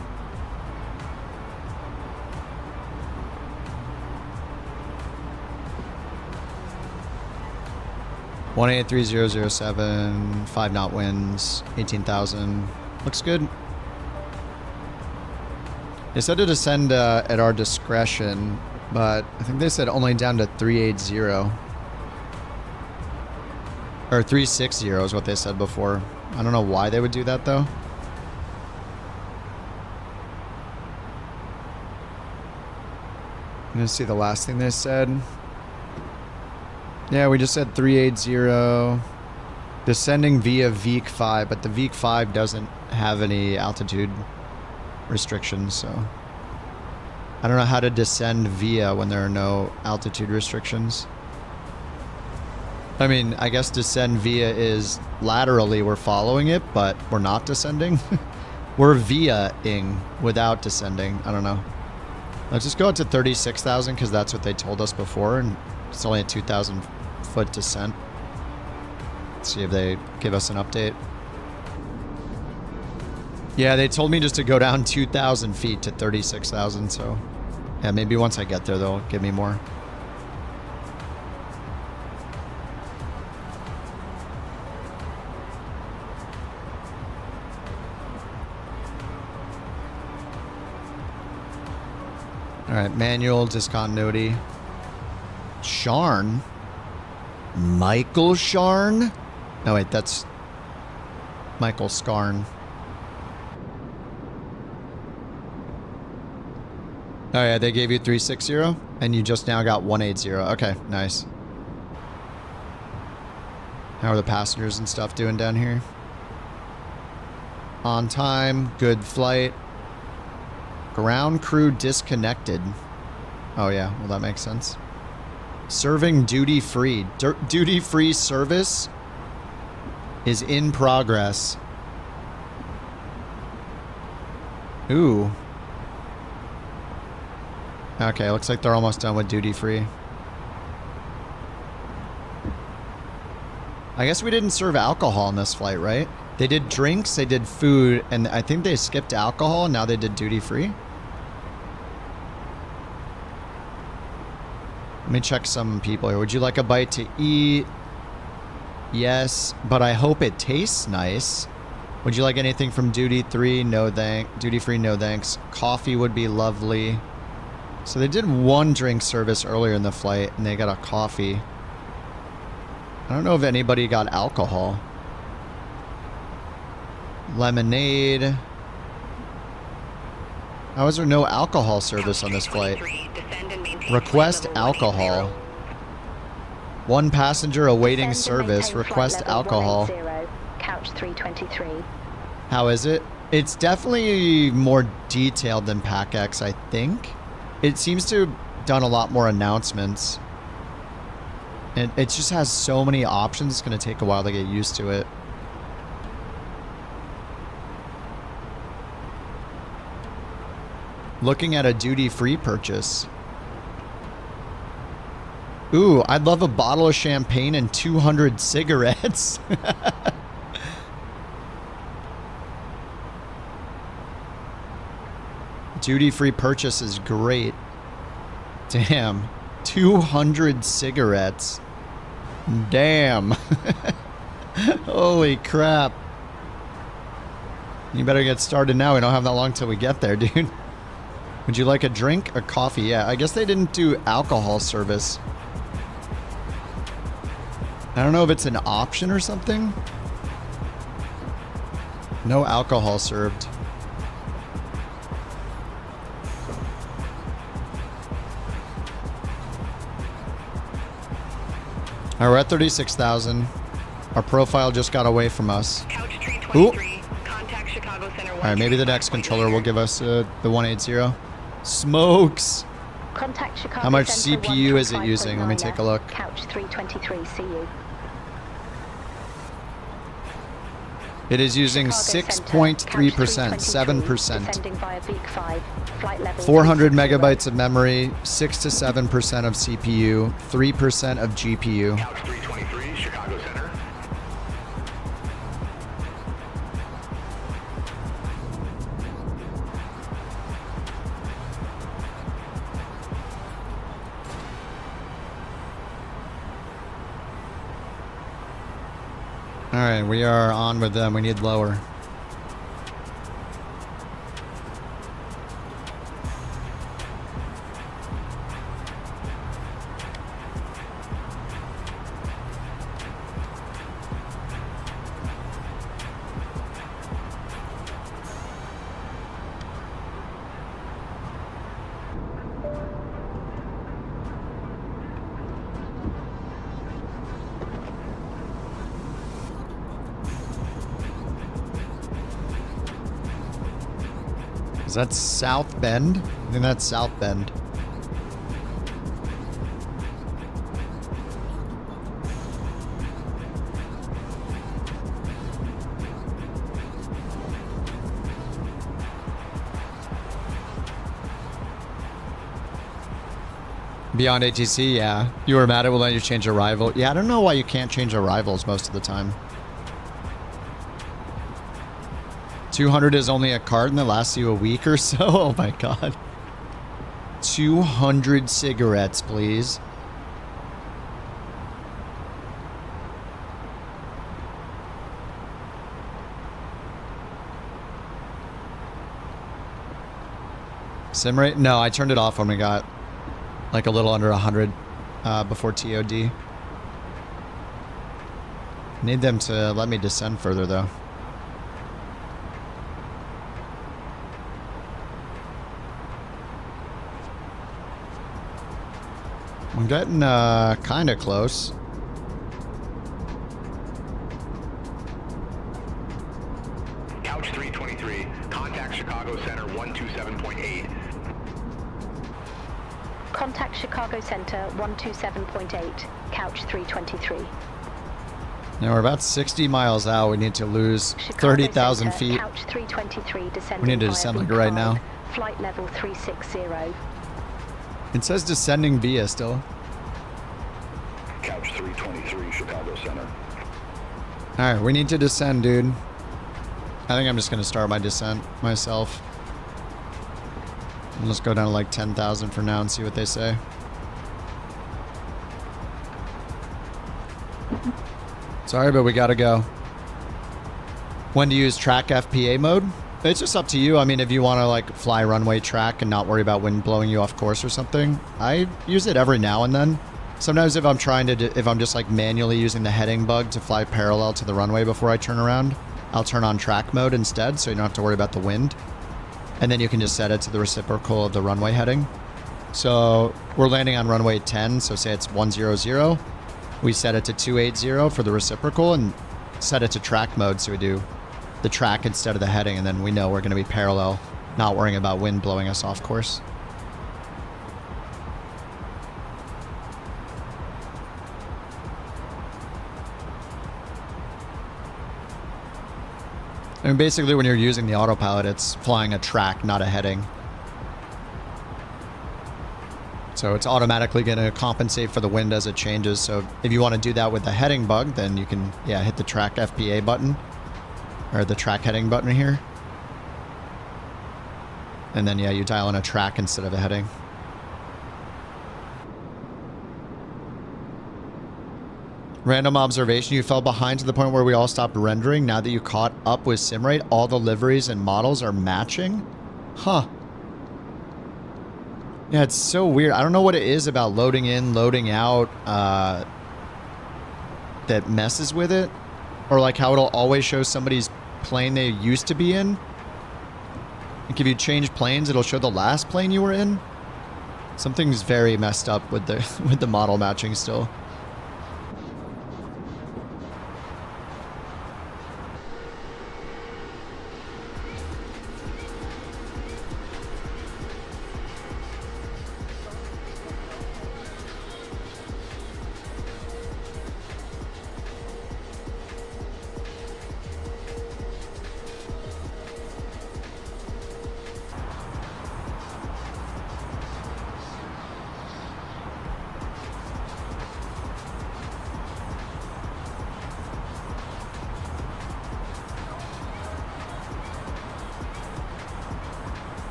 One 183007, 5 knot winds, 18,000. Looks good. They said to descend at our discretion, but I think they said only down to 380. Or 360 is what they said before. I don't know why they would do that though. I'm gonna see the last thing they said. Yeah, we just said 380. Descending via VEEC 5, but the VEEC 5 doesn't have any altitude restrictions, so I don't know how to descend via when there are no altitude restrictions. I mean, I guess descend via is laterally we're following it, but we're not descending. We're via-ing without descending. I don't know. Let's just go up to 36,000 because that's what they told us before, and it's only a 2,000 foot descent. Let's see if they give us an update. Yeah, they told me just to go down 2,000 feet to 36,000, so yeah, maybe once I get there they'll give me more. Alright, manual discontinuity. Sharn? Michael Sharn? No, wait, that's Michael Scarn. Oh yeah, they gave you 360 and you just now got 180. Okay, nice. How are the passengers and stuff doing down here? On time, good flight. Ground crew disconnected. Oh yeah, well that makes sense. Serving duty free. Duty free service is in progress. Ooh. Okay, looks like they're almost done with duty free. I guess we didn't serve alcohol on this flight, right? They did drinks, they did food, and I think they skipped alcohol, and now they did duty free. Let me check some people here. Would you like a bite to eat? Yes, but I hope it tastes nice. Would you like anything from duty free? No thanks. Duty free, no thanks. Coffee would be lovely. So they did one drink service earlier in the flight, and they got a coffee. I don't know if anybody got alcohol. Lemonade. How is there no alcohol service on this flight? Request alcohol. One passenger awaiting service. Request alcohol. Couch 323. How is it? It's definitely more detailed than PAC-X, I think. It seems to have done a lot more announcements. And it just has so many options, it's going to take a while to get used to it. Looking at a duty-free purchase. Ooh, I'd love a bottle of champagne and 200 cigarettes. Duty-free purchase is great. Damn. 200 cigarettes. Damn. Holy crap. You better get started now. We don't have that long till we get there, dude. Would you like a drink? A coffee? Yeah, I guess they didn't do alcohol service. I don't know if it's an option or something. No alcohol served. All right, we're at 36,000. Our profile just got away from us. Ooh. All right, maybe the next controller will give us the 180. Smokes. Contact Chicago How much Center CPU is it using? Let me take a look. Couch 323, see you. It is using 6.3%, 7%. 400 megabytes of memory, 6 to 7% of CPU, 3% of GPU. Couch 323, Chicago Center. All right, we are on with them. We need lower. Is that South Bend? I think that's South Bend. Beyond ATC, yeah. You were mad at it will let you change arrival. Yeah, I don't know why you can't change arrivals most of the time. 200 is only a card and that lasts you a week or so? Oh my god. 200 cigarettes, please. Sim rate? No, I turned it off when we got like a little under 100 before TOD. Need them to let me descend further though. I'm getting kind of close. Couch 323, contact Chicago Center 127.8. Contact Chicago Center 127.8, Couch 323. Now we're about 60 miles out. We need to lose 30,000 feet. Couch 323 descending. We need to descend like right now. Flight level 360. It says descending via still. Couch 323, Chicago Center. Alright, we need to descend, dude. I think I'm just going to start my descent myself. And let's go down to like 10,000 for now and see what they say. Sorry, but we got to go. When to use track FPA mode? It's just up to you. I mean, if you want to like fly runway track and not worry about wind blowing you off course or something, I use it every now and then. Sometimes if I'm trying to, if I'm just like manually using the heading bug to fly parallel to the runway before I turn around, I'll turn on track mode instead, so you don't have to worry about the wind. And then you can just set it to the reciprocal of the runway heading. So we're landing on runway 10, so say it's 100. We set it to 280 for the reciprocal and set it to track mode, so we do the track instead of the heading, and then we know we're going to be parallel, not worrying about wind blowing us off course. I mean, basically when you're using the autopilot, it's flying a track, not a heading. So it's automatically going to compensate for the wind as it changes. So if you want to do that with the heading bug, then you can, yeah, hit the track FBA button, or the track heading button here. And then, yeah, you dial in a track instead of a heading. Random observation, you fell behind to the point where we all stopped rendering. Now that you caught up with sim rate, all the liveries and models are matching? Huh. Yeah, it's so weird. I don't know what it is about loading in, loading out that messes with it. Or like how it'll always show somebody's plane they used to be in. Like if you change planes, it'll show the last plane you were in. Something's very messed up with the model matching still.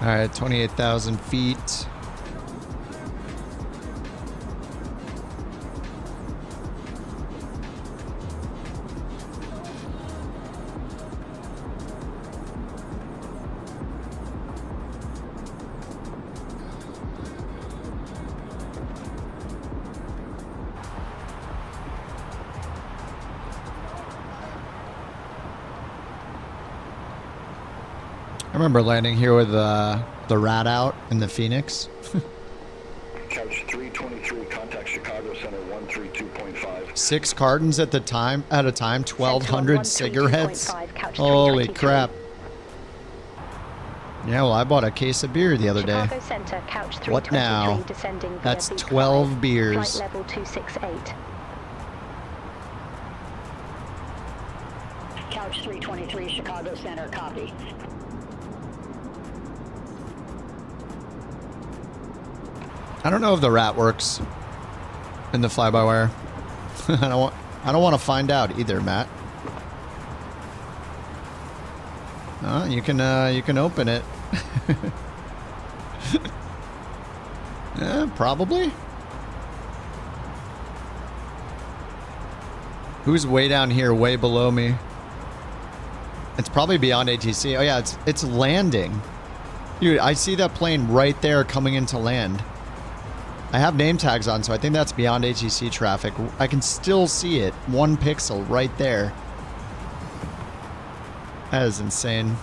All right, 28,000 feet. I remember landing here with the rat out in the Phoenix. Couch 323, contact Chicago Center 132.5. 6 cartons at a time, 1,200 cigarettes. Holy crap. Yeah, well, I bought a case of beer the other day. Center, couch What now? That's 12 beers. Flight level 268. Couch 323, Chicago Center, copy. I don't know if the rat works in the fly-by-wire. I don't want to find out either, Matt. You can open it. Yeah, probably. Who's way down here, way below me? It's probably beyond ATC. Oh yeah, it's landing. Dude, I see that plane right there coming into land. I have name tags on, so I think that's beyond ATC traffic. I can still see it. 1 pixel right there. That is insane.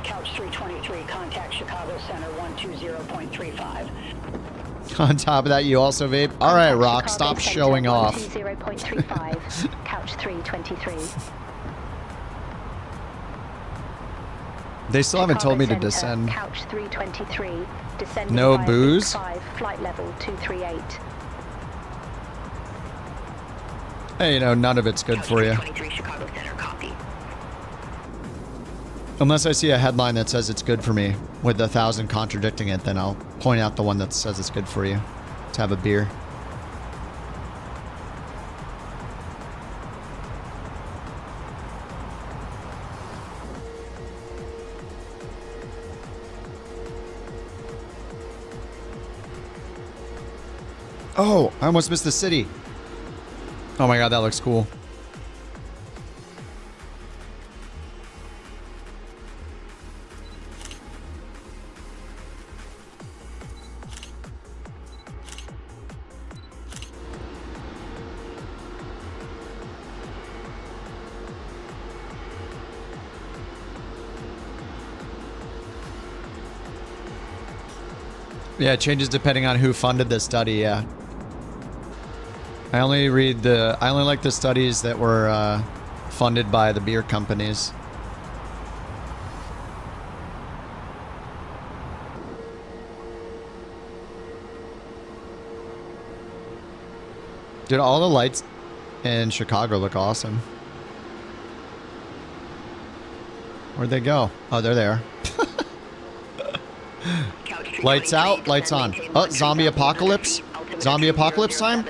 Couch 323, contact Chicago Center 120.35. On top of that, you also vape? All right, Rock, stop showing off. 120.35, couch 323. They still haven't told me to descend. Couch 323, descending no via booze? 5, flight level 238. Hey, you know, none of it's good for you. Unless I see a headline that says it's good for me, with 1,000 contradicting it, then I'll point out the one that says it's good for you to have a beer. Oh, I almost missed the city. Oh my god, that looks cool. Yeah, it changes depending on who funded the study, yeah. I only like the studies that were funded by the beer companies. Dude, all the lights in Chicago look awesome. Where'd they go? Oh, they're there. Lights out, lights on. Oh, zombie apocalypse. Zombie apocalypse time.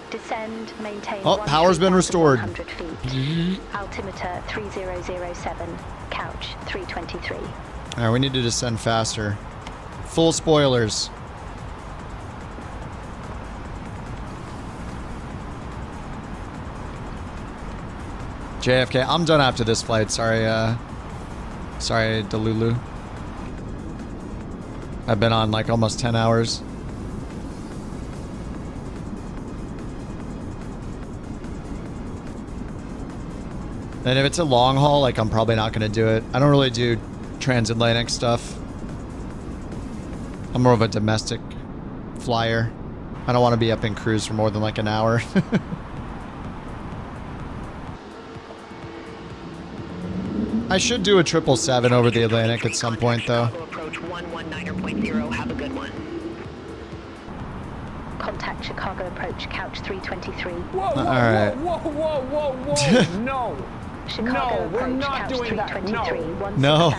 Descend, maintain. Oh, power's been restored. Altimeter 3007, couch 323. All right, we need to descend faster. Full spoilers. JFK, I'm done after this flight. Sorry, sorry, Delulu. I've been on like almost 10 hours. And if it's a long haul, like I'm probably not going to do it. I don't really do transatlantic stuff. I'm more of a domestic flyer. I don't want to be up in cruise for more than like an hour. I should do a 777 over the Atlantic at some point, though. Approach 119.0. Have a good one. Contact Chicago approach, couch 323. Whoa, all right. No. Chicago we're approach, not couch doing that. 323. No.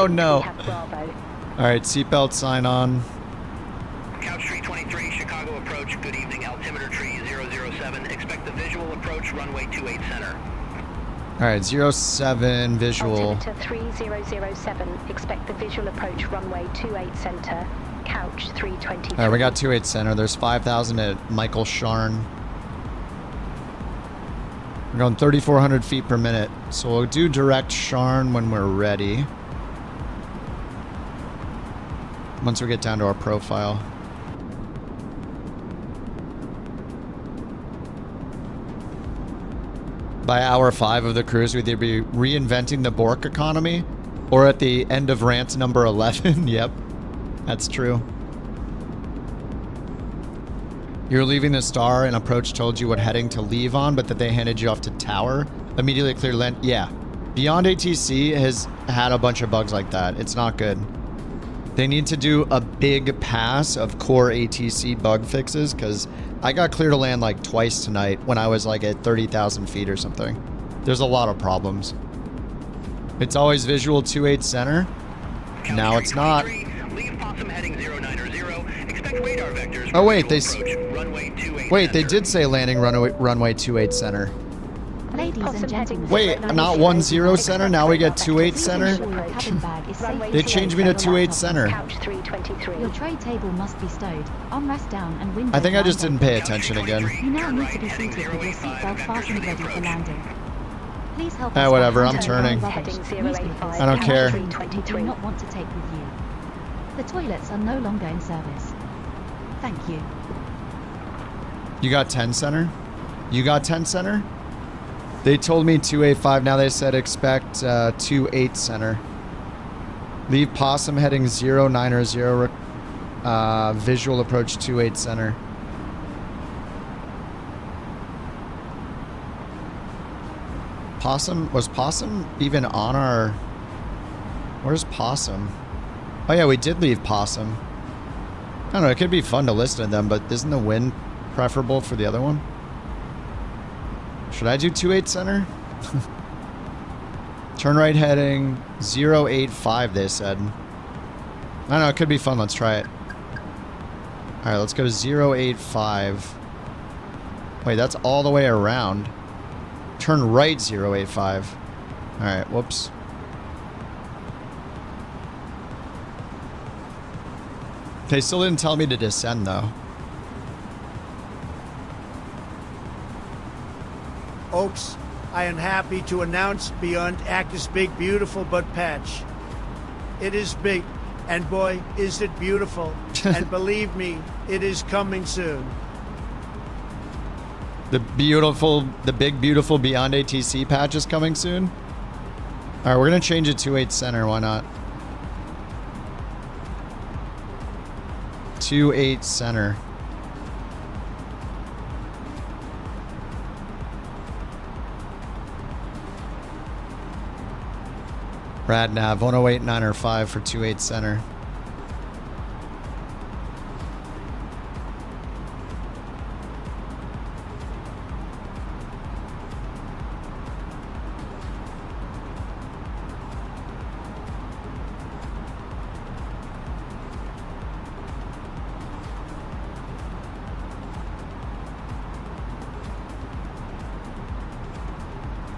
No. Bravo. All right, seatbelt sign on. Couch 323, Chicago approach. Good evening, altimeter tree 007. Expect the visual approach, runway 28 center. All right, 07 visual. Altimeter 3007. Expect the visual approach, runway 28 center, couch 323. All right, we got 28 center. There's 5,000 at Michael Sharn. We're going 3,400 feet per minute. So we'll do direct Sharn when we're ready. Once we get down to our profile. By hour 5 of the cruise, we'd either be reinventing the Bork economy or at the end of rant number 11. Yep, that's true. You're leaving the star and approach told you what heading to leave on, but that they handed you off to tower. Immediately clear land. Yeah. Beyond ATC has had a bunch of bugs like that. It's not good. They need to do a big pass of core ATC bug fixes because I got clear to land like twice tonight when I was like at 30,000 feet or something. There's a lot of problems. It's always visual 28 center. Now it's not. Oh wait, they did say landing runway 28 center. Ladies and gentlemen. Wait, not 10 center. Now we get 28 center. They changed me to 28 center. Your tray table must be stowed. Armrest down and window. I think I just didn't pay attention again. You now need to be seated with your seatbelt fastened ready for landing. Please help us. Whatever. I'm turning. I don't care. You do not want to take with you. The toilets are no longer in service. Thank you. You got 10 center? You got 10 center? They told me 285. Now they said expect 28 center. Leave Possum heading 090. Visual approach 28 center. Possum? Was Possum even on our... Where's Possum? Oh yeah, we did leave Possum. I don't know, it could be fun to listen to them, but isn't the wind preferable for the other one? Should I do 28 center? Turn right heading 085, they said. I don't know, it could be fun. Let's try it. Alright, let's go to 085. Wait, that's all the way around. Turn right 085. Alright, whoops. They still didn't tell me to descend, though. Folks, I am happy to announce beyond Actus Big Beautiful But Patch. It is big, and boy, is it beautiful. And believe me, it is coming soon. The big beautiful Beyond ATC patch is coming soon? Alright, we're gonna change it to 8 center, why not? 28 center. Rad nav 108.905 for 28 center.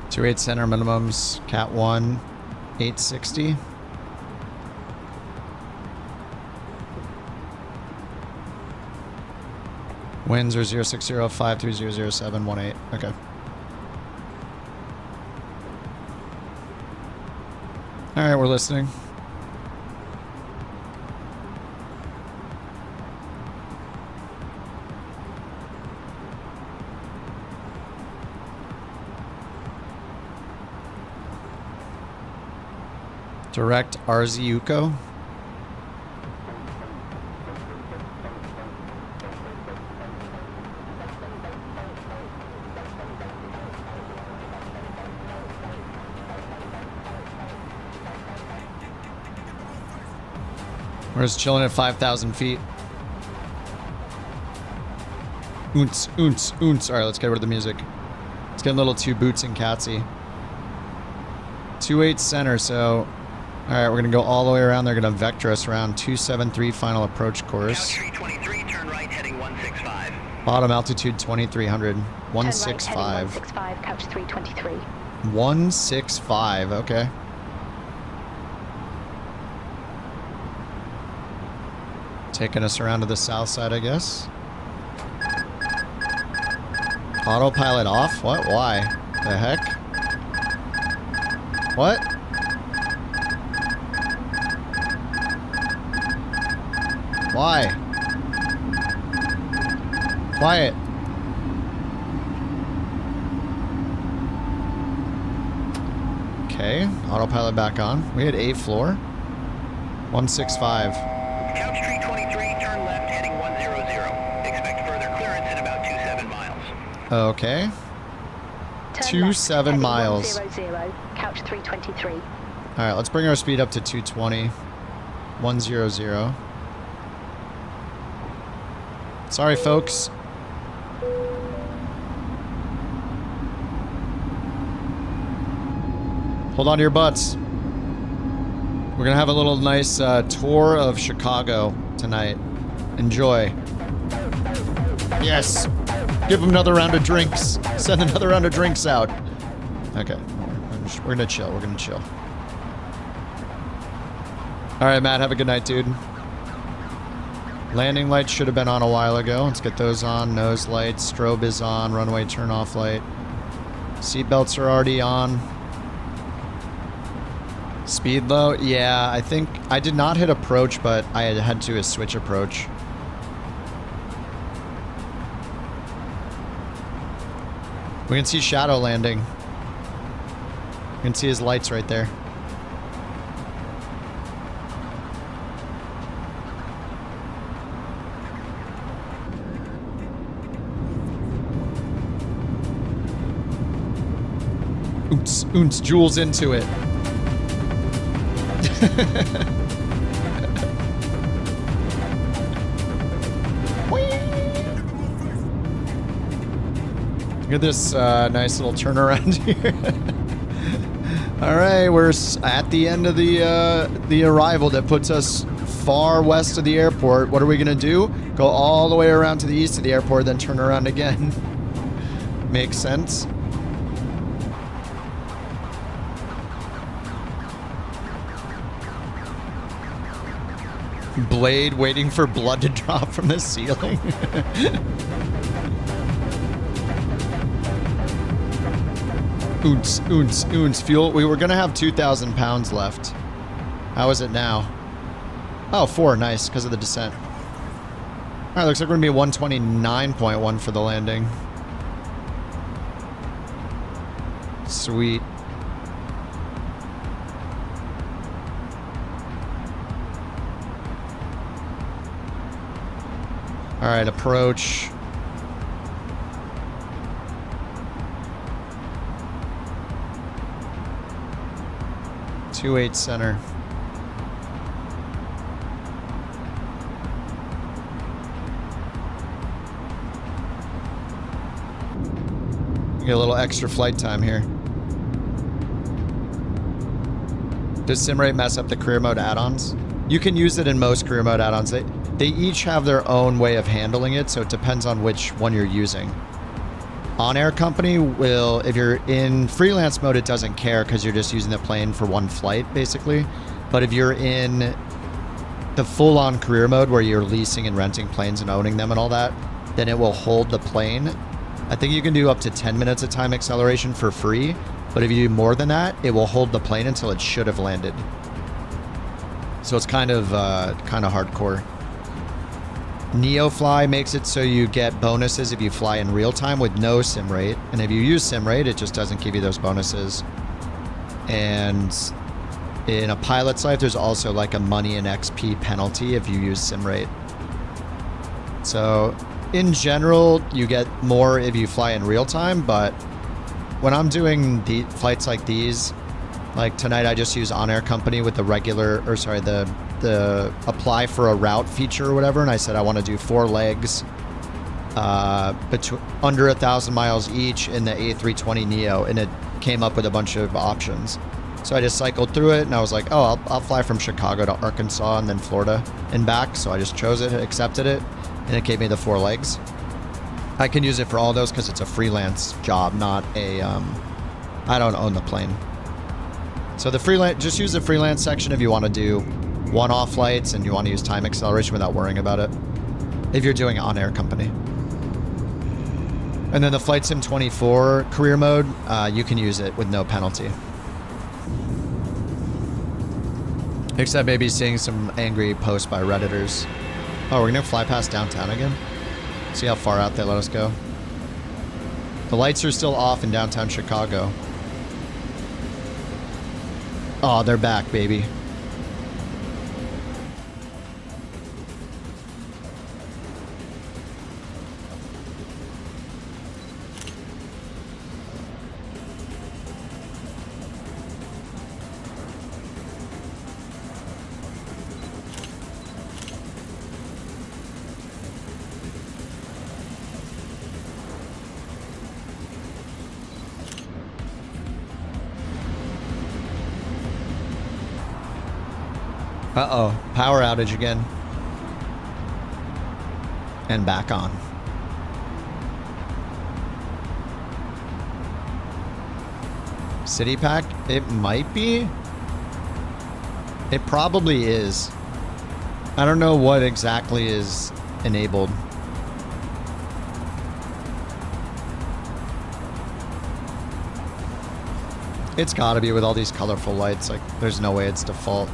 Two 8 center minimums, Cat 1, 860. Winds are 06053000718. Okay. All right, we're listening. Direct Arziuko. We're just chilling at 5,000 feet. Oonts, oonts, oonts. All right, let's get rid of the music. It's getting a little too boots and catsy. 2-8 center, so... All right, we're going to go all the way around. They're going to vector us around 273 final approach course. Couch 323, turn right, heading 165. Bottom altitude 2300. 165. Turn right, heading 165, couch 323. 165, okay. Taking us around to the south side, I guess. Autopilot off? What? Why? The heck? What? Why? Quiet. Okay, autopilot back on. We had A floor. 165. Couch 323, turn left, heading 100. Expect further clearance in about 27 miles. Okay. Turn 27 left, miles. 100, couch 323. All right, let's bring our speed up to 220. 100. Sorry, folks. Hold on to your butts. We're gonna have a little nice tour of Chicago tonight. Enjoy. Yes. Give them another round of drinks. Send another round of drinks out. Okay. We're gonna chill. We're gonna chill. All right, Matt. Have a good night, dude. Landing lights should have been on a while ago. Let's get those on. Nose lights. Strobe is on. Runway turn off light. Seatbelts are already on. Speed low? Yeah, I think I did not hit approach, but I had to switch approach. We can see Shadow landing. You can see his lights right there. Oonts, oonts, Jules into it. Look at this nice little turnaround here. All right, we're at the end of the arrival that puts us far west of the airport. What are we gonna do? Go all the way around to the east of the airport, then turn around again. Makes sense. Blade waiting for blood to drop from the ceiling. Oonts, oonts, oonts. Fuel. We were going to have 2,000 pounds left. How is it now? Oh, 4. Nice, because of the descent. All right, looks like we're going to be 129.1 for the landing. Sweet. All right, approach. .28 center. Get a little extra flight time here. Does SimRate mess up the career mode add-ons? You can use it in most career mode add-ons. They each have their own way of handling it, so it depends on which one you're using. On-Air Company will, if you're in freelance mode, it doesn't care because you're just using the plane for one flight, basically. But if you're in the full-on career mode where you're leasing and renting planes and owning them and all that, then it will hold the plane. I think you can do up to 10 minutes of time acceleration for free, but if you do more than that, it will hold the plane until it should have landed. So it's kind of hardcore. NeoFly makes it so you get bonuses if you fly in real time with no sim rate, and if you use sim rate, it just doesn't give you those bonuses. And in a pilot's life, there's also like a money and XP penalty if you use sim rate. So in general, you get more if you fly in real time, but when I'm doing the flights like these, like tonight I just use On-Air Company with the regular, or sorry, the apply for a route feature or whatever, and I said I want to do 4 legs under 1,000 miles each in the A320neo, and it came up with a bunch of options. So I just cycled through it, and I was like, oh, I'll fly from Chicago to Arkansas and then Florida and back. So I just chose it, accepted it, and it gave me the 4 legs. I can use it for all those because it's a freelance job, not a, I don't own the plane. So the freelance, just use the freelance section if you want to do one-off flights and you want to use time acceleration without worrying about it, if you're doing On-Air Company. And then the Flight Sim 24 career mode, you can use it with no penalty. Except maybe seeing some angry posts by Redditors. Oh, we're gonna fly past downtown again? See how far out they let us go. The lights are still off in downtown Chicago. Oh, they're back, baby. Uh-oh, power outage again. And back on. City Pack? It might be. It probably is. I don't know what exactly is enabled. It's gotta be with all these colorful lights. Like, there's no way it's default.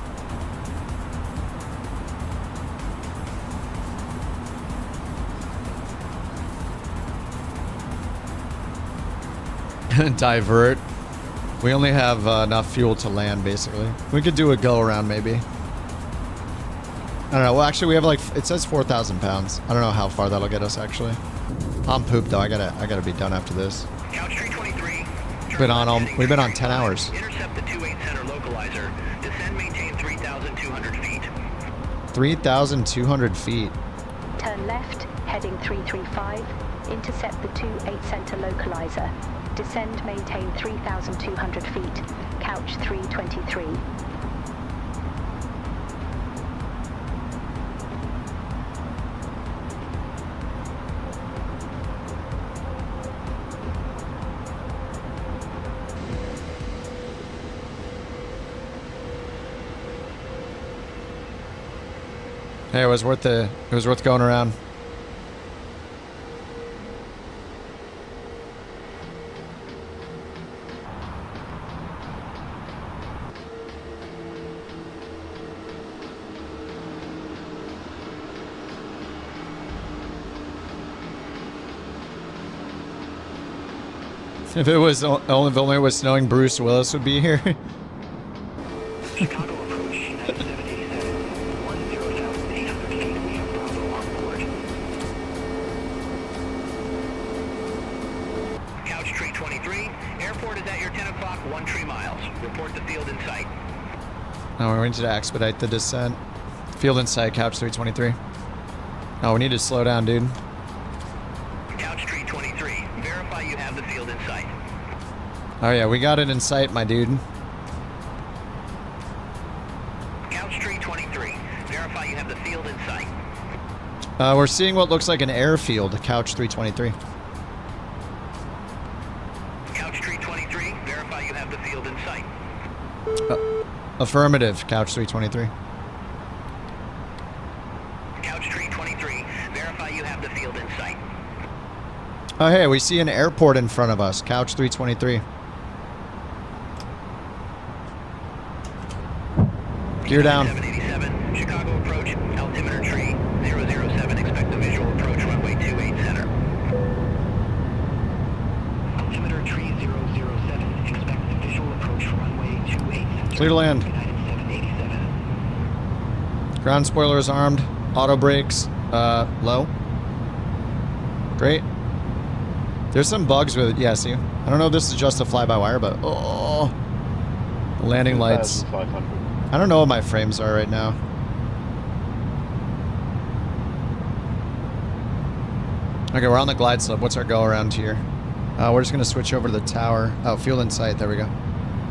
Divert. We only have enough fuel to land, basically. We could do a go around, maybe. I don't know. Well, actually, we have like, it says 4,000 pounds. I don't know how far that'll get us, actually. I'm pooped though. I gotta be done after this. Couch 323. We've been on 10 hours. Intercept the 28 center localizer. Descend, maintain 3,200 feet. 3,200 feet. Turn left, heading 335. Intercept the 28 center localizer. Descend, maintain 3,200 feet. Couch 323. Hey, it was worth going around. If it was only was snowing, Bruce Willis would be here. Chicago approach 977, 10,800 feet. We have Bravo on board. Oh, we need to expedite the descent. Field in sight, couch 323. Oh, we need to slow down, dude. Couch 323, verify you have the field in sight. Oh yeah, we got it in sight, my dude. Couch 323, verify you have the field in sight. We're seeing what looks like an airfield, couch 323. Couch 323, verify you have the field in sight. Affirmative, couch 323. Couch 323, verify you have the field in sight. Oh hey, we see an airport in front of us, couch 323. Gear down. 787, Chicago approach, altimeter tree, 007, expect the visual approach, runway 28 center. Altimeter tree 007, expect the visual approach, runway 28 center. Clear to land. United 787. Ground spoilers armed. Auto brakes, low. Great. There's some bugs with it. Yeah, see? I don't know if this is just a fly-by-wire, but oh. The landing lights. I don't know what my frames are right now. Okay, we're on the glide slope. What's our go around here? We're just going to switch over to the tower. Oh, fuel in sight. There we go.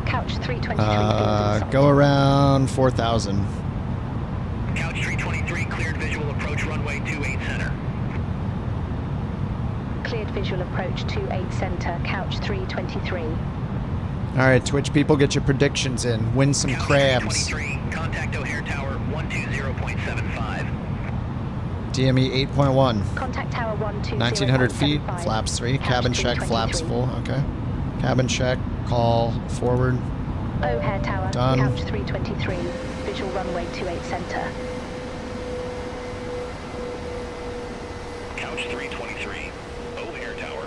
Couch 323. Go around 4,000. Couch 323, cleared visual approach, runway 28 center. Cleared visual approach 28 center, couch 323. All right, Twitch people, get your predictions in. Win some crabs. 323, contact O'Hare Tower 120.75. DME 8.1. Contact tower 120. 1900 feet, flaps 3. Cabin check, flaps full. Okay. Cabin check, call forward. O'Hare Tower, done. couch 323. Visual runway 28 center. Couch 323, O'Hare Tower,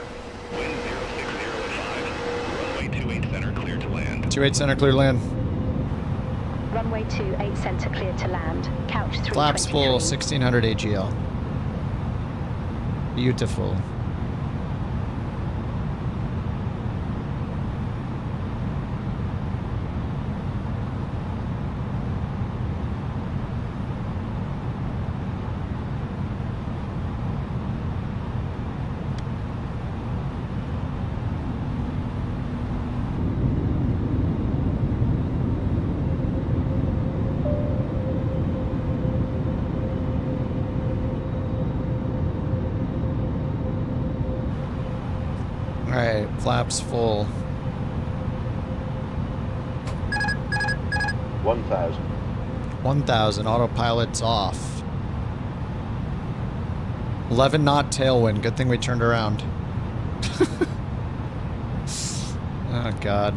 wind 060 at 5, runway 28 center clear to land. 28 center, clear to land. Runway 28 center clear to land. Couch 323. Flaps full, 1600 AGL. Beautiful. Alright, flaps full. 1,000. 1,000, autopilot's off. 11 knot tailwind, good thing we turned around. Oh god.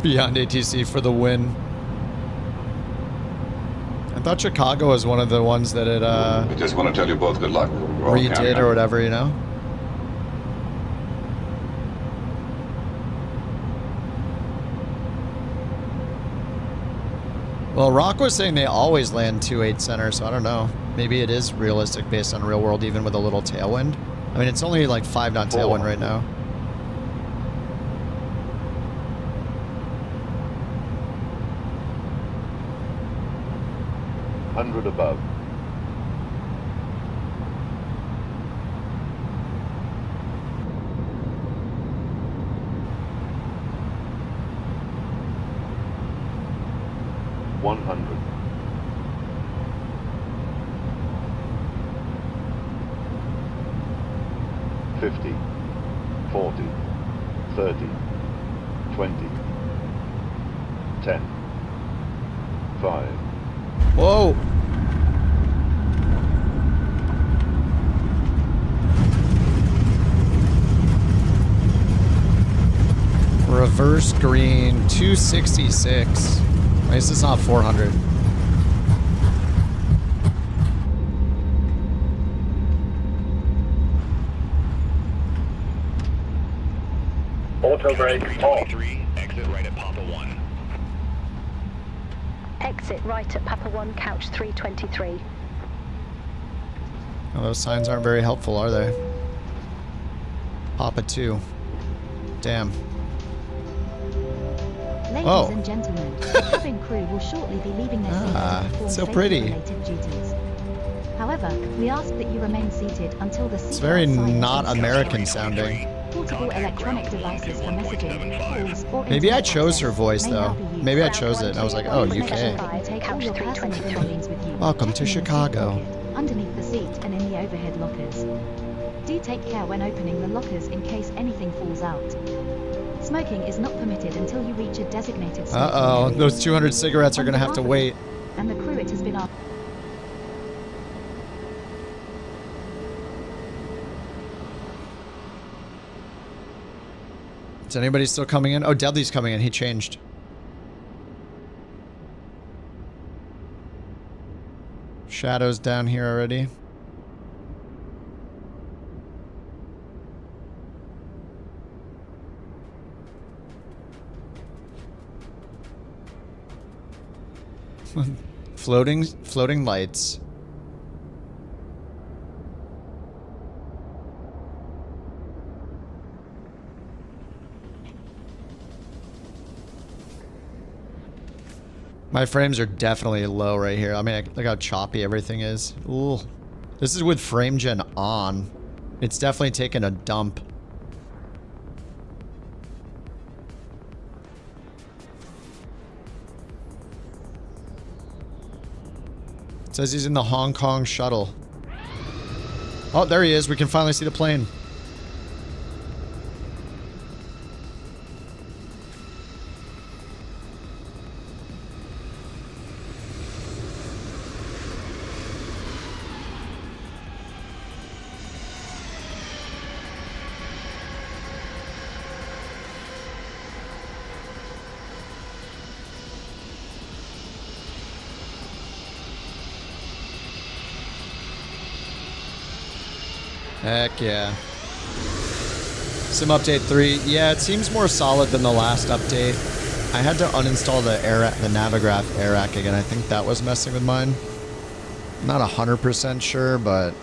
Beyond ATC for the win. I thought Chicago was one of the ones that it I just want to tell you both good luck. redid or whatever, you know? Well, Rock was saying they always land 2.8 center, so I don't know. Maybe it is realistic based on real world, even with a little tailwind. I mean, it's only like 5 knot tailwind right now. Hundred above. $100. 50, 40, 30, 20, 10, 5. Whoa! Reverse green, 266. At least it's not 400. Auto brake off. 323, exit right at Papa 1. Exit right at Papa 1, couch 323. Well, those signs aren't very helpful, are they? Papa 2. Damn. Ladies and gentlemen, the cabin crew will shortly be leaving their seats to perform so pretty. safety-related duties. However, we ask that you remain seated until the It's very not American sounding. Portable electronic devices for messaging, calls, or Maybe I internet chose her access voice may though. now be used. Maybe I chose it. I was like, oh, Please make sure UK. that you take all your personal belongings with you. Welcome to checking your seat Chicago. pocket, underneath the seat and in the overhead lockers. Do take care when opening the lockers in case anything falls out. Smoking is not permitted until you reach a designated smoking Uh-oh, area. those 200 cigarettes are On gonna have to behalf of wait. and the crew, it has been our Is anybody still coming in? Oh, Dudley's coming in. He changed. Shadow's down here already. Floating lights. My frames are definitely low right here. I mean, look how choppy everything is. Ooh. This is with frame gen on. It's definitely taken a dump. It says he's in the Hong Kong shuttle. Oh, there he is. We can finally see the plane. Heck yeah. Sim update 3. Yeah, it seems more solid than the last update. I had to uninstall the Navigraph AirRack again. I think that was messing with mine. I'm not 100% sure, but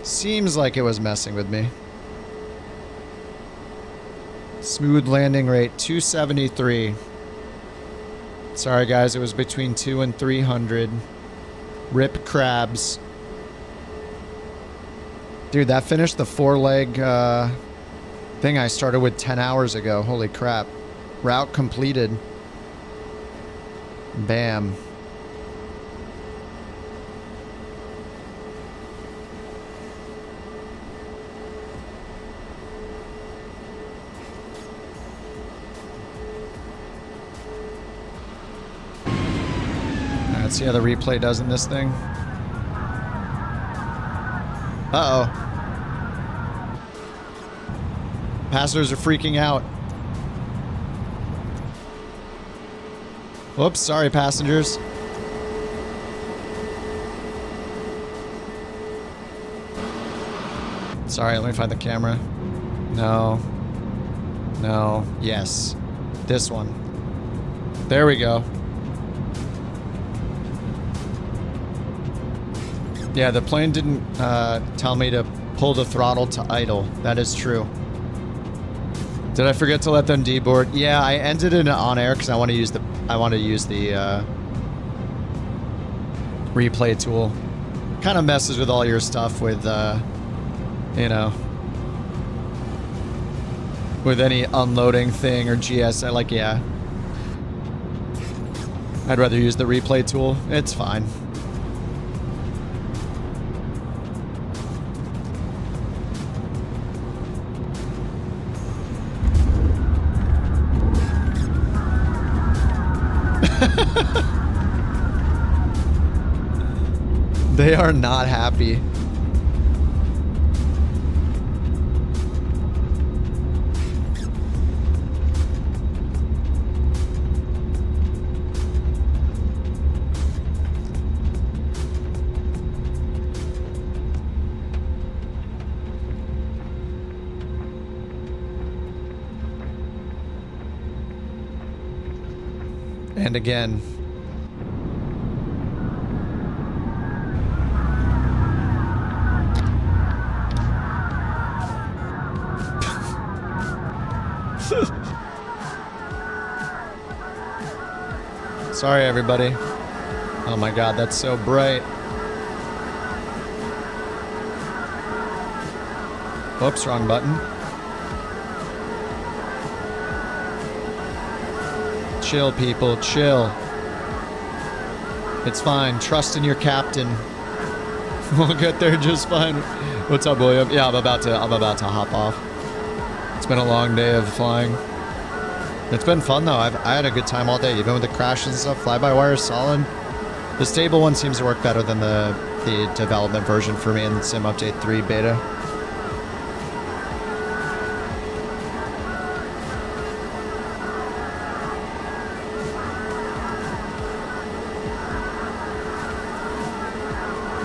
seems like it was messing with me. Smooth landing rate 273. Sorry guys, it was between 2 and 300. Rip crabs. Dude, that finished the 4-leg thing I started with 10 hours ago. Holy crap. Route completed. Bam. Let's see how the replay does in this thing. Uh-oh. Passengers are freaking out. Whoops, sorry passengers. Sorry, let me find the camera. No. No. Yes. This one. There we go. Yeah, the plane didn't tell me to pull the throttle to idle. That is true. Did I forget to let them deboard? Yeah, I ended it on air because I want to use the replay tool. Kind of messes with all your stuff with you know, with any unloading thing or GS. Like, yeah, I'd rather use the replay tool. It's fine. They are not happy. land again. Sorry, everybody. Oh my god, that's so bright. Oops, wrong button. Chill, people, chill. It's fine. Trust in your captain. We'll get there just fine. What's up, William? Yeah, I'm about to hop off. It's been a long day of flying. It's been fun though. I had a good time all day, even with the crashes and stuff. Fly-by-wire is solid. The stable one seems to work better than the development version for me in Sim Update 3 Beta.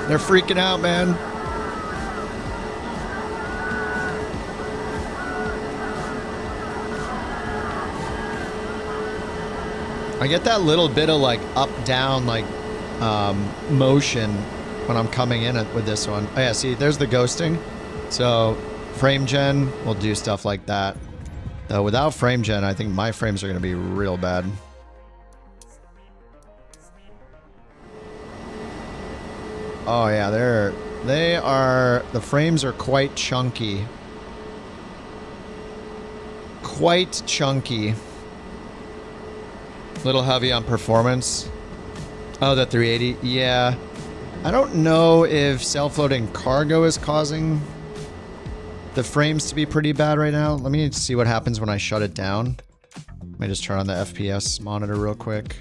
They're freaking out, man. I get that little bit of like up down like motion when I'm coming in with this one. Oh yeah, see, there's the ghosting. So frame gen will do stuff like that. Though without frame gen, I think my frames are going to be real bad. Oh yeah, the frames are quite chunky. Quite chunky. Little heavy on performance. Oh, the 380. Yeah. I don't know if self-loading cargo is causing the frames to be pretty bad right now. Let me see what happens when I shut it down. Let me just turn on the FPS monitor real quick.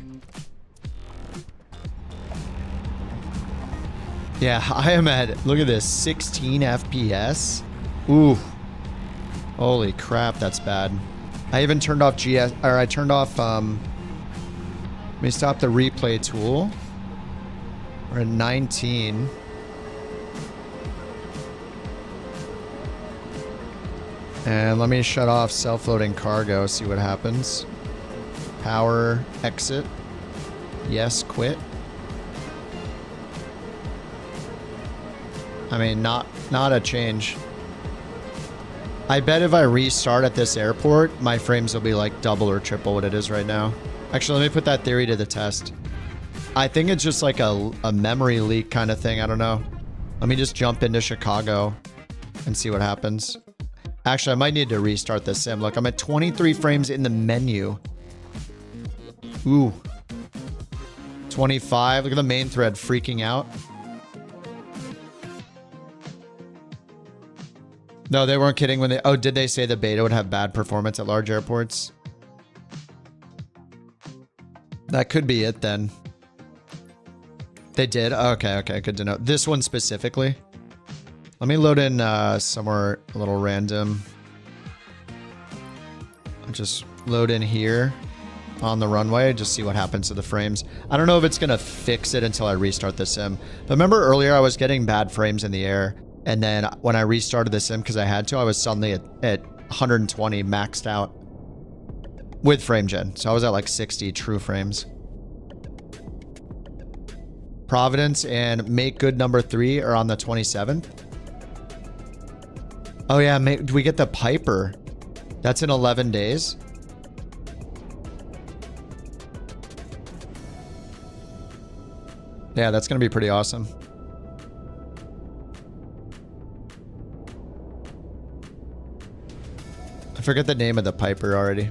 Yeah, I am at, look at this, 16 FPS. Ooh. Holy crap, that's bad. I even turned off I turned off, let me stop the replay tool. We're at 19. And let me shut off self-loading cargo, see what happens. Power, exit. Yes, quit. I mean, not a change. I bet if I restart at this airport, my frames will be like double or triple what it is right now. Actually, let me put that theory to the test. I think it's just like a memory leak kind of thing. I don't know. Let me just jump into Chicago and see what happens. Actually, I might need to restart the sim. Look, I'm at 23 frames in the menu. Ooh. 25. Look at the main thread freaking out. No, they weren't kidding when they... Oh, did they say the beta would have bad performance at large airports? That could be it then. They did? Okay, good to know. This one specifically. Let me load in somewhere a little random. I'll just load in here on the runway, just see what happens to the frames. I don't know if it's going to fix it until I restart the sim. But remember earlier I was getting bad frames in the air. And then when I restarted the sim, because I had to, I was suddenly at 120 maxed out with frame gen. So I was at like 60 true frames. Providence and Make Good number 3 are on the 27th. Oh yeah, do we get the Piper? That's in 11 days. Yeah, that's going to be pretty awesome. I forget the name of the Piper already.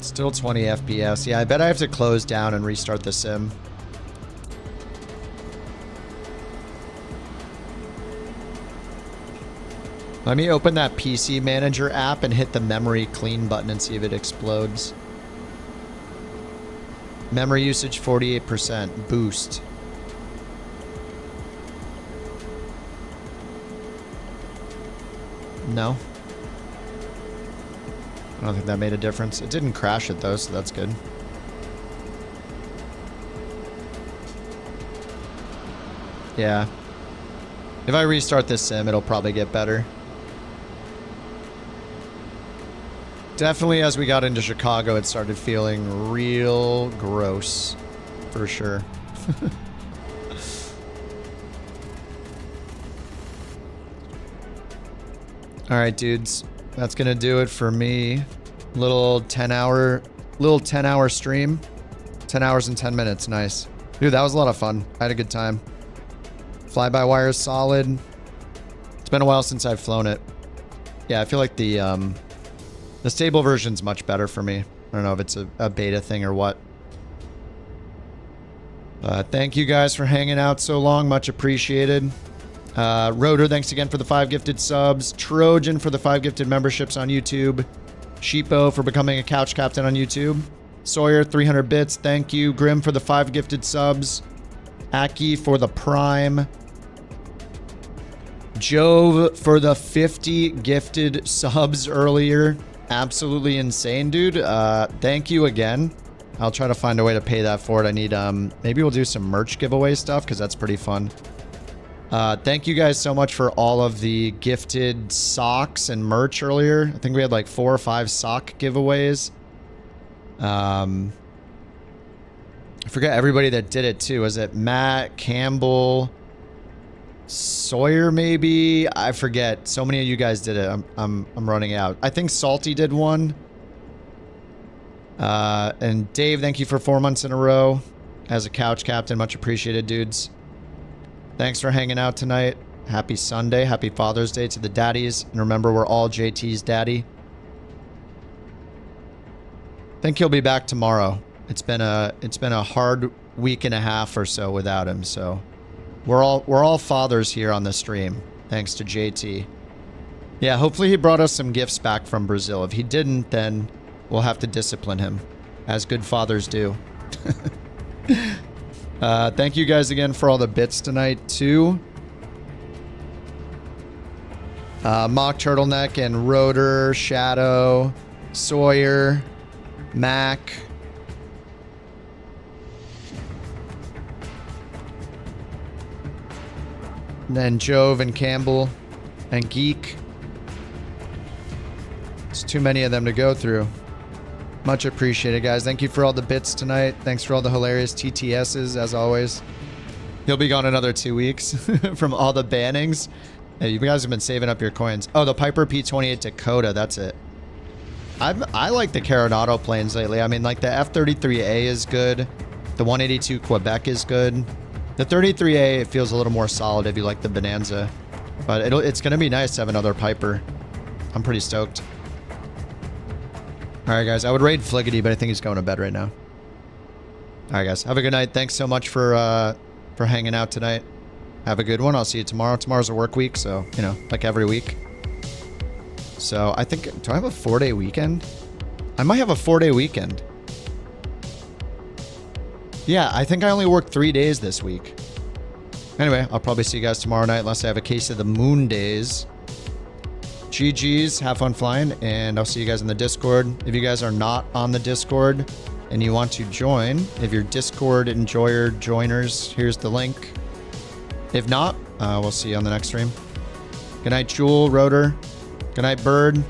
Still 20 FPS. Yeah, I bet I have to close down and restart the sim. Let me open that PC Manager app and hit the memory clean button and see if it explodes. Memory usage 48%. Boost. No. I don't think that made a difference. It didn't crash it though, so that's good. Yeah. If I restart this sim, it'll probably get better. Definitely as we got into Chicago, it started feeling real gross. For sure. Alright, dudes. That's gonna do it for me. Little 10 hour stream. 10 hours and 10 minutes. Nice. Dude, that was a lot of fun. I had a good time. Fly-by-wire is solid. It's been a while since I've flown it. Yeah, I feel like the stable version's much better for me. I don't know if it's a beta thing or what. Thank you guys for hanging out so long. Much appreciated. Rotor, thanks again for the 5 gifted subs. Trojan for the 5 gifted memberships on YouTube. Sheepo for becoming a couch captain on YouTube. Sawyer, 300 bits. Thank you. Grim for the 5 gifted subs. Aki for the prime. Jove for the 50 gifted subs earlier. Absolutely insane, dude. Thank you again. I'll try to find a way to pay that forward. I need, maybe we'll do some merch giveaway stuff because that's pretty fun. Thank you guys so much for all of the gifted socks and merch earlier. I think we had like 4 or 5 sock giveaways. I forget everybody that did it too. Was it Matt, Campbell, Sawyer maybe? I forget. So many of you guys did it. I'm running out. I think Salty did one. And Dave, thank you for 4 months in a row as a couch captain. Much appreciated, dudes. Thanks for hanging out tonight. Happy Sunday. Happy Father's Day to the daddies. And remember, we're all JT's daddy. I think he'll be back tomorrow. It's been a hard week and a half or so without him, so we're all fathers here on the stream, thanks to JT. Yeah, hopefully he brought us some gifts back from Brazil. If he didn't, then we'll have to discipline him, as good fathers do. Thank you guys again for all the bits tonight, too. Mock Turtleneck and Rotor, Shadow, Sawyer, Mac. And then Jove and Campbell and Geek. It's too many of them to go through. Much appreciated, guys. Thank you for all the bits tonight. Thanks for all the hilarious TTSs, as always. He'll be gone another 2 weeks from all the bannings. Hey, you guys have been saving up your coins. Oh, the Piper P-28 Dakota. That's it. I like the Coronado planes lately. I mean, like the F-33A is good. The 182 Quebec is good. The 33A, it feels a little more solid if you like the Bonanza. But it's going to be nice to have another Piper. I'm pretty stoked. Alright, guys. I would raid Fliggity, but I think he's going to bed right now. Alright, guys. Have a good night. Thanks so much for hanging out tonight. Have a good one. I'll see you tomorrow. Tomorrow's a work week, so, you know, like every week. So, I think... Do I have a 4-day weekend? I might have a 4-day weekend. Yeah, I think I only worked 3 days this week. Anyway, I'll probably see you guys tomorrow night unless I have a case of the moon days. GG's, have fun flying, and I'll see you guys in the Discord. If you guys are not on the Discord and you want to join, if you're Discord enjoyer joiners, here's the link. If not, we'll see you on the next stream. Good night, Jewel, Rotor. Good night, Bird.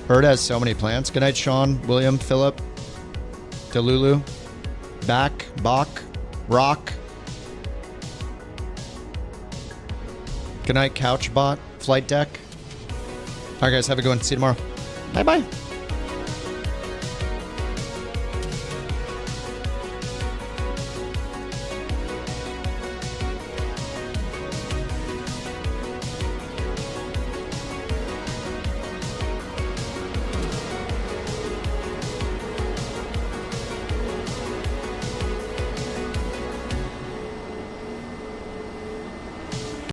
Bird has so many plants. Good night, Sean, William, Philip, Delulu, Back, Bach, Rock. Good night, Couchbot, Flight Deck. Alright, guys, have a good one. See you tomorrow. Bye-bye.